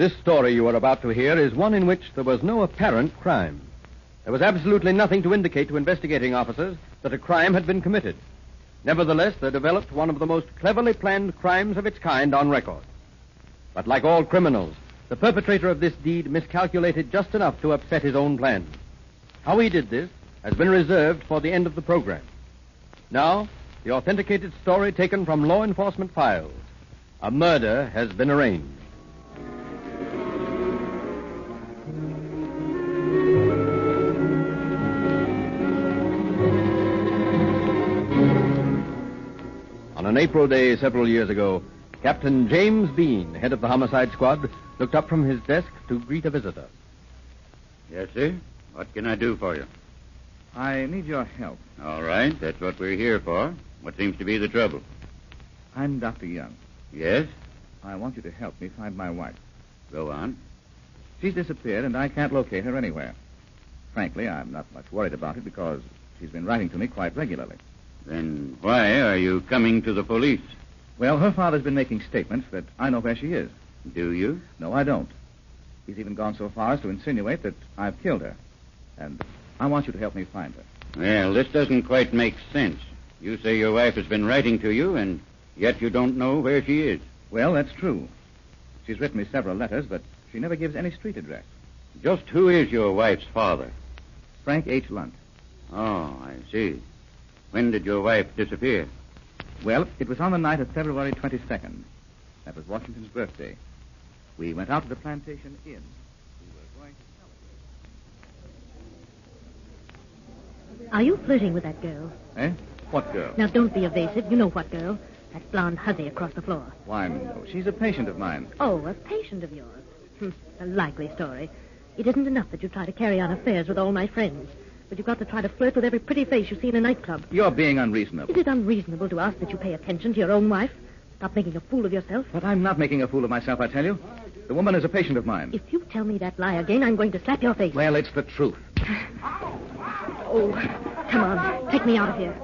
This story you are about to hear is one in which there was no apparent crime. There was absolutely nothing to indicate to investigating officers that a crime had been committed. Nevertheless, there developed one of the most cleverly planned crimes of its kind on record. But like all criminals, the perpetrator of this deed miscalculated just enough to upset his own plans. How he did this has been reserved for the end of the program. Now, the authenticated story taken from law enforcement files. A murder has been arranged. On an April day several years ago, Captain James Bean, head of the homicide squad, looked up from his desk to greet a visitor. Yes, sir? What can I do for you? I need your help. All right, that's what we're here for. What seems to be the trouble? I'm Dr. Young. Yes? I want you to help me find my wife. Go on. She's disappeared, and I can't locate her anywhere. Frankly, I'm not much worried about it because she's been writing to me quite regularly. Then why are you coming to the police? Well, her father's been making statements that I know where she is. Do you? No, I don't. He's even gone so far as to insinuate that I've killed her. And I want you to help me find her. Well, this doesn't quite make sense. You say your wife has been writing to you, and yet you don't know where she is. Well, that's true. She's written me several letters, but she never gives any street address. Just who is your wife's father? Frank H. Lunt. Oh, I see. When did your wife disappear? Well, it was on the night of February 22nd. That was Washington's birthday. We went out to the Plantation Inn. We were going to Are you flirting with that girl? Eh? What girl? Now, don't be evasive. You know what girl. That blonde hussy across the floor. Why, no. She's a patient of mine. Oh, a patient of yours. A likely story. It isn't enough that you try to carry on affairs with all my friends, but you've got to try to flirt with every pretty face you see in a nightclub. You're being unreasonable. Is it unreasonable to ask that you pay attention to your own wife? Stop making a fool of yourself. But I'm not making a fool of myself, I tell you. The woman is a patient of mine. If you tell me that lie again, I'm going to slap your face. Well, it's the truth. Oh, come on. Take me out of here.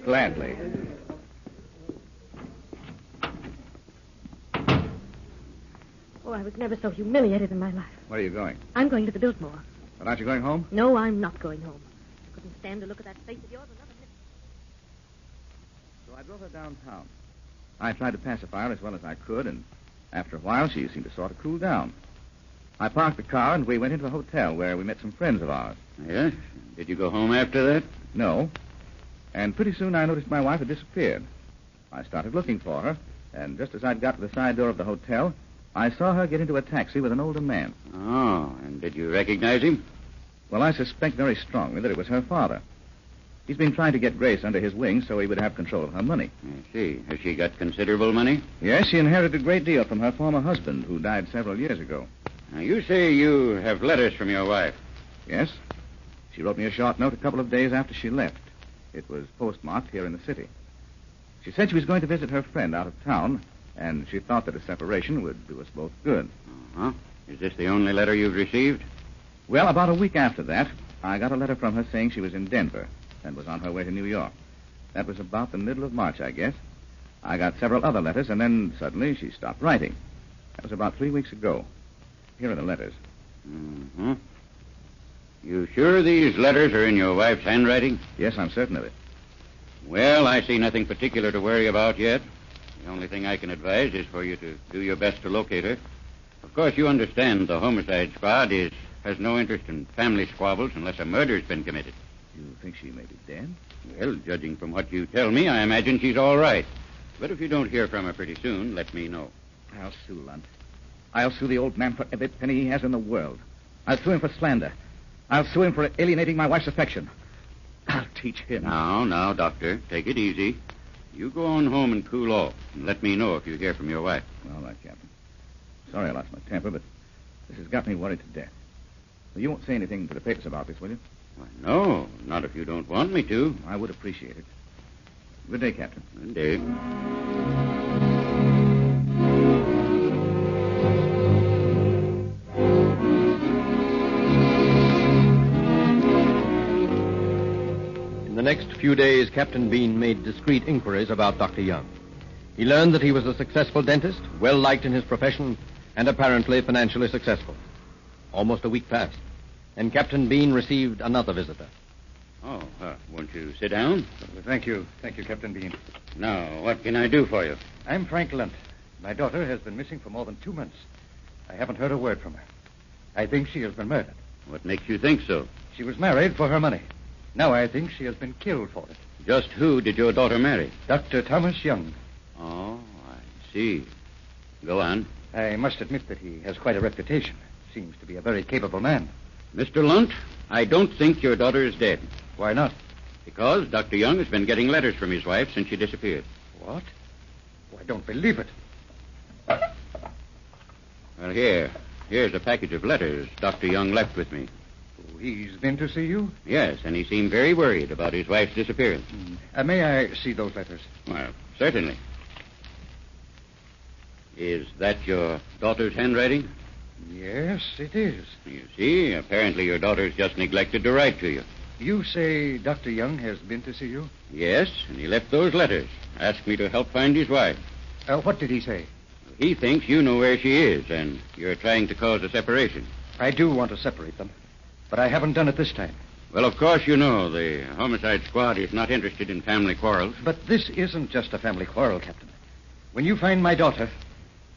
Gladly. Oh, I was never so humiliated in my life. Where are you going? I'm going to the Biltmore. But aren't you going home? No, I'm not going home. I couldn't stand to look at that face of yours another minute. So I drove her downtown. I tried to pacify her as well as I could, and after a while she seemed to sort of cool down. I parked the car, and we went into a hotel where we met some friends of ours. Yes? Did you go home after that? No. And pretty soon I noticed my wife had disappeared. I started looking for her, and just as I'd got to the side door of the hotel, I saw her get into a taxi with an older man. Oh, and did you recognize him? Well, I suspect very strongly that it was her father. He's been trying to get Grace under his wing so he would have control of her money. I see. Has she got considerable money? Yes, she inherited a great deal from her former husband, who died several years ago. Now, you say you have letters from your wife. Yes. She wrote me a short note a couple of days after she left. It was postmarked here in the city. She said she was going to visit her friend out of town, and she thought that a separation would do us both good. Uh-huh. Is this the only letter you've received? Well, about a week after that, I got a letter from her saying she was in Denver and was on her way to New York. That was about the middle of March, I guess. I got several other letters, and then suddenly she stopped writing. That was about 3 weeks ago. Here are the letters. Mm-hmm. You sure these letters are in your wife's handwriting? Yes, I'm certain of it. Well, I see nothing particular to worry about yet. The only thing I can advise is for you to do your best to locate her. Of course, you understand the homicide squad has no interest in family squabbles unless a murder's been committed. You think she may be dead? Well, judging from what you tell me, I imagine she's all right. But if you don't hear from her pretty soon, let me know. I'll sue Lunt. I'll sue the old man for every penny he has in the world. I'll sue him for slander. I'll sue him for alienating my wife's affection. I'll teach him. Now, Doctor, take it easy. You go on home and cool off, and let me know if you hear from your wife. All right, Captain. Sorry I lost my temper, but this has got me worried to death. Well, you won't say anything to the papers about this, will you? Why, no, not if you don't want me to. I would appreciate it. Good day, Captain. Good day. In the next few days, Captain Bean made discreet inquiries about Dr. Young. He learned that he was a successful dentist, well-liked in his profession, and apparently financially successful. Almost a week passed, and Captain Bean received another visitor. Oh, won't you sit down? Thank you. Thank you, Captain Bean. Now, what can I do for you? I'm Frank Lunt. My daughter has been missing for more than 2 months. I haven't heard a word from her. I think she has been murdered. What makes you think so? She was married for her money. Now I think she has been killed for it. Just who did your daughter marry? Dr. Thomas Young. Oh, I see. Go on. I must admit that he has quite a reputation. Seems to be a very capable man. Mr. Lunt, I don't think your daughter is dead. Why not? Because Dr. Young has been getting letters from his wife since she disappeared. What? I don't believe it. Well, here's a package of letters Dr. Young left with me. He's been to see you? Yes, and he seemed very worried about his wife's disappearance. May I see those letters? Well, certainly. Is that your daughter's handwriting? Yes, it is. You see, apparently your daughter's just neglected to write to you. You say Dr. Young has been to see you? Yes, and he left those letters. Asked me to help find his wife. What did he say? He thinks you know where she is, and you're trying to cause a separation. I do want to separate them, but I haven't done it this time. Well, of course you know the homicide squad is not interested in family quarrels. But this isn't just a family quarrel, Captain. When you find my daughter,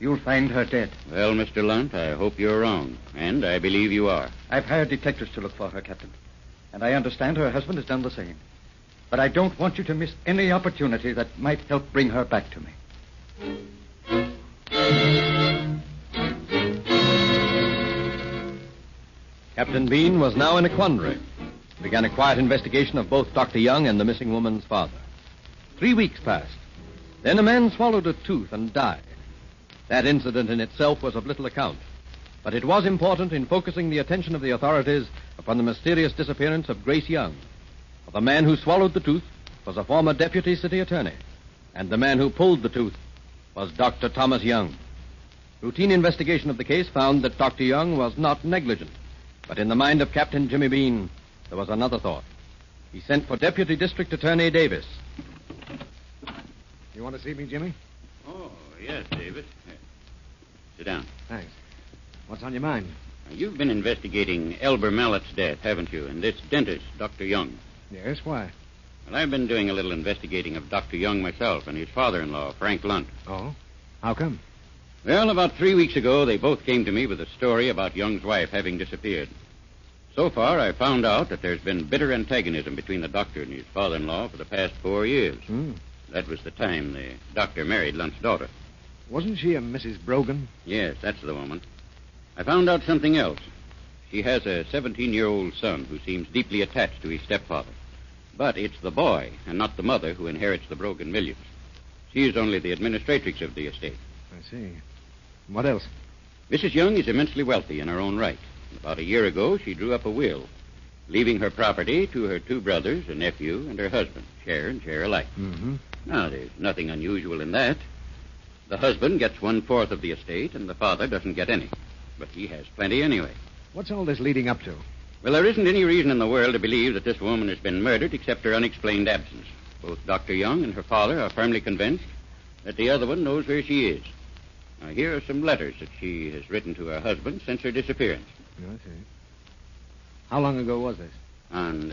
you'll find her dead. Well, Mr. Lunt, I hope you're wrong, and I believe you are. I've hired detectives to look for her, Captain, and I understand her husband has done the same. But I don't want you to miss any opportunity that might help bring her back to me. Captain Bean was now in a quandary. He began a quiet investigation of both Dr. Young and the missing woman's father. 3 weeks passed. Then a man swallowed a tooth and died. That incident in itself was of little account, but it was important in focusing the attention of the authorities upon the mysterious disappearance of Grace Young. For the man who swallowed the tooth was a former deputy city attorney, and the man who pulled the tooth was Dr. Thomas Young. Routine investigation of the case found that Dr. Young was not negligent, but in the mind of Captain Jimmy Bean, there was another thought. He sent for Deputy District Attorney Davis. You want to see me, Jimmy? Oh, yes, David. Sit down. Thanks. What's on your mind? Now, you've been investigating Elber Mallett's death, haven't you? And this dentist, Dr. Young. Yes, why? Well, I've been doing a little investigating of Dr. Young myself and his father-in-law, Frank Lunt. Oh? How come? Well, about 3 weeks ago, they both came to me with a story about Young's wife having disappeared. So far, I found out that there's been bitter antagonism between the doctor and his father-in-law for the past 4 years. That was the time the doctor married Lunt's daughter. Wasn't she a Mrs. Brogan? Yes, that's the woman. I found out something else. She has a 17-year-old son who seems deeply attached to his stepfather. But it's the boy and not the mother who inherits the Brogan millions. She is only the administratrix of the estate. I see. What else? Mrs. Young is immensely wealthy in her own right. About a year ago, she drew up a will, leaving her property to her 2 brothers, a nephew, and her husband, share and share alike. Mm-hmm. Now, there's nothing unusual in that. The husband gets 1/4 of the estate, and the father doesn't get any. But he has plenty anyway. What's all this leading up to? Well, there isn't any reason in the world to believe that this woman has been murdered except her unexplained absence. Both Dr. Young and her father are firmly convinced that the other one knows where she is. Now, here are some letters that she has written to her husband since her disappearance. I see. How long ago was this? On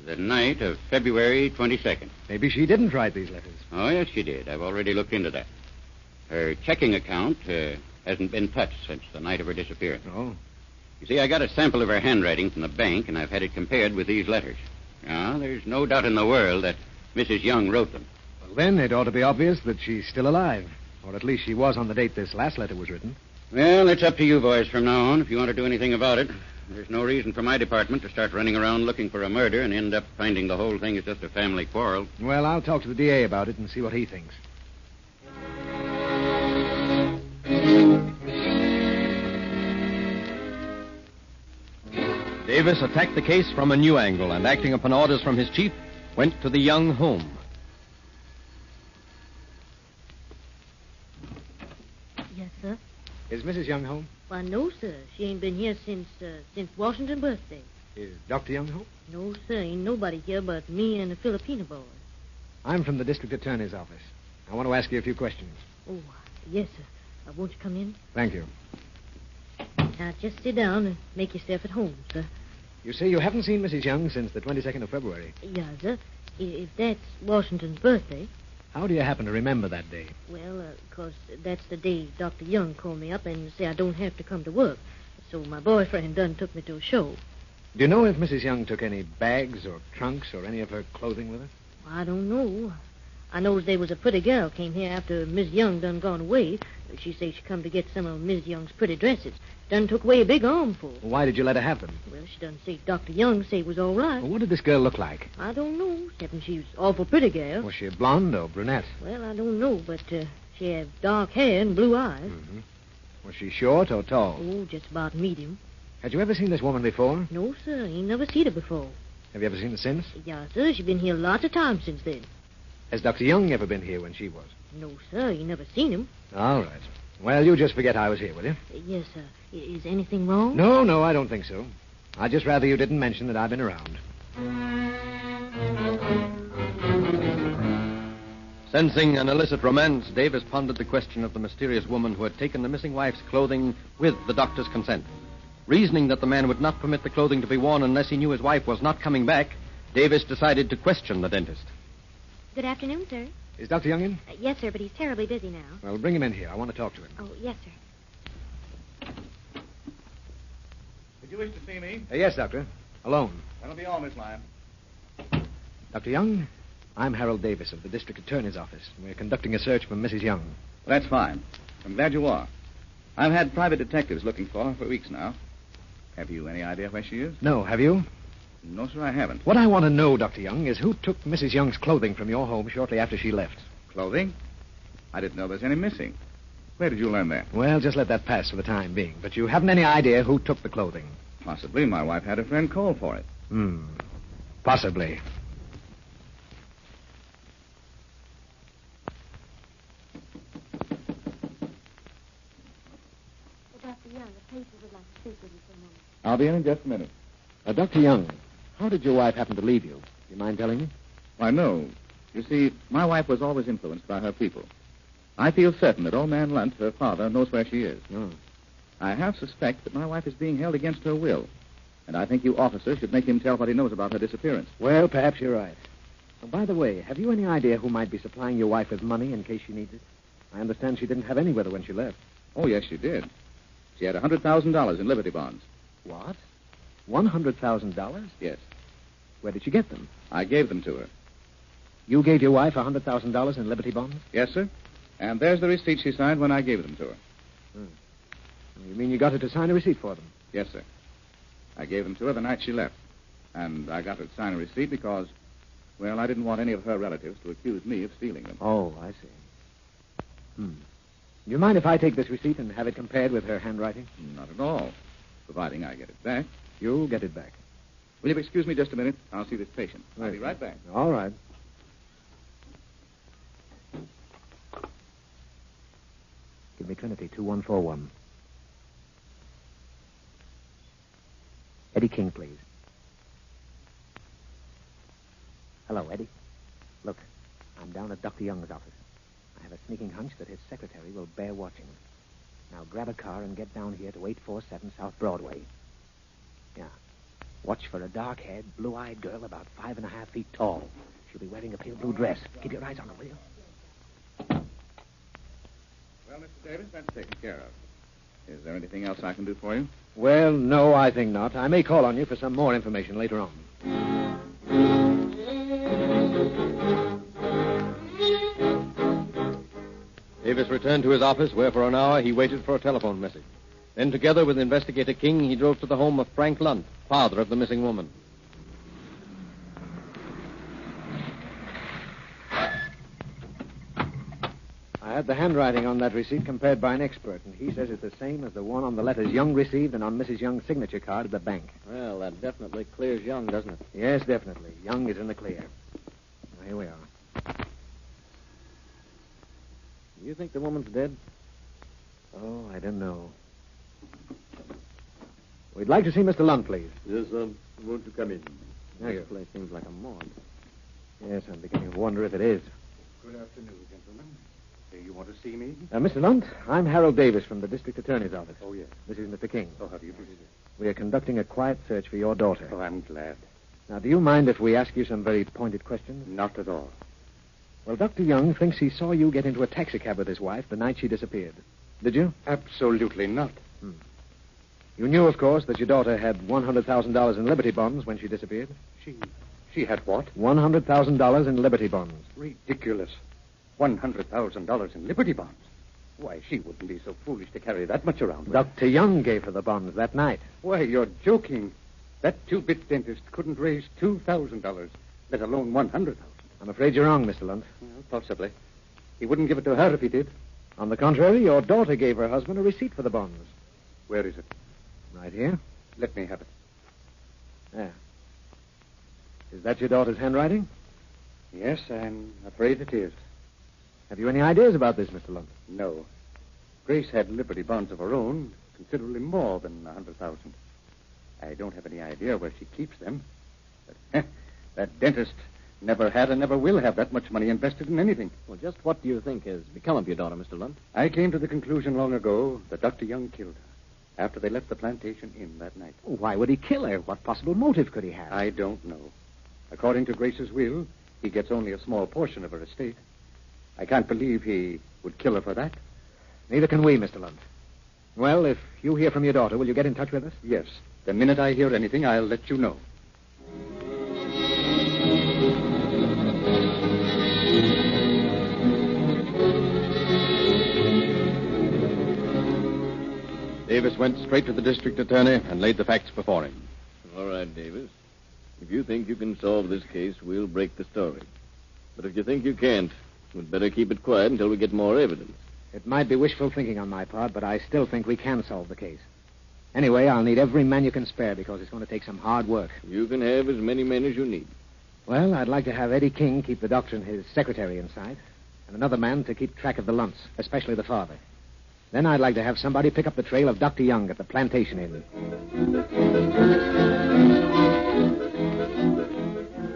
the night of February 22nd. Maybe she didn't write these letters. Oh, yes, she did. I've already looked into that. Her checking account hasn't been touched since the night of her disappearance. Oh. You see, I got a sample of her handwriting from the bank, and I've had it compared with these letters. Now, there's no doubt in the world that Mrs. Young wrote them. Well, then it ought to be obvious that she's still alive. Or at least she was on the date this last letter was written. Well, it's up to you boys from now on if you want to do anything about it. There's no reason for my department to start running around looking for a murder and end up finding the whole thing is just a family quarrel. Well, I'll talk to the DA about it and see what he thinks. Davis attacked the case from a new angle and, acting upon orders from his chief, went to the Young home. Yes, sir. Is Mrs. Young home? Why, no, sir. She ain't been here since Washington's birthday. Is Dr. Young home? No, sir. Ain't nobody here but me and a Filipino boy. I'm from the district attorney's office. I want to ask you a few questions. Oh, yes, sir. Won't you come in? Thank you. Now, just sit down and make yourself at home, sir. You say you haven't seen Mrs. Young since the 22nd of February. Yeah, sir. If that's Washington's birthday. How do you happen to remember that day? Well, 'cause that's the day Dr. Young called me up and said I don't have to come to work. So my boyfriend done took me to a show. Do you know if Mrs. Young took any bags or trunks or any of her clothing with her? I don't know. I knows there was a pretty girl came here after Miss Young done gone away. She say she come to get some of Miss Young's pretty dresses. Done took away a big armful. Why did you let her have them? Well, she done say Dr. Young say it was all right. Well, what did this girl look like? I don't know, except she was awful pretty girl. Was she blonde or brunette? Well, I don't know, but she had dark hair and blue eyes. Mm-hmm. Was she short or tall? Oh, just about medium. Had you ever seen this woman before? No, sir. Ain't never seen her before. Have you ever seen her since? Yeah, sir. She been here lots of times since then. Has Dr. Young ever been here when she was? No, sir. You never seen him. All right. Well, you just forget I was here, will you? Yes, sir. Is anything wrong? No, I don't think so. I'd just rather you didn't mention that I've been around. Sensing an illicit romance, Davis pondered the question of the mysterious woman who had taken the missing wife's clothing with the doctor's consent. Reasoning that the man would not permit the clothing to be worn unless he knew his wife was not coming back, Davis decided to question the dentist. Good afternoon, sir. Is Dr. Young in? Yes, sir, but he's terribly busy now. Well, bring him in here. I want to talk to him. Oh, yes, sir. Did you wish to see me? Yes, Doctor. Alone. That'll be all, Miss Lyon. Dr. Young, I'm Harold Davis of the District Attorney's Office. We're conducting a search for Mrs. Young. That's fine. I'm glad you are. I've had private detectives looking for her for weeks now. Have you any idea where she is? No, have you? No, sir, I haven't. What I want to know, Dr. Young, is who took Mrs. Young's clothing from your home shortly after she left. Clothing? I didn't know there's any missing. Where did you learn that? Well, just let that pass for the time being. But you haven't any idea who took the clothing. Possibly. My wife had a friend call for it. Possibly. Dr. Young, the patient would like to speak with you for a moment. I'll be in just a minute. Dr. Young, how did your wife happen to leave you? Do you mind telling me? Why, no. You see, my wife was always influenced by her people. I feel certain that old man Lunt, her father, knows where she is. Oh. I half suspect that my wife is being held against her will. And I think you officers should make him tell what he knows about her disappearance. Well, perhaps you're right. Oh, by the way, have you any idea who might be supplying your wife with money in case she needs it? I understand she didn't have any with her when she left. Oh, yes, she did. She had $100,000 in Liberty bonds. What? $100,000? Yes. Where did she get them? I gave them to her. You gave your wife $100,000 in Liberty bonds? Yes, sir. And there's the receipt she signed when I gave them to her. You mean you got her to sign a receipt for them? Yes, sir. I gave them to her the night she left. And I got her to sign a receipt because, well, I didn't want any of her relatives to accuse me of stealing them. Oh, I see. Do you mind if I take this receipt and have it compared with her handwriting? Not at all, providing I get it back. You'll get it back. Will you excuse me just a minute? I'll see this patient. I'll be right back. All right. Give me Trinity 2141. Eddie King, please. Hello, Eddie. Look, I'm down at Dr. Young's office. I have a sneaking hunch that his secretary will bear watching. Now grab a car and get down here to 847 South Broadway. Yeah. Watch for a dark-haired, blue-eyed girl about 5.5 feet tall. She'll be wearing a pale blue dress. Keep your eyes on her, will you? Well, Mr. Davis, that's taken care of. Is there anything else I can do for you? Well, no, I think not. I may call on you for some more information later on. Davis returned to his office, where for an hour he waited for a telephone message. Then, together with Investigator King, he drove to the home of Frank Lunt, father of the missing woman. I had the handwriting on that receipt compared by an expert, and he says it's the same as the one on the letters Young received and on Mrs. Young's signature card at the bank. Well, that definitely clears Young, doesn't it? Yes, definitely. Young is in the clear. Now, here we are. You think the woman's dead? Oh, I don't know. We'd like to see Mr. Lunt, please. Yes, won't you come in? This place seems like a morgue. Yes, I'm beginning to wonder if it is. Good afternoon, gentlemen. You want to see me? Mr. Lunt, I'm Harold Davis from the District Attorney's Office. Oh, yes. This is Mr. King. Oh, how do you do? We are conducting a quiet search for your daughter. Oh, I'm glad. Now, do you mind if we ask you some very pointed questions? Not at all. Well, Dr. Young thinks he saw you get into a taxicab with his wife the night she disappeared. Did you? Absolutely not. You knew, of course, that your daughter had $100,000 in Liberty bonds when she disappeared? She had what? $100,000 in Liberty bonds. Ridiculous. $100,000 in Liberty bonds. Why, she wouldn't be so foolish to carry that much around with her. Dr. Young gave her the bonds that night. Why, you're joking. That two-bit dentist couldn't raise $2,000, let alone $100,000. I'm afraid you're wrong, Mr. Lunt. Well, possibly. He wouldn't give it to her if he did. On the contrary, your daughter gave her husband a receipt for the bonds. Where is it? Right here. Let me have it. There. Is that your daughter's handwriting? Yes, I'm afraid it is. Have you any ideas about this, Mr. Lunt? No. Grace had Liberty bonds of her own, considerably more than $100,000. I don't have any idea where she keeps them. But that dentist never had and never will have that much money invested in anything. Well, just what do you think has become of your daughter, Mr. Lunt? I came to the conclusion long ago that Dr. Young killed her after they left the plantation inn that night. Why would he kill her? What possible motive could he have? I don't know. According to Grace's will, he gets only a small portion of her estate. I can't believe he would kill her for that. Neither can we, Mr. Lunt. Well, if you hear from your daughter, will you get in touch with us? Yes. The minute I hear anything, I'll let you know. Davis went straight to the district attorney and laid the facts before him. All right, Davis. If you think you can solve this case, we'll break the story. But if you think you can't, we'd better keep it quiet until we get more evidence. It might be wishful thinking on my part, but I still think we can solve the case. Anyway, I'll need every man you can spare because it's going to take some hard work. You can have as many men as you need. Well, I'd like to have Eddie King keep the doctor and his secretary in sight, and another man to keep track of the Lunts, especially the father. Then I'd like to have somebody pick up the trail of Dr. Young at the plantation inn.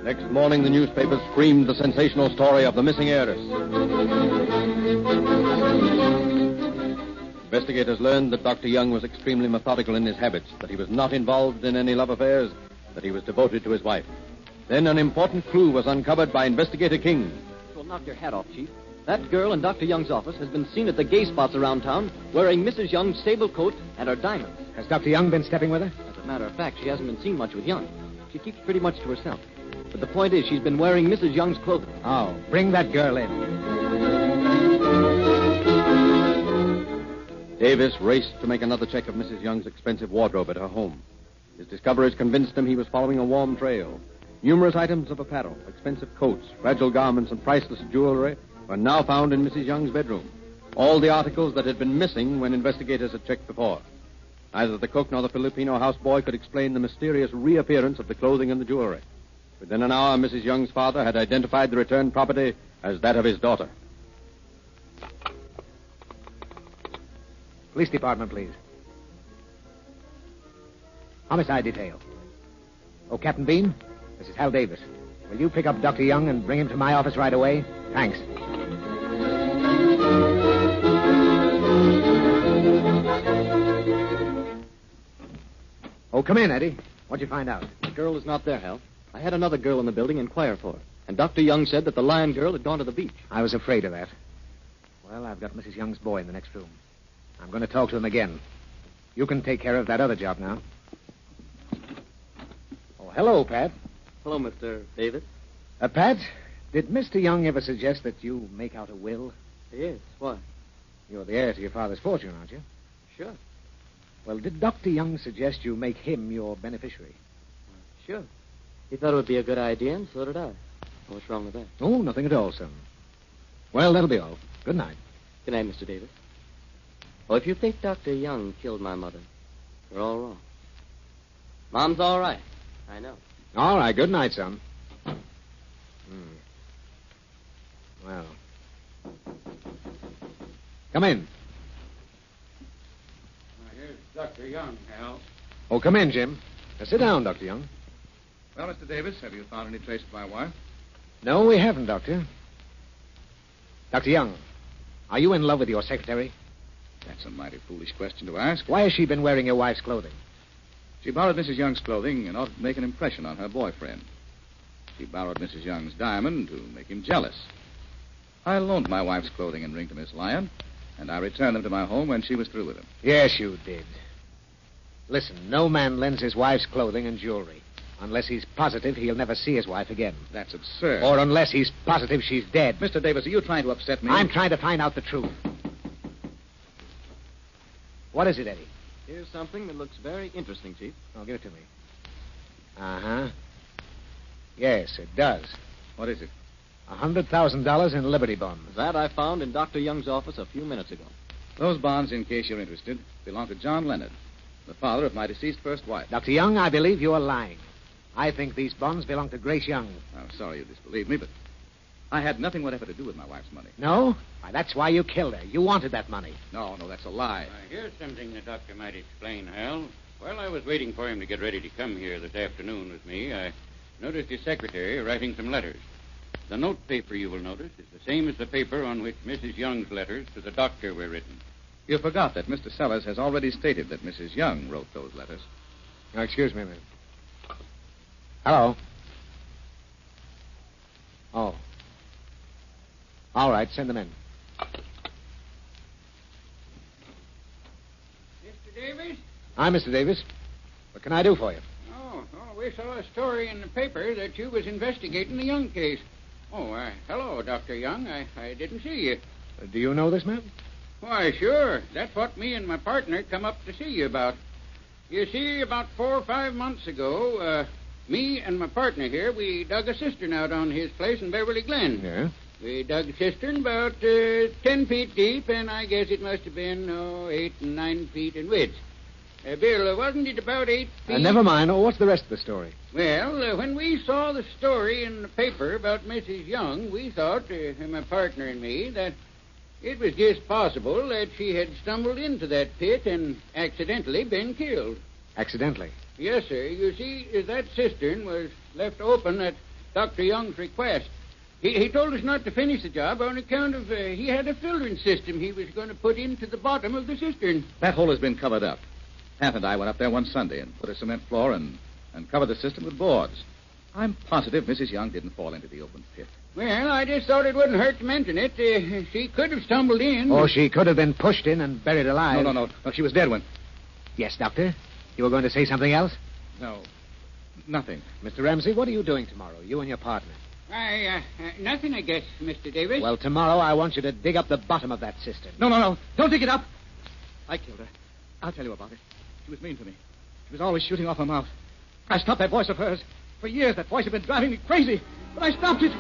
Next morning, the newspapers screamed the sensational story of the missing heiress. Investigators learned that Dr. Young was extremely methodical in his habits, that he was not involved in any love affairs, that he was devoted to his wife. Then an important clue was uncovered by Investigator King. Well, knock your hat off, Chief. That girl in Dr. Young's office has been seen at the gay spots around town wearing Mrs. Young's sable coat and her diamonds. Has Dr. Young been stepping with her? As a matter of fact, she hasn't been seen much with Young. She keeps pretty much to herself. But the point is, she's been wearing Mrs. Young's clothing. Oh, bring that girl in. Davis raced to make another check of Mrs. Young's expensive wardrobe at her home. His discoveries convinced him he was following a warm trail. Numerous items of apparel, expensive coats, fragile garments, and priceless jewelry were now found in Mrs. Young's bedroom. All the articles that had been missing when investigators had checked before. Neither the cook nor the Filipino houseboy could explain the mysterious reappearance of the clothing and the jewelry. Within an hour, Mrs. Young's father had identified the returned property as that of his daughter. Police department, please. Homicide detail. Oh, Captain Bean, this is Hal Davis. Will you pick up Dr. Young and bring him to my office right away? Thanks. Oh, come in, Eddie. What'd you find out? The girl is not there, Hal. I had another girl in the building inquire for her. And Dr. Young said that the lion girl had gone to the beach. I was afraid of that. Well, I've got Mrs. Young's boy in the next room. I'm going to talk to him again. You can take care of that other job now. Oh, hello, Pat. Hello, Mr. Davis. Pat, did Mr. Young ever suggest that you make out a will? Yes. Why? You're the heir to your father's fortune, aren't you? Sure. Well, did Dr. Young suggest you make him your beneficiary? Sure. He thought it would be a good idea, and so did I. What's wrong with that? Oh, nothing at all, son. Well, that'll be all. Good night. Good night, Mr. Davis. Oh, if you think Dr. Young killed my mother, you're all wrong. Mom's all right. I know. All right. Good night, son. Well. Come in. Here's Dr. Young, Hal. Oh, come in, Jim. Now, sit down, Dr. Young. Well, Mr. Davis, have you found any trace of my wife? No, we haven't, Doctor. Dr. Young, Are you in love with your secretary? That's a mighty foolish question to ask. Why has she been wearing your wife's clothing? She borrowed Mrs. Young's clothing in order to make an impression on her boyfriend. She borrowed Mrs. Young's diamond to make him jealous. I loaned my wife's clothing and ring to Miss Lyon, and I returned them to my home when she was through with them. Yes, you did. Listen, no man lends his wife's clothing and jewelry unless he's positive he'll never see his wife again. That's absurd. Or unless he's positive she's dead. Mr. Davis, are you trying to upset me? I'm trying to find out the truth. What is it, Eddie? Here's something that looks very interesting, Chief. Oh, give it to me. Uh-huh. Yes, it does. What is it? $100,000 in Liberty bonds. That I found in Dr. Young's office a few minutes ago. Those bonds, in case you're interested, belong to John Leonard, the father of my deceased first wife. Dr. Young, I believe you are lying. I think these bonds belong to Grace Young. I'm sorry you disbelieve me, but I had nothing whatever to do with my wife's money. No? Why, that's why you killed her. You wanted that money. No, that's a lie. Here's something the doctor might explain, Hal. While I was waiting for him to get ready to come here this afternoon with me, I noticed his secretary writing some letters. The note paper, you will notice, is the same as the paper on which Mrs. Young's letters to the doctor were written. You forgot that Mr. Sellers has already stated that Mrs. Young wrote those letters. Now, excuse me a minute. Hello? Oh. All right, send them in. Mr. Davis? Hi, Mr. Davis. What can I do for you? Oh, we saw a story in the paper that you was investigating the Young case. Oh, hello, Dr. Young. I didn't see you. Do you know this man? Why, sure. That's what me and my partner come up to see you about. You see, about 4 or 5 months ago, me and my partner here, we dug a cistern out on his place in Beverly Glen. Yeah? We dug a cistern about 10 feet deep, and I guess it must have been 8 and 9 feet in width. Bill, wasn't it about 8 feet? Never mind. Oh, what's the rest of the story? Well, when we saw the story in the paper about Mrs. Young, we thought, my partner and me, that it was just possible that she had stumbled into that pit and accidentally been killed. Accidentally? Yes, sir. You see, that cistern was left open at Dr. Young's request. He told us not to finish the job on account of he had a filtering system he was going to put into the bottom of the cistern. That hole has been covered up. Pat and I went up there one Sunday and put a cement floor and covered the system with boards. I'm positive Mrs. Young didn't fall into the open pit. Well, I just thought it wouldn't hurt to mention it. She could have stumbled in. Or she could have been pushed in and buried alive. No. She was dead when... Yes, Doctor? You were going to say something else? No. Nothing. Mr. Ramsey, what are you doing tomorrow, you and your partner? Nothing, I guess, Mr. Davis. Well, tomorrow I want you to dig up the bottom of that cistern. No. Don't dig it up. I killed her. I'll tell you about it. She was mean to me. She was always shooting off her mouth. I stopped that voice of hers. For years, that voice had been driving me crazy. But I stopped it.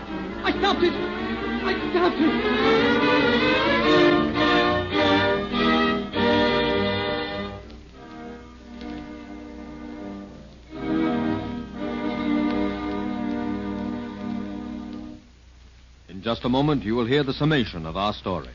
In just a moment, you will hear the summation of our story.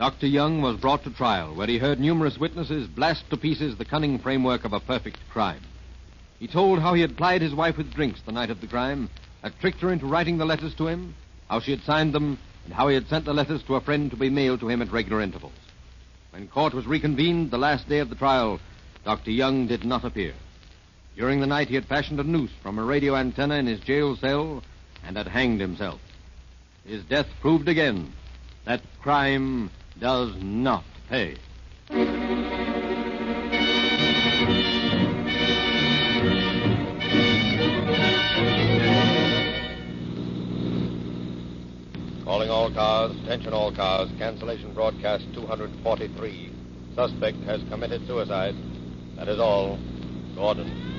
Dr. Young was brought to trial, where he heard numerous witnesses blast to pieces the cunning framework of a perfect crime. He told how he had plied his wife with drinks the night of the crime, had tricked her into writing the letters to him, how she had signed them, and how he had sent the letters to a friend to be mailed to him at regular intervals. When court was reconvened the last day of the trial, Dr. Young did not appear. During the night, he had fashioned a noose from a radio antenna in his jail cell and had hanged himself. His death proved again that crime does not pay. Calling all cars, attention all cars, cancellation broadcast 243. Suspect has committed suicide. That is all. Gordon.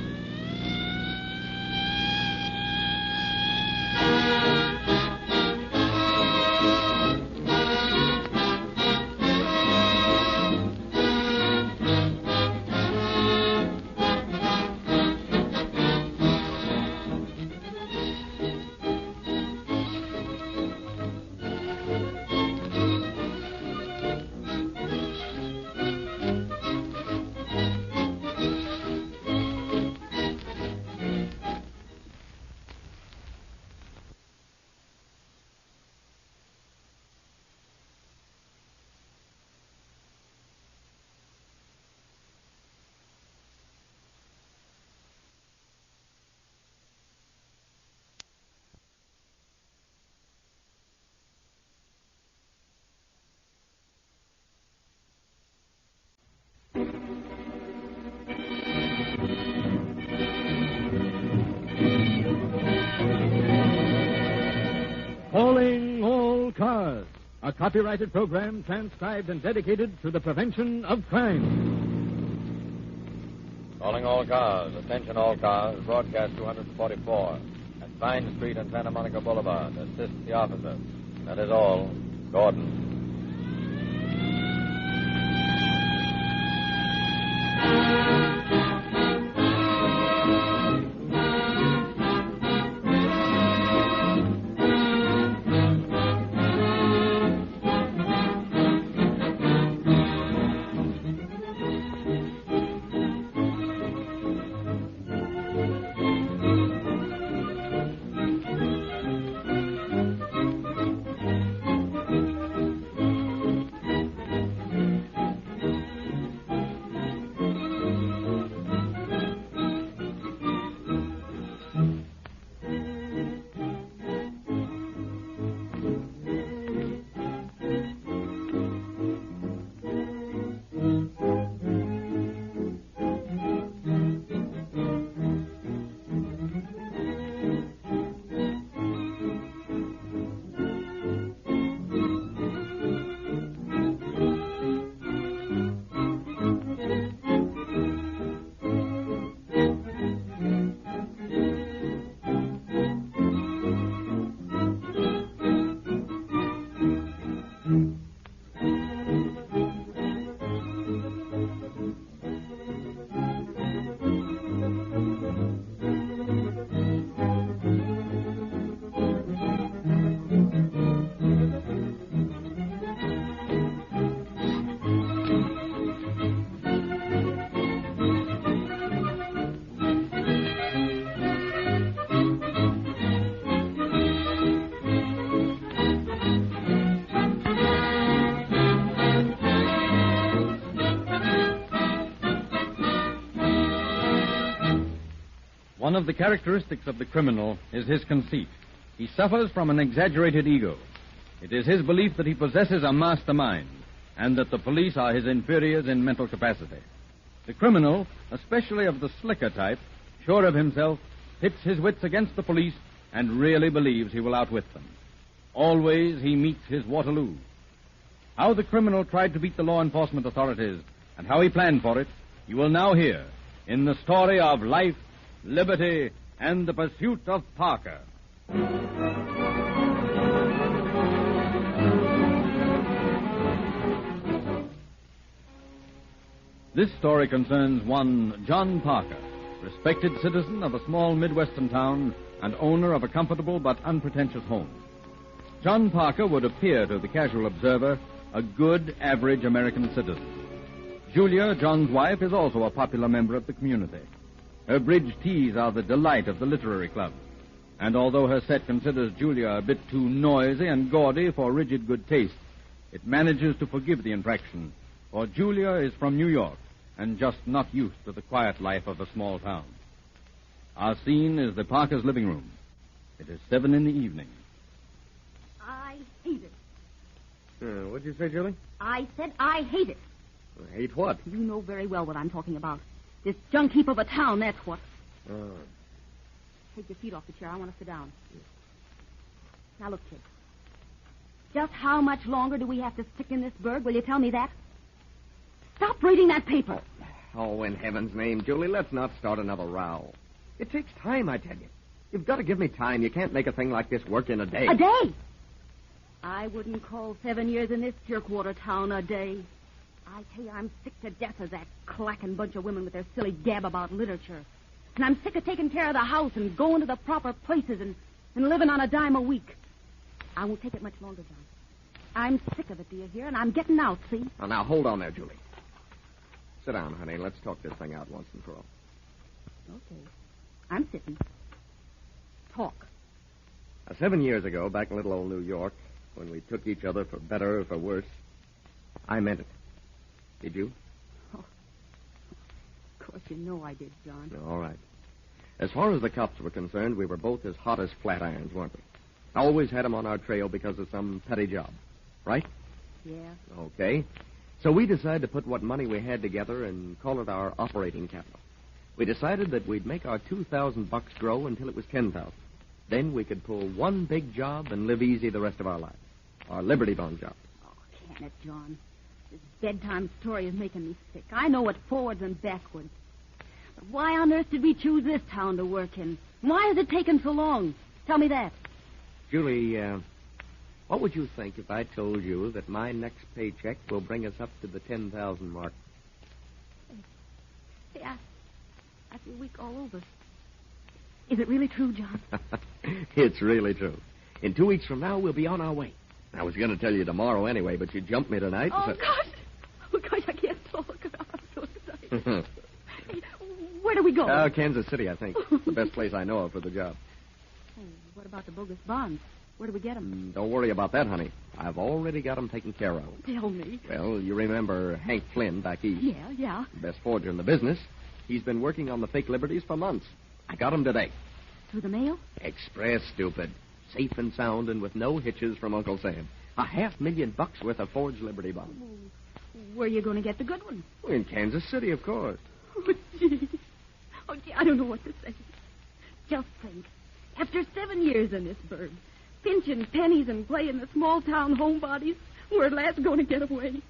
Calling all cars. A copyrighted program transcribed and dedicated to the prevention of crime. Calling all cars, attention all cars, broadcast 244. At Vine Street and Santa Monica Boulevard. Assist the officer. That is all. Gordon. One of the characteristics of the criminal is his conceit. He suffers from an exaggerated ego. It is his belief that he possesses a mastermind and that the police are his inferiors in mental capacity. The criminal, especially of the slicker type, sure of himself, pits his wits against the police and really believes he will outwit them. Always he meets his Waterloo. How the criminal tried to beat the law enforcement authorities and how he planned for it, you will now hear in the story of Life, Liberty, and the Pursuit of Parker. This story concerns one John Parker, respected citizen of a small Midwestern town and owner of a comfortable but unpretentious home. John Parker would appear to the casual observer a good, average American citizen. Julia, John's wife, is also a popular member of the community. Her bridge teas are the delight of the literary club. And although her set considers Julia a bit too noisy and gaudy for rigid good taste, it manages to forgive the infraction, for Julia is from New York and just not used to the quiet life of a small town. Our scene is the Parkers' living room. It is 7 p.m. I hate it. What'd you say, Julie? I said I hate it. Hate what? You know very well what I'm talking about. This junk heap of a town, that's what. Take your feet off the chair. I want to sit down. Now, look, kid. Just how much longer do we have to stick in this burg? Will you tell me that? Stop reading that paper. Oh, in heaven's name, Julie, let's not start another row. It takes time, I tell you. You've got to give me time. You can't make a thing like this work in a day. A day? I wouldn't call 7 years in this jerkwater town a day. I tell you, I'm sick to death of that clacking bunch of women with their silly gab about literature. And I'm sick of taking care of the house and going to the proper places and living on a dime a week. I won't take it much longer, John. I'm sick of it, do you hear? And I'm getting out, see? Oh, now, hold on there, Julie. Sit down, honey. Let's talk this thing out once and for all. Okay. I'm sitting. Talk. 7 years ago, back in little old New York, when we took each other for better or for worse, I meant it. Did you? Oh, of course you know I did, John. All right. As far as the cops were concerned, we were both as hot as flat irons, weren't we? Always had them on our trail because of some petty job. Right? Yeah. Okay. So we decided to put what money we had together and call it our operating capital. We decided that we'd make our $2,000 grow until it was $10,000. Then we could pull one big job and live easy the rest of our lives. Our Liberty Bond job. Oh, can it, John? This bedtime story is making me sick. I know it forwards and backwards. But why on earth did we choose this town to work in? Why has it taken so long? Tell me that. Julie, what would you think if I told you that my next paycheck will bring us up to the 10,000 mark? Hey, I feel weak all over. Is it really true, John? It's really true. In 2 weeks from now, we'll be on our way. I was going to tell you tomorrow anyway, but you jumped me tonight. Oh, gosh. Oh, gosh, I can't talk. I'm so excited. Hey, where do we go? Kansas City, I think. The best place I know of for the job. Oh, what about the bogus bonds? Where do we get them? Don't worry about that, honey. I've already got them taken care of. Tell me. Well, you remember Hank Flynn back east? Yeah. The best forger in the business. He's been working on the fake liberties for months. I got them today. Through the mail? Express, stupid. Safe and sound and with no hitches from Uncle Sam. $500,000 worth of forged Liberty bonds. Where are you going to get the good ones? In Kansas City, of course. Oh, gee. I don't know what to say. Just think. After 7 years in this burg, pinching pennies and playing the small-town homebodies, we're at last going to get away.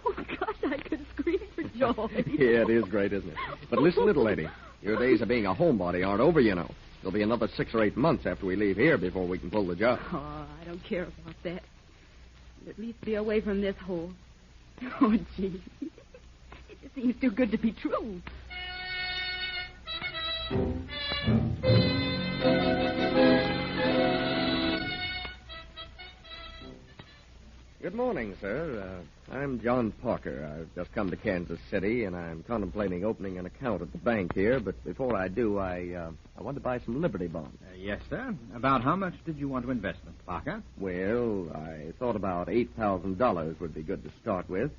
Oh, gosh, I could scream for joy. Yeah, it is great, isn't it? But listen, little lady, your days of being a homebody aren't over, you know. There'll be another 6 or 8 months after we leave here before we can pull the job. Oh, I don't care about that. At least be away from this hole. Oh, gee. It just seems too good to be true. Good morning, sir. I'm John Parker. I've just come to Kansas City, and I'm contemplating opening an account at the bank here. But before I do, I want to buy some Liberty bonds. Yes, sir. About how much did you want to invest, Mr. Parker? Well, I thought about $8,000 would be good to start with.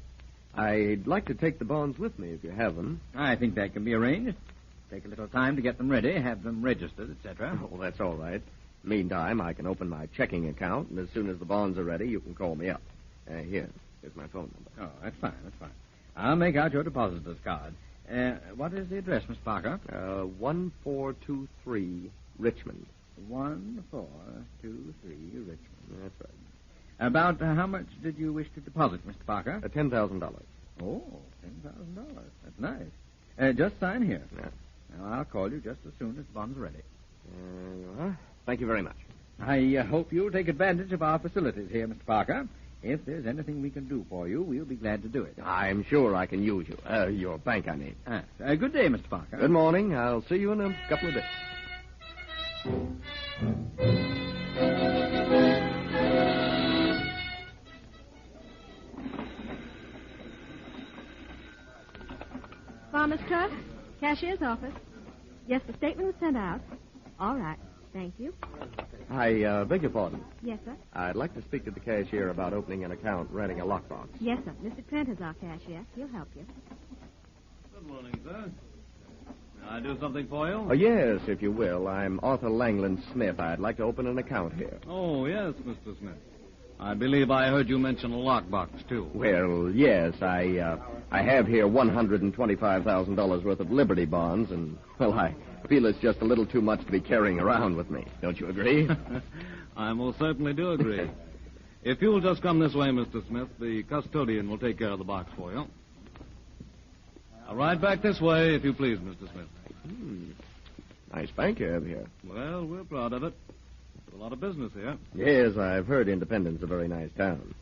I'd like to take the bonds with me if you have them. I think that can be arranged. Take a little time to get them ready, have them registered, etc. Oh, that's all right. Meantime, I can open my checking account, and as soon as the bonds are ready, you can call me up. Here's my phone number. Oh, that's fine. I'll make out your depositor's card. What is the address, Mr. Parker? 1423 Richmond. 1423 Richmond. That's right. About how much did you wish to deposit, Mr. Parker? $10,000. Oh, $10,000. That's nice. Just sign here. Yeah. Now, I'll call you just as soon as the bond's ready. You are. Thank you very much. I hope you'll take advantage of our facilities here, Mr. Parker. If there's anything we can do for you, we'll be glad to do it. I'm sure I can use you. Your bank, I mean. Good day, Mr. Parker. Good morning. I'll see you in a couple of days. Farmer's Trust? Cashier's office. Yes, the statement was sent out. All right. Thank you. I beg your pardon. Yes, sir. I'd like to speak to the cashier about opening an account, renting a lockbox. Yes, sir. Mr. Trent is our cashier. He'll help you. Good morning, sir. Can I do something for you? Oh, yes, if you will. I'm Arthur Langland Smith. I'd like to open an account here. Oh, yes, Mr. Smith. I believe I heard you mention a lockbox, too. Well, yes, I have here $125,000 worth of Liberty bonds, and, well, I feel it's just a little too much to be carrying around with me. Don't you agree? I most certainly do agree. If you'll just come this way, Mr. Smith, the custodian will take care of the box for you. Now, right back this way, if you please, Mr. Smith. Nice bank you have here. Well, we're proud of it. There's a lot of business here. Yes, I've heard Independence a very nice town.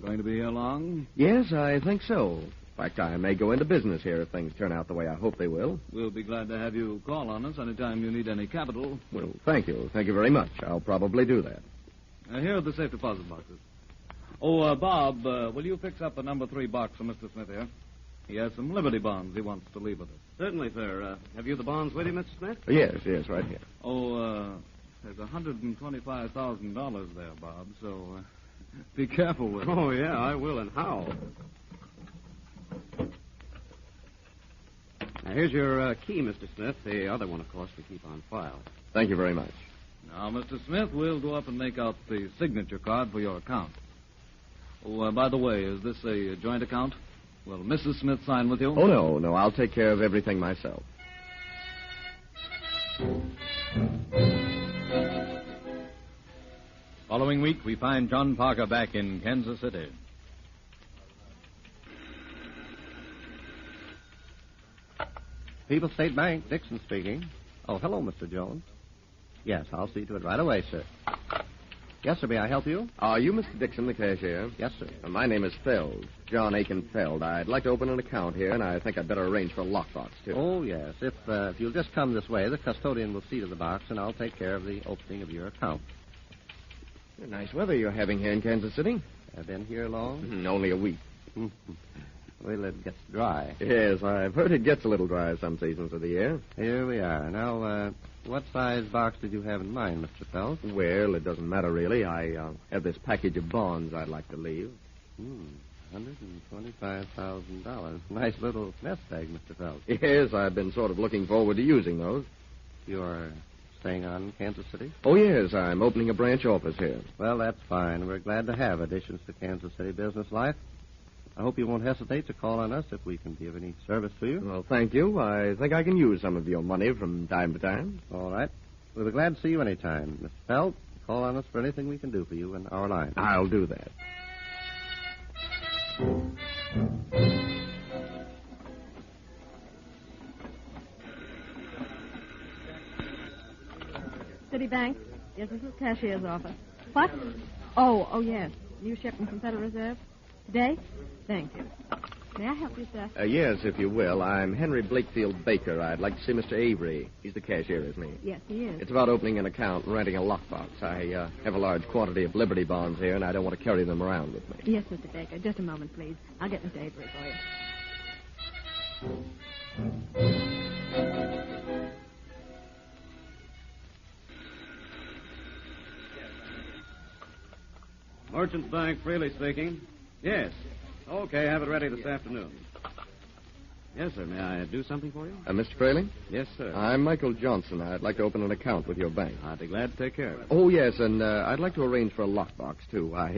Going to be here long? Yes, I think so. In fact, I may go into business here if things turn out the way I hope they will. We'll be glad to have you call on us anytime you need any capital. Well, thank you. Thank you very much. I'll probably do that. Here are the safe deposit boxes. Oh, Bob, will you fix up a number 3 box for Mr. Smith here? He has some Liberty bonds he wants to leave with us. Certainly, sir. Have you the bonds with you, Mr. Smith? Yes, right here. Oh, there's $125,000 there, Bob, so be careful with it. Oh, yeah, I will, and how? Now, here's your key, Mr. Smith. The other one, of course, we keep on file. Thank you very much. Now, Mr. Smith, we'll go up and make out the signature card for your account. Oh, by the way, is this a joint account? Will Mrs. Smith sign with you? Oh, no. I'll take care of everything myself. Following week, we find John Parker back in Kansas City. People's State Bank, Dixon speaking. Oh, hello, Mr. Jones. Yes, I'll see to it right away, sir. Yes, sir, may I help you? Are you Mr. Dixon, the cashier? Yes, sir. My name is Feld, John Aiken Feld. I'd like to open an account here, and I think I'd better arrange for a lockbox, too. Oh, yes. If you'll just come this way, the custodian will see to the box, and I'll take care of the opening of your account. Nice weather you're having here in Kansas City. Have been here long? Only a week. Well, it gets dry. Yes, I've heard it gets a little dry some seasons of the year. Here we are. Now, what size box did you have in mind, Mr. Feld? Well, it doesn't matter, really. I have this package of bonds I'd like to leave. $125,000. Nice little nest egg, Mr. Feld. Yes, I've been sort of looking forward to using those. You're staying on in Kansas City? Oh, yes, I'm opening a branch office here. Well, that's fine. We're glad to have additions to Kansas City business life. I hope you won't hesitate to call on us if we can be of any service to you. Well, thank you. I think I can use some of your money from time to time. All right. We'll be glad to see you anytime. Mr. Feld, call on us for anything we can do for you in our line. I'll do that. Citibank. Yes, this is cashier's office. What? Oh, yes. New shipment from Federal Reserve. Today? Thank you. May I help you, sir? Yes, if you will. I'm Henry Blakefield Baker. I'd like to see Mr. Avery. He's the cashier, isn't he? Yes, he is. It's about opening an account and renting a lockbox. I have a large quantity of Liberty bonds here, and I don't want to carry them around with me. Yes, Mr. Baker. Just a moment, please. I'll get Mr. Avery for you. Merchants Bank, Freely speaking. Yes. Okay, have it ready this afternoon. Yes, sir. May I do something for you? Mr. Fraley? Yes, sir. I'm Michael Johnson. I'd like to open an account with your bank. I'd be glad to take care of it. Oh, yes, and I'd like to arrange for a lockbox, too. I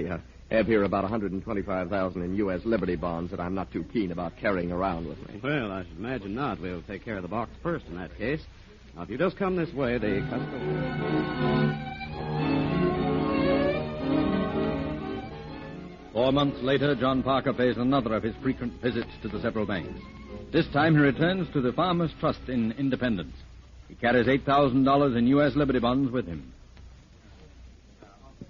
have here about $125,000 in U.S. Liberty bonds that I'm not too keen about carrying around with me. Well, I should imagine not. We'll take care of the box first in that case. Now, if you just come this way, the custodian... 4 months later, John Parker pays another of his frequent visits to the several banks. This time he returns to the Farmers Trust in Independence. He carries $8,000 in U.S. Liberty bonds with him.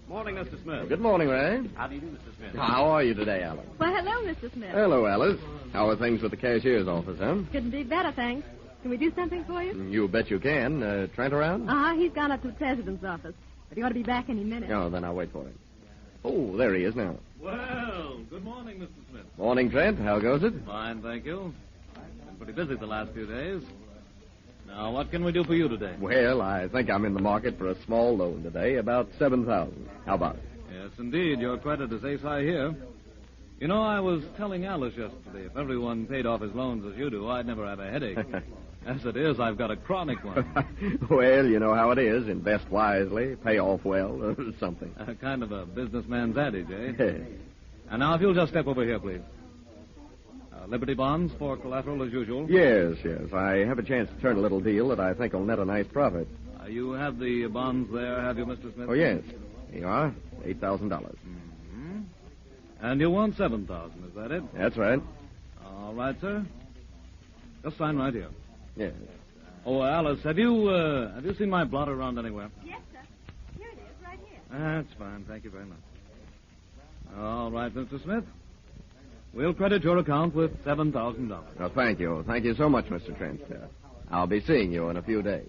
Morning, Mr. Smith. Good morning, Ray. How do you do, Mr. Smith? How are you today, Alice? Well, hello, Mr. Smith. Hello, Alice. How are things with the cashier's office, huh? Couldn't be better, thanks. Can we do something for you? You bet you can. Trent around? He's gone up to the president's office. But he ought to be back any minute. Oh, then I'll wait for him. Oh, there he is now. Well, good morning, Mr. Smith. Morning, Trent. How goes it? Fine, thank you. Been pretty busy the last few days. Now, what can we do for you today? Well, I think I'm in the market for a small loan today, about $7,000. How about it? Yes, indeed. Your credit is ace high here. You know, I was telling Alice yesterday, if everyone paid off his loans as you do, I'd never have a headache. As it is, I've got a chronic one. Well, you know how it is. Invest wisely, pay off well, or something. Kind of a businessman's adage, eh? And now, if you'll just step over here, please. Liberty bonds for collateral as usual? Yes. I have a chance to turn a little deal that I think will net a nice profit. You have the bonds there, have you, Mr. Smith? Oh, yes. Here you are. $8,000. Mm-hmm. And you want $7,000, is that it? That's right. All right, sir. Just sign right here. Yes. Oh, Alice, have you seen my blotter around anywhere? Yes, sir. Here it is, right here. That's fine. Thank you very much. All right, Mr. Smith. We'll credit your account with $7,000. Oh, thank you. Thank you so much, Mr. Trent. I'll be seeing you in a few days.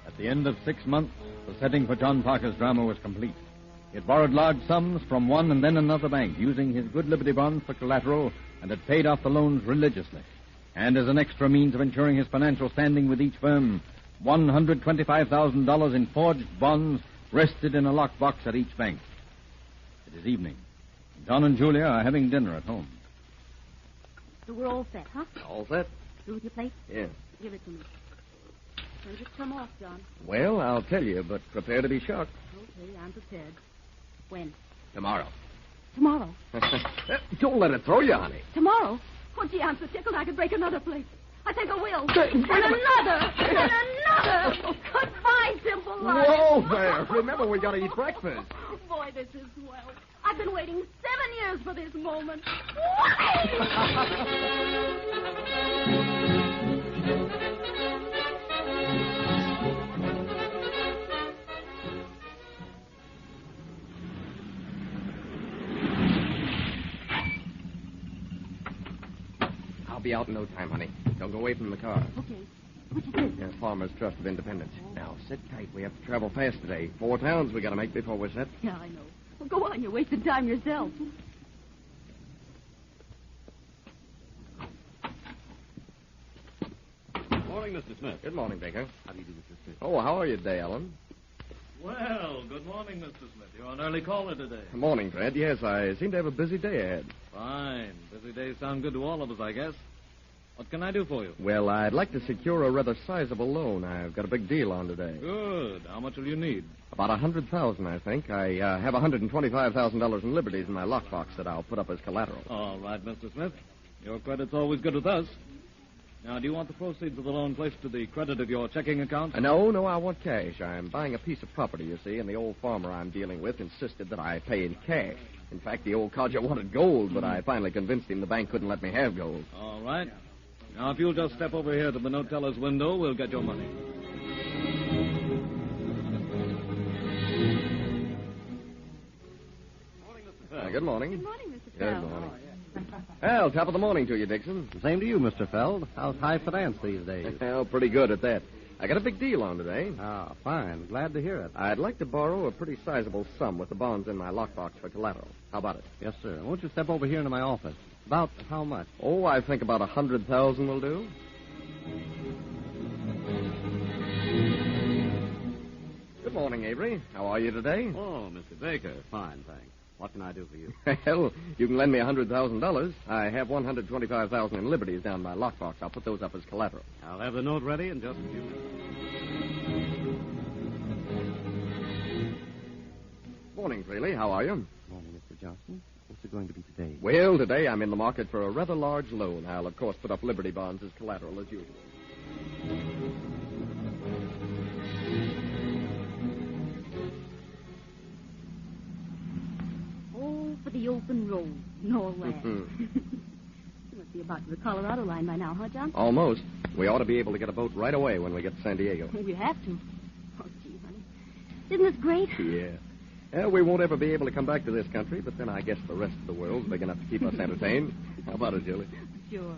At the end of 6 months, the setting for John Parker's drama was complete. He had borrowed large sums from one and then another bank, using his good Liberty bonds for collateral, and had paid off the loans religiously. And as an extra means of ensuring his financial standing with each firm, $125,000 in forged bonds rested in a lockbox at each bank. It is evening. John and Julia are having dinner at home. So we're all set, huh? All set? Through with your plate? Yes. Give it to me. When's it come off, John? Well, I'll tell you, but prepare to be shocked. Okay, I'm prepared. When? Tomorrow. Tomorrow. Don't let it throw you, honey. Tomorrow? Oh, gee, I'm so tickled I could break another plate. I think I will. And another. And another. Goodbye, simple life. Whoa there. Remember, we got to eat breakfast. Boy, this is swell. I've been waiting 7 years for this moment. I'll be out in no time, honey. Don't go away from the car. Okay. What you do? Yeah, Farmer's Trust of Independence. Now, sit tight. We have to travel fast today. 4 towns we got to make before we're set. Yeah, I know. Well, go on. You're wasting time yourself. Morning, Mr. Smith. Good morning, Baker. How do you do, Mr. Smith? Oh, how are you today, Ellen? Well, good morning, Mr. Smith. You're an early caller today. Good morning, Fred. Yes, I seem to have a busy day ahead. Fine. Busy days sound good to all of us, I guess. What can I do for you? Well, I'd like to secure a rather sizable loan. I've got a big deal on today. Good. How much will you need? About $100,000, I think. I have $125,000 in liberties in my lockbox that I'll put up as collateral. All right, Mr. Smith. Your credit's always good with us. Now, do you want the proceeds of the loan placed to the credit of your checking account? No, I want cash. I'm buying a piece of property, you see, and the old farmer I'm dealing with insisted that I pay in cash. In fact, the old codger wanted gold, but I finally convinced him the bank couldn't let me have gold. All right. Now, if you'll just step over here to the note teller's window, we'll get your money. Good morning. Good morning, Mr. Good Feld. morning. Well, top of the morning to you, Dixon. Same to you, Mr. Feld. How's high finance these days? Well, pretty good at that. I got a big deal on today. Ah, fine. Glad to hear it. I'd like to borrow a pretty sizable sum with the bonds in my lockbox for collateral. How about it? Yes, sir. Won't you step over here into my office? About how much? Oh, I think about $100,000 will do. Good morning, Avery. How are you today? Oh, Mr. Baker. Fine, thanks. What can I do for you? Well, you can lend me $100,000. I have $125,000 in liberties down in my lockbox. I'll put those up as collateral. I'll have the note ready in just a few minutes. Morning, Freely. How are you? Morning, Mr. Johnson. What's it going to be today? Well, today I'm in the market for a rather large loan. I'll, of course, put up liberty bonds as collateral as usual. Oh, for the open road. Norway. You must be about to the Colorado line by now, huh, John? Almost. We ought to be able to get a boat right away when we get to San Diego. We have to. Oh, gee, honey. Isn't this great? Yeah. Well, we won't ever be able to come back to this country, but then I guess the rest of the world's big enough to keep us entertained. How about it, Julie? Sure.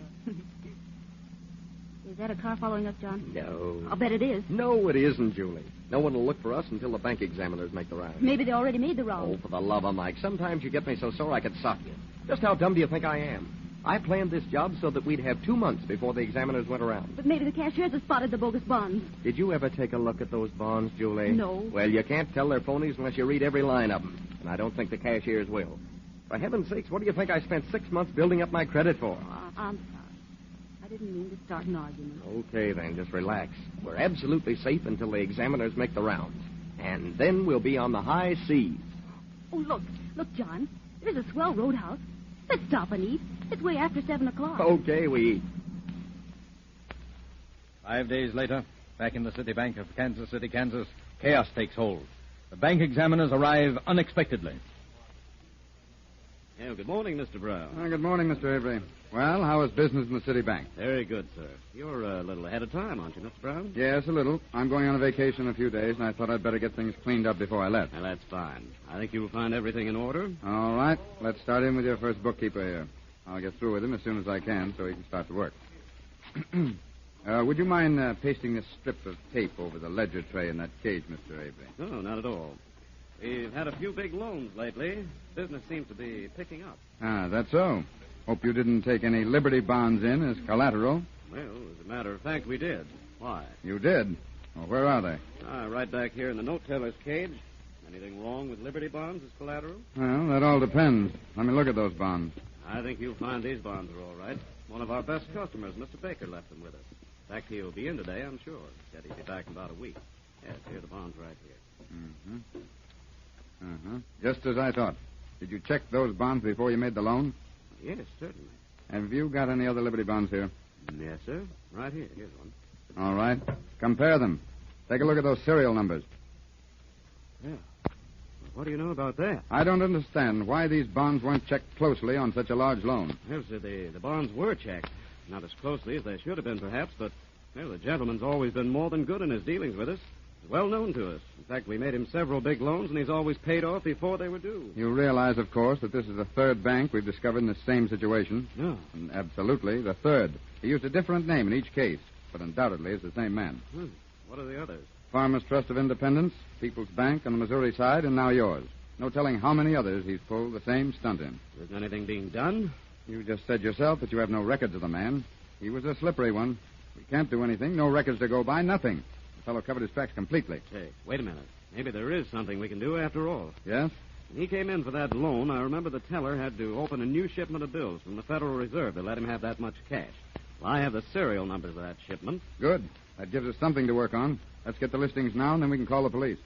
Is that a car following us, John? No. I'll bet it is. No, it isn't, Julie. No one will look for us until the bank examiners make the round. Maybe they already made the round. Oh, for the love of Mike. Sometimes you get me so sore I could sock you. Just how dumb do you think I am? I planned this job so that we'd have 2 months before the examiners went around. But maybe the cashiers have spotted the bogus bonds. Did you ever take a look at those bonds, Julie? No. Well, you can't tell they're phonies unless you read every line of them. And I don't think the cashiers will. For heaven's sakes, what do you think I spent 6 months building up my credit for? I'm sorry. I didn't mean to start an argument. Okay, then, just relax. We're absolutely safe until the examiners make the rounds. And then we'll be on the high seas. Oh, look. Look, John. There's a swell roadhouse. Let's stop and eat. It's way after 7 o'clock. Okay, we eat. 5 days later, back in the City Bank of Kansas City, Kansas, chaos takes hold. The bank examiners arrive unexpectedly. Yeah, good morning, Mr. Brown. Good morning, Mr. Avery. Well, how is business in the City Bank? Very good, sir. You're a little ahead of time, aren't you, Mr. Brown? Yes, a little. I'm going on a vacation in a few days, and I thought I'd better get things cleaned up before I left. Well, that's fine. I think you'll find everything in order. All right. Let's start in with your first bookkeeper here. I'll get through with him as soon as I can so he can start to work. Would you mind pasting this strip of tape over the ledger tray in that cage, Mr. Avery? No, not at all. We've had a few big loans lately. Business seems to be picking up. Ah, that's so. Hope you didn't take any Liberty bonds in as collateral. Well, as a matter of fact, we did. Why? You did? Well, where are they? Right back here in the note teller's cage. Anything wrong with Liberty bonds as collateral? Well, that all depends. Let me look at those bonds. I think you'll find these bonds are all right. One of our best customers, Mr. Baker, left them with us. In fact, he'll be in today, I'm sure. Said he'd be back in about a week. Yes, here are the bonds right here. Mm-hmm. Uh-huh. Just as I thought. Did you check those bonds before you made the loan? Yes, certainly. Have you got any other Liberty bonds here? Yes, sir. Right here. Here's one. All right. Compare them. Take a look at those serial numbers. Yeah. What do you know about that? I don't understand why these bonds weren't checked closely on such a large loan. Well, sir, the bonds were checked. Not as closely as they should have been, perhaps, but, well, the gentleman's always been more than good in his dealings with us. He's well known to us. In fact, we made him several big loans, and he's always paid off before they were due. You realize, of course, that this is the third bank we've discovered in the same situation? No. And absolutely, the third. He used a different name in each case, but undoubtedly is the same man. What are the others? Farmers Trust of Independence, People's Bank on the Missouri side, and now yours. No telling how many others he's pulled the same stunt in. Isn't anything being done? You just said yourself that you have no records of the man. He was a slippery one. We can't do anything. No records to go by. Nothing. The fellow covered his tracks completely. Say, wait a minute. Maybe there is something we can do after all. Yes? When he came in for that loan, I remember the teller had to open a new shipment of bills from the Federal Reserve to let him have that much cash. Well, I have the serial numbers of that shipment. Good. That gives us something to work on. Let's get the listings now, and then we can call the police.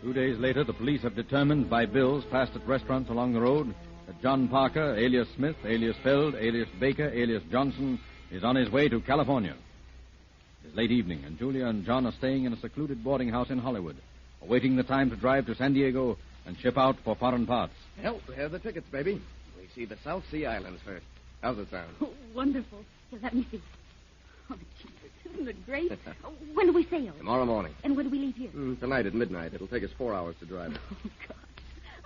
Two days later, the police have determined by bills passed at restaurants along the road that John Parker, alias Smith, alias Feld, alias Baker, alias Johnson, is on his way to California. It is late evening, and Julia and John are staying in a secluded boarding house in Hollywood, awaiting the time to drive to San Diego and ship out for foreign parts. Well, we have the tickets, baby. We see the South Sea Islands first. How's it sound? Oh, wonderful. Here, let me see. Oh, Jesus, isn't it great? When do we sail? Tomorrow morning. And when do we leave here? Tonight at midnight. It'll take us 4 hours to drive it. Oh, God.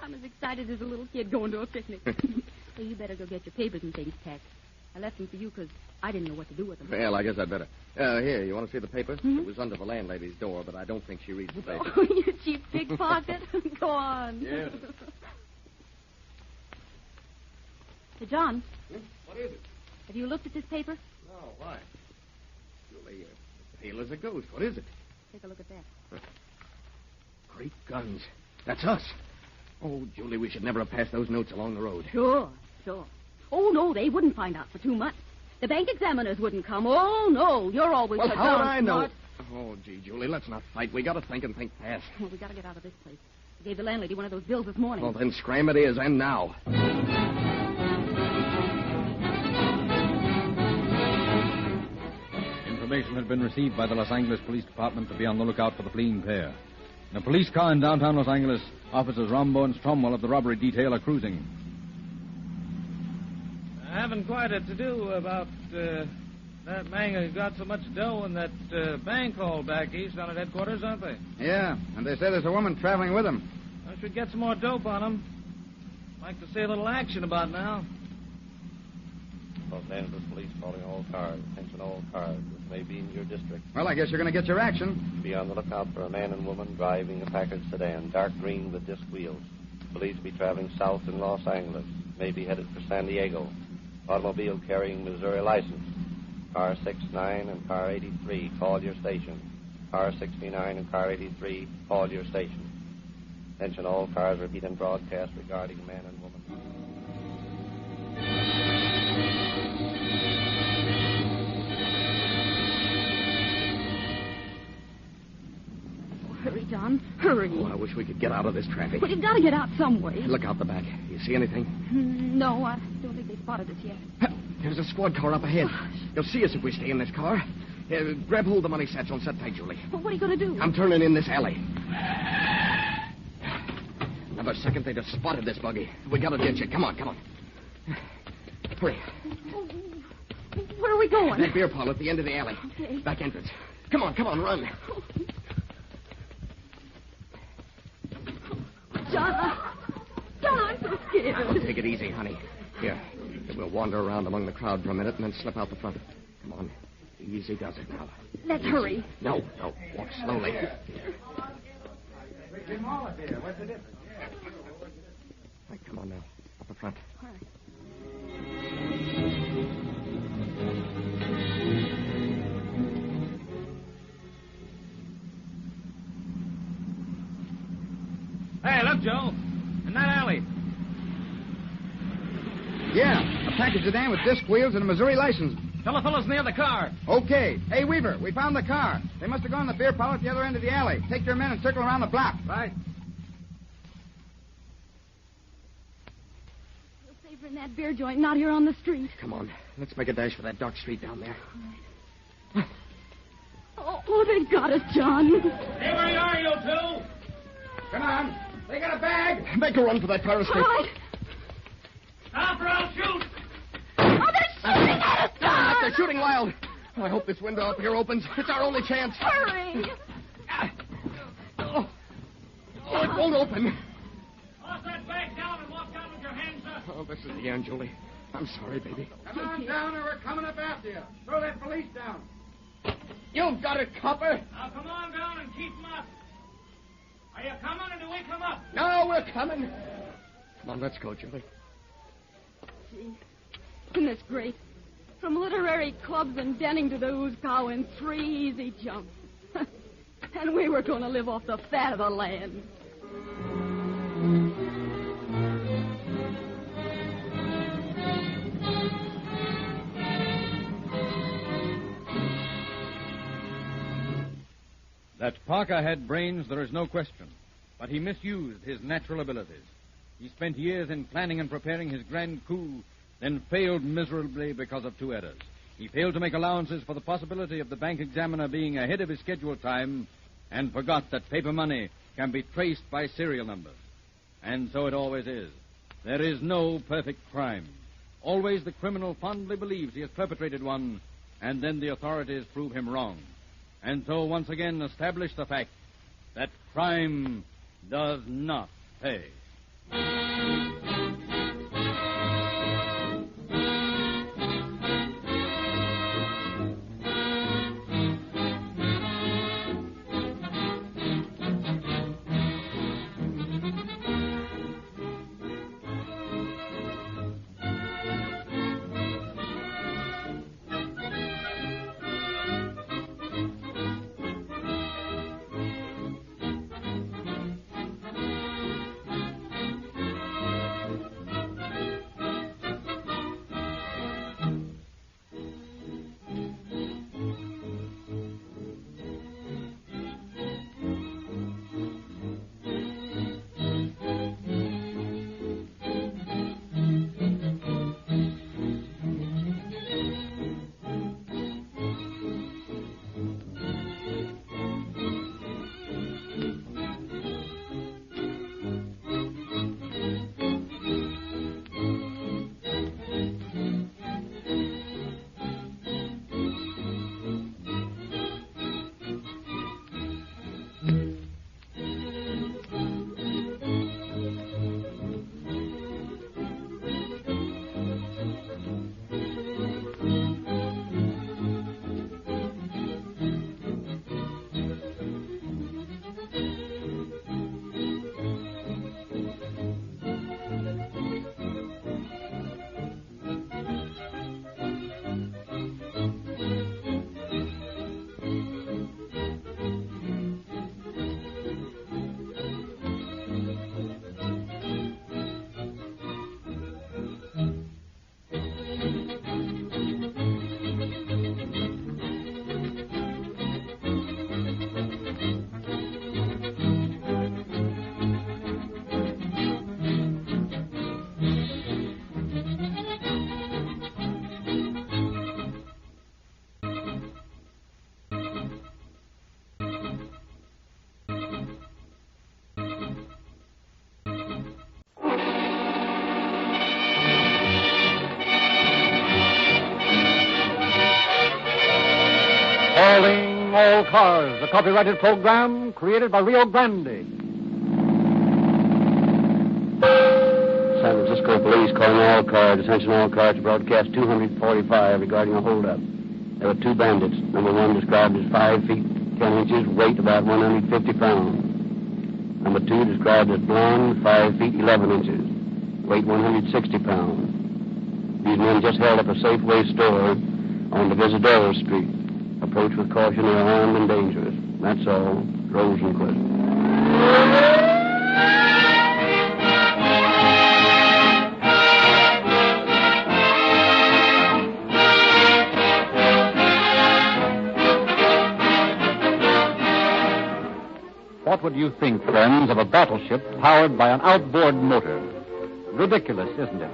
I'm as excited as a little kid going to a picnic. Well, you better go get your papers and things packed. I left them for you because I didn't know what to do with them. Well, I guess I'd better. Here, you want to see the paper? Mm-hmm. It was under the landlady's door, but I don't think she reads the paper. Oh, you cheap pickpocket. Go on. Yes. Hey, John. What is it? Have you looked at this paper? No, why? Julie, pale as a ghost. What is it? Take a look at that. Great guns. That's us. Oh, Julie, we should never have passed those notes along the road. Sure. Oh, no, they wouldn't find out for 2 months. The bank examiners wouldn't come. Oh, no, you're always well, so how would darn I know? smart. Oh, gee, Julie, let's not fight. We got to think and think fast. Well, we got to get out of this place. I gave the landlady one of those bills this morning. Well, then scram it is, and now. Information had been received by the Los Angeles Police Department to be on the lookout for the fleeing pair. In a police car in downtown Los Angeles, officers Rombo and Stromwell of the robbery detail are cruising. I haven't quite a to-do about that man who's got so much dough in that bank hall back east down at headquarters, aren't they? Yeah, and they say there's a woman traveling with him. I should get some more dope on him. Like to see a little action about now. Los Angeles Police calling all cars. Attention all cars, which may be in your district. Well, I guess you're going to get your action. Be on the lookout for a man and woman driving a Packard sedan, dark green with disc wheels. Believed to be traveling south in Los Angeles. May be headed for San Diego. Automobile carrying Missouri license. Car 69 and car 83, call your station. Car 69 and car 83, call your station. Attention all cars, repeat and broadcast regarding man and woman. Hurry, John. Hurry. Oh, I wish we could get out of this traffic. Well, you've got to get out some way. Look out the back. You see anything? No, I don't think they spotted us yet. There's a squad car up ahead. They'll see us if we stay in this car. Grab hold of the money satchel and set tight, Julie. Well, what are you going to do? I'm turning in this alley. Another second, they'd have spotted this buggy. We got to ditch it. Come on. Hurry. Where are we going? That beer parlor at the end of the alley. Okay. Back entrance. Come on, run. John, I'm so scared. Oh, take it easy, honey. Here, we'll wander around among the crowd for a minute and then slip out the front. Come on. Easy does it now. Let's hurry. No. Walk slowly. What's the difference? Right, come on now. Up the front. All right. Hey, look, Joe. In that alley. Yeah, a package sedan with disc wheels and a Missouri license. Tell the fellows near the car. Okay. Hey, Weaver, we found the car. They must have gone to the beer parlor at the other end of the alley. Take your men and circle around the block. Right. We're safer in that beer joint, not here on the street. Come on. Let's make a dash for that dark street down there. Oh, they got us, John. Hey, where are you two? Come on. They got a bag. Make a run for that fire escape. All right. Stop or I'll shoot. Oh, they're shooting at us, John. They're shooting wild. Oh, I hope this window up here opens. It's our only chance. Hurry. Oh, it won't open. Toss that bag down and walk down with your hands up. Oh, this is the end, Julie. I'm sorry, baby. Come on down or we're coming up after you. Throw that police down. You've got it, copper. Now come on down and keep them up. Are you coming or do we come up? No, we're coming. Come on, let's go, Julie. Gee, isn't this great? From literary clubs and denning to the ooze cow in 3 easy jumps. And we were going to live off the fat of the land. That Parker had brains, there is no question. But he misused his natural abilities. He spent years in planning and preparing his grand coup, then failed miserably because of 2 errors. He failed to make allowances for the possibility of the bank examiner being ahead of his scheduled time, and forgot that paper money can be traced by serial numbers. And so it always is. There is no perfect crime. Always the criminal fondly believes he has perpetrated one, and then the authorities prove him wrong. And so once again establish the fact that crime does not pay. All Cars, a copyrighted program created by Rio Grande. San Francisco Police calling all cars. Attention all cars to broadcast 245 regarding a holdup. There were two bandits. Number one described as 5 feet 10 inches, weight about 150 pounds. Number two described as blonde, 5 feet 11 inches, weight 160 pounds. These men just held up a Safeway store on Divisadero Street. Approach with caution, they are armed and dangerous. That's all. Rosenquist. What would you think, friends, of a battleship powered by an outboard motor? Ridiculous, isn't it?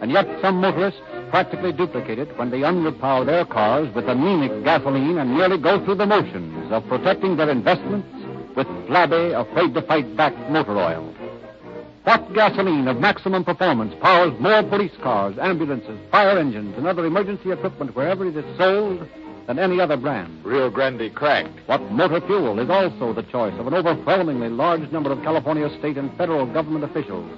And yet some motorists practically duplicate it when they unrepower their cars with anemic gasoline and merely go through the motions of protecting their investments with flabby, afraid-to-fight-back motor oil. What gasoline of maximum performance powers more police cars, ambulances, fire engines, and other emergency equipment wherever it is sold than any other brand? Rio Grande cracked. What motor fuel is also the choice of an overwhelmingly large number of California state and federal government officials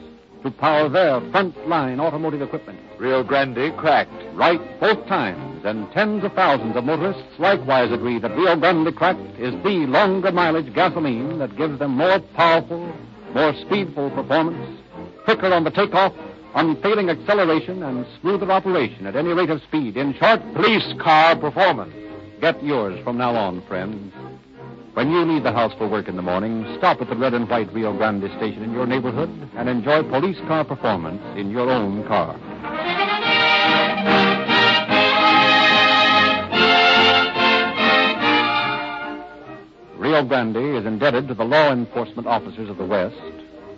to power their front-line automotive equipment? Rio Grande cracked. Right both times, and tens of thousands of motorists likewise agree that Rio Grande cracked is the longer mileage gasoline that gives them more powerful, more speedful performance, quicker on the takeoff, unfailing acceleration, and smoother operation at any rate of speed. In short, police car performance. Get yours from now on, friends. When you leave the house for work in the morning, stop at the red and white Rio Grande station in your neighborhood and enjoy police car performance in your own car. Rio Grande is indebted to the law enforcement officers of the West,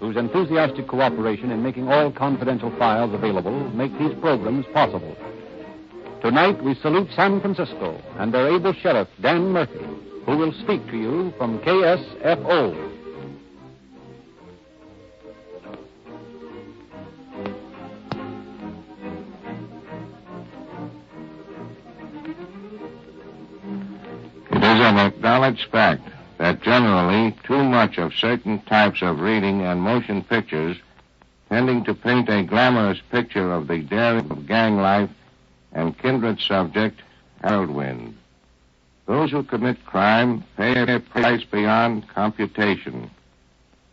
whose enthusiastic cooperation in making all confidential files available make these programs possible. Tonight, we salute San Francisco and their able sheriff, Dan Murphy, who will speak to you from KSFO. It is an acknowledged fact that generally too much of certain types of reading and motion pictures tending to paint a glamorous picture of the daring of gang life and kindred subject herald wind. Those who commit crime pay a price beyond computation.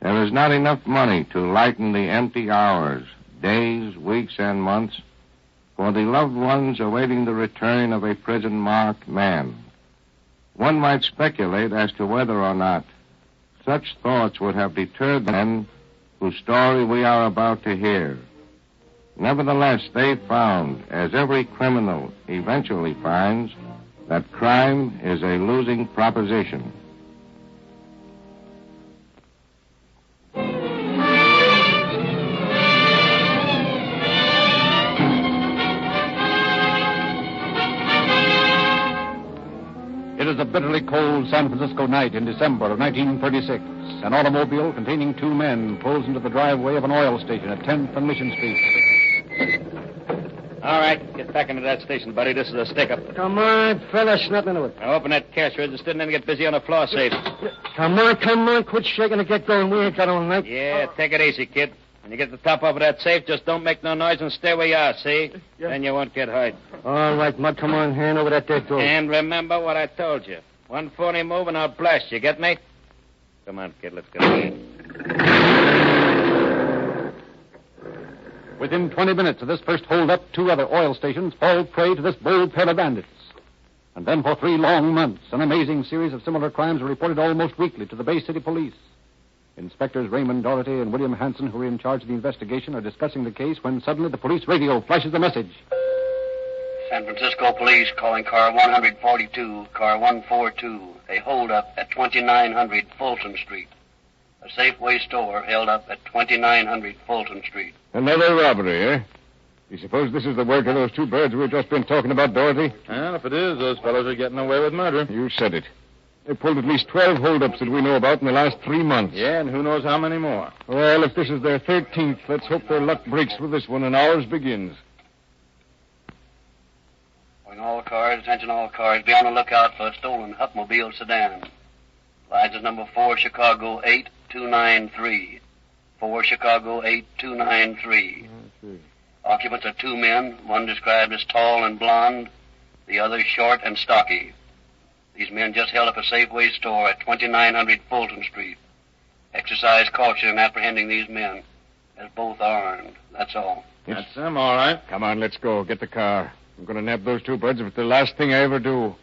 There is not enough money to lighten the empty hours, days, weeks, and months for the loved ones awaiting the return of a prison-marked man. One might speculate as to whether or not such thoughts would have deterred the men whose story we are about to hear. Nevertheless, they found, as every criminal eventually finds, that crime is a losing proposition. It is a bitterly cold San Francisco night in December of 1936. An automobile containing two men pulls into the driveway of an oil station at 10th and Mission Street. All right, get back into that station, buddy. This is a stick-up. Come on, fella, snap into it. Now open that cash register and then get busy on the floor safe. Come on, quit shaking and get going. We ain't got all night. Yeah, take it easy, kid. When you get the top off of that safe, just don't make no noise and stay where you are, see? Yeah. Then you won't get hurt. All right, Mud, come on, hand over that there door. And remember what I told you. One phony move and I'll blast you, get me? Come on, kid, let's go. Within 20 minutes of this first hold-up, two other oil stations fall prey to this bold pair of bandits. And then for 3 long months, an amazing series of similar crimes are reported almost weekly to the Bay City Police. Inspectors Raymond Doherty and William Hanson, who are in charge of the investigation, are discussing the case when suddenly the police radio flashes a message. San Francisco Police calling car 142, car 142. A holdup at 2900 Fulton Street. A Safeway store held up at 2900 Fulton Street. Another robbery, eh? You suppose this is the work of those two birds we've just been talking about, Dorothy? Well, if it is, those fellows are getting away with murder. You said it. They pulled at least 12 holdups that we know about in the last 3 months. Yeah, and who knows how many more. Well, if this is their 13th, let's hope their luck breaks with this one and ours begins. Calling all cars, attention all cars. Be on the lookout for a stolen Hupmobile sedan. License number 4 Chicago 8293. 4 Chicago 8293. Occupants are 2 men, one described as tall and blond, the other short and stocky. These men just held up a Safeway store at 2900 Fulton Street. Exercise caution in apprehending these men, as both are armed. That's all. That's them, all right. Come on, let's go. Get the car. I'm going to nab those 2 birds if it's the last thing I ever do.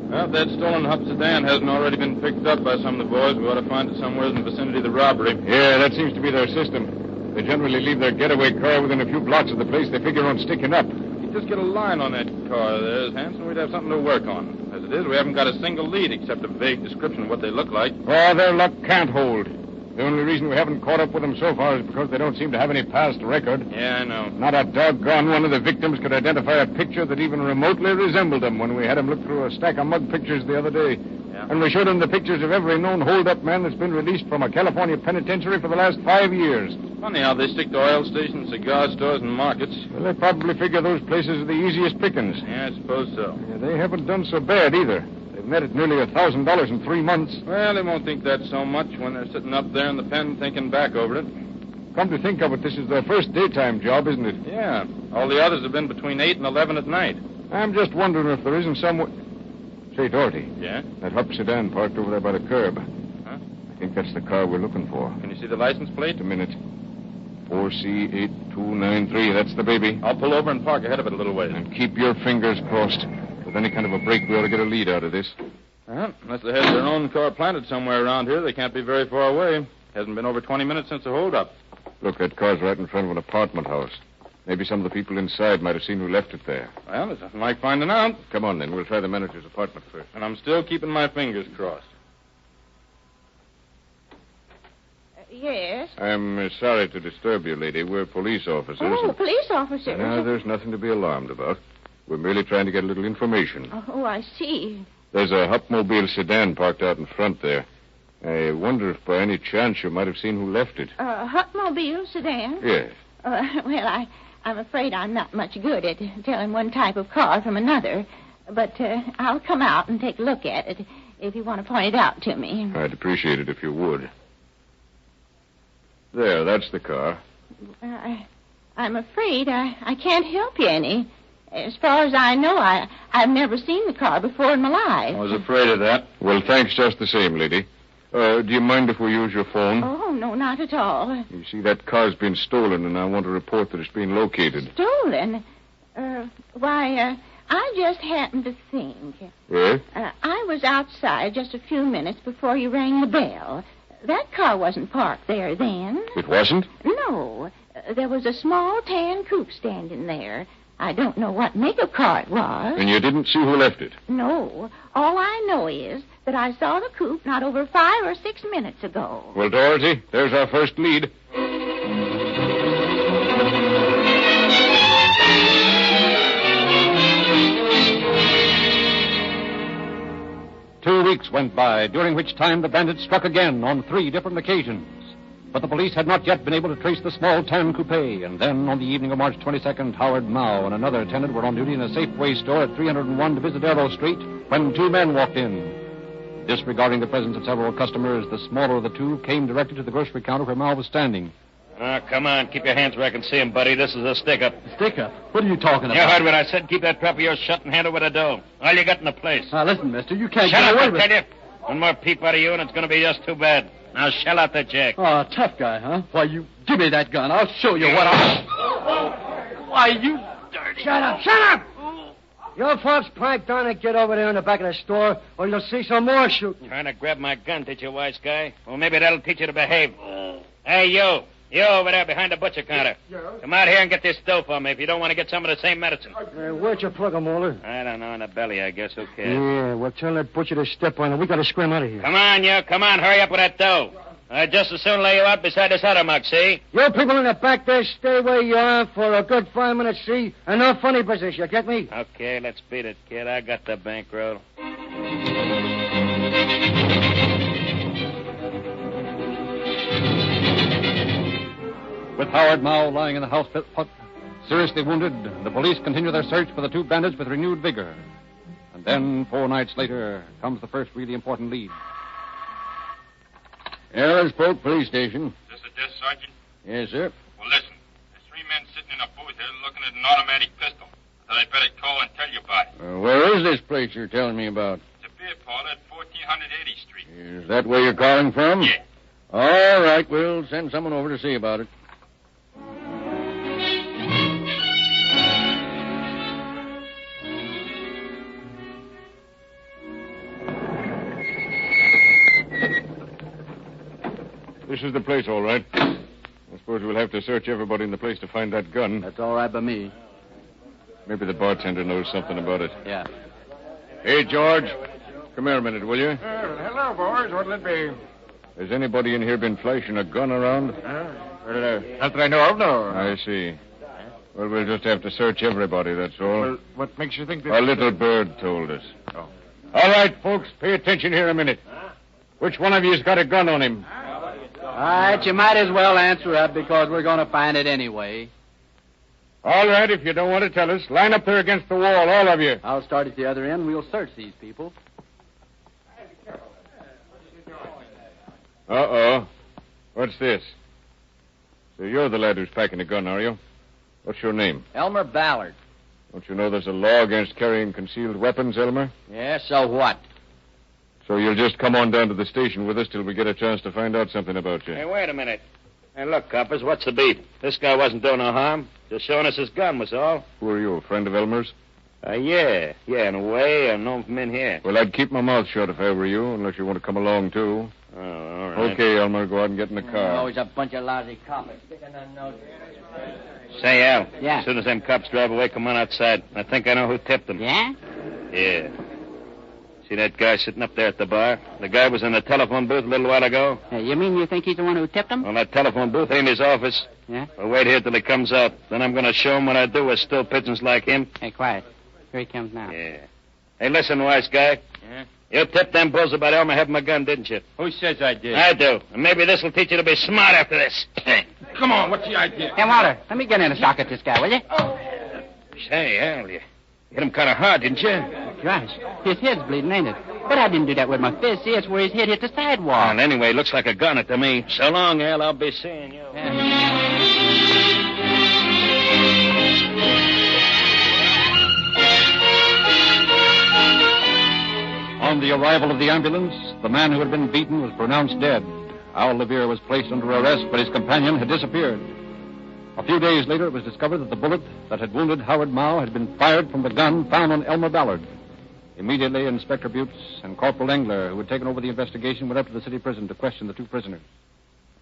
Well, if that stolen Hup sedan hasn't already been picked up by some of the boys, we ought to find it somewhere in the vicinity of the robbery. Yeah, that seems to be their system. They generally leave their getaway car within a few blocks of the place they figure on sticking up. If you just get a line on that car there, Hanson, we'd have something to work on. As it is, we haven't got a single lead except a vague description of what they look like. Oh, their luck can't hold. The only reason we haven't caught up with them so far is because they don't seem to have any past record. Yeah, I know. Not a doggone one of the victims could identify a picture that even remotely resembled them when we had him look through a stack of mug pictures the other day. Yeah. And we showed him the pictures of every known hold-up man that's been released from a California penitentiary for the last 5 years. Funny how they stick to oil stations, cigar stores, and markets. Well, they probably figure those places are the easiest pickings. Yeah, I suppose so. Yeah, they haven't done so bad either. They've netted nearly $1,000 in 3 months. Well, they won't think that so much when they're sitting up there in the pen thinking back over it. Come to think of it, this is their first daytime job, isn't it? Yeah. All the others have been between 8 and 11 at night. I'm just wondering if there isn't some... Say, Doherty. Yeah? That Hup sedan parked over there by the curb. Huh? I think that's the car we're looking for. Can you see the license plate? A minute. 4C8293, that's the baby. I'll pull over and park ahead of it a little ways. And keep your fingers crossed. With any kind of a break, we ought to get a lead out of this. Unless they have their own car planted somewhere around here, they can't be very far away. Hasn't been over 20 minutes since the holdup. Look, that car's right in front of an apartment house. Maybe some of the people inside might have seen who left it there. Well, there's nothing like finding out. Come on, then. We'll try the manager's apartment first. And I'm still keeping my fingers crossed. Yes? I'm sorry to disturb you, lady. We're police officers. Oh, police officers. No, there's nothing to be alarmed about. We're merely trying to get a little information. Oh, I see. There's a Hupmobile sedan parked out in front there. I wonder if by any chance you might have seen who left it. Hupmobile sedan? Yes. Well, I'm afraid I'm not much good at telling one type of car from another. But I'll come out and take a look at it if you want to point it out to me. I'd appreciate it if you would. There, that's the car. I'm afraid I can't help you any. As far as I know, I've never seen the car before in my life. I was afraid of that. Well, thanks just the same, lady. Do you mind if we use your phone? Oh, no, not at all. You see, that car's been stolen, and I want to report that it's been located. Stolen? Why, I just happened to think. Yes? I was outside just a few minutes before you rang the bell. That car wasn't parked there then. It wasn't? No. There was a small tan coupe standing there. I don't know what make of car it was. And you didn't see who left it? No. All I know is that I saw the coupe not over 5 or 6 minutes ago. Well, Dorothy, there's our first lead. Two weeks went by, during which time the bandits struck again on 3 different occasions. But the police had not yet been able to trace the small tan coupe. And then, on the evening of March 22nd, Howard Mao and another attendant were on duty in a Safeway store at 301 Divisadero Street when 2 men walked in. Disregarding the presence of several customers, the smaller of the 2 came directly to the grocery counter where Mao was standing. Come on. Keep your hands where I can see him, buddy. This is a stick-up. Stick-up? What are you talking about? You heard what I said. Keep that trap of yours shut and hand over the dough. All you got in the place. Now, listen, mister, you can't Shut get up, away I with tell you. One more peep out of you, and it's going to be just too bad. Now, shell out the jack. Oh, tough guy, huh? Why, you give me that gun. I'll show you what I... Why, you dirty... Shut up! Shut up! Your folks pipe down and get over there in the back of the store, or you'll see some more shooting. Trying to grab my gun, did you, wise guy? Well, maybe that'll teach you to behave. Hey, you. You over there behind the butcher counter. Come out here and get this dough for me if you don't want to get some of the same medicine. Where'd you plug 'em, Moeller? I don't know, in the belly, I guess. Who cares? Yeah, well, tell that butcher to step on it. We got to scram out of here. Come on, you. Come on. Hurry up with that dough. I'd just as soon lay you out beside this other mug, see? You people in the back there, stay where you are for a good 5 minutes, see? And no funny business, you get me? Okay, let's beat it, kid. I got the bankroll. With Howard Mao lying in the house hut, seriously wounded, the police continue their search for the two bandits with renewed vigor. And then, 4 nights later, comes the first really important lead. Ellis Polk Police Station. This a desk, Sergeant? Yes, sir. Well, listen. There's 3 men sitting in a booth here looking at an automatic pistol. I thought I'd better call and tell you about it. Where is this place you're telling me about? It's a beer parlor at 1400 Eddy Street. Is that where you're calling from? Yeah. All right, we'll send someone over to see about it. This is the place, all right. I suppose we'll have to search everybody in the place to find that gun. That's all right by me. Maybe the bartender knows something about it. Yeah. Hey, George. Come here a minute, will you? Hello, boys. What'll it be? Has anybody in here been flashing a gun around? Not that I know of, no. I see. Well, we'll just have to search everybody, that's all. Well, what makes you think that... A little bird told us. Oh. All right, folks, pay attention here a minute. Which one of you's got a gun on him? All right, you might as well answer up because we're going to find it anyway. All right, if you don't want to tell us, line up there against the wall, all of you. I'll start at the other end. We'll search these people. Uh-oh. What's this? So you're the lad who's packing the gun, are you? What's your name? Elmer Ballard. Don't you know there's a law against carrying concealed weapons, Elmer? Yeah, so what? So you'll just come on down to the station with us till we get a chance to find out something about you. Hey, wait a minute. Hey, look, coppers, what's the beat? This guy wasn't doing no harm. Just showing us his gun was all. Who are you, a friend of Elmer's? Yeah, in a way. I know him from in here. Well, I'd keep my mouth shut if I were you, unless you want to come along, too. Oh, all right. Okay, Elmer, go out and get in the car. Always a bunch of lousy coppers. Say, Al. Yeah? As soon as them cops drive away, come on outside. I think I know who tipped them. Yeah? Yeah. See that guy sitting up there at the bar? The guy was in the telephone booth a little while ago. You mean you think he's the one who tipped him? Well, that telephone booth ain't his office. Yeah? Well, wait here till he comes out. Then I'm going to show him what I do with still pigeons like him. Hey, quiet. Here he comes now. Yeah. Hey, listen, wise guy. Yeah? You tipped them bulls about Elmer having a gun, didn't you? Who says I did? I do. And maybe this will teach you to be smart after this. Come on, what's the idea? Hey, Walter, let me get in a shock at this guy, will you? Say, Al, you hit him kind of hard, didn't you? Gosh, his head's bleeding, ain't it? But I didn't do that with my fist. See, it's where his head hit the sidewalk. Well, anyway, looks like a gun to me. So long, Al. I'll be seeing you. On the arrival of the ambulance, the man who had been beaten was pronounced dead. Al Levere was placed under arrest, but his companion had disappeared. A few days later, it was discovered that the bullet that had wounded Howard Mao had been fired from the gun found on Elmer Ballard. Immediately, Inspector Butts and Corporal Engler, who had taken over the investigation, went up to the city prison to question the two prisoners.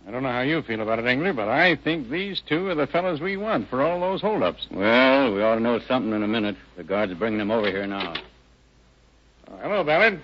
I don't know how you feel about it, Engler, but I think these two are the fellows we want for all those holdups. Well, we ought to know something in a minute. The guard's bringing them over here now. Oh, hello, Ballard.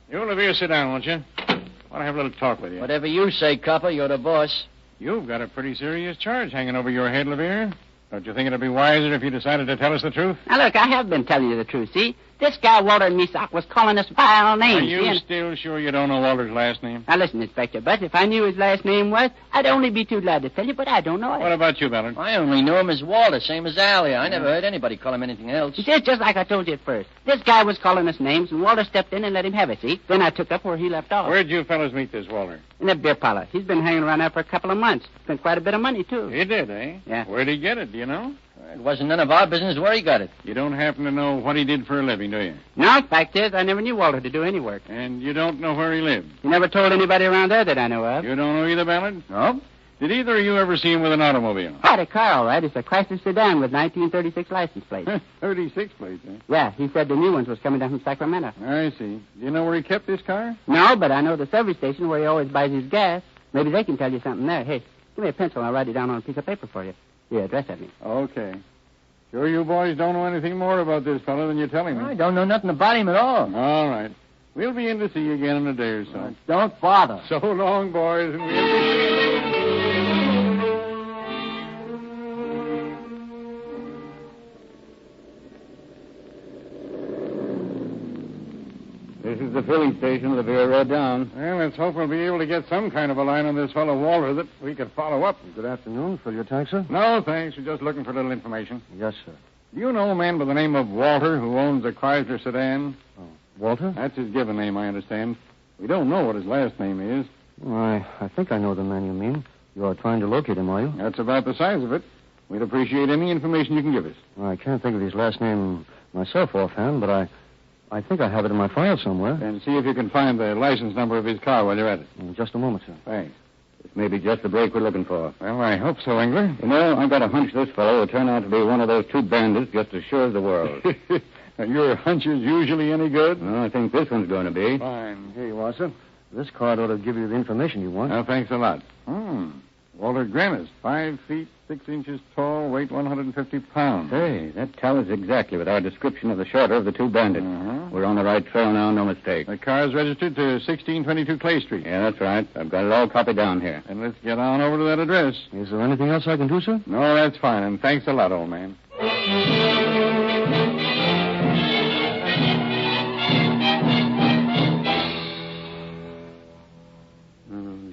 You, Levere, sit down, won't you? I want to have a little talk with you. Whatever you say, copper, you're the boss. You've got a pretty serious charge hanging over your head, Levere. Don't you think it'd be wiser if you decided to tell us the truth? Now, look, I have been telling you the truth, see? This guy, Walter Mesock, was calling us vile names. Are you still sure you don't know Walter's last name? Now, listen, Inspector Butts, if I knew his last name was, I'd only be too glad to tell you, but I don't know it. What about you, Ballard? I only knew him as Walter, same as Allie. I never heard anybody call him anything else. You see, it's just like I told you at first. This guy was calling us names, and Walter stepped in and let him have it, see? Then I took up where he left off. Where'd you fellows meet this Walter? In a beer parlor. He's been hanging around there for a couple of months. Spent quite a bit of money, too. He did, eh? Yeah. Where'd he get it, do you know? It wasn't none of our business where he got it. You don't happen to know what he did for a living, do you? No, fact is, I never knew Walter to do any work. And you don't know where he lived? He never told anybody around there that I know of. You don't know either, Ballard? No. Did either of you ever see him with an automobile? Had a car, all right. It's a Chrysler sedan with 1936 license plate. 36 plates, eh? Yeah, he said the new ones was coming down from Sacramento. I see. Do you know where he kept this car? No, but I know the service station where he always buys his gas. Maybe they can tell you something there. Hey, give me a pencil and I'll write it down on a piece of paper for you. Here, address at me. Okay. Sure you boys don't know anything more about this fellow than you're telling me? I don't know nothing about him at all. All right. We'll be in to see you again in a day or so. Don't bother. So long, boys, and we'll be... This is the filling station the Vera rode down. Well, let's hope we'll be able to get some kind of a line on this fellow Walter that we could follow up. Good afternoon. For your tank, sir? No, thanks. We're just looking for a little information. Yes, sir. Do you know a man by the name of Walter who owns a Chrysler sedan? Oh, Walter? That's his given name, I understand. We don't know what his last name is. I think I know the man you mean. You are trying to locate him, are you? That's about the size of it. We'd appreciate any information you can give us. Well, I can't think of his last name myself offhand, but I think I have it in my file somewhere. And see if you can find the license number of his car while you're at it. In just a moment, sir. Thanks. This may be just the break we're looking for. Well, I hope so, Engler. You know, I've got a hunch this fellow will turn out to be one of those two bandits just as sure as the world. Are your hunches usually any good? Well, I think this one's going to be. Fine. Here you are, sir. This card ought to give you the information you want. Well, thanks a lot. Walter Grannis, 5 feet, 6 inches tall, weight 150 pounds. Hey, that tallies exactly with our description of the shorter of the two bandits. We're on the right trail now, no mistake. The car's registered to 1622 Clay Street. Yeah, that's right. I've got it all copied down here. And let's get on over to that address. Is there anything else I can do, sir? No, that's fine, and thanks a lot, old man.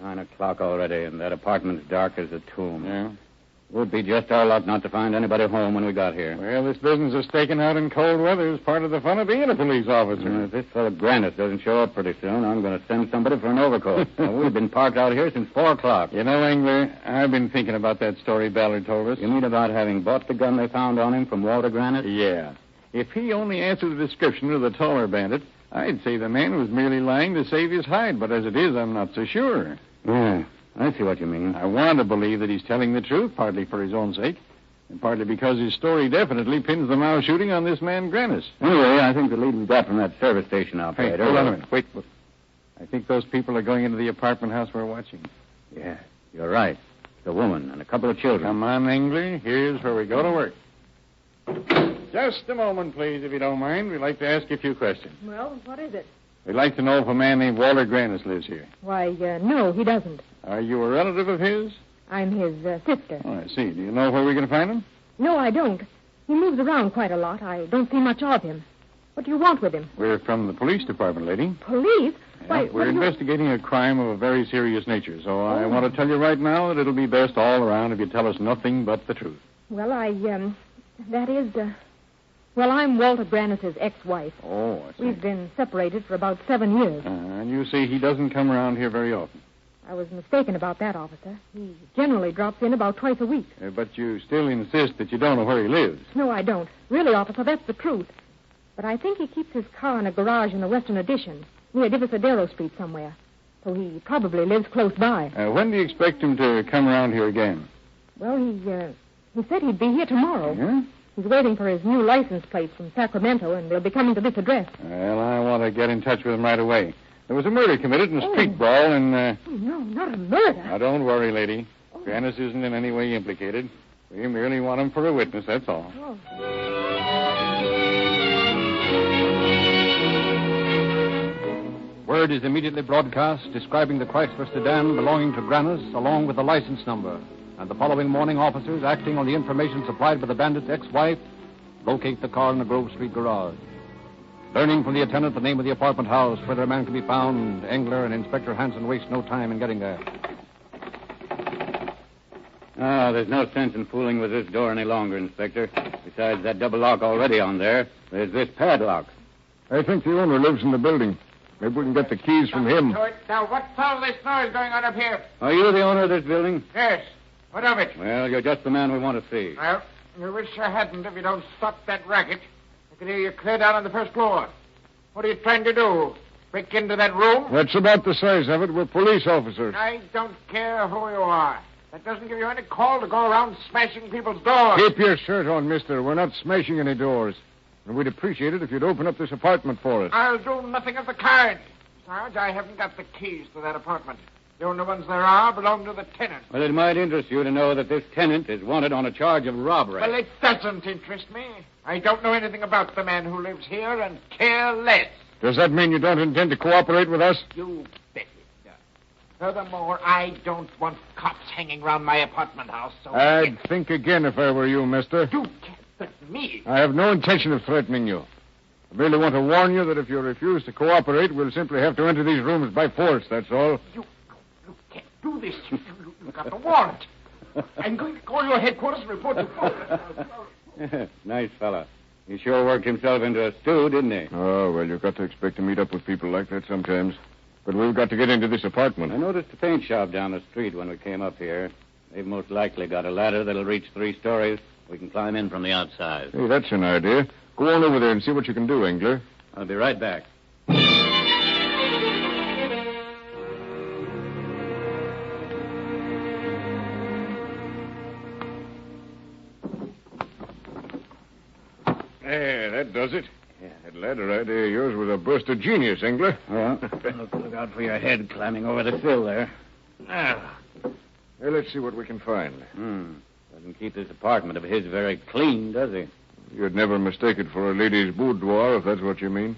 9 o'clock already, and that apartment's dark as a tomb. Yeah? It would be just our luck not to find anybody home when we got here. Well, this business of staking out in cold weather is part of the fun of being a police officer. If this fellow Grannis doesn't show up pretty soon, I'm going to send somebody for an overcoat. We've been parked out here since 4 o'clock. You know, Engler, I've been thinking about that story Ballard told us. You mean about having bought the gun they found on him from Walter Grannis? Yeah. If he only answered the description of the taller bandit, I'd say the man was merely lying to save his hide, but as it is, I'm not so sure. Yeah, I see what you mean. I want to believe that he's telling the truth, partly for his own sake, and partly because his story definitely pins the Mao shooting on this man Grannis. Anyway, I think the lead we got from that service station operator... Hey, hold on a minute. Wait. I think those people are going into the apartment house we're watching. Yeah, you're right. It's a woman and a couple of children. Come on, Engler. Here's where we go to work. Just a moment, please, if you don't mind. We'd like to ask you a few questions. Well, what is it? We'd like to know if a man named Walter Grannis lives here. Why, no, he doesn't. Are you a relative of his? I'm his sister. Oh, I see. Do you know where we're going to find him? No, I don't. He moves around quite a lot. I don't see much of him. What do you want with him? We're from the police department, lady. Police? Yeah, Why, we're investigating a crime of a very serious nature, so I want to tell you right now that it'll be best all around if you tell us nothing but the truth. Well, Well, I'm Walter Grannis's ex-wife. Oh, I see. We've been separated for about 7 years. And you say he doesn't come around here very often. I was mistaken about that, officer. He generally drops in about twice a week. But you still insist that you don't know where he lives. No, I don't. Really, officer, that's the truth. But I think he keeps his car in a garage in the Western Addition, near Divisadero Street somewhere. So he probably lives close by. When do you expect him to come around here again? Well, he said he'd be here tomorrow. Yeah? He's waiting for his new license plates from Sacramento, and they'll be coming to this address. Well, I want to get in touch with him right away. There was a murder committed in a street brawl, and... Oh, no, not a murder. Now, don't worry, lady. Grannis isn't in any way implicated. We merely want him for a witness, that's all. Oh. Word is immediately broadcast describing the Chrysler sedan belonging to Grannis, along with the license number. And the following morning, officers, acting on the information supplied by the bandit's ex-wife, locate the car in the Grove Street garage. Learning from the attendant the name of the apartment house where their man can be found, Engler and Inspector Hanson waste no time in getting there. There's no sense in fooling with this door any longer, Inspector. Besides that double lock already on there, there's this padlock. I think the owner lives in the building. Maybe we can get the keys from him. Now, what's all this noise going on up here? Are you the owner of this building? Yes. What of it? Well, you're just the man we want to see. Well, I wish I hadn't if you don't stop that racket. I can hear you clear down on the first floor. What are you trying to do? Break into that room? That's about the size of it. We're police officers. I don't care who you are. That doesn't give you any call to go around smashing people's doors. Keep your shirt on, mister. We're not smashing any doors. And we'd appreciate it if you'd open up this apartment for us. I'll do nothing of the kind. Sarge, I haven't got the keys to that apartment. The only ones there are belong to the tenant. Well, it might interest you to know that this tenant is wanted on a charge of robbery. Well, it doesn't interest me. I don't know anything about the man who lives here and care less. Does that mean you don't intend to cooperate with us? You bet it does. Furthermore, I don't want cops hanging around my apartment house. So I'd think again if I were you, mister. You can't threaten me. I have no intention of threatening you. I merely want to warn you that if you refuse to cooperate, we'll simply have to enter these rooms by force, that's all. You can't do this. You got the warrant. I'm going to call your headquarters and report you. Nice fella. He sure worked himself into a stew, didn't he? Oh, well, you've got to expect to meet up with people like that sometimes. But we've got to get into this apartment. I noticed a paint shop down the street when we came up here. They've most likely got a ladder that'll reach 3 stories. We can climb in from the outside. Hey, that's an idea. Go on over there and see what you can do, Engler. I'll be right back. There, that does it. Yeah, that ladder idea of yours was a burst of genius, Engler. Well, look out for your head climbing over the sill there. Ah. Well, let's see what we can find. Doesn't keep this apartment of his very clean, does he? You'd never mistake it for a lady's boudoir, if that's what you mean.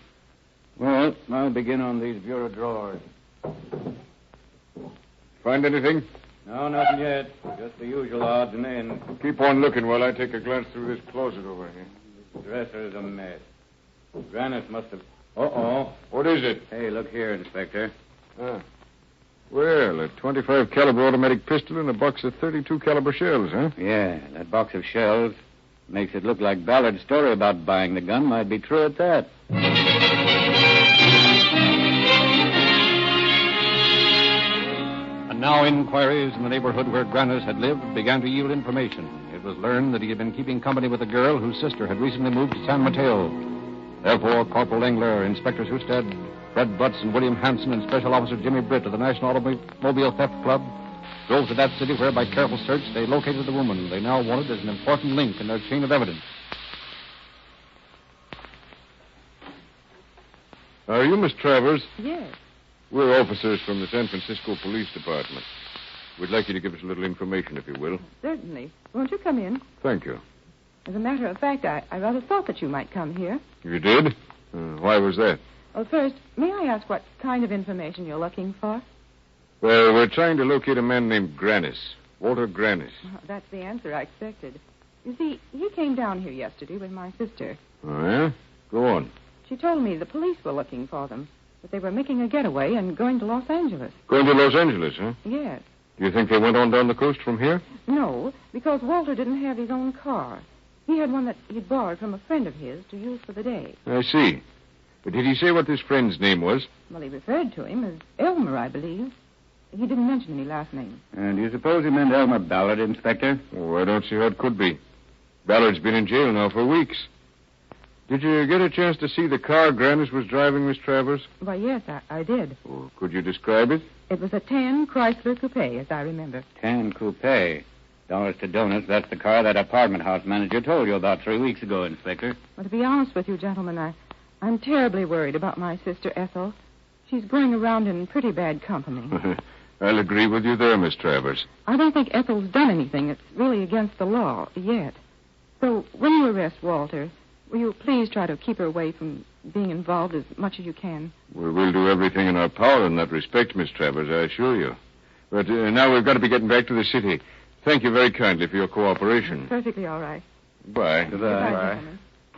Well, I'll begin on these bureau drawers. Find anything? No, nothing yet. Just the usual odds and ends. Keep on looking while I take a glance through this closet over here. The dresser's a mess. Grannis must have... Uh-oh. What is it? Hey, look here, Inspector. Well, a 25 caliber automatic pistol and a box of 32 caliber shells, huh? Yeah, that box of shells makes it look like Ballard's story about buying the gun might be true at that. And now inquiries in the neighborhood where Grannis had lived began to yield information. It was learned that he had been keeping company with a girl whose sister had recently moved to San Mateo. Therefore, Corporal Engler, Inspector Husted, Fred Butts, and William Hanson, and Special Officer Jimmy Britt of the National Automobile Theft Club drove to that city where, by careful search, they located the woman they now wanted as an important link in their chain of evidence. Are you Miss Travers? Yes. We're officers from the San Francisco Police Department. We'd like you to give us a little information, if you will. Certainly. Won't you come in? Thank you. As a matter of fact, I rather thought that you might come here. You did? Why was that? Well, first, may I ask what kind of information you're looking for? Well, we're trying to locate a man named Grannis. Walter Grannis. Oh, that's the answer I expected. You see, he came down here yesterday with my sister. Oh, yeah? Go on. She told me the police were looking for them, that they were making a getaway and going to Los Angeles. Going to Los Angeles, huh? Yes. Do you think they went on down the coast from here? No, because Walter didn't have his own car. He had one that he'd borrowed from a friend of his to use for the day. I see. But did he say what this friend's name was? Well, he referred to him as Elmer, I believe. He didn't mention any last name. And do you suppose he meant Elmer Ballard, Inspector? Oh, I don't see how it could be. Ballard's been in jail now for weeks. Did you get a chance to see the car Grannis was driving, Miss Travers? Why, yes, I did. Oh, could you describe it? It was a tan Chrysler Coupe, as I remember. Tan Coupe. Dollars to donuts, that's the car that apartment house manager told you about 3 weeks ago, Inspector. Well, to be honest with you, gentlemen, I'm terribly worried about my sister Ethel. She's going around in pretty bad company. I'll agree with you there, Miss Travers. I don't think Ethel's done anything that's really against the law yet. So when you arrest Walter, will you please try to keep her away from being involved as much as you can? Well, we'll do everything in our power in that respect, Miss Travers, I assure you. But now we've got to be getting back to the city. Thank you very kindly for your cooperation. Perfectly all right. Bye. Goodbye.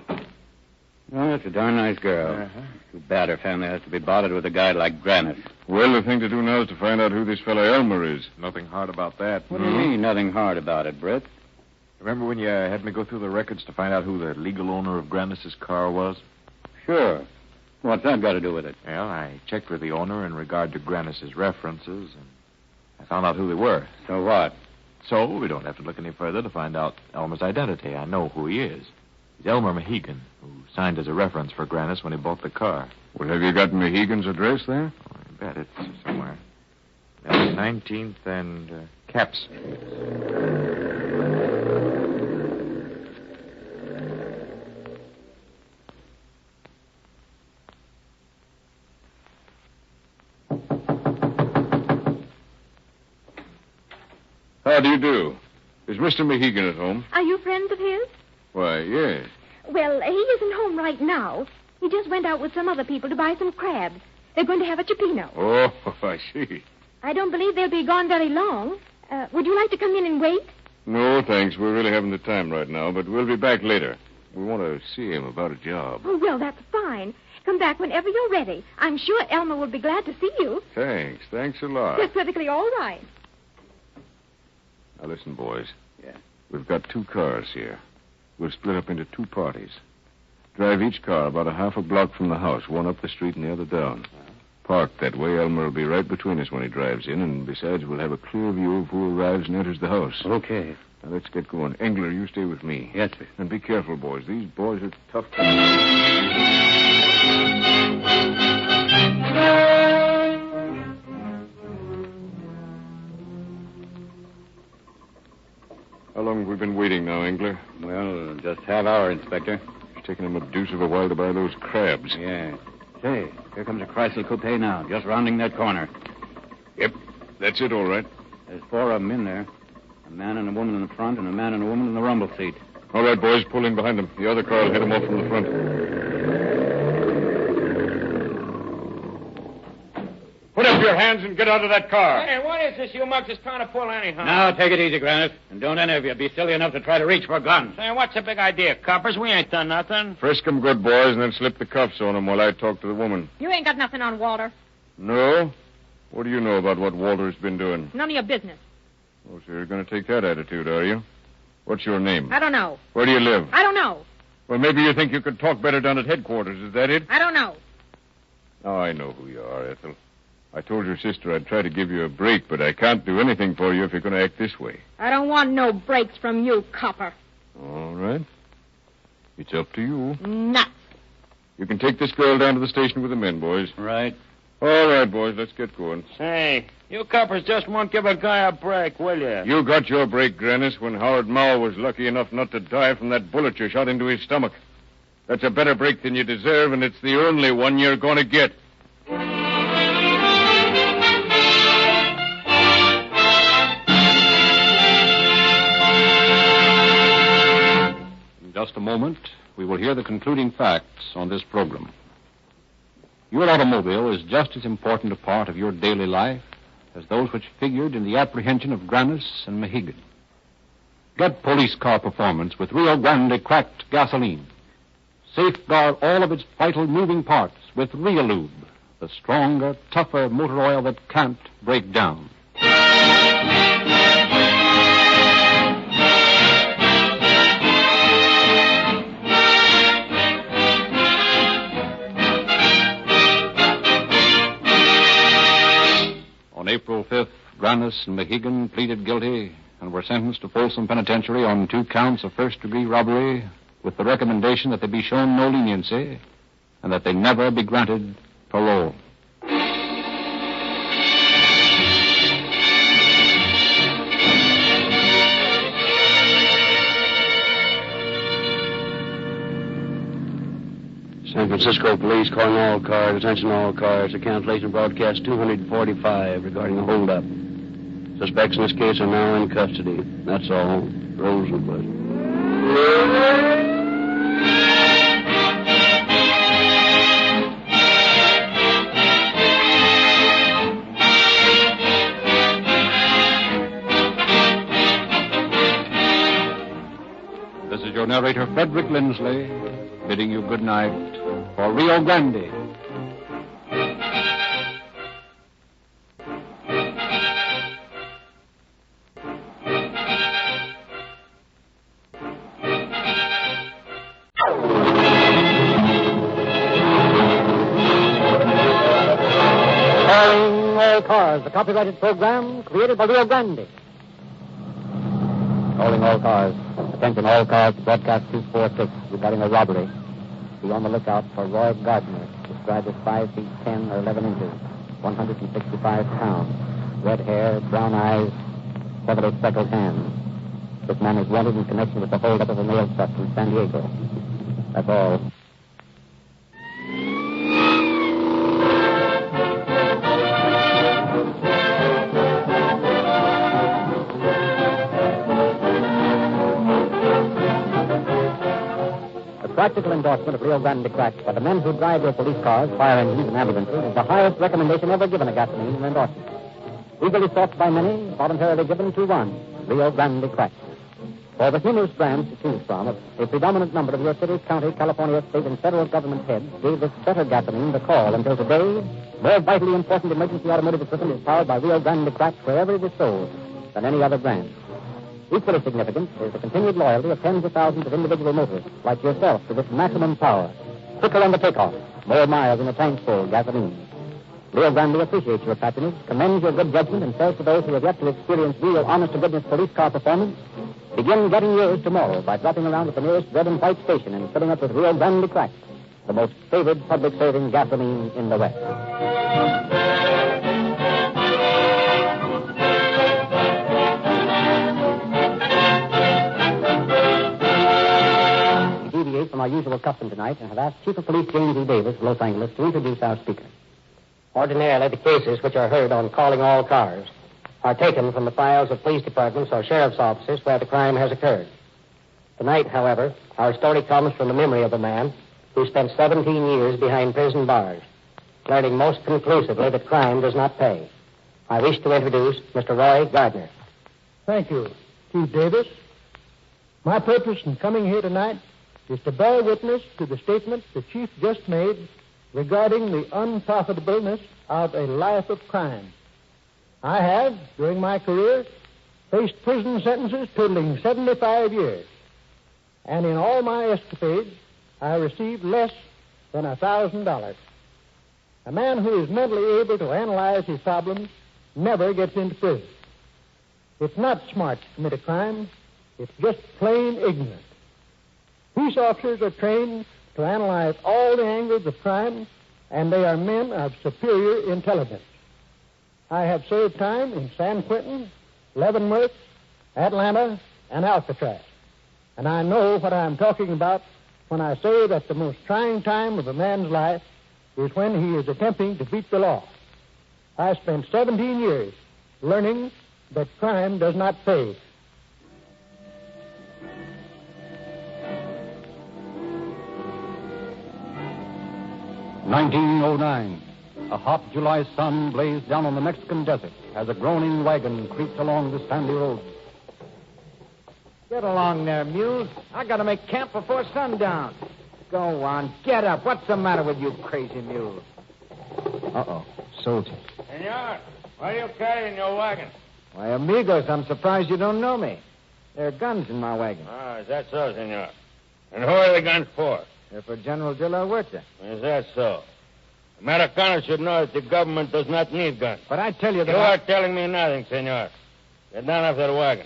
Oh, that's a darn nice girl. Too bad her family has to be bothered with a guy like Grannis. Well, the thing to do now is to find out who this fellow Elmer is. Nothing hard about that. What do you mean, nothing hard about it, Britt? Remember when you had me go through the records to find out who the legal owner of Grannis's car was? Sure. What's that got to do with it? Well, I checked with the owner in regard to Grannis's references, and I found out who they were. So what? So we don't have to look any further to find out Elmer's identity. I know who he is. He's Elmer Mohegan, who signed as a reference for Grannis when he bought the car. Well, have you got Mohegan's address there? Oh, I bet it's somewhere. That's 19th and Caps. How do you do? Is Mr. Mohegan at home? Are you friends of his? Why, yes. Well, he isn't home right now. He just went out with some other people to buy some crabs. They're going to have a chipino. Oh, I see. I don't believe they'll be gone very long. Would you like to come in and wait? No, thanks. We're really having the time right now, but we'll be back later. We want to see him about a job. Oh, well, that's fine. Come back whenever you're ready. I'm sure Elmer will be glad to see you. Thanks. Thanks a lot. That's perfectly all right. Now, listen, boys. Yeah. We've got 2 cars here. We'll split up into 2 parties. Drive each car about a half a block from the house, one up the street and the other down. Park that way. Elmer will be right between us when he drives in, and besides, we'll have a clear view of who arrives and enters the house. Okay. Now, let's get going. Engler, you stay with me. Yes, sir. And be careful, boys. These boys are tough. How long have we been waiting now, Engler? Well, just half hour, Inspector. It's taken him a deuce of a while to buy those crabs. Yeah. Say, here comes a Chrysler coupe now, just rounding that corner. Yep, that's it, all right. There's 4 of them in there. A man and a woman in the front and a man and a woman in the rumble seat. All right, boys, pull in behind them. The other car will head them off from the front. Put up your hands and get out of that car. Hey, what is this you mugs is trying to pull anyhow? Now, take it easy, Granite. And don't any of you be silly enough to try to reach for guns. Say, what's the big idea, coppers? We ain't done nothing. Frisk them good, boys, and then slip the cuffs on them while I talk to the woman. You ain't got nothing on Walter. No? What do you know about what Walter's been doing? None of your business. Oh, so you're going to take that attitude, are you? What's your name? I don't know. Where do you live? I don't know. Well, maybe you think you could talk better down at headquarters. Is that it? I don't know. Oh, I know who you are, Ethel. I told your sister I'd try to give you a break, but I can't do anything for you if you're going to act this way. I don't want no breaks from you, copper. All right. It's up to you. Nuts. You can take this girl down to the station with the men, boys. Right. All right, boys, let's get going. Say, you coppers just won't give a guy a break, will you? You got your break, Grannis, when Howard Mao was lucky enough not to die from that bullet you shot into his stomach. That's a better break than you deserve, and it's the only one you're going to get. In just a moment, we will hear the concluding facts on this program. Your automobile is just as important a part of your daily life as those which figured in the apprehension of Grannis and Mohegan. Get police car performance with Rio Grande cracked gasoline. Safeguard all of its vital moving parts with Realube, the stronger, tougher motor oil that can't break down. On April 5th, Grannis and Mohegan pleaded guilty and were sentenced to Folsom Penitentiary on 2 counts of first-degree robbery with the recommendation that they be shown no leniency and that they never be granted parole. San Francisco Police calling all cars, attention all cars, to cancellation broadcast 245 regarding a holdup. Suspects in this case are now in custody. That's all. Rosenblatt. This is your narrator, Frederick Lindsley, bidding you good night for Rio Grande. Calling All Cars, the copyrighted program created by Rio Grande. Calling all cars. Attention all cars to broadcast 246 regarding a robbery. Be on the lookout for Roy Gardner, described as 5 feet 10 or 11 inches, 165 pounds, red hair, brown eyes, heavily speckled hands. This man is wanted in connection with the holdup of a mail truck in San Diego. That's all. Practical endorsement of Rio Grande Crack by the men who drive your police cars, fire engines, and ambulances is the highest recommendation ever given a gasoline in endorsement. Eagerly sought by many, voluntarily given to one, Rio Grande Crack. For the humorous brands to choose from, a predominant number of your city, county, California, state, and federal government heads gave this better gasoline the call until today. More vitally important emergency automotive equipment is powered by Rio Grande Crack wherever it is sold than any other brand. Equally significant is the continued loyalty of tens of thousands of individual motorists like yourself to this maximum power. Quicker on the takeoff, more miles in the tank full gasoline. Rio Grande appreciates your patronage, commends your good judgment, and says to those who have yet to experience real honest-to-goodness police car performance, begin getting yours tomorrow by dropping around at the nearest red and white station and filling up with Rio Grande Crack, the most favored public-serving gasoline in the West. We deviate from our usual custom tonight and have asked Chief of Police James E. Davis of Los Angeles to introduce our speaker. Ordinarily, the cases which are heard on Calling All Cars are taken from the files of police departments or sheriff's offices where the crime has occurred. Tonight, however, our story comes from the memory of a man who spent 17 years behind prison bars, learning most conclusively that crime does not pay. I wish to introduce Mr. Roy Gardner. Thank you, Chief Davis. My purpose in coming here tonight is to bear witness to the statement the Chief just made regarding the unprofitableness of a life of crime. I have, during my career, faced prison sentences totaling 75 years. And in all my escapades, I received less than $1,000. A man who is mentally able to analyze his problems never gets into prison. It's not smart to commit a crime. It's just plain ignorant. Police officers are trained to analyze all the angles of crime, and they are men of superior intelligence. I have served time in San Quentin, Leavenworth, Atlanta, and Alcatraz. And I know what I'm talking about when I say that the most trying time of a man's life is when he is attempting to beat the law. I spent 17 years learning that crime does not pay. "1909. A hot July sun blazed down on the Mexican desert as a groaning wagon creaked along the sandy road. Get along there, Mule. I gotta make camp before sundown. Go on, get up. What's the matter with you crazy mules? Uh-oh, soldiers. Senor, what are you carrying in your wagon? Why, amigos, I'm surprised you don't know me. There are guns in my wagon. Ah, is that so, senor? And who are the guns for? They're for General de la Huerta. Is that so? Americans should know that the government does not need guns. But I tell you that You are telling me nothing, senor. Get down off that wagon.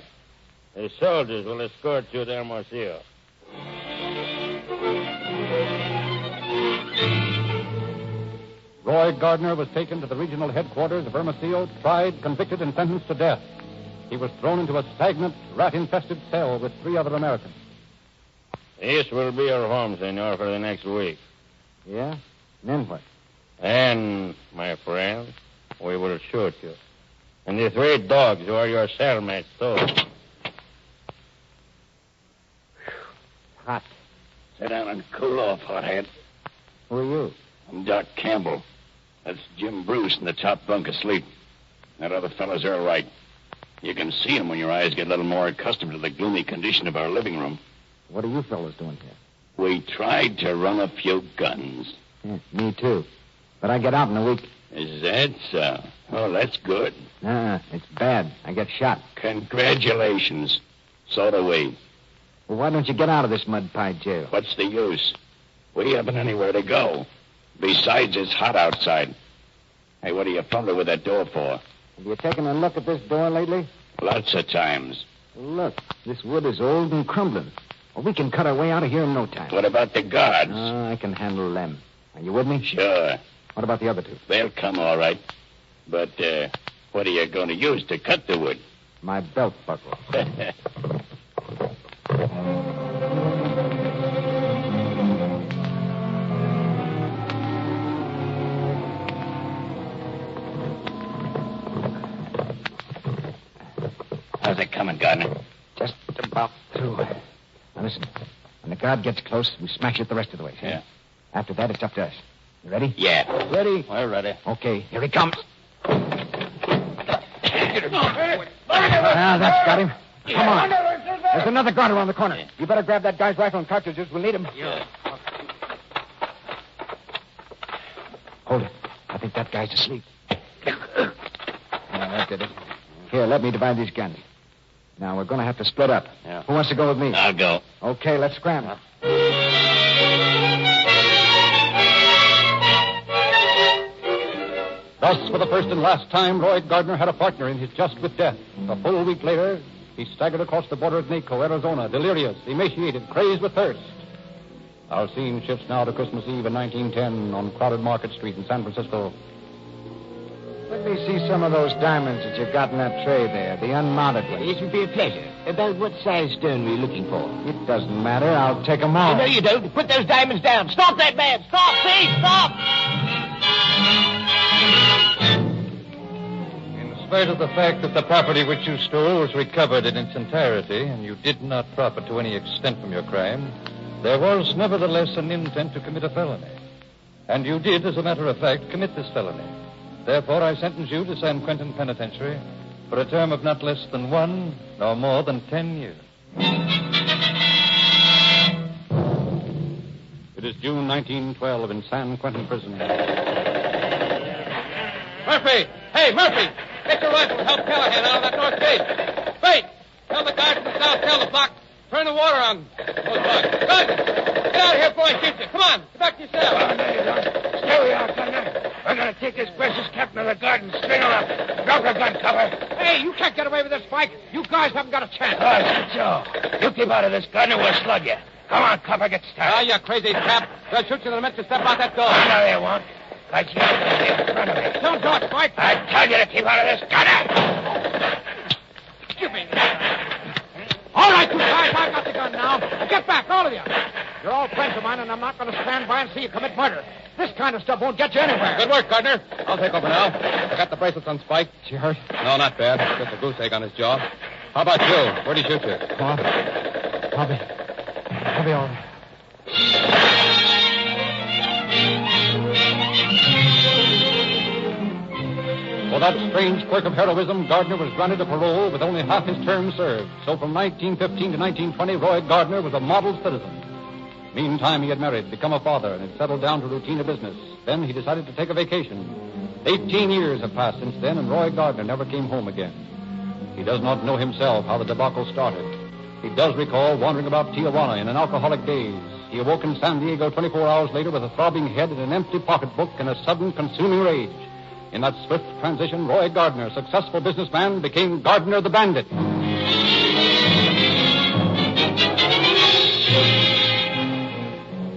The soldiers will escort you to Hermosillo. Roy Gardner was taken to the regional headquarters of Hermosillo, tried, convicted, and sentenced to death. He was thrown into a stagnant, rat-infested cell with 3 other Americans. This will be your home, senor, for the next week. Yeah? And then what? And, my friend, we will shoot you. And the 3 dogs who are your cellmates, too. Hot. Sit down and cool off, hothead. Who are you? I'm Doc Campbell. That's Jim Bruce in the top bunk asleep. That other fellow's all right. You can see him when your eyes get a little more accustomed to the gloomy condition of our living room. What are you fellows doing here? We tried to run a few guns. Yeah, me too. But I get out in a week. Is that so? Oh, that's good. Nah, it's bad. I get shot. Congratulations. So do we. Well, why don't you get out of this mud pie jail? What's the use? We haven't anywhere to go. Besides, it's hot outside. Hey, what are you fumbling with that door for? Have you taken a look at this door lately? Lots of times. Well, look, this wood is old and crumbling. Well, we can cut our way out of here in no time. What about the guards? I can handle them. Are you with me? Sure. What about the other 2? They'll come all right. But, what are you going to use to cut the wood? My belt buckle. How's it coming, Gardner? Just about through. Now, listen. When the guard gets close, we smash it the rest of the way. See? Yeah. After that, it's up to us. You ready? Yeah. Ready? We're ready. Okay, here he comes. Get him. That's got him. Come on. There's another guard around the corner. You better grab that guy's rifle and cartridges. We'll need them. Yeah. Hold it. I think that guy's asleep. That did it. Here, let me divide these guns. Now, we're going to have to split up. Yeah. Who wants to go with me? I'll go. Okay, let's scramble. Thus, for the first and last time, Roy Gardner had a partner in his just with death. A full week later, he staggered across the border of Naco, Arizona, delirious, emaciated, crazed with thirst. Our scene shifts now to Christmas Eve in 1910 on crowded Market Street in San Francisco. Let me see some of those diamonds that you've got in that tray there, the unmounted ones. It would be a pleasure. About what size stone were you looking for? It doesn't matter. I'll take them all. No, you don't. Put those diamonds down. Stop that man. Stop, please. Stop. In spite of the fact that the property which you stole was recovered in its entirety and you did not profit to any extent from your crime, there was nevertheless an intent to commit a felony. And you did, as a matter of fact, commit this felony. Therefore, I sentence you to San Quentin Penitentiary for a term of not less than 1, nor more than 10 years. It is June 1912 in San Quentin Prison. Murphy! Hey, Murphy! Get your rifle and help Callahan out of that north gate. Wait! Tell the guard from the south tail the block. Turn the water on those blocks. Gardner! Get out of here before I shoot you. Come on, get back to your cell. Oh, no, you don't. Stay where you are, Gardner. We're going to take this precious captain of the guard and string her up. Drop your gun cover. Hey, you can't get away with this, Spike. You guys haven't got a chance. Oh, is that so? You keep out of this, Gardner. We'll slug you. Come on, cover, get started. Ah, you crazy chap. They'll shoot you the minute you step out that door. Oh, no, they won't. Like you're going to be in front of me. Don't talk, Spike. I tell you to keep out of this, Gardner. Give me that. All right, you guys, I've got the gun now. Now get back, all of you. You're all friends of mine, and I'm not going to stand by and see you commit murder. This kind of stuff won't get you anywhere. Good work, Gardner. I'll take over now. I got the bracelets on Spike. Is he hurt? No, not bad. Just a goose egg on his jaw. How about you? Where'd he shoot you? I'll be all right. For that strange quirk of heroism, Gardner was granted a parole with only half his term served. So from 1915 to 1920, Roy Gardner was a model citizen. Meantime, he had married, become a father, and had settled down to routine of business. Then he decided to take a vacation. 18 years have passed since then, and Roy Gardner never came home again. He does not know himself how the debacle started. He does recall wandering about Tijuana in an alcoholic daze. He awoke in San Diego 24 hours later with a throbbing head and an empty pocketbook and a sudden consuming rage. In that swift transition, Roy Gardner, successful businessman, became Gardner the Bandit.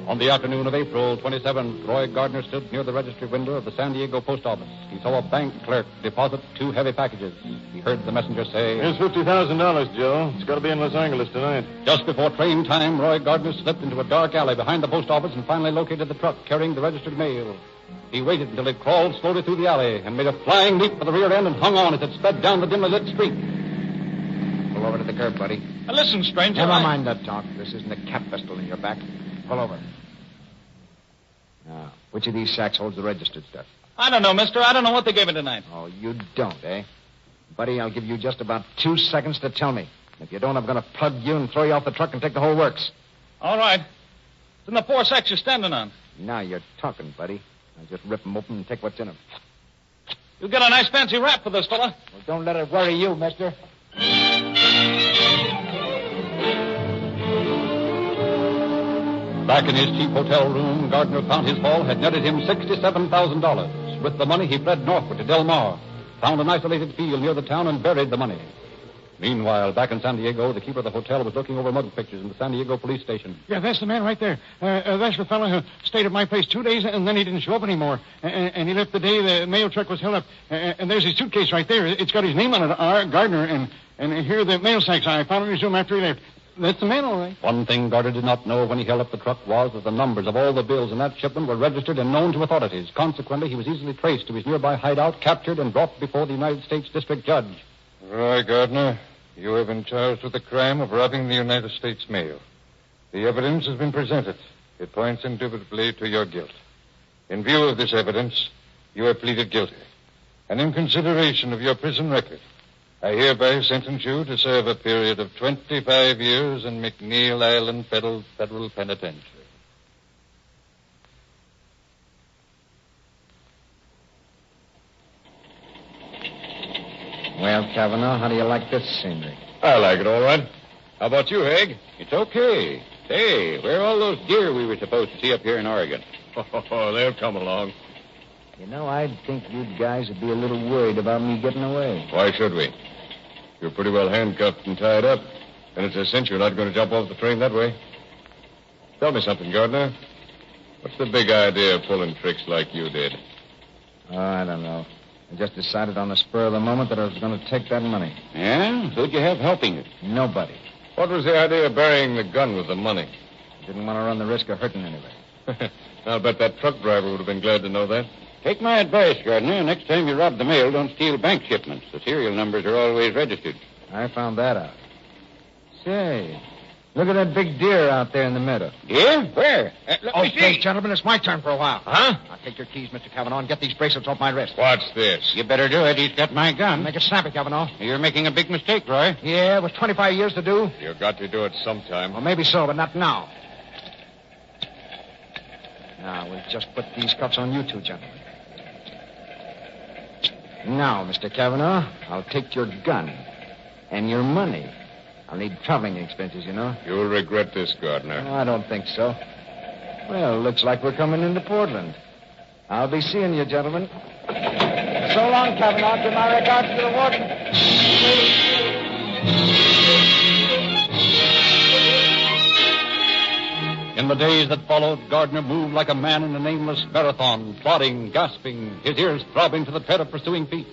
On the afternoon of April 27th, Roy Gardner stood near the registry window of the San Diego post office. He saw a bank clerk deposit 2 heavy packages. He heard the messenger say, "Here's $50,000, Joe. It's got to be in Los Angeles tonight." Just before train time, Roy Gardner slipped into a dark alley behind the post office and finally located the truck carrying the registered mail. He waited until it crawled slowly through the alley and made a flying leap for the rear end and hung on as it sped down the dimly lit street. Pull over to the curb, buddy. Listen, stranger. Never mind that talk. This isn't a cap pistol in your back. Pull over. Now, which of these sacks holds the registered stuff? I don't know, mister. I don't know what they gave me tonight. Oh, you don't, eh? Buddy, I'll give you just about 2 seconds to tell me. If you don't, I'm going to plug you and throw you off the truck and take the whole works. All right. It's in the 4 sacks you're standing on. Now you're talking, buddy. I'll just rip them open and take what's in them. You got a nice fancy rap for this fella. Well, don't let it worry you, mister. Back in his cheap hotel room, Gardner found his haul had netted him $67,000. With the money, he fled northward to Del Mar, found an isolated field near the town, and buried the money. Meanwhile, back in San Diego, the keeper of the hotel was looking over mug pictures in the San Diego police station. Yeah, that's the man right there. That's the fellow who stayed at my place 2 days, and then he didn't show up anymore. And he left the day the mail truck was held up. And there's his suitcase right there. It's got his name on it, R. Gardner. And here are the mail sacks I found in his room after he left. That's the man, all right. One thing Gardner did not know when he held up the truck was that the numbers of all the bills in that shipment were registered and known to authorities. Consequently, he was easily traced to his nearby hideout, captured, and brought before the United States District Judge. Roy Gardner, you have been charged with the crime of robbing the United States mail. The evidence has been presented. It points indubitably to your guilt. In view of this evidence, you have pleaded guilty. And in consideration of your prison record, I hereby sentence you to serve a period of 25 years in McNeil Island Federal Penitentiary. Well, Kavanaugh, how do you like this scenery? I like it all right. How about you, Haig? It's okay. Hey, where are all those deer we were supposed to see up here in Oregon? Oh, they'll come along. You know, I'd think you guys would be a little worried about me getting away. Why should we? You're pretty well handcuffed and tied up. And it's a cinch you're not going to jump off the train that way. Tell me something, Gardner. What's the big idea of pulling tricks like you did? Oh, I don't know. I just decided on the spur of the moment that I was going to take that money. Yeah? Who'd you have helping you? Nobody. What was the idea of burying the gun with the money? Didn't want to run the risk of hurting anybody. I'll bet that truck driver would have been glad to know that. Take my advice, Gardner. Next time you rob the mail, don't steal bank shipments. The serial numbers are always registered. I found that out. Say, look at that big deer out there in the meadow. Deer? Where? Let me see. Gentlemen, it's my turn for a while. Huh? Now, take your keys, Mr. Kavanaugh, and get these bracelets off my wrist. What's this? You better do it. He's got my gun. Make it snappy, Kavanaugh. You're making a big mistake, Roy. Yeah, with 25 years to do. You've got to do it sometime. Well, maybe so, but not now. Now, we'll just put these cuffs on you two, gentlemen. Now, Mr. Kavanaugh, I'll take your gun and your money. I'll need traveling expenses, you know. You'll regret this, Gardner. No, I don't think so. Well, looks like we're coming into Portland. I'll be seeing you, gentlemen. So long, Kavanaugh. Give my regards to the warden. In the days that followed, Gardner moved like a man in a nameless marathon, plodding, gasping, his ears throbbing to the tread of pursuing feet.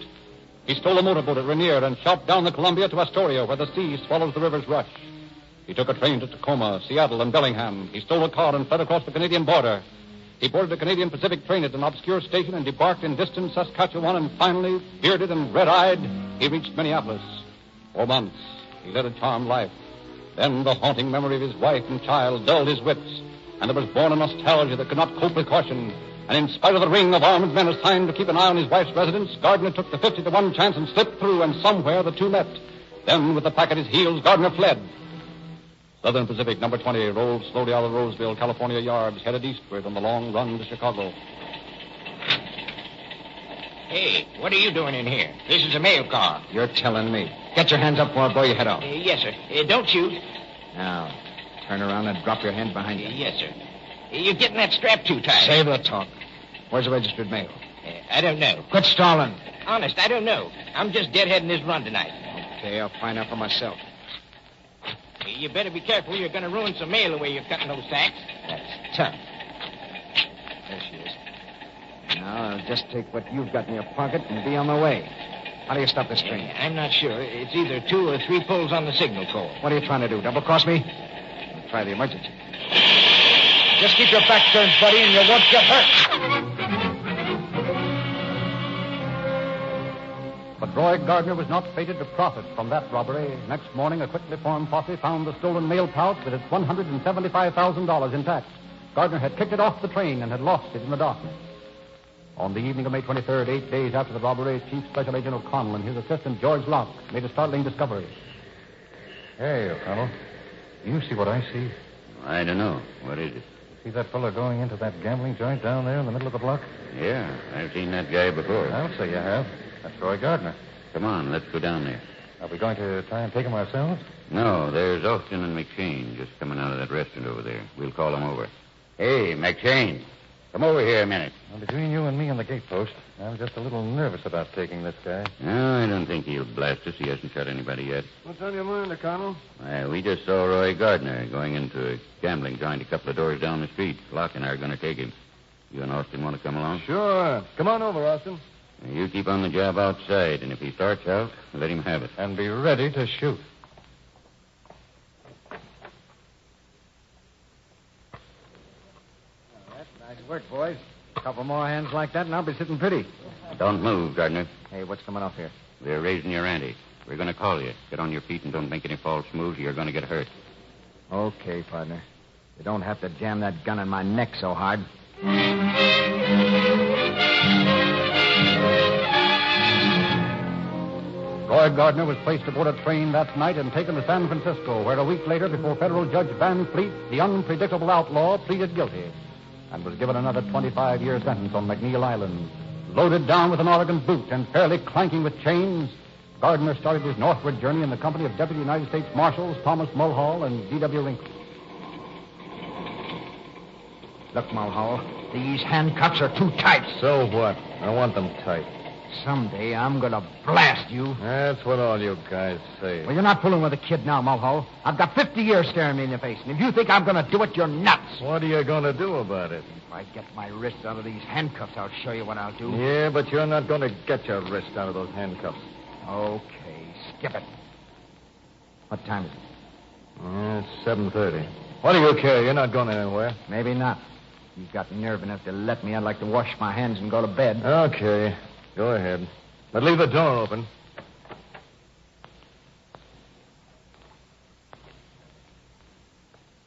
He stole a motorboat at Rainier and shot down the Columbia to Astoria, where the sea swallows the river's rush. He took a train to Tacoma, Seattle, and Bellingham. He stole a car and fled across the Canadian border. He boarded a Canadian Pacific train at an obscure station and debarked in distant Saskatchewan, and finally, bearded and red-eyed, he reached Minneapolis. For months, he led a charmed life. Then the haunting memory of his wife and child dulled his wits, and there was born a nostalgia that could not cope with caution. And in spite of the ring of armed men assigned to keep an eye on his wife's residence, Gardner took the 50-1 chance and slipped through, and somewhere the two met. Then, with the pack at his heels, Gardner fled. Southern Pacific, number 20, rolled slowly out of Roseville, California yards, headed eastward on the long run to Chicago. Hey, what are you doing in here? This is a mail car. You're telling me. Get your hands up before I blow your head off. Yes, sir. Don't shoot. Now, turn around and drop your hand behind you. Yes, sir. You're getting that strap too tight. Save the talk. Where's the registered mail? I don't know. Quit stalling. Honest, I don't know. I'm just deadheading this run tonight. Okay, I'll find out for myself. You better be careful. You're going to ruin some mail the way you're cutting those sacks. That's tough. There she is. Now, I'll just take what you've got in your pocket and be on my way. How do you stop this train? I'm not sure. It's either 2 or 3 pulls on the signal cord. What are you trying to do, double-cross me? I'll try the emergency. Just keep your back turned, buddy, and you won't get hurt. But Roy Gardner was not fated to profit from that robbery. Next morning, a quickly formed posse found the stolen mail pouch with its $175,000 intact. Gardner had kicked it off the train and had lost it in the darkness. On the evening of May 23rd, 8 days after the robbery, Chief Special Agent O'Connell and his assistant, George Locke, made a startling discovery. Hey, O'Connell. You see what I see? I don't know. What is it? See that fella going into that gambling joint down there in the middle of the block? Yeah, I've seen that guy before. I'll say you have. That's Roy Gardner. Come on, let's go down there. Are we going to try and take him ourselves? No, there's Austin and McShane just coming out of that restaurant over there. We'll call them over. Hey, McShane, come over here a minute. Well, between you and me and the gatepost, I'm just a little nervous about taking this guy. No, I don't think he'll blast us. He hasn't shot anybody yet. What's on your mind, O'Connell? We just saw Roy Gardner going into a gambling joint a couple of doors down the street. Locke and I are going to take him. You and Austin want to come along? Sure. Come on over, Austin. You keep on the job outside, and if he starts out, let him have it. And be ready to shoot. That's nice work, boys. A couple more hands like that, and I'll be sitting pretty. Don't move, Gardner. Hey, what's coming up here? They're raising your ante. We're going to call you. Get on your feet and don't make any false moves, or you're going to get hurt. Okay, partner. You don't have to jam that gun in my neck so hard. Roy Gardner was placed aboard a train that night and taken to San Francisco, where a week later, before federal Judge Van Fleet, the unpredictable outlaw pleaded guilty and was given another 25-year sentence on McNeil Island. Loaded down with an Oregon boot and fairly clanking with chains, Gardner started his northward journey in the company of Deputy United States Marshals Thomas Mulhall and D.W. Wrinkle. Look, Mulhall, these handcuffs are too tight. So what? I want them tight. Someday I'm going to blast you. That's what all you guys say. Well, you're not fooling with a kid now, Mulhall. I've got 50 years staring me in the face, and if you think I'm going to do it, you're nuts. What are you going to do about it? If I get my wrists out of these handcuffs, I'll show you what I'll do. Yeah, but you're not going to get your wrist out of those handcuffs. Okay, skip it. What time is it? It's 7:30. What do you care? You're not going anywhere. Maybe not. If you've got nerve enough to let me, I'd like to wash my hands and go to bed. Okay, go ahead. But leave the door open.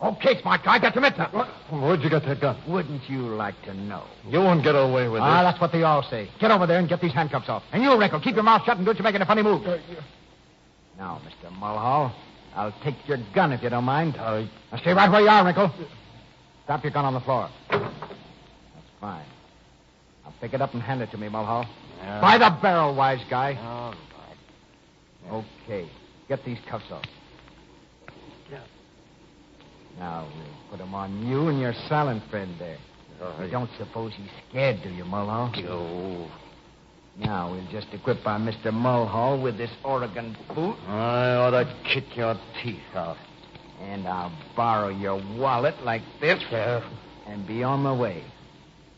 Okay, smart guy, get your mitts up. Where'd you get that gun? Wouldn't you like to know? You won't get away with it. That's what they all say. Get over there and get these handcuffs off. And you, Wrinkle, keep your mouth shut and don't you make any funny moves. Now, Mr. Mulhall, I'll take your gun if you don't mind. Now stay right where you are, Wrinkle. Drop your gun on the floor. That's fine. Now pick it up and hand it to me, Mulhall. Yeah. By the barrel, wise guy. All right. Okay. Get these cuffs off. Yeah. Now, we'll put them on you and your silent friend there. You don't suppose he's scared, do you, Mulhall? No. Now, we'll just equip our Mr. Mulhall with this Oregon boot. I ought to kick your teeth out. And I'll borrow your wallet like this. Yeah. And be on my way.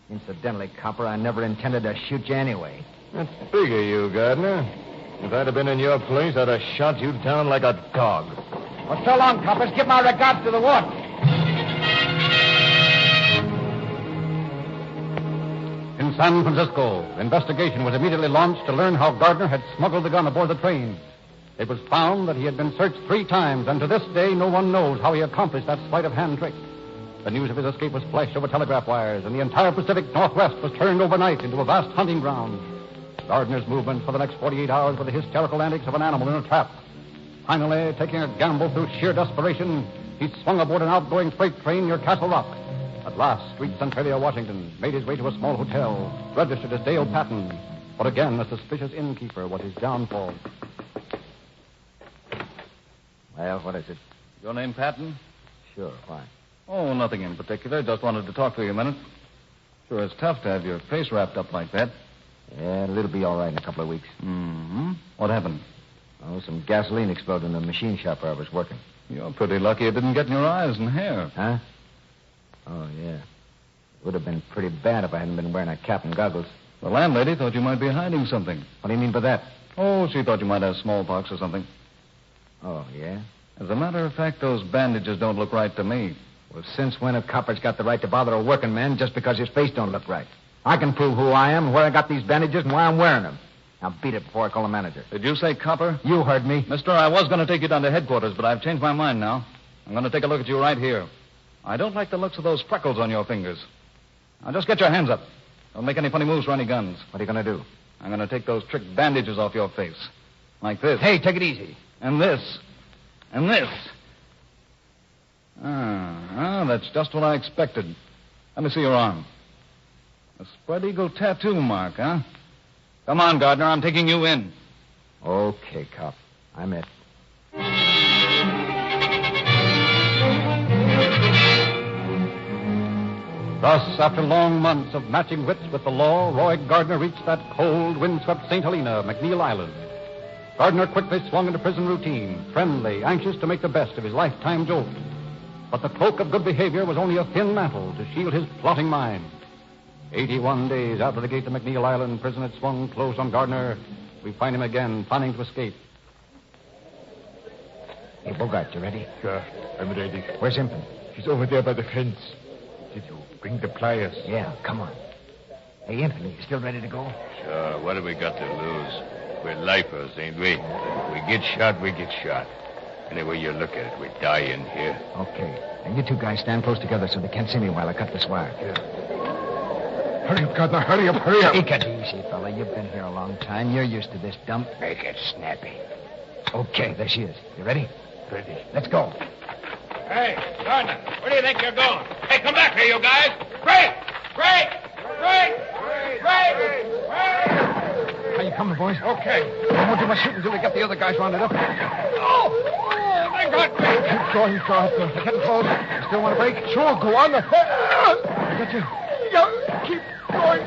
Incidentally, Copper, I never intended to shoot you anyway. That's big of you, Gardner. If I'd have been in your place, I'd have shot you down like a dog. Well, so long, Coppers. Give my regards to the ward. In San Francisco, investigation was immediately launched to learn how Gardner had smuggled the gun aboard the train. It was found that he had been searched 3 times, and to this day, no one knows how he accomplished that sleight of hand trick. The news of his escape was flashed over telegraph wires, and the entire Pacific Northwest was turned overnight into a vast hunting ground. Gardner's movements for the next 48 hours were the hysterical antics of an animal in a trap. Finally, taking a gamble through sheer desperation, he swung aboard an outgoing freight train near Castle Rock. At last, reached Centralia, Washington, made his way to a small hotel, registered as Dale Patton. But again, a suspicious innkeeper was his downfall. Well, what is it? Your name Patton? Sure, why? Oh, nothing in particular. Just wanted to talk to you a minute. Sure, it's tough to have your face wrapped up like that. Yeah, it'll be all right in a couple of weeks. Mm-hmm. What happened? Oh, some gasoline exploded in the machine shop where I was working. You're pretty lucky it didn't get in your eyes and hair. Huh? Oh, yeah. It would have been pretty bad if I hadn't been wearing a cap and goggles. The landlady thought you might be hiding something. What do you mean by that? Oh, she thought you might have smallpox or something. Oh, yeah? As a matter of fact, those bandages don't look right to me. Well, since when have coppers got the right to bother a working man just because his face don't look right? I can prove who I am, where I got these bandages, and why I'm wearing them. Now beat it before I call the manager. Did you say copper? You heard me. Mister, I was going to take you down to headquarters, but I've changed my mind now. I'm going to take a look at you right here. I don't like the looks of those freckles on your fingers. Now just get your hands up. Don't make any funny moves or any guns. What are you going to do? I'm going to take those trick bandages off your face. Like this. Hey, take it easy. And this. And this. That's just what I expected. Let me see your arm. A spread eagle tattoo mark, huh? Come on, Gardner. I'm taking you in. Okay, cop. I'm it. Thus, after long months of matching wits with the law, Roy Gardner reached that cold, windswept St. Helena, McNeil Island. Gardner quickly swung into prison routine, friendly, anxious to make the best of his lifetime jolt. But the cloak of good behavior was only a thin mantle to shield his plotting mind. 81 days after the gates of McNeil Island prison had swung close on Gardner, we find him again, planning to escape. Hey, Bogart, you ready? Sure, I'm ready. Where's Impin? She's over there by the fence. Did you bring the pliers? Yeah, come on. Hey, Impin, you still ready to go? Sure, what have we got to lose? We're lifers, ain't we? If we get shot, we get shot. Any way you look at it, we die in here. Okay. And you two guys stand close together so they can't see me while I cut this wire. Yeah. Hurry up, Gardner. Hurry up, hurry up. Take it easy, fella. You've been here a long time. You're used to this dump. Make it snappy. Okay, there she is. You ready? Ready. Let's go. Hey, Gardner, where do you think you're going? Hey, come back here, you guys. Break! Break! Break! Break! How you coming, boys? Okay. I won't do much shooting until we get the other guys rounded up. Oh, they got me. Keep going, Charles. They're getting close. You still want to break? Sure, go on. I got you. Yeah, keep going.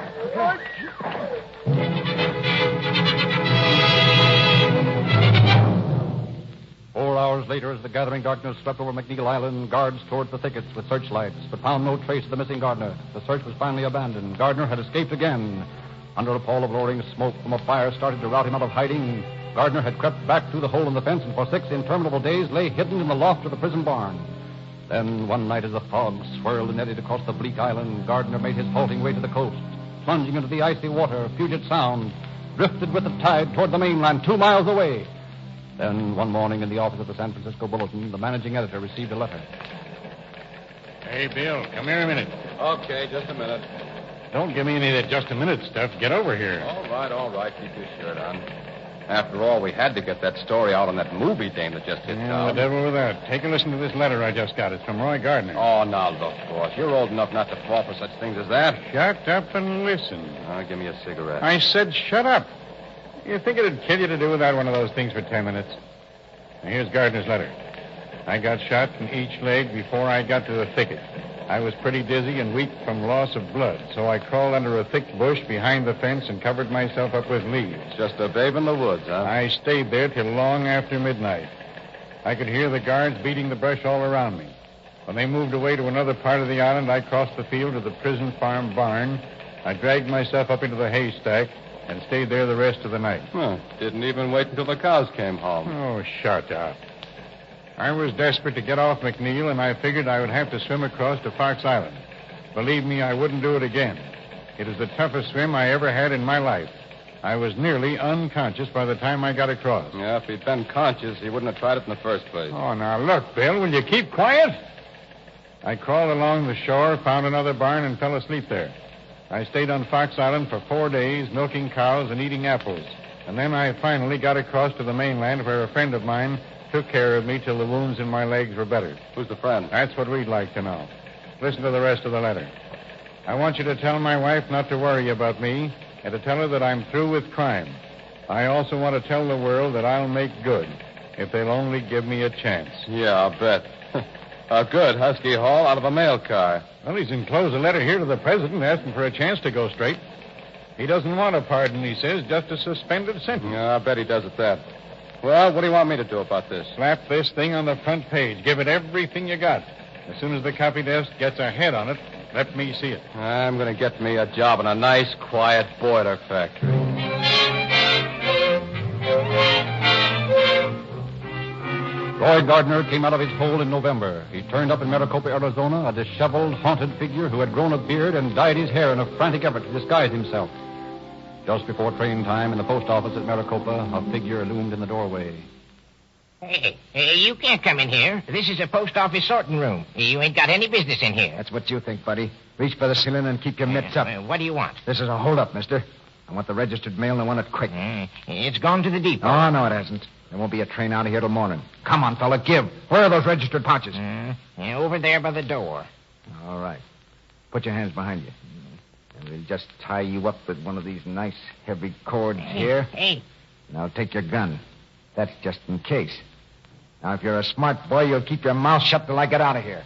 Hours later, as the gathering darkness swept over McNeil Island, guards toured the thickets with searchlights, but found no trace of the missing Gardner. The search was finally abandoned. Gardner had escaped again. Under a pall of lowering smoke from a fire started to rout him out of hiding, Gardner had crept back through the hole in the fence and for 6 interminable days lay hidden in the loft of the prison barn. Then one night as the fog swirled and eddied across the bleak island, Gardner made his halting way to the coast, plunging into the icy water, Puget Sound, drifted with the tide toward the mainland 2 miles away. Then, one morning in the office of the San Francisco Bulletin, the managing editor received a letter. Hey, Bill, come here a minute. Okay, just a minute. Don't give me any of that just a minute stuff. Get over here. All right. Keep your shirt on. After all, we had to get that story out on that movie dame that just hit town. The devil with that. Take a listen to this letter I just got. It's from Roy Gardner. Oh, now look, boss. You're old enough not to fall for such things as that. Shut up and listen. Give me a cigarette. I said shut up. You think it'd kill you to do without one of those things for 10 minutes? Now, here's Gardner's letter. I got shot in each leg before I got to the thicket. I was pretty dizzy and weak from loss of blood, so I crawled under a thick bush behind the fence and covered myself up with leaves. Just a babe in the woods, huh? I stayed there till long after midnight. I could hear the guards beating the brush all around me. When they moved away to another part of the island, I crossed the field to the prison farm barn. I dragged myself up into the haystack and stayed there the rest of the night. Didn't even wait until the cows came home. Oh, shut up. I was desperate to get off McNeil, and I figured I would have to swim across to Fox Island. Believe me, I wouldn't do it again. It was the toughest swim I ever had in my life. I was nearly unconscious by the time I got across. Yeah, if he'd been conscious, he wouldn't have tried it in the first place. Oh, now look, Bill, will you keep quiet? I crawled along the shore, found another barn, and fell asleep there. I stayed on Fox Island for 4 days, milking cows and eating apples. And then I finally got across to the mainland where a friend of mine took care of me till the wounds in my legs were better. Who's the friend? That's what we'd like to know. Listen to the rest of the letter. I want you to tell my wife not to worry about me and to tell her that I'm through with crime. I also want to tell the world that I'll make good if they'll only give me a chance. Yeah, I'll bet. Good. Husky Hall out of a mail car. Well, he's enclosed a letter here to the president asking for a chance to go straight. He doesn't want a pardon, he says, just a suspended sentence. Yeah, I bet he does it that. Well, what do you want me to do about this? Slap this thing on the front page. Give it everything you got. As soon as the copy desk gets a head on it, let me see it. I'm going to get me a job in a nice, quiet boiler factory. Roy Gardner came out of his hole in November. He turned up in Maricopa, Arizona, a disheveled, haunted figure who had grown a beard and dyed his hair in a frantic effort to disguise himself. Just before train time in the post office at Maricopa, a figure loomed in the doorway. Hey, you can't come in here. This is a post office sorting room. You ain't got any business in here. That's what you think, buddy. Reach for the ceiling and keep your mitts up. What do you want? This is a holdup, mister. I want the registered mail and I want it quick. It's gone to the depot. Oh, no, it hasn't. There won't be a train out of here till morning. Come on, fella, give. Where are those registered pouches? Over there by the door. All right. Put your hands behind you. And we'll just tie you up with one of these nice, heavy cords here. Hey. Now take your gun. That's just in case. Now, if you're a smart boy, you'll keep your mouth shut till I get out of here.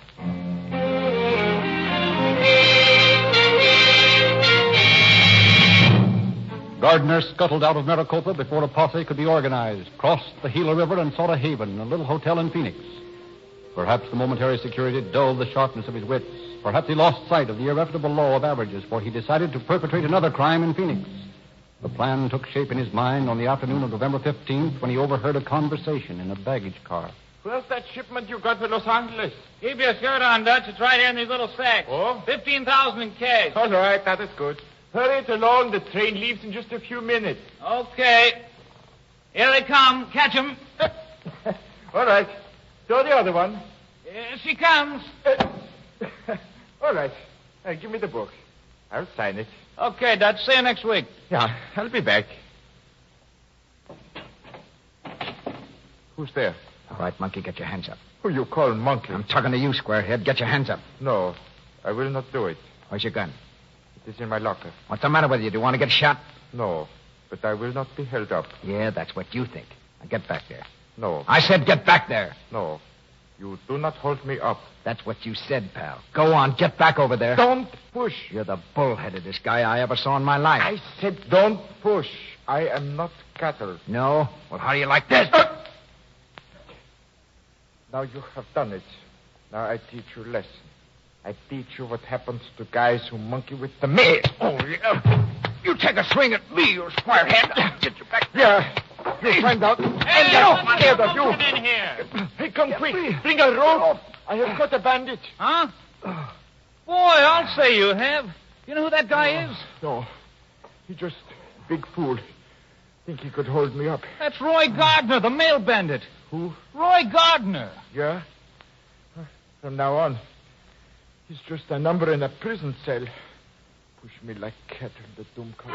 Gardner scuttled out of Maricopa before a posse could be organized, crossed the Gila River, and sought a haven, a little hotel in Phoenix. Perhaps the momentary security dulled the sharpness of his wits. Perhaps he lost sight of the irrefutable law of averages, for he decided to perpetrate another crime in Phoenix. The plan took shape in his mind on the afternoon of November 15th when he overheard a conversation in a baggage car. Where's that shipment you got for Los Angeles? Keep your shirt on, Dutch. It's right here in these little sacks. Oh? 15,000 in cash. All right, that is good. Hurry it along. The train leaves in just a few minutes. Okay. Here they come. Catch 'em. All right. So the other one. Here she comes. All right. Give me the book. I'll sign it. Okay, Dutch. See you next week. Yeah, I'll be back. Who's there? All right, Monkey, get your hands up. Who you call monkey? I'm talking to you, Squarehead. Get your hands up. No, I will not do it. Where's your gun? It is in my locker. What's the matter with you? Do you want to get shot? No, but I will not be held up. Yeah, that's what you think. Now get back there. No. I said get back there. No. You do not hold me up. That's what you said, pal. Go on, get back over there. Don't push. You're the bullheadedest guy I ever saw in my life. I said don't push. I am not cattle. No? Well, how do you like this? Now you have done it. Now I teach you a lesson. I teach you what happens to guys who monkey with the mail. Oh, yeah. You take a swing at me, you squarehead. I'll get you back. Yeah. You find out. Hey, I'm scared of you. Get in here. Hey, come quick. Bring a rope. I have got a bandit. Huh? Boy, I'll say you have. You know who that guy is? No. He just big fool. Think he could hold me up. That's Roy Gardner, the mail bandit. Who? Roy Gardner. Yeah? From now on, he's just a number in a prison cell. Push me like cattle, the dumb cop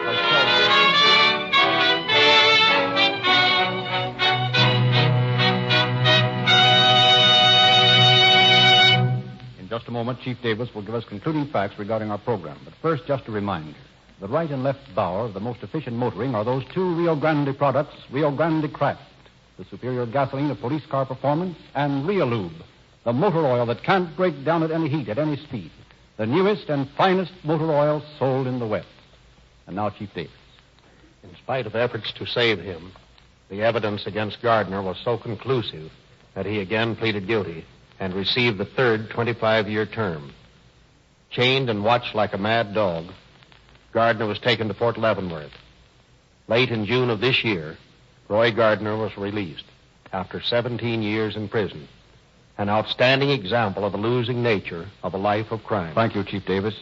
In just a moment, Chief Davis will give us concluding facts regarding our program. But first, just a reminder. The right and left bow of the most efficient motoring are those two Rio Grande products, Rio Grande Cracked, the superior gasoline of police car performance, and Realube, the motor oil that can't break down at any heat, at any speed. The newest and finest motor oil sold in the West. And now, Chief Davis. In spite of efforts to save him, the evidence against Gardner was so conclusive that he again pleaded guilty and received the third 25-year term. Chained and watched like a mad dog, Gardner was taken to Fort Leavenworth. Late in June of this year, Roy Gardner was released after 17 years in prison. An outstanding example of the losing nature of a life of crime. Thank you, Chief Davis.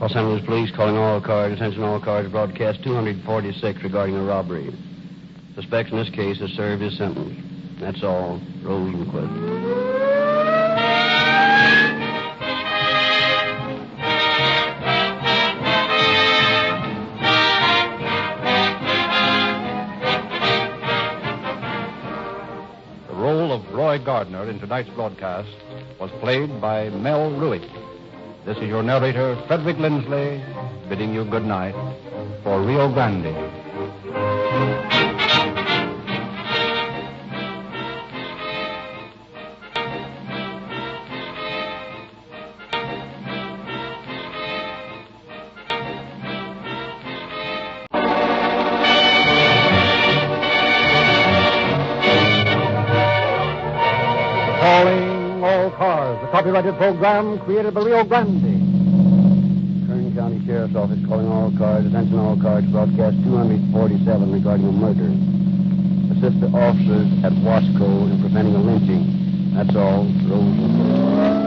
Los Angeles Police calling all cars. Attention all cars. Broadcast 246 regarding a robbery. Suspects in this case has served his sentence. That's all. Rosenquist. The role of Roy Gardner in tonight's broadcast was played by Mel Ruick. This is your narrator, Frederick Lindsley, bidding you good night for Rio Grande. Calling all cars. A copyrighted program created by Rio Grande. Kern County Sheriff's Office calling all cars. Attention all cars. Broadcast 247 regarding a murder. Assist the officers at Wasco in preventing a lynching. That's all. Rosenquist.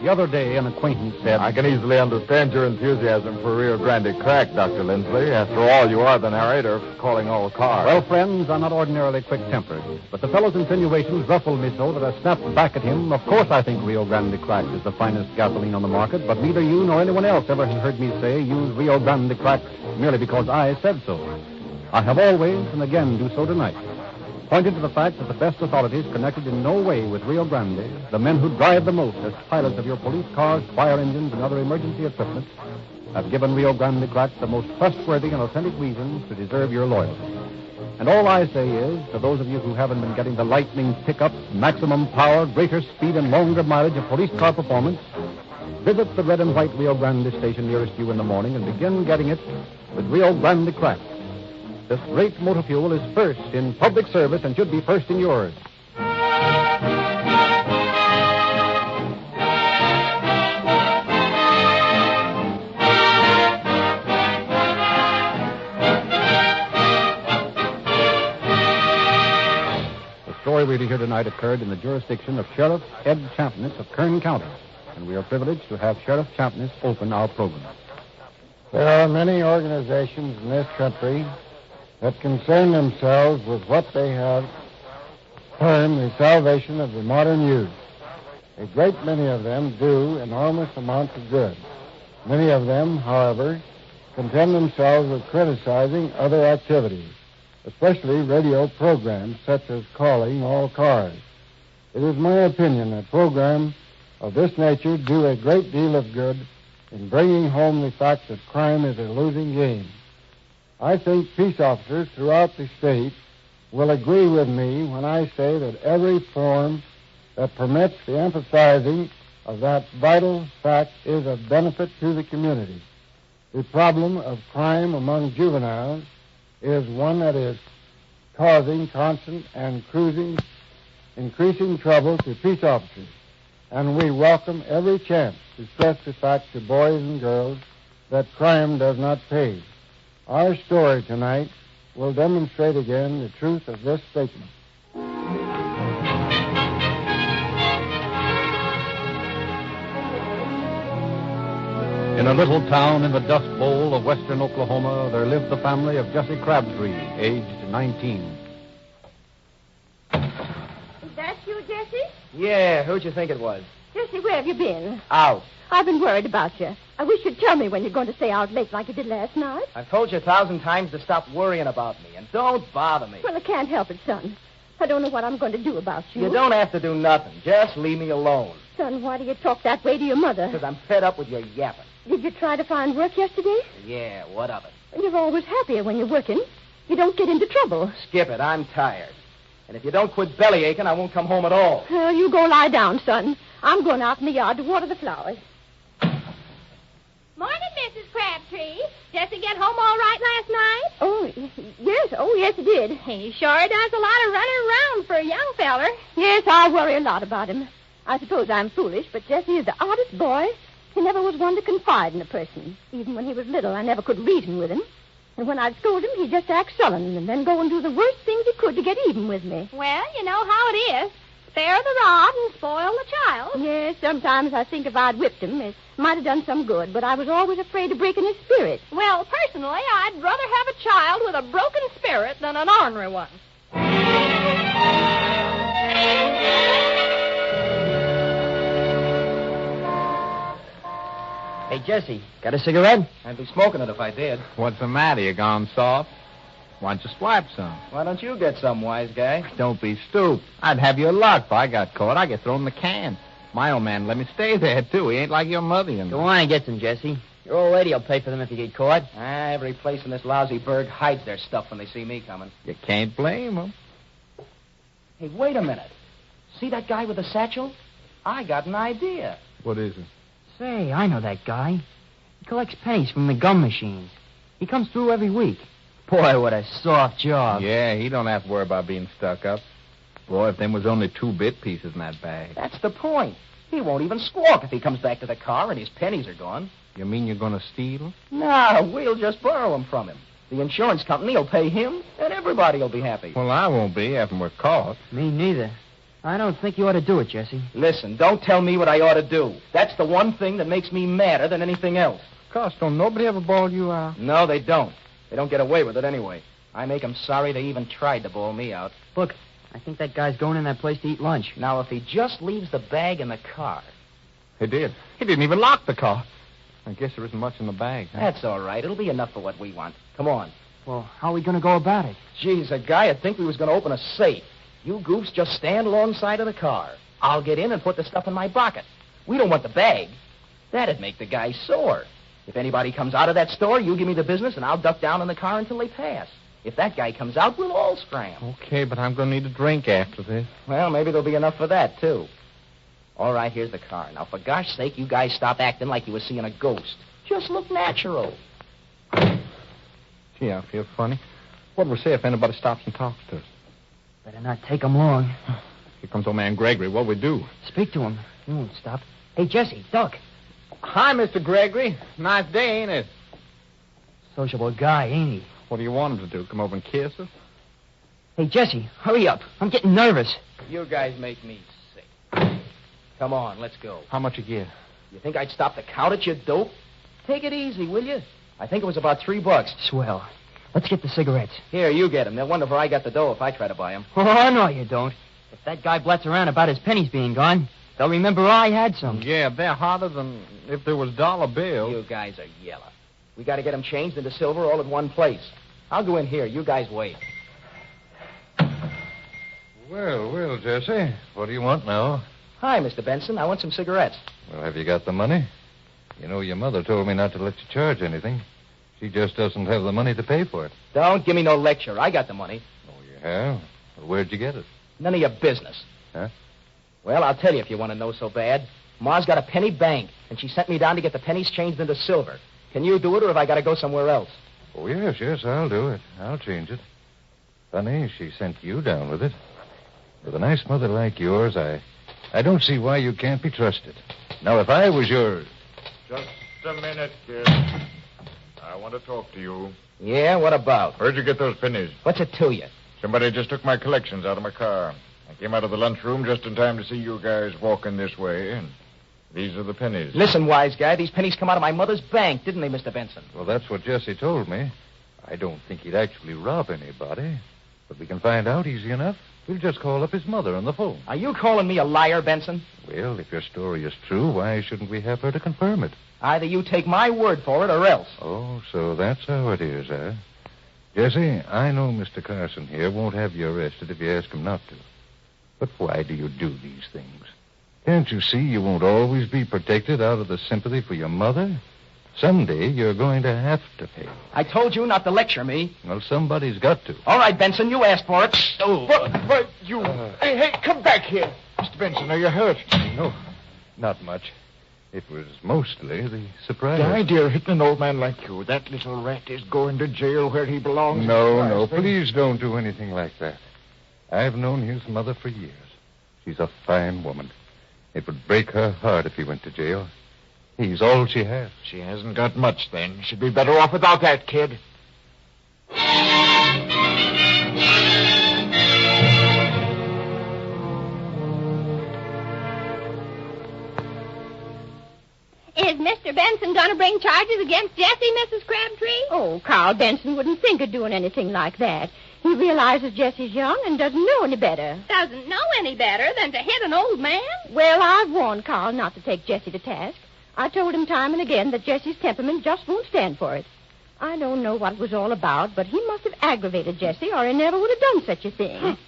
The other day, an acquaintance said... I can easily understand your enthusiasm for Rio Grande Crack, Dr. Lindsley. After all, you are the narrator for calling all cars. Well, friends, I'm not ordinarily quick-tempered, but the fellow's insinuations ruffled me so that I snapped back at him. Of course I think Rio Grande Crack is the finest gasoline on the market, but neither you nor anyone else ever has heard me say use Rio Grande Crack merely because I said so. I have always, and again do so tonight, pointed to the fact that the best authorities connected in no way with Rio Grande, the men who drive the most as pilots of your police cars, fire engines, and other emergency equipment, have given Rio Grande Crack the most trustworthy and authentic reasons to deserve your loyalty. And all I say is, to those of you who haven't been getting the lightning pickup, maximum power, greater speed, and longer mileage of police car performance, visit the red and white Rio Grande station nearest you in the morning and begin getting it with Rio Grande Crack. This great motor fuel is first in public service and should be first in yours. we to hear tonight occurred in the jurisdiction of Sheriff Ed Champness of Kern County, and we are privileged to have Sheriff Champness open our program. There are many organizations in this country that concern themselves with what they have termed the salvation of the modern youth. A great many of them do enormous amounts of good. Many of them, however, content themselves with criticizing other activities, especially radio programs such as Calling All Cars. It is my opinion that programs of this nature do a great deal of good in bringing home the fact that crime is a losing game. I think peace officers throughout the state will agree with me when I say that every form that permits the emphasizing of that vital fact is of benefit to the community. The problem of crime among juveniles is one that is causing constant and increasing trouble to peace officers, and we welcome every chance to stress the fact to boys and girls that crime does not pay. Our story tonight will demonstrate again the truth of this statement. In a little town in the Dust Bowl of western Oklahoma, there lived the family of Jesse Crabtree, aged 19. Is that you, Jesse? Yeah, who'd you think it was? Jesse, where have you been? Out. I've been worried about you. I wish you'd tell me when you're going to stay out late like you did last night. I've told you 1,000 times to stop worrying about me, and don't bother me. Well, I can't help it, son. I don't know what I'm going to do about you. You don't have to do nothing. Just leave me alone. Son, why do you talk that way to your mother? Because I'm fed up with your yapping. Did you try to find work yesterday? Yeah, what of it? You're always happier when you're working. You don't get into trouble. Skip it. I'm tired. And if you don't quit belly aching, I won't come home at all. Well, you go lie down, son. I'm going out in the yard to water the flowers. Morning, Mrs. Crabtree. Jesse get home all right last night? Oh, yes. Oh, yes, he did. He sure does a lot of running around for a young feller. Yes, I worry a lot about him. I suppose I'm foolish, but Jesse is the oddest boy. He never was one to confide in a person. Even when he was little, I never could reason with him. And when I'd scold him, he'd just act sullen and then go and do the worst things he could to get even with me. Well, you know how it is. Spare the rod and spoil the child. Yes, sometimes I think if I'd whipped him, it might have done some good, but I was always afraid of breaking his spirit. Well, personally, I'd rather have a child with a broken spirit than an ornery one. Hey, Jesse, got a cigarette? I'd be smoking it if I did. What's the matter? You gone soft? Why don't you swipe some? Why don't you get some, wise guy? Don't be stupid. I'd have your luck if I got caught. I'd get thrown in the can. My old man let me stay there, too. He ain't like your mother, you know. Go on and get some, Jesse. Your old lady will pay for them if you get caught. Every place in this lousy burg hides their stuff when they see me coming. You can't blame them. Hey, wait a minute. See that guy with the satchel? I got an idea. What is it? Say, I know that guy. He collects pennies from the gum machines. He comes through every week. Boy, what a soft job. Yeah, he don't have to worry about being stuck up. Boy, if them was only 2-bit pieces in that bag. That's the point. He won't even squawk if he comes back to the car and his pennies are gone. You mean you're going to steal? No, we'll just borrow them from him. The insurance company will pay him, and everybody will be happy. Well, I won't be after we're caught. Me neither. I don't think you ought to do it, Jesse. Listen, don't tell me what I ought to do. That's the one thing that makes me madder than anything else. Gosh, don't nobody ever bawl you out? No, they don't. They don't get away with it anyway. I make them sorry they even tried to bawl me out. Look, I think that guy's going in that place to eat lunch. Now, if he just leaves the bag in the car... He did. He didn't even lock the car. I guess there isn't much in the bag. Huh? That's all right. It'll be enough for what we want. Come on. Well, how are we going to go about it? Geez, a guy would think we was going to open a safe. You goofs just stand alongside of the car. I'll get in and put the stuff in my pocket. We don't want the bag. That'd make the guy sore. If anybody comes out of that store, you give me the business, and I'll duck down in the car until they pass. If that guy comes out, we'll all scram. Okay, but I'm going to need a drink after this. Well, maybe there'll be enough for that, too. All right, here's the car. Now, for gosh sake, you guys stop acting like you were seeing a ghost. Just look natural. Gee, I feel funny. What will we say if anybody stops and talks to us? Better not take him long. Here comes old man Gregory. What'll we do? Speak to him. He won't stop. Hey, Jesse, duck. Hi, Mr. Gregory. Nice day, ain't it? Sociable guy, ain't he? What do you want him to do? Come over and kiss us? Hey, Jesse, hurry up. I'm getting nervous. You guys make me sick. Come on, let's go. How much you get? You think I'd stop to count it, you dope? Take it easy, will you? I think it was about $3. Swell. Let's get the cigarettes. Here, you get them. They'll wonder where I got the dough if I try to buy them. Oh, no, you don't. If that guy blats around about his pennies being gone, they'll remember I had some. Yeah, they're harder than if there was dollar bills. You guys are yellow. We got to get them changed into silver all at one place. I'll go in here. You guys wait. Well, Jesse. What do you want now? Hi, Mr. Benson. I want some cigarettes. Well, have you got the money? You know, your mother told me not to let you charge anything. She just doesn't have the money to pay for it. Don't give me no lecture. I got the money. Oh, you have? Well, where'd you get it? None of your business. Huh? Well, I'll tell you if you want to know so bad. Ma's got a penny bank, and she sent me down to get the pennies changed into silver. Can you do it, or have I got to go somewhere else? Oh, yes, I'll do it. I'll change it. Funny, she sent you down with it. With a nice mother like yours, I don't see why you can't be trusted. Now, if I was your... Just a minute, kid. I want to talk to you. Yeah, what about? Where'd you get those pennies? What's it to you? Somebody just took my collections out of my car. I came out of the lunchroom just in time to see you guys walking this way, and these are the pennies. Listen, wise guy, these pennies come out of my mother's bank, didn't they, Mr. Benson? Well, that's what Jesse told me. I don't think he'd actually rob anybody, but we can find out easy enough. We'll just call up his mother on the phone. Are you calling me a liar, Benson? Well, if your story is true, why shouldn't we have her to confirm it? Either you take my word for it or else. Oh, so that's how it is, huh? Jesse, I know Mr. Carson here won't have you arrested if you ask him not to. But why do you do these things? Can't you see you won't always be protected out of the sympathy for your mother? Someday you're going to have to pay. I told you not to lecture me. Well, somebody's got to. All right, Benson, you asked for it. Oh. But you... Hey, come back here. Mr. Benson, are you hurt? No, not much. It was mostly the surprise. The idea of hitting an old man like you, that little rat is going to jail where he belongs. No, please don't do anything like that. I've known his mother for years. She's a fine woman. It would break her heart if he went to jail. He's all she has. She hasn't got much, then. She'd be better off without that kid. Is Mr. Benson going to bring charges against Jesse, Mrs. Crabtree? Oh, Carl Benson wouldn't think of doing anything like that. He realizes Jesse's young and doesn't know any better. Doesn't know any better than to hit an old man? Well, I've warned Carl not to take Jesse to task. I told him time and again that Jesse's temperament just won't stand for it. I don't know what it was all about, but he must have aggravated Jesse, or he never would have done such a thing.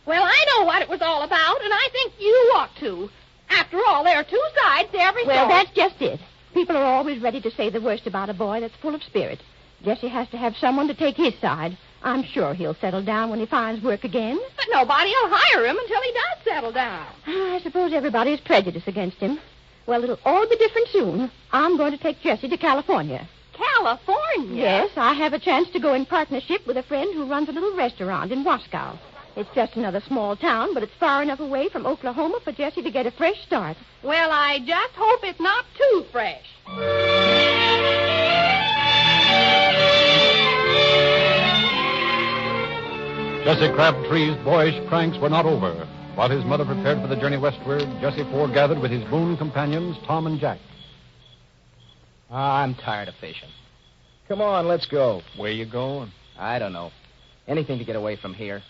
Well, I know what it was all about, and I think you ought to. After all, there are two sides to every story. Well, that's just it. People are always ready to say the worst about a boy that's full of spirit. Jesse has to have someone to take his side. I'm sure he'll settle down when he finds work again. But nobody will hire him until he does settle down. I suppose everybody is prejudiced against him. Well, it'll all be different soon. I'm going to take Jesse to California. California? Yes, I have a chance to go in partnership with a friend who runs a little restaurant in Wascow. It's just another small town, but it's far enough away from Oklahoma for Jesse to get a fresh start. Well, I just hope it's not too fresh. Jesse Crabtree's boyish pranks were not over. While his mother prepared for the journey westward, Jesse foregathered with his boon companions, Tom and Jack. I'm tired of fishing. Come on, let's go. Where you going? I don't know. Anything to get away from here.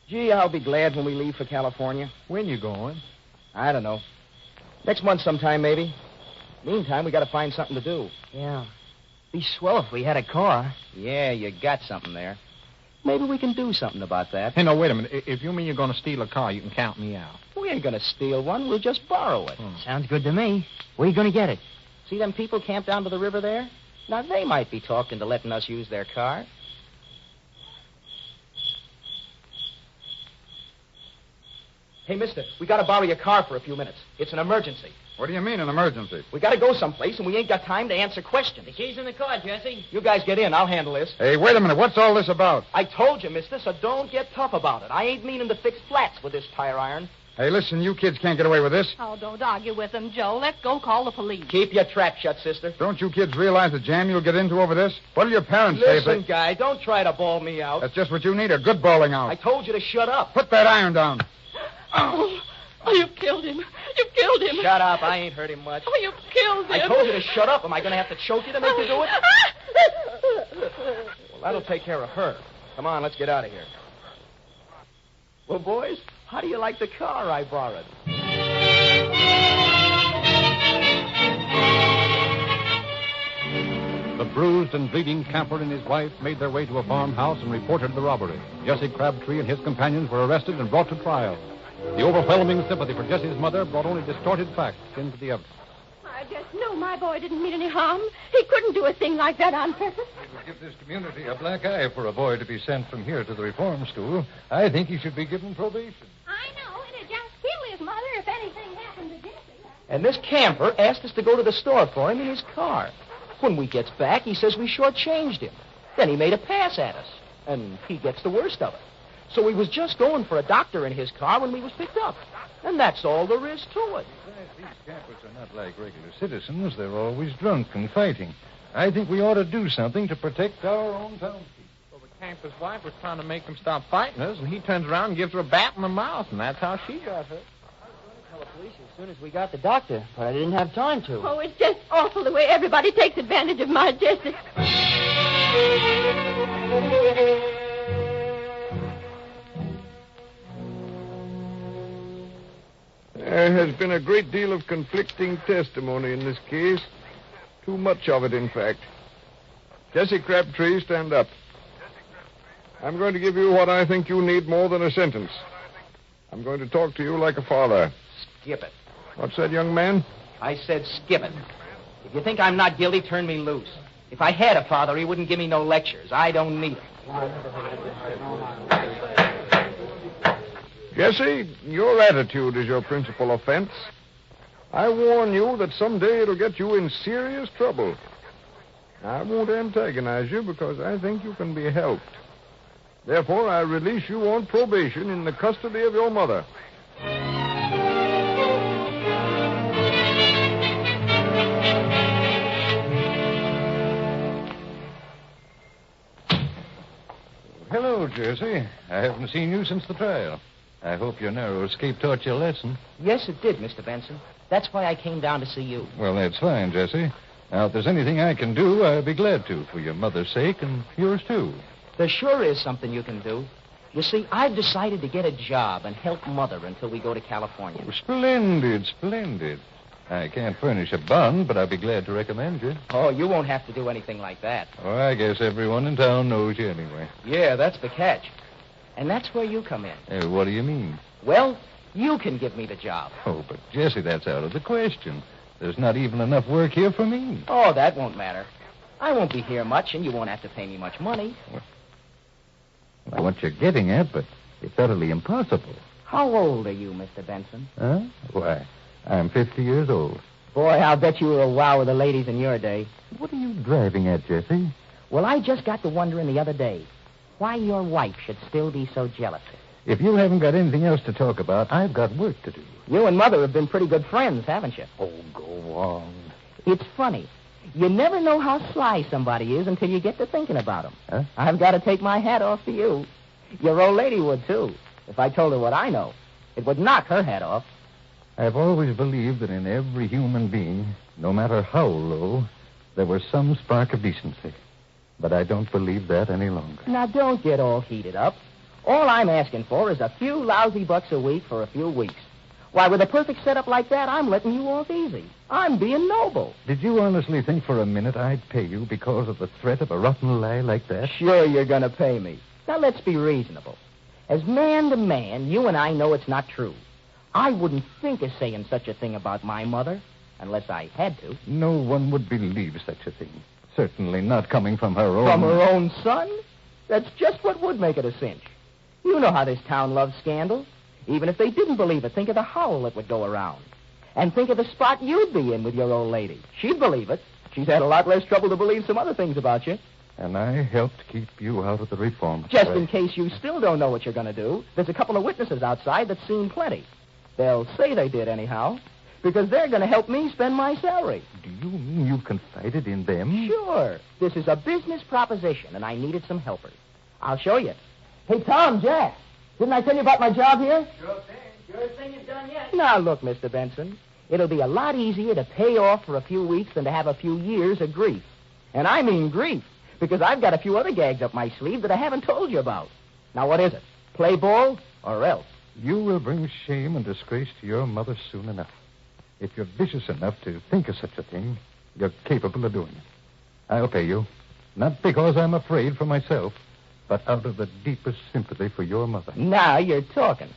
Gee, I'll be glad when we leave for California. When you going? I don't know. Next month sometime, maybe. Meantime, we got to find something to do. Yeah. Be swell if we had a car. Yeah, you got something there. Maybe we can do something about that. Hey, no, wait a minute. If you mean you're going to steal a car, you can count me out. We ain't going to steal one. We'll just borrow it. Sounds good to me. Where you going to get it? See them people camped down by the river there? Now, they might be talked into letting us use their car. Hey, mister, we gotta borrow your car for a few minutes. It's an emergency. What do you mean, an emergency? We gotta go someplace, and we ain't got time to answer questions. The key's in the car, Jesse. You guys get in. I'll handle this. Hey, wait a minute. What's all this about? I told you, mister, so don't get tough about it. I ain't meaning to fix flats with this tire iron. Hey, listen, you kids can't get away with this. Oh, don't argue with them, Joe. Let's go call the police. Keep your trap shut, sister. Don't you kids realize the jam you'll get into over this? What'll your parents say if Listen, they... guy, don't try to bawl me out. That's just what you need, a good bawling out. I told you to shut up. Put that iron down. Oh, you killed him. You killed him. Shut up. I ain't hurt him much. Oh, you killed him. I told you to shut up. Am I going to have to choke you to make you do it? Well, that'll take care of her. Come on, let's get out of here. Well, boys, how do you like the car I borrowed? The bruised and bleeding camper and his wife made their way to a farmhouse and reported the robbery. Jesse Crabtree and his companions were arrested and brought to trial. The overwhelming sympathy for Jesse's mother brought only distorted facts into the evidence. I just know my boy didn't mean any harm. He couldn't do a thing like that on purpose. It would give this community a black eye for a boy to be sent from here to the reform school. I think he should be given probation. I know. It'd just kill his mother if anything happened to Jesse. And this camper asked us to go to the store for him in his car. When we gets back, he says we shortchanged him. Then he made a pass at us. And he gets the worst of it. So he was just going for a doctor in his car when we was picked up. And that's all there is to it. These campers are not like regular citizens. They're always drunk and fighting. I think we ought to do something to protect our own townspeople. Well, the camper's wife was trying to make him stop fighting us, and he turns around and gives her a bat in the mouth, and that's how she got hurt. Tell the police as soon as we got the doctor, but I didn't have time to. Oh, it's just awful the way everybody takes advantage of my Jesse. There has been a great deal of conflicting testimony in this case. Too much of it, in fact. Jesse Crabtree, stand up. I'm going to give you what I think you need more than a sentence. I'm going to talk to you like a father. Skip it. What's that, young man? I said skip it. If you think I'm not guilty, turn me loose. If I had a father, he wouldn't give me no lectures. I don't need them. Jesse, your attitude is your principal offense. I warn you that someday it'll get you in serious trouble. I won't antagonize you because I think you can be helped. Therefore, I release you on probation in the custody of your mother. Hello, Jesse. I haven't seen you since the trial. I hope your narrow escape taught you a lesson. Yes, it did, Mr. Benson. That's why I came down to see you. Well, that's fine, Jesse. Now, if there's anything I can do, I'd be glad to, for your mother's sake and yours, too. There sure is something you can do. You see, I've decided to get a job and help Mother until we go to California. Oh, splendid, splendid. I can't furnish a bond, but I'd be glad to recommend you. Oh, you won't have to do anything like that. Oh, I guess everyone in town knows you anyway. Yeah, that's the catch. And that's where you come in. What do you mean? Well, you can give me the job. Oh, but Jesse, that's out of the question. There's not even enough work here for me. Oh, that won't matter. I won't be here much, and you won't have to pay me much money. Well, what you're getting at, but it's utterly impossible. How old are you, Mr. Benson? Huh? Why, I'm 50 years old. Boy, I'll bet you were a wow with the ladies in your day. What are you driving at, Jesse? Well, I just got to wondering the other day why your wife should still be so jealous. If you haven't got anything else to talk about, I've got work to do. You and Mother have been pretty good friends, haven't you? Oh, go on. It's funny. You never know how sly somebody is until you get to thinking about them. Huh? I've got to take my hat off to you. Your old lady would, too. If I told her what I know, it would knock her hat off. I've always believed that in every human being, no matter how low, there was some spark of decency. But I don't believe that any longer. Now, don't get all heated up. All I'm asking for is a few lousy bucks a week for a few weeks. Why, with a perfect setup like that, I'm letting you off easy. I'm being noble. Did you honestly think for a minute I'd pay you because of the threat of a rotten lie like that? Sure you're going to pay me. Now, let's be reasonable. As man to man, you and I know it's not true. I wouldn't think of saying such a thing about my mother, unless I had to. No one would believe such a thing. Certainly not coming from her own... From her own son? That's just what would make it a cinch. You know how this town loves scandal. Even if they didn't believe it, think of the howl that would go around. And think of the spot you'd be in with your old lady. She'd believe it. She's had a lot less trouble to believe some other things about you. And I helped keep you out of the reform. Just in case you still don't know what you're going to do, there's a couple of witnesses outside that's seen plenty. They'll say they did anyhow, because they're going to help me spend my salary. Do you mean you confided in them? Sure. This is a business proposition, and I needed some helpers. I'll show you. Hey, Tom, Jack, didn't I tell you about my job here? Sure thing. Sure thing you've done yet. Now, look, Mr. Benson, it'll be a lot easier to pay off for a few weeks than to have a few years of grief. And I mean grief, because I've got a few other gags up my sleeve that I haven't told you about. Now, what is it? Play ball or else? You will bring shame and disgrace to your mother soon enough. If you're vicious enough to think of such a thing, you're capable of doing it. I'll pay you. Not because I'm afraid for myself, but out of the deepest sympathy for your mother. Now you're talking.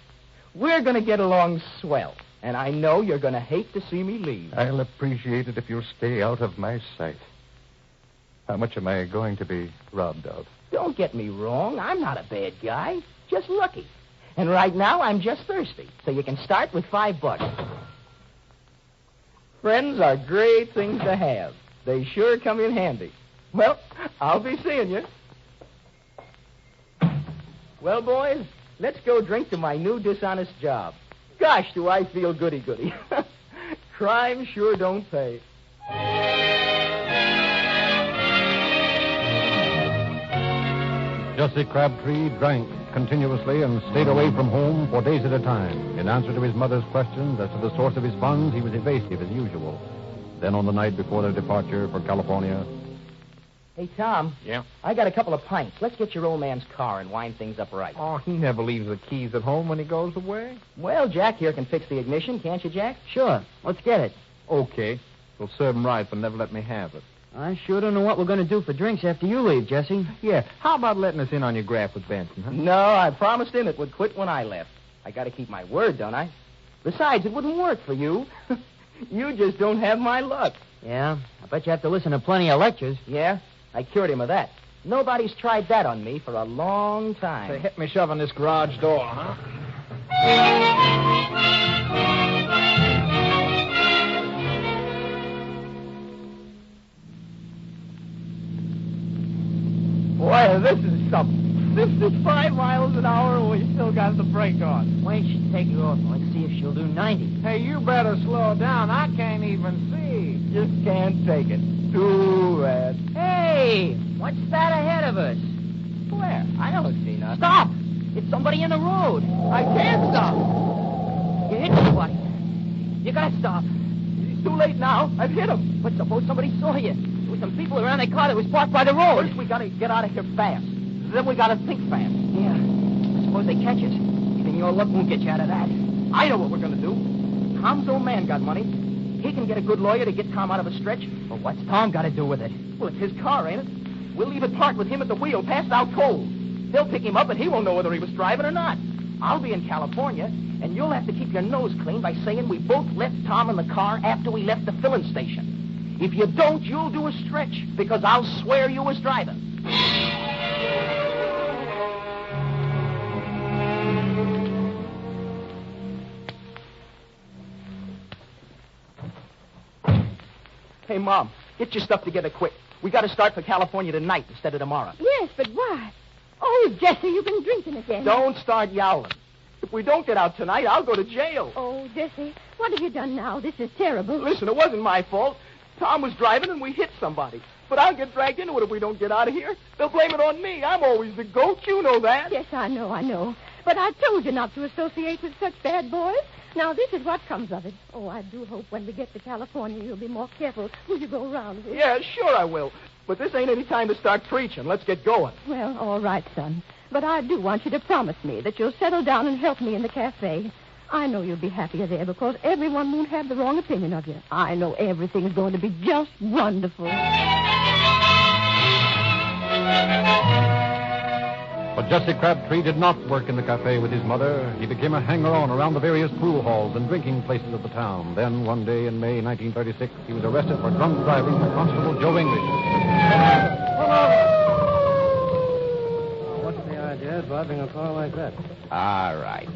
We're going to get along swell, and I know you're going to hate to see me leave. I'll appreciate it if you'll stay out of my sight. How much am I going to be robbed of? Don't get me wrong. I'm not a bad guy. Just lucky. And right now, I'm just thirsty. So you can start with $5. Friends are great things to have. They sure come in handy. Well, I'll be seeing you. Well, boys, let's go drink to my new dishonest job. Gosh, do I feel goody-goody. Crime sure don't pay. Jesse Crabtree drank continuously and stayed away from home for days at a time. In answer to his mother's questions as to the source of his funds, he was evasive as usual. Then on the night before their departure for California... Hey, Tom. Yeah? I got a couple of pints. Let's get your old man's car and wind things up right. Oh, he never leaves the keys at home when he goes away. Well, Jack here can fix the ignition, can't you, Jack? Sure. Let's get it. Okay. We'll serve him right, but never let me have it. I sure don't know what we're going to do for drinks after you leave, Jesse. Yeah, how about letting us in on your graft with Benson, huh? No, I promised him it would quit when I left. I got to keep my word, don't I? Besides, it wouldn't work for you. You just don't have my luck. Yeah, I bet you have to listen to plenty of lectures. Yeah? I cured him of that. Nobody's tried that on me for a long time. They hit me shoving this garage door, huh? Boy, this is something. 55 miles an hour and we still got the brake on. Why don't you take it off? Let's see if she'll do 90. Hey, you better slow down. I can't even see. Just can't take it. Too bad. Hey, what's that ahead of us? Where? I don't see nothing. Stop! It's somebody in the road. I can't stop. You hit somebody. You gotta stop. It's too late now. I've hit him. But suppose somebody saw you. There were some people around that car that was parked by the road. First, we gotta get out of here fast. Then we gotta think fast. Yeah. Suppose they catch us. Even your luck won't get you out of that. I know what we're gonna do. Tom's old man got money. He can get a good lawyer to get Tom out of a stretch. But what's Tom got to do with it? Well, it's his car, ain't it? We'll leave it parked with him at the wheel, passed out cold. They'll pick him up, and he won't know whether he was driving or not. I'll be in California, and you'll have to keep your nose clean by saying we both left Tom in the car after we left the filling station. If you don't, you'll do a stretch, because I'll swear you was driving. Hey, Mom, get your stuff together quick. We got to start for California tonight instead of tomorrow. Yes, but why? Oh, Jesse, you've been drinking again. Don't start yowling. If we don't get out tonight, I'll go to jail. Oh, Jesse, what have you done now? This is terrible. Listen, it wasn't my fault. Tom was driving and we hit somebody. But I'll get dragged into it if we don't get out of here. They'll blame it on me. I'm always the goat. You know that. Yes, I know. But I told you not to associate with such bad boys. Now, this is what comes of it. Oh, I do hope when we get to California you'll be more careful who you go around with. Yeah, sure I will. But this ain't any time to start preaching. Let's get going. Well, all right, son. But I do want you to promise me that you'll settle down and help me in the cafe. I know you'll be happier there because everyone won't have the wrong opinion of you. I know everything's going to be just wonderful. But Jesse Crabtree did not work in the cafe with his mother. He became a hanger-on around the various pool halls and drinking places of the town. Then, one day in May 1936, he was arrested for drunk driving by Constable Joe English. What's the idea of driving a car like that? All right.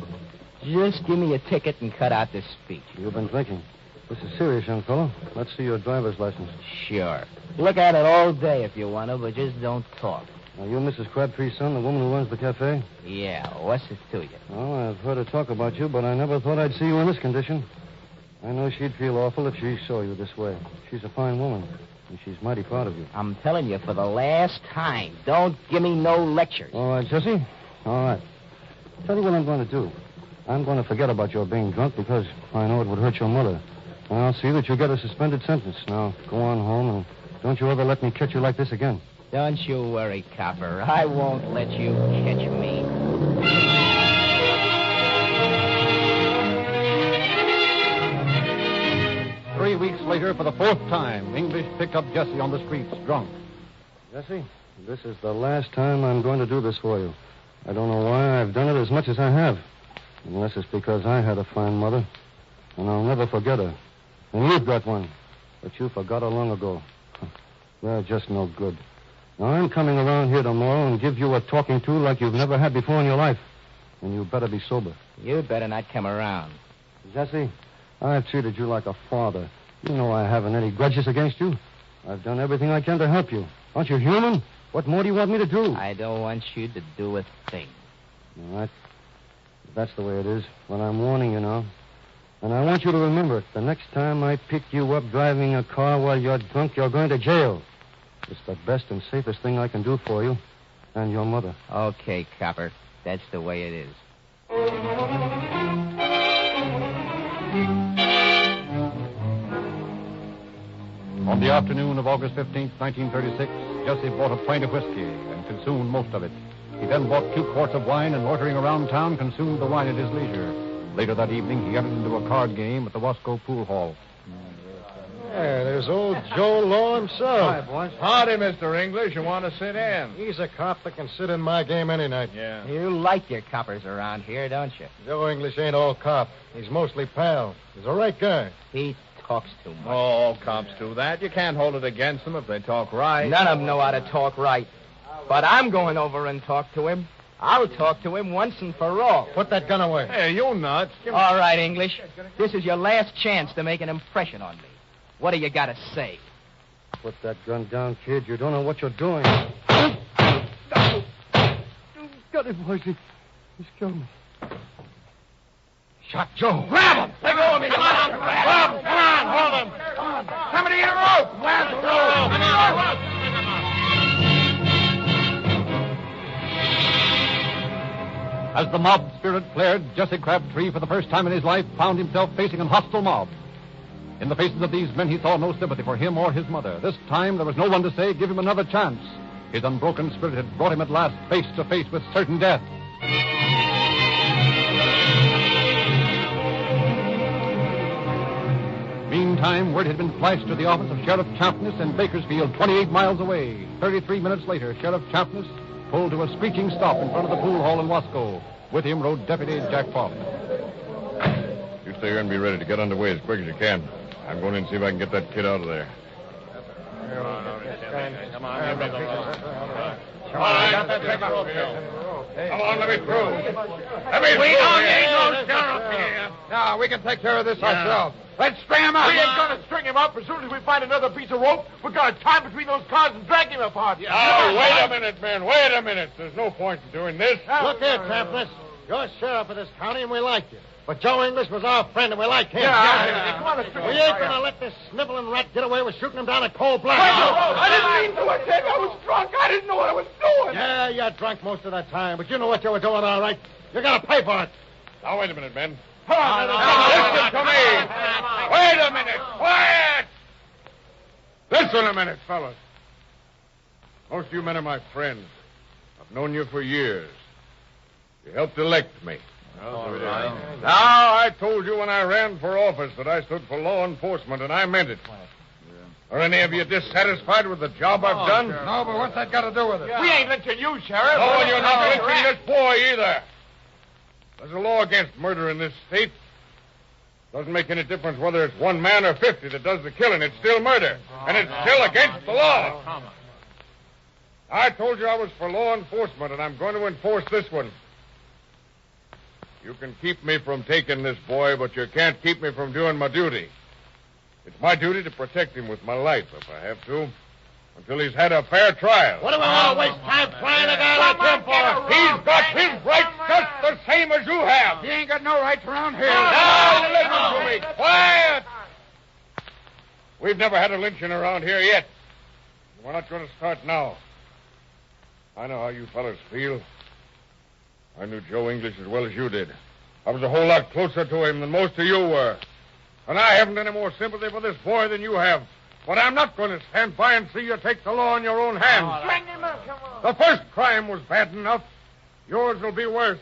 Just give me a ticket and cut out this speech. You've been drinking. This is serious, young fellow. Let's see your driver's license. Sure. Look at it all day if you want to, but just don't talk. Are you Mrs. Crabtree's son, the woman who runs the cafe? Yeah, what's it to you? Oh, I've heard her talk about you, but I never thought I'd see you in this condition. I know she'd feel awful if she saw you this way. She's a fine woman, and she's mighty proud of you. I'm telling you for the last time, don't give me no lectures. All right, Jesse. All right. Tell you what I'm going to do. I'm going to forget about your being drunk because I know it would hurt your mother. And I'll see that you get a suspended sentence. Now, go on home, and don't you ever let me catch you like this again. Don't you worry, copper. I won't let you catch me. 3 weeks later, for the fourth time, English picked up Jesse on the streets, drunk. Jesse, this is the last time I'm going to do this for you. I don't know why I've done it as much as I have. Unless it's because I had a fine mother. And I'll never forget her. And you've got one. But you forgot her long ago. They're just no good. Now, I'm coming around here tomorrow and give you a talking to like you've never had before in your life. And you better be sober. You'd better not come around. Jesse, I've treated you like a father. You know I haven't any grudges against you. I've done everything I can to help you. Aren't you human? What more do you want me to do? I don't want you to do a thing. All right. That's the way it is. Well, I'm warning you now. And I want you to remember it. The next time I pick you up driving a car while you're drunk, you're going to jail. It's the best and safest thing I can do for you and your mother. Okay, copper. That's the way it is. On the afternoon of August 15th, 1936, Jesse bought a pint of whiskey and consumed most of it. He then bought 2 quarts of wine and, loitering around town, consumed the wine at his leisure. Later that evening, he entered into a card game at the Wasco Pool Hall. Yeah, there's old Joe Law himself. Hi, boys. Howdy, Mr. English. You want to sit in? He's a cop that can sit in my game any night. Yeah. You like your coppers around here, don't you? Joe English ain't all cop. He's mostly pal. He's a right guy. He talks too much. All cops do that. You can't hold it against them if they talk right. None of them know how to talk right. But I'm going over and talk to him. I'll talk to him once and for all. Put that gun away. Hey, you nuts. All right, English. This is your last chance to make an impression on me. What do you got to say? Put that gun down, kid. You don't know what you're doing. Got it, boys. He's killed me. Shot Joe. Grab him! Let go of me! Come on! Grab him! Come on! Hold him! Somebody get a rope! Grab the rope! Come on! As the mob spirit flared, Jesse Crabtree, for the first time in his life, found himself facing a hostile mob. In the faces of these men, he saw no sympathy for him or his mother. This time, there was no one to say, give him another chance. His unbroken spirit had brought him at last face to face with certain death. Meantime, word had been flashed to the office of Sheriff Champness in Bakersfield, 28 miles away. 33 minutes later, Sheriff Champness pulled to a screeching stop in front of the pool hall in Wasco. With him rode Deputy Jack Fox. You stay here and be ready to get underway as quick as you can. I'm going in and see if I can get that kid out of there. Come on, I got that paper rope. Come on, let me through. Let me through. We don't need no sheriff here. No, we can take care of this ourselves. Let's string him up. We ain't going to string him up. As soon as we find another piece of rope, we're going to tie him between those cars and drag him apart. Oh, wait a minute, man. Wait a minute. There's no point in doing this. Look here, Champness. You're sheriff of this county, and we like you. But Joe English was our friend, and we like him. Come on, let's We ain't going to let this sniveling rat get away with shooting him down in cold blood. I didn't mean to attack. I was drunk. I didn't know what I was doing. Yeah, you're drunk most of the time, but you know what you were doing, all right. You're going to pay for it. Now, wait a minute, men. Come on. Listen to me. Wait a minute. Quiet. Listen a minute, fellas. Most of you men are my friends. I've known you for years. You helped elect me. Now, I told you when I ran for office that I stood for law enforcement, and I meant it. Are any of you dissatisfied with the job I've done? No, but what's that got to do with it? We ain't lynching you, Sheriff. No, and you're not lynching this boy either. There's a law against murder in this state. Doesn't make any difference whether it's 1 man or 50 that does the killing. It's still murder, and it's still against the law. I told you I was for law enforcement, and I'm going to enforce this one. You can keep me from taking this boy, but you can't keep me from doing my duty. It's my duty to protect him with my life, if I have to, until he's had a fair trial. What do we want to waste time trying a guy like him for? He's got his rights just the same as you have. He ain't got no rights around here. Now, listen to me. Quiet! We've never had a lynching around here yet. We're not going to start now. I know how you fellas feel. I knew Joe English as well as you did. I was a whole lot closer to him than most of you were. And I haven't any more sympathy for this boy than you have. But I'm not going to stand by and see you take the law in your own hands. Bring him up, come on. The first crime was bad enough. Yours will be worse.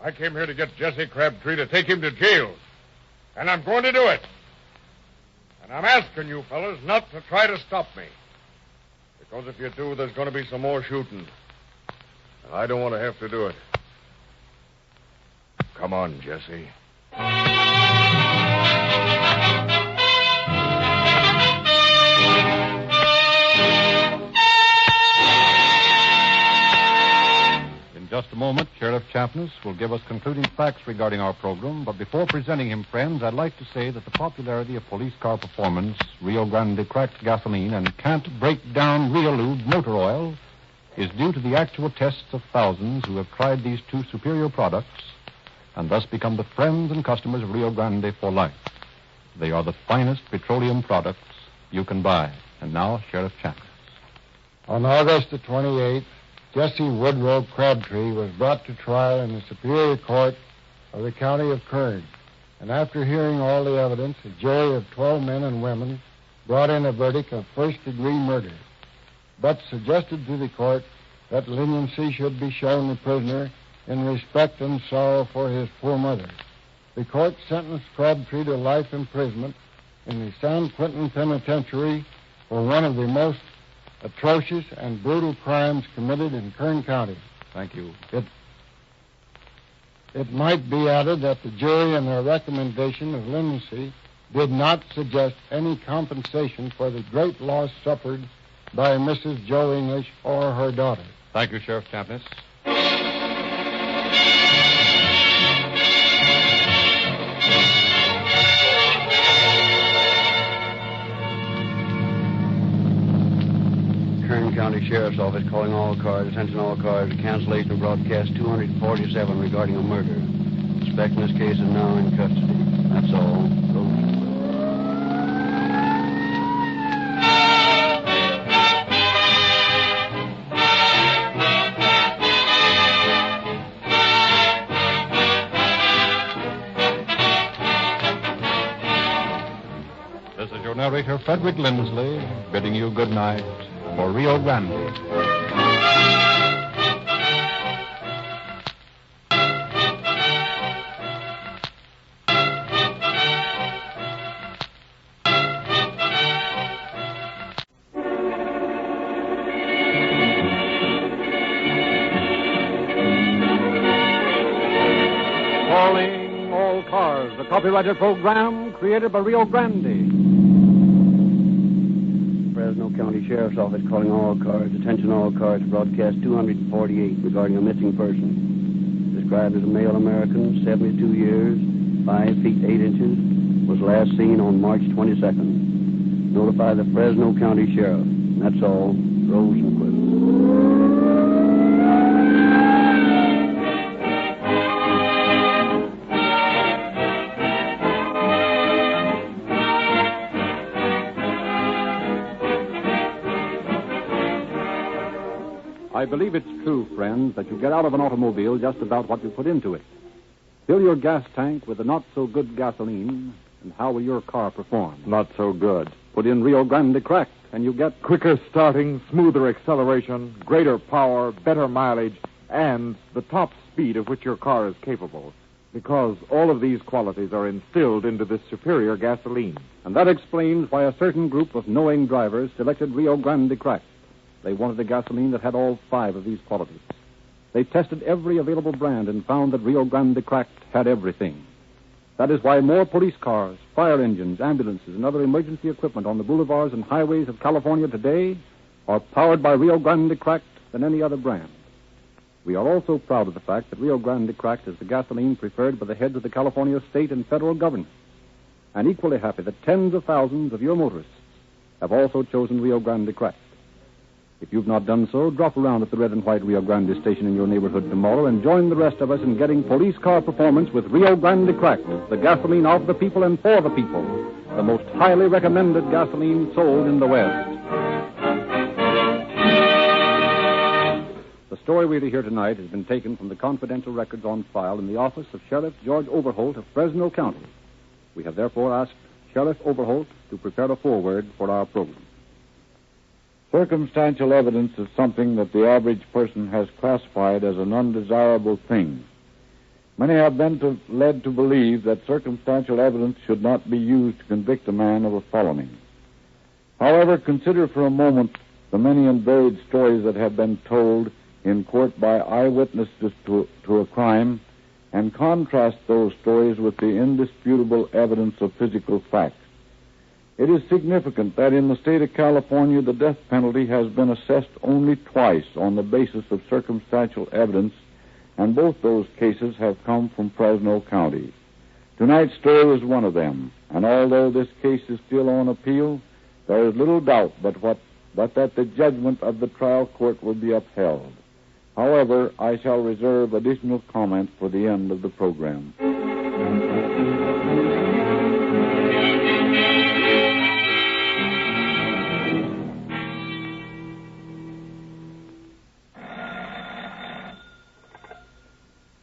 I came here to get Jesse Crabtree to take him to jail. And I'm going to do it. And I'm asking you fellas not to try to stop me. Because if you do, there's going to be some more shooting. And I don't want to have to do it. Come on, Jesse. In just a moment, Sheriff Champness will give us concluding facts regarding our program. But before presenting him, friends, I'd like to say that the popularity of police car performance, Rio Grande cracked gasoline, and can't break down Realube motor oil is due to the actual tests of thousands who have tried these two superior products and thus become the friends and customers of Rio Grande for life. They are the finest petroleum products you can buy. And now, Sheriff Champness. On August the 28th, Jesse Woodrow Crabtree was brought to trial in the Superior Court of the County of Kern. And after hearing all the evidence, a jury of 12 men and women brought in a verdict of first-degree murder, but suggested to the court that leniency should be shown the prisoner in respect and sorrow for his poor mother. The court sentenced Crabtree to life imprisonment in the San Quentin Penitentiary for one of the most atrocious and brutal crimes committed in Kern County. Thank you. It might be added that the jury in their recommendation of leniency did not suggest any compensation for the great loss suffered by Mrs. Joe English or her daughter. Thank you, Sheriff Champness. Kern County Sheriff's Office calling all cars, attention all cars, cancellation of broadcast 247 regarding a murder. Suspect in this case is now in custody. That's all. Go. This is your narrator, Frederick Lindsley, bidding you good night for Rio Grande. Calling All Cars, the copyrighted program created by Rio Grande. Fresno County Sheriff's Office calling all cars, attention all cars, broadcast 248 regarding a missing person. Described as a male American, 72 years, 5 feet 8 inches, was last seen on March 22nd. Notify the Fresno County Sheriff. That's all. Rosenquist. I believe it's true, friends, that you get out of an automobile just about what you put into it. Fill your gas tank with the not-so-good gasoline, and how will your car perform? Not so good. Put in Rio Grande Cracked, and you get Quicker starting, smoother acceleration, greater power, better mileage, and the top speed of which your car is capable. Because all of these qualities are instilled into this superior gasoline. And that explains why a certain group of knowing drivers selected Rio Grande Cracked. They wanted a gasoline that had all 5 of these qualities. They tested every available brand and found that Rio Grande Cracked had everything. That is why more police cars, fire engines, ambulances, and other emergency equipment on the boulevards and highways of California today are powered by Rio Grande Cracked than any other brand. We are also proud of the fact that Rio Grande Cracked is the gasoline preferred by the heads of the California state and federal government. And equally happy that tens of thousands of your motorists have also chosen Rio Grande Cracked. If you've not done so, drop around at the red and white Rio Grande station in your neighborhood tomorrow and join the rest of us in getting police car performance with Rio Grande Cracked, the gasoline of the people and for the people, the most highly recommended gasoline sold in the West. The story we hear tonight has been taken from the confidential records on file in the office of Sheriff George Overholt of Fresno County. We have therefore asked Sheriff Overholt to prepare a foreword for our program. Circumstantial evidence is something that the average person has classified as an undesirable thing. Many have been led to believe that circumstantial evidence should not be used to convict a man of a felony. However, consider for a moment the many and varied stories that have been told in court by eyewitnesses to a crime, and contrast those stories with the indisputable evidence of physical facts. It is significant that in the state of California, the death penalty has been assessed only twice on the basis of circumstantial evidence, and both those cases have come from Fresno County. Tonight's story is one of them, and although this case is still on appeal, there is little doubt but that the judgment of the trial court will be upheld. However, I shall reserve additional comment for the end of the program.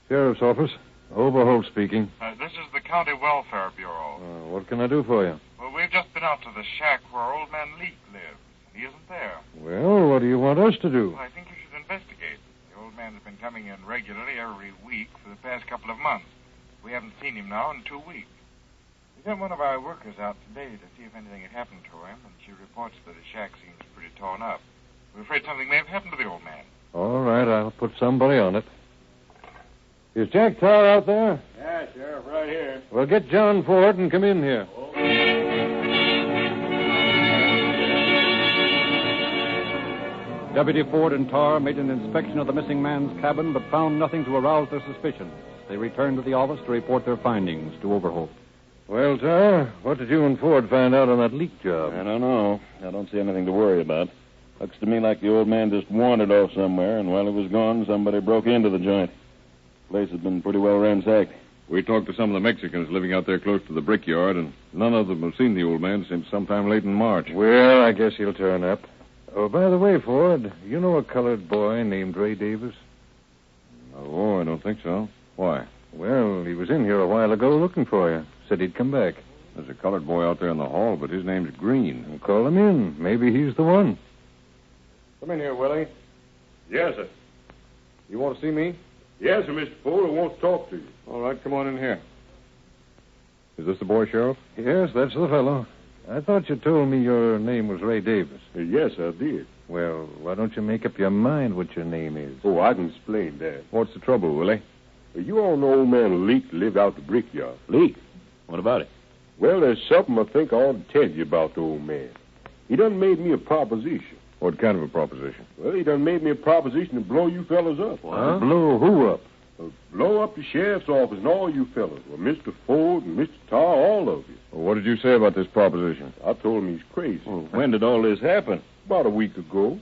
Sheriff's Office. Overholt speaking. This is the County Welfare Bureau. What can I do for you? Well, we've just been out to the shack where old man Leek lives. He isn't there. Well, what do you want us to do? Well, I think you should investigate. The old man has been coming in regularly every week for the past couple of months. We haven't seen him now in 2 weeks. We sent one of our workers out today to see if anything had happened to him, and she reports that his shack seems pretty torn up. We're afraid something may have happened to the old man. All right, I'll put somebody on it. Is Jack Tower out there? Yeah, Sheriff, right here. Well, get John Ford and come in here. Deputy Ford and Tar made an inspection of the missing man's cabin, but found nothing to arouse their suspicions. They returned to the office to report their findings to Overholt. Well, Tar, what did you and Ford find out on that leak job? I don't know. I don't see anything to worry about. Looks to me like the old man just wandered off somewhere, and while he was gone, somebody broke into the joint. The place has been pretty well ransacked. We talked to some of the Mexicans living out there close to the brickyard, and none of them have seen the old man since sometime late in March. Well, I guess he'll turn up. Oh, by the way, Ford, you know a colored boy named Ray Davis? Oh, I don't think so. Why? Well, he was in here a while ago looking for you. Said he'd come back. There's a colored boy out there in the hall, but his name's Green. Well, call him in. Maybe he's the one. Come in here, Willie. Yes, sir. You want to see me? Yes, sir, Mr. Ford. I want to talk to you. All right, come on in here. Is this the boy, Sheriff? Yes, that's the fellow. I thought you told me your name was Ray Davis. Yes, I did. Well, why don't you make up your mind what your name is? Oh, I can explain that. What's the trouble, Willie? You all know old man Leek lived out the brickyard. Leek? What about it? Well, there's something I think I ought to tell you about the old man. He done made me a proposition. What kind of a proposition? Well, he done made me a proposition to blow you fellas up. Huh? Blow who up? Blow up the sheriff's office and all you fellas. Well, Mr. Ford and Mr. Tar, all of you. Well, what did you say about this proposition? I told him he's crazy. Well, when did all this happen? About a week ago.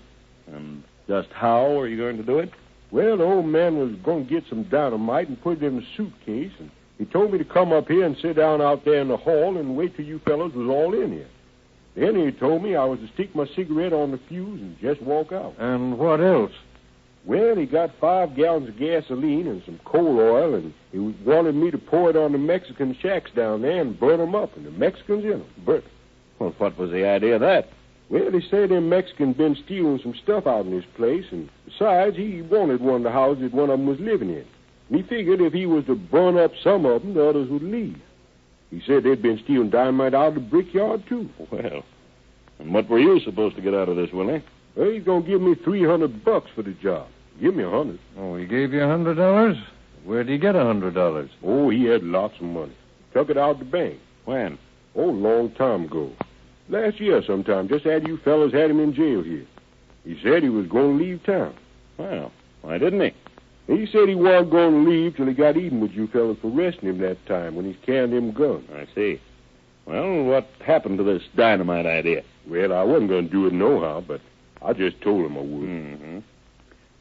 And just how are you going to do it? Well, the old man was going to get some dynamite and put it in a suitcase, and he told me to come up here and sit down out there in the hall and wait till you fellas was all in here. Then he told me I was to stick my cigarette on the fuse and just walk out. And what else? Well, he got 5 gallons of gasoline and some coal oil, and he wanted me to pour it on the Mexican shacks down there and burn them up, and the Mexicans in them. But, well, what was the idea of that? Well, they say them Mexicans been stealing some stuff out in his place, and besides, he wanted one of the houses that one of them was living in. And he figured if he was to burn up some of them, the others would leave. He said they'd been stealing dynamite out of the brickyard, too. Well, and what were you supposed to get out of this, Willie? Well, he's going to give me $300 for the job. Give me $100. Oh, he gave you $100? Where'd he get $100? Oh, he had lots of money. Took it out of the bank. When? Oh, a long time ago. Last year sometime, just after you fellas had him in jail here. He said he was going to leave town. Well, why didn't he? He said he wasn't going to leave till he got even with you fellas for arresting him that time when he's carrying them guns. I see. Well, what happened to this dynamite idea? Well, I wasn't going to do it nohow, but I just told him I would. Mm-hmm.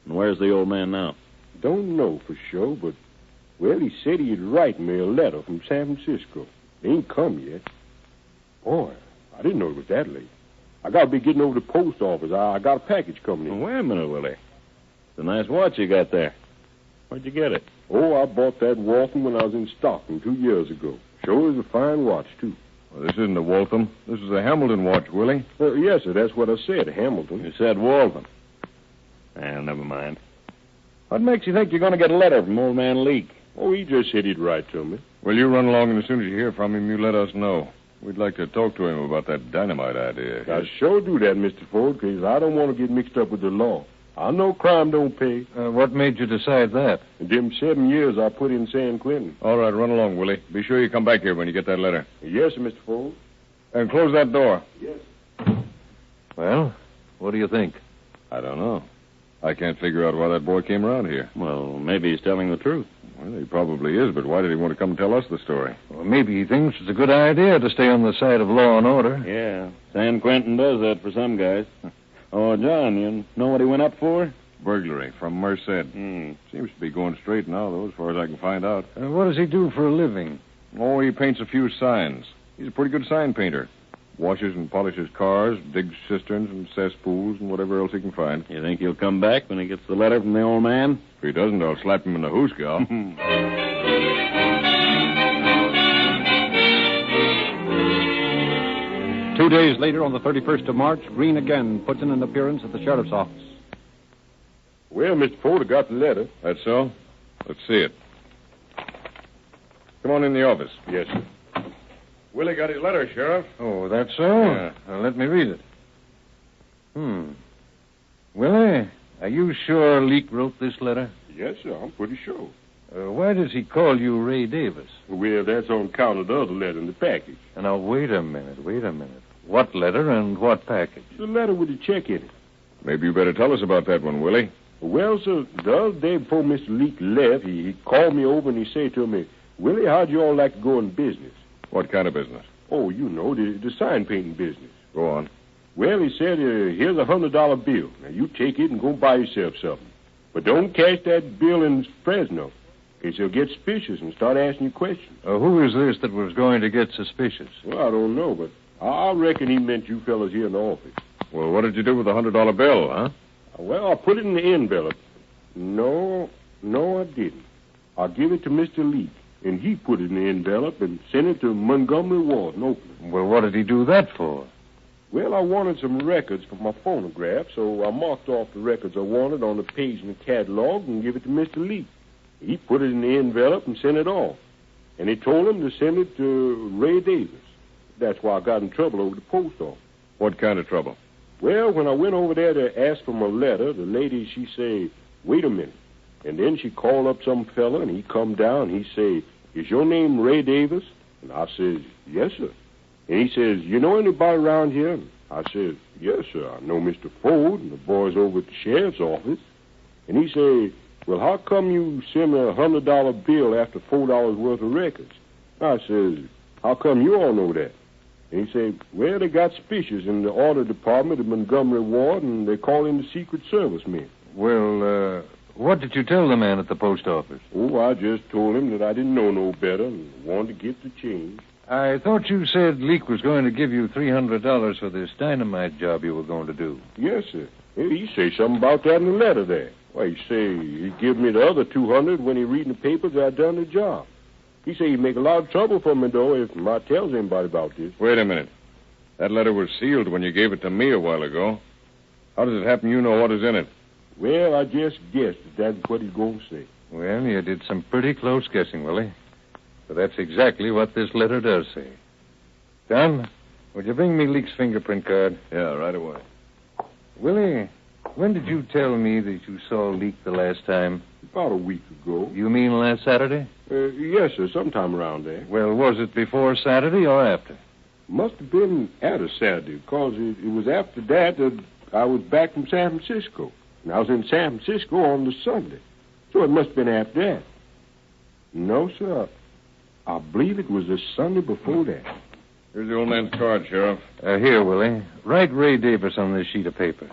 And where's the old man now? Don't know for sure, but, well, he said he'd write me a letter from San Francisco. They ain't come yet. Boy, I didn't know it was that late. I got to be getting over to the post office. I got a package coming in. Well, wait a minute, Willie. It's a nice watch you got there. Where'd you get it? Oh, I bought that Waltham when I was in Stockton 2 years ago. Sure is a fine watch, too. Well, this isn't a Waltham. This is a Hamilton watch, Willie. Yes, sir, that's what I said, Hamilton. You said Waltham. Never mind. What makes you think you're going to get a letter from old man Leak? Oh, he just said he'd write to me. Well, you run along, and as soon as you hear from him, you let us know. We'd like to talk to him about that dynamite idea. I sure do that, Mr. Ford, because I don't want to get mixed up with the law. I know crime don't pay. What made you decide that? In them 7 years I put in San Quentin. All right, run along, Willie. Be sure you come back here when you get that letter. Yes, sir, Mr. Ford. And close that door. Yes. Well, what do you think? I don't know. I can't figure out why that boy came around here. Well, maybe he's telling the truth. Well, he probably is, but why did he want to come tell us the story? Well, maybe he thinks it's a good idea to stay on the side of law and order. Yeah, San Quentin does that for some guys. Oh, John, you know what he went up for? Burglary from Merced. Seems to be going straight now, though, as far as I can find out. What does he do for a living? Oh, he paints a few signs. He's a pretty good sign painter. Washes and polishes cars, digs cisterns and cesspools and whatever else he can find. You think he'll come back when he gets the letter from the old man? If he doesn't, I'll slap him in the hoosgow. 2 days later, on the 31st of March, Green again puts in an appearance at the sheriff's office. Well, Mr. Ford, I got the letter. That's so? Let's see it. Come on in the office. Yes, sir. Willie got his letter, Sheriff. Oh, that's so? Yeah. Let me read it. Willie, are you sure Leak wrote this letter? Yes, sir, I'm pretty sure. Why does he call you Ray Davis? Well, that's on account of the other letter in the package. Now, wait a minute. What letter and what package? The letter with the check in it. Maybe you better tell us about that one, Willie. Well, sir, the other day before Mr. Leak left, he called me over and he said to me, Willie, how'd you all like to go in business? What kind of business? Oh, you know, the sign painting business. Go on. Well, he said, here's a $100 bill. Now, you take it and go buy yourself something. But don't cash that bill in Fresno, because he'll get suspicious and start asking you questions. Who is this that was going to get suspicious? Well, I don't know, but I reckon he meant you fellas here in the office. Well, what did you do with the $100 bill, huh? Well, I put it in the envelope. No, I didn't. I give it to Mr. Leak, and he put it in the envelope and sent it to Montgomery Ward and Oakland. Well, what did he do that for? Well, I wanted some records for my phonograph, so I marked off the records I wanted on the page in the catalog and give it to Mr. Leak. He put it in the envelope and sent it off. And he told him to send it to Ray Davis. That's why I got in trouble over the post office. What kind of trouble? Well, when I went over there to ask for my letter, the lady, she say, wait a minute. And then she called up some fella, and he come down, and he say, is your name Ray Davis? And I says, yes, sir. And he says, you know anybody around here? And I says, yes, sir. I know Mr. Ford and the boys over at the sheriff's office. And he say, well, how come you send me a $100 bill after $4 worth of records? I says, how come you all know that? And he said, well, they got suspicious in the audit department at Montgomery Ward, and they call in the Secret Service men. Well, what did you tell the man at the post office? Oh, I just told him that I didn't know no better and wanted to get the change. I thought you said Leak was going to give you $300 for this dynamite job you were going to do. Yes, sir. He say something about that in the letter there. Why, he say he'd give me the other $200 when he read in the papers that I'd done the job. He say he'd make a lot of trouble for me, though, if I tells anybody about this. Wait a minute. That letter was sealed when you gave it to me a while ago. How does it happen you know what is in it? Well, I just guessed that's what he's going to say. Well, you did some pretty close guessing, Willie. But that's exactly what this letter does say. John, would you bring me Leak's fingerprint card? Yeah, right away. Willie, when did you tell me that you saw Leak the last time? About a week ago. You mean last Saturday? Yes, sir, sometime around there. Well, was it before Saturday or after? Must have been after Saturday, because it was after that I was back from San Francisco. And I was in San Francisco on the Sunday. So it must have been after that. No, sir. I believe it was the Sunday before that. Here's the old man's card, Sheriff. Here, Willie. Write Ray Davis on this sheet of paper.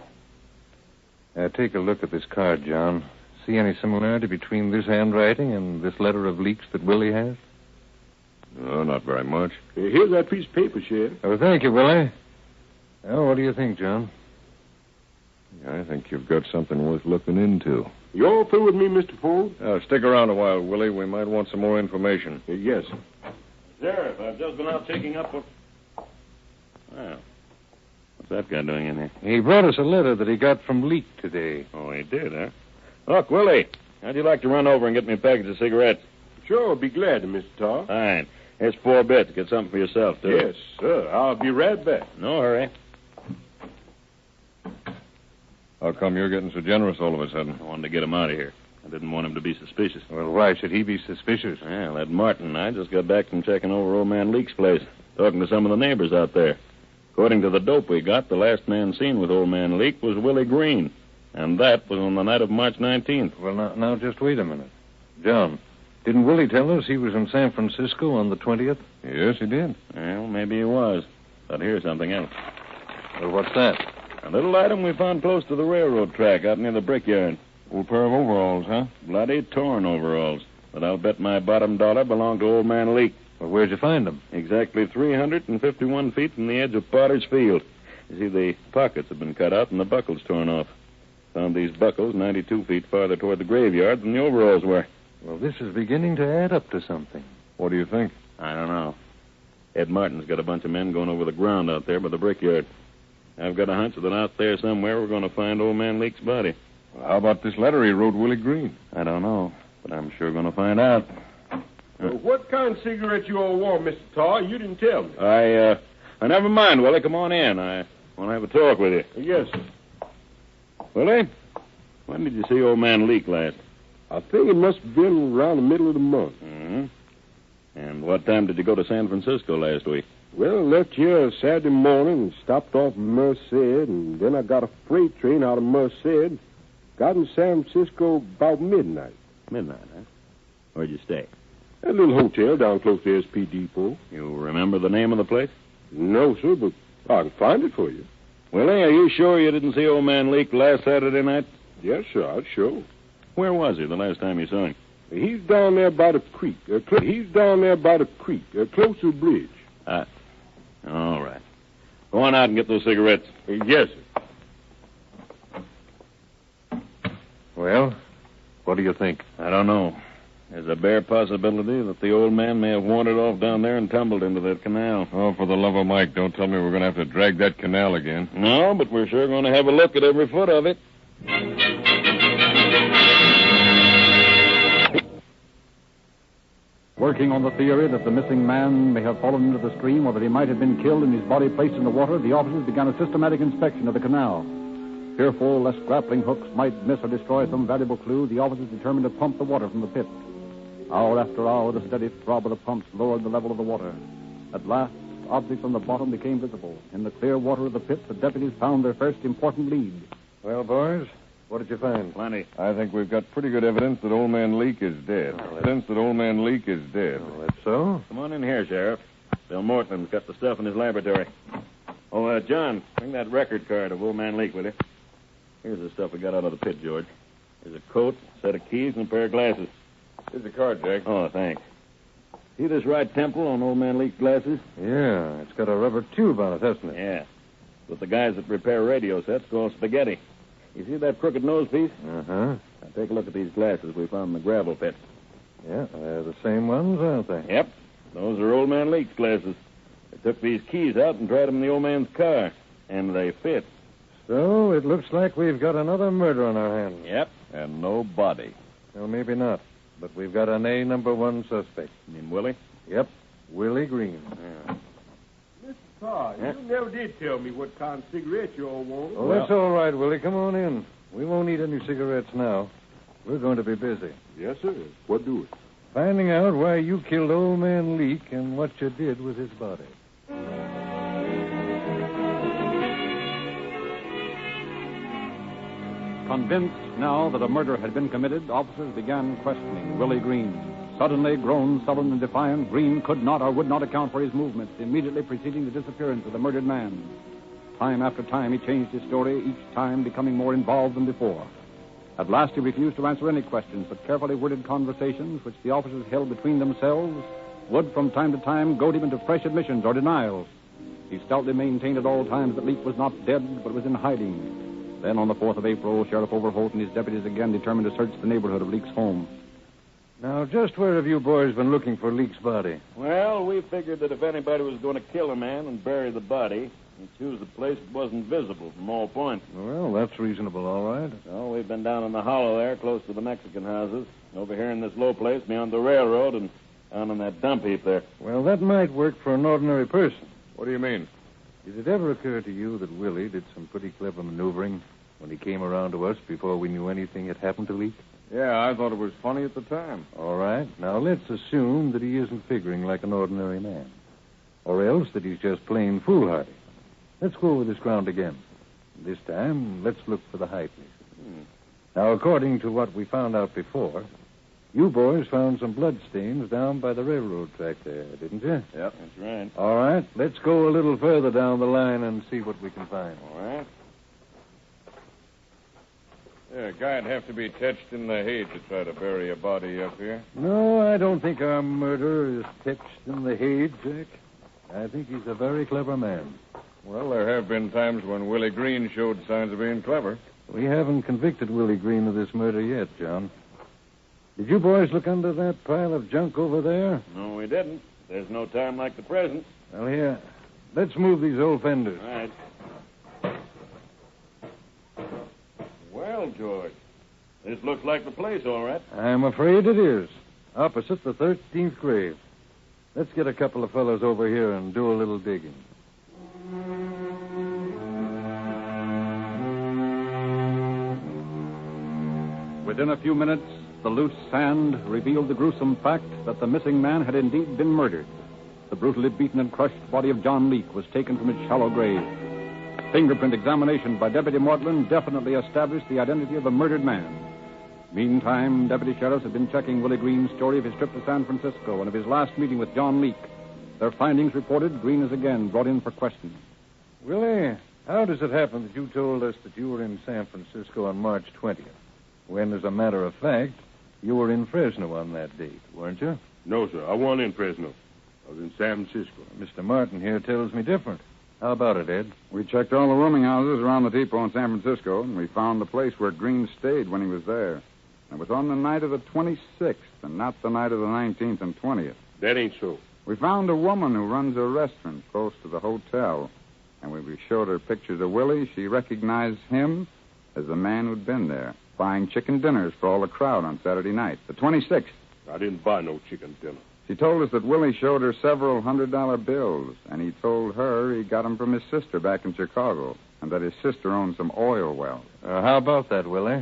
Take a look at this card, John. See any similarity between this handwriting and this letter of Leake's that Willie has? No, not very much. Here's that piece of paper, Sheriff. Oh, thank you, Willie. Well, what do you think, John? I think you've got something worth looking into. You all through with me, Mr. Ford? Stick around a while, Willie. We might want some more information. Yes. Sheriff, I've just been out taking up a... Well, what's that guy doing in here? He brought us a letter that he got from Leake today. Oh, he did, huh? Look, Willie, how'd you like to run over and get me a package of cigarettes? Sure, I'll be glad to, Mr. Tar. Fine. Here's 4 bits. Get something for yourself, too. Yes, sir. I'll be right back. No hurry. How come you're getting so generous all of a sudden? I wanted to get him out of here. I didn't want him to be suspicious. Well, why should he be suspicious? Well, that Martin and I just got back from checking over old man Leake's place, talking to some of the neighbors out there. According to the dope we got, the last man seen with old man Leake was Willie Green. And that was on the night of March 19th. Well, now just wait a minute. John, didn't Willie tell us he was in San Francisco on the 20th? Yes, he did. Well, maybe he was. But here's something else. Well, what's that? A little item we found close to the railroad track out near the brickyard. Old pair of overalls, huh? Bloody torn overalls. But I'll bet my bottom dollar belonged to old man Leake. Well, where'd you find them? Exactly 351 feet from the edge of Potter's Field. You see, the pockets have been cut out and the buckles torn off. Found these buckles 92 feet farther toward the graveyard than the overalls were. Well, this is beginning to add up to something. What do you think? I don't know. Ed Martin's got a bunch of men going over the ground out there by the brickyard. I've got a hunch that out there somewhere we're going to find old man Leake's body. Well, how about this letter he wrote Willie Green? I don't know, but I'm sure going to find out. What kind of cigarette you all want, Mr. Tar? You didn't tell me. I never mind, Willie. Come on in. I want to have a talk with you. Yes, sir. Willie, when did you see old man Leake last? I think it must have been around the middle of the month. Mm-hmm. And what time did you go to San Francisco last week? Well, left here Saturday morning and stopped off in Merced, and then I got a freight train out of Merced. Got in San Francisco about midnight. Midnight, huh? Where'd you stay? A little hotel down close to SP Depot. You remember the name of the place? No, sir, but I can find it for you. Willie, are you sure you didn't see old man Leake last Saturday night? Yes, sir, I'm sure. Where was he the last time you saw him? He's down there by the creek. Close to the bridge. All right. Go on out and get those cigarettes. Yes, sir. Well, what do you think? I don't know. There's a bare possibility that the old man may have wandered off down there and tumbled into that canal. Oh, for the love of Mike, don't tell me we're going to have to drag that canal again. No, but we're sure going to have a look at every foot of it. Working on the theory that the missing man may have fallen into the stream or that he might have been killed and his body placed in the water, the officers began a systematic inspection of the canal. Fearful lest grappling hooks might miss or destroy some valuable clue, the officers determined to pump the water from the pit. Hour after hour, the steady throb of the pumps lowered the level of the water. At last, objects on the bottom became visible. In the clear water of the pit, the deputies found their first important lead. Well, boys, what did you find? Plenty. I think we've got pretty good evidence that old man Leake is dead. That's so? Come on in here, Sheriff. Bill Morton's got the stuff in his laboratory. Oh, John, bring that record card of old man Leake, will you? Here's the stuff we got out of the pit, George. There's a coat, a set of keys, and a pair of glasses. Here's the card, Jack. Oh, thanks. See this right temple on old man Leake's glasses? Yeah, it's got a rubber tube on it, hasn't it? Yeah. But the guys that repair radio sets call spaghetti. You see that crooked nose piece? Uh-huh. Now take a look at these glasses we found in the gravel pit. Yeah, they're the same ones, aren't they? Yep. Those are old man Leake's glasses. They took these keys out and tried them in the old man's car. And they fit. So it looks like we've got another murder on our hands. Yep. And no body. Well, maybe not. But we've got an A number 1 suspect. You mean Willie? Yep. Willie Green. Yeah. Mr. Tar, you never did tell me what kind of cigarette you all want. Oh, that's all right, Willie. Come on in. We won't need any cigarettes now. We're going to be busy. Yes, sir. What do it? Finding out why you killed old man Leake and what you did with his body. Convinced now that a murder had been committed, officers began questioning Willie Green. Suddenly, grown sullen and defiant, Green could not or would not account for his movements immediately preceding the disappearance of the murdered man. Time after time, he changed his story, each time becoming more involved than before. At last, he refused to answer any questions, but carefully worded conversations which the officers held between themselves would from time to time goad him into fresh admissions or denials. He stoutly maintained at all times that Leak was not dead, but was in hiding. Then, on the 4th of April, Sheriff Overholt and his deputies again determined to search the neighborhood of Leak's home. Now, just where have you boys been looking for Leak's body? Well, we figured that if anybody was going to kill a man and bury the body, he'd choose a place that wasn't visible from all points. Well, that's reasonable, all right. So we've been down in the hollow there, close to the Mexican houses, over here in this low place beyond the railroad, and down in that dump heap there. Well, that might work for an ordinary person. What do you mean? Did it ever occur to you that Willie did some pretty clever maneuvering when he came around to us before we knew anything had happened to Leak? Yeah, I thought it was funny at the time. All right. Now, let's assume that he isn't figuring like an ordinary man. Or else that he's just plain foolhardy. Let's go over this ground again. This time, let's look for the high places. Now, according to what we found out before, you boys found some bloodstains down by the railroad track there, didn't you? Yep, that's right. All right. Let's go a little further down the line and see what we can find. All right. Yeah, a guy'd have to be touched in the head to try to bury a body up here. No, I don't think our murderer is touched in the head, Jack. I think he's a very clever man. Well, there have been times when Willie Green showed signs of being clever. We haven't convicted Willie Green of this murder yet, John. Did you boys look under that pile of junk over there? No, we didn't. There's no time like the present. Well, here, let's move these old fenders. All right. Well, George, this looks like the place, all right. I'm afraid it is. Opposite the 13th Grave. Let's get a couple of fellows over here and do a little digging. Within a few minutes, the loose sand revealed the gruesome fact that the missing man had indeed been murdered. The brutally beaten and crushed body of John Leak was taken from its shallow grave. Fingerprint examination by Deputy Mortland definitely established the identity of the murdered man. Meantime, deputy sheriffs had been checking Willie Green's story of his trip to San Francisco and of his last meeting with John Leak. Their findings reported, Green is again brought in for questioning. Willie, how does it happen that you told us that you were in San Francisco on March 20th, when, as a matter of fact, you were in Fresno on that date, weren't you? No, sir. I wasn't in Fresno. I was in San Francisco. Mr. Martin here tells me different. How about it, Ed? We checked all the rooming houses around the depot in San Francisco, and we found the place where Green stayed when he was there. It was on the night of the 26th, and not the night of the 19th and 20th. That ain't so. We found a woman who runs a restaurant close to the hotel, and when we showed her pictures of Willie, she recognized him as the man who'd been there, buying chicken dinners for all the crowd on Saturday night, the 26th. I didn't buy no chicken dinner. She told us that Willie showed her several $100 bills, and he told her he got them from his sister back in Chicago, and that his sister owned some oil wells. How about that, Willie?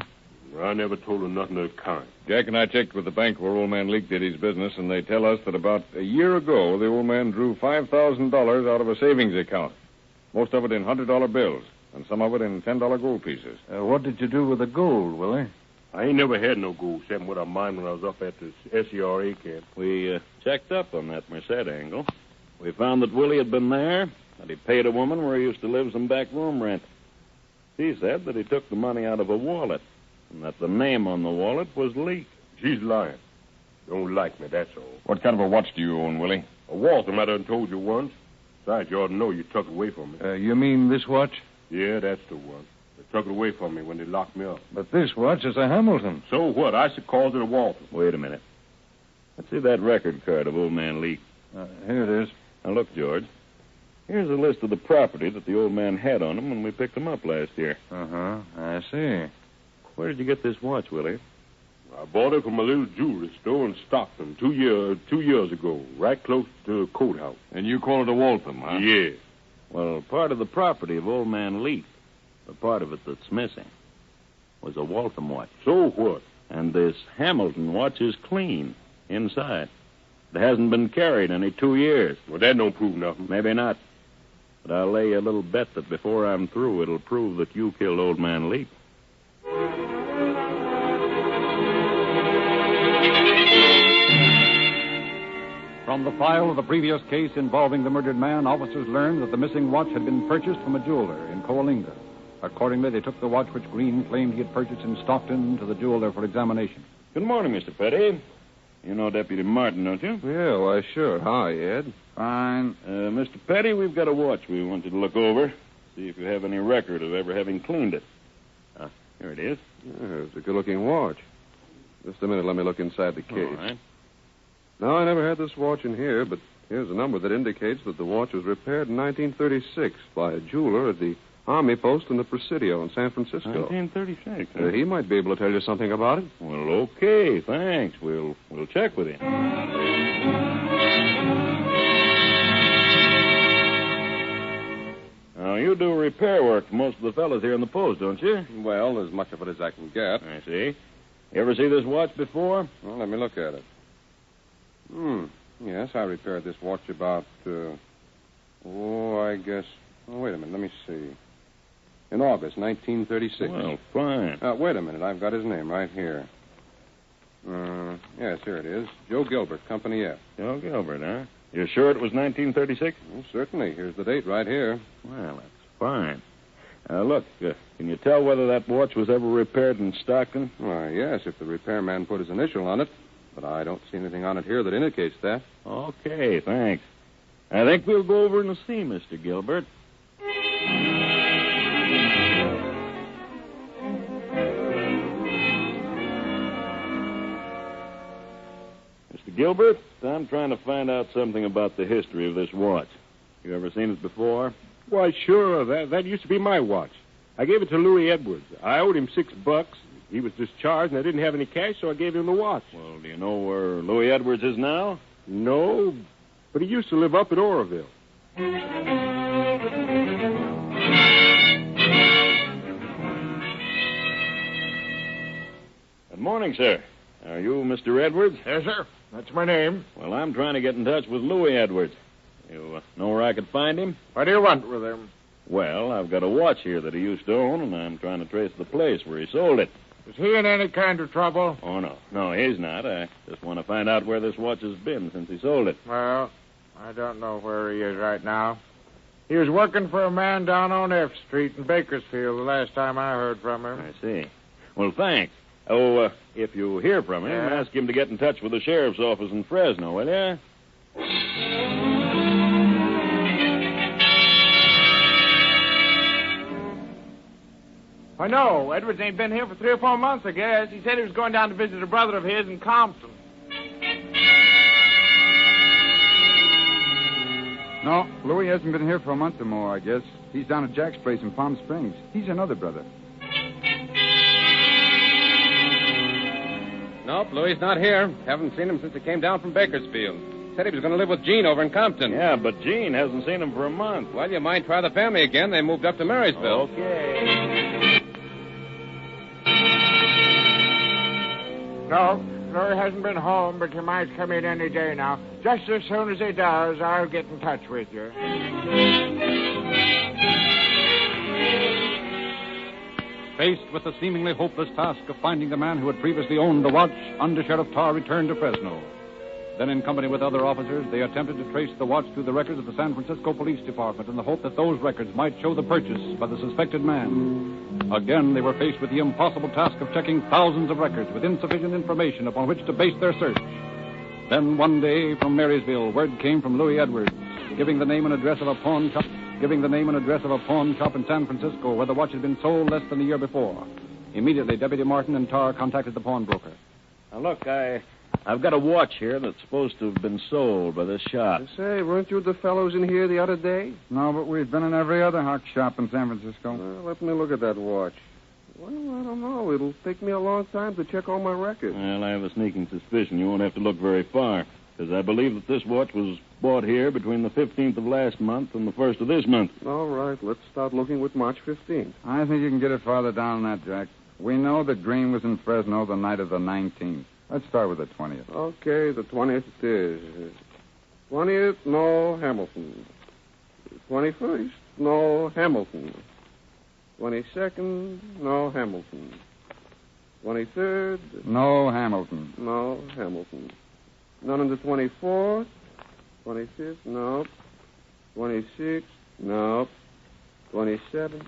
I never told her nothing of the kind. Jack and I checked with the bank where old man Leak did his business, and they tell us that about a year ago, the old man drew $5,000 out of a savings account. Most of it in $100 bills, and some of it in $10 gold pieces. What did you do with the gold, Willie? I ain't never had no gold, except what I mined when I was up at the SERA camp. We checked up on that Merced angle. We found that Willie had been there, that he paid a woman where he used to live some back room rent. She said that he took the money out of a wallet, and that the name on the wallet was Leak. She's lying. Don't like me, that's all. What kind of a watch do you own, Willie? A Waltham, I done told you once. Besides, you ought to know you took it away from me. You mean this watch? Yeah, that's the one. They took it away from me when they locked me up. But this watch is a Hamilton. So what? I should call it a Waltham. Wait a minute. Let's see that record card of old man Leak. Here it is. Now, look, George. Here's a list of the property that the old man had on him when we picked him up last year. I see. Where did you get this watch, Willie? I bought it from a little jewelry store in Stockton 2 years ago, right close to the courthouse. And you call it a Waltham, huh? Yeah. Well, part of the property of old man Leak, the part of it that's missing, was a Waltham watch. So what? And this Hamilton watch is clean inside. It hasn't been carried any 2 years. Well, that don't prove nothing. Maybe not. But I'll lay you a little bet that before I'm through, it'll prove that you killed old man Leak. From the file of the previous case involving the murdered man, officers learned that the missing watch had been purchased from a jeweler in Coalinga. Accordingly, they took the watch which Green claimed he had purchased in Stockton to the jeweler for examination. Good morning, Mr. Petty. You know Deputy Martin, don't you? Yeah, why, sure. Hi, Ed. Fine. Mr. Petty, we've got a watch we want you to look over. See if you have any record of ever having cleaned it. Here it is. Yeah, it's a good-looking watch. Just a minute, let me look inside the case. All right. No, I never had this watch in here, but here's a number that indicates that the watch was repaired in 1936 by a jeweler at the Army post in the Presidio in San Francisco. 1936, huh? He might be able to tell you something about it. Well, okay, thanks. We'll check with him. Now, you do repair work for most of the fellas here in the post, don't you? Well, as much of it as I can get. I see. You ever see this watch before? Well, let me look at it. Yes, I repaired this watch about, I guess... Oh, wait a minute, let me see. In August 1936. Well, fine. Wait a minute, I've got his name right here. Yes, here it is. Joe Gilbert, Company F. Joe Gilbert, huh? You're sure it was 1936? Well, certainly. Here's the date right here. Well, that's fine. Look, can you tell whether that watch was ever repaired in Stockton? Why, yes, if the repairman put his initial on it. But I don't see anything on it here that indicates that. Okay, thanks. I think we'll go over and see Mr. Gilbert. Mr. Gilbert, I'm trying to find out something about the history of this watch. You ever seen it before? Why, sure. That used to be my watch. I gave it to Louis Edwards. I owed him $6. He was discharged, and I didn't have any cash, so I gave him the watch. Well, do you know where Louis Edwards is now? No, but he used to live up in Oroville. Good morning, sir. Are you Mr. Edwards? Yes, sir. That's my name. Well, I'm trying to get in touch with Louis Edwards. You know where I could find him? What do you want with him? Well, I've got a watch here that he used to own, and I'm trying to trace the place where he sold it. Is he in any kind of trouble? Oh, no. No, he's not. I just want to find out where this watch has been since he sold it. Well, I don't know where he is right now. He was working for a man down on F Street in Bakersfield the last time I heard from him. I see. Well, thanks. Oh, if you hear from him, ask him to get in touch with the sheriff's office in Fresno, will you? I know. Edwards ain't been here for 3 or 4 months, I guess. He said he was going down to visit a brother of his in Compton. No, Louis hasn't been here for a month or more, I guess. He's down at Jack's place in Palm Springs. He's another brother. Nope, Louis's not here. Haven't seen him since he came down from Bakersfield. Said he was going to live with Gene over in Compton. Yeah, but Gene hasn't seen him for a month. Well, you might try the family again. They moved up to Marysville. Okay. No, Louis hasn't been home, but he might come in any day now. Just as soon as he does, I'll get in touch with you. Faced with the seemingly hopeless task of finding the man who had previously owned the watch, Under Sheriff Tarr returned to Fresno. Then, in company with other officers, they attempted to trace the watch through the records of the San Francisco Police Department in the hope that those records might show the purchase by the suspected man. Again, they were faced with the impossible task of checking thousands of records with insufficient information upon which to base their search. Then, one day, from Marysville, word came from Louis Edwards, giving the name and address of a pawn shop in San Francisco where the watch had been sold less than a year before. Immediately, Deputy Martin and Tarr contacted the pawnbroker. Now, look, I've got a watch here that's supposed to have been sold by this shop. Say, weren't you the fellows in here the other day? No, but we've been in every other hock shop in San Francisco. Well, let me look at that watch. Well, I don't know. It'll take me a long time to check all my records. Well, I have a sneaking suspicion you won't have to look very far, because I believe that this watch was bought here between the 15th of last month and the 1st of this month. All right, let's start looking with March 15th. I think you can get it farther down than that, Jack. We know that Green was in Fresno the night of the 19th. Let's start with the 20th. Okay, the 20th it is. 20th, no Hamilton. 21st, no Hamilton. 22nd, no Hamilton. 23rd, no Hamilton. No Hamilton. None on the 24th, 25th? Nope. 26th? Nope. 27th?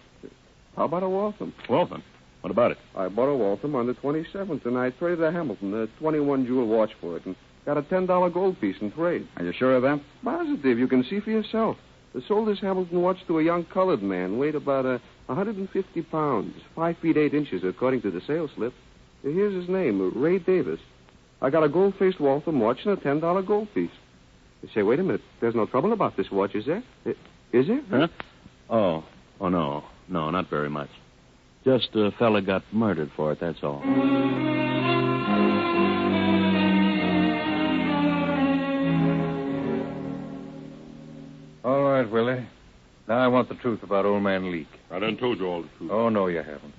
How about a Waltham? Waltham? What about it? I bought a Waltham on the 27th, and I traded a Hamilton, a 21-jewel watch for it, and got a $10 gold piece in trade. Are you sure of that? Positive. You can see for yourself. I sold this Hamilton watch to a young colored man, weighed about 150 pounds, 5 feet 8 inches, according to the sales slip. Here's his name, Ray Davis. I got a gold-faced Waltham watch and a $10 gold piece. You say, wait a minute. There's no trouble about this watch, is there? Is there? Huh? Oh, no. No, not very much. Just a fella got murdered for it, that's all. All right, Willie. Now I want the truth about old man Leake. I done told you all the truth. Oh, no, you haven't.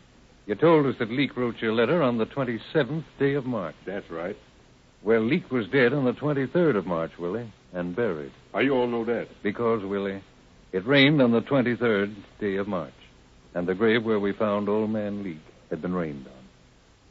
You told us that Leake wrote you a letter on the 27th day of March. That's right. Well, Leake was dead on the 23rd of March, Willie, and buried. How you all know that? Because, Willie, it rained on the 23rd day of March, and the grave where we found old man Leake had been rained on.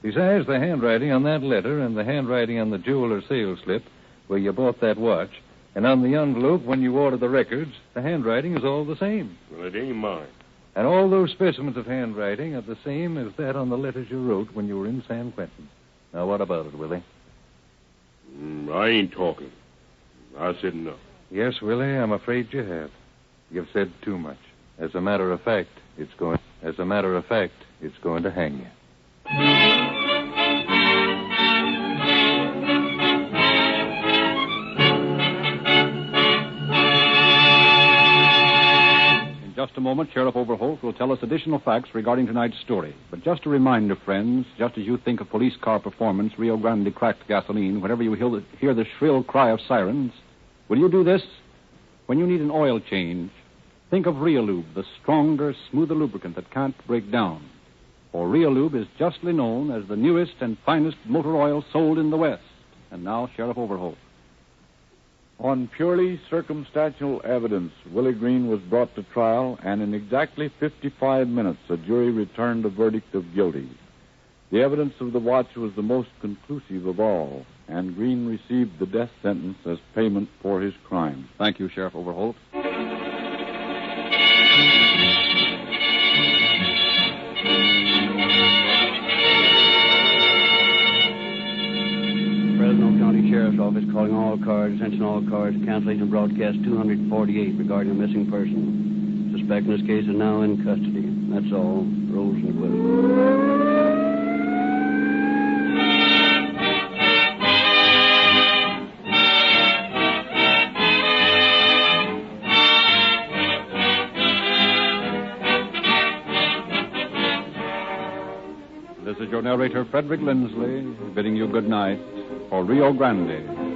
Besides, the handwriting on that letter and the handwriting on the jeweler's sales slip where you bought that watch, and on the envelope when you ordered the records, the handwriting is all the same. Well, it ain't mine. And all those specimens of handwriting are the same as that on the letters you wrote when you were in San Quentin. Now, what about it, Willie? I ain't talking. I said no. Yes, Willie, I'm afraid you have. You've said too much. As a matter of fact, it's going to hang you. Just a moment, Sheriff Overholt will tell us additional facts regarding tonight's story. But just a reminder, friends, just as you think of police car performance, Rio Grande cracked gasoline, whenever you hear the shrill cry of sirens, will you do this? When you need an oil change, think of Reolube, the stronger, smoother lubricant that can't break down. For Reolube is justly known as the newest and finest motor oil sold in the West. And now, Sheriff Overholt. On purely circumstantial evidence, Willie Green was brought to trial, and in exactly 55 minutes, a jury returned a verdict of guilty. The evidence of the watch was the most conclusive of all, and Green received the death sentence as payment for his crime. Thank you, Sheriff Overholt. Sheriff's Office calling all cars, attention all cars, cancellation broadcast 248 regarding a missing person. Suspect in this case is now in custody. That's all. Rose and Willie. This is your narrator, Frederick Lindsley, bidding you good night for Rio Grande.